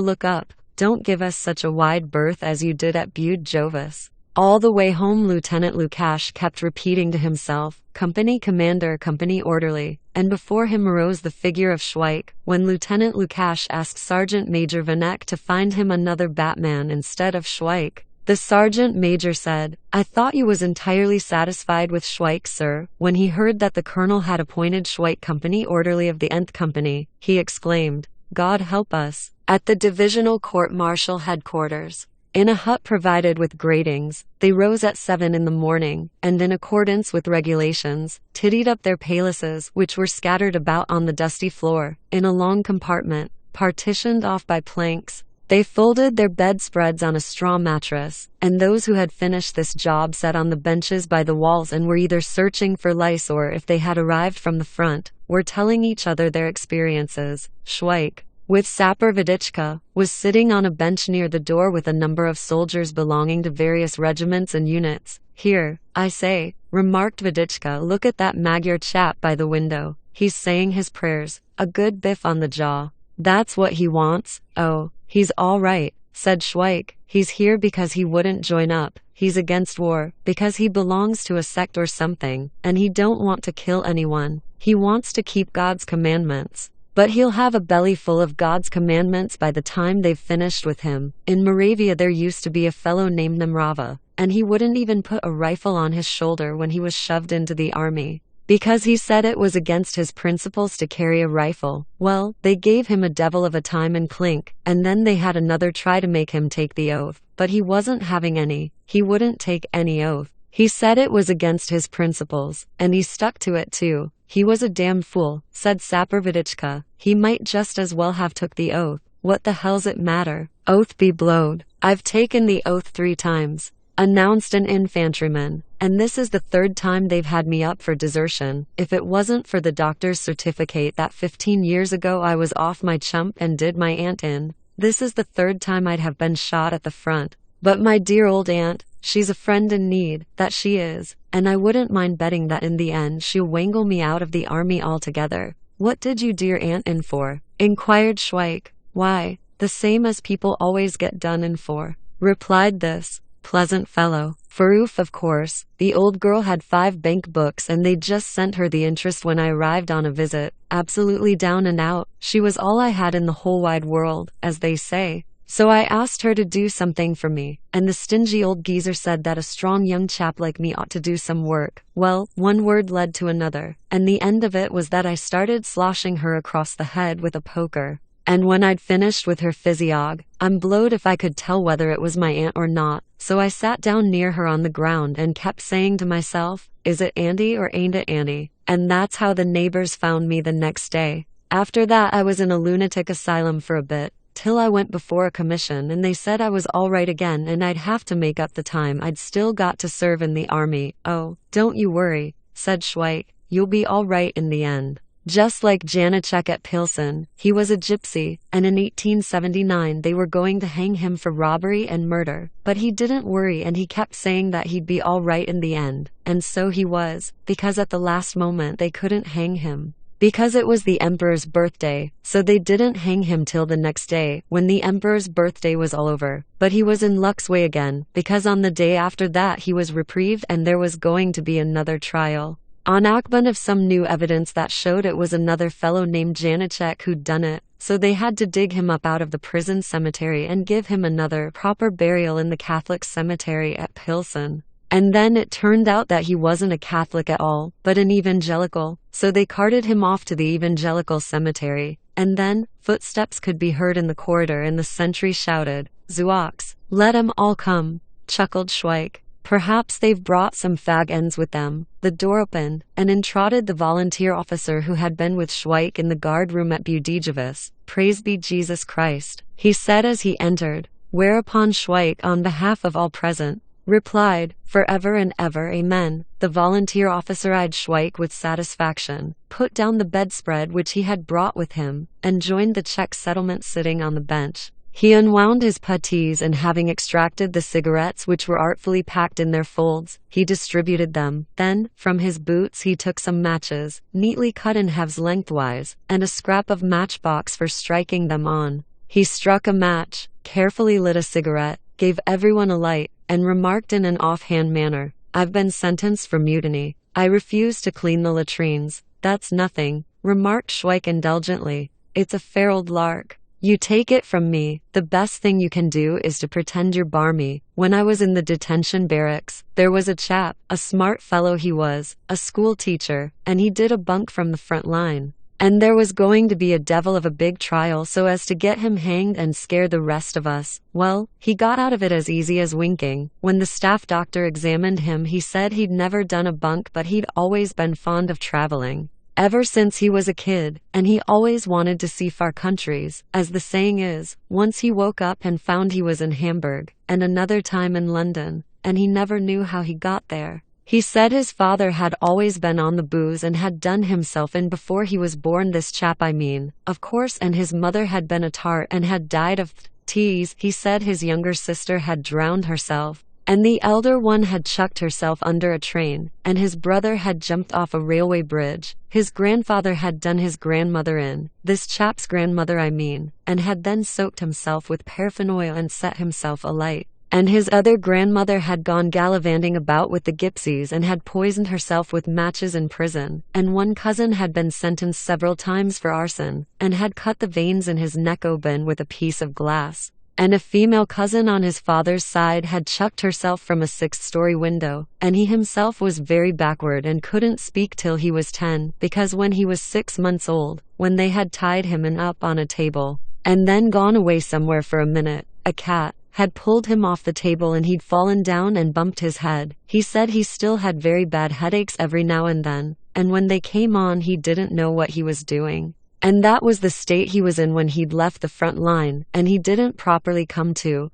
look up. Don't give us such a wide berth as you did at Bude Jovis." All the way home Lieutenant Lukash kept repeating to himself, "Company commander, company orderly," and before him arose the figure of Schweik. When Lieutenant Lukash asked Sergeant Major Vanek to find him another Batman instead of Schweik, the Sergeant Major said, "I thought you was entirely satisfied with Schweik, sir." When he heard that the colonel had appointed Schweik company orderly of the Nth Company, he exclaimed, "God help us." At the divisional court-martial headquarters, in a hut provided with gratings, they rose at 7 in the morning, and in accordance with regulations, tidied up their pelisses, which were scattered about on the dusty floor, in a long compartment, partitioned off by planks. They folded their bedspreads on a straw mattress, and those who had finished this job sat on the benches by the walls and were either searching for lice or, if they had arrived from the front, were telling each other their experiences. Schweik, with Sapper Vidichka, was sitting on a bench near the door with a number of soldiers belonging to various regiments and units. "Here, I say," remarked Vidichka, "look at that Magyar chap by the window. He's saying his prayers. A good biff on the jaw. That's what he wants." "Oh, he's all right," said Schweik. "He's here because he wouldn't join up. He's against war, because he belongs to a sect or something, and he don't want to kill anyone. He wants to keep God's commandments. But he'll have a belly full of God's commandments by the time they've finished with him. In Moravia there used to be a fellow named Nemrava, and he wouldn't even put a rifle on his shoulder when he was shoved into the army, because he said it was against his principles to carry a rifle. Well, they gave him a devil of a time in Clink, and then they had another try to make him take the oath, but he wasn't having any. He wouldn't take any oath. He said it was against his principles, and he stuck to it too. He was a damn fool," said Sapper Vidichka. "He might just as well have took the oath. What the hell's it matter? Oath be blowed. I've taken the oath 3 times, announced an infantryman, and this is the 3rd time they've had me up for desertion. If it wasn't for the doctor's certificate that 15 years ago I was off my chump and did my aunt in, this is the 3rd time I'd have been shot at the front. But my dear old aunt, she's a friend in need, that she is, and I wouldn't mind betting that in the end she'll wangle me out of the army altogether." "What did you do your aunt in for?" inquired Schweik. "Why, the same as people always get done in for," replied this. pleasant fellow. Faroof, of course. The old girl had 5 bank books and they just sent her the interest when I arrived on a visit. Absolutely down and out. She was all I had in the whole wide world, as they say. So I asked her to do something for me, and the stingy old geezer said that a strong young chap like me ought to do some work. Well, one word led to another, and the end of it was that I started sloshing her across the head with a poker. And when I'd finished with her physiog, I'm blowed if I could tell whether it was my aunt or not, so I sat down near her on the ground and kept saying to myself, is it Andy or ain't it Andy? And that's how the neighbors found me the next day. After that I was in a lunatic asylum for a bit, till I went before a commission and they said I was all right again and I'd have to make up the time I'd still got to serve in the army. Oh, don't you worry, said Schweik, you'll be all right in the end. Just like Janicek at Pilsen, he was a gypsy, and in 1879 they were going to hang him for robbery and murder, but he didn't worry and he kept saying that he'd be all right in the end, and so he was, because at the last moment they couldn't hang him. Because it was the emperor's birthday, so they didn't hang him till the next day, when the emperor's birthday was all over. But he was in luck's way again, because on the day after that he was reprieved and there was going to be another trial. On account of some new evidence that showed it was another fellow named Janicek who'd done it, so they had to dig him up out of the prison cemetery and give him another proper burial in the Catholic cemetery at Pilsen. And then it turned out that he wasn't a Catholic at all, but an evangelical, so they carted him off to the evangelical cemetery, and then, footsteps could be heard in the corridor and the sentry shouted, "Zuox, let 'em all come," chuckled Schweik. Perhaps they've brought some fag ends with them. The door opened, and in trotted the volunteer officer who had been with Schweik in the guard room at Budapest. Praise be Jesus Christ, he said as he entered, whereupon Schweik, on behalf of all present, replied, "Forever and ever, amen." The volunteer officer eyed Schweik with satisfaction, put down the bedspread which he had brought with him, and joined the Czech settlement sitting on the bench. He unwound his puttees and having extracted the cigarettes which were artfully packed in their folds, he distributed them. Then, from his boots he took some matches, neatly cut in halves lengthwise, and a scrap of matchbox for striking them on. He struck a match, carefully lit a cigarette, gave everyone a light, and remarked in an offhand manner, "I've been sentenced for mutiny. I refuse to clean the latrines." "That's nothing," remarked Schweik indulgently. "It's a fair old lark. You take it from me, the best thing you can do is to pretend you're barmy. When I was in the detention barracks, there was a chap, a smart fellow he was, a school teacher, and he did a bunk from the front line. And there was going to be a devil of a big trial so as to get him hanged and scare the rest of us. Well, he got out of it as easy as winking. When the staff doctor examined him he said he'd never done a bunk but he'd always been fond of traveling. Ever since he was a kid, and he always wanted to see far countries, as the saying is. Once he woke up and found he was in Hamburg, and another time in London, and he never knew how he got there. He said his father had always been on the booze and had done himself in before he was born, this chap I mean, of course, and his mother had been a tart and had died of tease. He said his younger sister had drowned herself, and the elder one had chucked herself under a train, and his brother had jumped off a railway bridge. His grandfather had done his grandmother in, this chap's grandmother I mean, and had then soaked himself with paraffin oil and set himself alight. And his other grandmother had gone gallivanting about with the gypsies and had poisoned herself with matches in prison, and one cousin had been sentenced several times for arson, and had cut the veins in his neck open with a piece of glass. And a female cousin on his father's side had chucked herself from a 6th-story window, and he himself was very backward and couldn't speak till he was 10, because when he was 6 months old, when they had tied him up on a table, and then gone away somewhere for a minute, a cat had pulled him off the table and he'd fallen down and bumped his head. He said he still had very bad headaches every now and then, and when they came on he didn't know what he was doing. And that was the state he was in when he'd left the front line, and he didn't properly come to,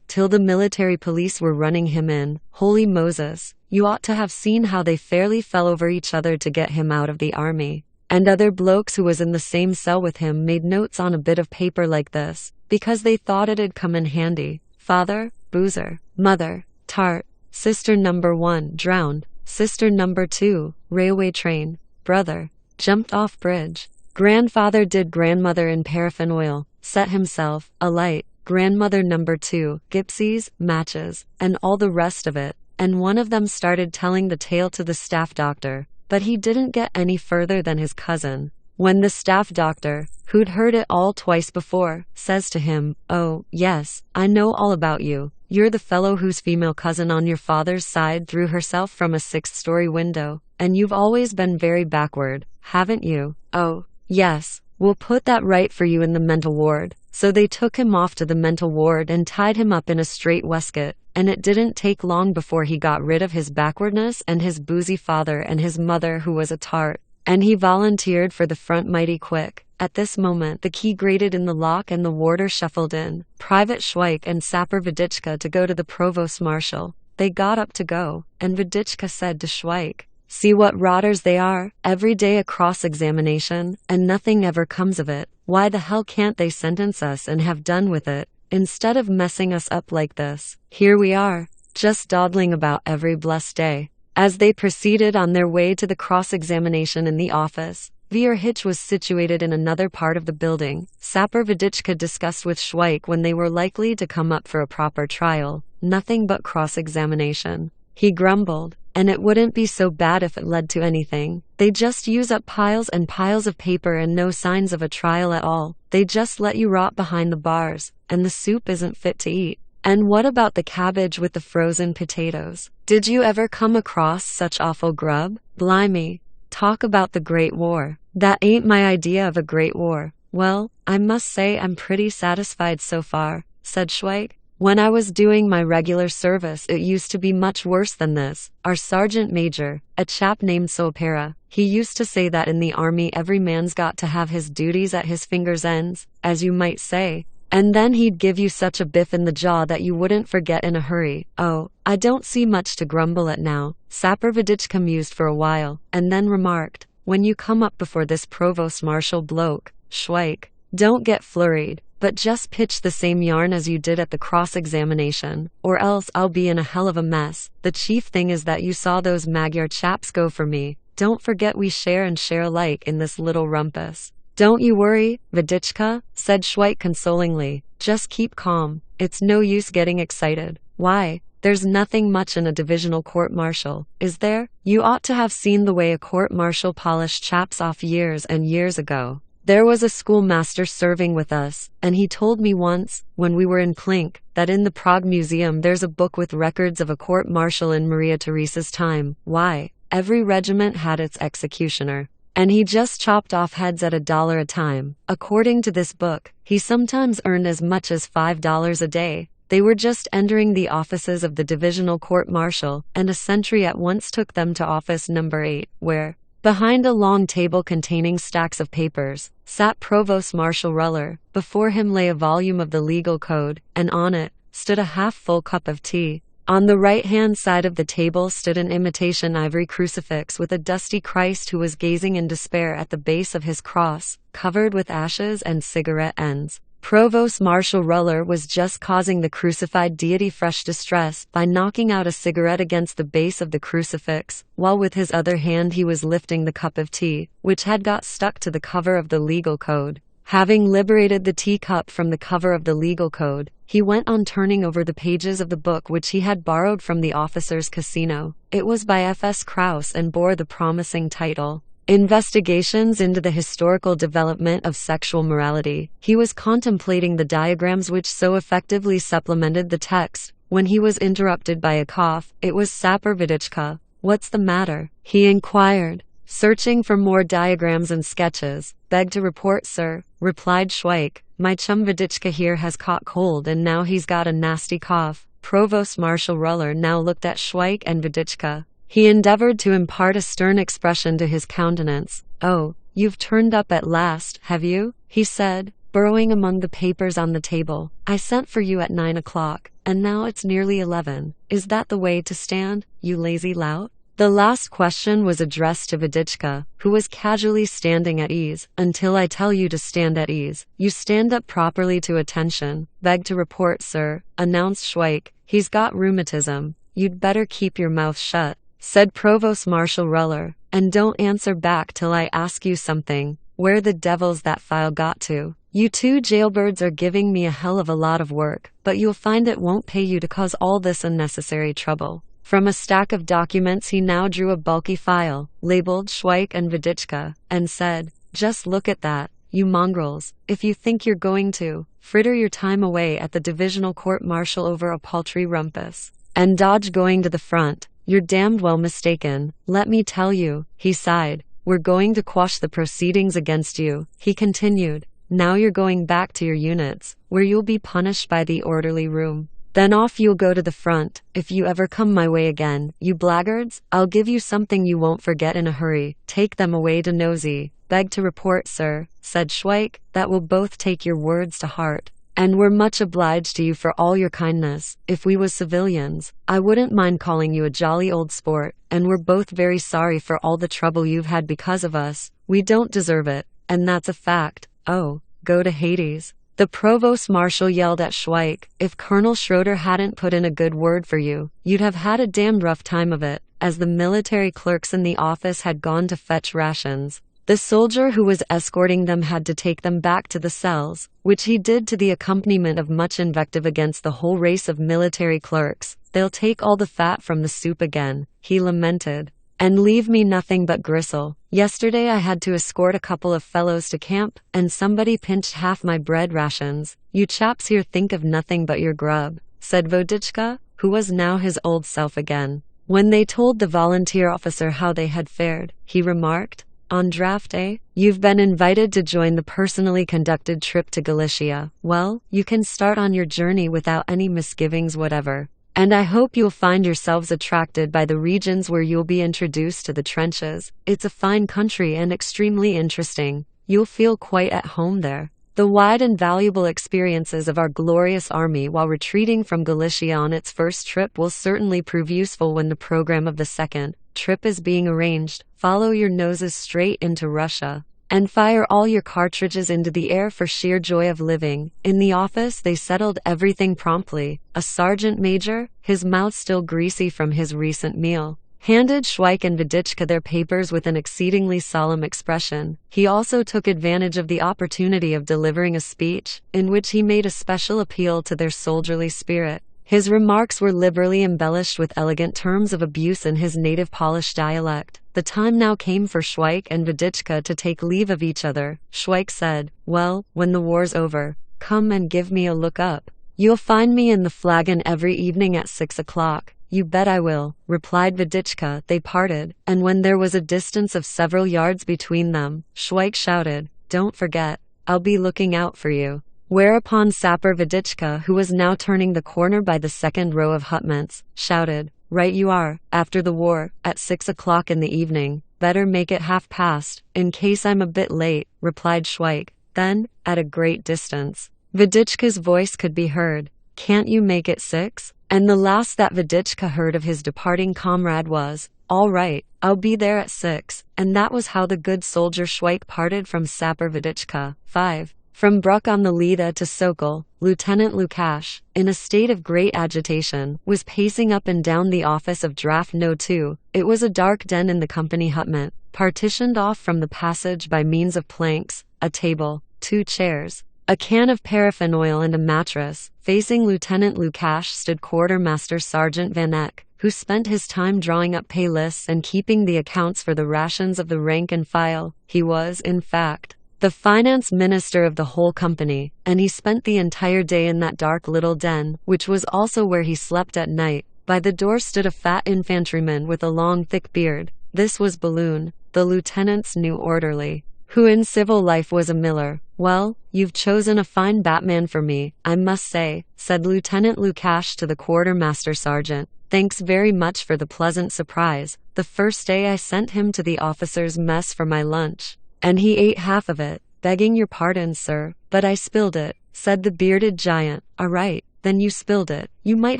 till the military police were running him in. Holy Moses, you ought to have seen how they fairly fell over each other to get him out of the army. And other blokes who was in the same cell with him made notes on a bit of paper like this, because they thought it'd come in handy. Father, boozer. Mother, tart. Sister number 1, drowned. Sister number 2, railway train. Brother, jumped off bridge. Grandfather did grandmother in paraffin oil, set himself alight. grandmother number 2, gypsies, matches, and all the rest of it, and one of them started telling the tale to the staff doctor, but he didn't get any further than his cousin. When the staff doctor, who'd heard it all twice before, says to him, "Oh, yes, I know all about you. You're the fellow whose female cousin on your father's side threw herself from a 6th-story window, and you've always been very backward, haven't you? Oh, yes, we'll put that right for you in the mental ward." So they took him off to the mental ward and tied him up in a straight waistcoat, and it didn't take long before he got rid of his backwardness and his boozy father and his mother who was a tart. And he volunteered for the front mighty quick. At this moment the key grated in the lock and the warder shuffled in, Private Schweik and Sapper Vedichka, to go to the provost marshal. They got up to go, and Vedichka said to Schweik, "See what rotters they are, every day a cross-examination, and nothing ever comes of it. Why the hell can't they sentence us and have done with it, instead of messing us up like this? Here we are, just dawdling about every blessed day." As they proceeded on their way to the cross-examination in the office, Vierhitch was situated in another part of the building. Sapper Vedichka discussed with Schweik when they were likely to come up for a proper trial. Nothing but cross-examination. He grumbled, and it wouldn't be so bad if it led to anything. They just use up piles and piles of paper and no signs of a trial at all. They just let you rot behind the bars, and the soup isn't fit to eat. And what about the cabbage with the frozen potatoes? Did you ever come across such awful grub? Blimey. Talk about the Great War. That ain't my idea of a great war. Well, I must say I'm pretty satisfied so far, said Schweik. When I was doing my regular service it used to be much worse than this. Our sergeant major, a chap named Sopera, he used to say that in the army every man's got to have his duties at his fingers' ends, as you might say. And then he'd give you such a biff in the jaw that you wouldn't forget in a hurry. Oh, I don't see much to grumble at now. Sapper Vedichka mused for a while, and then remarked, "When you come up before this provost marshal bloke, Schweik, don't get flurried, but just pitch the same yarn as you did at the cross-examination, or else I'll be in a hell of a mess. The chief thing is that you saw those Magyar chaps go for me. Don't forget we share and share alike in this little rumpus." "Don't you worry, Vedichka," said Schweik consolingly. "Just keep calm. It's no use getting excited. Why, there's nothing much in a divisional court-martial, is there? You ought to have seen the way a court-martial polished chaps off years and years ago. There was a schoolmaster serving with us, and he told me once, when we were in Klink, that in the Prague Museum there's a book with records of a court-martial in Maria Theresa's time. Why, every regiment had its executioner. And he just chopped off heads at $1 a time. According to this book, he sometimes earned as much as $5 a day. They were just entering the offices of the divisional court-martial, and a sentry at once took them to office number 8, where, behind a long table containing stacks of papers, sat Provost Marshal Ruller. Before him lay a volume of the legal code, and on it stood a half-full cup of tea. On the right-hand side of the table stood an imitation ivory crucifix with a dusty Christ who was gazing in despair at the base of his cross, covered with ashes and cigarette ends. Provost Marshal Ruller was just causing the crucified deity fresh distress by knocking out a cigarette against the base of the crucifix, while with his other hand he was lifting the cup of tea, which had got stuck to the cover of the legal code. Having liberated the teacup from the cover of the legal code, he went on turning over the pages of the book which he had borrowed from the officers' casino. It was by F.S. Krauss and bore the promising title, Investigations into the Historical Development of Sexual Morality. He was contemplating the diagrams which so effectively supplemented the text, when he was interrupted by a cough. It was Sapper Vedichka. "What's the matter?" he inquired. "Searching for more diagrams and sketches. Beg to report, sir," replied Schweik. "My chum Vedichka here has caught cold and now he's got a nasty cough." Provost Marshal Ruller now looked at Schweik and Vedichka. He endeavored to impart a stern expression to his countenance. "Oh, you've turned up at last, have you?" he said, burrowing among the papers on the table. "I sent for you at 9 o'clock, and now it's nearly 11. Is that the way to stand, you lazy lout?" The last question was addressed to Vedichka, who was casually standing at ease. "Until I tell you to stand at ease, you stand up properly to attention." "Beg to report, sir," announced Schweik. "He's got rheumatism. You'd better keep your mouth shut," said Provost Marshal Ruller, "and don't answer back till I ask you something." Where the devil's that file got to? You two jailbirds are giving me a hell of a lot of work, but you'll find it won't pay you to cause all this unnecessary trouble. From a stack of documents he now drew a bulky file, labeled Schweik and Lukash, and said, "Just look at that, you mongrels. If you think you're going to fritter your time away at the divisional court-martial over a paltry rumpus and dodge going to the front, you're damned well mistaken. Let me tell you," he sighed, "we're going to quash the proceedings against you," he continued. "Now you're going back to your units, where you'll be punished by the orderly room. Then off you'll go to the front. If you ever come my way again, you blackguards, I'll give you something you won't forget in a hurry. Take them away to Nosy." "Beg to report, sir," said Schweik, "that we'll both take your words to heart. And we're much obliged to you for all your kindness. If we was civilians, I wouldn't mind calling you a jolly old sport, and we're both very sorry for all the trouble you've had because of us. We don't deserve it, and that's a fact. Oh, go to Hades." The provost marshal yelled at Schweik, "If Colonel Schroeder hadn't put in a good word for you, you'd have had a damned rough time of it," as the military clerks in the office had gone to fetch rations. The soldier who was escorting them had to take them back to the cells, which he did to the accompaniment of much invective against the whole race of military clerks. "They'll take all the fat from the soup again," he lamented, "and leave me nothing but gristle. Yesterday I had to escort a couple of fellows to camp, and somebody pinched half my bread rations. You chaps here think of nothing but your grub," said Lukash, who was now his old self again. When they told the volunteer officer how they had fared, he remarked, "On draft day, you've been invited to join the personally conducted trip to Galicia. Well, you can start on your journey without any misgivings whatever. And I hope you'll find yourselves attracted by the regions where you'll be introduced to the trenches. It's a fine country and extremely interesting. You'll feel quite at home there. The wide and valuable experiences of our glorious army while retreating from Galicia on its first trip will certainly prove useful when the program of the second trip is being arranged. Follow your noses straight into Russia, and fire all your cartridges into the air for sheer joy of living." In the office they settled everything promptly. A sergeant major, his mouth still greasy from his recent meal, handed Schweik and Lukash their papers with an exceedingly solemn expression. He also took advantage of the opportunity of delivering a speech, in which he made a special appeal to their soldierly spirit. His remarks were liberally embellished with elegant terms of abuse in his native Polish dialect. The time now came for Schweik and Lukash to take leave of each other. Schweik said, "Well, when the war's over, come and give me a look up. You'll find me in the flagon every evening at 6 o'clock. "You bet I will," replied Lukash. They parted, and when there was a distance of several yards between them, Schweik shouted, "Don't forget, I'll be looking out for you." Whereupon Sapper Lukash, who was now turning the corner by the second row of hutments, shouted, "Right you are, after the war, at 6 o'clock in the evening. Better make it 1/2 in case I'm a bit late," replied Schweik. Then, at a great distance, Lukash's voice could be heard, "Can't you make it 6? And the last that Lukash heard of his departing comrade was, "All right, I'll be there at 6, and that was how the good soldier Schweik parted from Sapper Lukash. 5. From Bruck on the Leda to Sokol, Lieutenant Lukash, in a state of great agitation, was pacing up and down the office of Draft No. 2. It was a dark den in the company hutment, partitioned off from the passage by means of planks, a table, 2 chairs, a can of paraffin oil and a mattress. Facing Lieutenant Lukash stood Quartermaster Sergeant Van Eck, who spent his time drawing up pay lists and keeping the accounts for the rations of the rank and file. He was, in fact, the finance minister of the whole company, and he spent the entire day in that dark little den, which was also where he slept at night. By the door stood a fat infantryman with a long thick beard. This was Balloon, the lieutenant's new orderly, who in civil life was a miller. "Well, you've chosen a fine Batman for me, I must say," said Lieutenant Lukash to the quartermaster sergeant. "Thanks very much for the pleasant surprise. The first day I sent him to the officers' mess for my lunch, and he ate half of it. Begging your pardon, sir, but I spilled it," said the bearded giant. "All right, then you spilled it. You might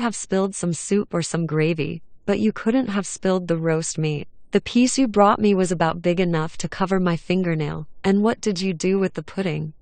have spilled some soup or some gravy, but you couldn't have spilled the roast meat. The piece you brought me was about big enough to cover my fingernail. And what did you do with the pudding?"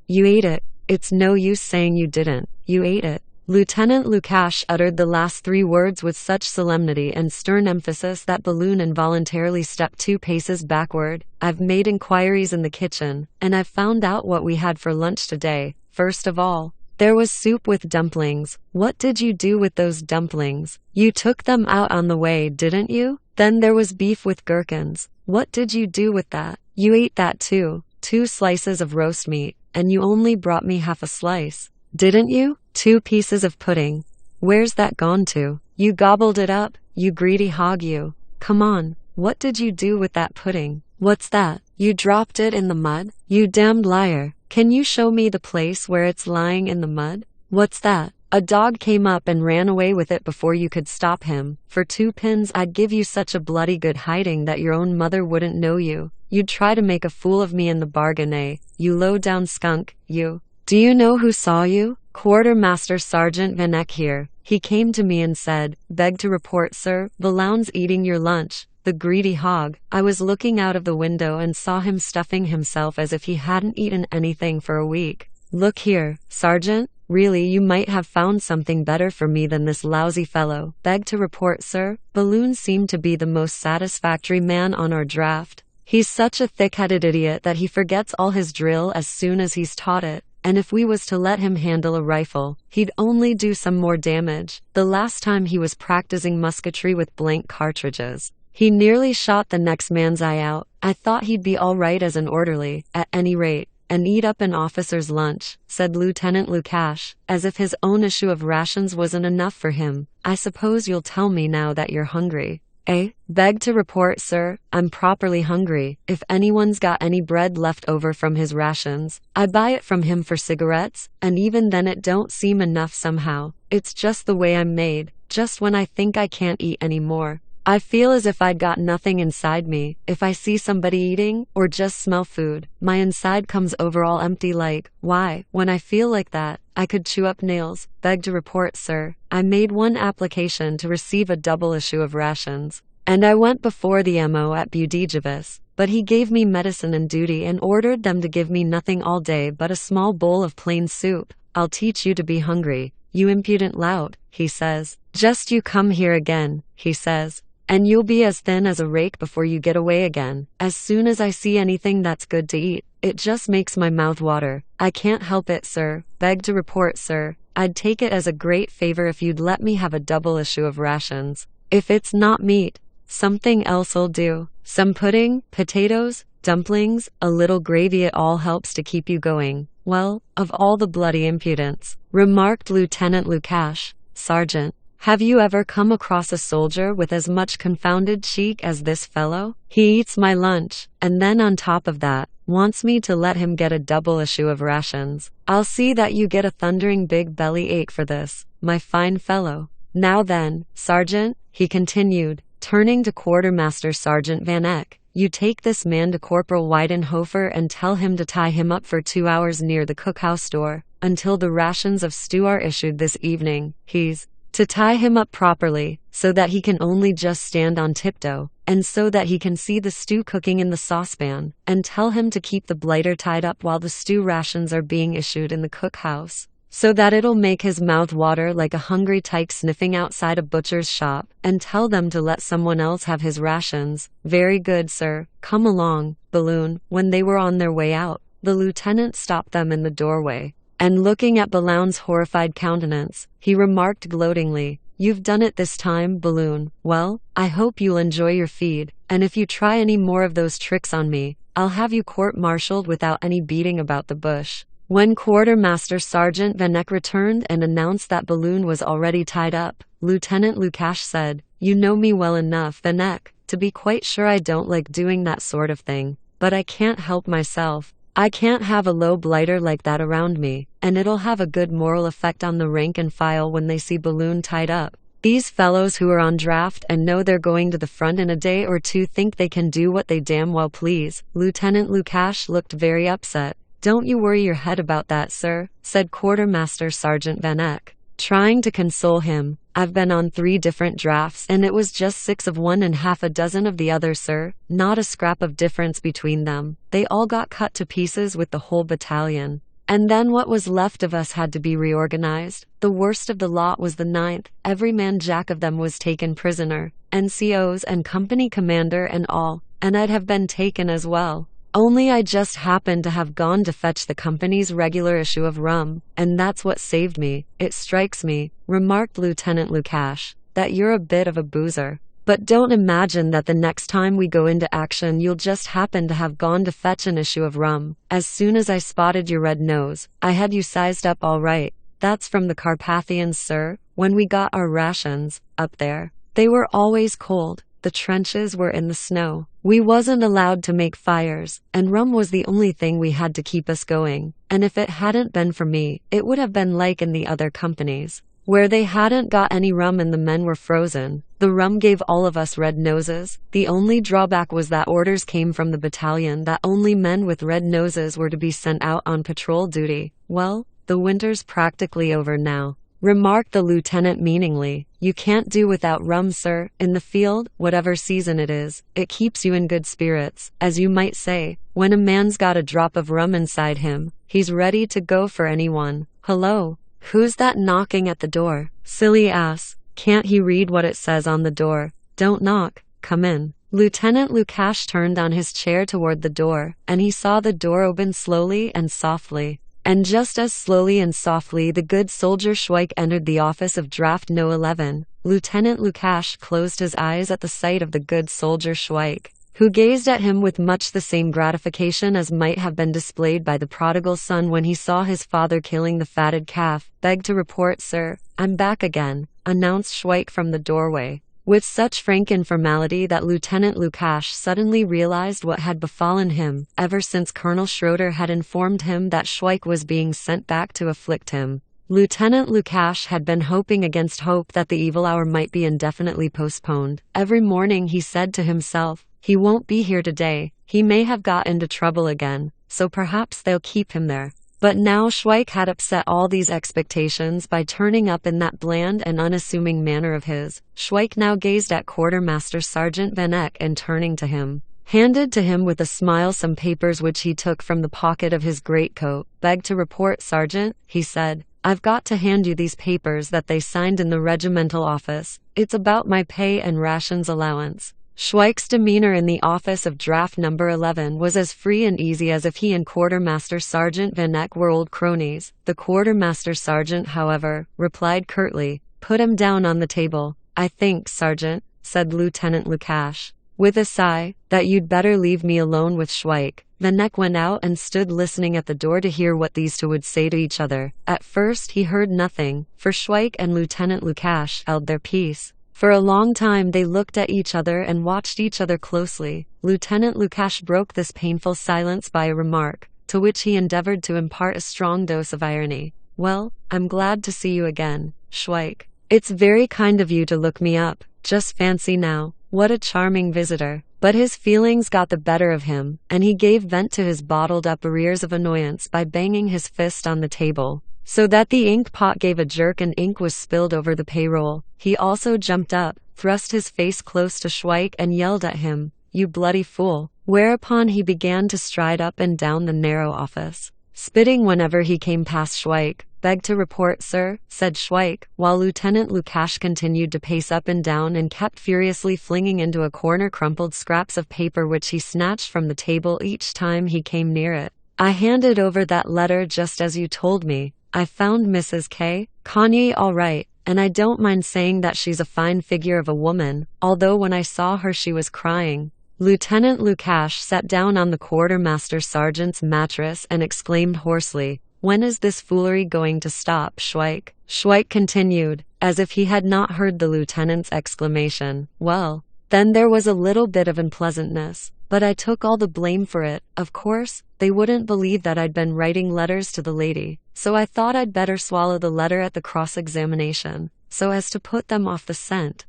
You ate it. It's no use saying you didn't. You ate it." Lieutenant Lukash uttered the last 3 words with such solemnity and stern emphasis that Balloon involuntarily stepped 2 paces backward. I've made inquiries in the kitchen, and I've found out what we had for lunch today. First of all, there was soup with dumplings. What did you do with those dumplings? You took them out on the way, didn't you? Then there was beef with gherkins. What did you do with that? You ate that too. 2 slices of roast meat, and you only brought me half a slice. Didn't you? 2 pieces of pudding. Where's that gone to? You gobbled it up, you greedy hog you. Come on, what did you do with that pudding? What's that? You dropped it in the mud? You damned liar. Can you show me the place where it's lying in the mud? What's that? A dog came up and ran away with it before you could stop him. For 2 pins I'd give you such a bloody good hiding that your own mother wouldn't know you. You'd try to make a fool of me in the bargain, eh? You low-down skunk, you. Do you know who saw you? Quartermaster Sergeant Van Eck here. He came to me and said, "Beg to report, sir, Balloun's eating your lunch." The greedy hog. I was looking out of the window and saw him stuffing himself as if he hadn't eaten anything for a week. Look here, Sergeant, really you might have found something better for me than this lousy fellow. Beg to report, sir. Balloon seemed to be the most satisfactory man on our draft. He's such a thick-headed idiot that he forgets all his drill as soon as he's taught it. And if we was to let him handle a rifle, he'd only do some more damage. The last time he was practicing musketry with blank cartridges, he nearly shot the next man's eye out. I thought he'd be all right as an orderly, at any rate, and eat up an officer's lunch, said Lieutenant Lukash, as if his own issue of rations wasn't enough for him. I suppose you'll tell me now that you're hungry. Eh? Beg to report, sir, I'm properly hungry. If anyone's got any bread left over from his rations, I buy it from him for cigarettes, and even then it don't seem enough somehow. It's just the way I'm made. Just when I think I can't eat anymore, I feel as if I'd got nothing inside me. If I see somebody eating, or just smell food, my inside comes over all empty like, why, when I feel like that, I could chew up nails. Beg to report, sir, I made 1 application to receive a double issue of rations, and I went before the MO at Budapest, but he gave me medicine and duty and ordered them to give me nothing all day but a small bowl of plain soup. I'll teach you to be hungry, you impudent lout, he says. Just you come here again, he says, and you'll be as thin as a rake before you get away again. As soon as I see anything that's good to eat, it just makes my mouth water. I can't help it, sir. Beg to report, sir, I'd take it as a great favor if you'd let me have a double issue of rations. If it's not meat, something else'll do. Some pudding, potatoes, dumplings, a little gravy, it all helps to keep you going. Well, of all the bloody impudence, remarked Lieutenant Lukash. Sergeant, have you ever come across a soldier with as much confounded cheek as this fellow? He eats my lunch, and then on top of that, wants me to let him get a double issue of rations. I'll see that you get a thundering big belly ache for this, my fine fellow. Now then, Sergeant, he continued, turning to Quartermaster Sergeant Van Eck, you take this man to Corporal Weidenhofer and tell him to tie him up for 2 hours near the cookhouse door, until the rations of stew are issued this evening. He's to tie him up properly, so that he can only just stand on tiptoe, and so that he can see the stew cooking in the saucepan, and tell him to keep the blighter tied up while the stew rations are being issued in the cookhouse, so that it'll make his mouth water like a hungry tyke sniffing outside a butcher's shop, and tell them to let someone else have his rations. Very good, sir. Come along, Balloon. When they were on their way out, the lieutenant stopped them in the doorway, and looking at Balloon's horrified countenance, he remarked gloatingly, "You've done it this time, Balloon. Well, I hope you'll enjoy your feed, and if you try any more of those tricks on me, I'll have you court-martialed without any beating about the bush." When Quartermaster Sergeant Van Eck returned and announced that Balloon was already tied up, Lieutenant Lukash said, "You know me well enough, Van Eck, to be quite sure I don't like doing that sort of thing, but I can't help myself. I can't have a low blighter like that around me, and it'll have a good moral effect on the rank and file when they see Balloon tied up. These fellows who are on draft and know they're going to the front in a day or 2 think they can do what they damn well please." Lieutenant Lukash looked very upset. "Don't you worry your head about that, sir," said Quartermaster Sergeant Van Eck, trying to console him. "I've been on 3 different drafts, and it was just 6 of one and half a dozen of the other, sir. Not a scrap of difference between them. They all got cut to pieces with the whole battalion. And then what was left of us had to be reorganized. The worst of the lot was the 9th. Every man jack of them was taken prisoner, NCOs and company commander and all, and I'd have been taken as well. Only I just happened to have gone to fetch the company's regular issue of rum, and that's what saved me. It strikes me, remarked Lieutenant Lukash, that you're a bit of a boozer. But don't imagine that the next time we go into action you'll just happen to have gone to fetch an issue of rum. As soon as I spotted your red nose, I had you sized up all right. That's from the Carpathians, sir, when we got our rations, up there. They were always cold. The trenches were in the snow. We wasn't allowed to make fires, and rum was the only thing we had to keep us going. And if it hadn't been for me, it would have been like in the other companies, where they hadn't got any rum and the men were frozen. The rum gave all of us red noses. The only drawback was that orders came from the battalion that only men with red noses were to be sent out on patrol duty. Well, the winter's practically over now, remarked the lieutenant meaningly. You can't do without rum, sir. In the field, whatever season it is, it keeps you in good spirits, as you might say. When a man's got a drop of rum inside him, he's ready to go for anyone. Hello? Who's that knocking at the door? Silly ass. Can't he read what it says on the door? Don't knock. Come in. Lieutenant Lukash turned on his chair toward the door, and he saw the door open slowly and softly. And just as slowly and softly the good soldier Schweik entered the office of Draft No. 11. Lieutenant Lukash closed his eyes at the sight of the good soldier Schweik, who gazed at him with much the same gratification as might have been displayed by the prodigal son when he saw his father killing the fatted calf. Beg to report, sir, I'm back again, announced Schweik from the doorway, with such frank informality that Lieutenant Lukash suddenly realized what had befallen him. Ever since Colonel Schroeder had informed him that Schweik was being sent back to afflict him, Lieutenant Lukash had been hoping against hope that the evil hour might be indefinitely postponed. Every morning he said to himself, he won't be here today. He may have got into trouble again, so perhaps they'll keep him there. But now Schweik had upset all these expectations by turning up in that bland and unassuming manner of his. Schweik now gazed at Quartermaster Sergeant Van Eck and turning to him, handed to him with a smile some papers which he took from the pocket of his greatcoat. Beg to report, Sergeant, he said. I've got to hand you these papers that they signed in the regimental office. It's about my pay and rations allowance. Schweik's demeanor in the office of Draft No. 11 was as free and easy as if he and Quartermaster Sergeant Van Eck were old cronies. The Quartermaster Sergeant, however, replied curtly, "Put him down on the table." "I think, Sergeant," said Lieutenant Lukash, with a sigh, "that you'd better leave me alone with Schweik." Van Eck went out and stood listening at the door to hear what these two would say to each other. At first he heard nothing, for Schweik and Lieutenant Lukash held their peace. For a long time they looked at each other and watched each other closely. Lieutenant Lukash broke this painful silence by a remark, to which he endeavored to impart a strong dose of irony. "Well, I'm glad to see you again, Schweik. It's very kind of you to look me up. Just fancy now, what a charming visitor." But his feelings got the better of him, and he gave vent to his bottled-up arrears of annoyance by banging his fist on the table, so that the ink pot gave a jerk and ink was spilled over the payroll. He also jumped up, thrust his face close to Schweik and yelled at him, "You bloody fool," whereupon he began to stride up and down the narrow office, spitting whenever he came past Schweik. "Beg to report, sir," said Schweik, while Lieutenant Lukash continued to pace up and down and kept furiously flinging into a corner crumpled scraps of paper which he snatched from the table each time he came near it. "I handed over that letter just as you told me. I found Mrs. K. Kanye all right, and I don't mind saying that she's a fine figure of a woman, although when I saw her she was crying." Lieutenant Lukash sat down on the quartermaster sergeant's mattress and exclaimed hoarsely, "When is this foolery going to stop, Schweik?" Schweik continued, as if he had not heard the lieutenant's exclamation, "Well, then there was a little bit of unpleasantness, but I took all the blame for it. Of course, they wouldn't believe that I'd been writing letters to the lady, so I thought I'd better swallow the letter at the cross-examination, so as to put them off the scent.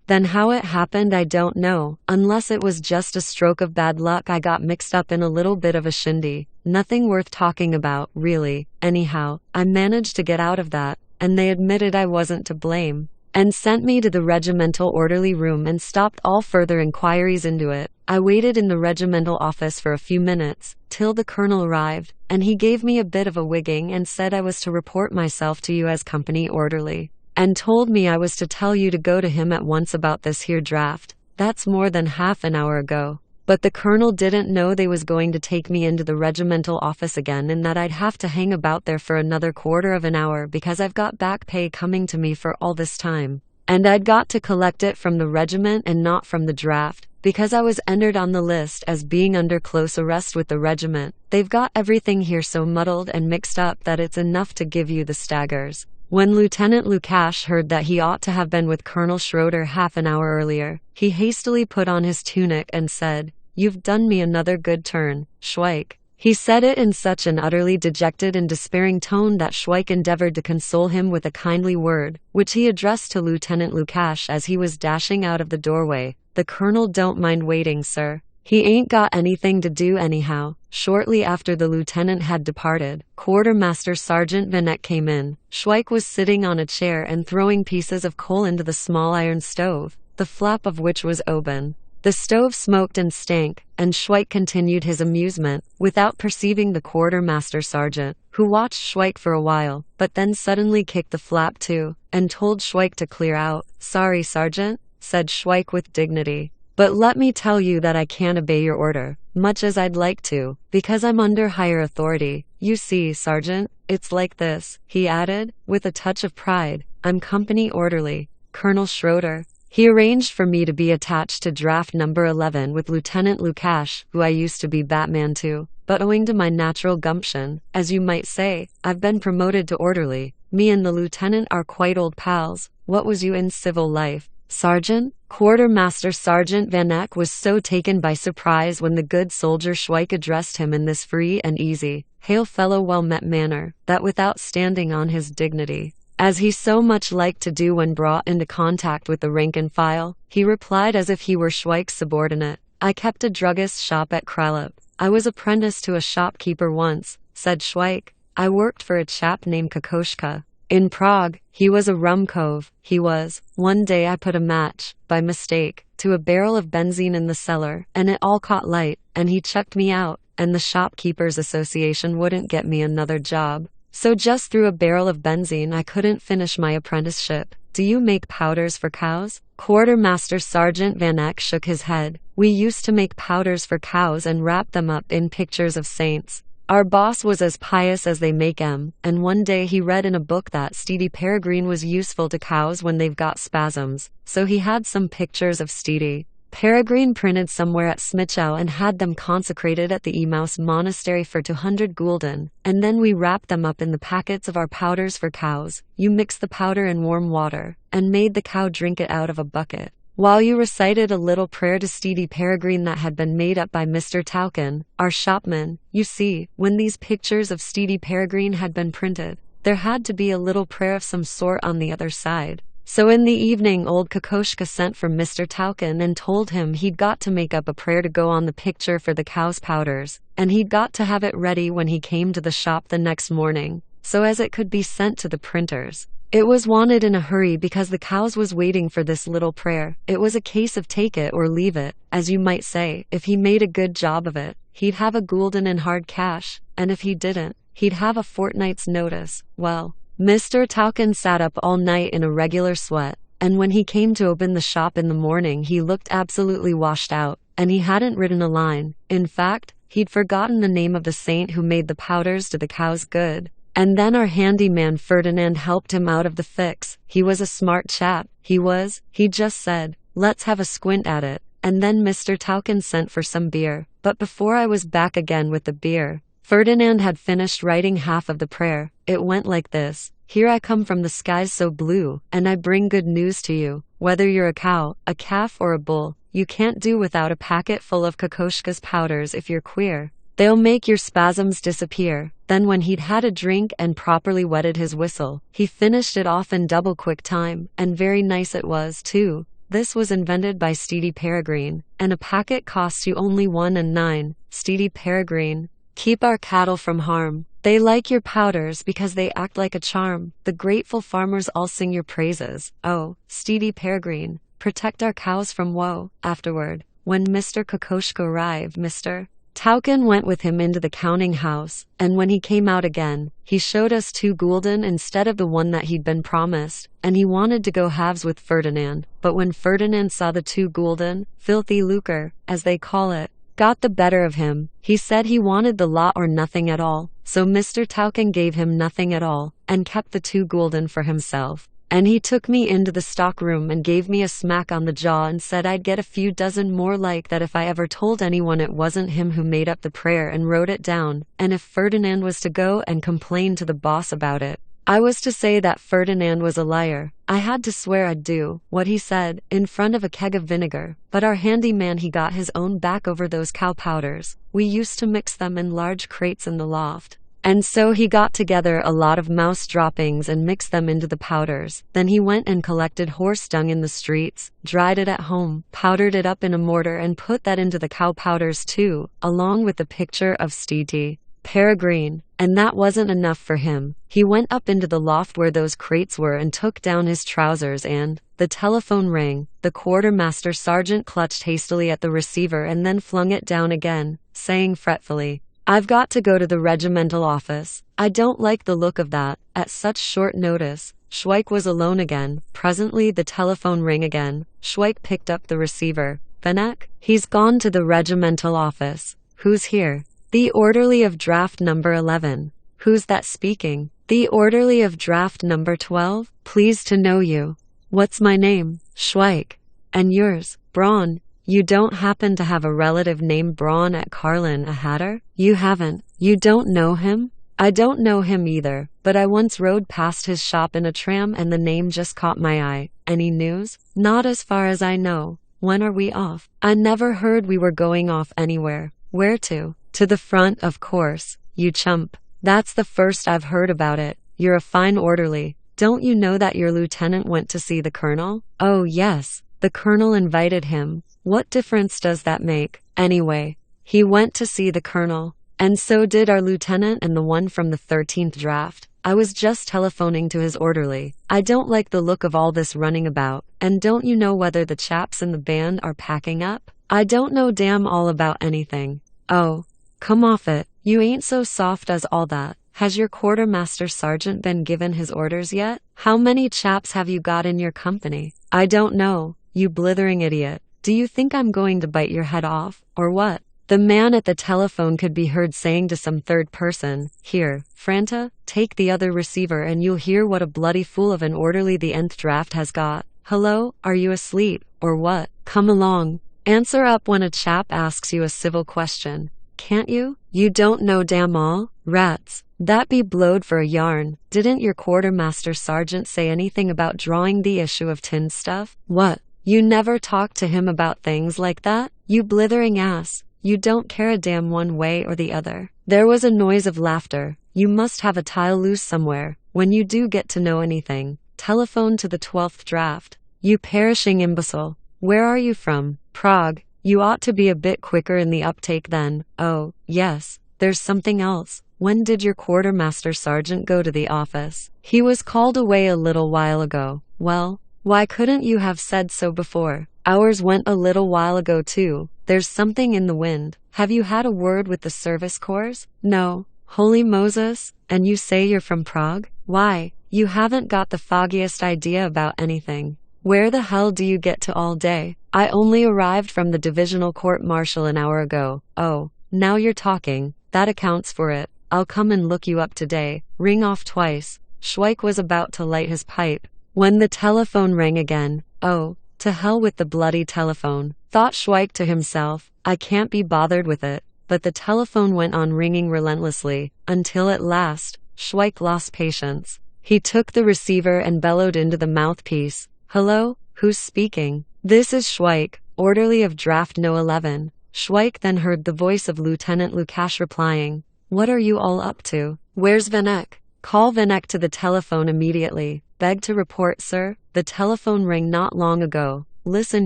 Then how it happened I don't know, unless it was just a stroke of bad luck. I got mixed up in a little bit of a shindy. Nothing worth talking about, really. Anyhow, I managed to get out of that, and they admitted I wasn't to blame, and sent me to the regimental orderly room and stopped all further inquiries into it. I waited in the regimental office for a few minutes, till the colonel arrived, and he gave me a bit of a wigging and said I was to report myself to you as company orderly, and told me I was to tell you to go to him at once about this here draft. That's more than half an hour ago. But the colonel didn't know they was going to take me into the regimental office again and that I'd have to hang about there for another quarter of an hour because I've got back pay coming to me for all this time. And I'd got to collect it from the regiment and not from the draft, because I was entered on the list as being under close arrest with the regiment. They've got everything here so muddled and mixed up that it's enough to give you the staggers. When Lieutenant Lukash heard that he ought to have been with Colonel Schroeder half an hour earlier, he hastily put on his tunic and said, "You've done me another good turn, Schweik." He said it in such an utterly dejected and despairing tone that Schweik endeavored to console him with a kindly word, which he addressed to Lieutenant Lukash as he was dashing out of the doorway. "The colonel don't mind waiting, sir. He ain't got anything to do anyhow." Shortly after the lieutenant had departed, Quartermaster Sergeant Vanek came in. Schweik was sitting on a chair and throwing pieces of coal into the small iron stove, the flap of which was open. The stove smoked and stank, and Schweik continued his amusement, without perceiving the quartermaster sergeant, who watched Schweik for a while, but then suddenly kicked the flap to, and told Schweik to clear out. "Sorry, Sergeant," said Schweik with dignity, "but let me tell you that I can't obey your order, much as I'd like to, because I'm under higher authority. You see, Sergeant, it's like this," he added, with a touch of pride. "I'm company orderly, Colonel Schroeder. He arranged for me to be attached to draft number 11 with Lieutenant Lukash, who I used to be Batman to, but owing to my natural gumption, as you might say, I've been promoted to orderly. Me and the lieutenant are quite old pals. What was you in civil life, Sergeant?" Quartermaster Sergeant Vanek was so taken by surprise when the good soldier Schweik addressed him in this free and easy, hail-fellow well-met manner, that without standing on his dignity, as he so much liked to do when brought into contact with the rank and file, he replied as if he were Schweik's subordinate, "I kept a druggist's shop at Kralip. I was apprentice to a shopkeeper once," said Schweik. "I worked for a chap named Kokoschka. In Prague, he was a rum cove, he was. One day I put a match, by mistake, to a barrel of benzine in the cellar, and it all caught light, and he chucked me out, and the Shopkeepers Association wouldn't get me another job. So just through a barrel of benzine I couldn't finish my apprenticeship." "Do you make powders for cows?" Quartermaster Sergeant Vanek shook his head. "We used to make powders for cows and wrap them up in pictures of saints. Our boss was as pious as they make 'em, and one day he read in a book that Steedy Peregrine was useful to cows when they've got spasms, so he had some pictures of Steedy Peregrine printed somewhere at Smichow and had them consecrated at the Emaus monastery for 200 gulden, and then we wrapped them up in the packets of our powders for cows. You mixed the powder in warm water, and made the cow drink it out of a bucket, while you recited a little prayer to Steedy Peregrine that had been made up by Mr. Tauken, our shopman. You see, when these pictures of Steedy Peregrine had been printed, there had to be a little prayer of some sort on the other side. So in the evening old Kokoschka sent for Mr. Tauken and told him he'd got to make up a prayer to go on the picture for the cow's powders, and he'd got to have it ready when he came to the shop the next morning, so as it could be sent to the printers. It was wanted in a hurry because the cows was waiting for this little prayer. It was a case of take it or leave it, as you might say. If he made a good job of it, he'd have a gulden in hard cash, and if he didn't, he'd have a fortnight's notice. Well, Mr. Tauken sat up all night in a regular sweat, and when he came to open the shop in the morning he looked absolutely washed out, and he hadn't written a line. In fact, he'd forgotten the name of the saint who made the powders to the cows good. And then our handyman Ferdinand helped him out of the fix. He was a smart chap, he was. He just said, "Let's have a squint at it," and then Mr. Tauken sent for some beer. But before I was back again with the beer, Ferdinand had finished writing half of the prayer. It went like this: "Here I come from the skies so blue, and I bring good news to you. Whether you're a cow, a calf or a bull, you can't do without a packet full of Kokoschka's powders if you're queer. They'll make your spasms disappear." Then when he'd had a drink and properly wetted his whistle, he finished it off in double quick time, and very nice it was, too. "This was invented by Steedy Peregrine, and a packet costs you only 1 and 9. Steedy Peregrine. Keep our cattle from harm. They like your powders because they act like a charm. The grateful farmers all sing your praises. Oh, Steedy Peregrine, protect our cows from woe." Afterward, When Mr. Kokoschka arrived, Mr. Tauken went with him into the counting house, and when he came out again, he showed us 2 gulden instead of the one that he'd been promised, and he wanted to go halves with Ferdinand, but when Ferdinand saw the 2 gulden, filthy lucre, as they call it, got the better of him, he said he wanted the lot or nothing at all, so Mr. Tauken gave him nothing at all, and kept the 2 gulden for himself. And he took me into the stock room and gave me a smack on the jaw and said I'd get a few dozen more like that if I ever told anyone it wasn't him who made up the prayer and wrote it down, and if Ferdinand was to go and complain to the boss about it, I was to say that Ferdinand was a liar. I had to swear I'd do what he said, in front of a keg of vinegar, but our handyman he got his own back over those cow powders. We used to mix them in large crates in the loft. And so he got together a lot of mouse droppings and mixed them into the powders. Then he went and collected horse dung in the streets, dried it at home, powdered it up in a mortar and put that into the cow powders too, along with the picture of Steety Peregrine. And that wasn't enough for him. He went up into the loft where those crates were and took down his trousers and the telephone rang. The quartermaster sergeant clutched hastily at the receiver and then flung it down again, saying fretfully, I've got to go to the regimental office. I don't like the look of that. At such short notice, Schweik was alone again. Presently the telephone rang again. Schweik picked up the receiver. Vanek? He's gone to the regimental office. Who's here? The orderly of draft number 11. Who's that speaking? The orderly of draft number 12. Pleased to know you. What's my name? Schweik. And yours? Braun. You don't happen to have a relative named Braun at Carlin, a hatter? You haven't. You don't know him? I don't know him either, but I once rode past his shop in a tram and the name just caught my eye. Any news? Not as far as I know. When are we off? I never heard we were going off anywhere. Where to? To the front, of course. You chump. That's the first I've heard about it. You're a fine orderly. Don't you know that your lieutenant went to see the colonel? Oh yes. The colonel invited him. What difference does that make? Anyway, he went to see the colonel. And so did our lieutenant and the one from the 13th draft. I was just telephoning to his orderly. I don't like the look of all this running about. And don't you know whether the chaps in the band are packing up? I don't know damn all about anything. Oh, come off it. You ain't so soft as all that. Has your quartermaster sergeant been given his orders yet? How many chaps have you got in your company? I don't know. You blithering idiot. Do you think I'm going to bite your head off, or what? The man at the telephone could be heard saying to some third person, Here, Franta, take the other receiver and you'll hear what a bloody fool of an orderly the nth draft has got. Hello, are you asleep, or what? Come along. Answer up when a chap asks you a civil question. Can't you? You don't know damn all? Rats. That be blowed for a yarn. Didn't your quartermaster sergeant say anything about drawing the issue of tin stuff? What? You never talk to him about things like that? You blithering ass. You don't care a damn one way or the other. There was a noise of laughter. You must have a tile loose somewhere. When you do get to know anything, telephone to the 12th draft. You perishing imbecile. Where are you from? Prague. You ought to be a bit quicker in the uptake then. Oh, yes. There's something else. When did your quartermaster sergeant go to the office? He was called away a little while ago. Well, why couldn't you have said so before? Ours went a little while ago too. There's something in the wind. Have you had a word with the service corps? No. Holy Moses, and you say you're from Prague? Why, you haven't got the foggiest idea about anything. Where the hell do you get to all day? I only arrived from the divisional court-martial an hour ago. Oh, now you're talking. That accounts for it. I'll come and look you up today. Ring off twice. Schweik was about to light his pipe when the telephone rang again. Oh, to hell with the bloody telephone, thought Schweik to himself. I can't be bothered with it. But the telephone went on ringing relentlessly, until at last, Schweik lost patience. He took the receiver and bellowed into the mouthpiece. Hello, who's speaking? This is Schweik, orderly of draft No. 11. Schweik then heard the voice of Lieutenant Lukash replying. What are you all up to? Where's Vanek? Call Vanek to the telephone immediately. Beg to report, sir. The telephone rang not long ago. Listen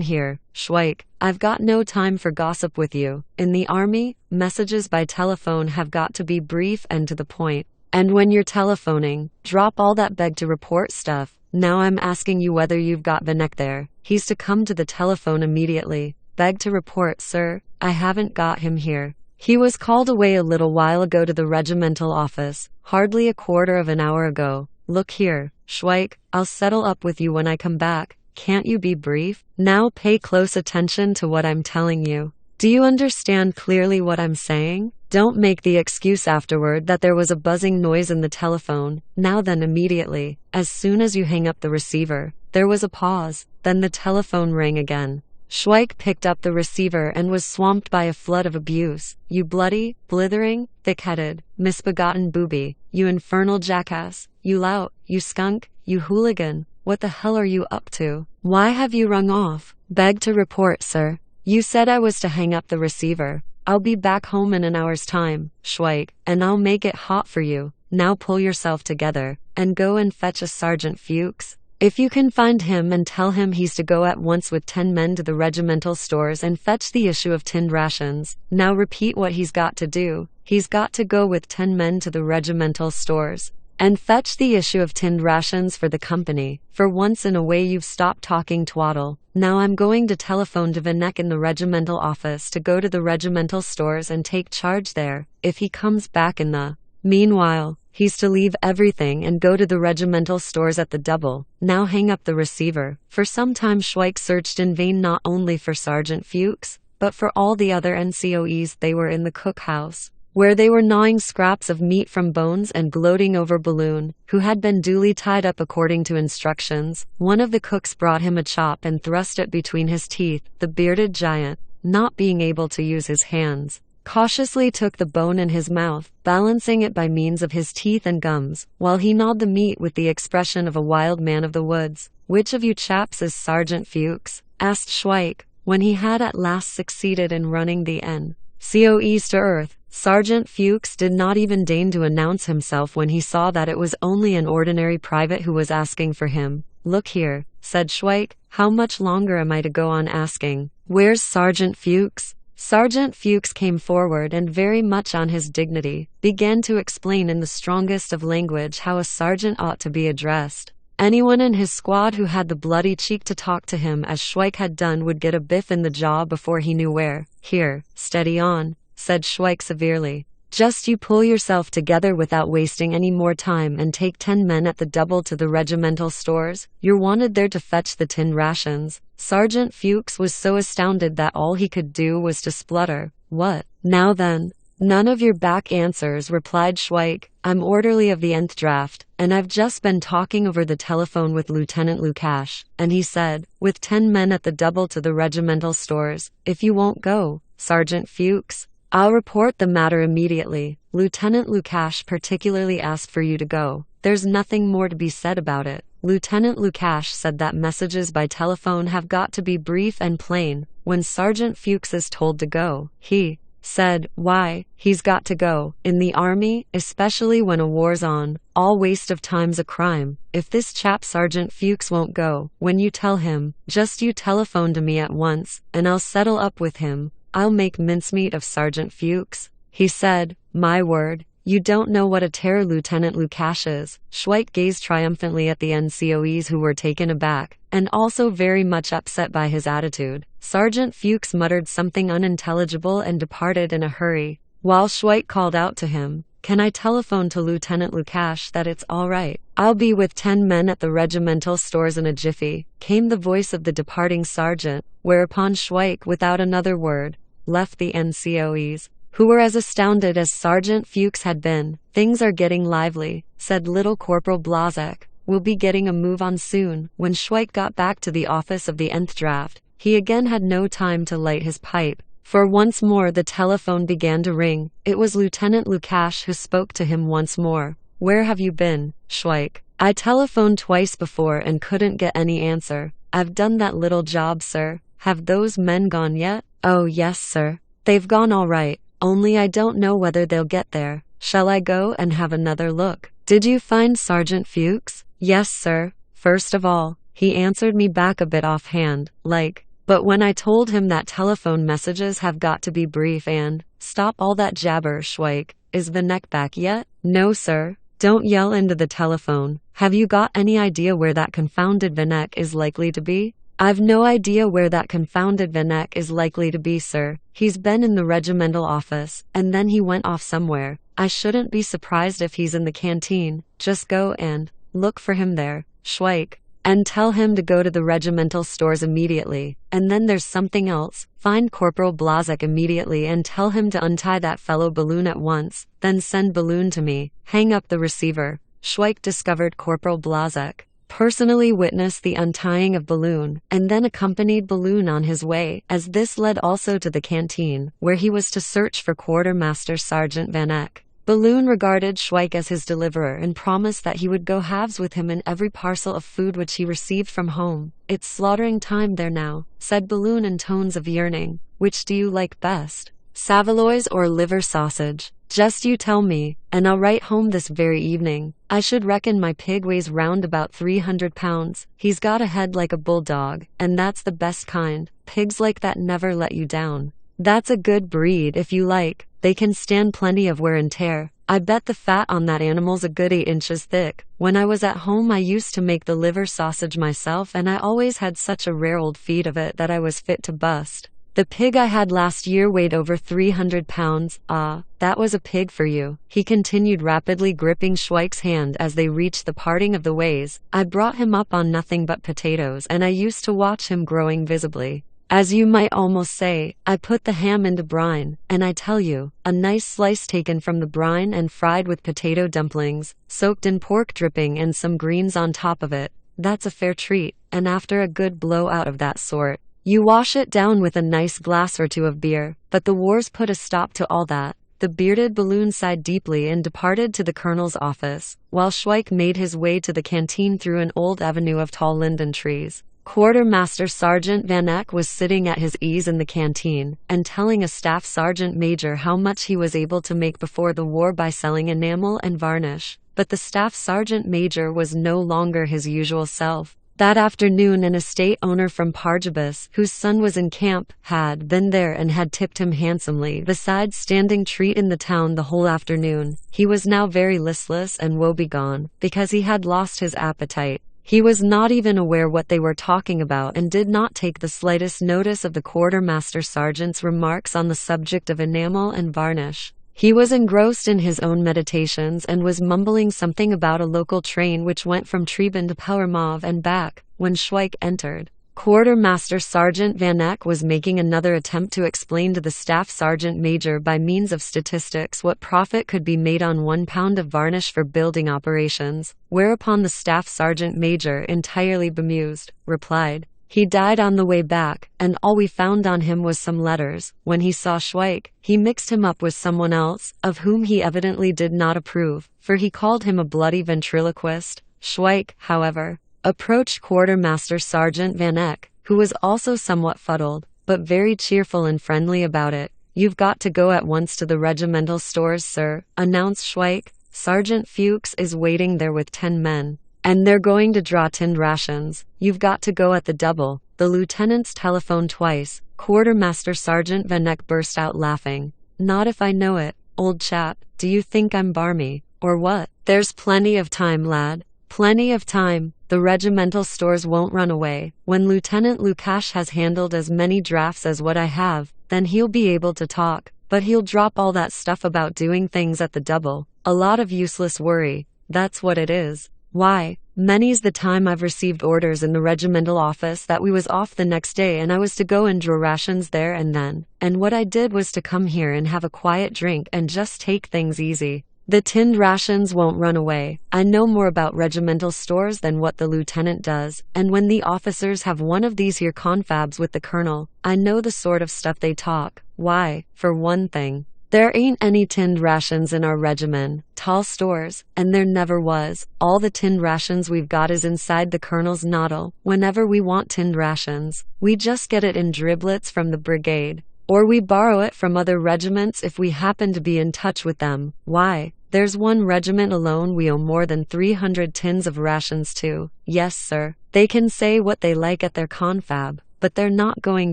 here, Schweik, I've got no time for gossip with you. In the army, messages by telephone have got to be brief and to the point. And when you're telephoning, drop all that beg to report stuff. Now I'm asking you whether you've got Vanek there. He's to come to the telephone immediately. Beg to report, sir, I haven't got him here. He was called away a little while ago to the regimental office, hardly a quarter of an hour ago. Look here, Schweik, I'll settle up with you when I come back. Can't you be brief? Now pay close attention to what I'm telling you. Do you understand clearly what I'm saying? Don't make the excuse afterward that there was a buzzing noise in the telephone. Now then, immediately, as soon as you hang up the receiver. There was a pause, then the telephone rang again. Schweik picked up the receiver and was swamped by a flood of abuse. You bloody, blithering, thick-headed, misbegotten booby. You infernal jackass. You lout. You skunk. You hooligan. What the hell are you up to? Why have you rung off? Beg to report, sir. You said I was to hang up the receiver. I'll be back home in an hour's time, Schweik, and I'll make it hot for you. Now pull yourself together, and go and fetch a Sergeant Fuchs. If you can find him and tell him he's to go at once with 10 men to the regimental stores and fetch the issue of tinned rations. Now repeat what he's got to do. He's got to go with 10 men to the regimental stores and fetch the issue of tinned rations for the company. For once in a way you've stopped talking twaddle. Now I'm going to telephone to Vanek in the regimental office to go to the regimental stores and take charge there. If he comes back in the meanwhile, he's to leave everything and go to the regimental stores at the double. Now hang up the receiver. For some time Schweik searched in vain not only for Sergeant Fuchs, but for all the other NCOEs. They were in the cookhouse, where they were gnawing scraps of meat from bones and gloating over Balloon, who had been duly tied up according to instructions. One of the cooks brought him a chop and thrust it between his teeth. The bearded giant, not being able to use his hands, cautiously took the bone in his mouth, balancing it by means of his teeth and gums, while he gnawed the meat with the expression of a wild man of the woods. Which of you chaps is Sergeant Fuchs? Asked Schweik, when he had at last succeeded in running the NCOEs to earth. Sergeant Fuchs did not even deign to announce himself when he saw that it was only an ordinary private who was asking for him. Look here, said Schweik, how much longer am I to go on asking? Where's Sergeant Fuchs? Sergeant Fuchs came forward and, very much on his dignity, began to explain in the strongest of language how a sergeant ought to be addressed. Anyone in his squad who had the bloody cheek to talk to him as Schweik had done would get a biff in the jaw before he knew where. Here, steady on, said Schweik severely. Just you pull yourself together without wasting any more time and take 10 men at the double to the regimental stores. You're wanted there to fetch the tinned rations. Sergeant Fuchs was so astounded that all he could do was to splutter. What? Now then? None of your back answers, replied Schweik. I'm orderly of the nth draft, and I've just been talking over the telephone with Lieutenant Lukash, and he said, with 10 men at the double to the regimental stores. If you won't go, Sergeant Fuchs, I'll report the matter immediately. Lieutenant Lukash particularly asked for you to go. There's nothing more to be said about it. Lieutenant Lukash said that messages by telephone have got to be brief and plain. When Sergeant Fuchs is told to go, he said, why, he's got to go. In the army, especially when a war's on, all waste of time's a crime. If this chap Sergeant Fuchs won't go, when you tell him, just you telephone to me at once, and I'll settle up with him. I'll make mincemeat of Sergeant Fuchs. He said, my word, you don't know what a terror Lieutenant Lukash is. Schweik gazed triumphantly at the NCOEs who were taken aback, and also very much upset by his attitude. Sergeant Fuchs muttered something unintelligible and departed in a hurry, while Schweik called out to him, can I telephone to Lieutenant Lukash that it's all right? I'll be with 10 men at the regimental stores in a jiffy, came the voice of the departing sergeant, whereupon Schweik, without another word, left the NCOEs, who were as astounded as Sergeant Fuchs had been. Things are getting lively, said Little Corporal Blazek. We'll be getting a move on soon. When Schweik got back to the office of the nth draft, he again had no time to light his pipe, for once more the telephone began to ring. It was Lieutenant Lukash who spoke to him once more. Where have you been, Schweik? I telephoned twice before and couldn't get any answer. I've done that little job, sir. Have those men gone yet? Oh yes, sir. They've gone all right, only I don't know whether they'll get there. Shall I go and have another look? Did you find Sergeant Fuchs? Yes, sir. First of all, he answered me back a bit offhand, like, but when I told him that telephone messages have got to be brief and, stop all that jabber, Schweik. Is Vanek back yet? No, sir. Don't yell into the telephone. Have you got any idea where that confounded Vanek is likely to be? I've no idea where that confounded Vanek is likely to be, sir. He's been in the regimental office, and then he went off somewhere. I shouldn't be surprised if he's in the canteen. Just go and look for him there, Schweik. And tell him to go to the regimental stores immediately. And then there's something else. Find Corporal Blazek immediately and tell him to untie that fellow Balloon at once. Then send Balloon to me. Hang up the receiver. Schweik discovered Corporal Blazek, personally witnessed the untying of Balloon, and then accompanied Balloon on his way, as this led also to the canteen, where he was to search for Quartermaster Sergeant Vanek. Balloon regarded Schweik as his deliverer and promised that he would go halves with him in every parcel of food which he received from home. It's slaughtering time there now, said Balloon in tones of yearning. Which do you like best? Saveloys or liver sausage? Just you tell me, and I'll write home this very evening. I should reckon my pig weighs round about 300 pounds. He's got a head like a bulldog, and that's the best kind. Pigs like that never let you down. That's a good breed if you like. They can stand plenty of wear and tear. I bet the fat on that animal's a good 8 inches thick. When I was at home I used to make the liver sausage myself, and I always had such a rare old feed of it that I was fit to bust. The pig I had last year weighed over 300 pounds. Ah, that was a pig for you, he continued, rapidly gripping Schweik's hand as they reached the parting of the ways. I brought him up on nothing but potatoes, and I used to watch him growing visibly. As you might almost say, I put the ham into brine, and I tell you, a nice slice taken from the brine and fried with potato dumplings, soaked in pork dripping and some greens on top of it. That's a fair treat, and after a good blowout of that sort, you wash it down with a nice glass or two of beer. But the wars put a stop to all that. The bearded Balloon sighed deeply and departed to the colonel's office, while Schweik made his way to the canteen through an old avenue of tall linden trees. Quartermaster Sergeant Vanek was sitting at his ease in the canteen, and telling a staff sergeant major how much he was able to make before the war by selling enamel and varnish. But the staff sergeant major was no longer his usual self. That afternoon an estate owner from Parjabas, whose son was in camp, had been there and had tipped him handsomely, besides standing treat in the town the whole afternoon. He was now very listless and woebegone, because he had lost his appetite. He was not even aware what they were talking about, and did not take the slightest notice of the quartermaster sergeant's remarks on the subject of enamel and varnish. He was engrossed in his own meditations and was mumbling something about a local train which went from Treban to Powermov and back, when Schweik entered. Quartermaster Sergeant Vanek was making another attempt to explain to the staff sergeant major by means of statistics what profit could be made on 1 pound of varnish for building operations, whereupon the staff sergeant major, entirely bemused, replied, "He died on the way back, and all we found on him was some letters. When he saw Schweik, he mixed him up with someone else, of whom he evidently did not approve, for he called him a bloody ventriloquist." Schweik, however, approached Quartermaster Sergeant Vanek, who was also somewhat fuddled, but very cheerful and friendly about it. "You've got to go at once to the regimental stores, sir," announced Schweik. "Sergeant Fuchs is waiting there with 10 men. And they're going to draw tinned rations. You've got to go at the double." The lieutenant's telephoned twice. Quartermaster Sergeant Vanek burst out laughing. "Not if I know it, old chap. Do you think I'm barmy, or what? There's plenty of time, lad. Plenty of time. The regimental stores won't run away. When Lieutenant Lukash has handled as many drafts as what I have, then he'll be able to talk. But he'll drop all that stuff about doing things at the double. A lot of useless worry. That's what it is. Why, many's the time I've received orders in the regimental office that we was off the next day and I was to go and draw rations there and then, and what I did was to come here and have a quiet drink and just take things easy. The tinned rations won't run away. I know more about regimental stores than what the lieutenant does, and when the officers have one of these here confabs with the colonel, I know the sort of stuff they talk. Why, for one thing, there ain't any tinned rations in our regiment, tall stores, and there never was. All the tinned rations we've got is inside the colonel's noddle. Whenever we want tinned rations, we just get it in driblets from the brigade, or we borrow it from other regiments if we happen to be in touch with them. Why, there's one regiment alone we owe more than 300 tins of rations to. Yes, sir, they can say what they like at their confab, but they're not going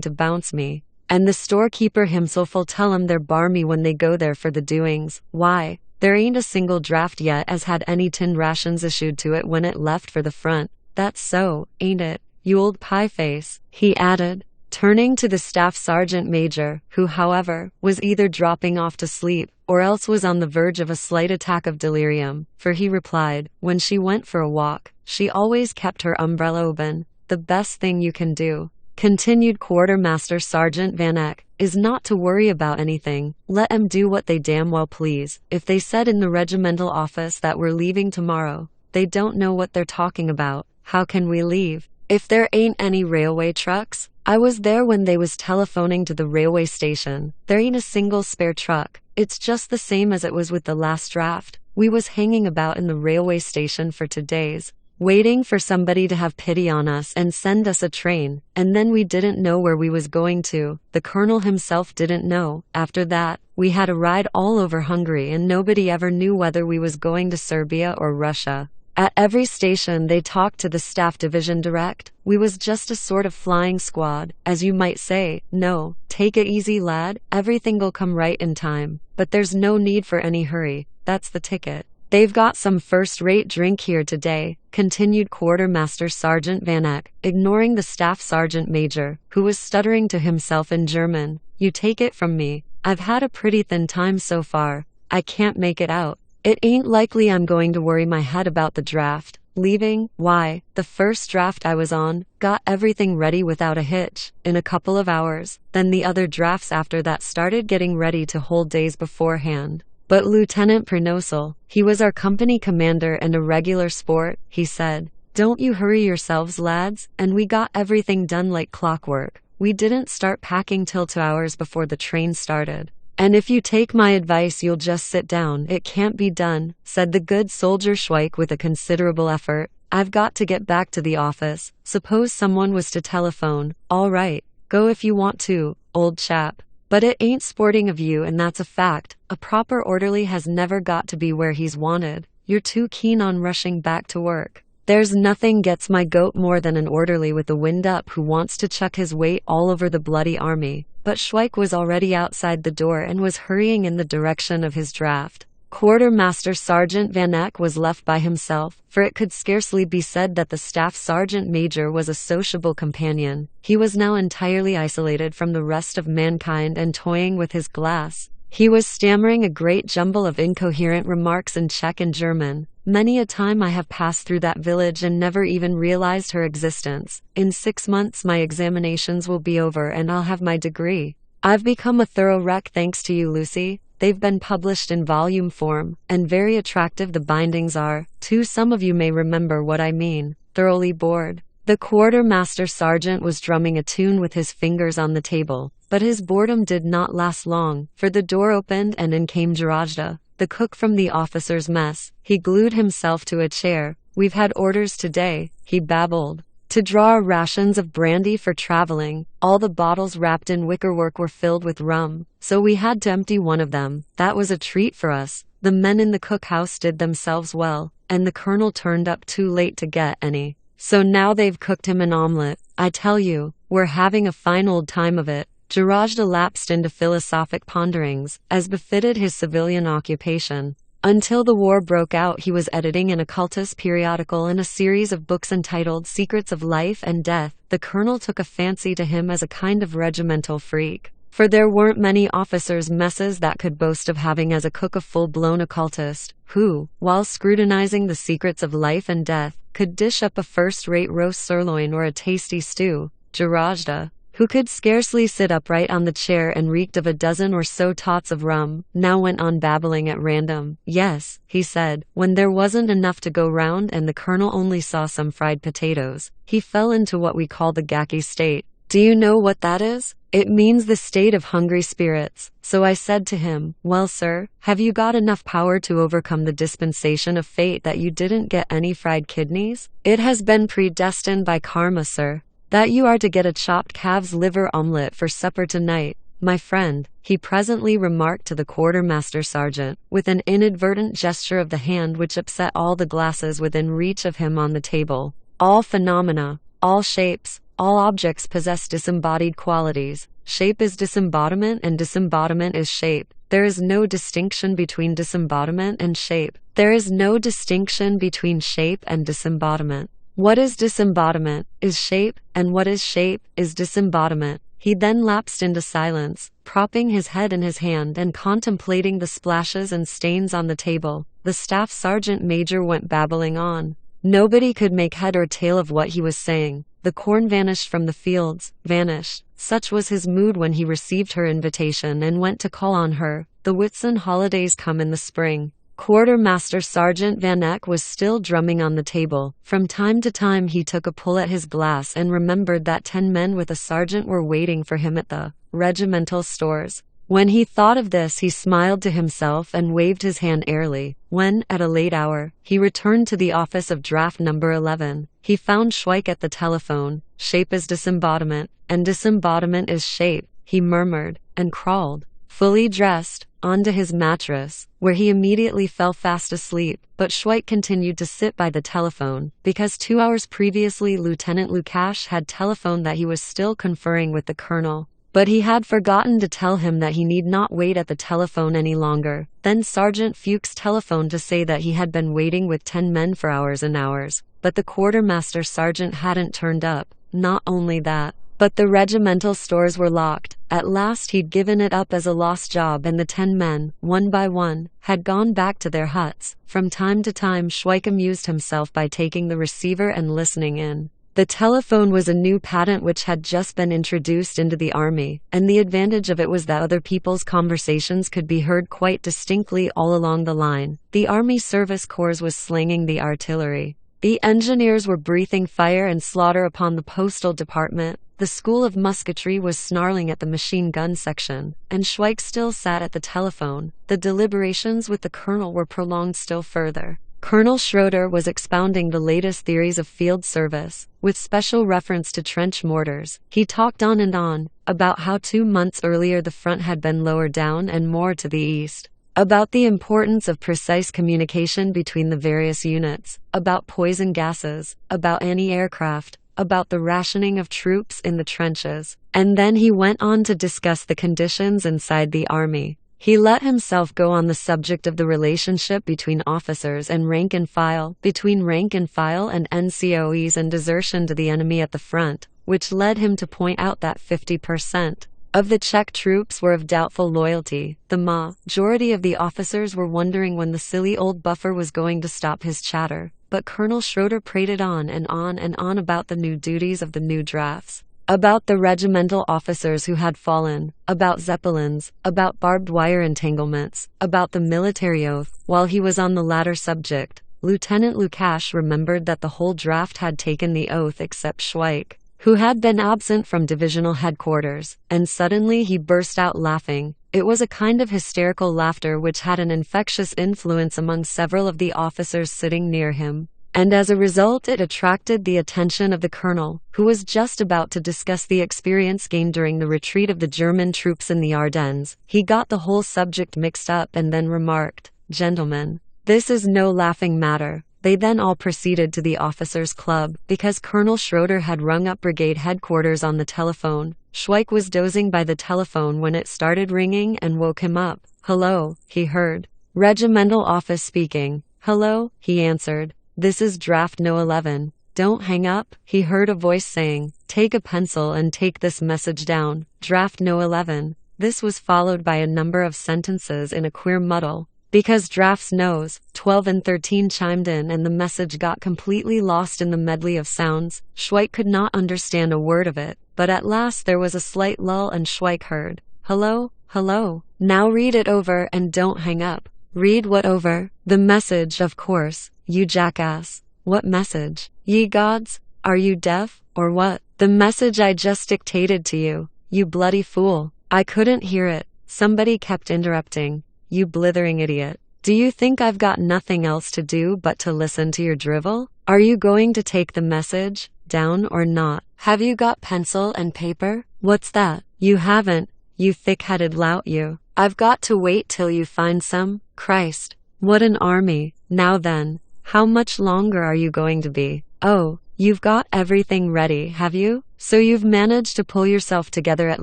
to bounce me. And the storekeeper himself'll tell 'em they're barmy when they go there for the doings. Why, there ain't a single draft yet as had any tinned rations issued to it when it left for the front. That's so, ain't it? you old pie-face," he added, turning to the staff sergeant major, who, however, was either dropping off to sleep or else was on the verge of a slight attack of delirium, for he replied, "When she went for a walk, she always kept her umbrella open. The best thing you can do," continued Quartermaster Sergeant Van Eck, "is not to worry about anything. Let 'em do what they damn well please. If they said in the regimental office that we're leaving tomorrow, they don't know what they're talking about. How can we leave if there ain't any railway trucks? I was there when they was telephoning to the railway station. There ain't a single spare truck. It's just the same as it was with the last draft. We was hanging about in the railway station for 2 days, waiting for somebody to have pity on us and send us a train, and then we didn't know where we was going to. The colonel himself didn't know. After that, we had a ride all over Hungary and nobody ever knew whether we was going to Serbia or Russia. At every station they talked to the staff division direct. We was just a sort of flying squad, as you might say. No, take it easy, lad. Everything'll come right in time. But there's no need for any hurry. That's the ticket. They've got some first-rate drink here today," continued Quartermaster Sergeant Van Eck, ignoring the staff sergeant major, who was stuttering to himself in German. "You take it from me, I've had a pretty thin time so far. I can't make it out. It ain't likely I'm going to worry my head about the draft. Leaving? Why, the first draft I was on, got everything ready without a hitch, in a couple of hours. Then the other drafts after that started getting ready to hold days beforehand. But Lieutenant Pernosel, he was our company commander and a regular sport, he said, 'Don't you hurry yourselves, lads,' and we got everything done like clockwork. We didn't start packing till 2 hours before the train started. And if you take my advice you'll just sit down. It can't be done," said the good soldier Schweik with a considerable effort. "I've got to get back to the office. Suppose someone was to telephone. All right, go if you want to, old chap. But it ain't sporting of you, and that's a fact. A proper orderly has never got to be where he's wanted. You're too keen on rushing back to work. There's nothing gets my goat more than an orderly with the wind up who wants to chuck his weight all over the bloody army." But Schweik was already outside the door and was hurrying in the direction of his draft. Quartermaster Sergeant Van Eck was left by himself, for it could scarcely be said that the staff sergeant major was a sociable companion. He was now entirely isolated from the rest of mankind and toying with his glass. He was stammering a great jumble of incoherent remarks in Czech and German. "Many a time I have passed through that village and never even realized her existence. In 6 months my examinations will be over and I'll have my degree. I've become a thorough wreck thanks to you, Lucy. They've been published in volume form, and very attractive the bindings are, too. Some of you may remember what I mean. Thoroughly bored." The quartermaster sergeant was drumming a tune with his fingers on the table, but his boredom did not last long, for the door opened and in came Jirajda, the cook from the officers' mess. He glued himself to a chair. "We've had orders today," he babbled, "to draw rations of brandy for traveling. All the bottles wrapped in wickerwork were filled with rum, so we had to empty one of them. That was a treat for us. The men in the cookhouse did themselves well, and the colonel turned up too late to get any. So now they've cooked him an omelet. I tell you, we're having a fine old time of it." Jirajda lapsed into philosophic ponderings, as befitted his civilian occupation. Until the war broke out he was editing an occultist periodical and a series of books entitled Secrets of Life and Death. The colonel took a fancy to him as a kind of regimental freak, for there weren't many officers' messes that could boast of having as a cook a full-blown occultist, who, while scrutinizing the secrets of life and death, could dish up a first-rate roast sirloin or a tasty stew. Jirajda, who could scarcely sit upright on the chair and reeked of a dozen or so tots of rum, now went on babbling at random. "Yes," he said, when there wasn't enough to go round and the colonel only saw some fried potatoes, "he fell into what we call the Gaki state. Do you know what that is? It means the state of hungry spirits. So I said to him, 'Well, sir, have you got enough power to overcome the dispensation of fate that you didn't get any fried kidneys? It has been predestined by karma, sir, that you are to get a chopped calf's liver omelette for supper tonight, my friend,' he presently remarked to the quartermaster sergeant, with an inadvertent gesture of the hand which upset all the glasses within reach of him on the table. 'All phenomena, all shapes, all objects possess disembodied qualities. Shape is disembodiment and disembodiment is shape. There is no distinction between disembodiment and shape. There is no distinction between shape and disembodiment. What is disembodiment, is shape, and what is shape, is disembodiment. He then lapsed into silence, propping his head in his hand and contemplating the splashes and stains on the table. The staff sergeant major went babbling on. Nobody could make head or tail of what he was saying. The corn vanished from the fields, vanished. Such was his mood when he received her invitation and went to call on her. The Whitsun holidays come in the spring. Quartermaster Sergeant Van Eck was still drumming on the table. From time to time he took a pull at his glass and remembered that 10 men with a sergeant were waiting for him at the regimental stores. When he thought of this, he smiled to himself and waved his hand airily. When, at a late hour, he returned to the office of draft number 11, he found Schweik at the telephone. Shape is disembodiment, and disembodiment is shape, he murmured, and crawled, fully dressed, onto his mattress, where he immediately fell fast asleep. But Schweik continued to sit by the telephone, because 2 hours previously Lieutenant Lukash had telephoned that he was still conferring with the colonel. But he had forgotten to tell him that he need not wait at the telephone any longer. Then Sergeant Fuchs telephoned to say that he had been waiting with 10 men for hours and hours, but the quartermaster sergeant hadn't turned up. Not only that, but the regimental stores were locked. At last he'd given it up as a lost job, and the 10 men, one by one, had gone back to their huts. From time to time Schweik amused himself by taking the receiver and listening in. The telephone was a new patent which had just been introduced into the army, and the advantage of it was that other people's conversations could be heard quite distinctly all along the line. The Army Service Corps was slinging the artillery. The engineers were breathing fire and slaughter upon the postal department. The School of Musketry was snarling at the machine gun section, and Schweik still sat at the telephone. The deliberations with the colonel were prolonged still further. Colonel Schroeder was expounding the latest theories of field service, with special reference to trench mortars. He talked on and on, about how 2 months earlier the front had been lower down and more to the east, about the importance of precise communication between the various units, about poison gases, about anti-aircraft, about the rationing of troops in the trenches, and then he went on to discuss the conditions inside the army. He let himself go on the subject of the relationship between officers and rank and file, between rank and file and NCOEs, and desertion to the enemy at the front, which led him to point out that 50% of the Czech troops were of doubtful loyalty. The majority of the officers were wondering when the silly old buffer was going to stop his chatter, but Colonel Schroeder prated on and on and on about the new duties of the new drafts, about the regimental officers who had fallen, about zeppelins, about barbed wire entanglements, about the military oath. While he was on the latter subject, Lieutenant Lukash remembered that the whole draft had taken the oath except Schweik, who had been absent from divisional headquarters, and suddenly he burst out laughing. It was a kind of hysterical laughter which had an infectious influence among several of the officers sitting near him, and as a result it attracted the attention of the colonel, who was just about to discuss the experience gained during the retreat of the German troops in the Ardennes. He got the whole subject mixed up and then remarked, "Gentlemen, this is no laughing matter." They then all proceeded to the officers' club, because Colonel Schroeder had rung up brigade headquarters on the telephone. Schweik was dozing by the telephone when it started ringing and woke him up. "Hello," he heard. "Regimental office speaking." "Hello," he answered. "This is draft no 11. Don't hang up," he heard a voice saying. "Take a pencil and take this message down. Draft no 11. This was followed by a number of sentences in a queer muddle, because drafts knows 12 and 13 chimed in and the message got completely lost in the medley of sounds. Schweik could not understand a word of it, but at last there was a slight lull and Schweik heard, "Hello, hello. Now read it over and don't hang up." "Read what over?" "The message, of course, you jackass." "What message?" "Ye gods, are you deaf, or what?" "The message I just dictated to you, you bloody fool." "I couldn't hear it," somebody kept interrupting. "You blithering idiot. Do you think I've got nothing else to do but to listen to your drivel? Are you going to take the message down or not? Have you got pencil and paper?" "What's that?" "You haven't, you thick-headed lout you. I've got to wait till you find some. Christ, what an army. Now then, how much longer are you going to be? Oh, you've got everything ready, have you? So you've managed to pull yourself together at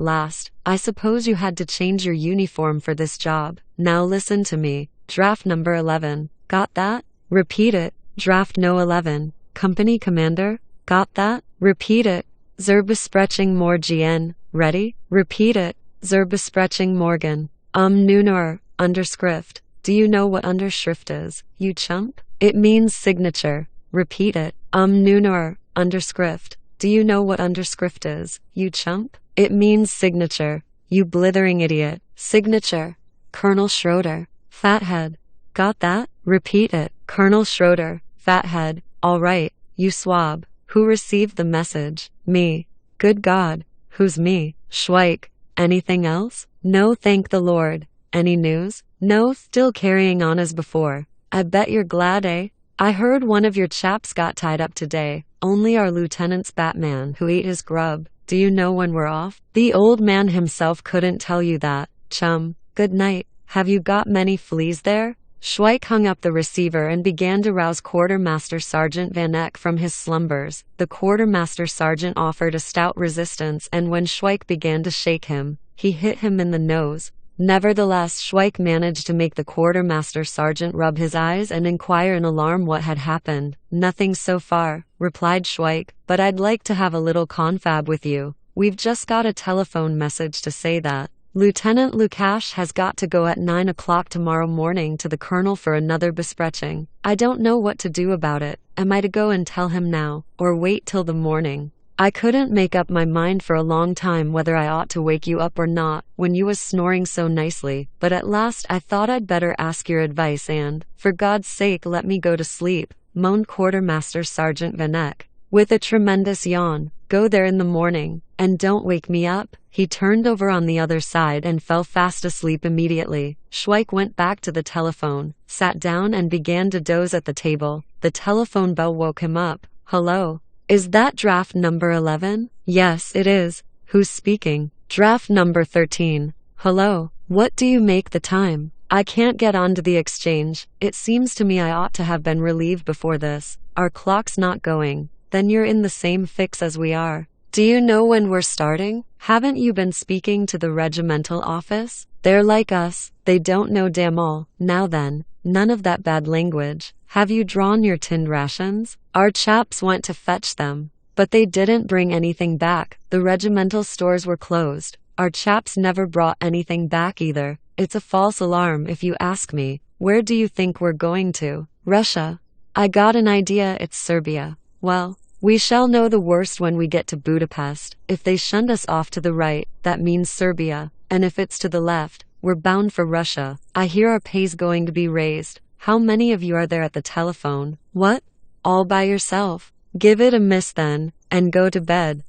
last. I suppose you had to change your uniform for this job. Now listen to me. Draft number 11. Got that? Repeat it. Draft no 11. Company commander? Got that? Repeat it. Zur Besprechung morgen. Ready? Repeat it. Zur Besprechung morgen. Nunor. Underschrift. Do you know what underschrift is, you chump? It means signature. Repeat it. Nunor. Underschrift. Do you know what underschrift is, you chump? It means signature. You blithering idiot. Signature. Colonel Schroeder. Fathead. Got that? Repeat it. Colonel Schroeder. Fathead. All right, you swab. Who received the message? Me. Good God. Who's me? Schweik. Anything else? No, thank the Lord. Any news? No, still carrying on as before. I bet you're glad, eh? I heard one of your chaps got tied up today. Only our lieutenant's Batman, who ate his grub. Do you know when we're off? The old man himself couldn't tell you that, chum. Good night. Have you got many fleas there? Schweik hung up the receiver and began to rouse Quartermaster Sergeant Van Eck from his slumbers. The Quartermaster Sergeant offered a stout resistance, and when Schweik began to shake him, he hit him in the nose. Nevertheless, Schweik managed to make the Quartermaster Sergeant rub his eyes and inquire in alarm what had happened. Nothing so far, replied Schweik, but I'd like to have a little confab with you. We've just got a telephone message to say that Lieutenant Lukash has got to go at 9 o'clock tomorrow morning to the colonel for another bespreching. I don't know what to do about it. Am I to go and tell him now, or wait till the morning? I couldn't make up my mind for a long time whether I ought to wake you up or not, when you was snoring so nicely, but at last I thought I'd better ask your advice and, for God's sake, let me go to sleep, moaned Quartermaster Sergeant Van Eck, with a tremendous yawn. Go there in the morning, and don't wake me up. He turned over on the other side and fell fast asleep immediately. Schweik went back to the telephone, sat down and began to doze at the table. The telephone bell woke him up. Hello? Is that draft number 11? Yes, it is. Who's speaking? Draft number 13. Hello. What do you make the time? I can't get onto the exchange. It seems to me I ought to have been relieved before this. Our clock's not going. Then you're in the same fix as we are. Do you know when we're starting? Haven't you been speaking to the regimental office? They're like us. They don't know damn all. Now then, none of that bad language. Have you drawn your tinned rations? Our chaps went to fetch them, but they didn't bring anything back. The regimental stores were closed. Our chaps never brought anything back either. It's a false alarm if you ask me. Where do you think we're going to? Russia. I got an idea it's Serbia. Well, we shall know the worst when we get to Budapest. If they shunt us off to the right, that means Serbia, and if it's to the left, we're bound for Russia. I hear our pay's going to be raised. How many of you are there at the telephone? What? All by yourself? Give it a miss then, and go to bed.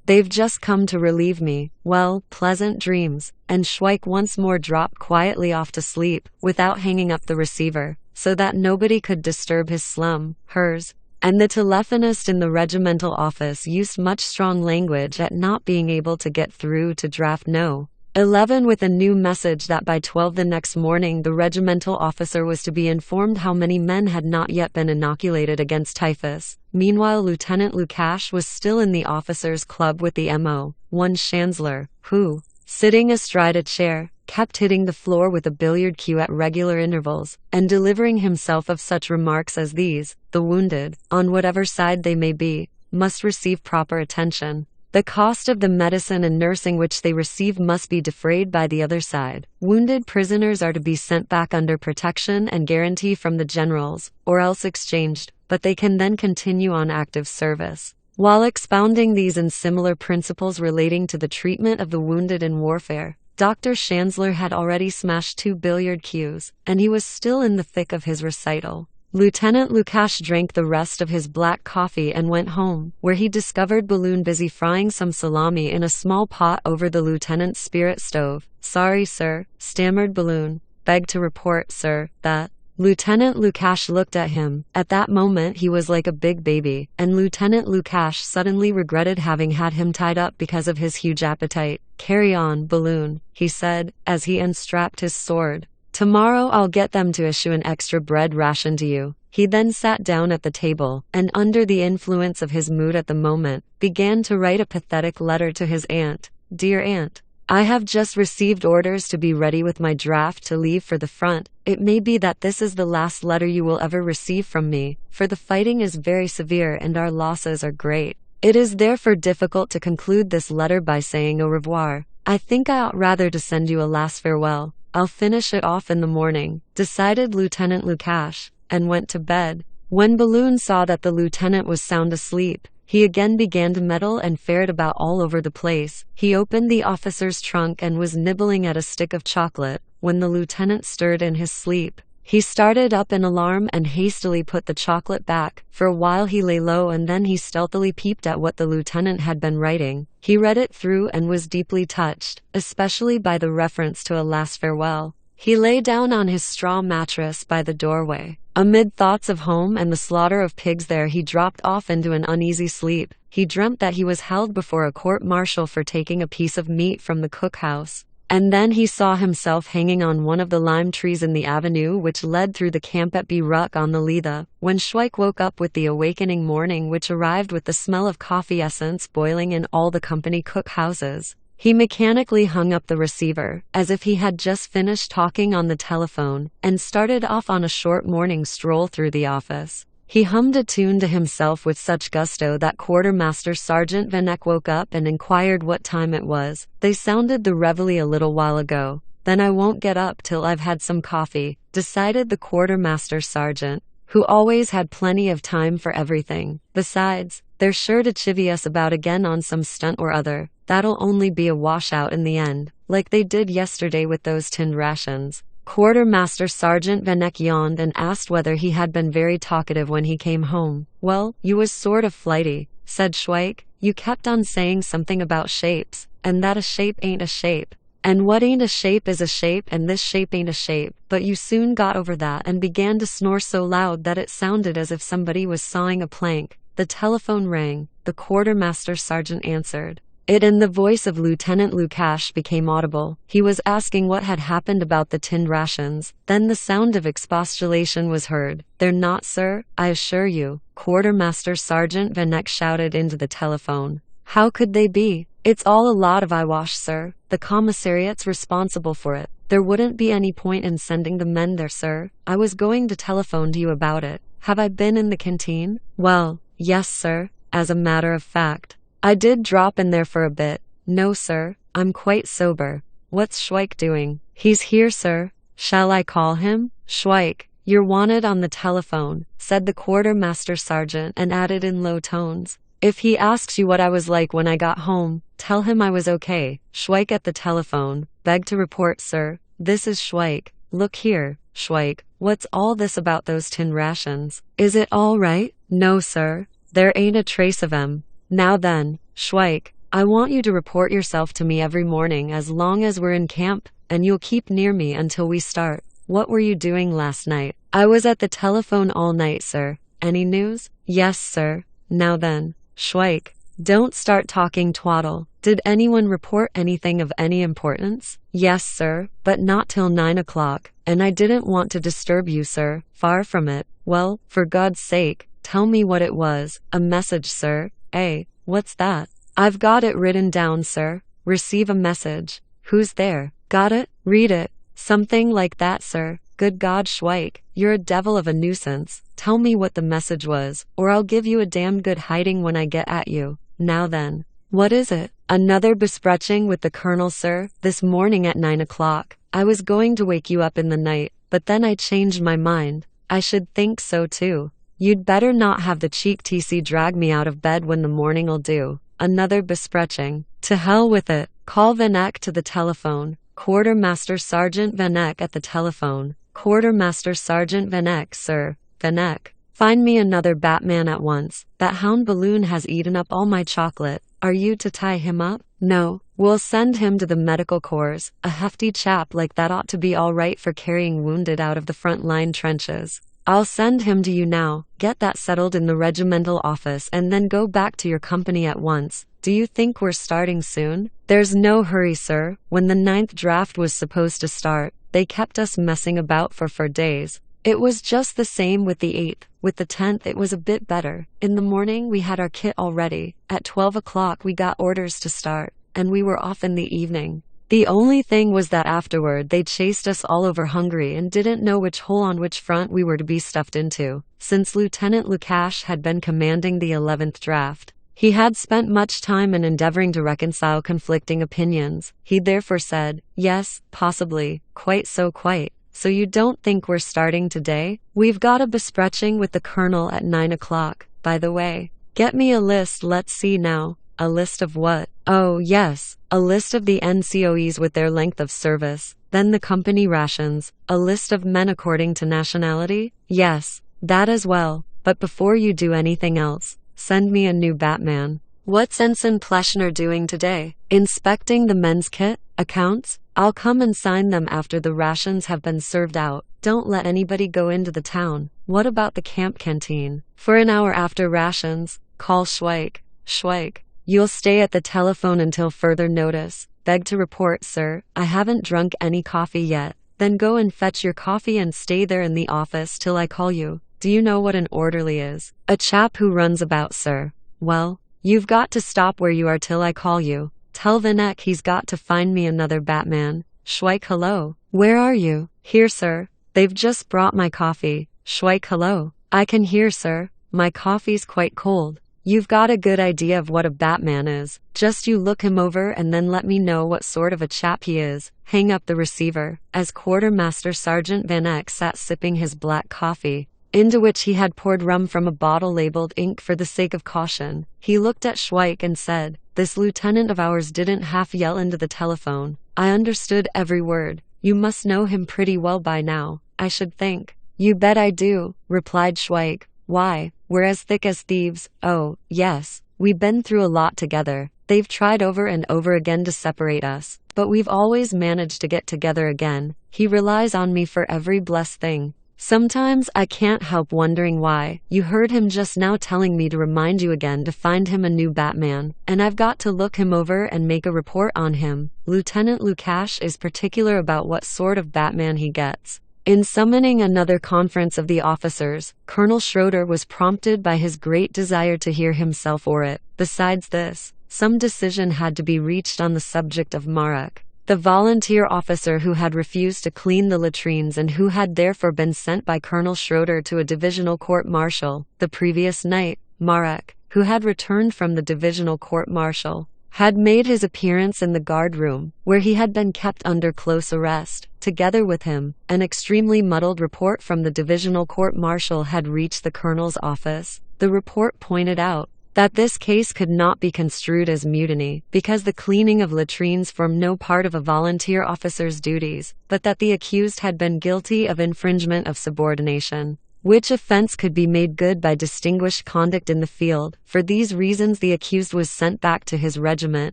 They've just come to relieve me. Well, pleasant dreams. And Schweik once more dropped quietly off to sleep, without hanging up the receiver, so that nobody could disturb his slum, hers. And the telephonist in the regimental office used much strong language at not being able to get through to draft no. 11 with a new message that by 12 the next morning the regimental officer was to be informed how many men had not yet been inoculated against typhus. Meanwhile, Lieutenant Lukash was still in the officers' club with the MO1 Chancellor, who, sitting astride a chair, kept hitting the floor with a billiard cue at regular intervals, and delivering himself of such remarks as these: the wounded, on whatever side they may be, must receive proper attention. The cost of the medicine and nursing which they receive must be defrayed by the other side. Wounded prisoners are to be sent back under protection and guarantee from the generals, or else exchanged, but they can then continue on active service. While expounding these and similar principles relating to the treatment of the wounded in warfare, Dr. Chancellor had already smashed 2 billiard cues, and he was still in the thick of his recital. Lieutenant Lukash drank the rest of his black coffee and went home, where he discovered Balloon busy frying some salami in a small pot over the lieutenant's spirit stove. Sorry, sir, stammered Balloon. Beg to report, sir, that... Lieutenant Lukash looked at him. At that moment he was like a big baby, and Lieutenant Lukash suddenly regretted having had him tied up because of his huge appetite. Carry on, Balloon, he said, as he unstrapped his sword. Tomorrow I'll get them to issue an extra bread ration to you. He then sat down at the table, and under the influence of his mood at the moment, began to write a pathetic letter to his aunt. Dear Aunt, I have just received orders to be ready with my draft to leave for the front. It may be that this is the last letter you will ever receive from me, for the fighting is very severe and our losses are great. It is therefore difficult to conclude this letter by saying au revoir. I think I ought rather to send you a last farewell. I'll finish it off in the morning, decided Lieutenant Lukash, and went to bed. When Balloon saw that the lieutenant was sound asleep, he again began to meddle and ferret about all over the place. He opened the officer's trunk and was nibbling at a stick of chocolate, when the lieutenant stirred in his sleep. He started up in alarm and hastily put the chocolate back. For a while he lay low and then he stealthily peeped at what the lieutenant had been writing. He read it through and was deeply touched, especially by the reference to a last farewell. He lay down on his straw mattress by the doorway. Amid thoughts of home and the slaughter of pigs there, he dropped off into an uneasy sleep. He dreamt that he was held before a court-martial for taking a piece of meat from the cookhouse. And then he saw himself hanging on one of the lime trees in the avenue which led through the camp at Barracks on the Leda. When Schweik woke up with the awakening morning which arrived with the smell of coffee essence boiling in all the company cookhouses, he mechanically hung up the receiver, as if he had just finished talking on the telephone, and started off on a short morning stroll through the office. He hummed a tune to himself with such gusto that Quartermaster Sergeant Vanek woke up and inquired what time it was. They sounded the reveille a little while ago. Then I won't get up till I've had some coffee, decided the Quartermaster Sergeant, who always had plenty of time for everything. Besides, they're sure to chivvy us about again on some stunt or other. That'll only be a washout in the end, like they did yesterday with those tinned rations. Quartermaster Sergeant Vanek yawned and asked whether he had been very talkative when he came home. Well, you was sort of flighty, said Schweik. You kept on saying something about shapes, and that a shape ain't a shape. And what ain't a shape is a shape, and this shape ain't a shape. But you soon got over that and began to snore so loud that it sounded as if somebody was sawing a plank. The telephone rang. The Quartermaster Sergeant answered it, and the voice of Lieutenant Lukash became audible. He was asking what had happened about the tinned rations. Then the sound of expostulation was heard. They're not, sir, I assure you, Quartermaster Sergeant Vanek shouted into the telephone. How could they be? It's all a lot of eyewash, sir. The Commissariat's responsible for it. There wouldn't be any point in sending the men there, sir. I was going to telephone to you about it. Have I been in the canteen? Well, yes, sir, as a matter of fact. I did drop in there for a bit. No, sir, I'm quite sober. What's Schweik doing? He's here, sir. Shall I call him? Schweik, you're wanted on the telephone, said the Quartermaster Sergeant and added in low tones. If he asks you what I was like when I got home, tell him I was okay. Schweik at the telephone. Beg to report, sir. This is Schweik. Look here, Schweik, what's all this about those tin rations? Is it all right? No, sir. There ain't a trace of 'em. Now then, Schweik, I want you to report yourself to me every morning as long as we're in camp, and you'll keep near me until we start. What were you doing last night? I was at the telephone all night, sir. Any news? Yes, sir. Now then, Schweik, don't start talking twaddle. Did anyone report anything of any importance? Yes, sir, but not till 9 o'clock, and I didn't want to disturb you, sir. Far from it. Well, for God's sake, tell me what it was. A message, sir. Eh, what's that? I've got it written down, sir. Receive a message. Who's there? Got it? Read it. Something like that, sir. Good God, Schweik, you're a devil of a nuisance. Tell me what the message was, or I'll give you a damn good hiding when I get at you. Now then. What is it? Another besprechen with the colonel, sir, this morning at 9 o'clock. I was going to wake you up in the night, but then I changed my mind. I should think so too. You'd better not have the cheek TC drag me out of bed when the morning'll do. Another besprechen. To hell with it. Call Vanek to the telephone. Quartermaster Sergeant Vanek at the telephone. Quartermaster Sergeant Vanek, sir. Vanek. Find me another Batman at once. That hound Balloon has eaten up all my chocolate. Are you to tie him up? No. We'll send him to the medical corps. A hefty chap like that ought to be all right for carrying wounded out of the front line trenches. I'll send him to you now. Get that settled in the regimental office and then go back to your company at once. Do you think we're starting soon? There's no hurry, sir. When the 9th draft was supposed to start, they kept us messing about for 4 days. It was just the same with the 8th. With the 10th it was a bit better. In the morning we had our kit all ready. At 12 o'clock we got orders to start, and we were off in the evening. The only thing was that afterward they chased us all over Hungary and didn't know which hole on which front we were to be stuffed into. Since Lieutenant Lukash had been commanding the 11th draft, he had spent much time in endeavoring to reconcile conflicting opinions. He therefore said, "Yes, possibly, quite so, quite. So you don't think we're starting today? We've got a bespreching with the colonel at 9 o'clock, by the way. Get me a list, let's see now." "A list of what?" "Oh, yes, a list of the NCOEs with their length of service, then the company rations, a list of men according to nationality." "Yes, that as well, but before you do anything else, send me a new Batman." "What's Ensign Pleschner doing today?" "Inspecting the men's kit, accounts. I'll come and sign them after the rations have been served out. Don't let anybody go into the town." "What about the camp canteen?" "For an hour after rations, call Schweik." "Schweik, you'll stay at the telephone until further notice." "Beg to report, sir, I haven't drunk any coffee yet." "Then go and fetch your coffee and stay there in the office till I call you." "Do you know what an orderly is?" "A chap who runs about, sir." "Well, you've got to stop where you are till I call you. Tell Vanek he's got to find me another Batman." "Schweik, hello. Where are you?" "Here, sir. They've just brought my coffee." "Schweik, hello. I can hear, sir. My coffee's quite cold." "You've got a good idea of what a Batman is. Just you look him over and then let me know what sort of a chap he is." Hang up the receiver. As Quartermaster Sergeant Vanek sat sipping his black coffee, into which he had poured rum from a bottle labeled ink for the sake of caution, he looked at Schweik and said, "This lieutenant of ours didn't half yell into the telephone. I understood every word. You must know him pretty well by now, I should think." "You bet I do," replied Schweik. "Why, we're as thick as thieves." "Oh, yes, we've been through a lot together. They've tried over and over again to separate us, but we've always managed to get together again. He relies on me for every blessed thing. Sometimes I can't help wondering why. You heard him just now telling me to remind you again to find him a new Batman, and I've got to look him over and make a report on him. Lieutenant Lukash is particular about what sort of Batman he gets." In summoning another conference of the officers, Colonel Schroeder was prompted by his great desire to hear himself or it. Besides this, some decision had to be reached on the subject of Marek, the volunteer officer who had refused to clean the latrines and who had therefore been sent by Colonel Schroeder to a divisional court-martial. The previous night, Marek, who had returned from the divisional court-martial, had made his appearance in the guard-room, where he had been kept under close arrest. Together with him, an extremely muddled report from the divisional court-martial had reached the colonel's office. The report pointed out that this case could not be construed as mutiny, because the cleaning of latrines formed no part of a volunteer officer's duties, but that the accused had been guilty of infringement of subordination, which offense could be made good by distinguished conduct in the field. For these reasons the accused was sent back to his regiment,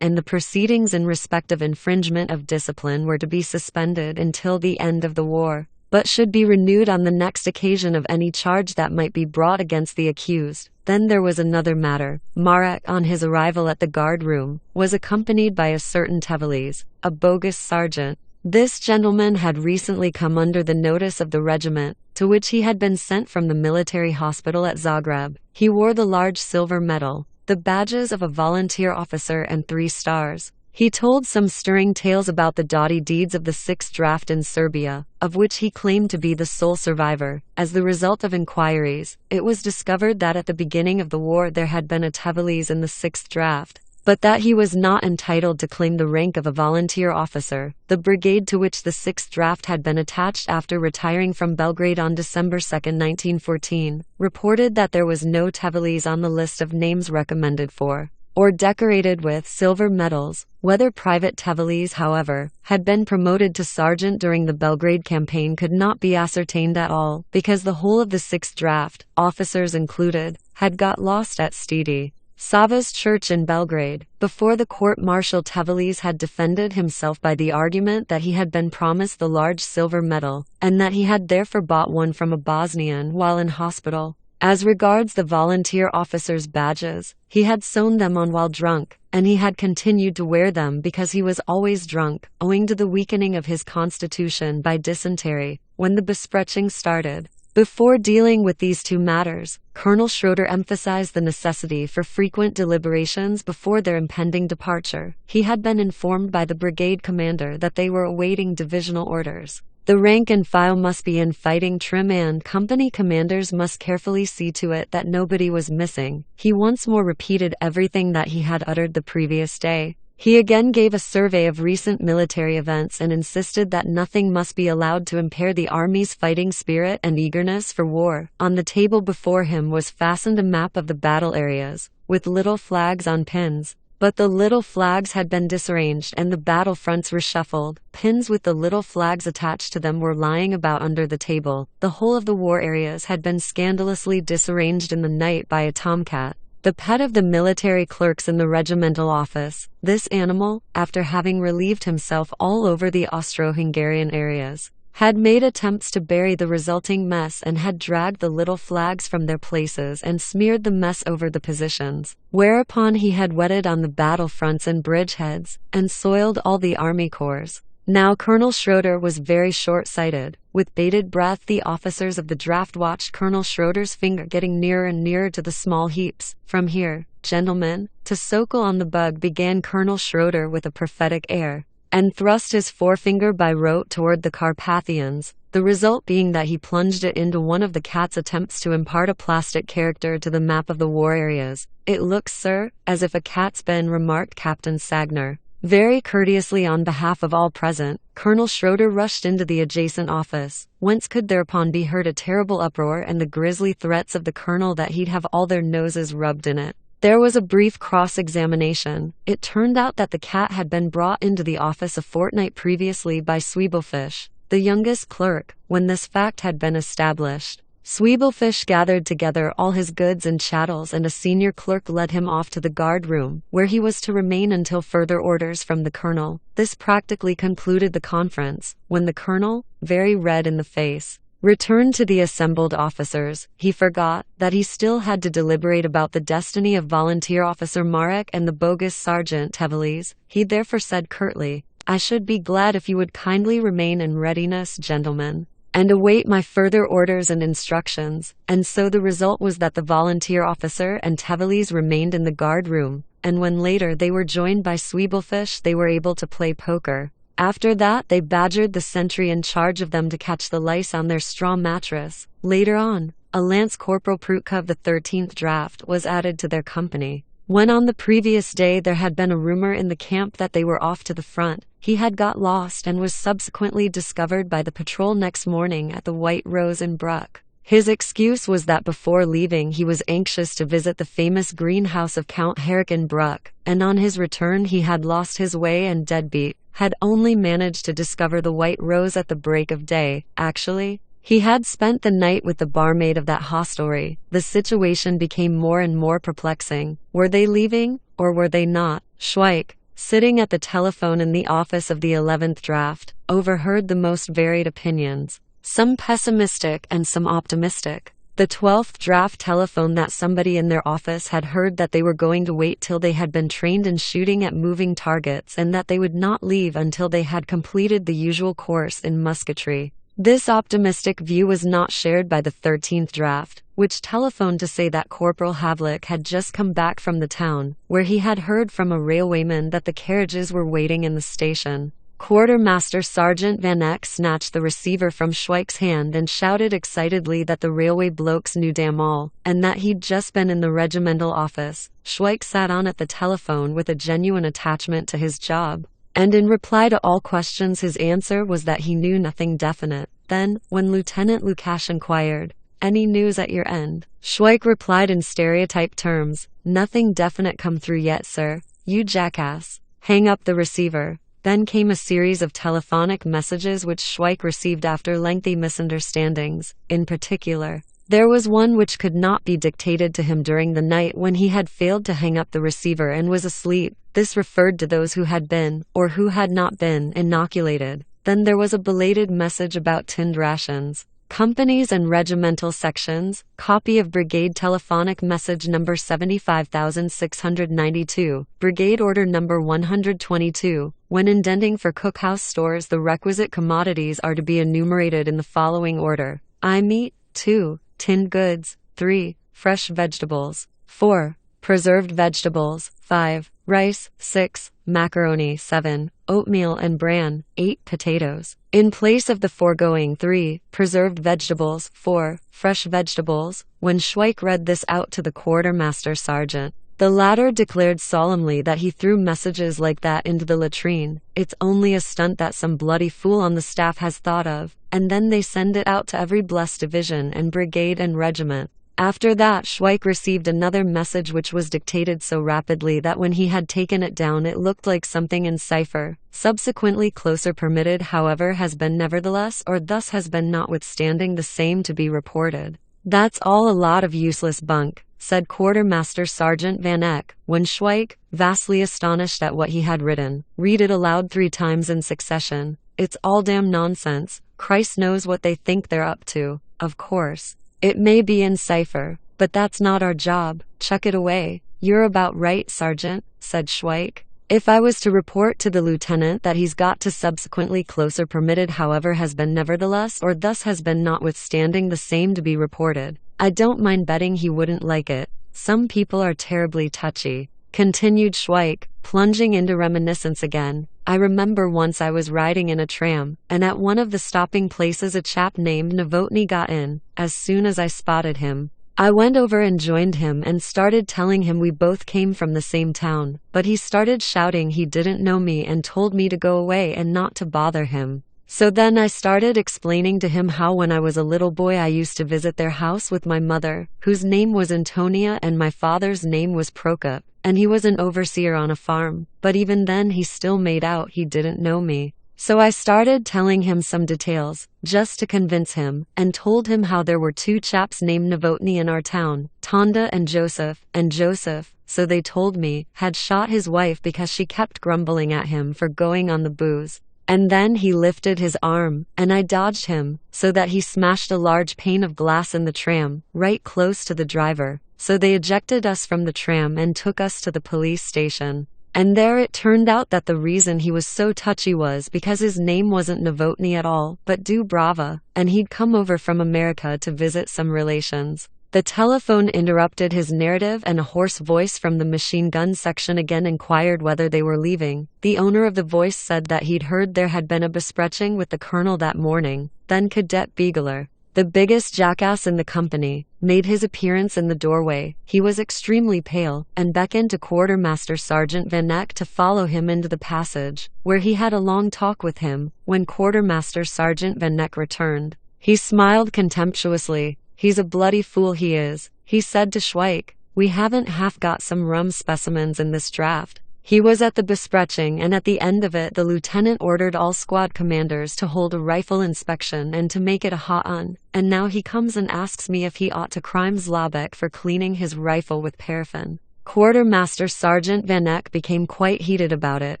and the proceedings in respect of infringement of discipline were to be suspended until the end of the war, but should be renewed on the next occasion of any charge that might be brought against the accused. Then there was another matter. Marek, on his arrival at the guard-room, was accompanied by a certain Tevelis, a bogus sergeant. This gentleman had recently come under the notice of the regiment, to which he had been sent from the military hospital at Zagreb. He wore the large silver medal, the badges of a volunteer officer and 3 stars. He told some stirring tales about the doughty deeds of the 6th draft in Serbia, of which he claimed to be the sole survivor. As the result of inquiries, it was discovered that at the beginning of the war there had been a Tevelis in the 6th draft, but that he was not entitled to claim the rank of a volunteer officer. The brigade to which the 6th draft had been attached after retiring from Belgrade on December 2, 1914, reported that there was no Tevelis on the list of names recommended for, or decorated with, silver medals. Whether Private Tevelis, however, had been promoted to sergeant during the Belgrade campaign could not be ascertained at all, because the whole of the 6th draft, officers included, had got lost at Stidi Sava's church in Belgrade. Before the court-martial Tevelis had defended himself by the argument that he had been promised the large silver medal, and that he had therefore bought one from a Bosnian while in hospital. As regards the volunteer officer's badges, he had sewn them on while drunk, and he had continued to wear them because he was always drunk, owing to the weakening of his constitution by dysentery. When the bespreching started, Before dealing with these two matters, Colonel Schroeder emphasized the necessity for frequent deliberations before their impending departure. He had been informed by the brigade commander that they were awaiting divisional orders. The rank and file must be in fighting trim and company commanders must carefully see to it that nobody was missing. He once more repeated everything that he had uttered the previous day. He again gave a survey of recent military events and insisted that nothing must be allowed to impair the army's fighting spirit and eagerness for war. On the table before him was fastened a map of the battle areas, with little flags on pins. But the little flags had been disarranged and the battle fronts reshuffled. Pins with the little flags attached to them were lying about under the table. The whole of the war areas had been scandalously disarranged in the night by a tomcat, the pet of the military clerks in the regimental office. This animal, after having relieved himself all over the Austro-Hungarian areas, had made attempts to bury the resulting mess and had dragged the little flags from their places and smeared the mess over the positions, whereupon he had wetted on the battle fronts and bridgeheads, and soiled all the army corps. Now Colonel Schroeder was very short-sighted. With bated breath the officers of the draft watched Colonel Schroeder's finger getting nearer and nearer to the small heaps. From here, gentlemen, to Sokol on the bug, began Colonel Schroeder with a prophetic air, and thrust his forefinger by rote toward the Carpathians, the result being that he plunged it into one of the cat's attempts to impart a plastic character to the map of the war areas. "It looks, sir, as if a cat's been," remarked Captain Sagner. Very courteously on behalf of all present, Colonel Schroeder rushed into the adjacent office, whence could thereupon be heard a terrible uproar and the grisly threats of the colonel that he'd have all their noses rubbed in it. There was a brief cross-examination. It turned out that the cat had been brought into the office a fortnight previously by Sweeblefish, the youngest clerk. When this fact had been established, Sweeblefish gathered together all his goods and chattels and a senior clerk led him off to the guard room, where he was to remain until further orders from the colonel. This practically concluded the conference. When the colonel, very red in the face, returned to the assembled officers, he forgot that he still had to deliberate about the destiny of volunteer officer Marek and the bogus Sergeant Teveles. He therefore said curtly, "I should be glad if you would kindly remain in readiness, gentlemen, and await my further orders and instructions." And so the result was that the volunteer officer and Teveles remained in the guard room, and when later they were joined by Sweeblefish they were able to play poker. After that they badgered the sentry in charge of them to catch the lice on their straw mattress. Later on, a Lance Corporal Prutka of the 13th Draft was added to their company. When on the previous day there had been a rumor in the camp that they were off to the front, he had got lost and was subsequently discovered by the patrol next morning at the White Rose in Bruck. His excuse was that before leaving he was anxious to visit the famous greenhouse of Count Herrick in Bruck, and on his return he had lost his way and deadbeat, had only managed to discover the White Rose at the break of day. Actually, he had spent the night with the barmaid of that hostelry. The situation became more and more perplexing. Were they leaving, or were they not? Schweik, sitting at the telephone in the office of the 11th Draft, overheard the most varied opinions, some pessimistic and some optimistic. The 12th Draft telephoned that somebody in their office had heard that they were going to wait till they had been trained in shooting at moving targets and that they would not leave until they had completed the usual course in musketry. This optimistic view was not shared by the 13th Draft, which telephoned to say that Corporal Havlik had just come back from the town, where he had heard from a railwayman that the carriages were waiting in the station. Quartermaster Sergeant Van Eck snatched the receiver from Schweik's hand and shouted excitedly that the railway blokes knew damn all, and that he'd just been in the regimental office. Schweik sat on at the telephone with a genuine attachment to his job, and in reply to all questions his answer was that he knew nothing definite. Then, when Lieutenant Lukash inquired, "Any news at your end?" Schweik replied in stereotyped terms, "Nothing definite come through yet, sir. You jackass. Hang up the receiver." Then came a series of telephonic messages which Schweik received after lengthy misunderstandings. In particular, there was one which could not be dictated to him during the night when he had failed to hang up the receiver and was asleep. This referred to those who had been, or who had not been, inoculated. Then there was a belated message about tinned rations. Companies and regimental sections, copy of Brigade Telephonic Message number 75692, Brigade Order number 122. When indenting for cookhouse stores, the requisite commodities are to be enumerated in the following order: eye meat, 2. Tinned goods. 3. Fresh vegetables. 4. Preserved vegetables. 5. Rice. 6. Macaroni. 7. Oatmeal and bran. 8. Potatoes. In place of the foregoing 3. Preserved vegetables. 4. Fresh vegetables. When Schweik read this out to the quartermaster sergeant, the latter declared solemnly that he threw messages like that into the latrine. It's only a stunt that some bloody fool on the staff has thought of, and then they send it out to every blessed division and brigade and regiment. After that, Schweik received another message which was dictated so rapidly that when he had taken it down it looked like something in cipher. Subsequently closer permitted, however, has been nevertheless, or thus has been notwithstanding the same to be reported. That's all a lot of useless bunk, said Quartermaster Sergeant Van Eck, when Schweik, vastly astonished at what he had written, read it aloud 3 times in succession. It's all damn nonsense. Christ knows what they think they're up to. Of course, it may be in cipher, but that's not our job. Chuck it away. You're about right, Sergeant, said Schweik. If I was to report to the lieutenant that he's got to subsequently closer permitted, however, has been nevertheless, or thus has been notwithstanding the same to be reported, I don't mind betting he wouldn't like it. Some people are terribly touchy, continued Schweik, plunging into reminiscence again. I remember once I was riding in a tram, and at one of the stopping places a chap named Novotny got in. As soon as I spotted him, I went over and joined him and started telling him we both came from the same town, but he started shouting he didn't know me and told me to go away and not to bother him. So then I started explaining to him how when I was a little boy I used to visit their house with my mother, whose name was Antonia, and my father's name was Prokop, and he was an overseer on a farm, but even then he still made out he didn't know me. So I started telling him some details, just to convince him, and told him how there were 2 chaps named Novotny in our town, Tonda and Joseph, so they told me, had shot his wife because she kept grumbling at him for going on the booze. And then he lifted his arm, and I dodged him, so that he smashed a large pane of glass in the tram, right close to the driver. So they ejected us from the tram and took us to the police station. And there it turned out that the reason he was so touchy was because his name wasn't Novotny at all, but Dubrava, and he'd come over from America to visit some relations. The telephone interrupted his narrative, and a hoarse voice from the machine gun section again inquired whether they were leaving. The owner of the voice said that he'd heard there had been a bespreching with the colonel that morning. Then Cadet Beagler, the biggest jackass in the company, made his appearance in the doorway. He was extremely pale, and beckoned to Quartermaster Sergeant Van Eck to follow him into the passage, where he had a long talk with him. When Quartermaster Sergeant Van Eck returned, he smiled contemptuously. He's a bloody fool, he is, he said to Schweik. We haven't half got some rum specimens in this draft. He was at the bespreching, and at the end of it the lieutenant ordered all squad commanders to hold a rifle inspection and to make it a hot un, and now he comes and asks me if he ought to crime Zlobek for cleaning his rifle with paraffin. Quartermaster Sergeant Van Eck became quite heated about it.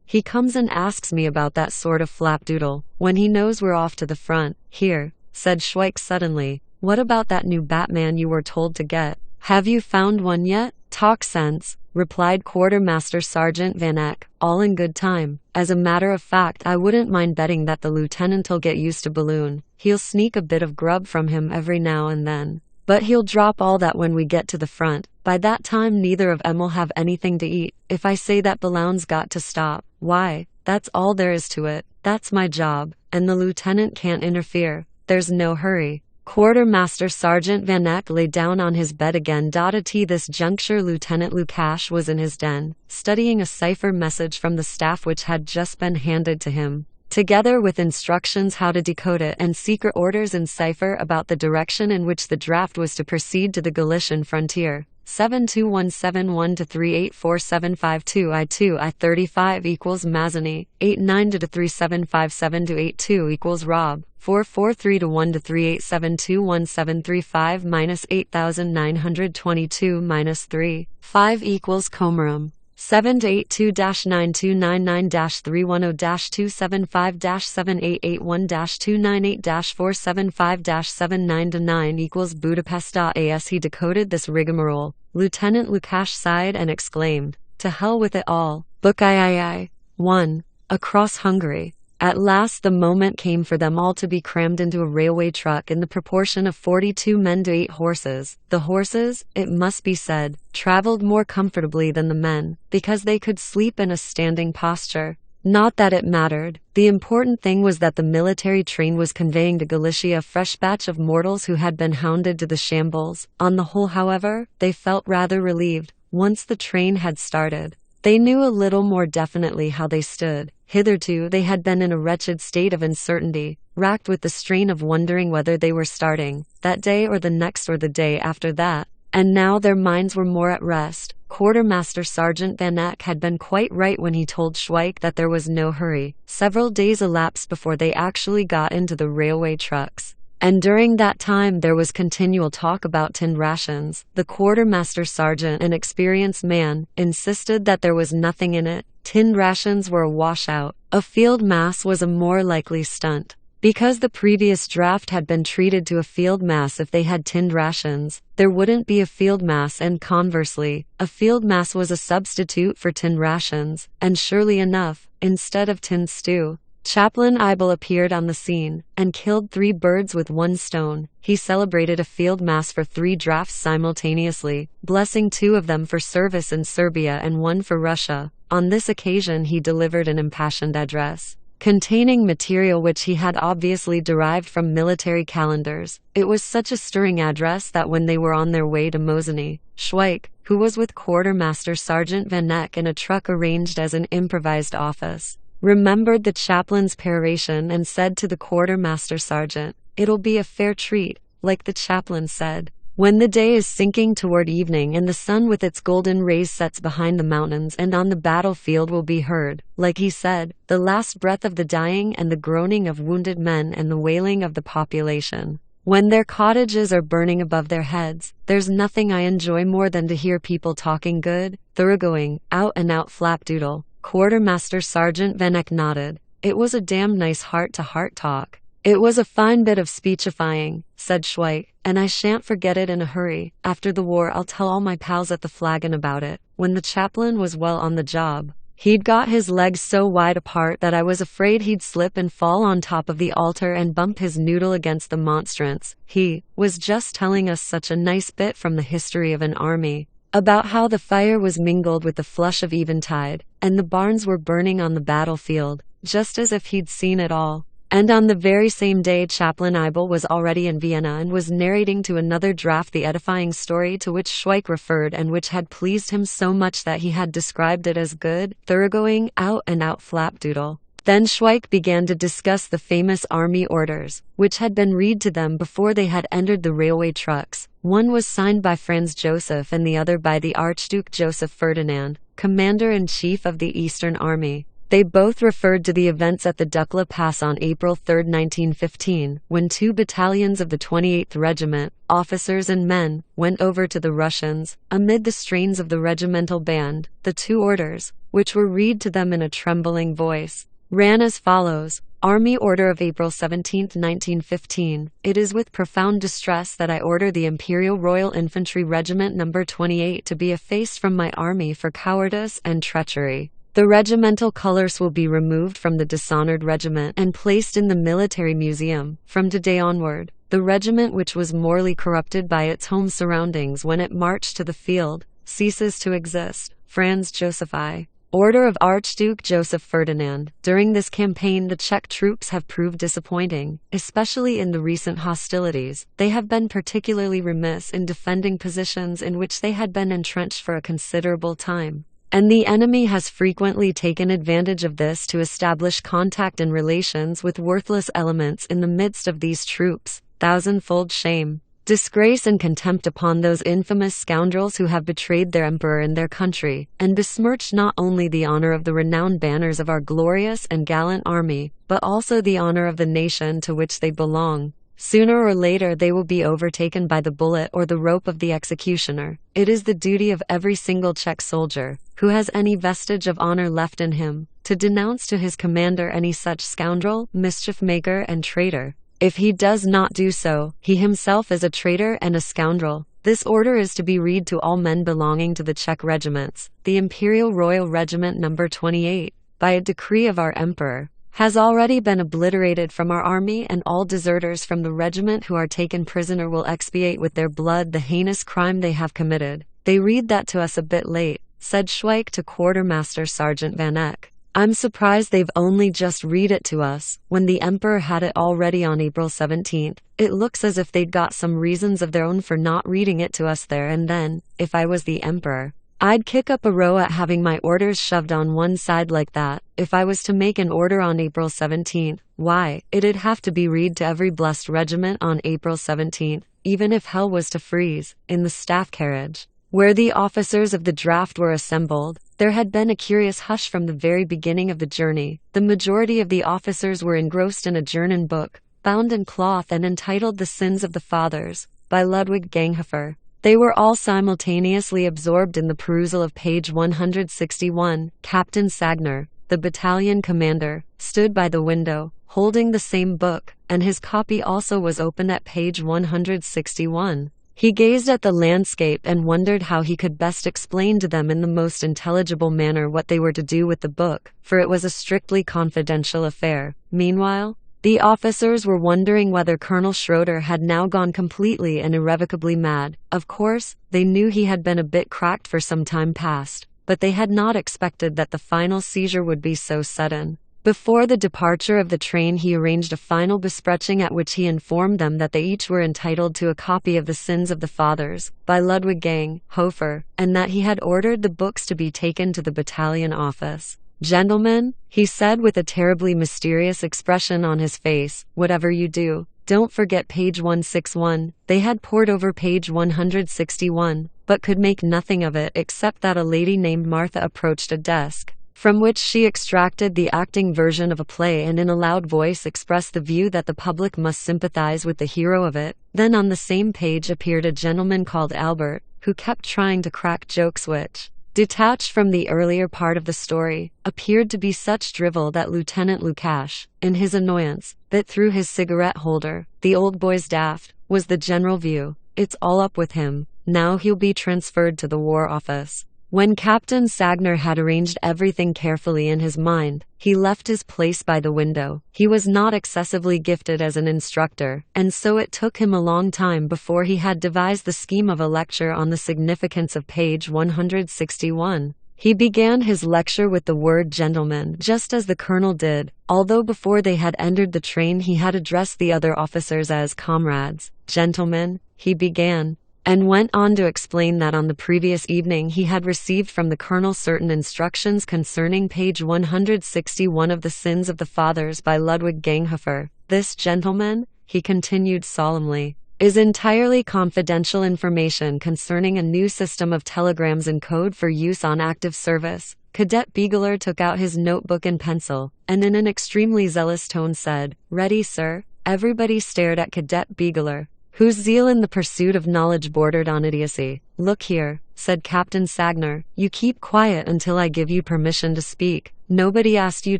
He comes and asks me about that sort of flapdoodle, when he knows we're off to the front. Here, said Schweik suddenly. What about that new Batman you were told to get? Have you found one yet? Talk sense, replied Quartermaster Sergeant Van Eck, all in good time. As a matter of fact, I wouldn't mind betting that the lieutenant'll get used to Balloon. He'll sneak a bit of grub from him every now and then, but he'll drop all that when we get to the front. By that time neither of 'em'll have anything to eat. If I say that Balloon's got to stop, why, that's all there is to it. That's my job, and the lieutenant can't interfere. There's no hurry. Quartermaster Sergeant Van Eck lay down on his bed again. At this juncture Lieutenant Lukash was in his den, studying a cipher message from the staff which had just been handed to him, together with instructions how to decode it and secret orders in cipher about the direction in which the draft was to proceed to the Galician frontier. 72171 to 384752 I2 I35 equals Mazzini, 89 to 3757 to 82 equals Rob, 443 to 1 to 38721735 minus 8922 minus 3, 5 equals Comarum. 7 to 82-9299-310-275-7881-298-475-79 to 9 equals Budapest. As he decoded this rigmarole, Lieutenant Lukash sighed and exclaimed, "To hell with it all. Book I. 1. Across Hungary. At last the moment came for them all to be crammed into a railway truck in the proportion of 42 men to 8 horses. The horses, it must be said, traveled more comfortably than the men, because they could sleep in a standing posture. Not that it mattered. The important thing was that the military train was conveying to Galicia a fresh batch of mortals who had been hounded to the shambles. On the whole, however, they felt rather relieved. Once the train had started, they knew a little more definitely how they stood. Hitherto they had been in a wretched state of uncertainty, racked with the strain of wondering whether they were starting that day or the next or the day after that. And now their minds were more at rest. Quartermaster Sergeant Van Eck had been quite right when he told Schweik that there was no hurry. Several days elapsed before they actually got into the railway trucks. And during that time there was continual talk about tinned rations. The quartermaster sergeant, an experienced man, insisted that there was nothing in it. Tinned rations were a washout. A field mass was a more likely stunt. Because the previous draft had been treated to a field mass if they had tinned rations, there wouldn't be a field mass, and conversely, a field mass was a substitute for tinned rations, and surely enough, instead of tinned stew, Chaplain Ibel appeared on the scene, and killed 3 birds with 1 stone. He celebrated a field mass for 3 drafts simultaneously, blessing 2 of them for service in Serbia and 1 for Russia. On this occasion he delivered an impassioned address, containing material which he had obviously derived from military calendars. It was such a stirring address that when they were on their way to Mosony, Schweik, who was with Quartermaster Sergeant Van Eck in a truck arranged as an improvised office, remembered the chaplain's peroration and said to the quartermaster sergeant, "It'll be a fair treat," like the chaplain said. When the day is sinking toward evening and the sun with its golden rays sets behind the mountains and on the battlefield will be heard, like he said, the last breath of the dying and the groaning of wounded men and the wailing of the population. When their cottages are burning above their heads, there's nothing I enjoy more than to hear people talking good, thoroughgoing, out-and-out flapdoodle. Quartermaster Sergeant Van Eck nodded. It was a damn nice heart-to-heart talk. "It was a fine bit of speechifying," said Schweik, "and I shan't forget it in a hurry. After the war I'll tell all my pals at the Flagon about it." When the chaplain was well on the job, he'd got his legs so wide apart that I was afraid he'd slip and fall on top of the altar and bump his noodle against the monstrance. He was just telling us such a nice bit from the history of an army, about how the fire was mingled with the flush of eventide, and the barns were burning on the battlefield, just as if he'd seen it all. And on the very same day Chaplain Ibel was already in Vienna and was narrating to another draft the edifying story to which Schweik referred and which had pleased him so much that he had described it as good, thoroughgoing, out-and-out flapdoodle. Then Schweik began to discuss the famous army orders, which had been read to them before they had entered the railway trucks. One was signed by Franz Joseph and the other by the Archduke Joseph Ferdinand, Commander-in-Chief of the Eastern Army. They both referred to the events at the Dukla Pass on April 3, 1915, when 2 battalions of the 28th Regiment, officers and men, went over to the Russians. Amid the strains of the regimental band, the 2 orders, which were read to them in a trembling voice, ran as follows. Army Order of April 17, 1915. It is with profound distress that I order the Imperial Royal Infantry Regiment No. 28 to be effaced from my army for cowardice and treachery. The regimental colors will be removed from the dishonored regiment and placed in the military museum. From today onward, the regiment, which was morally corrupted by its home surroundings when it marched to the field, ceases to exist. Franz Joseph I. Order of Archduke Joseph Ferdinand. During this campaign the Czech troops have proved disappointing, especially in the recent hostilities. They have been particularly remiss in defending positions in which they had been entrenched for a considerable time, and the enemy has frequently taken advantage of this to establish contact and relations with worthless elements in the midst of these troops. Thousandfold shame, disgrace and contempt upon those infamous scoundrels who have betrayed their emperor and their country, and besmirched not only the honor of the renowned banners of our glorious and gallant army, but also the honor of the nation to which they belong. Sooner or later they will be overtaken by the bullet or the rope of the executioner. It is the duty of every single Czech soldier, who has any vestige of honor left in him, to denounce to his commander any such scoundrel, mischief-maker and traitor. If he does not do so, he himself is a traitor and a scoundrel. This order is to be read to all men belonging to the Czech regiments. The Imperial Royal Regiment No. 28, by a decree of our Emperor, has already been obliterated from our army, and all deserters from the regiment who are taken prisoner will expiate with their blood the heinous crime they have committed. They read that to us a bit late, said Schweik to Quartermaster Sergeant Van Eck. I'm surprised they've only just read it to us, when the Emperor had it already on April 17th. It looks as if they'd got some reasons of their own for not reading it to us there and then. If I was the Emperor, I'd kick up a row at having my orders shoved on one side like that. If I was to make an order on April 17th, why, it'd have to be read to every blessed regiment on April 17th, even if hell was to freeze. In the staff carriage, where the officers of the draft were assembled, there had been a curious hush from the very beginning of the journey. The majority of the officers were engrossed in a German book, bound in cloth and entitled The Sins of the Fathers, by Ludwig Ganghofer. They were all simultaneously absorbed in the perusal of page 161. Captain Sagner, the battalion commander, stood by the window, holding the same book, and his copy also was open at page 161. He gazed at the landscape and wondered how he could best explain to them in the most intelligible manner what they were to do with the book, for it was a strictly confidential affair. Meanwhile, the officers were wondering whether Colonel Schroeder had now gone completely and irrevocably mad. Of course, they knew he had been a bit cracked for some time past, but they had not expected that the final seizure would be so sudden. Before the departure of the train, he arranged a final bespreching at which he informed them that they each were entitled to a copy of The Sins of the Fathers, by Ludwig Ganghofer, and that he had ordered the books to be taken to the battalion office. Gentlemen, he said with a terribly mysterious expression on his face, whatever you do, don't forget page 161. They had pored over page 161, but could make nothing of it except that a lady named Martha approached a desk, from which she extracted the acting version of a play and in a loud voice expressed the view that the public must sympathize with the hero of it. Then on the same page appeared a gentleman called Albert, who kept trying to crack jokes which, detached from the earlier part of the story, appeared to be such drivel that Lieutenant Lukash, in his annoyance, bit through his cigarette holder. The old boy's daft, was the general view. It's all up with him. Now he'll be transferred to the War Office. When Captain Sagner had arranged everything carefully in his mind, he left his place by the window. He was not excessively gifted as an instructor, and so it took him a long time before he had devised the scheme of a lecture on the significance of page 161. He began his lecture with the word gentleman, just as the colonel did, although before they had entered the train he had addressed the other officers as comrades. Gentlemen, he began, and went on to explain that on the previous evening he had received from the colonel certain instructions concerning page 161 of The Sins of the Fathers by Ludwig Ganghofer. This, gentlemen, he continued solemnly, is entirely confidential information concerning a new system of telegrams in code for use on active service. Cadet Biegler took out his notebook and pencil, and in an extremely zealous tone said, "Ready, sir?" Everybody stared at Cadet Biegler, whose zeal in the pursuit of knowledge bordered on idiocy. "Look here," said Captain Sagner, "you keep quiet until I give you permission to speak. Nobody asked you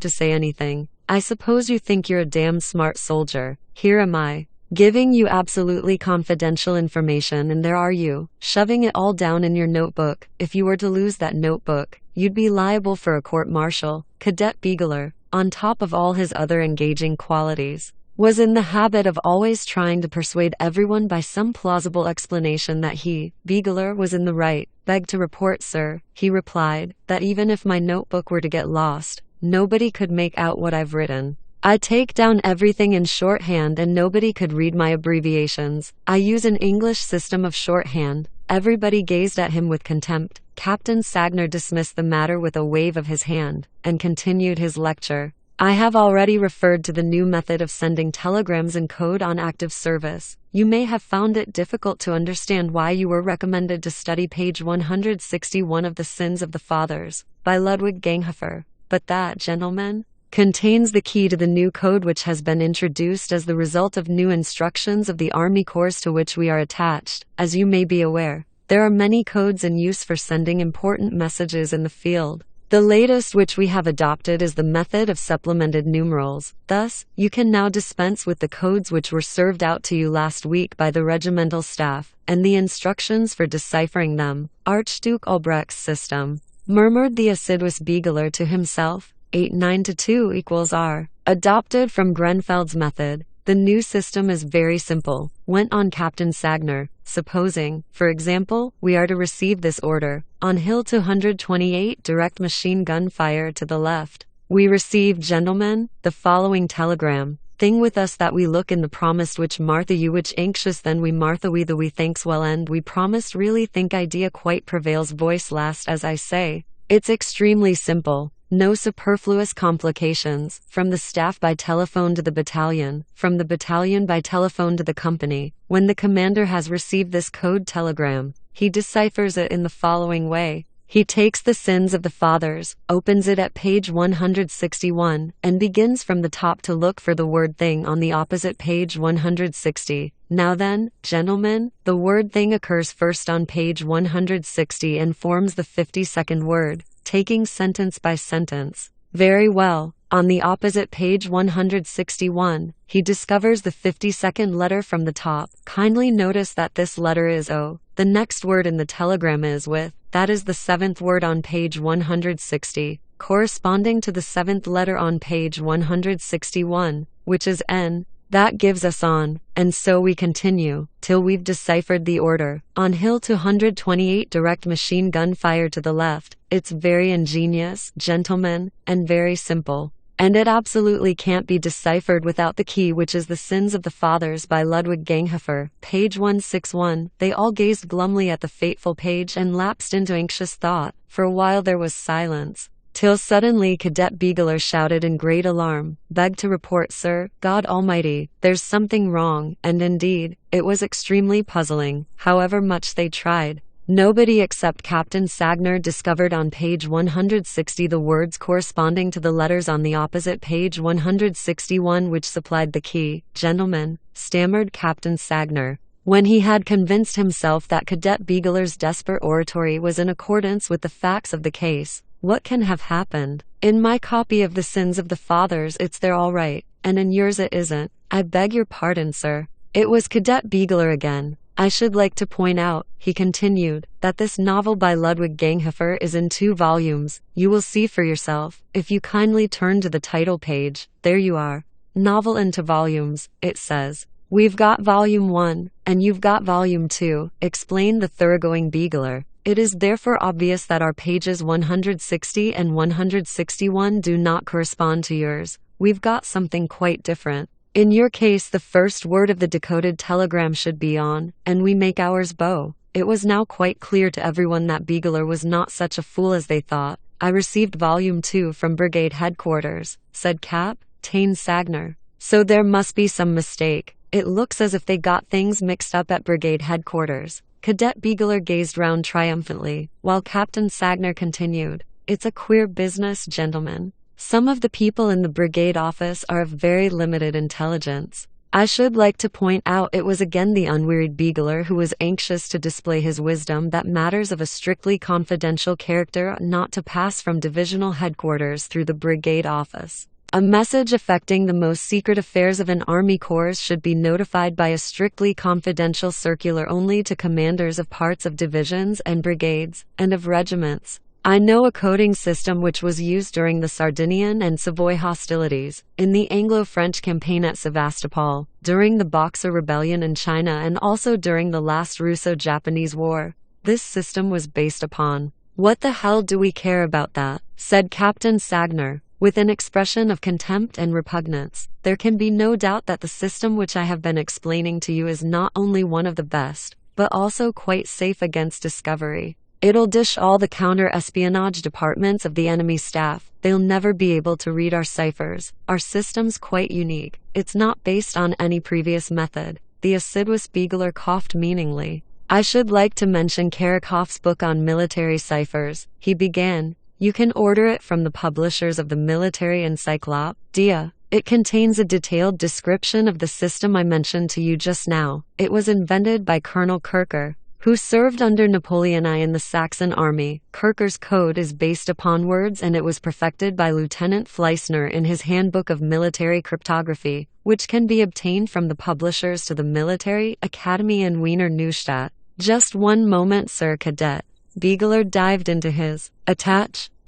to say anything. I suppose you think you're a damn smart soldier. Here am I, giving you absolutely confidential information, and there are you, shoving it all down in your notebook. If you were to lose that notebook, you'd be liable for a court-martial." Cadet Biegler, on top of all his other engaging qualities, was in the habit of always trying to persuade everyone by some plausible explanation that he, Biegler, was in the right. "Beg to report, sir," he replied, "that even if my notebook were to get lost, nobody could make out what I've written. I take down everything in shorthand and nobody could read my abbreviations. I use an English system of shorthand." Everybody gazed at him with contempt. Captain Sagner dismissed the matter with a wave of his hand, and continued his lecture. "I have already referred to the new method of sending telegrams in code on active service. You may have found it difficult to understand why you were recommended to study page 161 of The Sins of the Fathers, by Ludwig Ganghofer, but that, gentlemen, contains the key to the new code which has been introduced as the result of new instructions of the Army Corps to which we are attached. As you may be aware, there are many codes in use for sending important messages in the field. The latest which we have adopted is the method of supplemented numerals. Thus, you can now dispense with the codes which were served out to you last week by the regimental staff, and the instructions for deciphering them. Archduke Albrecht's system, murmured the assiduous Biegler to himself. 8 9 to 2 equals R. Adopted from Grenfeld's method, the new system is very simple, went on Captain Sagner. Supposing, for example, we are to receive this order, on Hill 228 direct machine gun fire to the left. We receive, gentlemen, the following telegram. Thing with us that we look in the promised which Martha you which anxious then we Martha we the we thanks well end we promised really think idea quite prevails voice last as I say. It's extremely simple. No superfluous complications. From the staff by telephone to the battalion, from the battalion by telephone to the company. When the commander has received this code telegram, he deciphers it in the following way. He takes the sins of the fathers, opens it at page 161, and begins from the top to look for the word thing on the opposite page 160. Now then, gentlemen, the word thing occurs first on page 160 and forms the 52nd word, taking sentence by sentence. Very well. On the opposite page 161, he discovers the 52nd letter from the top. Kindly notice that this letter is O. The next word in the telegram is with. That is the 7th word on page 160, corresponding to the 7th letter on page 161, which is N. That gives us on, and so we continue, till we've deciphered the order. On Hill 228 direct machine gun fire to the left. It's very ingenious, gentlemen, and very simple. And it absolutely can't be deciphered without the key which is The Sins of the Fathers by Ludwig Ganghofer, page 161. They all gazed glumly at the fateful page and lapsed into anxious thought. For a while there was silence, till suddenly Cadet Beagler shouted in great alarm, "Beg to report, sir, God Almighty, there's something wrong," and indeed, it was extremely puzzling, however much they tried. Nobody except Captain Sagner discovered on page 160 the words corresponding to the letters on the opposite page 161 which supplied the key. "Gentlemen," stammered Captain Sagner, when he had convinced himself that Cadet Beagler's desperate oratory was in accordance with the facts of the case, "what can have happened? In my copy of The Sins of the Fathers it's there all right, and in yours it isn't. I beg your pardon, sir." It was Cadet Beagler again. "I should like to point out," he continued, "that this novel by Ludwig Ganghofer is in 2 volumes. You will see for yourself, if you kindly turn to the title page. There you are. Novel in 2 volumes, it says. We've got volume 1, and you've got volume 2, explained the thoroughgoing Beagler. It is therefore obvious that our pages 160 and 161 do not correspond to yours. We've got something quite different. In your case the first word of the decoded telegram should be on, and we make ours bow." It was now quite clear to everyone that Beagler was not such a fool as they thought. "I received volume 2 from brigade headquarters," said Captain Sagner. "So there must be some mistake. It looks as if they got things mixed up at brigade headquarters." Cadet Beagler gazed round triumphantly, while Captain Sagner continued, "It's a queer business, gentlemen. Some of the people in the brigade office are of very limited intelligence. I should like to point out it was again the unwearied Beagler who was anxious to display his wisdom that matters of a strictly confidential character ought not to pass from divisional headquarters through the brigade office. A message affecting the most secret affairs of an army corps should be notified by a strictly confidential circular only to commanders of parts of divisions and brigades, and of regiments. I know a coding system which was used during the Sardinian and Savoy hostilities, in the Anglo-French campaign at Sevastopol, during the Boxer Rebellion in China and also during the last Russo-Japanese War. This system was based upon." "What the hell do we care about that?" said Captain Sagner, with an expression of contempt and repugnance. "There can be no doubt that the system which I have been explaining to you is not only one of the best, but also quite safe against discovery. It'll dish all the counter-espionage departments of the enemy staff. They'll never be able to read our ciphers. Our system's quite unique. It's not based on any previous method." The assiduous Beagler coughed meaningly. "I should like to mention Karakoff's book on military ciphers," he began. "You can order it from the publishers of the Military Encyclopedia. It contains a detailed description of the system I mentioned to you just now. It was invented by Colonel Kircher, who served under Napoleon I in the Saxon army. Kircher's code is based upon words and it was perfected by Lieutenant Fleissner in his Handbook of Military Cryptography, which can be obtained from the publishers to the Military Academy in Wiener Neustadt." "Just one moment, Sir Cadet." Beagler dived into his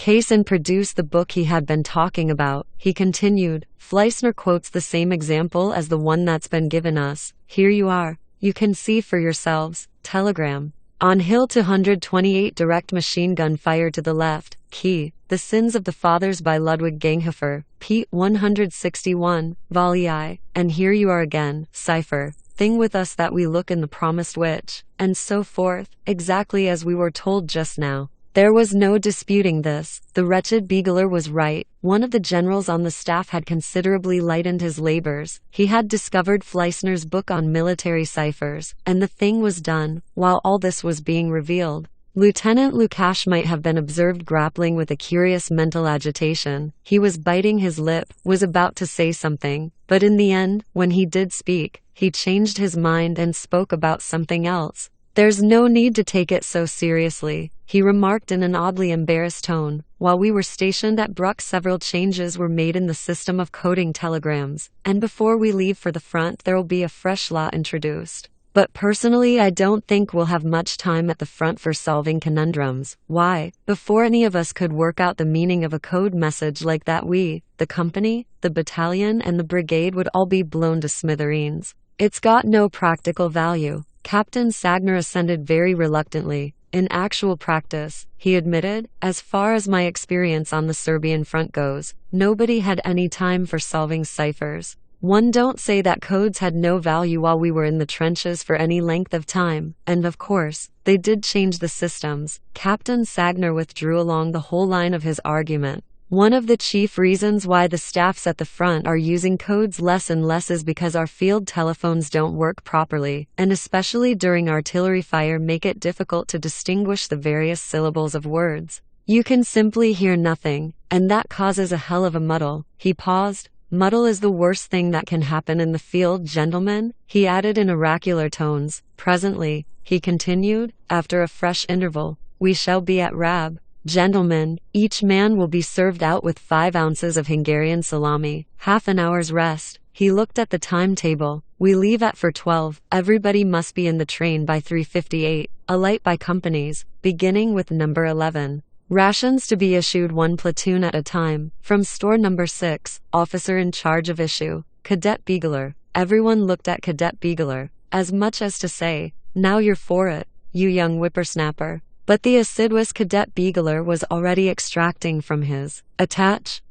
case and produced the book he had been talking about. He continued. Fleissner quotes the same example as the one that's been given us. Here you are. You can see for yourselves. Telegram. On hill 228 direct machine gun fire to the left. Key. The Sins of the Fathers by Ludwig Ganghofer. p. 161. Volley I. And here you are again. Cipher. Thing with us that we look in the promised witch. And so forth. Exactly as we were told just now. There was no disputing this. The wretched Beegler was right. One of the generals on the staff had considerably lightened his labors. He had discovered Fleissner's book on military ciphers, and the thing was done, while all this was being revealed. Lieutenant Lukash might have been observed grappling with a curious mental agitation. He was biting his lip, was about to say something, but in the end, when he did speak, he changed his mind and spoke about something else. There's no need to take it so seriously, he remarked in an oddly embarrassed tone. While we were stationed at Bruck, several changes were made in the system of coding telegrams, and before we leave for the front there'll be a fresh law introduced. But personally I don't think we'll have much time at the front for solving conundrums. Why? Before any of us could work out the meaning of a code message like that, we, the company, the battalion and the brigade would all be blown to smithereens. It's got no practical value. Captain Sagner assented very reluctantly. In actual practice, he admitted, as far as my experience on the Serbian front goes, nobody had any time for solving ciphers. One don't say that codes had no value while we were in the trenches for any length of time, and of course, they did change the systems. Captain Sagner withdrew along the whole line of his argument. One of the chief reasons why the staffs at the front are using codes less and less is because our field telephones don't work properly, and especially during artillery fire make it difficult to distinguish the various syllables of words. You can simply hear nothing, and that causes a hell of a muddle. He paused. Muddle is the worst thing that can happen in the field, gentlemen, he added in oracular tones. Presently, he continued, after a fresh interval, we shall be at Rab. Gentlemen, each man will be served out with 5 ounces of Hungarian salami, half an hour's rest. He looked at the timetable. We leave at 4:12. Everybody must be in the train by 3:58. Alight by companies, beginning with number 11. Rations to be issued 1 platoon at a time. From store number 6, officer in charge of issue, Cadet Beegler. Everyone looked at Cadet Beegler, as much as to say, now you're for it, you young whippersnapper. But the assiduous Cadet Beegler was already extracting from his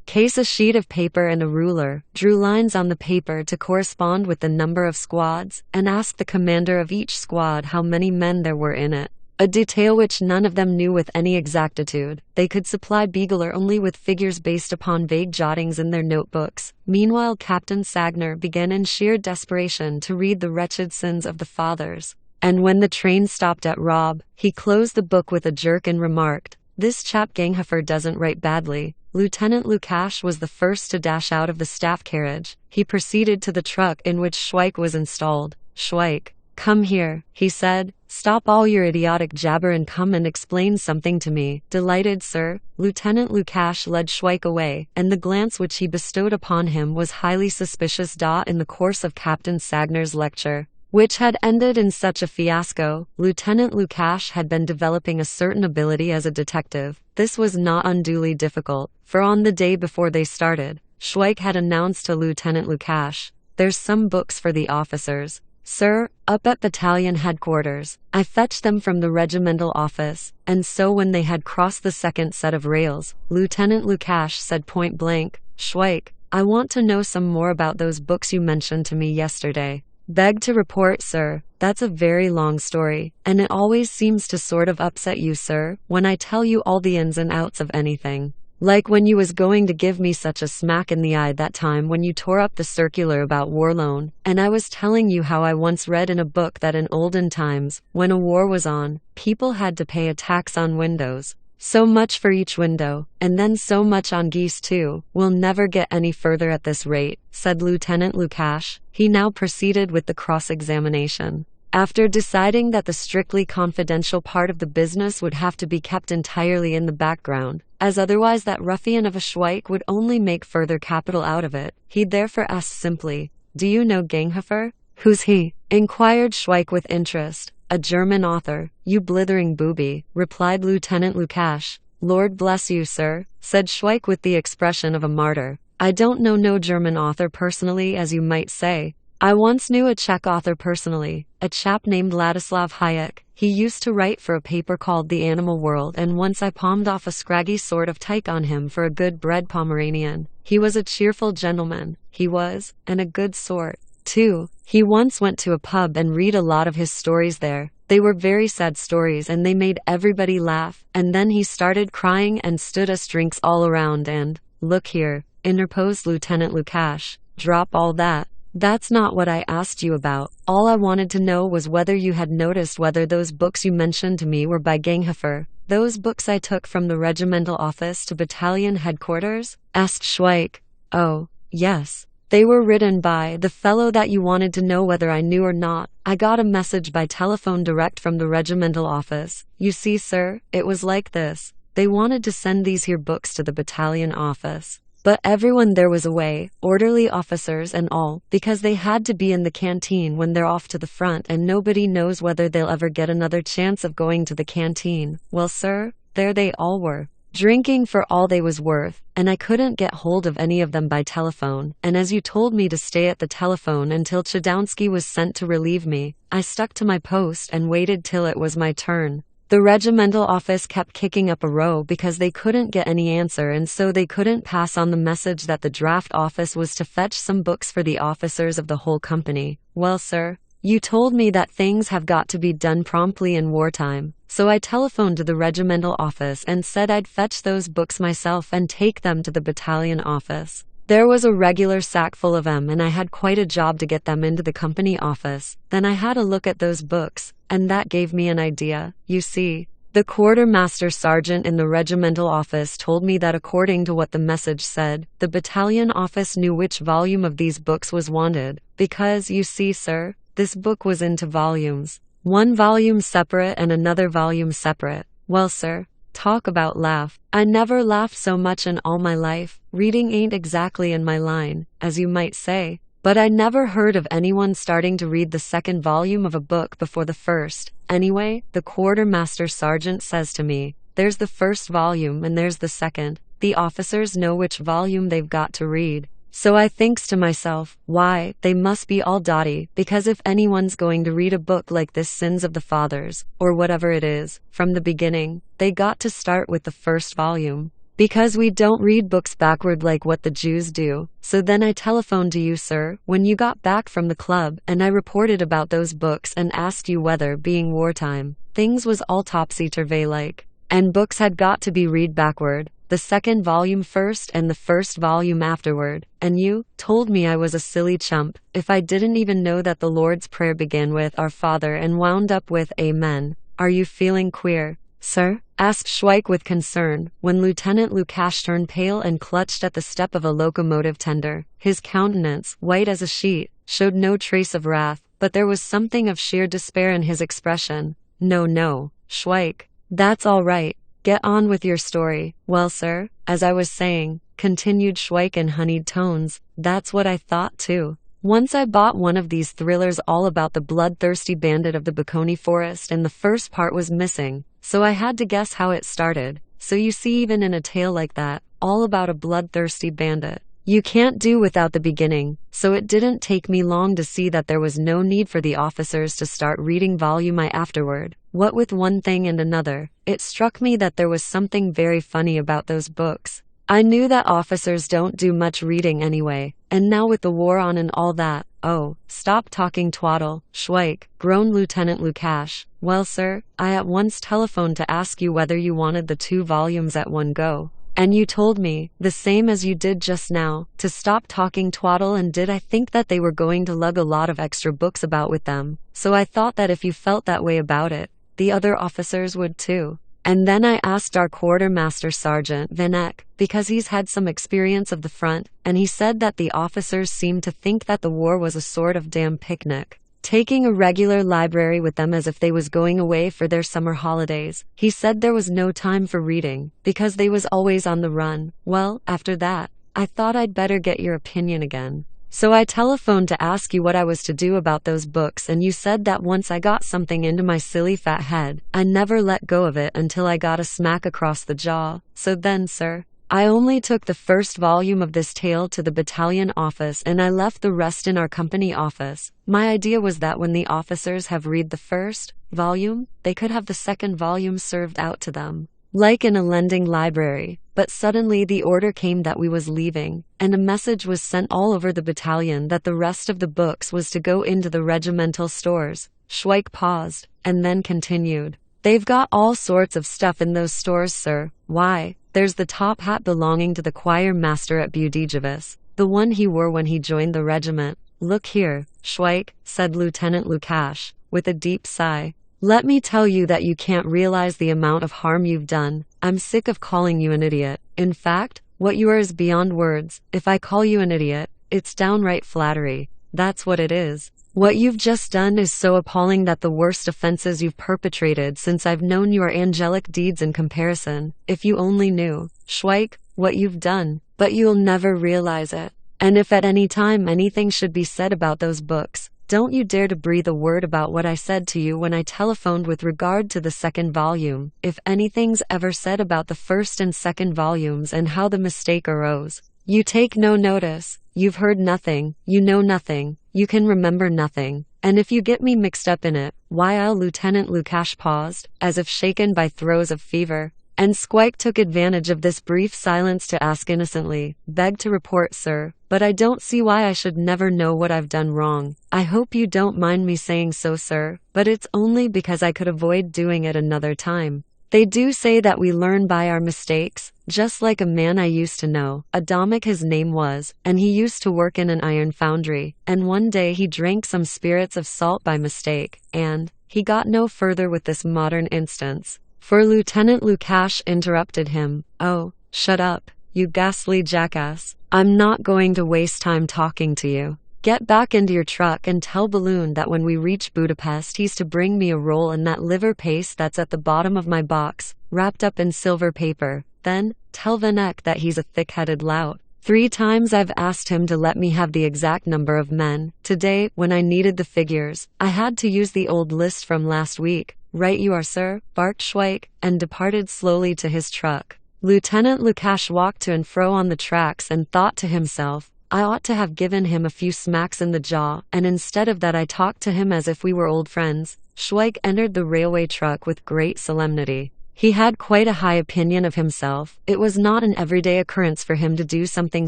case a sheet of paper and a ruler, drew lines on the paper to correspond with the number of squads, and asked the commander of each squad how many men there were in it. A detail which none of them knew with any exactitude. They could supply Beegler only with figures based upon vague jottings in their notebooks. Meanwhile, Captain Sagner began in sheer desperation to read the wretched Sins of the Fathers. And when the train stopped at Rob, he closed the book with a jerk and remarked, this chap Ganghofer doesn't write badly. Lieutenant Lukash was the first to dash out of the staff carriage. He proceeded to the truck in which Schweik was installed. Schweik, come here, he said. Stop all your idiotic jabber and come and explain something to me. Delighted, sir. Lieutenant Lukash led Schweik away, and the glance which he bestowed upon him was highly suspicious. In the course of Captain Sagner's lecture, which had ended in such a fiasco, Lieutenant Lukash had been developing a certain ability as a detective. This was not unduly difficult, for on the day before they started, Schweik had announced to Lieutenant Lukash, there's some books for the officers. Sir, up at battalion headquarters. I fetched them from the regimental office, and so when they had crossed the second set of rails, Lieutenant Lukash said point blank, Schweik, I want to know some more about those books you mentioned to me yesterday. Beg to report, sir, that's a very long story, and it always seems to sort of upset you, sir, when I tell you all the ins and outs of anything. Like when you was going to give me such a smack in the eye that time when you tore up the circular about war loan, and I was telling you how I once read in a book that in olden times, when a war was on, people had to pay a tax on windows. So much for each window, and then so much on geese too. We'll never get any further at this rate, said Lieutenant Lukash. He now proceeded with the cross-examination. After deciding that the strictly confidential part of the business would have to be kept entirely in the background, as otherwise that ruffian of a Schweik would only make further capital out of it, he therefore asked simply, do you know Ganghofer? Who's he? Inquired Schweik with interest. A German author, you blithering booby, replied Lieutenant Lukash. Lord bless you, sir, said Schweik with the expression of a martyr. I don't know no German author personally, as you might say. I once knew a Czech author personally, a chap named Ladislav Hayek. He used to write for a paper called The Animal World, and once I palmed off a scraggy sort of tyke on him for a good bred Pomeranian. He was a cheerful gentleman, he was, and a good sort, too. He once went to a pub and read a lot of his stories there. They were very sad stories and they made everybody laugh, and then he started crying and stood us drinks all around and, look here, interposed Lieutenant Lukash, drop all that. That's not what I asked you about. All I wanted to know was whether you had noticed whether those books you mentioned to me were by Ganghofer. Those books I took from the regimental office to battalion headquarters? Asked Schweik. Oh, yes. They were written by the fellow that you wanted to know whether I knew or not. I got a message by telephone direct from the regimental office. You see, sir, it was like this. They wanted to send these here books to the battalion office. But everyone there was away, orderly officers and all, because they had to be in the canteen when they're off to the front, and nobody knows whether they'll ever get another chance of going to the canteen. Well, sir, there they all were, drinking for all they was worth, and I couldn't get hold of any of them by telephone, and as you told me to stay at the telephone until Chudowski was sent to relieve me, I stuck to my post and waited till it was my turn. The regimental office kept kicking up a row because they couldn't get any answer, and so they couldn't pass on the message that the draft office was to fetch some books for the officers of the whole company. Well, sir, you told me that things have got to be done promptly in wartime, so I telephoned to the regimental office and said I'd fetch those books myself and take them to the battalion office. There was a regular sack full of them, and I had quite a job to get them into the company office. Then I had a look at those books, and that gave me an idea. You see, the quartermaster sergeant in the regimental office told me that according to what the message said, the battalion office knew which volume of these books was wanted, because, you see, sir, this book was into volumes. One volume separate and another volume separate. Well, sir, talk about laugh. I never laughed so much in all my life. Reading ain't exactly in my line, as you might say, but I never heard of anyone starting to read the second volume of a book before the first. Anyway, the quartermaster sergeant says to me, there's the first volume and there's the second. The officers know which volume they've got to read. So I thinks to myself, why, they must be all dotty, because if anyone's going to read a book like this Sins of the Fathers, or whatever it is, from the beginning, they got to start with the first volume. Because we don't read books backward like what the Jews do. So then I telephoned to you, sir, when you got back from the club, and I reported about those books and asked you whether, being wartime, things was all topsy-turvy like, and books had got to be read backward. The second volume first and the first volume afterward, and you told me I was a silly chump if I didn't even know that the Lord's Prayer began with Our Father and wound up with Amen. Are you feeling queer, sir? Asked Schweik with concern, when Lieutenant Lukash turned pale and clutched at the step of a locomotive tender. His countenance, white as a sheet, showed no trace of wrath, but there was something of sheer despair in his expression. No, Schweik. That's all right. Get on with your story. Well, sir, as I was saying, continued Schweik in honeyed tones, that's what I thought too. Once I bought one of these thrillers all about the bloodthirsty bandit of the Bocconi forest, and the first part was missing, so I had to guess how it started. So you see, even in a tale like that, all about a bloodthirsty bandit, you can't do without the beginning, so it didn't take me long to see that there was no need for the officers to start reading volume I afterward. What with one thing and another, it struck me that there was something very funny about those books. I knew that officers don't do much reading anyway, and now with the war on and all that. Oh, stop talking twaddle, Schweik, groaned Lieutenant Lukash. Well, sir, I at once telephoned to ask you whether you wanted the 2 volumes at one go. And you told me, the same as you did just now, to stop talking twaddle, and did I think that they were going to lug a lot of extra books about with them, so I thought that if you felt that way about it, the other officers would too. And then I asked our quartermaster sergeant Vanek, because he's had some experience of the front, and he said that the officers seemed to think that the war was a sort of damn picnic, taking a regular library with them as if they was going away for their summer holidays. He said there was no time for reading, because they was always on the run. Well, after that, I thought I'd better get your opinion again. So I telephoned to ask you what I was to do about those books, and you said that once I got something into my silly fat head, I never let go of it until I got a smack across the jaw. So then, sir, I only took the first volume of this tale to the battalion office and I left the rest in our company office. My idea was that when the officers have read the first volume, they could have the second volume served out to them, like in a lending library. But suddenly the order came that we was leaving, and a message was sent all over the battalion that the rest of the books was to go into the regimental stores. Schweik paused, and then continued. They've got all sorts of stuff in those stores, sir. Why, there's the top hat belonging to the choir master at Budapest, the one he wore when he joined the regiment. Look here, Schweik, said Lieutenant Lukash, with a deep sigh. Let me tell you that you can't realize the amount of harm you've done. I'm sick of calling you an idiot. In fact, what you are is beyond words. If I call you an idiot, it's downright flattery. That's what it is. What you've just done is so appalling that the worst offenses you've perpetrated since I've known you are angelic deeds in comparison. If you only knew, Schweik, what you've done, but you'll never realize it. And if at any time anything should be said about those books, don't you dare to breathe a word about what I said to you when I telephoned with regard to the second volume. If anything's ever said about the first and second volumes and how the mistake arose, you take no notice. You've heard nothing, you know nothing, you can remember nothing. And if you get me mixed up in it, why I'll— Lieutenant Lukash paused, as if shaken by throes of fever. And Schweik took advantage of this brief silence to ask innocently, beg to report, sir, but I don't see why I should never know what I've done wrong. I hope you don't mind me saying so, sir, but it's only because I could avoid doing it another time. They do say that we learn by our mistakes, just like a man I used to know, Adamek his name was, and he used to work in an iron foundry, and one day he drank some spirits of salt by mistake, and he got no further with this modern instance. For Lieutenant Lukash interrupted him. Oh, shut up, you ghastly jackass. I'm not going to waste time talking to you. Get back into your truck and tell Balloon that when we reach Budapest he's to bring me a roll in that liver paste that's at the bottom of my box, wrapped up in silver paper. Then, tell Vanek that he's a thick-headed lout. 3 times I've asked him to let me have the exact number of men. Today, when I needed the figures, I had to use the old list from last week. Right you are, sir, barked Schweik, and departed slowly to his truck. Lieutenant Lukash walked to and fro on the tracks and thought to himself, I ought to have given him a few smacks in the jaw, and instead of that I talked to him as if we were old friends. Schweik entered the railway truck with great solemnity. He had quite a high opinion of himself. It was not an everyday occurrence for him to do something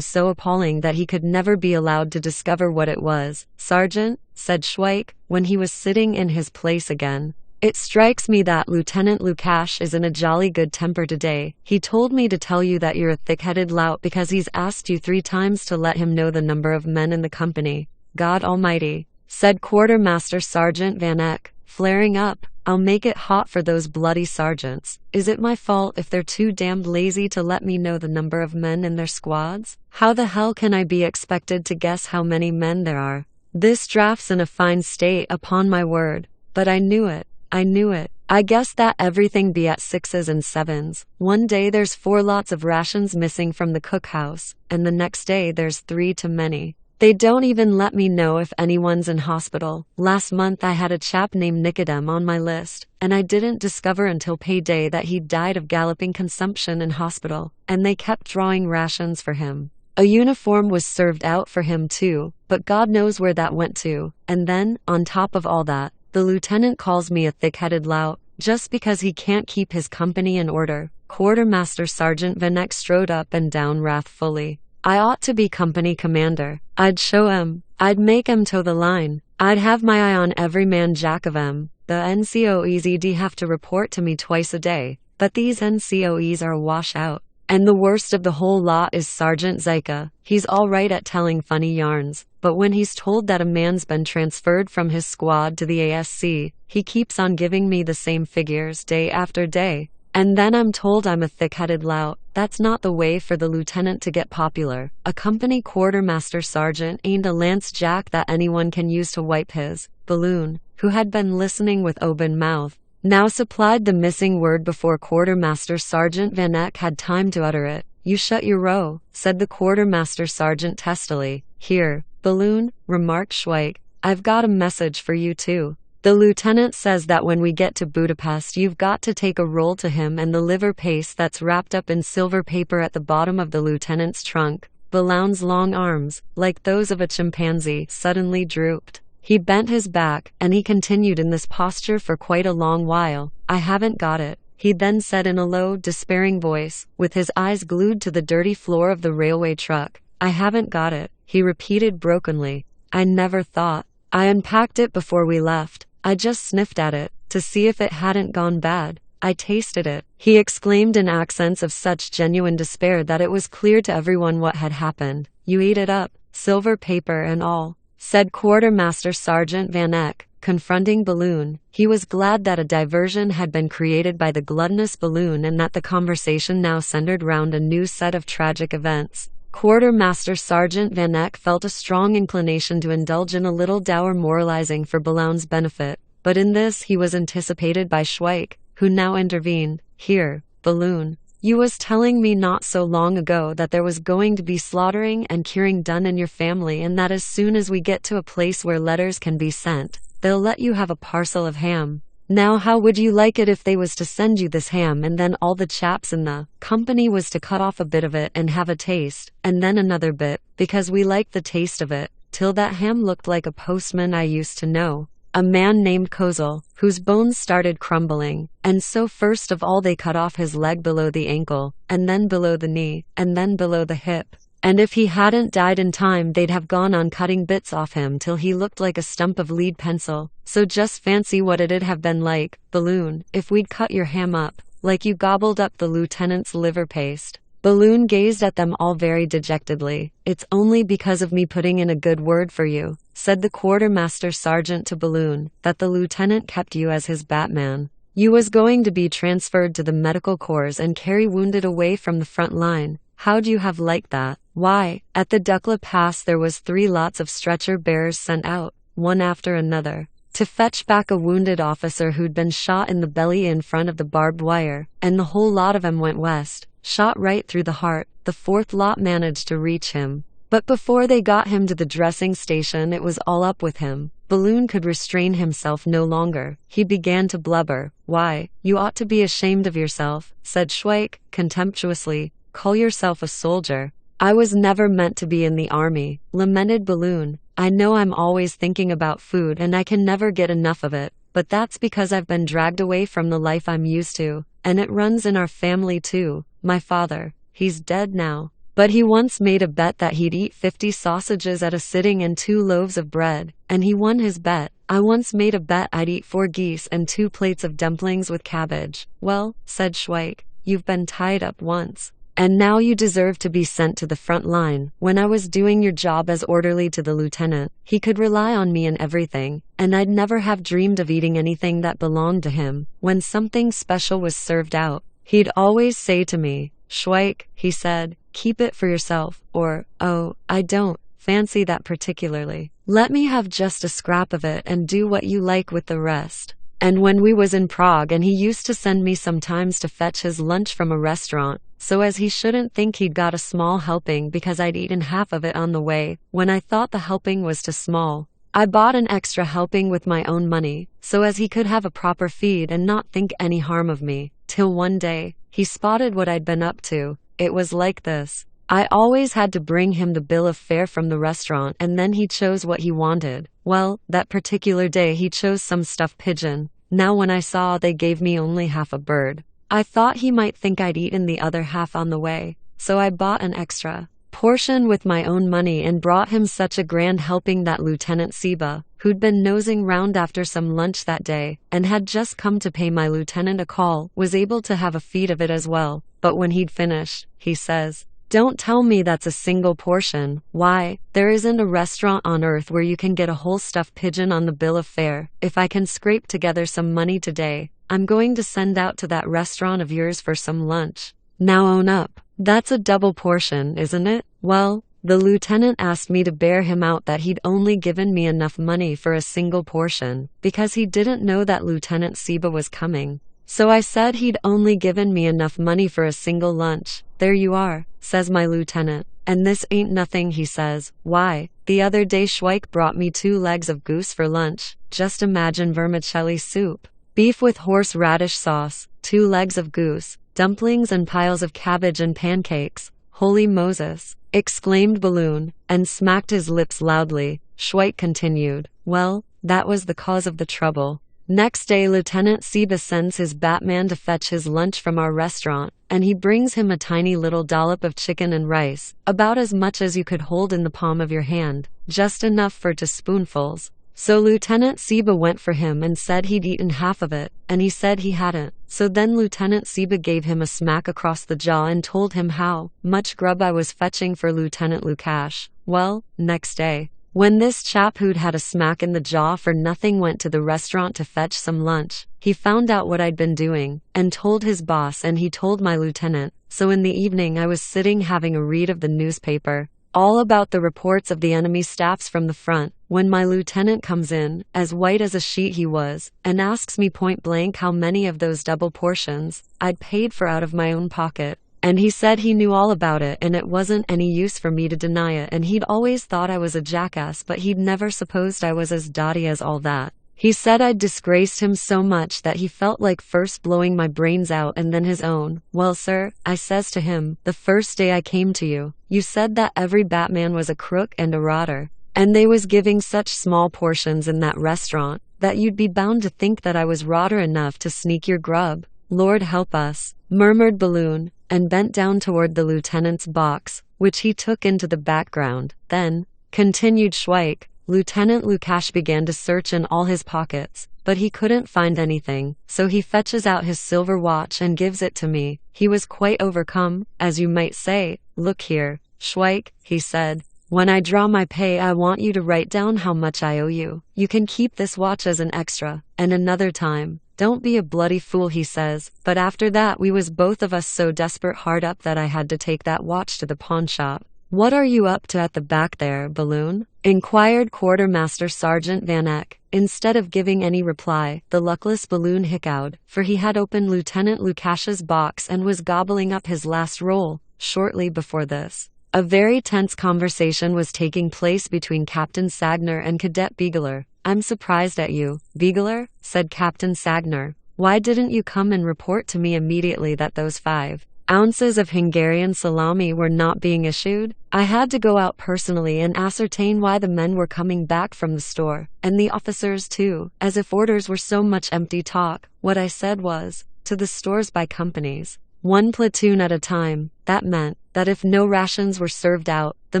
so appalling that he could never be allowed to discover what it was. Sergeant, said Schweik, when he was sitting in his place again, it strikes me that Lieutenant Lukash is in a jolly good temper today. He told me to tell you that you're a thick-headed lout because he's asked you 3 times to let him know the number of men in the company. God Almighty, said Quartermaster Sergeant Vanek, flaring up. I'll make it hot for those bloody sergeants. Is it my fault if they're too damned lazy to let me know the number of men in their squads? How the hell can I be expected to guess how many men there are? This draft's in a fine state, upon my word. But I knew it. I knew it. I guessed that everything be at 6s and 7s. One day there's 4 lots of rations missing from the cookhouse, and the next day there's 3 too many. They don't even let me know if anyone's in hospital. Last month I had a chap named Nicodem on my list, and I didn't discover until payday that he'd died of galloping consumption in hospital, and they kept drawing rations for him. A uniform was served out for him too, but God knows where that went to. And then, on top of all that, the lieutenant calls me a thick-headed lout, just because he can't keep his company in order. Quartermaster Sergeant Vanek strode up and down wrathfully. I ought to be company commander. I'd show 'em. I'd make 'em toe the line. I'd have my eye on every man jack of 'em. The NCOES'd have to report to me twice a day, but these NCOEs are a washout. And the worst of the whole lot is Sergeant Zyka. He's all right at telling funny yarns, but when he's told that a man's been transferred from his squad to the ASC, he keeps on giving me the same figures day after day. And then I'm told I'm a thick-headed lout. That's not the way for the lieutenant to get popular. A company quartermaster sergeant ain't a lance jack that anyone can use to wipe his. Balloon, who had been listening with open mouth, now supplied the missing word before Quartermaster Sergeant Vanek had time to utter it. You shut your row, said the Quartermaster Sergeant testily. Here, Balloon, remarked Schweik. I've got a message for you too. The lieutenant says that when we get to Budapest you've got to take a roll to him and the liver paste that's wrapped up in silver paper at the bottom of the lieutenant's trunk. Balloon's long arms, like those of a chimpanzee, suddenly drooped. He bent his back, and he continued in this posture for quite a long while. I haven't got it, he then said in a low, despairing voice, with his eyes glued to the dirty floor of the railway truck. I haven't got it, he repeated brokenly. I never thought. I unpacked it before we left. I just sniffed at it, to see if it hadn't gone bad. I tasted it, he exclaimed in accents of such genuine despair that it was clear to everyone what had happened. You ate it up, silver paper and all, said Quartermaster Sergeant Van Eck, confronting Balloon. He was glad that a diversion had been created by the gluttonous Balloon and that the conversation now centered round a new set of tragic events. Quartermaster Sergeant Van Eck felt a strong inclination to indulge in a little dour moralizing for Balloon's benefit, but in this he was anticipated by Schweik, who now intervened. Here, Balloon, you was telling me not so long ago that there was going to be slaughtering and curing done in your family and that as soon as we get to a place where letters can be sent, they'll let you have a parcel of ham. Now how would you like it if they was to send you this ham and then all the chaps in the company was to cut off a bit of it and have a taste, and then another bit, because we liked the taste of it, till that ham looked like a postman I used to know, a man named Kozel, whose bones started crumbling, and so first of all they cut off his leg below the ankle, and then below the knee, and then below the hip. And if he hadn't died in time they'd have gone on cutting bits off him till he looked like a stump of lead pencil. So just fancy what it'd have been like, Balloon, if we'd cut your ham up, like you gobbled up the lieutenant's liver paste. Balloon gazed at them all very dejectedly. It's only because of me putting in a good word for you, said the quartermaster sergeant to Balloon, that the lieutenant kept you as his Batman. You was going to be transferred to the medical corps and carry wounded away from the front line. How'd you have liked that? Why, at the Dukla Pass there was 3 lots of stretcher bearers sent out, one after another, to fetch back a wounded officer who'd been shot in the belly in front of the barbed wire, and the whole lot of 'em went west, shot right through the heart. The 4th lot managed to reach him, but before they got him to the dressing station it was all up with him. Balloon could restrain himself no longer. He began to blubber. Why, you ought to be ashamed of yourself, said Schweik, contemptuously. Call yourself a soldier. I was never meant to be in the army, lamented Balloon. I know I'm always thinking about food and I can never get enough of it, but that's because I've been dragged away from the life I'm used to, and it runs in our family too. My father, he's dead now, but he once made a bet that he'd eat 50 sausages at a sitting and 2 loaves of bread, and he won his bet. I once made a bet I'd eat 4 geese and 2 plates of dumplings with cabbage. Well, said Schweik, you've been tied up once. And now you deserve to be sent to the front line. When I was doing your job as orderly to the lieutenant, he could rely on me in everything, and I'd never have dreamed of eating anything that belonged to him. When something special was served out, he'd always say to me, Schweik, he said, keep it for yourself, or, oh, I don't fancy that particularly. Let me have just a scrap of it and do what you like with the rest. And when we was in Prague and he used to send me sometimes to fetch his lunch from a restaurant, so as he shouldn't think he'd got a small helping because I'd eaten half of it on the way, when I thought the helping was too small, I bought an extra helping with my own money, so as he could have a proper feed and not think any harm of me, till one day, he spotted what I'd been up to. It was like this. I always had to bring him the bill of fare from the restaurant and then he chose what he wanted. Well, that particular day he chose some stuffed pigeon. Now when I saw they gave me only half a bird, I thought he might think I'd eaten the other half on the way, so I bought an extra portion with my own money and brought him such a grand helping that Lieutenant Seba, who'd been nosing round after some lunch that day, and had just come to pay my lieutenant a call, was able to have a feed of it as well. But when he'd finished, he says, "Don't tell me that's a single portion. Why, there isn't a restaurant on earth where you can get a whole stuffed pigeon on the bill of fare. If I can scrape together some money today, I'm going to send out to that restaurant of yours for some lunch. Now own up. That's a double portion, isn't it?" Well, the lieutenant asked me to bear him out that he'd only given me enough money for a single portion, because he didn't know that Lieutenant Seba was coming. So I said he'd only given me enough money for a single lunch. "There you are," says my lieutenant. and this ain't nothing, he says. Why, the other day Schweik brought me 2 legs of goose for lunch. Just imagine vermicelli soup, beef with horseradish sauce, 2 legs of goose, dumplings and piles of cabbage and pancakes. Holy Moses, exclaimed Balloon, and smacked his lips loudly. Schweik continued, well, that was the cause of the trouble. Next day Lieutenant Seba sends his Batman to fetch his lunch from our restaurant, and he brings him a tiny little dollop of chicken and rice, about as much as you could hold in the palm of your hand, just enough for 2 spoonfuls. So Lieutenant Seba went for him and said he'd eaten half of it, and he said he hadn't. So then Lieutenant Seba gave him a smack across the jaw and told him how much grub I was fetching for Lieutenant Lukash. Well, next day, when this chap who'd had a smack in the jaw for nothing went to the restaurant to fetch some lunch, he found out what I'd been doing, and told his boss, and he told my lieutenant. So in the evening I was sitting having a read of the newspaper, all about the reports of the enemy staffs from the front, when my lieutenant comes in, as white as a sheet he was, and asks me point blank how many of those double portions I'd paid for out of my own pocket. And he said he knew all about it and it wasn't any use for me to deny it, and he'd always thought I was a jackass, but he'd never supposed I was as dotty as all that. He said I'd disgraced him so much that he felt like first blowing my brains out and then his own. Well, sir, I says to him, the first day I came to you, you said that every Batman was a crook and a rotter, and they was giving such small portions in that restaurant, that you'd be bound to think that I was rotter enough to sneak your grub. Lord help us, murmured Balloon, and bent down toward the lieutenant's box, which he took into the background. Then, continued Schweik, Lieutenant Lukash began to search in all his pockets, but he couldn't find anything, so he fetches out his silver watch and gives it to me. He was quite overcome, as you might say. Look here, Schweik, he said, when I draw my pay I want you to write down how much I owe you. You can keep this watch as an extra, and another time. Don't be a bloody fool, he says. But after that we was both of us so desperate hard up that I had to take that watch to the pawn shop. What are you up to at the back there, Balloon? Inquired Quartermaster Sergeant Van Eck. Instead of giving any reply, the luckless Balloon hiccowed, for he had opened Lieutenant Lukash's box and was gobbling up his last roll. Shortly before this, a very tense conversation was taking place between Captain Sagner and Cadet Beegler. I'm surprised at you, Beegler, said Captain Sagner. Why didn't you come and report to me immediately that those 5 ounces of Hungarian salami were not being issued? I had to go out personally and ascertain why the men were coming back from the store, and the officers too, as if orders were so much empty talk. What I said was, to the stores by companies, 1 platoon at a time. That meant that if no rations were served out, the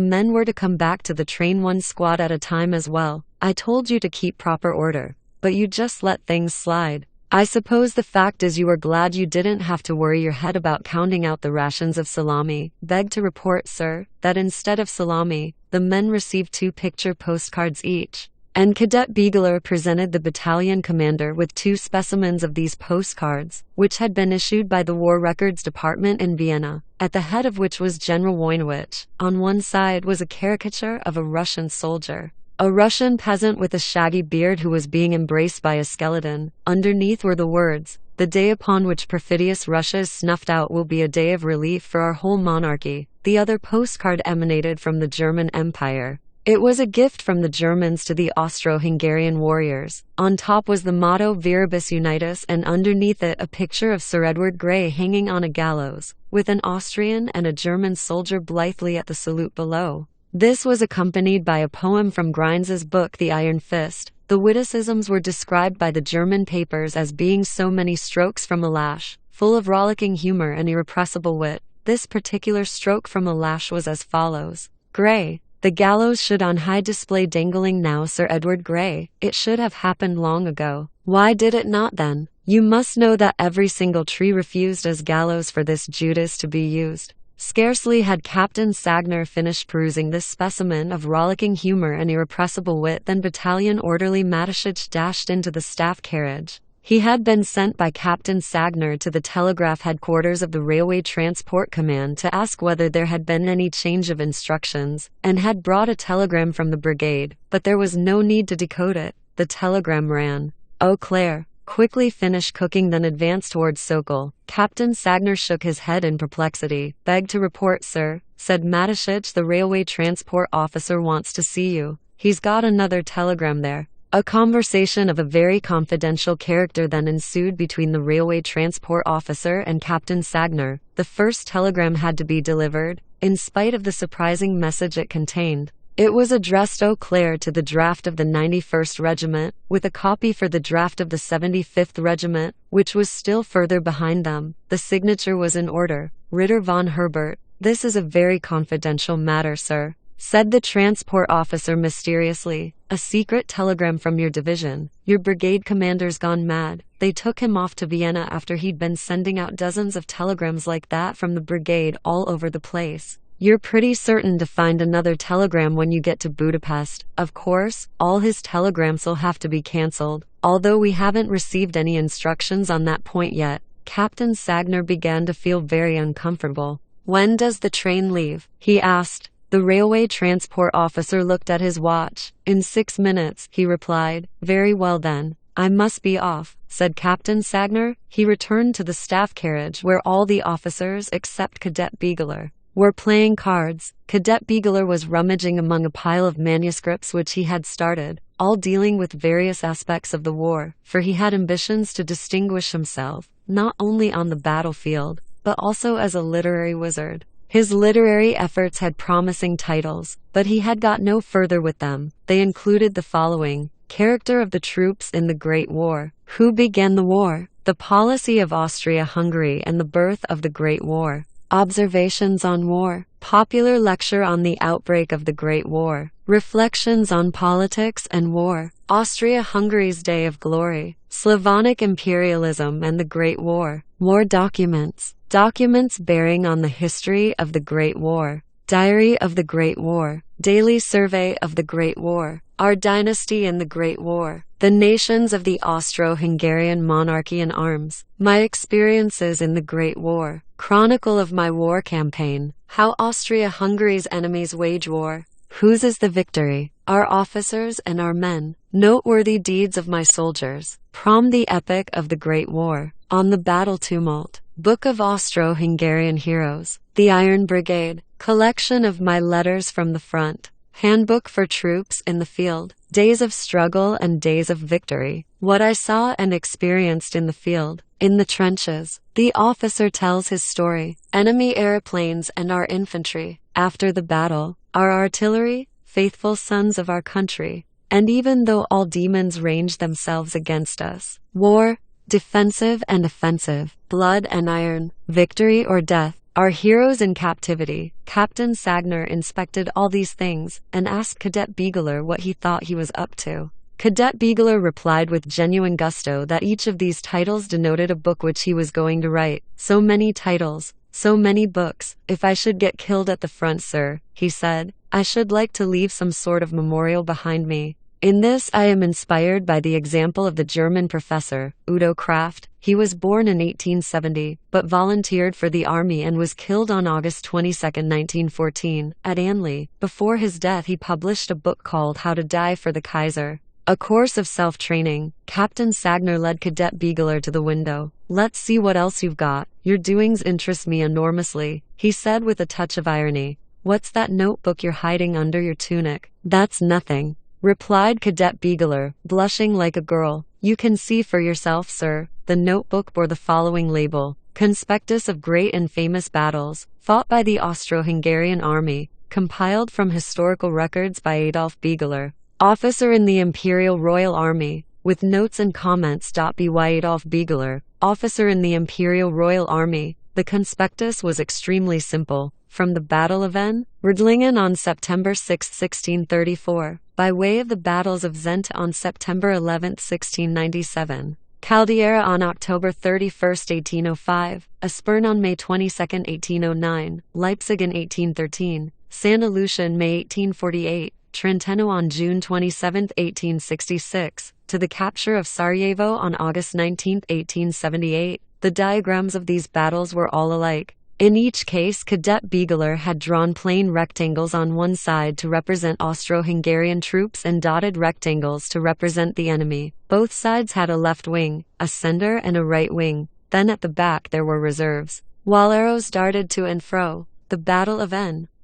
men were to come back to the train 1 squad at a time as well. I told you to keep proper order, but you just let things slide. I suppose the fact is you were glad you didn't have to worry your head about counting out the rations of salami. Beg to report, sir, that instead of salami, the men received 2 picture postcards each. And Cadet Beegler presented the battalion commander with 2 specimens of these postcards, which had been issued by the War Records Department in Vienna, at the head of which was General Voinovich. On one side was a caricature of a Russian soldier, a Russian peasant with a shaggy beard who was being embraced by a skeleton. Underneath were the words, "The day upon which perfidious Russia is snuffed out will be a day of relief for our whole monarchy." The other postcard emanated from the German Empire. It was a gift from the Germans to the Austro-Hungarian warriors. On top was the motto Viribus Unitas, and underneath it a picture of Sir Edward Grey hanging on a gallows, with an Austrian and a German soldier blithely at the salute below. This was accompanied by a poem from Greins's book The Iron Fist. The witticisms were described by the German papers as being so many strokes from a lash, full of rollicking humor and irrepressible wit. This particular stroke from a lash was as follows. Grey. The gallows should on high display dangling now, Sir Edward Grey. It should have happened long ago. Why did it not then? You must know that every single tree refused as gallows for this Judas to be used. Scarcely had Captain Sagner finished perusing this specimen of rollicking humor and irrepressible wit than Battalion Orderly Matishich dashed into the staff carriage. He had been sent by Captain Sagner to the telegraph headquarters of the Railway Transport Command to ask whether there had been any change of instructions, and had brought a telegram from the brigade, but there was no need to decode it. The telegram ran, "Eau Claire, quickly finish cooking then advance towards Sokol. Captain Sagner shook his head in perplexity. Beg to report, sir, said Matishich. The railway transport officer wants to see you. He's got another telegram there. A conversation of a very confidential character then ensued between the railway transport officer and Captain Sagner. The first telegram had to be delivered, in spite of the surprising message it contained. It was addressed Eau Claire to the draft of the 91st Regiment, with a copy for the draft of the 75th Regiment, which was still further behind them. The signature was in order. Ritter von Herbert. This is a very confidential matter, sir, said the transport officer mysteriously. A secret telegram from your division. Your brigade commander's gone mad. They took him off to Vienna after he'd been sending out dozens of telegrams like that from the brigade all over the place. You're pretty certain to find another telegram when you get to Budapest. Of course, all his telegrams'll have to be cancelled, although we haven't received any instructions on that point yet. Captain Sagner began to feel very uncomfortable. When does the train leave? He asked. The railway transport officer looked at his watch. In 6 minutes, he replied. Very well then. I must be off, said Captain Sagner. He returned to the staff carriage where all the officers except Cadet Begeler were playing cards. Cadet Begeler was rummaging among a pile of manuscripts which he had started, all dealing with various aspects of the war, for he had ambitions to distinguish himself, not only on the battlefield, but also as a literary wizard. His literary efforts had promising titles, but he had got no further with them. They included the following: Character of the troops in the Great War, Who began the war, The policy of Austria-Hungary and the birth of the Great War, Observations on War, Popular lecture on the outbreak of the Great War, Reflections on politics and war, Austria-Hungary's Day of Glory, Slavonic imperialism and the Great War, War documents, Documents bearing on the history of the Great War, Diary of the Great War, Daily Survey of the Great War, Our Dynasty in the Great War, The Nations of the Austro-Hungarian Monarchy in Arms, My Experiences in the Great War, Chronicle of my war campaign, How Austria-Hungary's enemies wage war, Whose is the victory, Our officers and our men, Noteworthy deeds of my soldiers, Prom the epic of the Great War, On the battle tumult, Book of Austro-Hungarian heroes, The Iron Brigade, Collection of my letters from the front, Handbook for troops in the field, Days of struggle and days of victory, What I saw and experienced in the field, in the trenches. The officer tells his story, enemy airplanes and our infantry, after the battle, our artillery, faithful sons of our country, and even though all demons ranged themselves against us, war, defensive and offensive, blood and iron, victory or death, our heroes in captivity. Captain Sagner inspected all these things and asked Cadet Begeler what he thought he was up to. Cadet Begeler replied with genuine gusto that each of these titles denoted a book which he was going to write. So many titles, so many books. If I should get killed at the front, sir, he said, I should like to leave some sort of memorial behind me. In this I am inspired by the example of the German professor, Udo Kraft. He was born in 1870, but volunteered for the army and was killed on August 22, 1914, at Anley. Before his death he published a book called How to Die for the Kaiser, a course of self-training. Captain Sagner led Cadet Begeler to the window. Let's see what else you've got. Your doings interest me enormously, he said with a touch of irony. What's that notebook you're hiding under your tunic? That's nothing, replied Cadet Begeler, blushing like a girl. You can see for yourself, sir. The notebook bore the following label: Conspectus of Great and Famous Battles, Fought by the Austro-Hungarian Army, compiled from historical records by Adolf Begeler, officer in the Imperial Royal Army, with notes and comments. By Adolf Begeler, officer in the Imperial Royal Army. The conspectus was extremely simple. From the Battle of N. Riedlingen on September 6, 1634, by way of the battles of Zent on September 11, 1697, Caldera on October 31, 1805, Aspern on May 22, 1809, Leipzig in 1813, Santa Lucia in May 1848, Trentino on June 27, 1866, to the capture of Sarajevo on August 19, 1878. The diagrams of these battles were all alike. In each case, Cadet Bigler had drawn plain rectangles on one side to represent Austro-Hungarian troops and dotted rectangles to represent the enemy. Both sides had a left wing, a center, and a right wing. Then at the back there were reserves. While arrows darted to and fro, the Battle of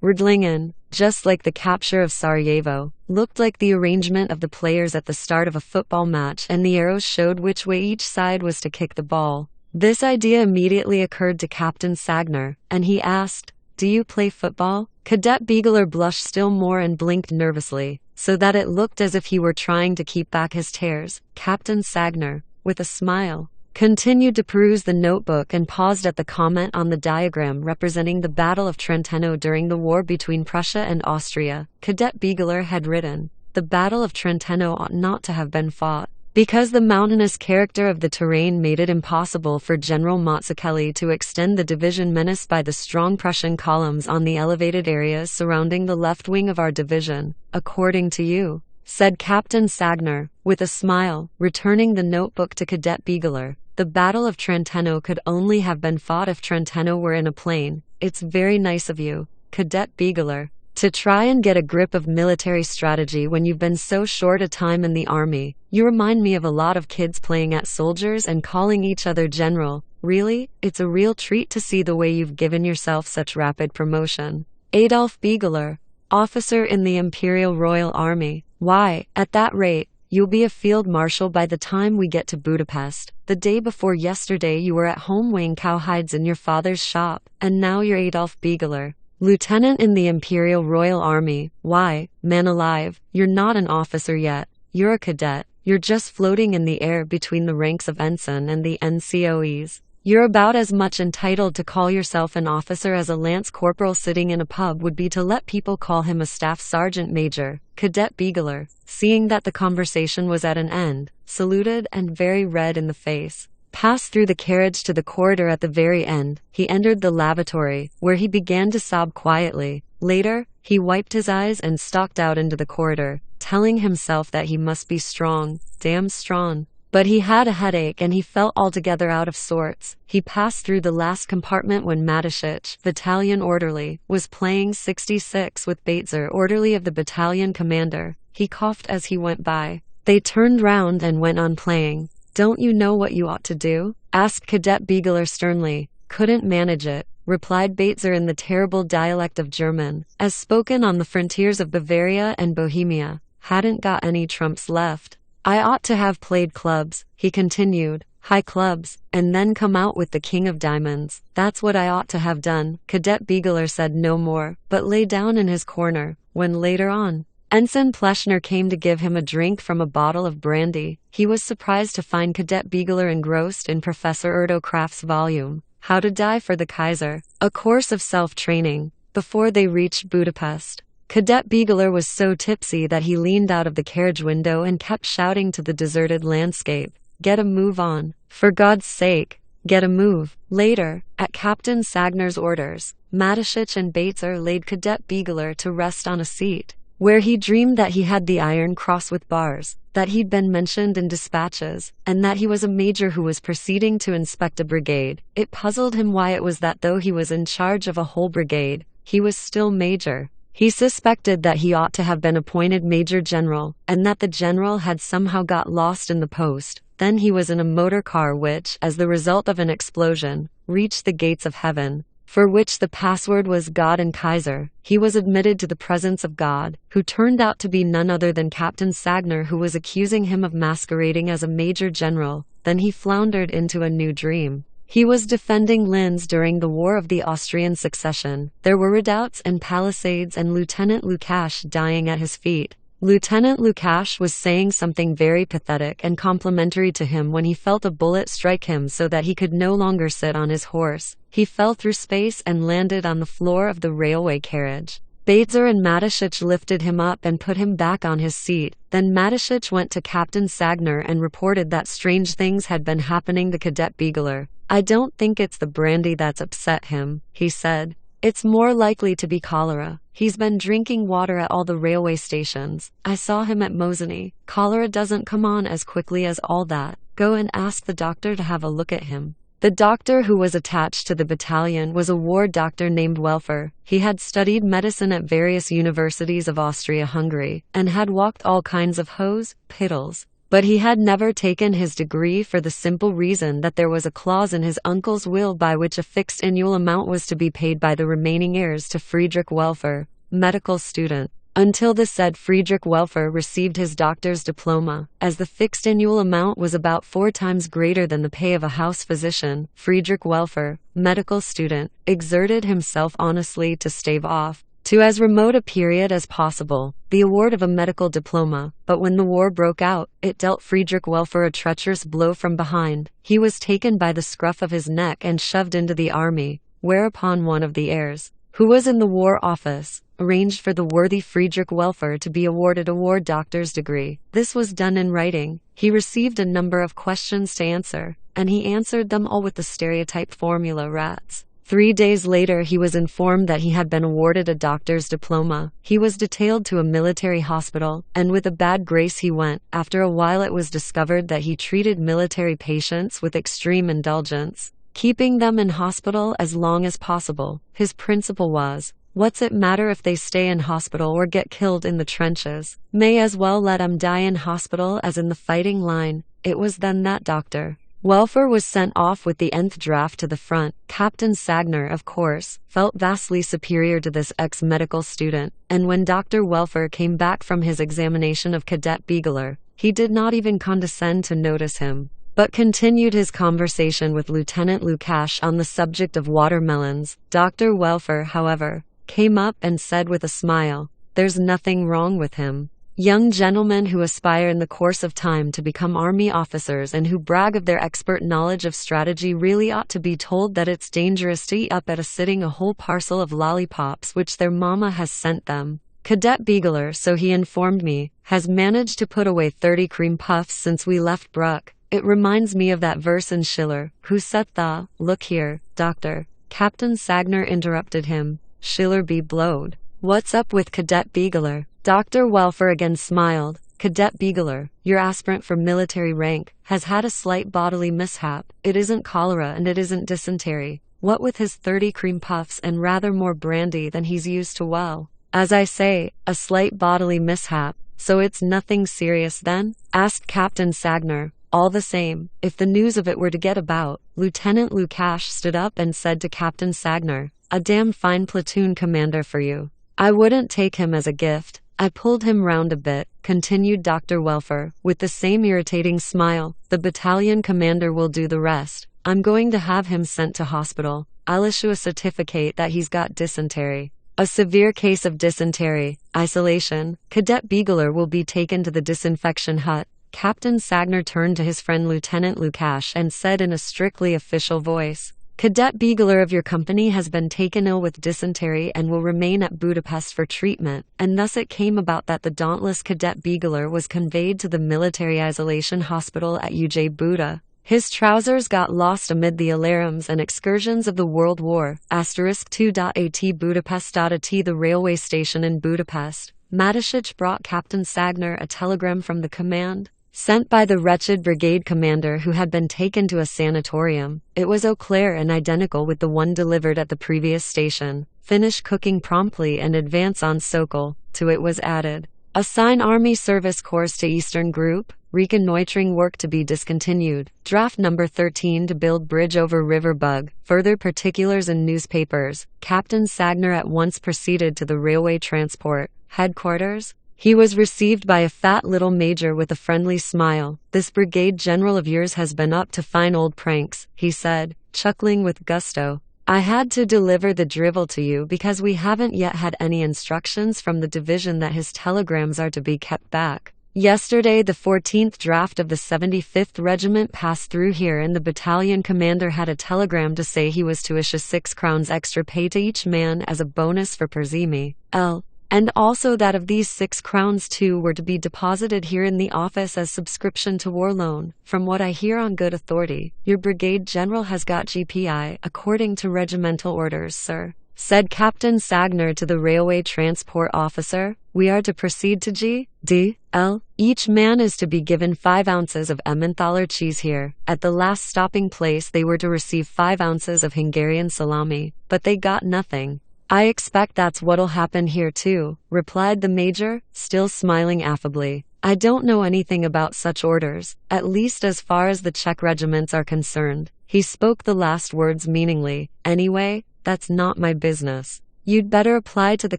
Redlingen, just like the capture of Sarajevo, looked like the arrangement of the players at the start of a football match, and the arrows showed which way each side was to kick the ball. This idea immediately occurred to Captain Sagner, and he asked, "Do you play football?" Cadet Bigler blushed still more and blinked nervously, so that it looked as if he were trying to keep back his tears. Captain Sagner, with a smile, continued to peruse the notebook and paused at the comment on the diagram representing the Battle of Trentino during the war between Prussia and Austria. Cadet Bigler had written, "The Battle of Trentino ought not to have been fought, because the mountainous character of the terrain made it impossible for General Mazzucchelli to extend the division menaced by the strong Prussian columns on the elevated areas surrounding the left wing of our division. According to you," said Captain Sagner, with a smile, returning the notebook to Cadet Bigler, "the Battle of Trentino could only have been fought if Trentino were in a plain. It's very nice of you, Cadet Bigler, to try and get a grip of military strategy when you've been so short a time in the army. You remind me of a lot of kids playing at soldiers and calling each other general. Really, it's a real treat to see the way you've given yourself such rapid promotion. Adolf Bigler, officer in the Imperial Royal Army. Why, at that rate, you'll be a field marshal by the time we get to Budapest. The day before yesterday you were at home weighing cowhides in your father's shop, and now you're Adolf Bigler, lieutenant in the Imperial Royal Army. Why, man alive, you're not an officer yet. You're a cadet. You're just floating in the air between the ranks of ensign and the NCOEs. You're about as much entitled to call yourself an officer as a lance corporal sitting in a pub would be to let people call him a staff sergeant major." Cadet Bigler, seeing that the conversation was at an end, saluted and, very red in the face, passed through the carriage to the corridor at the very end. He entered the lavatory, where he began to sob quietly. Later, he wiped his eyes and stalked out into the corridor, telling himself that he must be strong, damn strong. But he had a headache and he felt altogether out of sorts. He passed through the last compartment when Matisic, battalion orderly, was playing 66 with Baitzer, orderly of the battalion commander. He coughed as he went by. They turned round and went on playing. "Don't you know what you ought to do?" asked Cadet Bigler sternly. "Couldn't manage it," replied Baitzer in the terrible dialect of German, as spoken on the frontiers of Bavaria and Bohemia. "Hadn't got any trumps left. I ought to have played clubs," he continued, "high clubs, and then come out with the king of diamonds. That's what I ought to have done." Cadet Bigler said no more, but lay down in his corner. When later on, Ensign Pleshner came to give him a drink from a bottle of brandy, he was surprised to find Cadet Bigler engrossed in Professor Erdo Kraft's volume, How to Die for the Kaiser, a course of self-training, before they reached Budapest. Cadet Bigler was so tipsy that he leaned out of the carriage window and kept shouting to the deserted landscape, "Get a move on. For God's sake, get a move." Later, at Captain Sagner's orders, Matisic and Baitzer laid Cadet Bigler to rest on a seat, where he dreamed that he had the Iron Cross with bars, that he'd been mentioned in dispatches, and that he was a major who was proceeding to inspect a brigade. It puzzled him why it was that though he was in charge of a whole brigade, he was still major. He suspected that he ought to have been appointed Major General, and that the general had somehow got lost in the post. Then he was in a motor car which, as the result of an explosion, reached the gates of heaven, for which the password was God and Kaiser. He was admitted to the presence of God, who turned out to be none other than Captain Sagner, who was accusing him of masquerading as a Major General. Then he floundered into a new dream. He was defending Linz during the War of the Austrian Succession. There were redoubts and palisades and Lieutenant Lukash dying at his feet. Lieutenant Lukash was saying something very pathetic and complimentary to him when he felt a bullet strike him so that he could no longer sit on his horse. He fell through space and landed on the floor of the railway carriage. Baitzer and Matisic lifted him up and put him back on his seat. Then Matisic went to Captain Sagner and reported that strange things had been happening to Cadet Bigler. "I don't think it's the brandy that's upset him," he said. "It's more likely to be cholera. He's been drinking water at all the railway stations. I saw him at Mosony. Cholera doesn't come on as quickly as all that. Go and ask the doctor to have a look at him." The doctor who was attached to the battalion was a war doctor named Welfer. He had studied medicine at various universities of Austria-Hungary, and had walked all kinds of hospitals. But he had never taken his degree for the simple reason that there was a clause in his uncle's will by which a fixed annual amount was to be paid by the remaining heirs to Friedrich Welfer, medical student, until the said Friedrich Welfer received his doctor's diploma. As the fixed annual amount was about 4 times greater than the pay of a house physician, Friedrich Welfer, medical student, exerted himself honestly to stave off, to as remote a period as possible, the award of a medical diploma. But when the war broke out, it dealt Friedrich Welfer a treacherous blow from behind. He was taken by the scruff of his neck and shoved into the army, whereupon one of the heirs, who was in the War Office, arranged for the worthy Friedrich Welfer to be awarded a war doctor's degree. This was done in writing. He received a number of questions to answer, and he answered them all with the stereotype formula rats. 3 days later he was informed that he had been awarded a doctor's diploma. He was detailed to a military hospital, and with a bad grace he went. After a while it was discovered that he treated military patients with extreme indulgence, keeping them in hospital as long as possible. His principle was, what's it matter if they stay in hospital or get killed in the trenches? May as well let 'em die in hospital as in the fighting line. It was then that Dr. Welfer was sent off with the nth draft to the front. Captain Sagner, of course, felt vastly superior to this ex-medical student, and when Dr. Welfer came back from his examination of Cadet Begeler, he did not even condescend to notice him, but continued his conversation with Lieutenant Lukash on the subject of watermelons. Dr. Welfer, however, came up and said with a smile, "There's nothing wrong with him. Young gentlemen who aspire in the course of time to become army officers and who brag of their expert knowledge of strategy really ought to be told that it's dangerous to eat up at a sitting a whole parcel of lollipops which their mama has sent them. Cadet Begeler, so he informed me, has managed to put away 30 cream puffs since we left Bruck. It reminds me of that verse in Schiller, who said the, look here, doctor." Captain Sagner interrupted him. "Schiller be blowed. What's up with Cadet Begeler?" Dr. Welfer again smiled. "Cadet Begeler, your aspirant for military rank, has had a slight bodily mishap. It isn't cholera and it isn't dysentery. What with his 30 cream puffs and rather more brandy than he's used to, well, as I say, a slight bodily mishap. So it's nothing serious then?" asked Captain Sagner. All the same, if the news of it were to get about, Lieutenant Lukash stood up and said to Captain Sagner, "A damn fine platoon commander for you. I wouldn't take him as a gift. I pulled him round a bit," continued Dr. Welfer, with the same irritating smile. "The battalion commander will do the rest. I'm going to have him sent to hospital. I'll issue a certificate that he's got dysentery. A severe case of dysentery. Isolation. Cadet Begeler will be taken to the disinfection hut." Captain Sagner turned to his friend Lieutenant Lukash and said in a strictly official voice, "Cadet Begeler of your company has been taken ill with dysentery and will remain at Budapest for treatment," and thus it came about that the dauntless Cadet Begeler was conveyed to the military isolation hospital at UJ Buda. His trousers got lost amid the alarums and excursions of the World War. *2.at Budapest.at The railway station in Budapest. Matisic brought Captain Sagner a telegram from the command, sent by the wretched brigade commander who had been taken to a sanatorium. It was eau claire and identical with the one delivered at the previous station. "Finish cooking promptly and advance on Sokol." To it was added, "Assign Army Service Corps to Eastern Group. Reconnoitering work to be discontinued. Draft number 13 to build bridge over River Bug." Further particulars in newspapers. Captain Sagner at once proceeded to the railway transport headquarters. He was received by a fat little major with a friendly smile. "This brigade general of yours has been up to fine old pranks," he said, chuckling with gusto. "I had to deliver the drivel to you because we haven't yet had any instructions from the division that his telegrams are to be kept back. Yesterday the 14th draft of the 75th Regiment passed through here and the battalion commander had a telegram to say he was to issue 6 crowns extra pay to each man as a bonus for Perzimi L. And also that of these 6 crowns 2 were to be deposited here in the office as subscription to war loan. From what I hear on good authority, your brigade general has got GPI, according to regimental orders, sir. said Captain Sagner to the railway transport officer. We are to proceed to G.D.L. Each man is to be given 5 ounces of Emmentaler cheese here. At the last stopping place they were to receive 5 ounces of Hungarian salami, but they got nothing. I expect that's what'll happen here too, replied the major, still smiling affably. I don't know anything about such orders, at least as far as the Czech regiments are concerned. He spoke the last words meaningly. Anyway, that's not my business. You'd better apply to the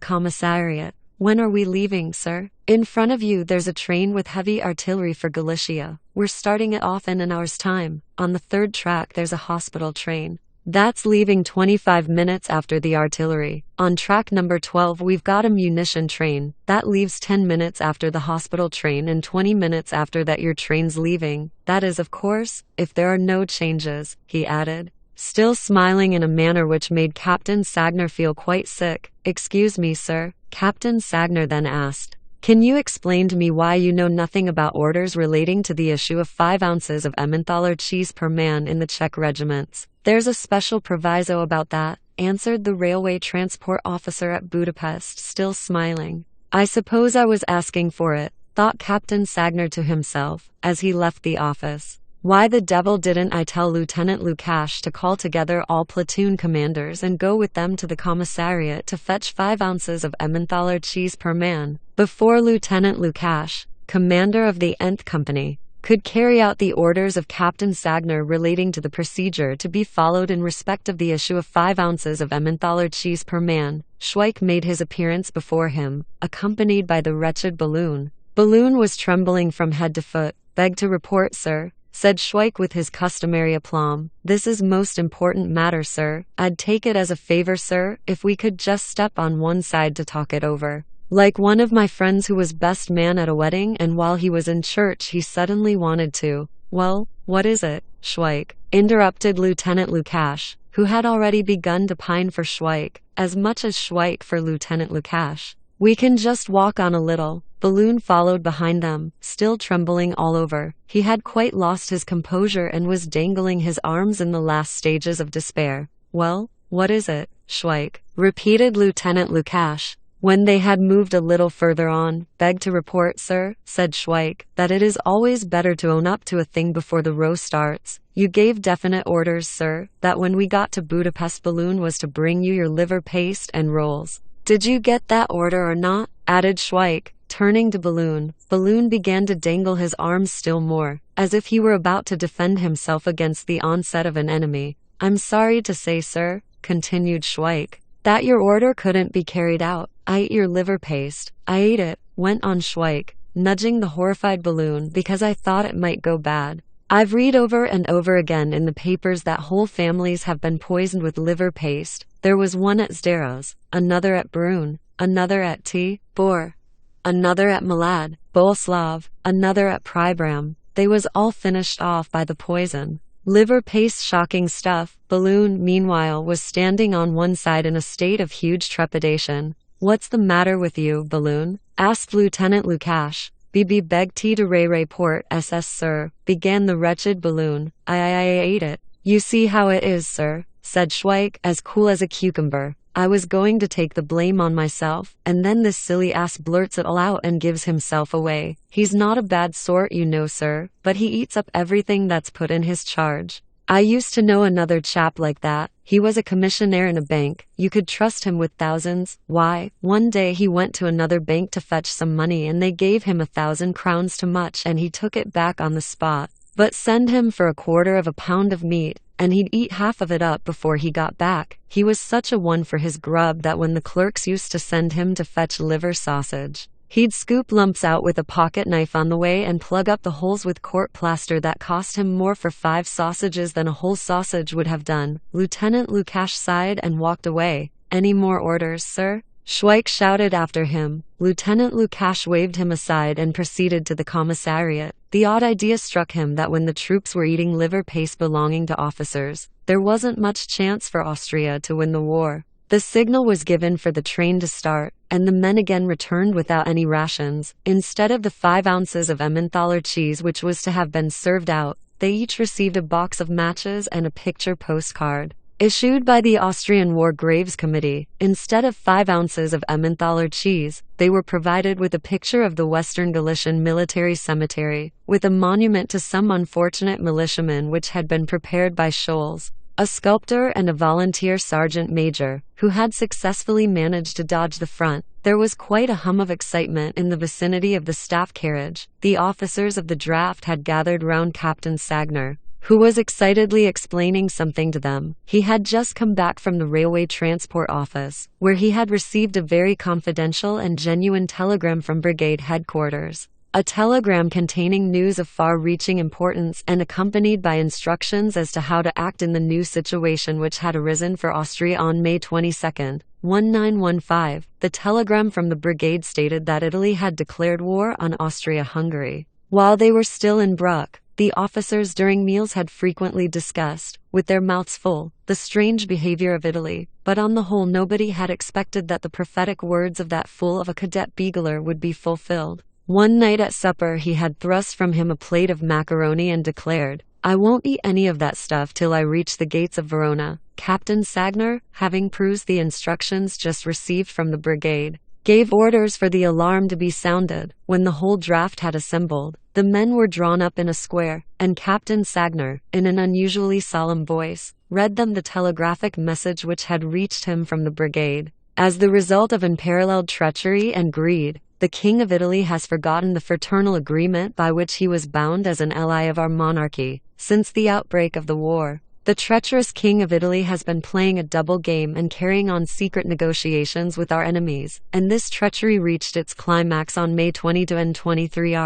Commissariat. When are we leaving, sir? In front of you there's a train with heavy artillery for Galicia. We're starting it off in an hour's time. On the 3rd track there's a hospital train. That's leaving 25 minutes after the artillery. On track number 12 we've got a munition train. That leaves 10 minutes after the hospital train and 20 minutes after that your train's leaving. That is, of course, if there are no changes, he added, still smiling in a manner which made Captain Sagner feel quite sick. Excuse me, sir, Captain Sagner then asked. Can you explain to me why you know nothing about orders relating to the issue of 5 ounces of Emmentaler cheese per man in the Czech regiments? There's a special proviso about that, answered the railway transport officer at Budapest, still smiling. I suppose I was asking for it, thought Captain Sagner to himself, as he left the office. Why the devil didn't I tell Lieutenant Lukash to call together all platoon commanders and go with them to the Commissariat to fetch 5 ounces of Emmentaler cheese per man, before Lieutenant Lukash, commander of the Nth Company, could carry out the orders of Captain Sagner relating to the procedure to be followed in respect of the issue of 5 ounces of Emmentaler cheese per man. Schweik made his appearance before him, accompanied by the wretched Balloon. Balloon was trembling from head to foot. Beg to report, sir, said Schweik with his customary aplomb. This is most important matter, sir. I'd take it as a favor, sir, if we could just step on one side to talk it over. Like one of my friends who was best man at a wedding and while he was in church he suddenly wanted to. Well, what is it, Schweik? Interrupted Lieutenant Lukash, who had already begun to pine for Schweik, as much as Schweik for Lieutenant Lukash. We can just walk on a little. Balloon followed behind them, still trembling all over. He had quite lost his composure and was dangling his arms in the last stages of despair. Well, what is it, Schweik? Repeated Lieutenant Lukash. When they had moved a little further on, beg to report, sir, said Schweik, that it is always better to own up to a thing before the row starts. You gave definite orders, sir, that when we got to Budapest Balloon was to bring you your liver paste and rolls. Did you get that order or not? Added Schweik, turning to Balloon. Balloon began to dangle his arms still more, as if he were about to defend himself against the onset of an enemy. I'm sorry to say, sir, continued Schweik, that your order couldn't be carried out. I ate your liver paste. I ate it, went on Schweik, nudging the horrified Balloon because I thought it might go bad. I've read over and over again in the papers that whole families have been poisoned with liver paste. There was one at Zdaros, another at Brunn, another at Bor, another at Malad, Boleslav, another at Pribram. They was all finished off by the poison. Liver paste, shocking stuff. Balloon, meanwhile, was standing on one side in a state of huge trepidation. What's the matter with you, Balloon? Asked Lieutenant Lukash. BB beg tea to report, SS sir, began the wretched Balloon. I ate it. You see how it is, sir, said Schweik, as cool as a cucumber. I was going to take the blame on myself, and then this silly ass blurts it all out and gives himself away. He's not a bad sort, you know, sir, but he eats up everything that's put in his charge. I used to know another chap like that. He was a commissionaire in a bank. You could trust him with thousands. Why, one day he went to another bank to fetch some money and they gave him 1,000 crowns too much and he took it back on the spot. But send him for 1/4 of a pound of meat, and he'd eat half of it up before he got back. He was such a one for his grub that when the clerks used to send him to fetch liver sausage, he'd scoop lumps out with a pocket knife on the way and plug up the holes with court plaster that cost him more for 5 sausages than a whole sausage would have done. Lieutenant Lukash sighed and walked away. Any more orders, sir? Schweik shouted after him. Lieutenant Lukash waved him aside and proceeded to the Commissariat. The odd idea struck him that when the troops were eating liver paste belonging to officers, there wasn't much chance for Austria to win the war. The signal was given for the train to start, and the men again returned without any rations. Instead of the 5 ounces of Emmentaler cheese which was to have been served out, they each received a box of matches and a picture postcard. issued by the Austrian War Graves Committee. Instead of 5 ounces of Emmentaler cheese, they were provided with a picture of the Western Galician military cemetery, with a monument to some unfortunate militiamen which had been prepared by Scholz, a sculptor and a volunteer sergeant major, who had successfully managed to dodge the front. There was quite a hum of excitement in the vicinity of the staff carriage. The officers of the draft had gathered round Captain Sagner, who was excitedly explaining something to them. He had just come back from the railway transport office, where he had received a very confidential and genuine telegram from brigade headquarters. A telegram containing news of far-reaching importance and accompanied by instructions as to how to act in the new situation which had arisen for Austria on May 22, 1915. The telegram from the brigade stated that Italy had declared war on Austria-Hungary. While they were still in Bruck, the officers during meals had frequently discussed, with their mouths full, the strange behavior of Italy, but on the whole nobody had expected that the prophetic words of that fool of a cadet Beegler would be fulfilled. One night at supper he had thrust from him a plate of macaroni and declared, "I won't eat any of that stuff till I reach the gates of Verona." Captain Sagner, having perused the instructions just received from the brigade, gave orders for the alarm to be sounded. When the whole draft had assembled, the men were drawn up in a square, and Captain Sagner, in an unusually solemn voice, read them the telegraphic message which had reached him from the brigade. As the result of unparalleled treachery and greed, the King of Italy has forgotten the fraternal agreement by which he was bound as an ally of our monarchy. Since the outbreak of the war, the treacherous King of Italy has been playing a double game and carrying on secret negotiations with our enemies, and this treachery reached its climax on May 22 and 23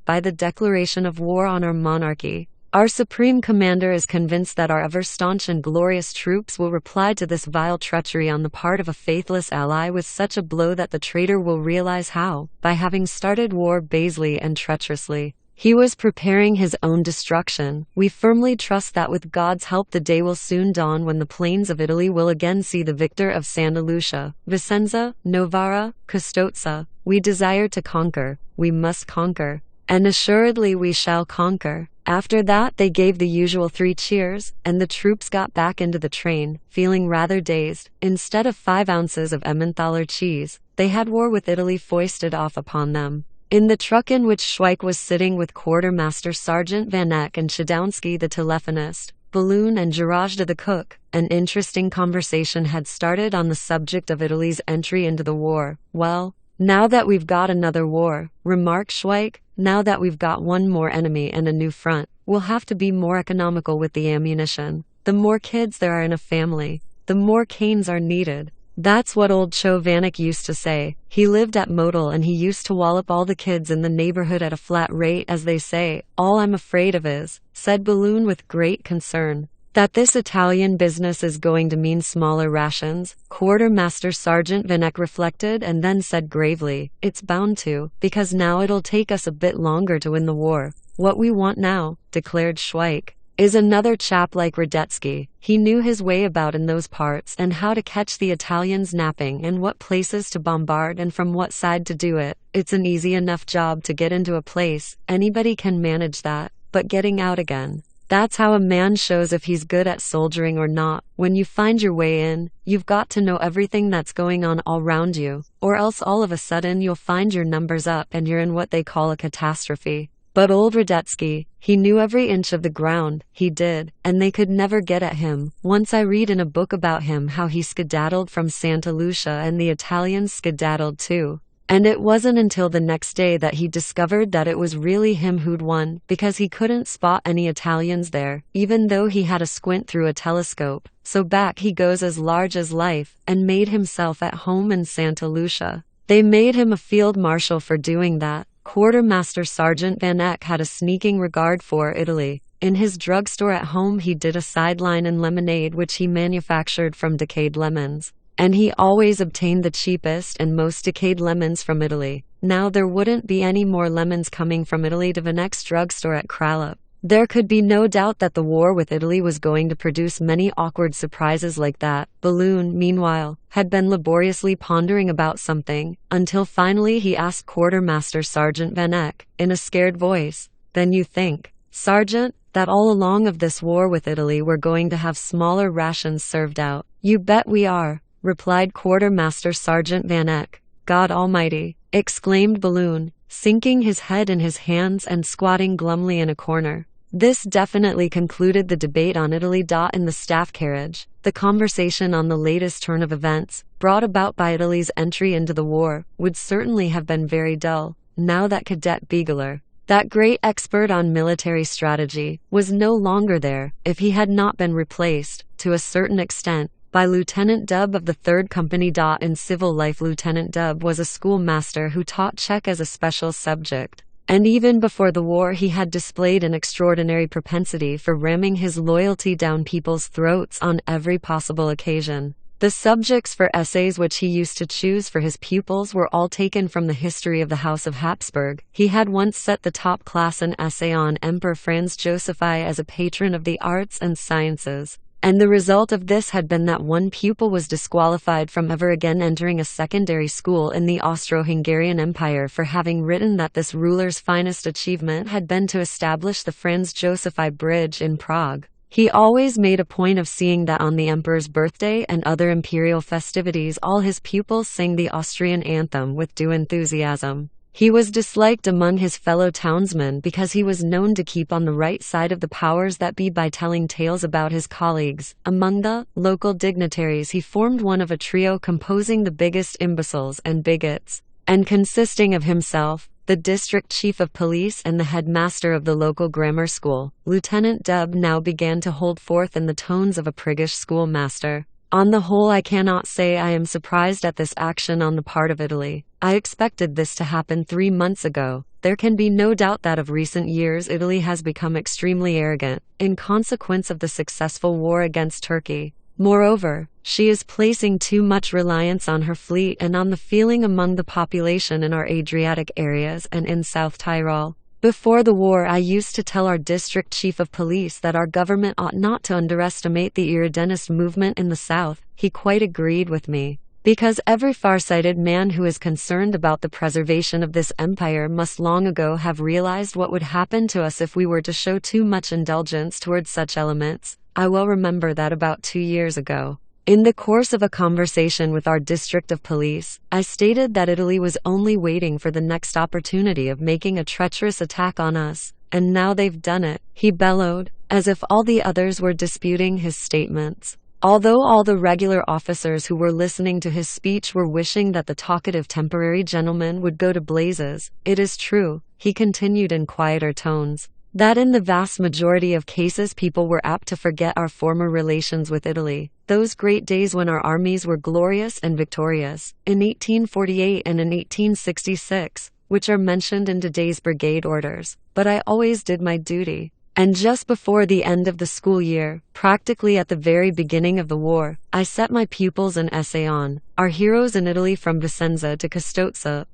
by the declaration of war on our monarchy. Our Supreme Commander is convinced that our ever-staunch and glorious troops will reply to this vile treachery on the part of a faithless ally with such a blow that the traitor will realize how, by having started war basely and treacherously, he was preparing his own destruction. We firmly trust that with God's help the day will soon dawn when the plains of Italy will again see the victor of Santa Lucia, Vicenza, Novara, Custozza. We desire to conquer, we must conquer, and assuredly we shall conquer. After that they gave the usual 3 cheers, and the troops got back into the train, feeling rather dazed. Instead of 5 ounces of Emmentaler cheese, they had war with Italy foisted off upon them. In the truck in which Schweik was sitting with Quartermaster Sergeant Van Eck and Shadowski the telephonist, Balloon and Jirajda the cook, an interesting conversation had started on the subject of Italy's entry into the war. "Well, now that we've got another war," remarked Schweik, "now that we've got one more enemy and a new front, we'll have to be more economical with the ammunition. The more kids there are in a family, the more canes are needed. That's what old Cho Vanek used to say. He lived at Model and he used to wallop all the kids in the neighborhood at a flat rate, as they say. All I'm afraid of is," said Balloon with great concern, "that this Italian business is going to mean smaller rations." Quartermaster Sergeant Vanek reflected and then said gravely, "It's bound to, because now it'll take us a bit longer to win the war. What we want now," declared Schweik, "is another chap like Radetzky. He knew his way about in those parts and how to catch the Italians napping and what places to bombard and from what side to do it. It's an easy enough job to get into a place, anybody can manage that, but getting out again, that's how a man shows if he's good at soldiering or not. When you find your way in, you've got to know everything that's going on all round you, or else all of a sudden you'll find your numbers up and you're in what they call a catastrophe." But old Radetzky, he knew every inch of the ground, he did, and they could never get at him. Once I read in a book about him how he skedaddled from Santa Lucia and the Italians skedaddled too. And it wasn't until the next day that he discovered that it was really him who'd won, because he couldn't spot any Italians there, even though he had a squint through a telescope. So back he goes as large as life, and made himself at home in Santa Lucia. They made him a field marshal for doing that. Quartermaster Sergeant Van Eck had a sneaking regard for Italy. In his drugstore at home he did a sideline in lemonade which he manufactured from decayed lemons. And he always obtained the cheapest and most decayed lemons from Italy. Now there wouldn't be any more lemons coming from Italy to Van Eck's drugstore at Kralupy. There could be no doubt that the war with Italy was going to produce many awkward surprises like that. Balloon, meanwhile, had been laboriously pondering about something, until finally he asked Quartermaster Sergeant Van Eck, in a scared voice, "Then you think, Sergeant, that all along of this war with Italy we're going to have smaller rations served out. You bet we are, replied Quartermaster Sergeant Van Eck. God almighty, exclaimed Balloon, sinking his head in his hands and squatting glumly in a corner. This definitely concluded the debate on Italy. In the staff carriage, the conversation on the latest turn of events, brought about by Italy's entry into the war, would certainly have been very dull, now that Cadet Biegler, that great expert on military strategy, was no longer there, if he had not been replaced, to a certain extent, by Lieutenant Dub of the 3rd Company. In civil life, Lieutenant Dub was a schoolmaster who taught Czech as a special subject. And even before the war he had displayed an extraordinary propensity for ramming his loyalty down people's throats on every possible occasion. The subjects for essays which he used to choose for his pupils were all taken from the history of the House of Habsburg. He had once set the top class an essay on Emperor Franz Joseph I as a patron of the arts and sciences. And the result of this had been that one pupil was disqualified from ever again entering a secondary school in the Austro-Hungarian Empire for having written that this ruler's finest achievement had been to establish the Franz Joseph I Bridge in Prague. He always made a point of seeing that on the emperor's birthday and other imperial festivities all his pupils sang the Austrian anthem with due enthusiasm. He was disliked among his fellow townsmen because he was known to keep on the right side of the powers that be by telling tales about his colleagues. Among the local dignitaries he formed one of a trio composing the biggest imbeciles and bigots, and consisting of himself, the district chief of police and the headmaster of the local grammar school. Lieutenant Dub now began to hold forth in the tones of a priggish schoolmaster. On the whole, I cannot say I am surprised at this action on the part of Italy. I expected this to happen 3 months ago. There can be no doubt that of recent years Italy has become extremely arrogant, in consequence of the successful war against Turkey. Moreover, she is placing too much reliance on her fleet and on the feeling among the population in our Adriatic areas and in South Tyrol. Before the war I used to tell our district chief of police that our government ought not to underestimate the Irredenist movement in the south. He quite agreed with me, because every far-sighted man who is concerned about the preservation of this empire must long ago have realized what would happen to us if we were to show too much indulgence towards such elements. I well remember that about 2 years ago, in the course of a conversation with our district of police, I stated that Italy was only waiting for the next opportunity of making a treacherous attack on us, and now they've done it, he bellowed, as if all the others were disputing his statements. Although all the regular officers who were listening to his speech were wishing that the talkative temporary gentleman would go to blazes, it is true, he continued in quieter tones, that in the vast majority of cases people were apt to forget our former relations with Italy, those great days when our armies were glorious and victorious, in 1848 and in 1866, which are mentioned in today's brigade orders. But I always did my duty. And just before the end of the school year, practically at the very beginning of the war, I set my pupils an essay on our heroes in Italy from Vicenza to Custozza,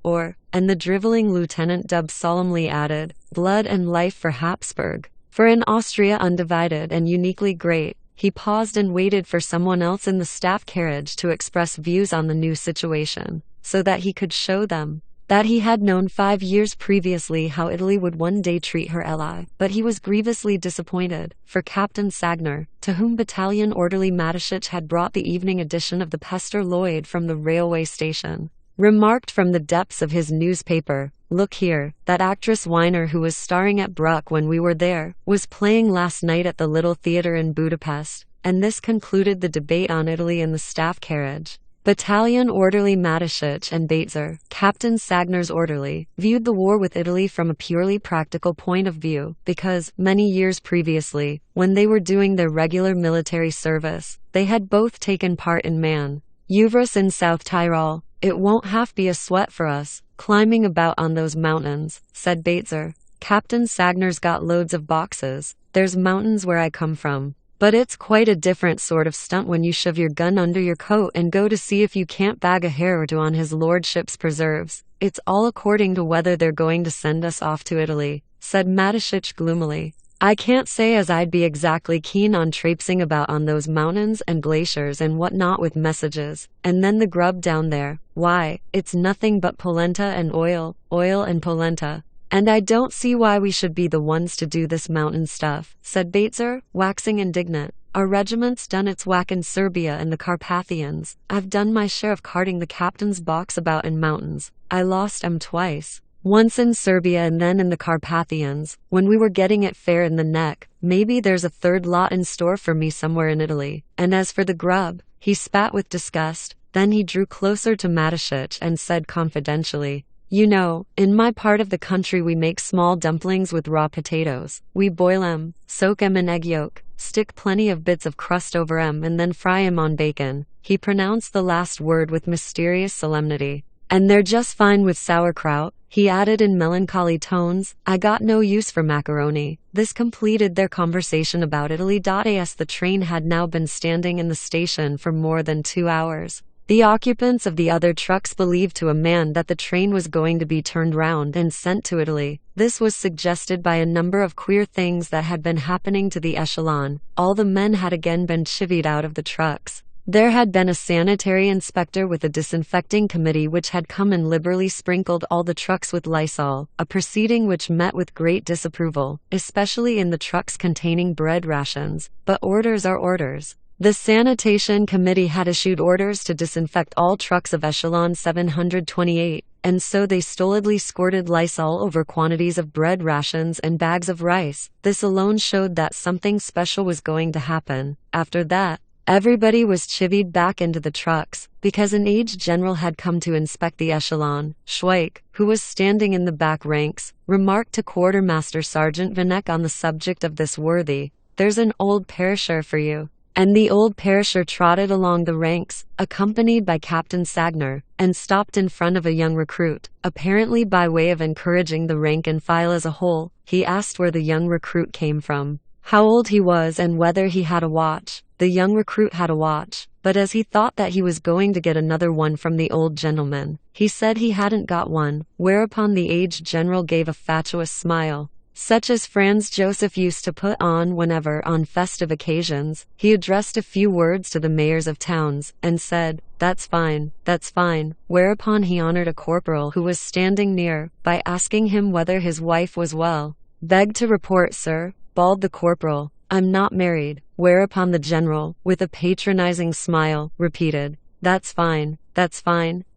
and the drivelling Lieutenant Dub solemnly added, blood and life for Habsburg. For in Austria undivided and uniquely great, he paused and waited for someone else in the staff carriage to express views on the new situation, so that he could show them that he had known 5 years previously how Italy would one day treat her ally. But he was grievously disappointed, for Captain Sagner, to whom Battalion Orderly Matisic had brought the evening edition of the Pester Lloyd from the railway station, remarked from the depths of his newspaper, "Look here, that actress Weiner who was starring at Bruck when we were there, was playing last night at the little theatre in Budapest," and this concluded the debate on Italy in the staff carriage. Battalion Orderly Matisic and Baetzer, Captain Sagner's orderly, viewed the war with Italy from a purely practical point of view, because, many years previously, when they were doing their regular military service, they had both taken part in manoeuvres in South Tyrol. "It won't half be a sweat for us, climbing about on those mountains," said Baetzer. "Captain Sagner's got loads of boxes. There's mountains where I come from. But it's quite a different sort of stunt when you shove your gun under your coat and go to see if you can't bag a hare or two on his lordship's preserves. It's all according to whether they're going to send us off to Italy," said Matisic gloomily. "I can't say as I'd be exactly keen on traipsing about on those mountains and glaciers and what not with messages. And then the grub down there, why, it's nothing but polenta and oil and polenta. "And I don't see why we should be the ones to do this mountain stuff," said Baetzer, waxing indignant. "Our regiment's done its whack in Serbia and the Carpathians. I've done my share of carting the captain's box about in mountains. I lost 'em twice. Once in Serbia and then in the Carpathians, when we were getting it fair in the neck. Maybe there's a third lot in store for me somewhere in Italy. And as for the grub," he spat with disgust. Then he drew closer to Mateschitz and said confidentially, "You know, in my part of the country we make small dumplings with raw potatoes. We boil 'em, soak 'em in egg yolk, stick plenty of bits of crust over 'em and then fry 'em on bacon." He pronounced the last word with mysterious solemnity. "And they're just fine with sauerkraut," he added in melancholy tones. "I got no use for macaroni." This completed their conversation about Italy. As the train had now been standing in the station for more than 2 hours. The occupants of the other trucks believed to a man that the train was going to be turned round and sent to Italy. This was suggested by a number of queer things that had been happening to the echelon. All the men had again been chivied out of the trucks. There had been a sanitary inspector with a disinfecting committee which had come and liberally sprinkled all the trucks with Lysol, a proceeding which met with great disapproval, especially in the trucks containing bread rations. But orders are orders. The sanitation committee had issued orders to disinfect all trucks of echelon 728, and so they stolidly squirted Lysol over quantities of bread rations and bags of rice. This alone showed that something special was going to happen. After that, everybody was chivied back into the trucks, because an aged general had come to inspect the echelon. Schweik, who was standing in the back ranks, remarked to Quartermaster Sergeant Vanek on the subject of this worthy, "There's an old perisher for you." And the old perisher trotted along the ranks, accompanied by Captain Sagner, and stopped in front of a young recruit. Apparently by way of encouraging the rank and file as a whole, he asked where the young recruit came from, how old he was and whether he had a watch. The young recruit had a watch, but as he thought that he was going to get another one from the old gentleman, he said he hadn't got one, whereupon the aged general gave a fatuous smile, such as Franz Joseph used to put on whenever, on festive occasions, he addressed a few words to the mayors of towns, and said, that's fine, whereupon he honored a corporal who was standing near, by asking him whether his wife was well. "Beg to report, sir," bawled the corporal, "I'm not married," whereupon the general, with a patronizing smile, repeated, that's fine.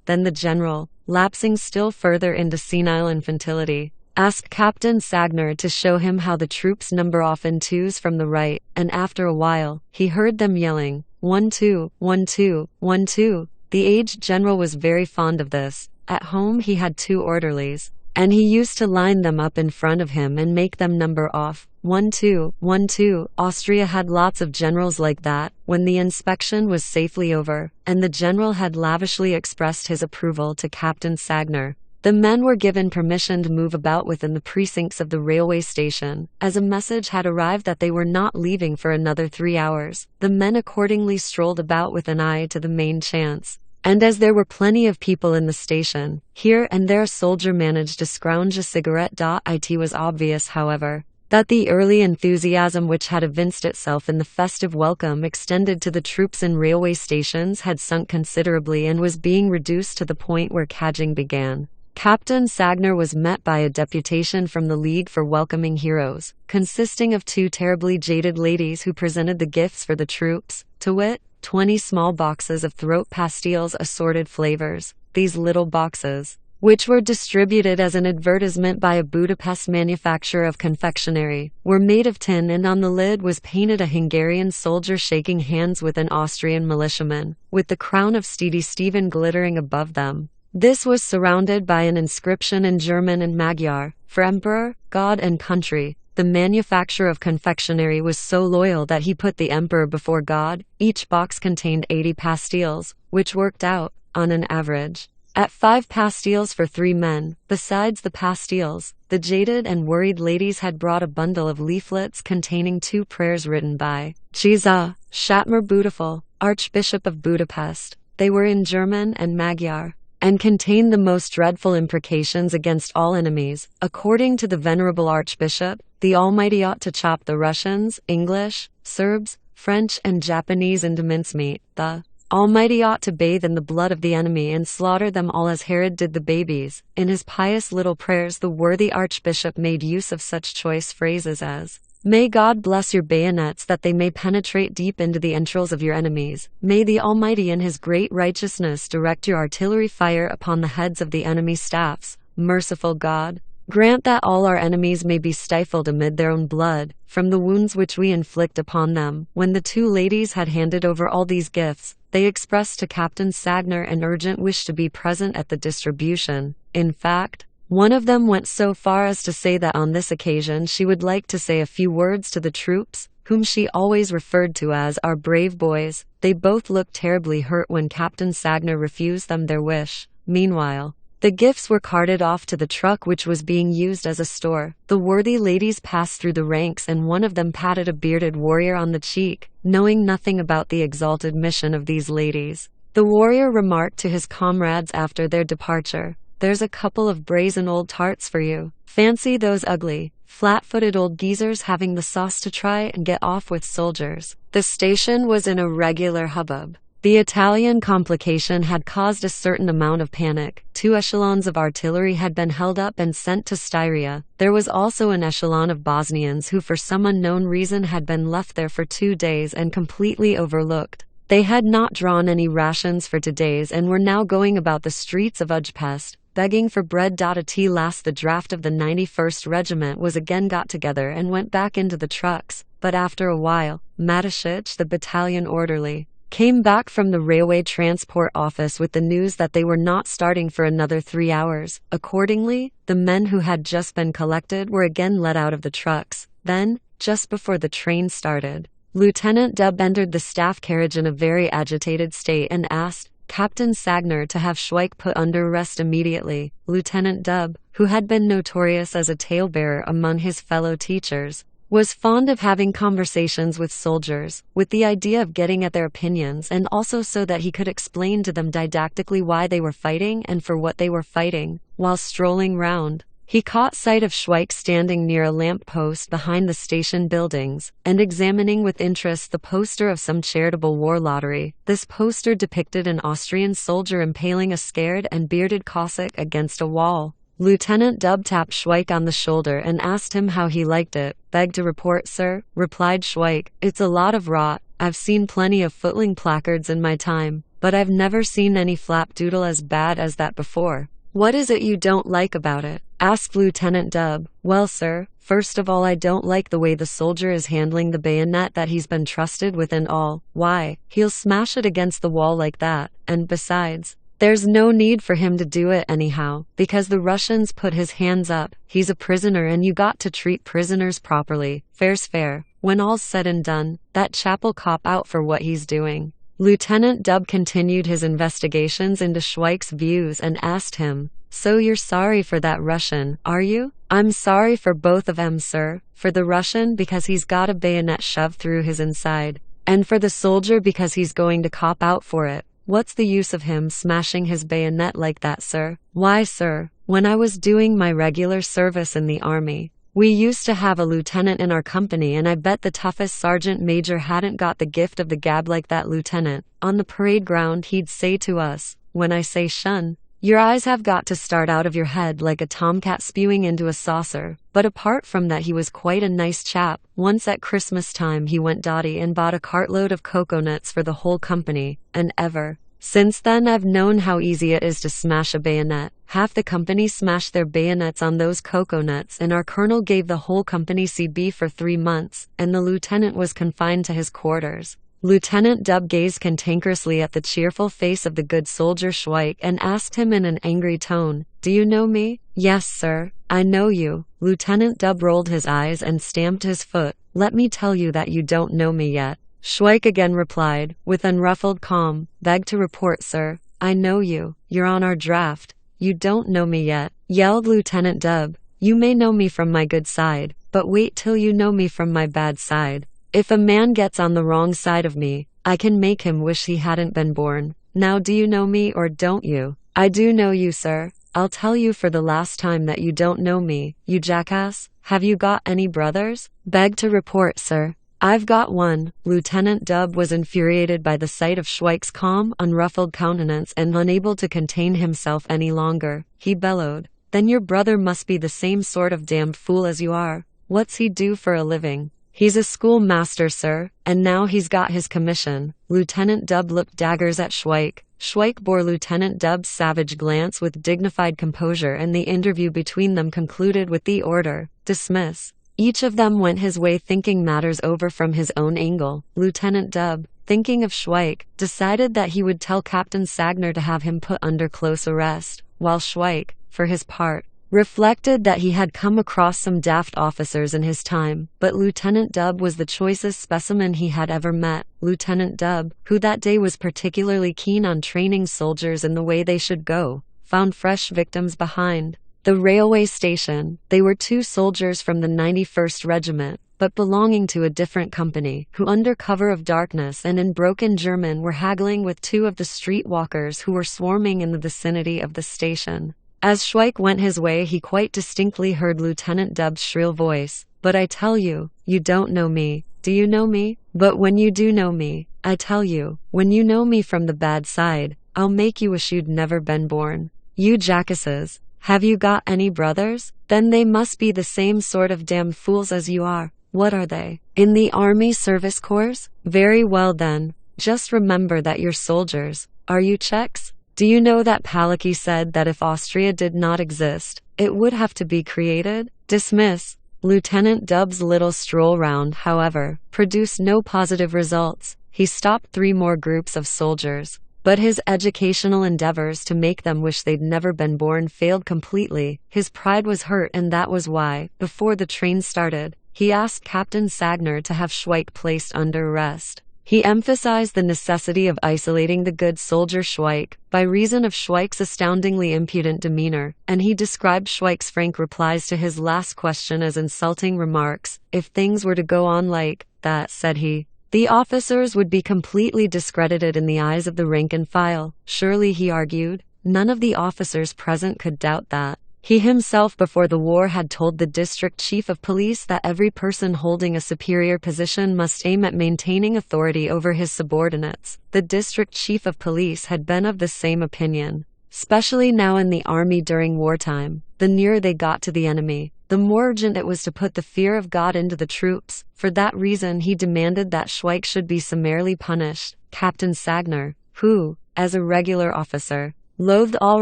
Then the general, lapsing still further into senile infantility, asked Captain Sagner to show him how the troops number off in twos from the right, and after a while, he heard them yelling, 1 2, 1 2, 1 2. The aged general was very fond of this. At home he had 2 orderlies, and he used to line them up in front of him and make them number off, 1 2, 1 2. Austria had lots of generals like that. When the inspection was safely over, and the general had lavishly expressed his approval to Captain Sagner, the men were given permission to move about within the precincts of the railway station. As a message had arrived that they were not leaving for another 3 hours, the men accordingly strolled about with an eye to the main chance. And as there were plenty of people in the station, here and there a soldier managed to scrounge a cigarette. It was obvious, however, that the early enthusiasm which had evinced itself in the festive welcome extended to the troops in railway stations had sunk considerably and was being reduced to the point where cadging began. Captain Sagner was met by a deputation from the League for Welcoming Heroes, consisting of 2 terribly jaded ladies who presented the gifts for the troops, to wit, 20 small boxes of throat pastilles assorted flavors. These little boxes, which were distributed as an advertisement by a Budapest manufacturer of confectionery, were made of tin, and on the lid was painted a Hungarian soldier shaking hands with an Austrian militiaman, with the crown of Steady Stephen glittering above them. This was surrounded by an inscription in German and Magyar, for Emperor, God and Country. The manufacturer of confectionery was so loyal that he put the Emperor before God. Each box contained 80 pastilles, which worked out, on an average, at 5 pastilles for 3 men. Besides the pastilles, the jaded and worried ladies had brought a bundle of leaflets containing 2 prayers written by Jesus Shatmer Beautiful, Archbishop of Budapest. They were in German and Magyar, and contained the most dreadful imprecations against all enemies. According to the venerable Archbishop, the Almighty ought to chop the Russians, English, Serbs, French and Japanese into mincemeat. The Almighty ought to bathe in the blood of the enemy and slaughter them all as Herod did the babies." In his pious little prayers, the worthy archbishop made use of such choice phrases as, "May God bless your bayonets that they may penetrate deep into the entrails of your enemies. May the Almighty in his great righteousness direct your artillery fire upon the heads of the enemy staffs. Merciful God, grant that all our enemies may be stifled amid their own blood, from the wounds which we inflict upon them." When the two ladies had handed over all these gifts, they expressed to Captain Sagner an urgent wish to be present at the distribution. In fact, one of them went so far as to say that on this occasion she would like to say a few words to the troops, whom she always referred to as "our brave boys." They both looked terribly hurt when Captain Sagner refused them their wish. Meanwhile, the gifts were carted off to the truck which was being used as a store. The worthy ladies passed through the ranks, and one of them patted a bearded warrior on the cheek. Knowing nothing about the exalted mission of these ladies, the warrior remarked to his comrades after their departure, "There's a couple of brazen old tarts for you. Fancy those ugly, flat-footed old geezers having the sauce to try and get off with soldiers." The station was in a regular hubbub. The Italian complication had caused a certain amount of panic. 2 echelons of artillery had been held up and sent to Styria. There was also an echelon of Bosnians who for some unknown reason had been left there for 2 days and completely overlooked. They had not drawn any rations for 2 days and were now going about the streets of Budapest, begging for bread. At last the draft of the 91st Regiment was again got together and went back into the trucks, but after a while, Matisic, the battalion orderly, came back from the railway transport office with the news that they were not starting for another 3 hours. Accordingly, the men who had just been collected were again let out of the trucks. Then, just before the train started, Lieutenant Dub entered the staff carriage in a very agitated state and asked Captain Sagner to have Schweik put under arrest immediately. Lieutenant Dub, who had been notorious as a talebearer among his fellow teachers, was fond of having conversations with soldiers, with the idea of getting at their opinions and also so that he could explain to them didactically why they were fighting and for what they were fighting. While strolling round, he caught sight of Schweik standing near a lamp post behind the station buildings, and examining with interest the poster of some charitable war lottery. This poster depicted an Austrian soldier impaling a scared and bearded Cossack against a wall. Lieutenant Dub tapped Schweik on the shoulder and asked him how he liked it. "Beg to report, sir," replied Schweik, "it's a lot of rot. I've seen plenty of footling placards in my time, but I've never seen any flapdoodle as bad as that before." "What is it you don't like about it?" asked Lieutenant Dub. "Well, sir, first of all, I don't like the way the soldier is handling the bayonet that he's been trusted with, and all. Why, he'll smash it against the wall like that, and besides, there's no need for him to do it anyhow, because the Russians put his hands up. He's a prisoner and you got to treat prisoners properly. Fair's fair. When all's said and done, that chap'll cop out for what he's doing." Lieutenant Dub continued his investigations into Schweik's views and asked him, "So you're sorry for that Russian, are you?" "I'm sorry for both of 'em, sir. For the Russian because he's got a bayonet shoved through his inside, and for the soldier because he's going to cop out for it. What's the use of him smashing his bayonet like that, sir?" "Why, sir, when I was doing my regular service in the army, we used to have a lieutenant in our company, and I bet the toughest sergeant major hadn't got the gift of the gab like that lieutenant. On the parade ground he'd say to us, when I say shun, your eyes have got to start out of your head like a tomcat spewing into a saucer. But apart from that he was quite a nice chap. Once at Christmas time he went dotty and bought a cartload of coconuts for the whole company, and ever since then I've known how easy it is to smash a bayonet. Half the company smashed their bayonets on those coconuts, and our colonel gave the whole company CB for 3 months, and the lieutenant was confined to his quarters." Lieutenant Dub gazed cantankerously at the cheerful face of the good soldier Schweik and asked him in an angry tone, "Do you know me?" "Yes, sir, I know you." Lieutenant Dub rolled his eyes and stamped his foot. "Let me tell you that you don't know me yet." Schweik again replied, with unruffled calm, "Beg to report, sir, I know you. You're on our draft." "You don't know me yet," yelled Lieutenant Dub. "You may know me from my good side, but wait till you know me from my bad side. If a man gets on the wrong side of me, I can make him wish he hadn't been born. Now do you know me or don't you?" "I do know you, sir. I'll tell you for the last time that you don't know me, you jackass. Have you got any brothers?" "Beg to report, sir, I've got one. Lieutenant Dub was infuriated by the sight of Schweik's calm, unruffled countenance and unable to contain himself any longer. He bellowed, "Then your brother must be the same sort of damned fool as you are. What's he do for a living?" "He's a schoolmaster, sir, and now he's got his commission." Lieutenant Dub looked daggers at Schweik. Schweik bore Lieutenant Dub's savage glance with dignified composure, and the interview between them concluded with the order, "Dismiss." Each of them went his way thinking matters over from his own angle. Lieutenant Dub, thinking of Schweik, decided that he would tell Captain Sagner to have him put under close arrest, while Schweik, for his part, reflected that he had come across some daft officers in his time, but Lieutenant Dub was the choicest specimen he had ever met. Lieutenant Dub, who that day was particularly keen on training soldiers in the way they should go, found fresh victims behind the railway station. They were 2 soldiers from the 91st Regiment, but belonging to a different company, who under cover of darkness and in broken German were haggling with 2 of the streetwalkers who were swarming in the vicinity of the station. As Schweik went his way, he quite distinctly heard Lieutenant Dub's shrill voice, "But I tell you, you don't know me. Do you know me? But when you do know me, I tell you, when you know me from the bad side, I'll make you wish you'd never been born. You jackasses, have you got any brothers? Then they must be the same sort of damned fools as you are." "What are they? In the Army Service Corps? Very well then. Just remember that you're soldiers. Are you Czechs? Do you know that Palicki said that if Austria did not exist, it would have to be created?" "Dismiss." Lieutenant Dub's little stroll round, however, produced no positive results. He stopped 3 more groups of soldiers, but his educational endeavors to make them wish they'd never been born failed completely. His pride was hurt, and that was why, before the train started, he asked Captain Sagner to have Schweik placed under arrest. He emphasized the necessity of isolating the good soldier Schweik, by reason of Schweik's astoundingly impudent demeanor, and he described Schweik's frank replies to his last question as insulting remarks. "If things were to go on like that," said he, "the officers would be completely discredited in the eyes of the rank and file." Surely, he argued, none of the officers present could doubt that. He himself before the war had told the district chief of police that every person holding a superior position must aim at maintaining authority over his subordinates. The district chief of police had been of the same opinion, especially now in the army during wartime. The nearer they got to the enemy, the more urgent it was to put the fear of God into the troops. For that reason he demanded that Schweik should be summarily punished. Captain Sagner, who, as a regular officer, loathed all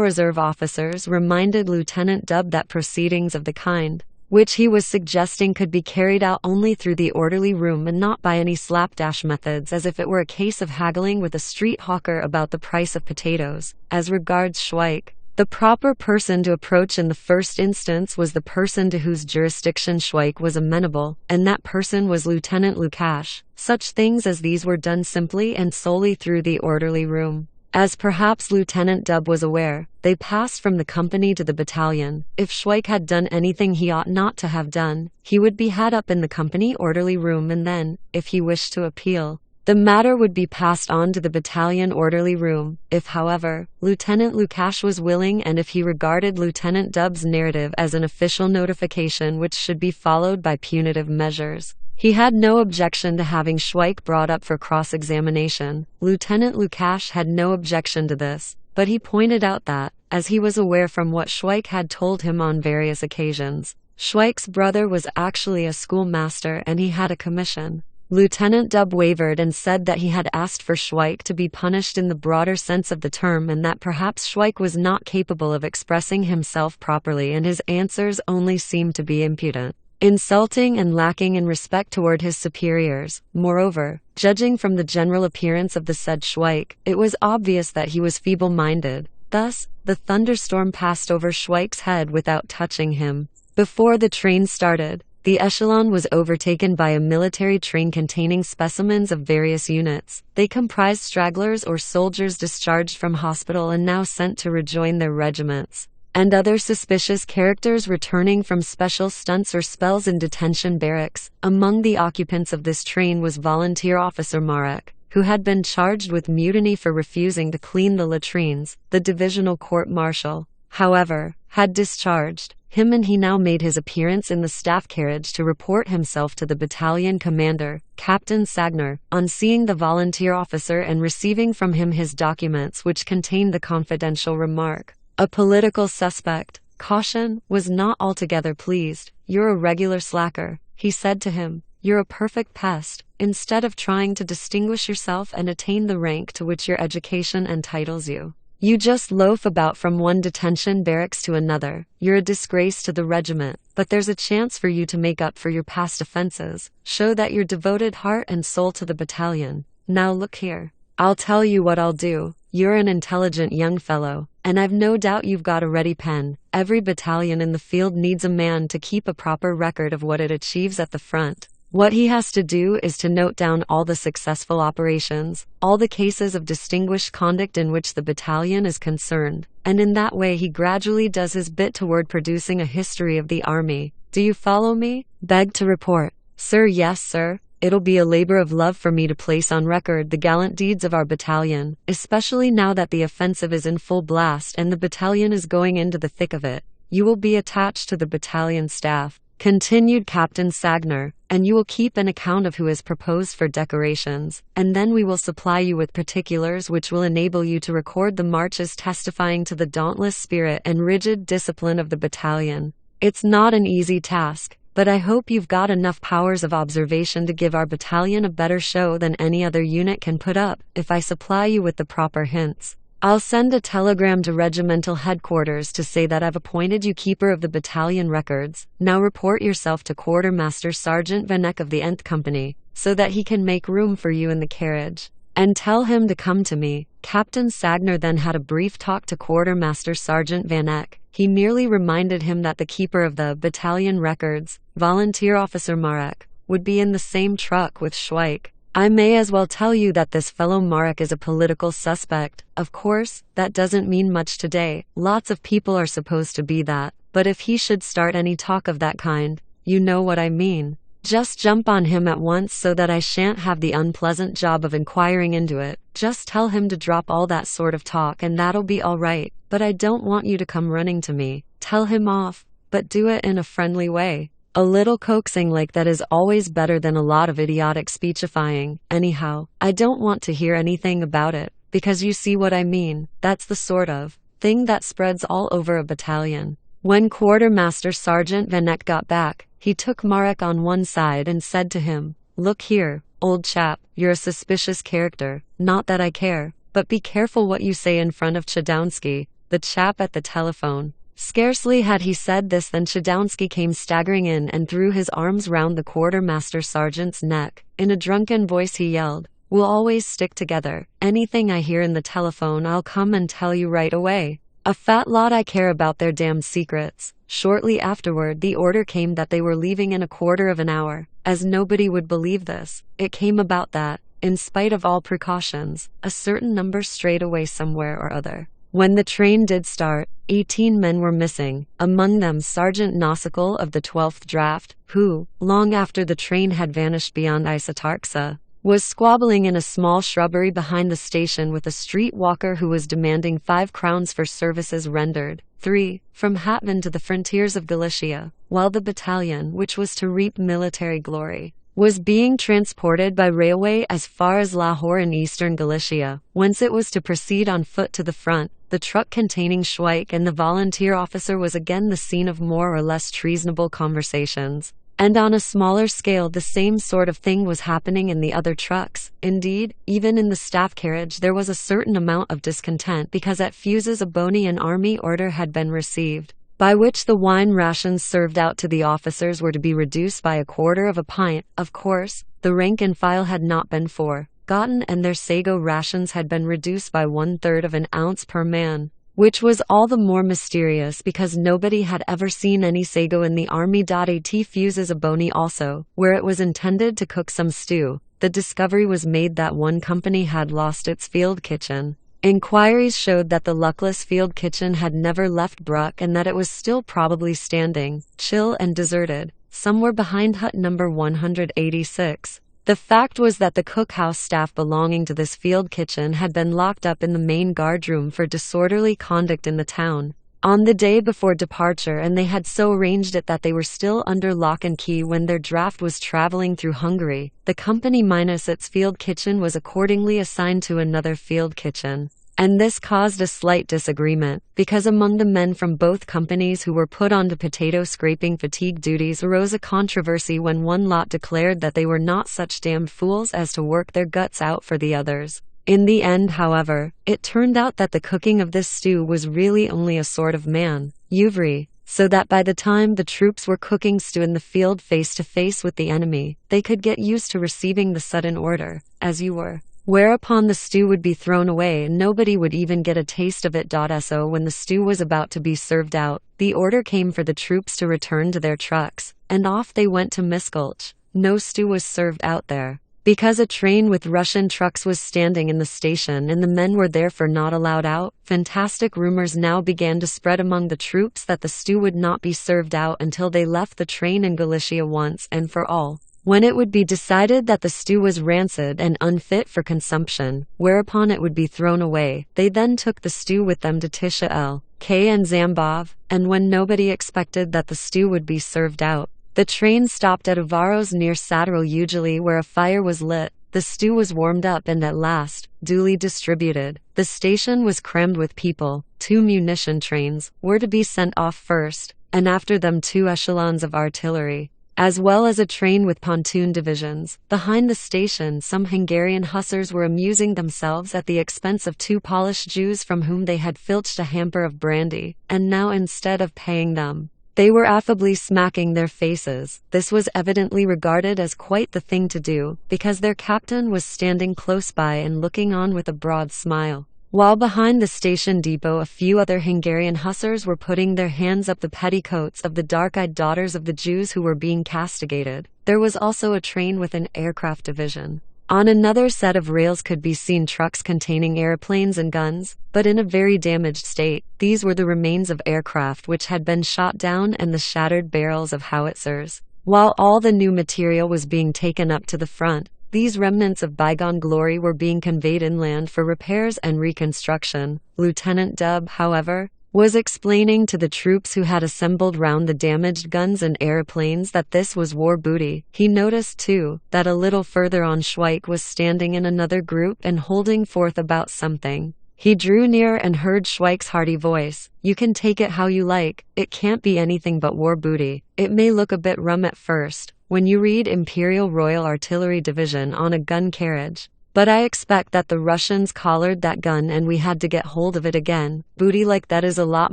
reserve officers, reminded Lieutenant Dub that proceedings of the kind, which he was suggesting, could be carried out only through the orderly room and not by any slapdash methods, as if it were a case of haggling with a street hawker about the price of potatoes. As regards Schweik, the proper person to approach in the first instance was the person to whose jurisdiction Schweik was amenable, and that person was Lieutenant Lukash. Such things as these were done simply and solely through the orderly room. As perhaps Lieutenant Dub was aware, they passed from the company to the battalion. If Schweik had done anything he ought not to have done, he would be had up in the company orderly room, and then, if he wished to appeal, the matter would be passed on to the battalion orderly room. If, however, Lieutenant Lukash was willing, and if he regarded Lieutenant Dub's narrative as an official notification which should be followed by punitive measures, he had no objection to having Schweik brought up for cross-examination. Lieutenant Lukash had no objection to this, but he pointed out that, as he was aware from what Schweik had told him on various occasions, Schweik's brother was actually a schoolmaster and he had a commission. Lieutenant Dub wavered and said that he had asked for Schweik to be punished in the broader sense of the term, and that perhaps Schweik was not capable of expressing himself properly, and his answers only seemed to be impudent, insulting, and lacking in respect toward his superiors. Moreover, judging from the general appearance of the said Schweik, it was obvious that he was feeble-minded. Thus, the thunderstorm passed over Schweik's head without touching him. Before the train started, the echelon was overtaken by a military train containing specimens of various units. They comprised stragglers or soldiers discharged from hospital and now sent to rejoin their regiments, and other suspicious characters returning from special stunts or spells in detention barracks. Among the occupants of this train was volunteer officer Marek, who had been charged with mutiny for refusing to clean the latrines. The divisional court-martial, however, had discharged him, and he now made his appearance in the staff carriage to report himself to the battalion commander, Captain Sagner. On seeing the volunteer officer and receiving from him his documents, which contained the confidential remark, "A political suspect," Caution was not altogether pleased. "You're a regular slacker," he said to him. "You're a perfect pest. Instead of trying to distinguish yourself and attain the rank to which your education entitles you, you just loaf about from one detention barracks to another. You're a disgrace to the regiment, but there's a chance for you to make up for your past offenses. Show that you're devoted heart and soul to the battalion. Now look here. I'll tell you what I'll do. You're an intelligent young fellow, and I've no doubt you've got a ready pen. Every battalion in the field needs a man to keep a proper record of what it achieves at the front. What he has to do is to note down all the successful operations, all the cases of distinguished conduct in which the battalion is concerned, and in that way he gradually does his bit toward producing a history of the army. Do you follow me?" "Beg to report." "Sir, yes, sir. It'll be a labor of love for me to place on record the gallant deeds of our battalion, especially now that the offensive is in full blast and the battalion is going into the thick of it. You will be attached to the battalion staff," continued Captain Sagner, "and you will keep an account of who is proposed for decorations, and then we will supply you with particulars which will enable you to record the marches testifying to the dauntless spirit and rigid discipline of the battalion. It's not an easy task, but I hope you've got enough powers of observation to give our battalion a better show than any other unit can put up, if I supply you with the proper hints. I'll send a telegram to Regimental headquarters to say that I've appointed you keeper of the battalion records. Now report yourself to Quartermaster Sergeant Vanek of the Nth Company, so that he can make room for you in the carriage. And tell him to come to me." Captain Sagner then had a brief talk to Quartermaster Sergeant Vanek. He merely reminded him that the keeper of the battalion records, Volunteer Officer Marek, would be in the same truck with Schweik. "I may as well tell you that this fellow Marek is a political suspect. Of course, that doesn't mean much today. Lots of people are supposed to be that. But if he should start any talk of that kind, you know what I mean. Just jump on him at once so that I shan't have the unpleasant job of inquiring into it. Just tell him to drop all that sort of talk and that'll be all right. But I don't want you to come running to me. Tell him off, but do it in a friendly way. A little coaxing like that is always better than a lot of idiotic speechifying. Anyhow, I don't want to hear anything about it, because you see what I mean. That's the sort of thing that spreads all over a battalion." When Quartermaster Sergeant Vanek got back, he took Marek on one side and said to him, "Look here, old chap, you're a suspicious character. Not that I care, but be careful what you say in front of Chudowski, the chap at the telephone." Scarcely had he said this than Chudowski came staggering in and threw his arms round the quartermaster sergeant's neck. In a drunken voice he yelled, "We'll always stick together. Anything I hear in the telephone I'll come and tell you right away. A fat lot I care about their damned secrets." Shortly afterward the order came that they were leaving in a quarter of an hour. As nobody would believe this, it came about that, in spite of all precautions, a certain number strayed away somewhere or other. When the train did start, 18 men were missing, among them Sergeant Nautical of the 12th Draft, who, long after the train had vanished beyond Isatarxa, was squabbling in a small shrubbery behind the station with a street walker who was demanding 5 crowns for services rendered. 3. From Hatvan to the frontiers of Galicia, while the battalion, which was to reap military glory, was being transported by railway as far as Lahore in eastern Galicia, whence it was to proceed on foot to the front. The truck containing Schweik and the volunteer officer was again the scene of more or less treasonable conversations. And on a smaller scale the same sort of thing was happening in the other trucks. Indeed, even in the staff carriage there was a certain amount of discontent because at Fuses a bony an army order had been received, by which the wine rations served out to the officers were to be reduced by 1/4 of a pint. Of course, the rank and file had not been forgotten, and their sago rations had been reduced by 1/3 of an ounce per man, which was all the more mysterious because nobody had ever seen any sago in the army. At Fuses a bony also, where it was intended to cook some stew, the discovery was made that one company had lost its field kitchen. Inquiries showed that the luckless field kitchen had never left Bruck and that it was still probably standing, chill and deserted, somewhere behind hut number 186. The fact was that the cookhouse staff belonging to this field kitchen had been locked up in the main guardroom for disorderly conduct in the town. on the day before departure, and they had so arranged it that they were still under lock and key when their draft was traveling through Hungary. The company minus its field kitchen was accordingly assigned to another field kitchen. And this caused a slight disagreement, because among the men from both companies who were put onto potato scraping fatigue duties arose a controversy when one lot declared that they were not such damned fools as to work their guts out for the others. In the end, however, it turned out that the cooking of this stew was really only a sort of maneuver, so that by the time the troops were cooking stew in the field face to face with the enemy, they could get used to receiving the sudden order, "As you were." Whereupon the stew would be thrown away and nobody would even get a taste of it. So when the stew was about to be served out, the order came for the troops to return to their trucks, and off they went to Miskolc. No stew was served out there, because a train with Russian trucks was standing in the station and the men were therefore not allowed out. Fantastic rumors now began to spread among the troops that the stew would not be served out until they left the train in Galicia once and for all, when it would be decided that the stew was rancid and unfit for consumption, whereupon it would be thrown away. They then took the stew with them to Tisha L.K. and Zambov, and when nobody expected that the stew would be served out, the train stopped at Avaros near Sataril usually, where a fire was lit. The stew was warmed up and at last, duly distributed. The station was crammed with people. 2 munition trains were to be sent off first, and after them 2 echelons of artillery, as well as a train with pontoon divisions. Behind the station, some Hungarian hussars were amusing themselves at the expense of 2 Polish Jews from whom they had filched a hamper of brandy, and now instead of paying them, they were affably smacking their faces. This was evidently regarded as quite the thing to do, because their captain was standing close by and looking on with a broad smile, while behind the station depot a few other Hungarian hussars were putting their hands up the petticoats of the dark-eyed daughters of the Jews who were being castigated. There was also a train with an aircraft division. On another set of rails could be seen trucks containing airplanes and guns, but in a very damaged state. These were the remains of aircraft which had been shot down and the shattered barrels of howitzers. While all the new material was being taken up to the front, these remnants of bygone glory were being conveyed inland for repairs and reconstruction. Lieutenant Dubb, however, was explaining to the troops who had assembled round the damaged guns and aeroplanes that this was war booty. He noticed, too, that a little further on Schweik was standing in another group and holding forth about something. He drew near and heard Schweik's hearty voice. "You can take it how you like, it can't be anything but war booty. It may look a bit rum at first, when you read Imperial Royal Artillery Division on a gun carriage. But I expect that the Russians collared that gun and we had to get hold of it again. Booty like that is a lot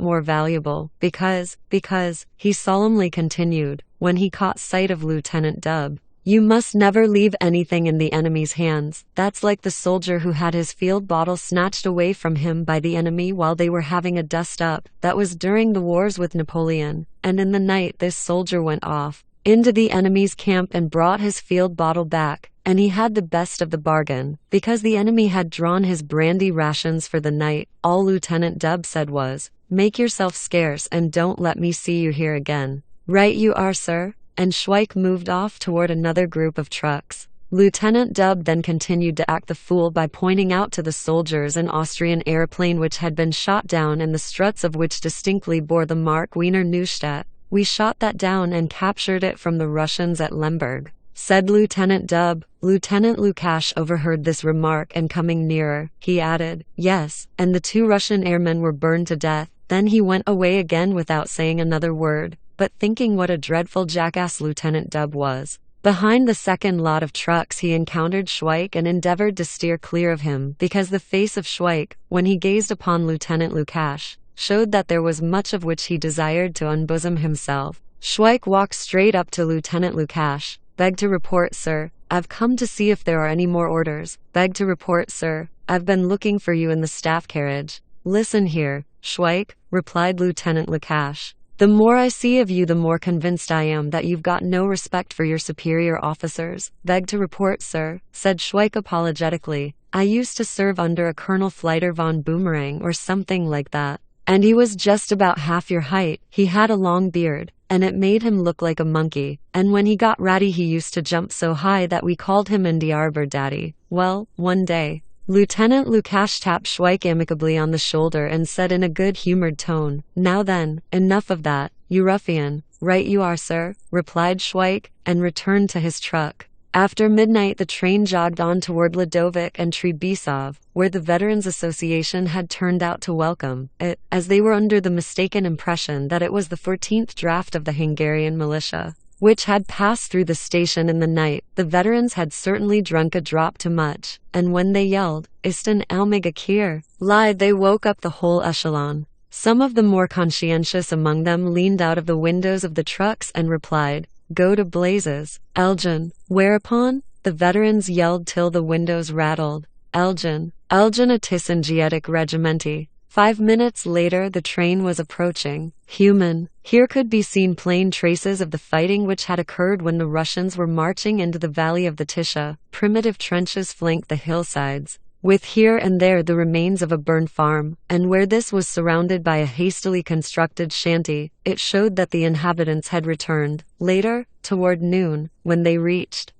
more valuable, because, he solemnly continued, when he caught sight of Lieutenant Dubb, you must never leave anything in the enemy's hands. That's like the soldier who had his field bottle snatched away from him by the enemy while they were having a dust-up. That was during the wars with Napoleon, and in the night this soldier went off into the enemy's camp and brought his field bottle back. And he had the best of the bargain, because the enemy had drawn his brandy rations for the night. All Lieutenant Dubb said was, 'Make yourself scarce and don't let me see you here again.' 'Right you are, sir.' And Schweik moved off toward another group of trucks. Lieutenant Dubb then continued to act the fool by pointing out to the soldiers an Austrian airplane which had been shot down and the struts of which distinctly bore the mark Wiener Neustadt. 'We shot that down and captured it from the Russians at Lemberg,' said Lieutenant Dubb. Lieutenant Lukash overheard this remark and coming nearer, he added, 'Yes, and the 2 Russian airmen were burned to death.' Then he went away again without saying another word, but thinking what a dreadful jackass Lieutenant Dubb was. Behind the second lot of trucks he encountered Schweik and endeavored to steer clear of him, because the face of Schweik, when he gazed upon Lieutenant Lukash, showed that there was much of which he desired to unbosom himself. Schweik walked straight up to Lieutenant Lukash. 'Beg to report, sir. I've come to see if there are any more orders.' 'Beg to report, sir. I've been looking for you in the staff carriage.' 'Listen here, Schweik,' replied Lieutenant Lukash. 'The more I see of you the more convinced I am that you've got no respect for your superior officers.' 'Beg to report, sir,' said Schweik apologetically. 'I used to serve under a Colonel Fleiter von Boomerang or something like that, and he was just about half your height. He had a long beard, and it made him look like a monkey, and when he got ratty he used to jump so high that we called him Indy Arbor Daddy. Well, one day, Lieutenant Lukash tapped Schweik amicably on the shoulder and said in a good-humored tone, "Now then, enough of that, you ruffian." "Right you are, sir," replied Schweik, and returned to his truck. After midnight the train jogged on toward Ladovic and Trebisov, where the Veterans Association had turned out to welcome it, as they were under the mistaken impression that it was the 14th draft of the Hungarian militia, which had passed through the station in the night. The veterans had certainly drunk a drop too much, and when they yelled, "Isten almig akir," they woke up the whole echelon. Some of the more conscientious among them leaned out of the windows of the trucks and replied, "Go to blazes, Elgin," whereupon the veterans yelled till the windows rattled, "Elgin, Elgin a Tisangietic regimenti." 5 minutes later the train was approaching. Here could be seen plain traces of the fighting which had occurred when the Russians were marching into the valley of the Tisza. Primitive trenches flanked the hillsides, with here and there the remains of a burned farm, and where this was surrounded by a hastily constructed shanty, it showed that the inhabitants had returned. Later, toward noon, when they reached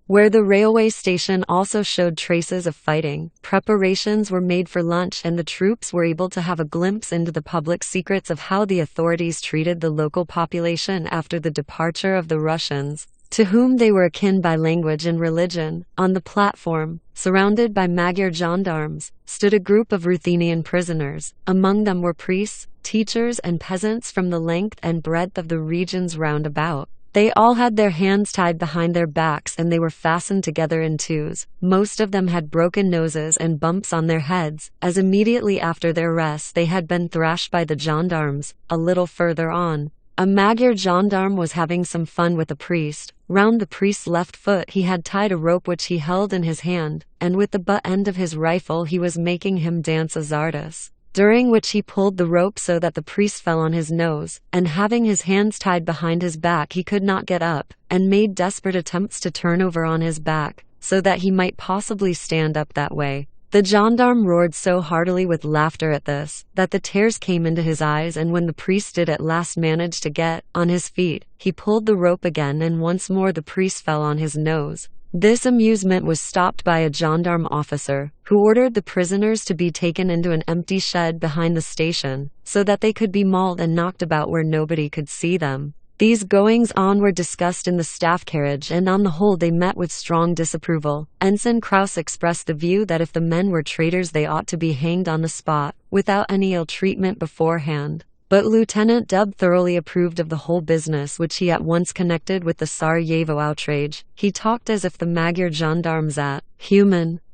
where the railway station also showed traces of fighting, preparations were made for lunch and the troops were able to have a glimpse into the public secrets of how the authorities treated the local population after the departure of the Russians, to whom they were akin by language and religion. On the platform, surrounded by Magyar gendarmes, stood a group of Ruthenian prisoners. Among them were priests, teachers and peasants from the length and breadth of the regions round about. They all had their hands tied behind their backs and they were fastened together in twos. Most of them had broken noses and bumps on their heads, as immediately after their arrest they had been thrashed by the gendarmes. A little further on, a Magyar gendarme was having some fun with a priest. Round the priest's left foot he had tied a rope which he held in his hand, and with the butt end of his rifle he was making him dance a czardas, during which he pulled the rope so that the priest fell on his nose, and having his hands tied behind his back he could not get up, and made desperate attempts to turn over on his back, so that he might possibly stand up that way. The gendarme roared so heartily with laughter at this, that the tears came into his eyes, and when the priest did at last manage to get on his feet, he pulled the rope again and once more the priest fell on his nose. This amusement was stopped by a gendarme officer, who ordered the prisoners to be taken into an empty shed behind the station, so that they could be mauled and knocked about where nobody could see them. These goings-on were discussed in the staff carriage, and on the whole they met with strong disapproval. Ensign Kraus expressed the view that if the men were traitors they ought to be hanged on the spot, without any ill treatment beforehand. But Lieutenant Dub thoroughly approved of the whole business, which he at once connected with the Sarajevo outrage. He talked as if the Magyar gendarmes at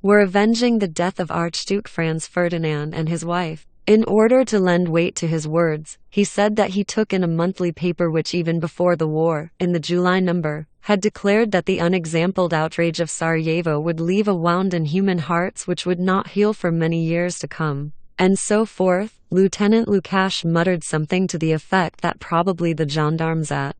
were avenging the death of Archduke Franz Ferdinand and his wife. In order to lend weight to his words, he said that he took in a monthly paper which even before the war, in the July number, had declared that the unexampled outrage of Sarajevo would leave a wound in human hearts which would not heal for many years to come, and so forth. Lieutenant Lukash muttered something to the effect that probably the gendarmes at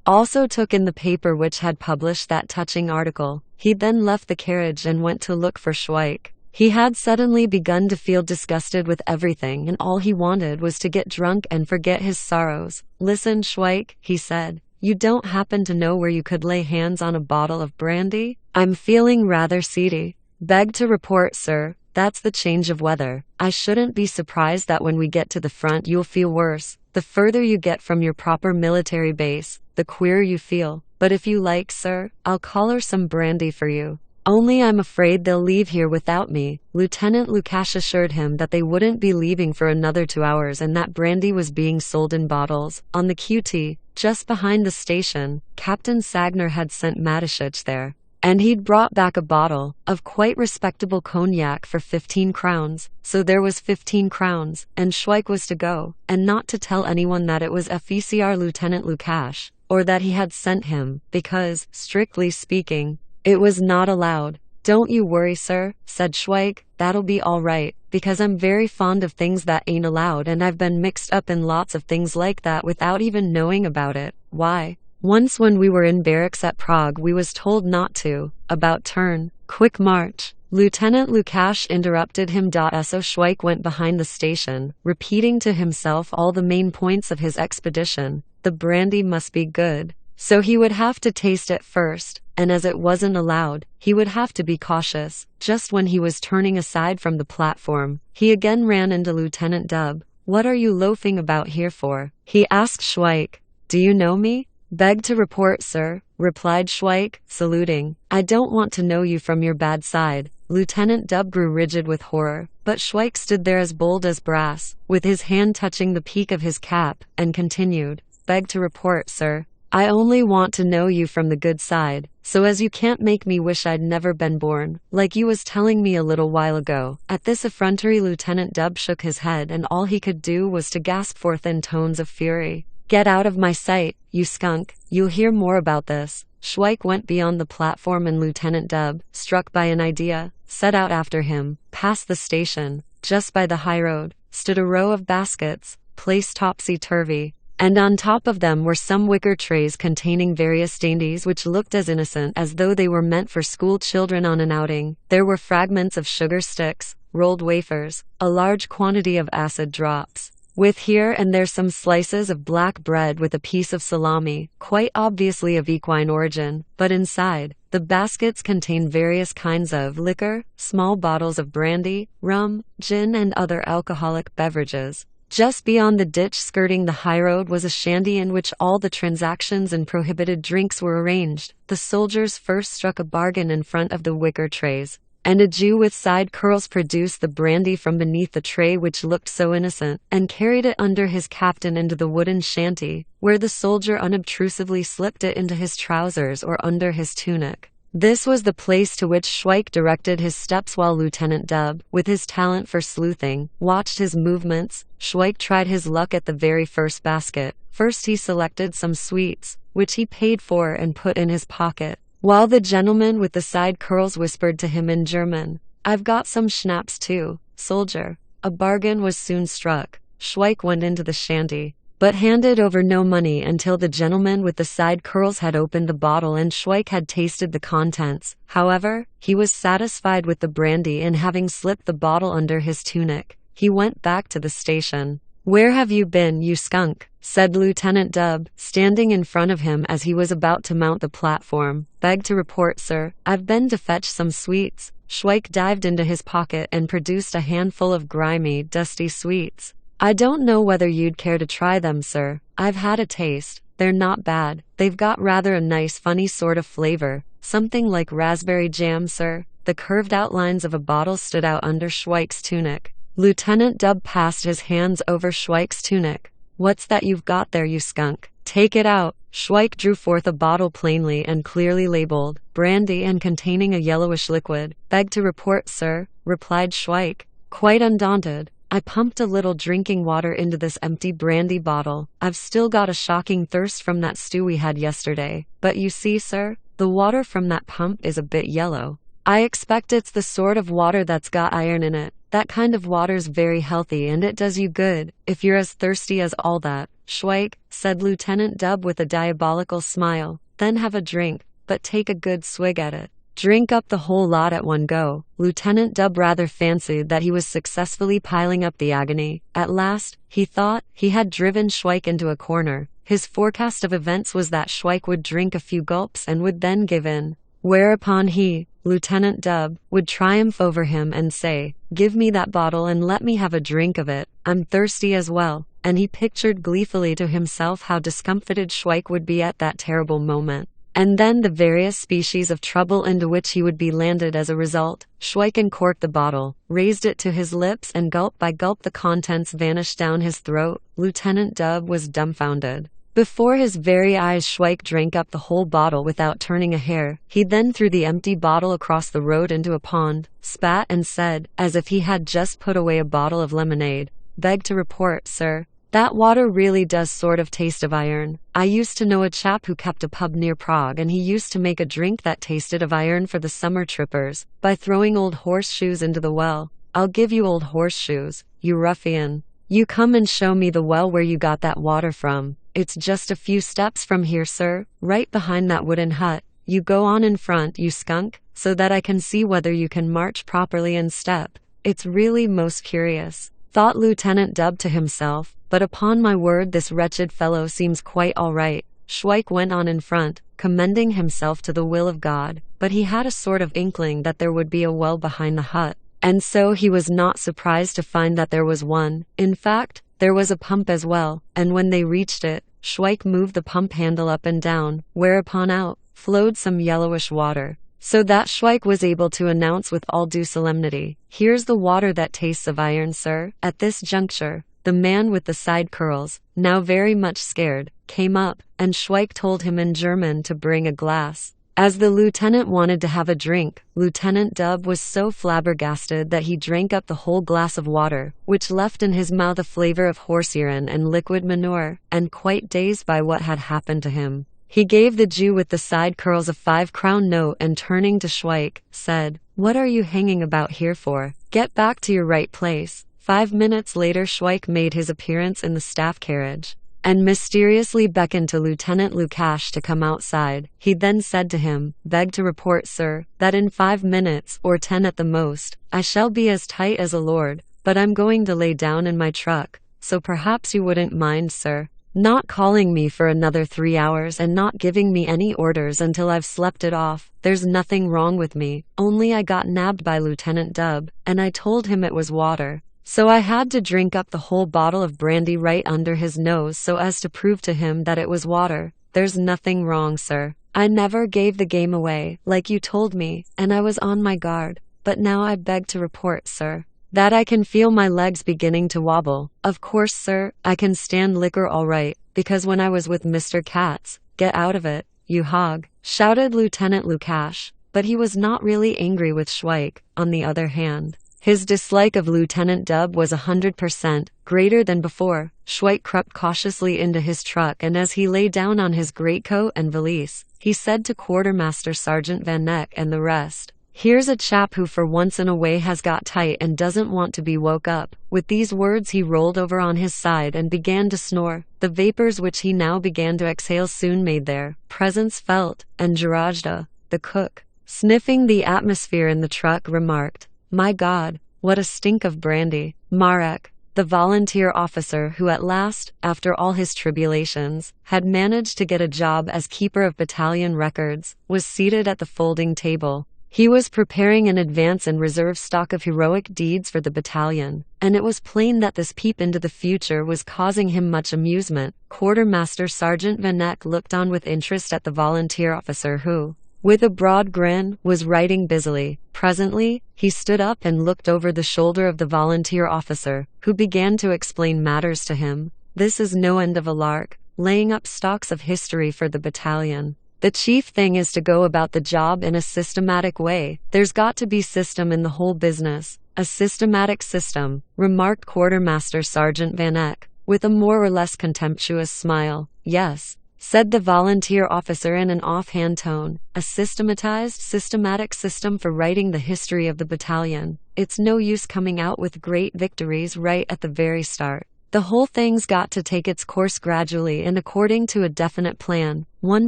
also took in the paper which had published that touching article. He then left the carriage and went to look for Schweik. He had suddenly begun to feel disgusted with everything, and all he wanted was to get drunk and forget his sorrows. "Listen, Schweik," he said, "you don't happen to know where you could lay hands on a bottle of brandy? I'm feeling rather seedy." "Beg to report, sir, that's the change of weather. I shouldn't be surprised that when we get to the front you'll feel worse. The further you get from your proper military base, the queerer you feel. But if you like, sir, I'll collar some brandy for you. Only I'm afraid they'll leave here without me." Lieutenant Lukash assured him that they wouldn't be leaving for another 2 hours and that brandy was being sold in bottles. On the QT, just behind the station, Captain Sagner had sent Matishich there, and he'd brought back a bottle of quite respectable cognac for 15 crowns, so there was 15 crowns, and Schweik was to go, and not to tell anyone that it was FECR Lieutenant Lukash, or that he had sent him, because, strictly speaking, it was not allowed. "Don't you worry, sir," said Schweik, "that'll be all right, because I'm very fond of things that ain't allowed and I've been mixed up in lots of things like that without even knowing about it. Why, once when we were in barracks at Prague we was told not to, about turn, quick march." Lieutenant Lukash interrupted him. So Schweik went behind the station, repeating to himself all the main points of his expedition. The brandy must be good. So he would have to taste it first, and as it wasn't allowed, he would have to be cautious. Just when he was turning aside from the platform, he again ran into Lieutenant Dub. "What are you loafing about here for?" he asked Schweik. "Do you know me?" "Beg to report, sir," replied Schweik, saluting. "I don't want to know you from your bad side." Lieutenant Dub grew rigid with horror, but Schweik stood there as bold as brass, with his hand touching the peak of his cap, and continued, "Beg to report, sir. I only want to know you from the good side, so as you can't make me wish I'd never been born, like you was telling me a little while ago." At this effrontery, Lieutenant Dub shook his head, and all he could do was to gasp forth in tones of fury, "Get out of my sight, you skunk. You'll hear more about this." Schweik went beyond the platform, and Lieutenant Dub, struck by an idea, set out after him. Past the station, just by the high road, stood a row of baskets, placed topsy-turvy, and on top of them were some wicker trays containing various dainties which looked as innocent as though they were meant for school children on an outing. There were fragments of sugar sticks, rolled wafers, a large quantity of acid drops, with here and there some slices of black bread with a piece of salami, quite obviously of equine origin. But inside, the baskets contained various kinds of liquor, small bottles of brandy, rum, gin, and other alcoholic beverages. Just beyond the ditch skirting the highroad was a shanty in which all the transactions and prohibited drinks were arranged. The soldiers first struck a bargain in front of the wicker trays, and a Jew with side curls produced the brandy from beneath the tray which looked so innocent, and carried it under his captain into the wooden shanty, where the soldier unobtrusively slipped it into his trousers or under his tunic. This was the place to which Schweik directed his steps while Lieutenant Dub, with his talent for sleuthing, watched his movements. Schweik tried his luck at the very first basket. First he selected some sweets, which he paid for and put in his pocket, while the gentleman with the side curls whispered to him in German, "I've got some schnapps too, soldier." A bargain was soon struck. Schweik went into the shanty, but handed over no money until the gentleman with the side curls had opened the bottle and Schweik had tasted the contents. However, he was satisfied with the brandy, and having slipped the bottle under his tunic, he went back to the station. "Where have you been, you skunk?" said Lieutenant Dub, standing in front of him as he was about to mount the platform. "Beg to report, sir. I've been to fetch some sweets." Schweik dived into his pocket and produced a handful of grimy, dusty sweets. "I don't know whether you'd care to try them, sir. I've had a taste. They're not bad. They've got rather a nice funny sort of flavor. Something like raspberry jam, sir." The curved outlines of a bottle stood out under Schweik's tunic. Lieutenant Dub passed his hands over Schweik's tunic. "What's that you've got there, you skunk? Take it out." Schweik drew forth a bottle plainly and clearly labeled, brandy and containing a yellowish liquid. "Beg to report, sir," replied Schweik, quite undaunted. "I pumped a little drinking water into this empty brandy bottle. I've still got a shocking thirst from that stew we had yesterday. But you see, sir, the water from that pump is a bit yellow. I expect it's the sort of water that's got iron in it. That kind of water's very healthy and it does you good, if you're as thirsty as all that." "Schweik," said Lieutenant Dub with a diabolical smile, "then have a drink, but take a good swig at it. Drink up the whole lot at one go." Lieutenant Dub rather fancied that he was successfully piling up the agony. At last, he thought, he had driven Schweik into a corner. His forecast of events was that Schweik would drink a few gulps and would then give in, whereupon he, Lieutenant Dub, would triumph over him and say, "Give me that bottle and let me have a drink of it. I'm thirsty as well." And he pictured gleefully to himself how discomfited Schweik would be at that terrible moment, and then the various species of trouble into which he would be landed as a result. Schweik uncorked the bottle, raised it to his lips, and gulp by gulp the contents vanished down his throat. Lieutenant Dub was dumbfounded. Before his very eyes Schweik drank up the whole bottle without turning a hair. He then threw the empty bottle across the road into a pond, spat and said, as if he had just put away a bottle of lemonade, "Beg to report, sir, that water really does sort of taste of iron. I used to know a chap who kept a pub near Prague, and he used to make a drink that tasted of iron for the summer trippers, by throwing old horseshoes into the well. I'll give you old horseshoes, you ruffian. You come and show me the well where you got that water from. It's just a few steps from here, sir, right behind that wooden hut. You go on in front, you skunk, so that I can see whether you can march properly in step. It's really most curious," thought Lieutenant Dub to himself, "but upon my word this wretched fellow seems quite all right." Schweik went on in front, commending himself to the will of God, but he had a sort of inkling that there would be a well behind the hut, and so he was not surprised to find that there was one. In fact, there was a pump as well, and when they reached it, Schweik moved the pump handle up and down, whereupon out flowed some yellowish water, so that Schweik was able to announce with all due solemnity, "Here's the water that tastes of iron, sir." At this juncture, the man with the side curls, now very much scared, came up, and Schweik told him in German to bring a glass. As the lieutenant wanted to have a drink, Lieutenant Dub was so flabbergasted that he drank up the whole glass of water, which left in his mouth a flavor of horse urine and liquid manure, and quite dazed by what had happened to him, he gave the Jew with the side curls a 5-crown note and turning to Schweik, said, "What are you hanging about here for? Get back to your right place." 5 minutes later Schweik made his appearance in the staff carriage, and mysteriously beckoned to Lieutenant Lukash to come outside. He then said to him, "Beg to report, sir, that in 5 minutes, or 10 at the most, I shall be as tight as a lord, but I'm going to lay down in my truck, so perhaps you wouldn't mind, sir, not calling me for another 3 hours and not giving me any orders until I've slept it off. There's nothing wrong with me, only I got nabbed by Lieutenant Dub, and I told him it was water. So I had to drink up the whole bottle of brandy right under his nose so as to prove to him that it was water. There's nothing wrong, sir. I never gave the game away, like you told me, and I was on my guard. But now I beg to report, sir, that I can feel my legs beginning to wobble. Of course, sir, I can stand liquor all right, because when I was with Mr. Katz, get out of it, you hog, shouted Lieutenant Lukash. But he was not really angry with Schweik. On the other hand, his dislike of Lieutenant Dub was 100% greater than before. Schweik crept cautiously into his truck, and as he lay down on his greatcoat and valise, he said to Quartermaster Sergeant Van Neck and the rest, "Here's a chap who for once in a way has got tight and doesn't want to be woke up." With these words he rolled over on his side and began to snore. The vapors which he now began to exhale soon made their presence felt, and Jarajda, the cook, sniffing the atmosphere in the truck, remarked, "My God, what a stink of brandy." Marek, the volunteer officer who at last, after all his tribulations, had managed to get a job as keeper of battalion records, was seated at the folding table. He was preparing an advance and reserve stock of heroic deeds for the battalion, and it was plain that this peep into the future was causing him much amusement. Quartermaster Sergeant Van Neck looked on with interest at the volunteer officer who, with a broad grin, was writing busily. Presently, he stood up and looked over the shoulder of the volunteer officer, who began to explain matters to him. "This is no end of a lark, laying up stocks of history for the battalion. The chief thing is to go about the job in a systematic way. There's got to be system in the whole business." "A systematic system," remarked Quartermaster Sergeant Van Eck, with a more or less contemptuous smile. "Yes," said the volunteer officer in an offhand tone, "a systematic system for writing the history of the battalion. It's no use coming out with great victories right at the very start. The whole thing's got to take its course gradually and according to a definite plan. One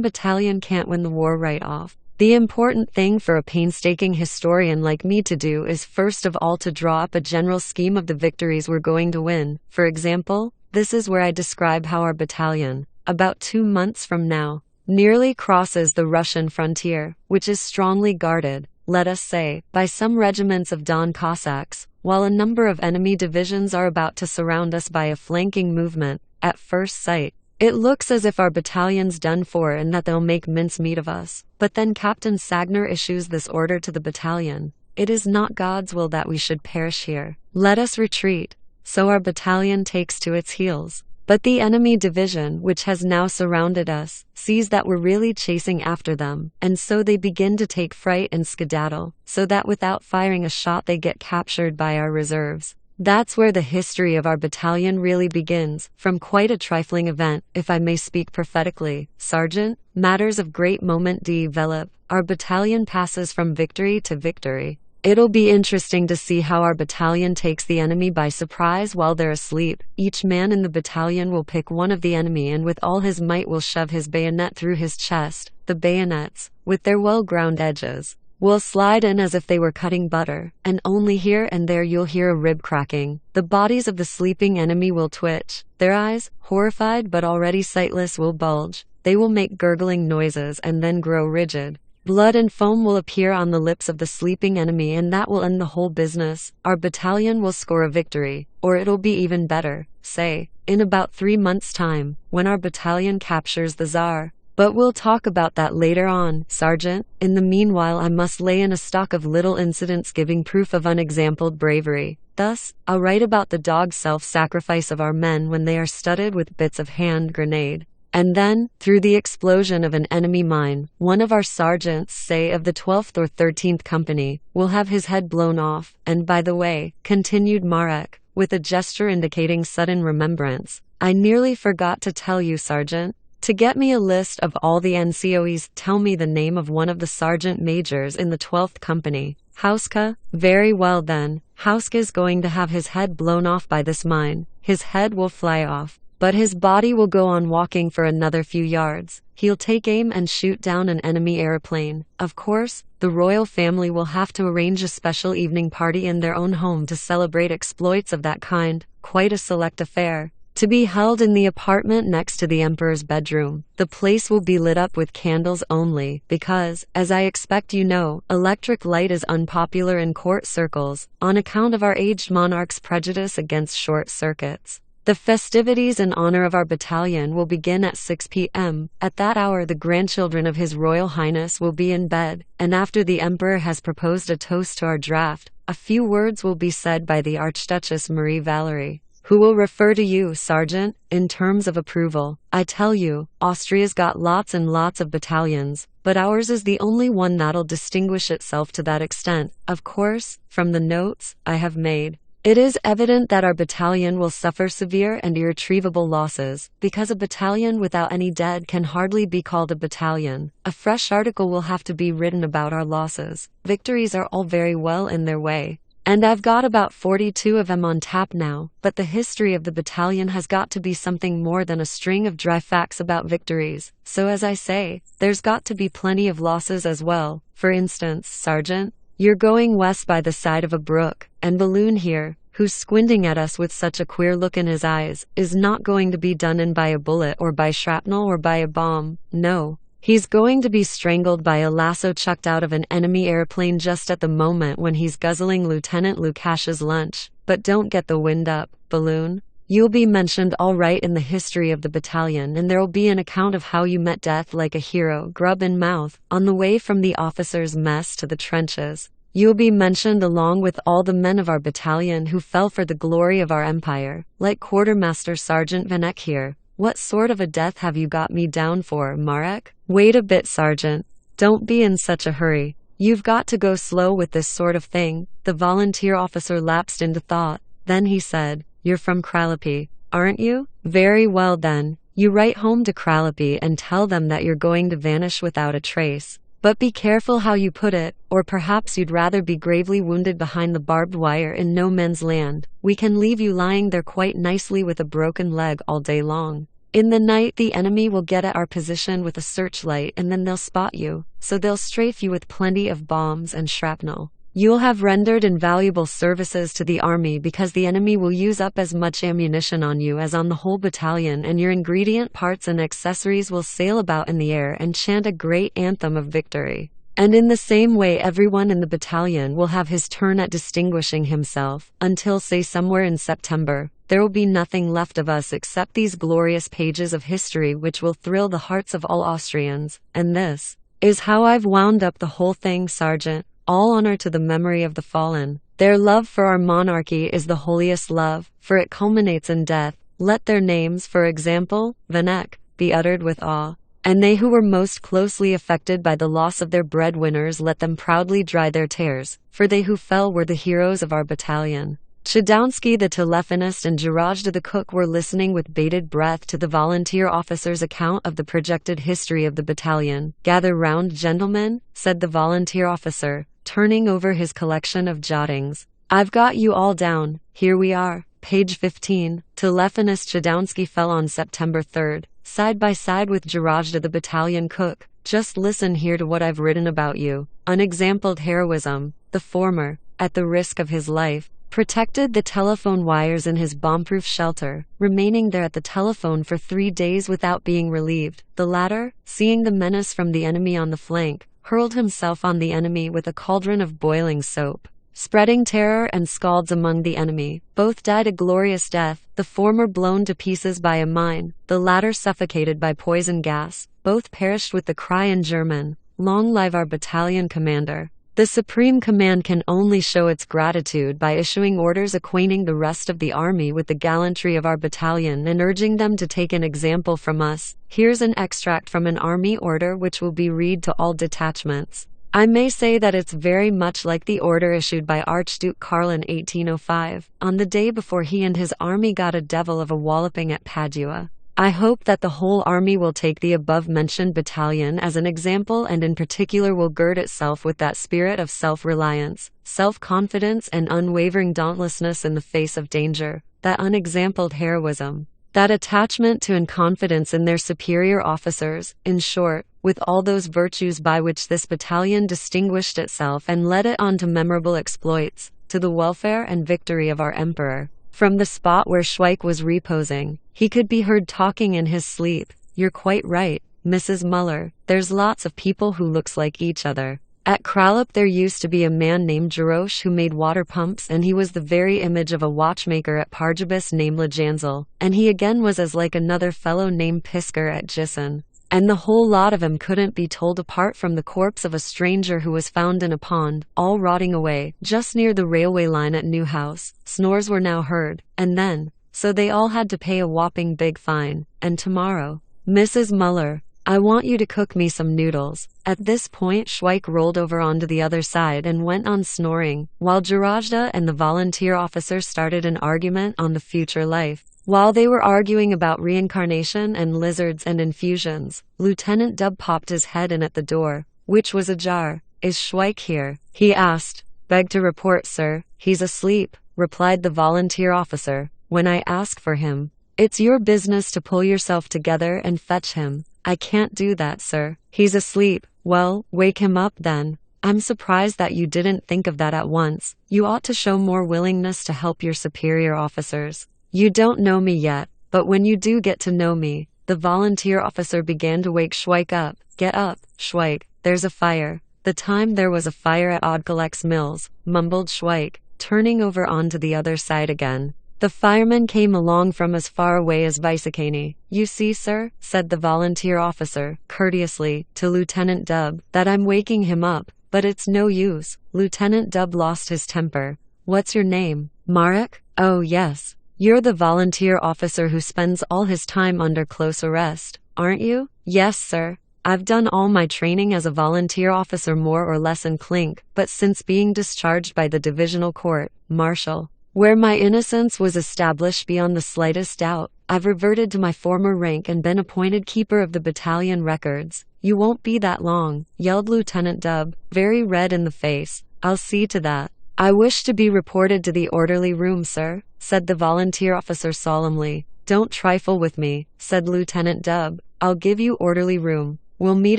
battalion can't win the war right off. The important thing for a painstaking historian like me to do is first of all to draw up a general scheme of the victories we're going to win. For example, this is where I describe how our battalion, about 2 months from now, nearly crosses the Russian frontier, which is strongly guarded, let us say, by some regiments of Don Cossacks, while a number of enemy divisions are about to surround us by a flanking movement. At first sight, it looks as if our battalion's done for and that they'll make mincemeat of us. But then Captain Sagner issues this order to the battalion: "It is not God's will that we should perish here. Let us retreat." So our battalion takes to its heels. But the enemy division, which has now surrounded us, sees that we're really chasing after them, and so they begin to take fright and skedaddle, so that without firing a shot they get captured by our reserves. That's where the history of our battalion really begins. From quite a trifling event, if I may speak prophetically, Sergeant, matters of great moment develop. Our battalion passes from victory to victory. It'll be interesting to see how our battalion takes the enemy by surprise while they're asleep. Each man in the battalion will pick one of the enemy and with all his might will shove his bayonet through his chest. The bayonets, with their well-ground edges, will slide in as if they were cutting butter, and only here and there you'll hear a rib cracking. The bodies of the sleeping enemy will twitch. Their eyes, horrified but already sightless, will bulge. they will make gurgling noises and then grow rigid. Blood and foam will appear on the lips of the sleeping enemy, and that will end the whole business. Our battalion will score a victory, or it'll be even better, say, in about 3 months' time, when our battalion captures the Tsar. But we'll talk about that later on, Sergeant. In the meanwhile, I must lay in a stock of little incidents giving proof of unexampled bravery. Thus, I'll write about the dog self-sacrifice of our men when they are studded with bits of hand grenade. And then, through the explosion of an enemy mine, one of our sergeants, say of the 12th or 13th Company, will have his head blown off. And by the way, continued Marek, with a gesture indicating sudden remembrance, I nearly forgot to tell you, Sergeant, to get me a list of all the NCOEs. Tell me the name of one of the sergeant majors in the 12th Company. Hauska? Very well then, Hauska's going to have his head blown off by this mine. His head will fly off, but his body will go on walking for another few yards. He'll take aim and shoot down an enemy airplane. Of course, the royal family will have to arrange a special evening party in their own home to celebrate exploits of that kind, quite a select affair, to be held in the apartment next to the emperor's bedroom. The place will be lit up with candles only, because, as I expect you know, electric light is unpopular in court circles, on account of our aged monarch's prejudice against short circuits. The festivities in honor of our battalion will begin at 6 p.m. At that hour the grandchildren of His Royal Highness will be in bed, and after the Emperor has proposed a toast to our draft, a few words will be said by the Archduchess Marie Valerie, who will refer to you, Sergeant, in terms of approval. I tell you, Austria's got lots and lots of battalions, but ours is the only one that'll distinguish itself to that extent. Of course, from the notes I have made, it is evident that our battalion will suffer severe and irretrievable losses, because a battalion without any dead can hardly be called a battalion. A fresh article will have to be written about our losses. Victories are all very well in their way, and I've got about 42 of them on tap now, but the history of the battalion has got to be something more than a string of dry facts about victories. So as I say, there's got to be plenty of losses as well. For instance, Sergeant, you're going west by the side of a brook, and Balloon here, who's squinting at us with such a queer look in his eyes, is not going to be done in by a bullet or by shrapnel or by a bomb. No. He's going to be strangled by a lasso chucked out of an enemy airplane just at the moment when he's guzzling Lieutenant Lukash's lunch. But don't get the wind up, Balloon. You'll be mentioned all right in the history of the battalion, and there'll be an account of how you met death like a hero, grub in mouth, on the way from the officers' mess to the trenches. You'll be mentioned along with all the men of our battalion who fell for the glory of our empire, like Quartermaster Sergeant Vanek here. What sort of a death have you got me down for, Marek? Wait a bit, Sergeant. Don't be in such a hurry. You've got to go slow with this sort of thing. The volunteer officer lapsed into thought. Then he said, You're from Kralupy, aren't you? Very well then. You write home to Kralupy and tell them that you're going to vanish without a trace. But be careful how you put it, or perhaps you'd rather be gravely wounded behind the barbed wire in no man's land. We can leave you lying there quite nicely with a broken leg all day long. In the night the enemy will get at our position with a searchlight, and then they'll spot you, so they'll strafe you with plenty of bombs and shrapnel. You'll have rendered invaluable services to the army because the enemy will use up as much ammunition on you as on the whole battalion, and your ingredient parts and accessories will sail about in the air and chant a great anthem of victory. And in the same way everyone in the battalion will have his turn at distinguishing himself, until say somewhere in September, there will be nothing left of us except these glorious pages of history which will thrill the hearts of all Austrians. And this is how I've wound up the whole thing, Sergeant. All honor to the memory of the fallen. Their love for our monarchy is the holiest love, for it culminates in death. Let their names, for example, Vanek, be uttered with awe. And they who were most closely affected by the loss of their breadwinners, let them proudly dry their tears, for they who fell were the heroes of our battalion. Chudowski the telephonist and Jirajda the cook were listening with bated breath to the volunteer officer's account of the projected history of the battalion. Gather round, gentlemen, said the volunteer officer, turning over his collection of jottings. I've got you all down. Here we are. Page 15. Telephonist Chudowski fell on September 3rd, side by side with Jirajda the battalion cook. Just listen here to what I've written about you. Unexampled heroism. The former, at the risk of his life, protected the telephone wires in his bomb-proof shelter, remaining there at the telephone for 3 days without being relieved. The latter, seeing the menace from the enemy on the flank, hurled himself on the enemy with a cauldron of boiling soap, spreading terror and scalds among the enemy. Both died a glorious death, the former blown to pieces by a mine, the latter suffocated by poison gas. Both perished with the cry in German, "Long live our battalion commander." The Supreme Command can only show its gratitude by issuing orders acquainting the rest of the army with the gallantry of our battalion and urging them to take an example from us. Here's an extract from an army order which will be read to all detachments. I may say that it's very much like the order issued by Archduke Karl in 1805, on the day before he and his army got a devil of a walloping at Padua. I hope that the whole army will take the above-mentioned battalion as an example and in particular will gird itself with that spirit of self-reliance, self-confidence and unwavering dauntlessness in the face of danger, that unexampled heroism, that attachment to and confidence in their superior officers, in short, with all those virtues by which this battalion distinguished itself and led it on to memorable exploits, to the welfare and victory of our Emperor. From the spot where Schweik was reposing, he could be heard talking in his sleep. "You're quite right, Mrs. Muller. There's lots of people who looks like each other. At Kralupy there used to be a man named Jarosz who made water pumps, and he was the very image of a watchmaker at Parjabis named Lejansel, and he again was as like another fellow named Pisker at Gisen. And the whole lot of 'em couldn't be told apart from the corpse of a stranger who was found in a pond, all rotting away, just near the railway line at Newhouse." Snores were now heard, and then, so they all had to pay a whopping big fine. "And tomorrow, Mrs. Muller, I want you to cook me some noodles." At this point Schweik rolled over onto the other side and went on snoring, while Jarajda and the volunteer officer started an argument on the future life. While they were arguing about reincarnation and lizards and infusions, Lieutenant Dub popped his head in at the door, which was ajar. "Is Schweik here?" he asked. "Beg to report, sir. He's asleep," replied the volunteer officer. "When I ask for him, it's your business to pull yourself together and fetch him." "I can't do that, sir. He's asleep." "Well, wake him up then." "I'm surprised that you didn't think of that at once. You ought to show more willingness to help your superior officers." "You don't know me yet, but when you do get to know me," the volunteer officer began to wake Schweik up. "Get up, Schweik, there's a fire." "The time there was a fire at Odkalek's mills," mumbled Schweik, turning over onto the other side again. "The firemen came along from as far away as Visakani." "You see, sir," said the volunteer officer, courteously, to Lieutenant Dub, "that I'm waking him up, but it's no use." Lieutenant Dub lost his temper. "What's your name?" "Marek? Oh yes. You're the volunteer officer who spends all his time under close arrest, aren't you?" "Yes, sir. I've done all my training as a volunteer officer more or less in Clink, but since being discharged by the divisional court, martial, where my innocence was established beyond the slightest doubt, I've reverted to my former rank and been appointed keeper of the battalion records." "You won't be that long," yelled Lieutenant Dub, very red in the face. "I'll see to that." "I wish to be reported to the orderly room, sir," said the volunteer officer solemnly. "Don't trifle with me," said Lieutenant Dub. "I'll give you orderly room. We'll meet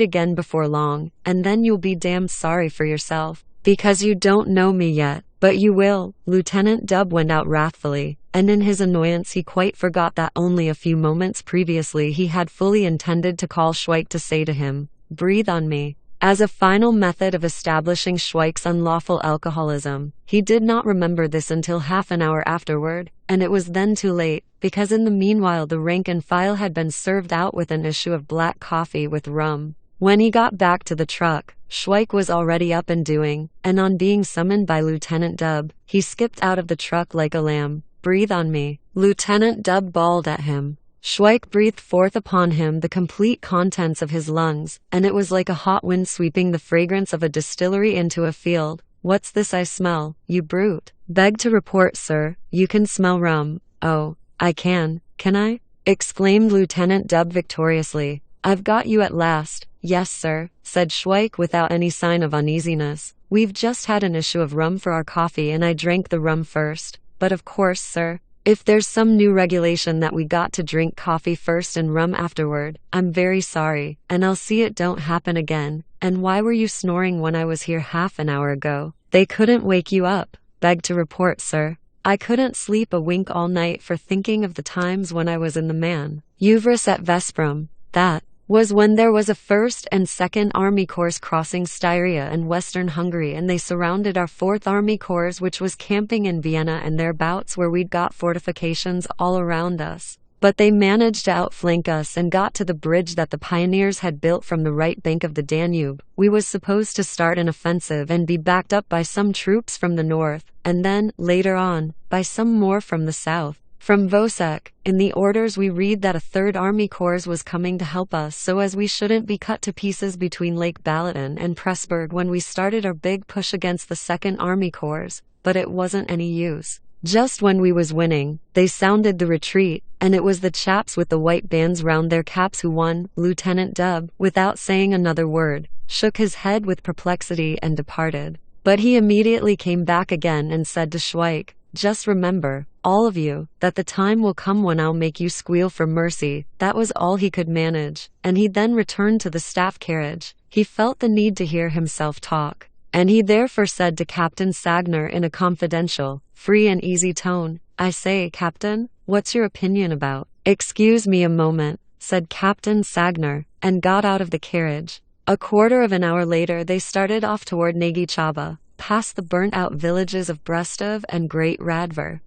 again before long, and then you'll be damned sorry for yourself, because you don't know me yet. But you will." Lieutenant Dub went out wrathfully, and in his annoyance he quite forgot that only a few moments previously he had fully intended to call Schweik to say to him, "Breathe on me." As a final method of establishing Schweik's unlawful alcoholism, he did not remember this until half an hour afterward, and it was then too late, because in the meanwhile the rank and file had been served out with an issue of black coffee with rum. When he got back to the truck, Schweik was already up and doing, and on being summoned by Lieutenant Dub, he skipped out of the truck like a lamb. "Breathe on me," Lieutenant Dub bawled at him. Schweik breathed forth upon him the complete contents of his lungs, and it was like a hot wind sweeping the fragrance of a distillery into a field. "What's this I smell, you brute?" "Beg to report, sir, you can smell rum." "Oh, I can I?" exclaimed Lieutenant Dub victoriously. "I've got you at last." "Yes, sir," said Schweik without any sign of uneasiness. "We've just had an issue of rum for our coffee and I drank the rum first. But of course, sir, if there's some new regulation that we got to drink coffee first and rum afterward, I'm very sorry, and I'll see it don't happen again." "And why were you snoring when I was here half an hour ago?" "They couldn't wake you up." "Beg to report, sir." I couldn't sleep a wink all night for thinking of the times when I was in the Uvris at Veszprém. That was when there was a 1st and 2nd Army Corps crossing Styria and western Hungary, and they surrounded our 4th Army Corps, which was camping in Vienna and thereabouts, where we'd got fortifications all around us. But they managed to outflank us and got to the bridge that the pioneers had built from the right bank of the Danube. We was supposed to start an offensive and be backed up by some troops from the north, and then, later on, by some more from the south. From Vosek, in the orders we read that a 3rd Army Corps was coming to help us so as we shouldn't be cut to pieces between Lake Balaton and Pressburg when we started our big push against the 2nd Army Corps, but it wasn't any use. Just when we was winning, they sounded the retreat, and it was the chaps with the white bands round their caps who won. Lieutenant Dub, without saying another word, shook his head with perplexity and departed. But he immediately came back again and said to Schweik, "Just remember, all of you, that the time will come when I'll make you squeal for mercy." That was all he could manage, and he then returned to the staff carriage. He felt the need to hear himself talk, and he therefore said to Captain Sagner in a confidential, free and easy tone, "I say, Captain, what's your opinion about?" "Excuse me a moment," said Captain Sagner, and got out of the carriage. A quarter of an hour later they started off toward Nagychaba, past the burnt-out villages of Brestov and Great Radver.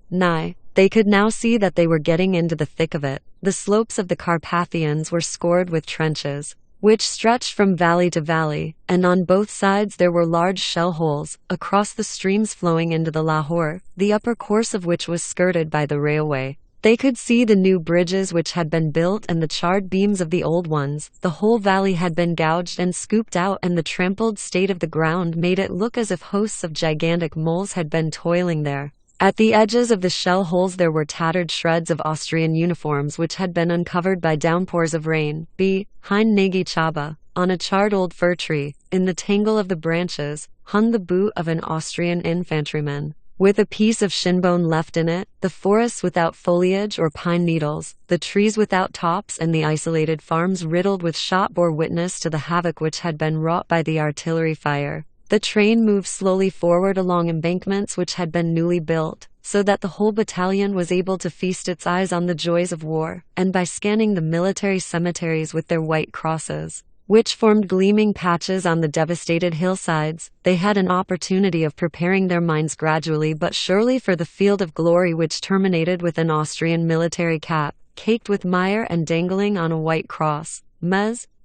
They could now see that they were getting into the thick of it. The slopes of the Carpathians were scored with trenches, which stretched from valley to valley, and on both sides there were large shell holes, across the streams flowing into the Lahore, the upper course of which was skirted by the railway. They could see the new bridges which had been built and the charred beams of the old ones. The whole valley had been gouged and scooped out, and the trampled state of the ground made it look as if hosts of gigantic moles had been toiling there. At the edges of the shell holes there were tattered shreds of Austrian uniforms which had been uncovered by downpours of rain. Behind Nagychaba, on a charred old fir tree, in the tangle of the branches, hung the boot of an Austrian infantryman, with a piece of shinbone left in it. The forests without foliage or pine needles, the trees without tops, and the isolated farms riddled with shot bore witness to the havoc which had been wrought by the artillery fire. The train moved slowly forward along embankments which had been newly built, so that the whole battalion was able to feast its eyes on the joys of war, and by scanning the military cemeteries with their white crosses, which formed gleaming patches on the devastated hillsides, they had an opportunity of preparing their minds gradually but surely for the field of glory which terminated with an Austrian military cap, caked with mire and dangling on a white cross.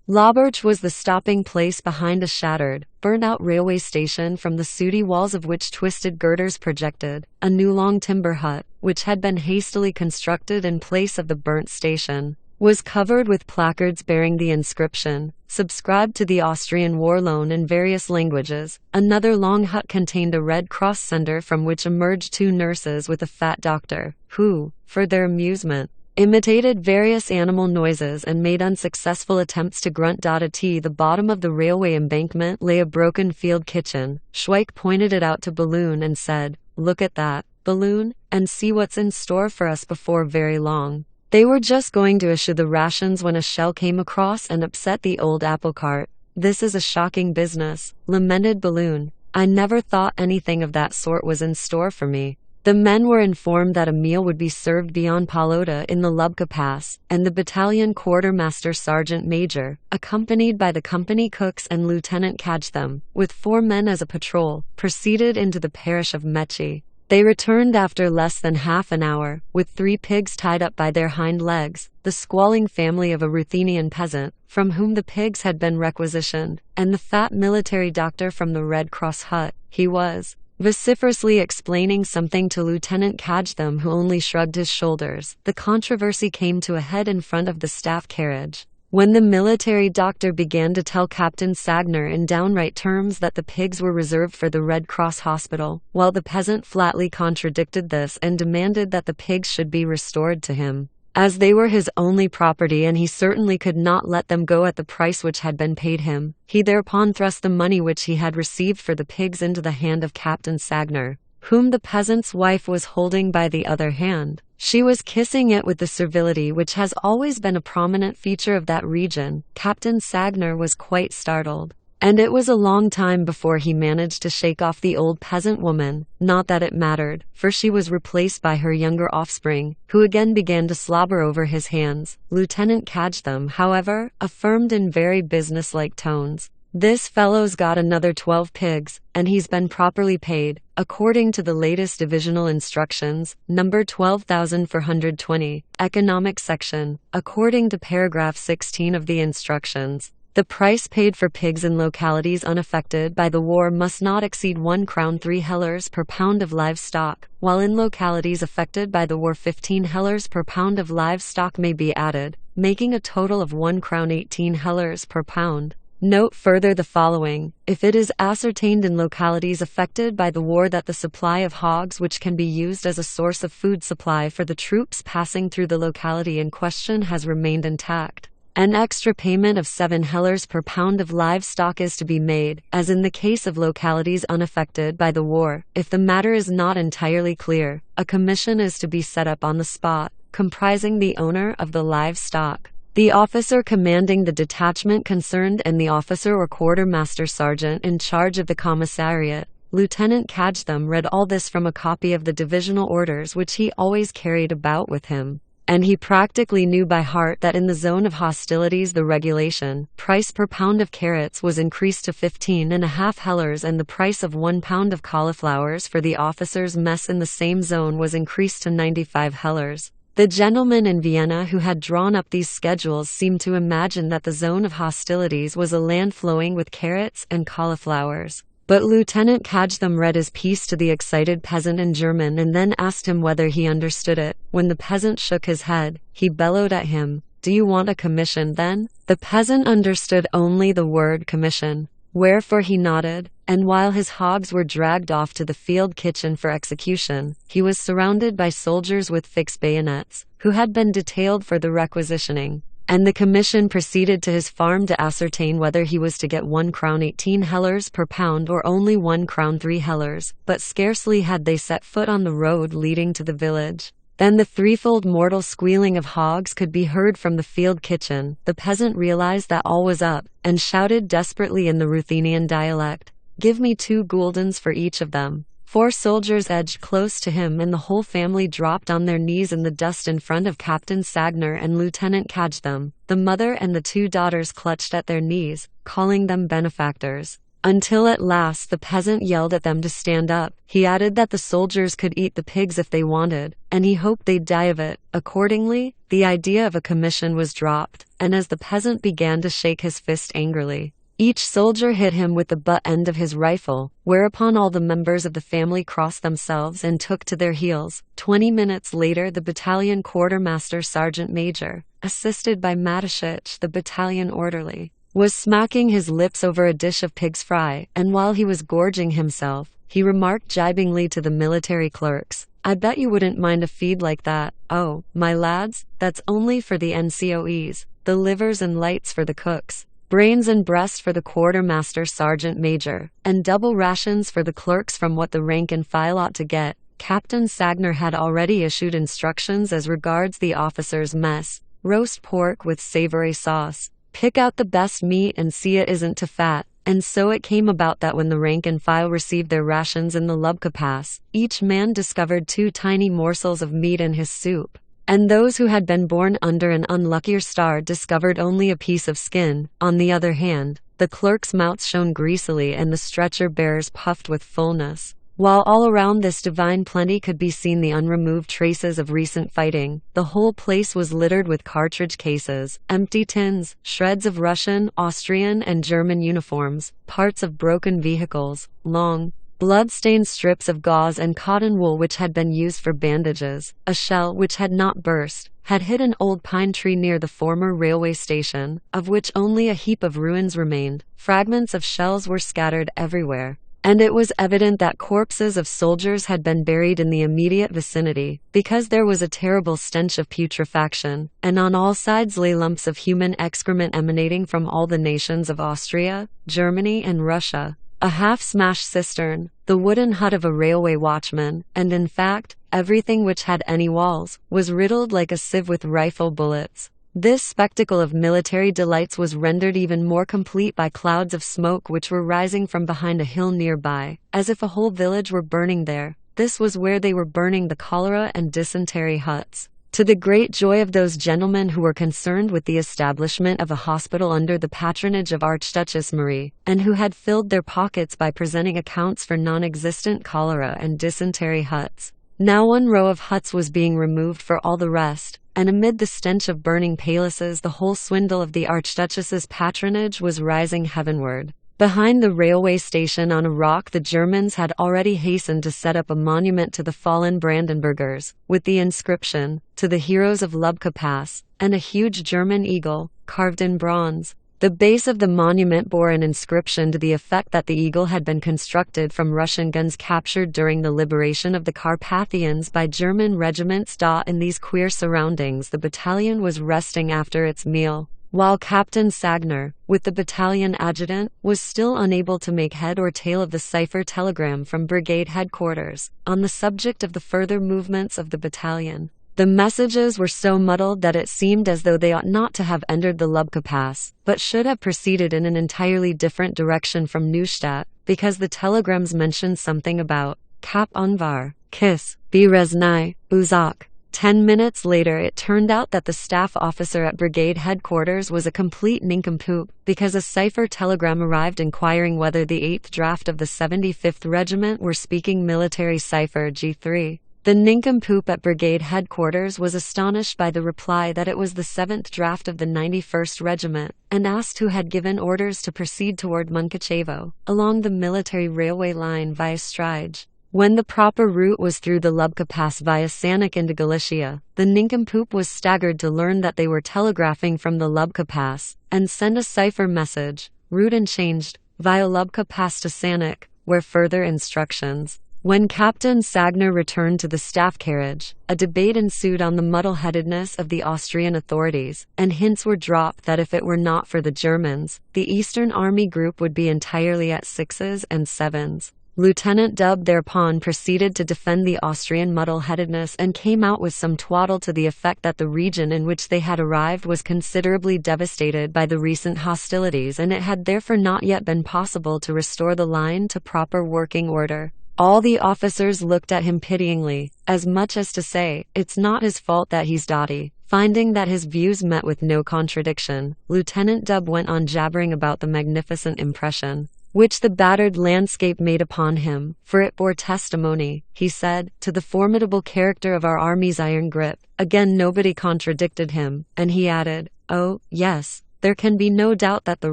Laberge was the stopping place behind a shattered, burnt-out railway station from the sooty walls of which twisted girders projected. A new long timber hut, which had been hastily constructed in place of the burnt station, was covered with placards bearing the inscription, "Subscribed to the Austrian War Loan" in various languages. Another long hut contained a Red Cross center from which emerged two nurses with a fat doctor, who, for their amusement, imitated various animal noises and made unsuccessful attempts to grunt. At the bottom of the railway embankment lay a broken field kitchen. Schweik pointed it out to Balloon and said, "Look at that, Balloon, and see what's in store for us before very long." They were just going to issue the rations when a shell came across and upset the old apple cart. "This is a shocking business," lamented Balloon. "I never thought anything of that sort was in store for me." The men were informed that a meal would be served beyond Palota in the Lubka Pass, and the battalion quartermaster sergeant major, accompanied by the company cooks and Lieutenant Kajtham, with 4 men as a patrol, proceeded into the parish of Mechi. They returned after less than half an hour, with 3 pigs tied up by their hind legs, the squalling family of a Ruthenian peasant, from whom the pigs had been requisitioned, and the fat military doctor from the Red Cross hut. He was vociferously explaining something to Lieutenant Kajtham, who only shrugged his shoulders. The controversy came to a head in front of the staff carriage, when the military doctor began to tell Captain Sagner in downright terms that the pigs were reserved for the Red Cross hospital, while the peasant flatly contradicted this and demanded that the pigs should be restored to him, as they were his only property and he certainly could not let them go at the price which had been paid him. He thereupon thrust the money which he had received for the pigs into the hand of Captain Sagner, whom the peasant's wife was holding by the other hand. She was kissing it with the servility which has always been a prominent feature of that region. Captain Sagner was quite startled, And it was a long time before he managed to shake off the old peasant woman, not that it mattered, for she was replaced by her younger offspring, who again began to slobber over his hands. Lieutenant Kajdem, however, affirmed in very businesslike tones, "This fellow's got another 12 pigs, and he's been properly paid, according to the latest divisional instructions, number 12,420, economic section, according to paragraph 16 of the instructions. The price paid for pigs in localities unaffected by the war must not exceed 1 crown 3 hellers per pound of livestock, while in localities affected by the war 15 hellers per pound of livestock may be added, making a total of 1 crown 18 hellers per pound. Note further the following: if it is ascertained in localities affected by the war that the supply of hogs which can be used as a source of food supply for the troops passing through the locality in question has remained intact, an extra payment of 7 hellers per pound of livestock is to be made, as in the case of localities unaffected by the war. If the matter is not entirely clear, a commission is to be set up on the spot, comprising the owner of the livestock, the officer commanding the detachment concerned, and the officer or quartermaster sergeant in charge of the commissariat." Lieutenant Kajdem read all this from a copy of the divisional orders which he always carried about with him. And he practically knew by heart that in the zone of hostilities the regulation price per pound of carrots was increased to 15.5 hellers, and the price of 1 pound of cauliflowers for the officers' mess in the same zone was increased to 95 hellers. The gentlemen in Vienna who had drawn up these schedules seemed to imagine that the zone of hostilities was a land flowing with carrots and cauliflowers. But Lieutenant Kajdem read his piece to the excited peasant in German and then asked him whether he understood it. When the peasant shook his head, he bellowed at him, "Do you want a commission then?" The peasant understood only the word commission, wherefore he nodded, and while his hogs were dragged off to the field kitchen for execution, he was surrounded by soldiers with fixed bayonets, who had been detailed for the requisitioning. And the commission proceeded to his farm to ascertain whether he was to get 1 crown 18 hellers per pound or only 1 crown 3 hellers, but scarcely had they set foot on the road leading to the village then the threefold mortal squealing of hogs could be heard from the field kitchen. The peasant realized that all was up, and shouted desperately in the Ruthenian dialect, "Give me 2 guldens for each of them." 4 soldiers edged close to him, and the whole family dropped on their knees in the dust in front of Captain Sagner and Lieutenant Kajdem. The mother and the 2 daughters clutched at their knees, calling them benefactors, until at last the peasant yelled at them to stand up. He added that the soldiers could eat the pigs if they wanted, and he hoped they'd die of it. Accordingly, the idea of a commission was dropped, and as the peasant began to shake his fist angrily, each soldier hit him with the butt end of his rifle, whereupon all the members of the family crossed themselves and took to their heels. 20 minutes later the battalion quartermaster sergeant major, assisted by Matashich, the battalion orderly, was smacking his lips over a dish of pig's fry, and while he was gorging himself, he remarked jibingly to the military clerks, "I bet you wouldn't mind a feed like that. Oh, my lads, that's only for the NCOEs, the livers and lights for the cooks, brains and breast for the quartermaster sergeant major, and double rations for the clerks from what the rank and file ought to get." Captain Sagner had already issued instructions as regards the officers' mess: roast pork with savory sauce, pick out the best meat and see it isn't too fat. And so it came about that when the rank and file received their rations in the Lubka Pass, each man discovered 2 tiny morsels of meat in his soup, and those who had been born under an unluckier star discovered only a piece of skin. On the other hand, the clerks' mouths shone greasily and the stretcher bearers puffed with fullness, while all around this divine plenty could be seen the unremoved traces of recent fighting. The whole place was littered with cartridge cases, empty tins, shreds of Russian, Austrian, and German uniforms, parts of broken vehicles, long, blood-stained strips of gauze and cotton wool which had been used for bandages. A shell which had not burst had hit an old pine tree near the former railway station, of which only a heap of ruins remained. Fragments of shells were scattered everywhere, and it was evident that corpses of soldiers had been buried in the immediate vicinity, because there was a terrible stench of putrefaction, and on all sides lay lumps of human excrement emanating from all the nations of Austria, Germany, and Russia. A half-smashed cistern, the wooden hut of a railway watchman, and in fact, everything which had any walls, was riddled like a sieve with rifle bullets. This spectacle of military delights was rendered even more complete by clouds of smoke which were rising from behind a hill nearby, as if a whole village were burning there. This was where they were burning the cholera and dysentery huts. To the great joy of those gentlemen who were concerned with the establishment of a hospital under the patronage of Archduchess Marie, and who had filled their pockets by presenting accounts for non-existent cholera and dysentery huts. Now one row of huts was being removed for all the rest, and amid the stench of burning palaces the whole swindle of the Archduchess's patronage was rising heavenward. Behind the railway station on a rock the Germans had already hastened to set up a monument to the fallen Brandenburgers, with the inscription, "To the heroes of Lubka Pass," and a huge German eagle, carved in bronze. The base of the monument bore an inscription to the effect that the eagle had been constructed from Russian guns captured during the liberation of the Carpathians by German regiments. In these queer surroundings the battalion was resting after its meal, while Captain Sagner, with the battalion adjutant, was still unable to make head or tail of the cipher telegram from brigade headquarters, on the subject of the further movements of the battalion. The messages were so muddled that it seemed as though they ought not to have entered the Lubka Pass, but should have proceeded in an entirely different direction from Neustadt, because the telegrams mentioned something about Kap Unvar, Kiss, Bereznai, Uzak. 10 minutes later it turned out that the staff officer at brigade headquarters was a complete nincompoop, because a cipher telegram arrived inquiring whether the 8th draft of the 75th Regiment were speaking military cipher G3. The nincompoop at brigade headquarters was astonished by the reply that it was the 7th draft of the 91st Regiment, and asked who had given orders to proceed toward Munkachevo, along the military railway line via Strige, when the proper route was through the Lubka Pass via Sanic into Galicia. The nincompoop was staggered to learn that they were telegraphing from the Lubka Pass, and send a cipher message, route unchanged, via Lubka Pass to Sanic, where further instructions. When Captain Sagner returned to the staff carriage, a debate ensued on the muddle-headedness of the Austrian authorities, and hints were dropped that if it were not for the Germans, the Eastern Army group would be entirely at 6s and 7s. Lieutenant Dub thereupon proceeded to defend the Austrian muddle-headedness and came out with some twaddle to the effect that the region in which they had arrived was considerably devastated by the recent hostilities and it had therefore not yet been possible to restore the line to proper working order. All the officers looked at him pityingly, as much as to say, "It's not his fault that he's dotty." Finding that his views met with no contradiction, Lieutenant Dub went on jabbering about the magnificent impression which the battered landscape made upon him, for it bore testimony, he said, to the formidable character of our army's iron grip. Again nobody contradicted him, and he added, "Oh, yes, there can be no doubt that the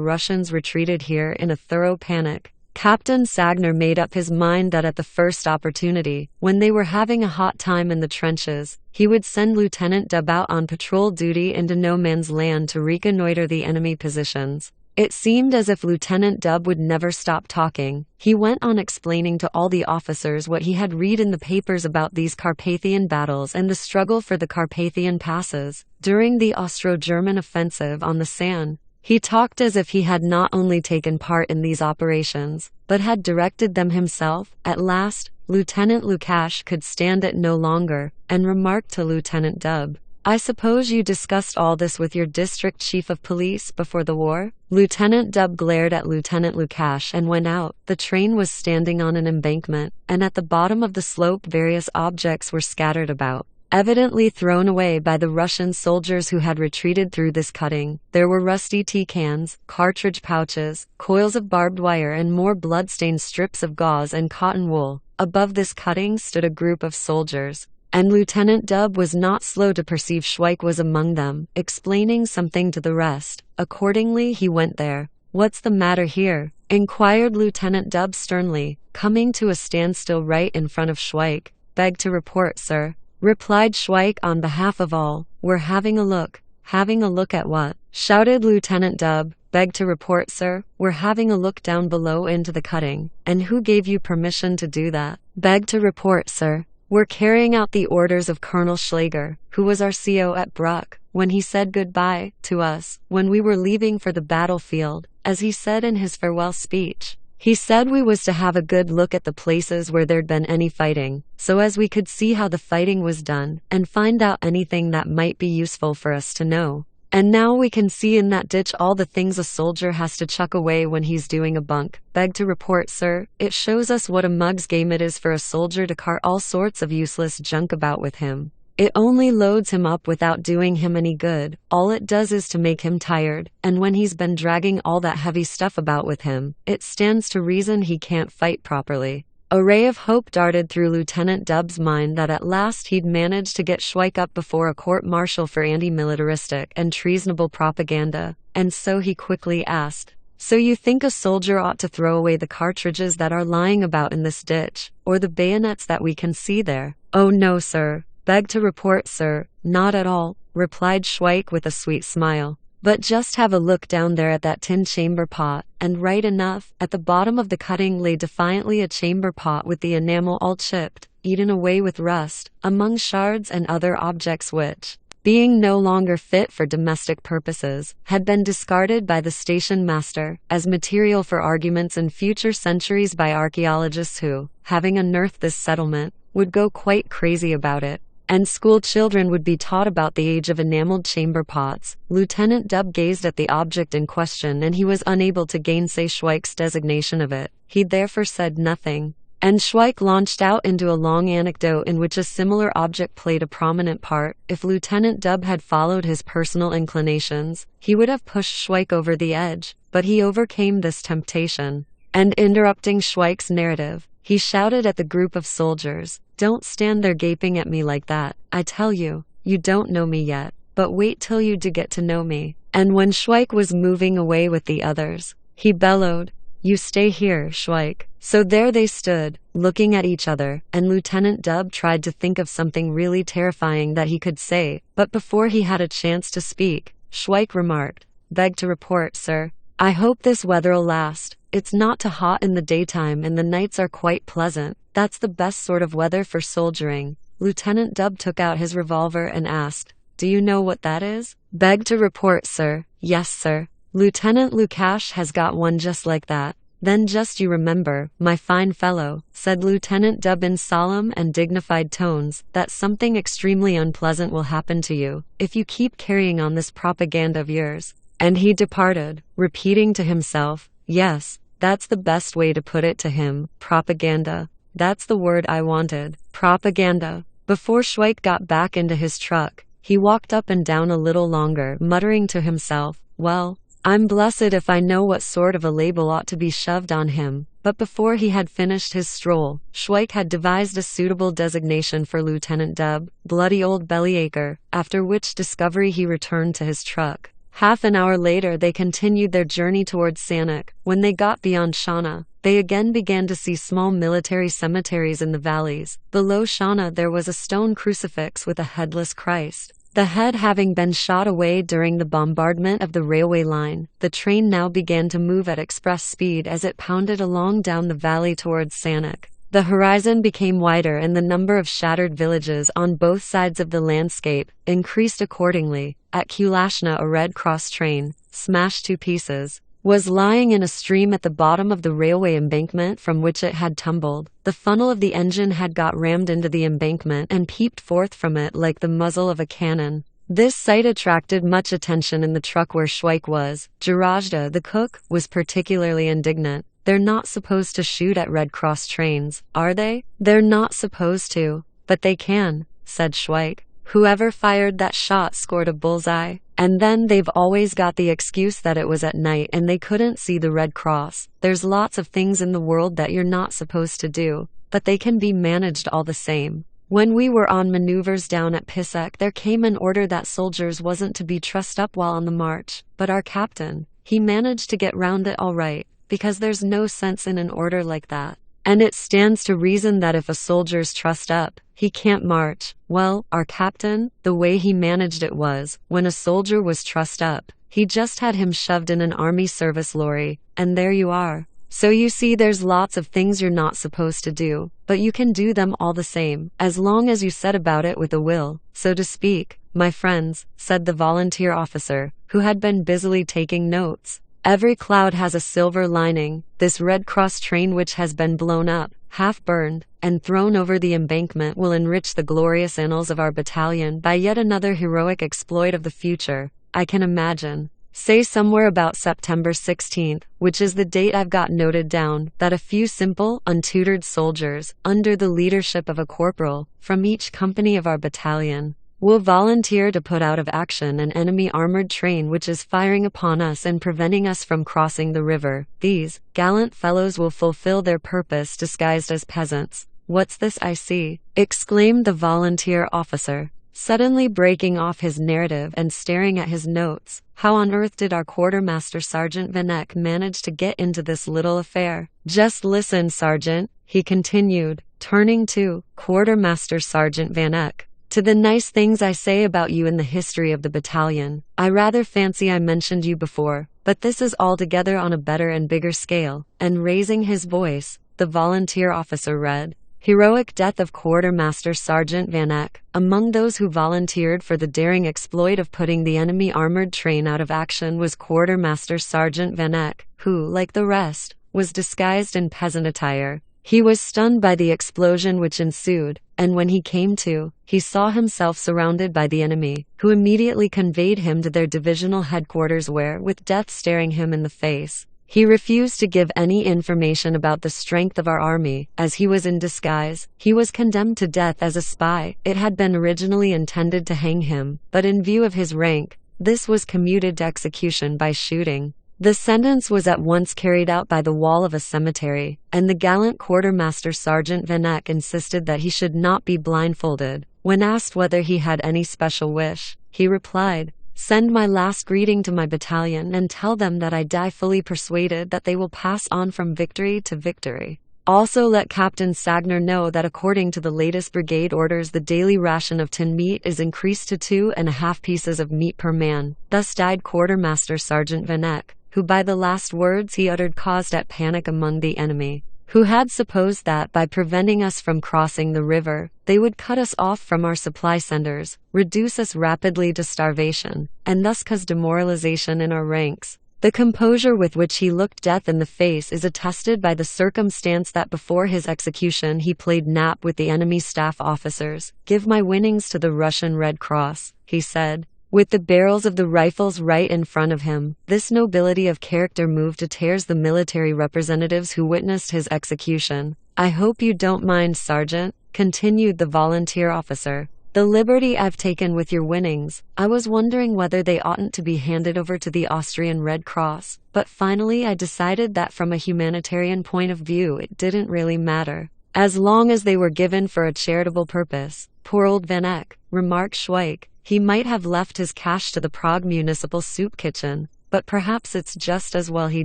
Russians retreated here in a thorough panic." Captain Sagner made up his mind that at the first opportunity, when they were having a hot time in the trenches, he would send Lieutenant Dub out on patrol duty into no man's land to reconnoiter the enemy positions. It seemed as if Lieutenant Dub would never stop talking. He went on explaining to all the officers what he had read in the papers about these Carpathian battles and the struggle for the Carpathian passes during the Austro-German offensive on the San. He talked as if he had not only taken part in these operations, but had directed them himself. At last, Lieutenant Lukash could stand it no longer, and remarked to Lieutenant Dub, "I suppose you discussed all this with your district chief of police before the war?" Lieutenant Dub glared at Lieutenant Lukash and went out. The train was standing on an embankment, and at the bottom of the slope various objects were scattered about, evidently thrown away by the Russian soldiers who had retreated through this cutting. There were rusty tea cans, cartridge pouches, coils of barbed wire and more blood-stained strips of gauze and cotton wool. Above this cutting stood a group of soldiers, and Lieutenant Dub was not slow to perceive Schweik was among them, explaining something to the rest. Accordingly he went there. "What's the matter here?" inquired Lieutenant Dub sternly, coming to a standstill right in front of Schweik. "Beg to report, sir," replied Schweik on behalf of all. "We're having a look." "Having a look at what?" shouted Lieutenant Dub. "Beg to report, sir, we're having a look down below into the cutting." "And who gave you permission to do that?" "Beg to report, sir, we're carrying out the orders of Colonel Schlager, who was our CO at Bruck, when he said goodbye to us, when we were leaving for the battlefield, as he said in his farewell speech. He said we was to have a good look at the places where there'd been any fighting, so as we could see how the fighting was done, and find out anything that might be useful for us to know." And now we can see in that ditch all the things a soldier has to chuck away when he's doing a bunk. Beg to report, sir, it shows us what a mug's game it is for a soldier to cart all sorts of useless junk about with him. It only loads him up without doing him any good. All it does is to make him tired, and when he's been dragging all that heavy stuff about with him, it stands to reason he can't fight properly. A ray of hope darted through Lieutenant Dubb's mind that at last he'd managed to get Schweik up before a court-martial for anti-militaristic and treasonable propaganda, and so he quickly asked, "So you think a soldier ought to throw away the cartridges that are lying about in this ditch, or the bayonets that we can see there?" "Oh no, sir. Beg to report, sir, not at all," replied Schweik with a sweet smile. "But just have a look down there at that tin chamber pot, and right enough, at the bottom of the cutting lay defiantly a chamber pot with the enamel all chipped, eaten away with rust, among shards and other objects which, being no longer fit for domestic purposes, had been discarded by the station master, as material for arguments in future centuries by archaeologists who, having unearthed this settlement, would go quite crazy about it. And school children would be taught about the age of enameled chamber pots." Lieutenant Dubb gazed at the object in question, and he was unable to gainsay Schweik's designation of it. He therefore said nothing, and Schweik launched out into a long anecdote in which a similar object played a prominent part. If Lieutenant Dubb had followed his personal inclinations, he would have pushed Schweik over the edge, but he overcame this temptation, and interrupting Schweik's narrative, he shouted at the group of soldiers, "Don't stand there gaping at me like that. I tell you, you don't know me yet, but wait till you do get to know me." And when Schweik was moving away with the others, he bellowed, "You stay here, Schweik." So there they stood, looking at each other, and Lieutenant Dubb tried to think of something really terrifying that he could say, but before he had a chance to speak, Schweik remarked, "Beg to report, sir, I hope this weather'll last. It's not too hot in the daytime and the nights are quite pleasant. That's the best sort of weather for soldiering." Lieutenant Dubb took out his revolver and asked, "Do you know what that is?" "Beg to report, sir, yes, sir. Lieutenant Lukash has got one just like that." "Then just you remember, my fine fellow," said Lieutenant Dubb in solemn and dignified tones, "that something extremely unpleasant will happen to you, if you keep carrying on this propaganda of yours." And he departed, repeating to himself, "Yes, that's the best way to put it to him, propaganda. That's the word I wanted, propaganda." Before Schweik got back into his truck, he walked up and down a little longer, muttering to himself, "Well, I'm blessed if I know what sort of a label ought to be shoved on him." But before he had finished his stroll, Schweik had devised a suitable designation for Lieutenant Dubb, "Bloody Old Bellyacre," after which discovery he returned to his truck. Half an hour later they continued their journey towards Sanic. When they got beyond Shana, they again began to see small military cemeteries in the valleys. Below Shana there was a stone crucifix with a headless Christ, the head having been shot away during the bombardment of the railway line. The train now began to move at express speed as it pounded along down the valley towards Sanic. The horizon became wider and the number of shattered villages on both sides of the landscape increased accordingly. At Kulashna a Red Cross train, smashed to pieces, was lying in a stream at the bottom of the railway embankment from which it had tumbled. The funnel of the engine had got rammed into the embankment and peeped forth from it like the muzzle of a cannon. This sight attracted much attention in the truck where Schweik was. Jirajda, the cook, was particularly indignant. "They're not supposed to shoot at Red Cross trains, are they?" "They're not supposed to, but they can," said Schweik. "Whoever fired that shot scored a bullseye. And then they've always got the excuse that it was at night and they couldn't see the Red Cross. There's lots of things in the world that you're not supposed to do, but they can be managed all the same. When we were on maneuvers down at Pisek, there came an order that soldiers wasn't to be trussed up while on the march, but our captain, he managed to get round it all right, because there's no sense in an order like that. And it stands to reason that if a soldier's trussed up, he can't march. Well, our captain, the way he managed it was, when a soldier was trussed up, he just had him shoved in an army service lorry, and there you are. So you see there's lots of things you're not supposed to do, but you can do them all the same, as long as you set about it with a will, so to speak." "My friends," said the volunteer officer, who had been busily taking notes, "every cloud has a silver lining. This Red Cross train which has been blown up, half burned, and thrown over the embankment will enrich the glorious annals of our battalion by yet another heroic exploit of the future. I can imagine. Say somewhere about September 16th, which is the date I've got noted down, that a few simple, untutored soldiers, under the leadership of a corporal, from each company of our battalion, will volunteer to put out of action an enemy armored train which is firing upon us and preventing us from crossing the river. These gallant fellows will fulfill their purpose disguised as peasants. What's this I see? Exclaimed the volunteer officer, suddenly breaking off his narrative and staring at his notes. How on earth did our Quartermaster Sergeant Vanek manage to get into this little affair? Just listen, Sergeant, he continued, turning to Quartermaster Sergeant Vanek, to the nice things I say about you in the history of the battalion. I rather fancy I mentioned you before, but this is altogether on a better and bigger scale. And raising his voice, the volunteer officer read, Heroic death of Quartermaster Sergeant Vanek. Among those who volunteered for the daring exploit of putting the enemy armored train out of action was Quartermaster Sergeant Vanek, who, like the rest, was disguised in peasant attire. He was stunned by the explosion which ensued, and when he came to, he saw himself surrounded by the enemy, who immediately conveyed him to their divisional headquarters where, with death staring him in the face, he refused to give any information about the strength of our army. As he was in disguise, he was condemned to death as a spy. It had been originally intended to hang him, but in view of his rank, this was commuted to execution by shooting. The sentence was at once carried out by the wall of a cemetery, and the gallant Quartermaster Sergeant Vanek insisted that he should not be blindfolded. When asked whether he had any special wish, he replied, Send my last greeting to my battalion and tell them that I die fully persuaded that they will pass on from victory to victory. Also let Captain Sagner know that according to the latest brigade orders the daily ration of tin meat is increased to 2.5 pieces of meat per man. Thus died Quartermaster Sergeant Vanek, who by the last words he uttered caused at panic among the enemy, who had supposed that by preventing us from crossing the river, they would cut us off from our supply centers, reduce us rapidly to starvation, and thus cause demoralization in our ranks. The composure with which he looked death in the face is attested by the circumstance that before his execution he played nap with the enemy staff officers. Give my winnings to the Russian Red Cross, he said, with the barrels of the rifles right in front of him. This nobility of character moved to tears the military representatives who witnessed his execution. I hope you don't mind, Sergeant, continued the volunteer officer, the liberty I've taken with your winnings. I was wondering whether they oughtn't to be handed over to the Austrian Red Cross, but finally I decided that from a humanitarian point of view it didn't really matter, as long as they were given for a charitable purpose. Poor old Vanek, remarked Schweik. He might have left his cash to the Prague Municipal Soup Kitchen, but perhaps it's just as well he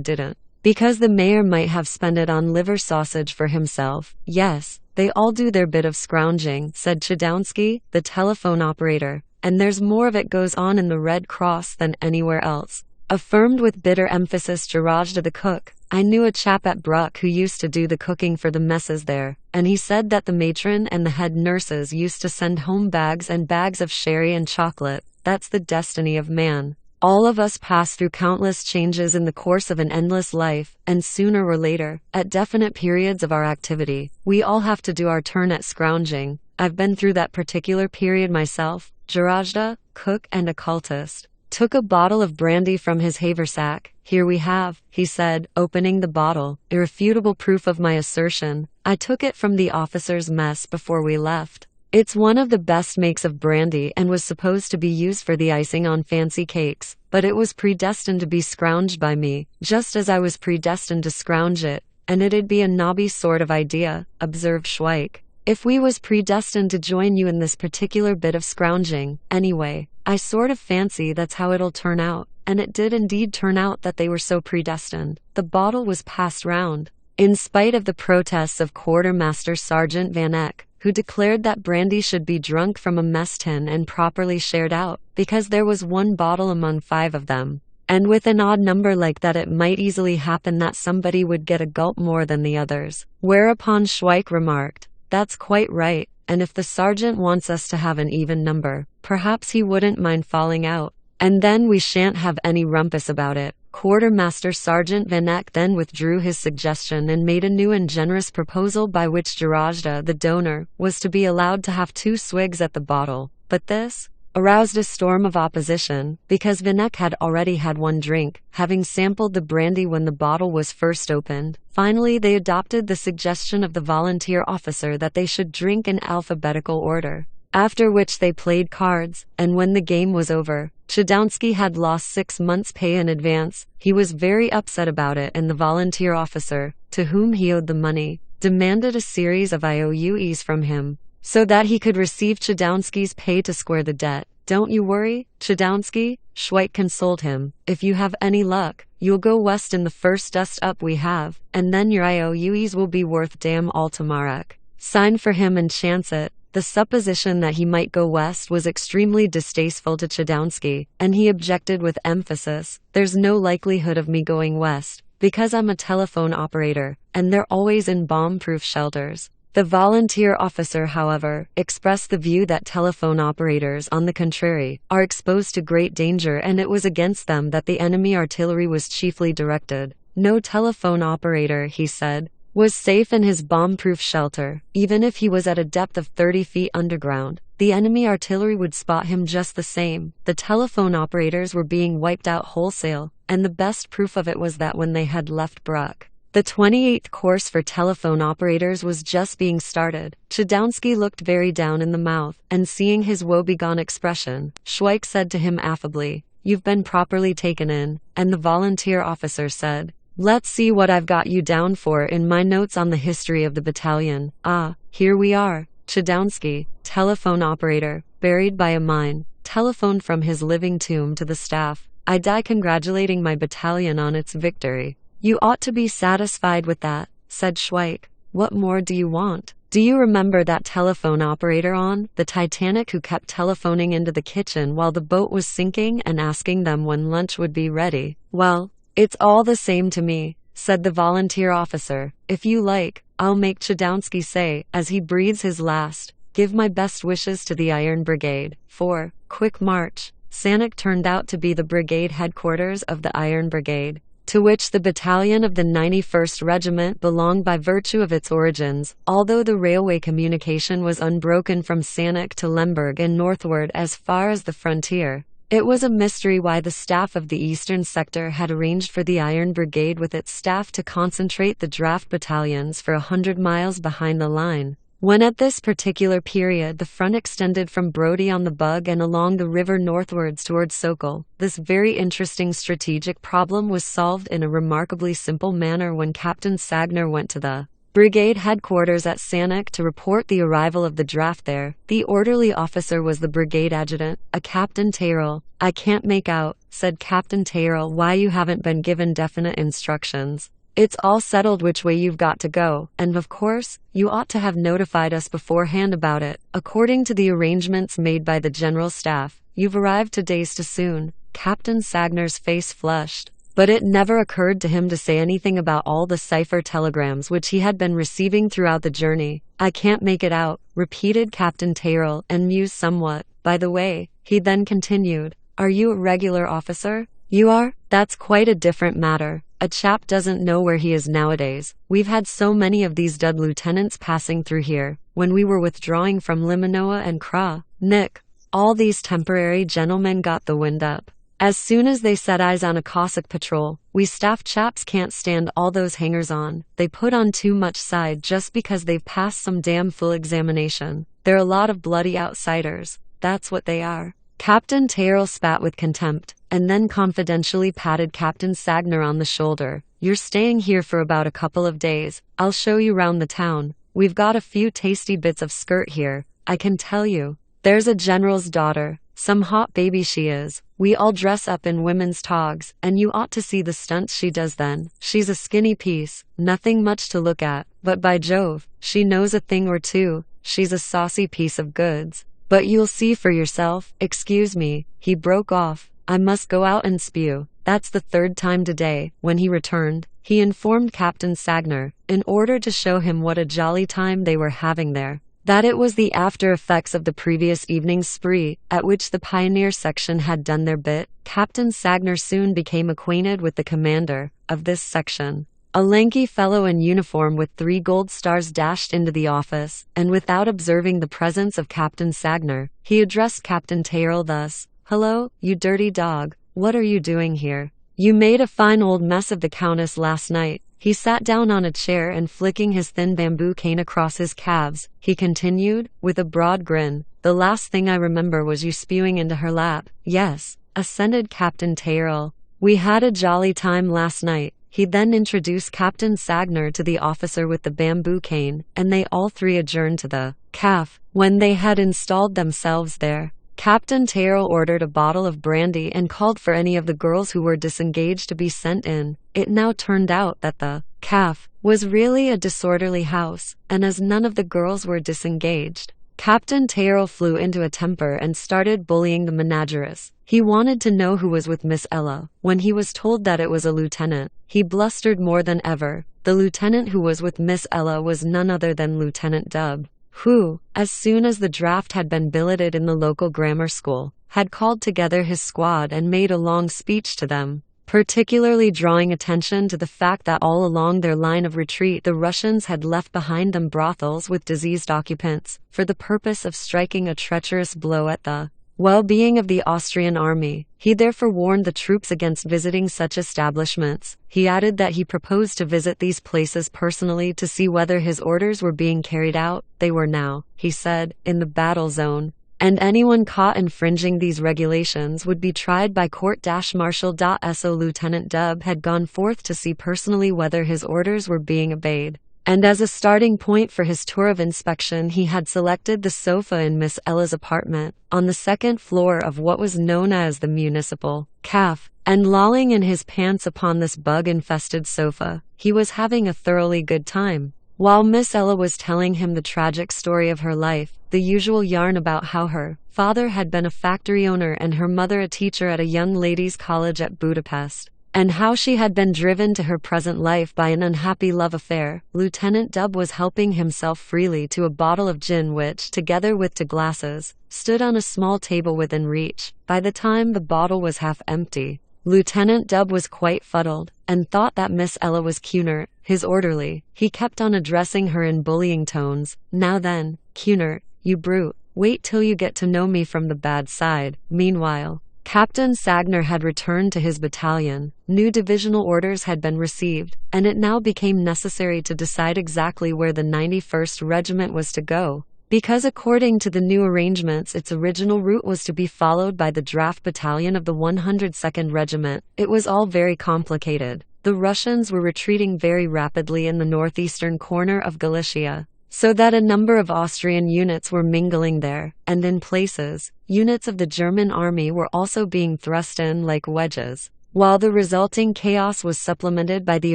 didn't, because the mayor might have spent it on liver sausage for himself. Yes, they all do their bit of scrounging, said Chudowski, the telephone operator, and there's more of it goes on in the Red Cross than anywhere else, affirmed with bitter emphasis Jarajda the cook. I knew a chap at Bruck who used to do the cooking for the messes there, and he said that the matron and the head nurses used to send home bags and bags of sherry and chocolate. That's the destiny of man. All of us pass through countless changes in the course of an endless life, and sooner or later, at definite periods of our activity, we all have to do our turn at scrounging. I've been through that particular period myself. Jarajda, cook and occultist, took a bottle of brandy from his haversack. Here we have, he said, opening the bottle, irrefutable proof of my assertion. I took it from the officers' mess before we left. It's one of the best makes of brandy and was supposed to be used for the icing on fancy cakes, but it was predestined to be scrounged by me, just as I was predestined to scrounge it, and it'd be a knobby sort of idea, observed Schweik, if we was predestined to join you in this particular bit of scrounging. Anyway, I sort of fancy that's how it'll turn out. And it did indeed turn out that they were so predestined. The bottle was passed round, in spite of the protests of Quartermaster Sergeant Vanek, who declared that brandy should be drunk from a mess tin and properly shared out, because there was one bottle among 5 of them. And with an odd number like that it might easily happen that somebody would get a gulp more than the others. Whereupon Schweik remarked, That's quite right, and if the sergeant wants us to have an even number, perhaps he wouldn't mind falling out. And then we shan't have any rumpus about it. Quartermaster Sergeant Vanek then withdrew his suggestion and made a new and generous proposal by which Jarajda, the donor, was to be allowed to have 2 swigs at the bottle. But this, aroused a storm of opposition, because Vanek had already had one drink, having sampled the brandy when the bottle was first opened. Finally, they adopted the suggestion of the volunteer officer that they should drink in alphabetical order. After which they played cards, and when the game was over, Chudowski had lost 6 months' pay in advance. He was very upset about it, and the volunteer officer, to whom he owed the money, demanded a series of IOUs from him, so that he could receive Chudowski's pay to square the debt. "Don't you worry, Chudowski," Schweik consoled him. "If you have any luck, you'll go west in the first dust up we have, and then your IOUs will be worth damn all to Marek. Sign for him and chance it." The supposition that he might go west was extremely distasteful to Chudowski, and he objected with emphasis. "There's no likelihood of me going west, because I'm a telephone operator, and they're always in bomb-proof shelters." The volunteer officer, however, expressed the view that telephone operators, on the contrary, are exposed to great danger, and it was against them that the enemy artillery was chiefly directed. No telephone operator, he said, was safe in his bomb-proof shelter. Even if he was at a depth of 30 feet underground, the enemy artillery would spot him just the same. The telephone operators were being wiped out wholesale, and the best proof of it was that when they had left Bruck, the 28th course for telephone operators was just being started. Chudowski looked very down in the mouth, and seeing his woebegone expression, Schweik said to him affably, "You've been properly taken in," and the volunteer officer said, "Let's see what I've got you down for in my notes on the history of the battalion." "Ah, here we are." Chudowski, telephone operator, buried by a mine, telephoned from his living tomb to the staff, "I die congratulating my battalion on its victory." "You ought to be satisfied with that," said Schweik. "What more do you want? Do you remember that telephone operator on the Titanic who kept telephoning into the kitchen while the boat was sinking and asking them when lunch would be ready?" "Well, it's all the same to me," said the volunteer officer. "If you like, I'll make Chudowski say, as he breathes his last, 'Give my best wishes to the Iron Brigade, for quick march.'" Sanic turned out to be the brigade headquarters of the Iron Brigade, to which the battalion of the 91st Regiment belonged by virtue of its origins, although the railway communication was unbroken from Sanic to Lemberg and northward as far as the frontier. It was a mystery why the staff of the eastern sector had arranged for the Iron Brigade with its staff to concentrate the draft battalions for 100 miles behind the line, when at this particular period the front extended from Brody on the Bug and along the river northwards towards Sokol. This very interesting strategic problem was solved in a remarkably simple manner when Captain Sagner went to the brigade headquarters at Sanic to report the arrival of the draft there. The orderly officer was the brigade adjutant, a Captain Tyrrell. "I can't make out," said Captain Tyrrell, "why you haven't been given definite instructions. It's all settled which way you've got to go, and of course, you ought to have notified us beforehand about it. According to the arrangements made by the General Staff, you've arrived 2 days too soon." Captain Sagner's face flushed, but it never occurred to him to say anything about all the cipher telegrams which he had been receiving throughout the journey. "I can't make it out," repeated Captain Tyrrell, and mused somewhat. "By the way," he then continued, "are you a regular officer?" "You are? That's quite a different matter. A chap doesn't know where he is nowadays. We've had so many of these dud lieutenants passing through here, when we were withdrawing from Limanoa and Kra. Nick, all these temporary gentlemen got the wind up. As soon as they set eyes on a Cossack patrol, we staff chaps can't stand all those hangers-on. They put on too much side just because they've passed some damn full examination. They're a lot of bloody outsiders. That's what they are." Captain Tyrrell spat with contempt, and then confidentially patted Captain Sagner on the shoulder. "You're staying here for about a couple of days. I'll show you round the town. We've got a few tasty bits of skirt here, I can tell you. There's a general's daughter. Some hot baby she is. We all dress up in women's togs, and you ought to see the stunts she does then. She's a skinny piece, nothing much to look at, but by Jove, she knows a thing or two. She's a saucy piece of goods. But you'll see for yourself." "Excuse me," he broke off, "I must go out and spew." That's the 3rd time today. When he returned, he informed Captain Sagner, in order to show him what a jolly time they were having there, that it was the after effects of the previous evening's spree, at which the pioneer section had done their bit. Captain Sagner soon became acquainted with the commander of this section, A lanky fellow in uniform with 3 gold stars dashed into the office, and without observing the presence of Captain Sagner, he addressed Captain Tyrrell thus: "Hello, you dirty dog. What are you doing here? You made a fine old mess of the Countess last night." He sat down on a chair and flicking his thin bamboo cane across his calves, he continued, with a broad grin, "The last thing I remember was you spewing into her lap." "Yes," assented Captain Tyrrell. "We had a jolly time last night." He then introduced Captain Sagner to the officer with the bamboo cane, and they all 3 adjourned to the cafe. When they had installed themselves there, Captain Tyrrell ordered a bottle of brandy and called for any of the girls who were disengaged to be sent in. It now turned out that the cafe was really a disorderly house, and as none of the girls were disengaged, Captain Tyrrell flew into a temper and started bullying the manageress. He wanted to know who was with Miss Ella. When he was told that it was a lieutenant, he blustered more than ever. The lieutenant who was with Miss Ella was none other than Lieutenant Dubb, who, as soon as the draft had been billeted in the local grammar school, had called together his squad and made a long speech to them, particularly drawing attention to the fact that all along their line of retreat the Russians had left behind them brothels with diseased occupants, for the purpose of striking a treacherous blow at the well-being of the Austrian army. He therefore warned the troops against visiting such establishments. He added that he proposed to visit these places personally to see whether his orders were being carried out. They were now, he said, in the battle zone, and anyone caught infringing these regulations would be tried by court-martial. So Lieutenant Dubb had gone forth to see personally whether his orders were being obeyed, and as a starting point for his tour of inspection he had selected the sofa in Miss Ella's apartment, on the 2nd floor of what was known as the municipal cafe, and lolling in his pants upon this bug-infested sofa, he was having a thoroughly good time. While Miss Ella was telling him the tragic story of her life, the usual yarn about how her father had been a factory owner and her mother a teacher at a young ladies' college at Budapest, and how she had been driven to her present life by an unhappy love affair, Lieutenant Dubb was helping himself freely to a bottle of gin which, together with 2 glasses, stood on a small table within reach. By the time the bottle was half empty, Lieutenant Dubb was quite fuddled, and thought that Miss Ella was Cunard, his orderly. He kept on addressing her in bullying tones. "Now then, Cunard, you brute, wait till you get to know me from the bad side." Meanwhile, Captain Sagner had returned to his battalion. New divisional orders had been received, and it now became necessary to decide exactly where the 91st Regiment was to go, because according to the new arrangements its original route was to be followed by the draft battalion of the 102nd Regiment. It was all very complicated. The Russians were retreating very rapidly in the northeastern corner of Galicia, so that a number of Austrian units were mingling there, and in places, units of the German army were also being thrust in like wedges, while the resulting chaos was supplemented by the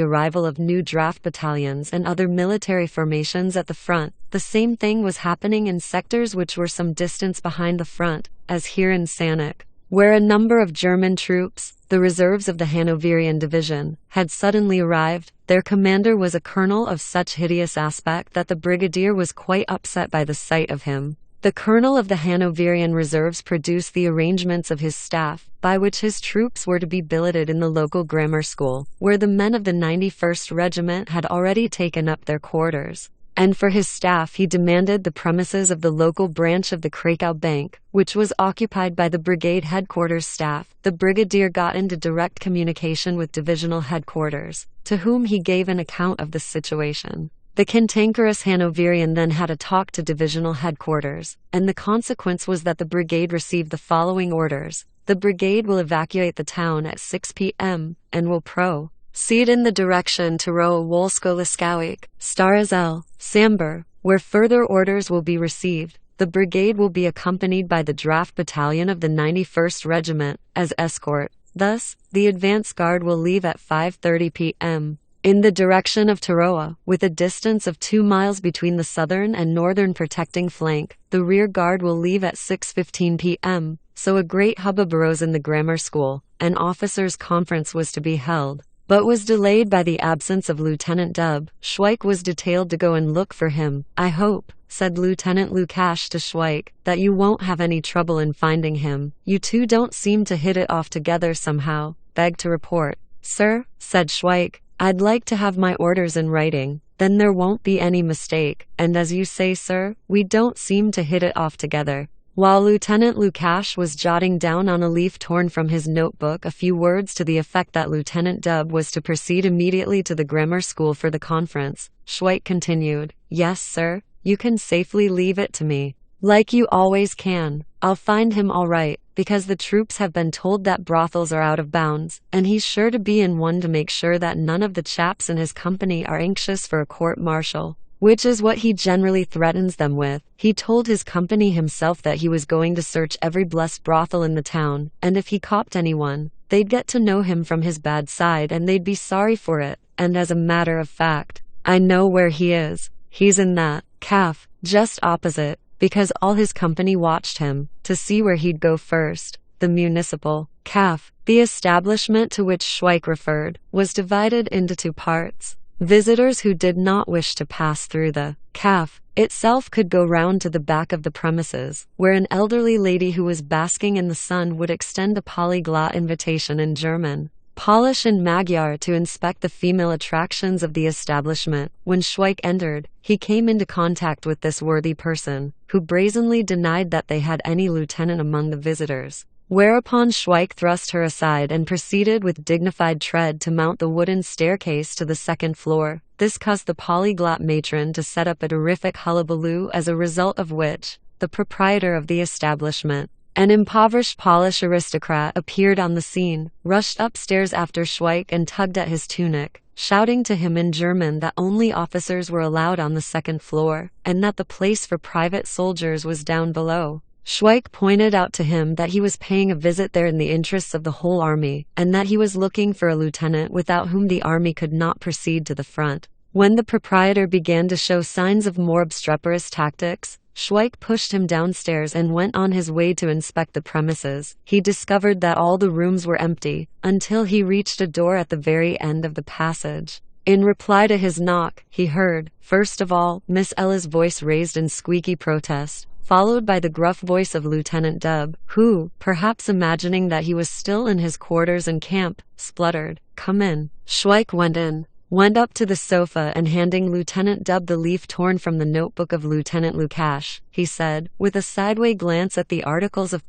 arrival of new draft battalions and other military formations at the front. The same thing was happening in sectors which were some distance behind the front, as here in Sanic, where a number of German troops, the reserves of the Hanoverian division, had suddenly arrived. Their commander was a colonel of such hideous aspect that the brigadier was quite upset by the sight of him. The colonel of the Hanoverian reserves produced the arrangements of his staff, by which his troops were to be billeted in the local grammar school, where the men of the 91st Regiment had already taken up their quarters. And for his staff he demanded the premises of the local branch of the Krakow Bank, which was occupied by the brigade headquarters staff. The brigadier got into direct communication with divisional headquarters, to whom he gave an account of the situation. The cantankerous Hanoverian then had a talk to divisional headquarters, and the consequence was that the brigade received the following orders: the brigade will evacuate the town at 6 p.m., and will proceed in the direction to Wolsko-Laskowik, Starozel, Samber, where further orders will be received. The brigade will be accompanied by the draft battalion of the 91st Regiment, as escort. Thus, the advance guard will leave at 5:30 p.m. in the direction of Taroa, with a distance of 2 miles between the southern and northern protecting flank. The rear guard will leave at 6:15 p.m., so a great hubbub arose in the grammar school. An officers' conference was to be held, but was delayed by the absence of Lieutenant Dubb. Schweik was detailed to go and look for him. "I hope," said Lieutenant Lukash to Schweik, "that you won't have any trouble in finding him. You two don't seem to hit it off together somehow." "Beg to report, sir," said Schweik, I'd like to have my orders in writing, then there won't be any mistake, and as you say, sir, we don't seem to hit it off together." While Lieutenant Lukash was jotting down on a leaf torn from his notebook a few words to the effect that Lieutenant Dub was to proceed immediately to the grammar school for the conference, Schweik continued, "Yes, sir, you can safely leave it to me. Like you always can. I'll find him all right, because the troops have been told that brothels are out of bounds, and he's sure to be in one to make sure that none of the chaps in his company are anxious for a court-martial. Which is what he generally threatens them with. He told his company himself that he was going to search every blessed brothel in the town, and if he copped anyone, they'd get to know him from his bad side and they'd be sorry for it. And as a matter of fact, I know where he is. He's in that calf, just opposite, because all his company watched him, to see where he'd go first. The municipal calf, the establishment to which Schweik referred, was divided into two parts. Visitors who did not wish to pass through the calf itself could go round to the back of the premises, where an elderly lady who was basking in the sun would extend a polyglot invitation in German, Polish and Magyar to inspect the female attractions of the establishment. When Schweik entered, he came into contact with this worthy person, who brazenly denied that they had any lieutenant among the visitors. Whereupon Schweik thrust her aside and proceeded with dignified tread to mount the wooden staircase to the second floor. This caused the polyglot matron to set up a terrific hullabaloo, as a result of which, the proprietor of the establishment, an impoverished Polish aristocrat, appeared on the scene, rushed upstairs after Schweik and tugged at his tunic, shouting to him in German that only officers were allowed on the second floor, and that the place for private soldiers was down below. Schweik pointed out to him that he was paying a visit there in the interests of the whole army, and that he was looking for a lieutenant without whom the army could not proceed to the front. When the proprietor began to show signs of more obstreperous tactics, Schweik pushed him downstairs and went on his way to inspect the premises. He discovered that all the rooms were empty, until he reached a door at the very end of the passage. In reply to his knock, he heard, first of all, Miss Ella's voice raised in squeaky protest, followed by the gruff voice of Lieutenant Dub, who, perhaps imagining that he was still in his quarters in camp, spluttered, "Come in." Schweik went up to the sofa, and handing Lieutenant Dub the leaf torn from the notebook of Lieutenant Lukash, he said, with a sideway glance at the articles of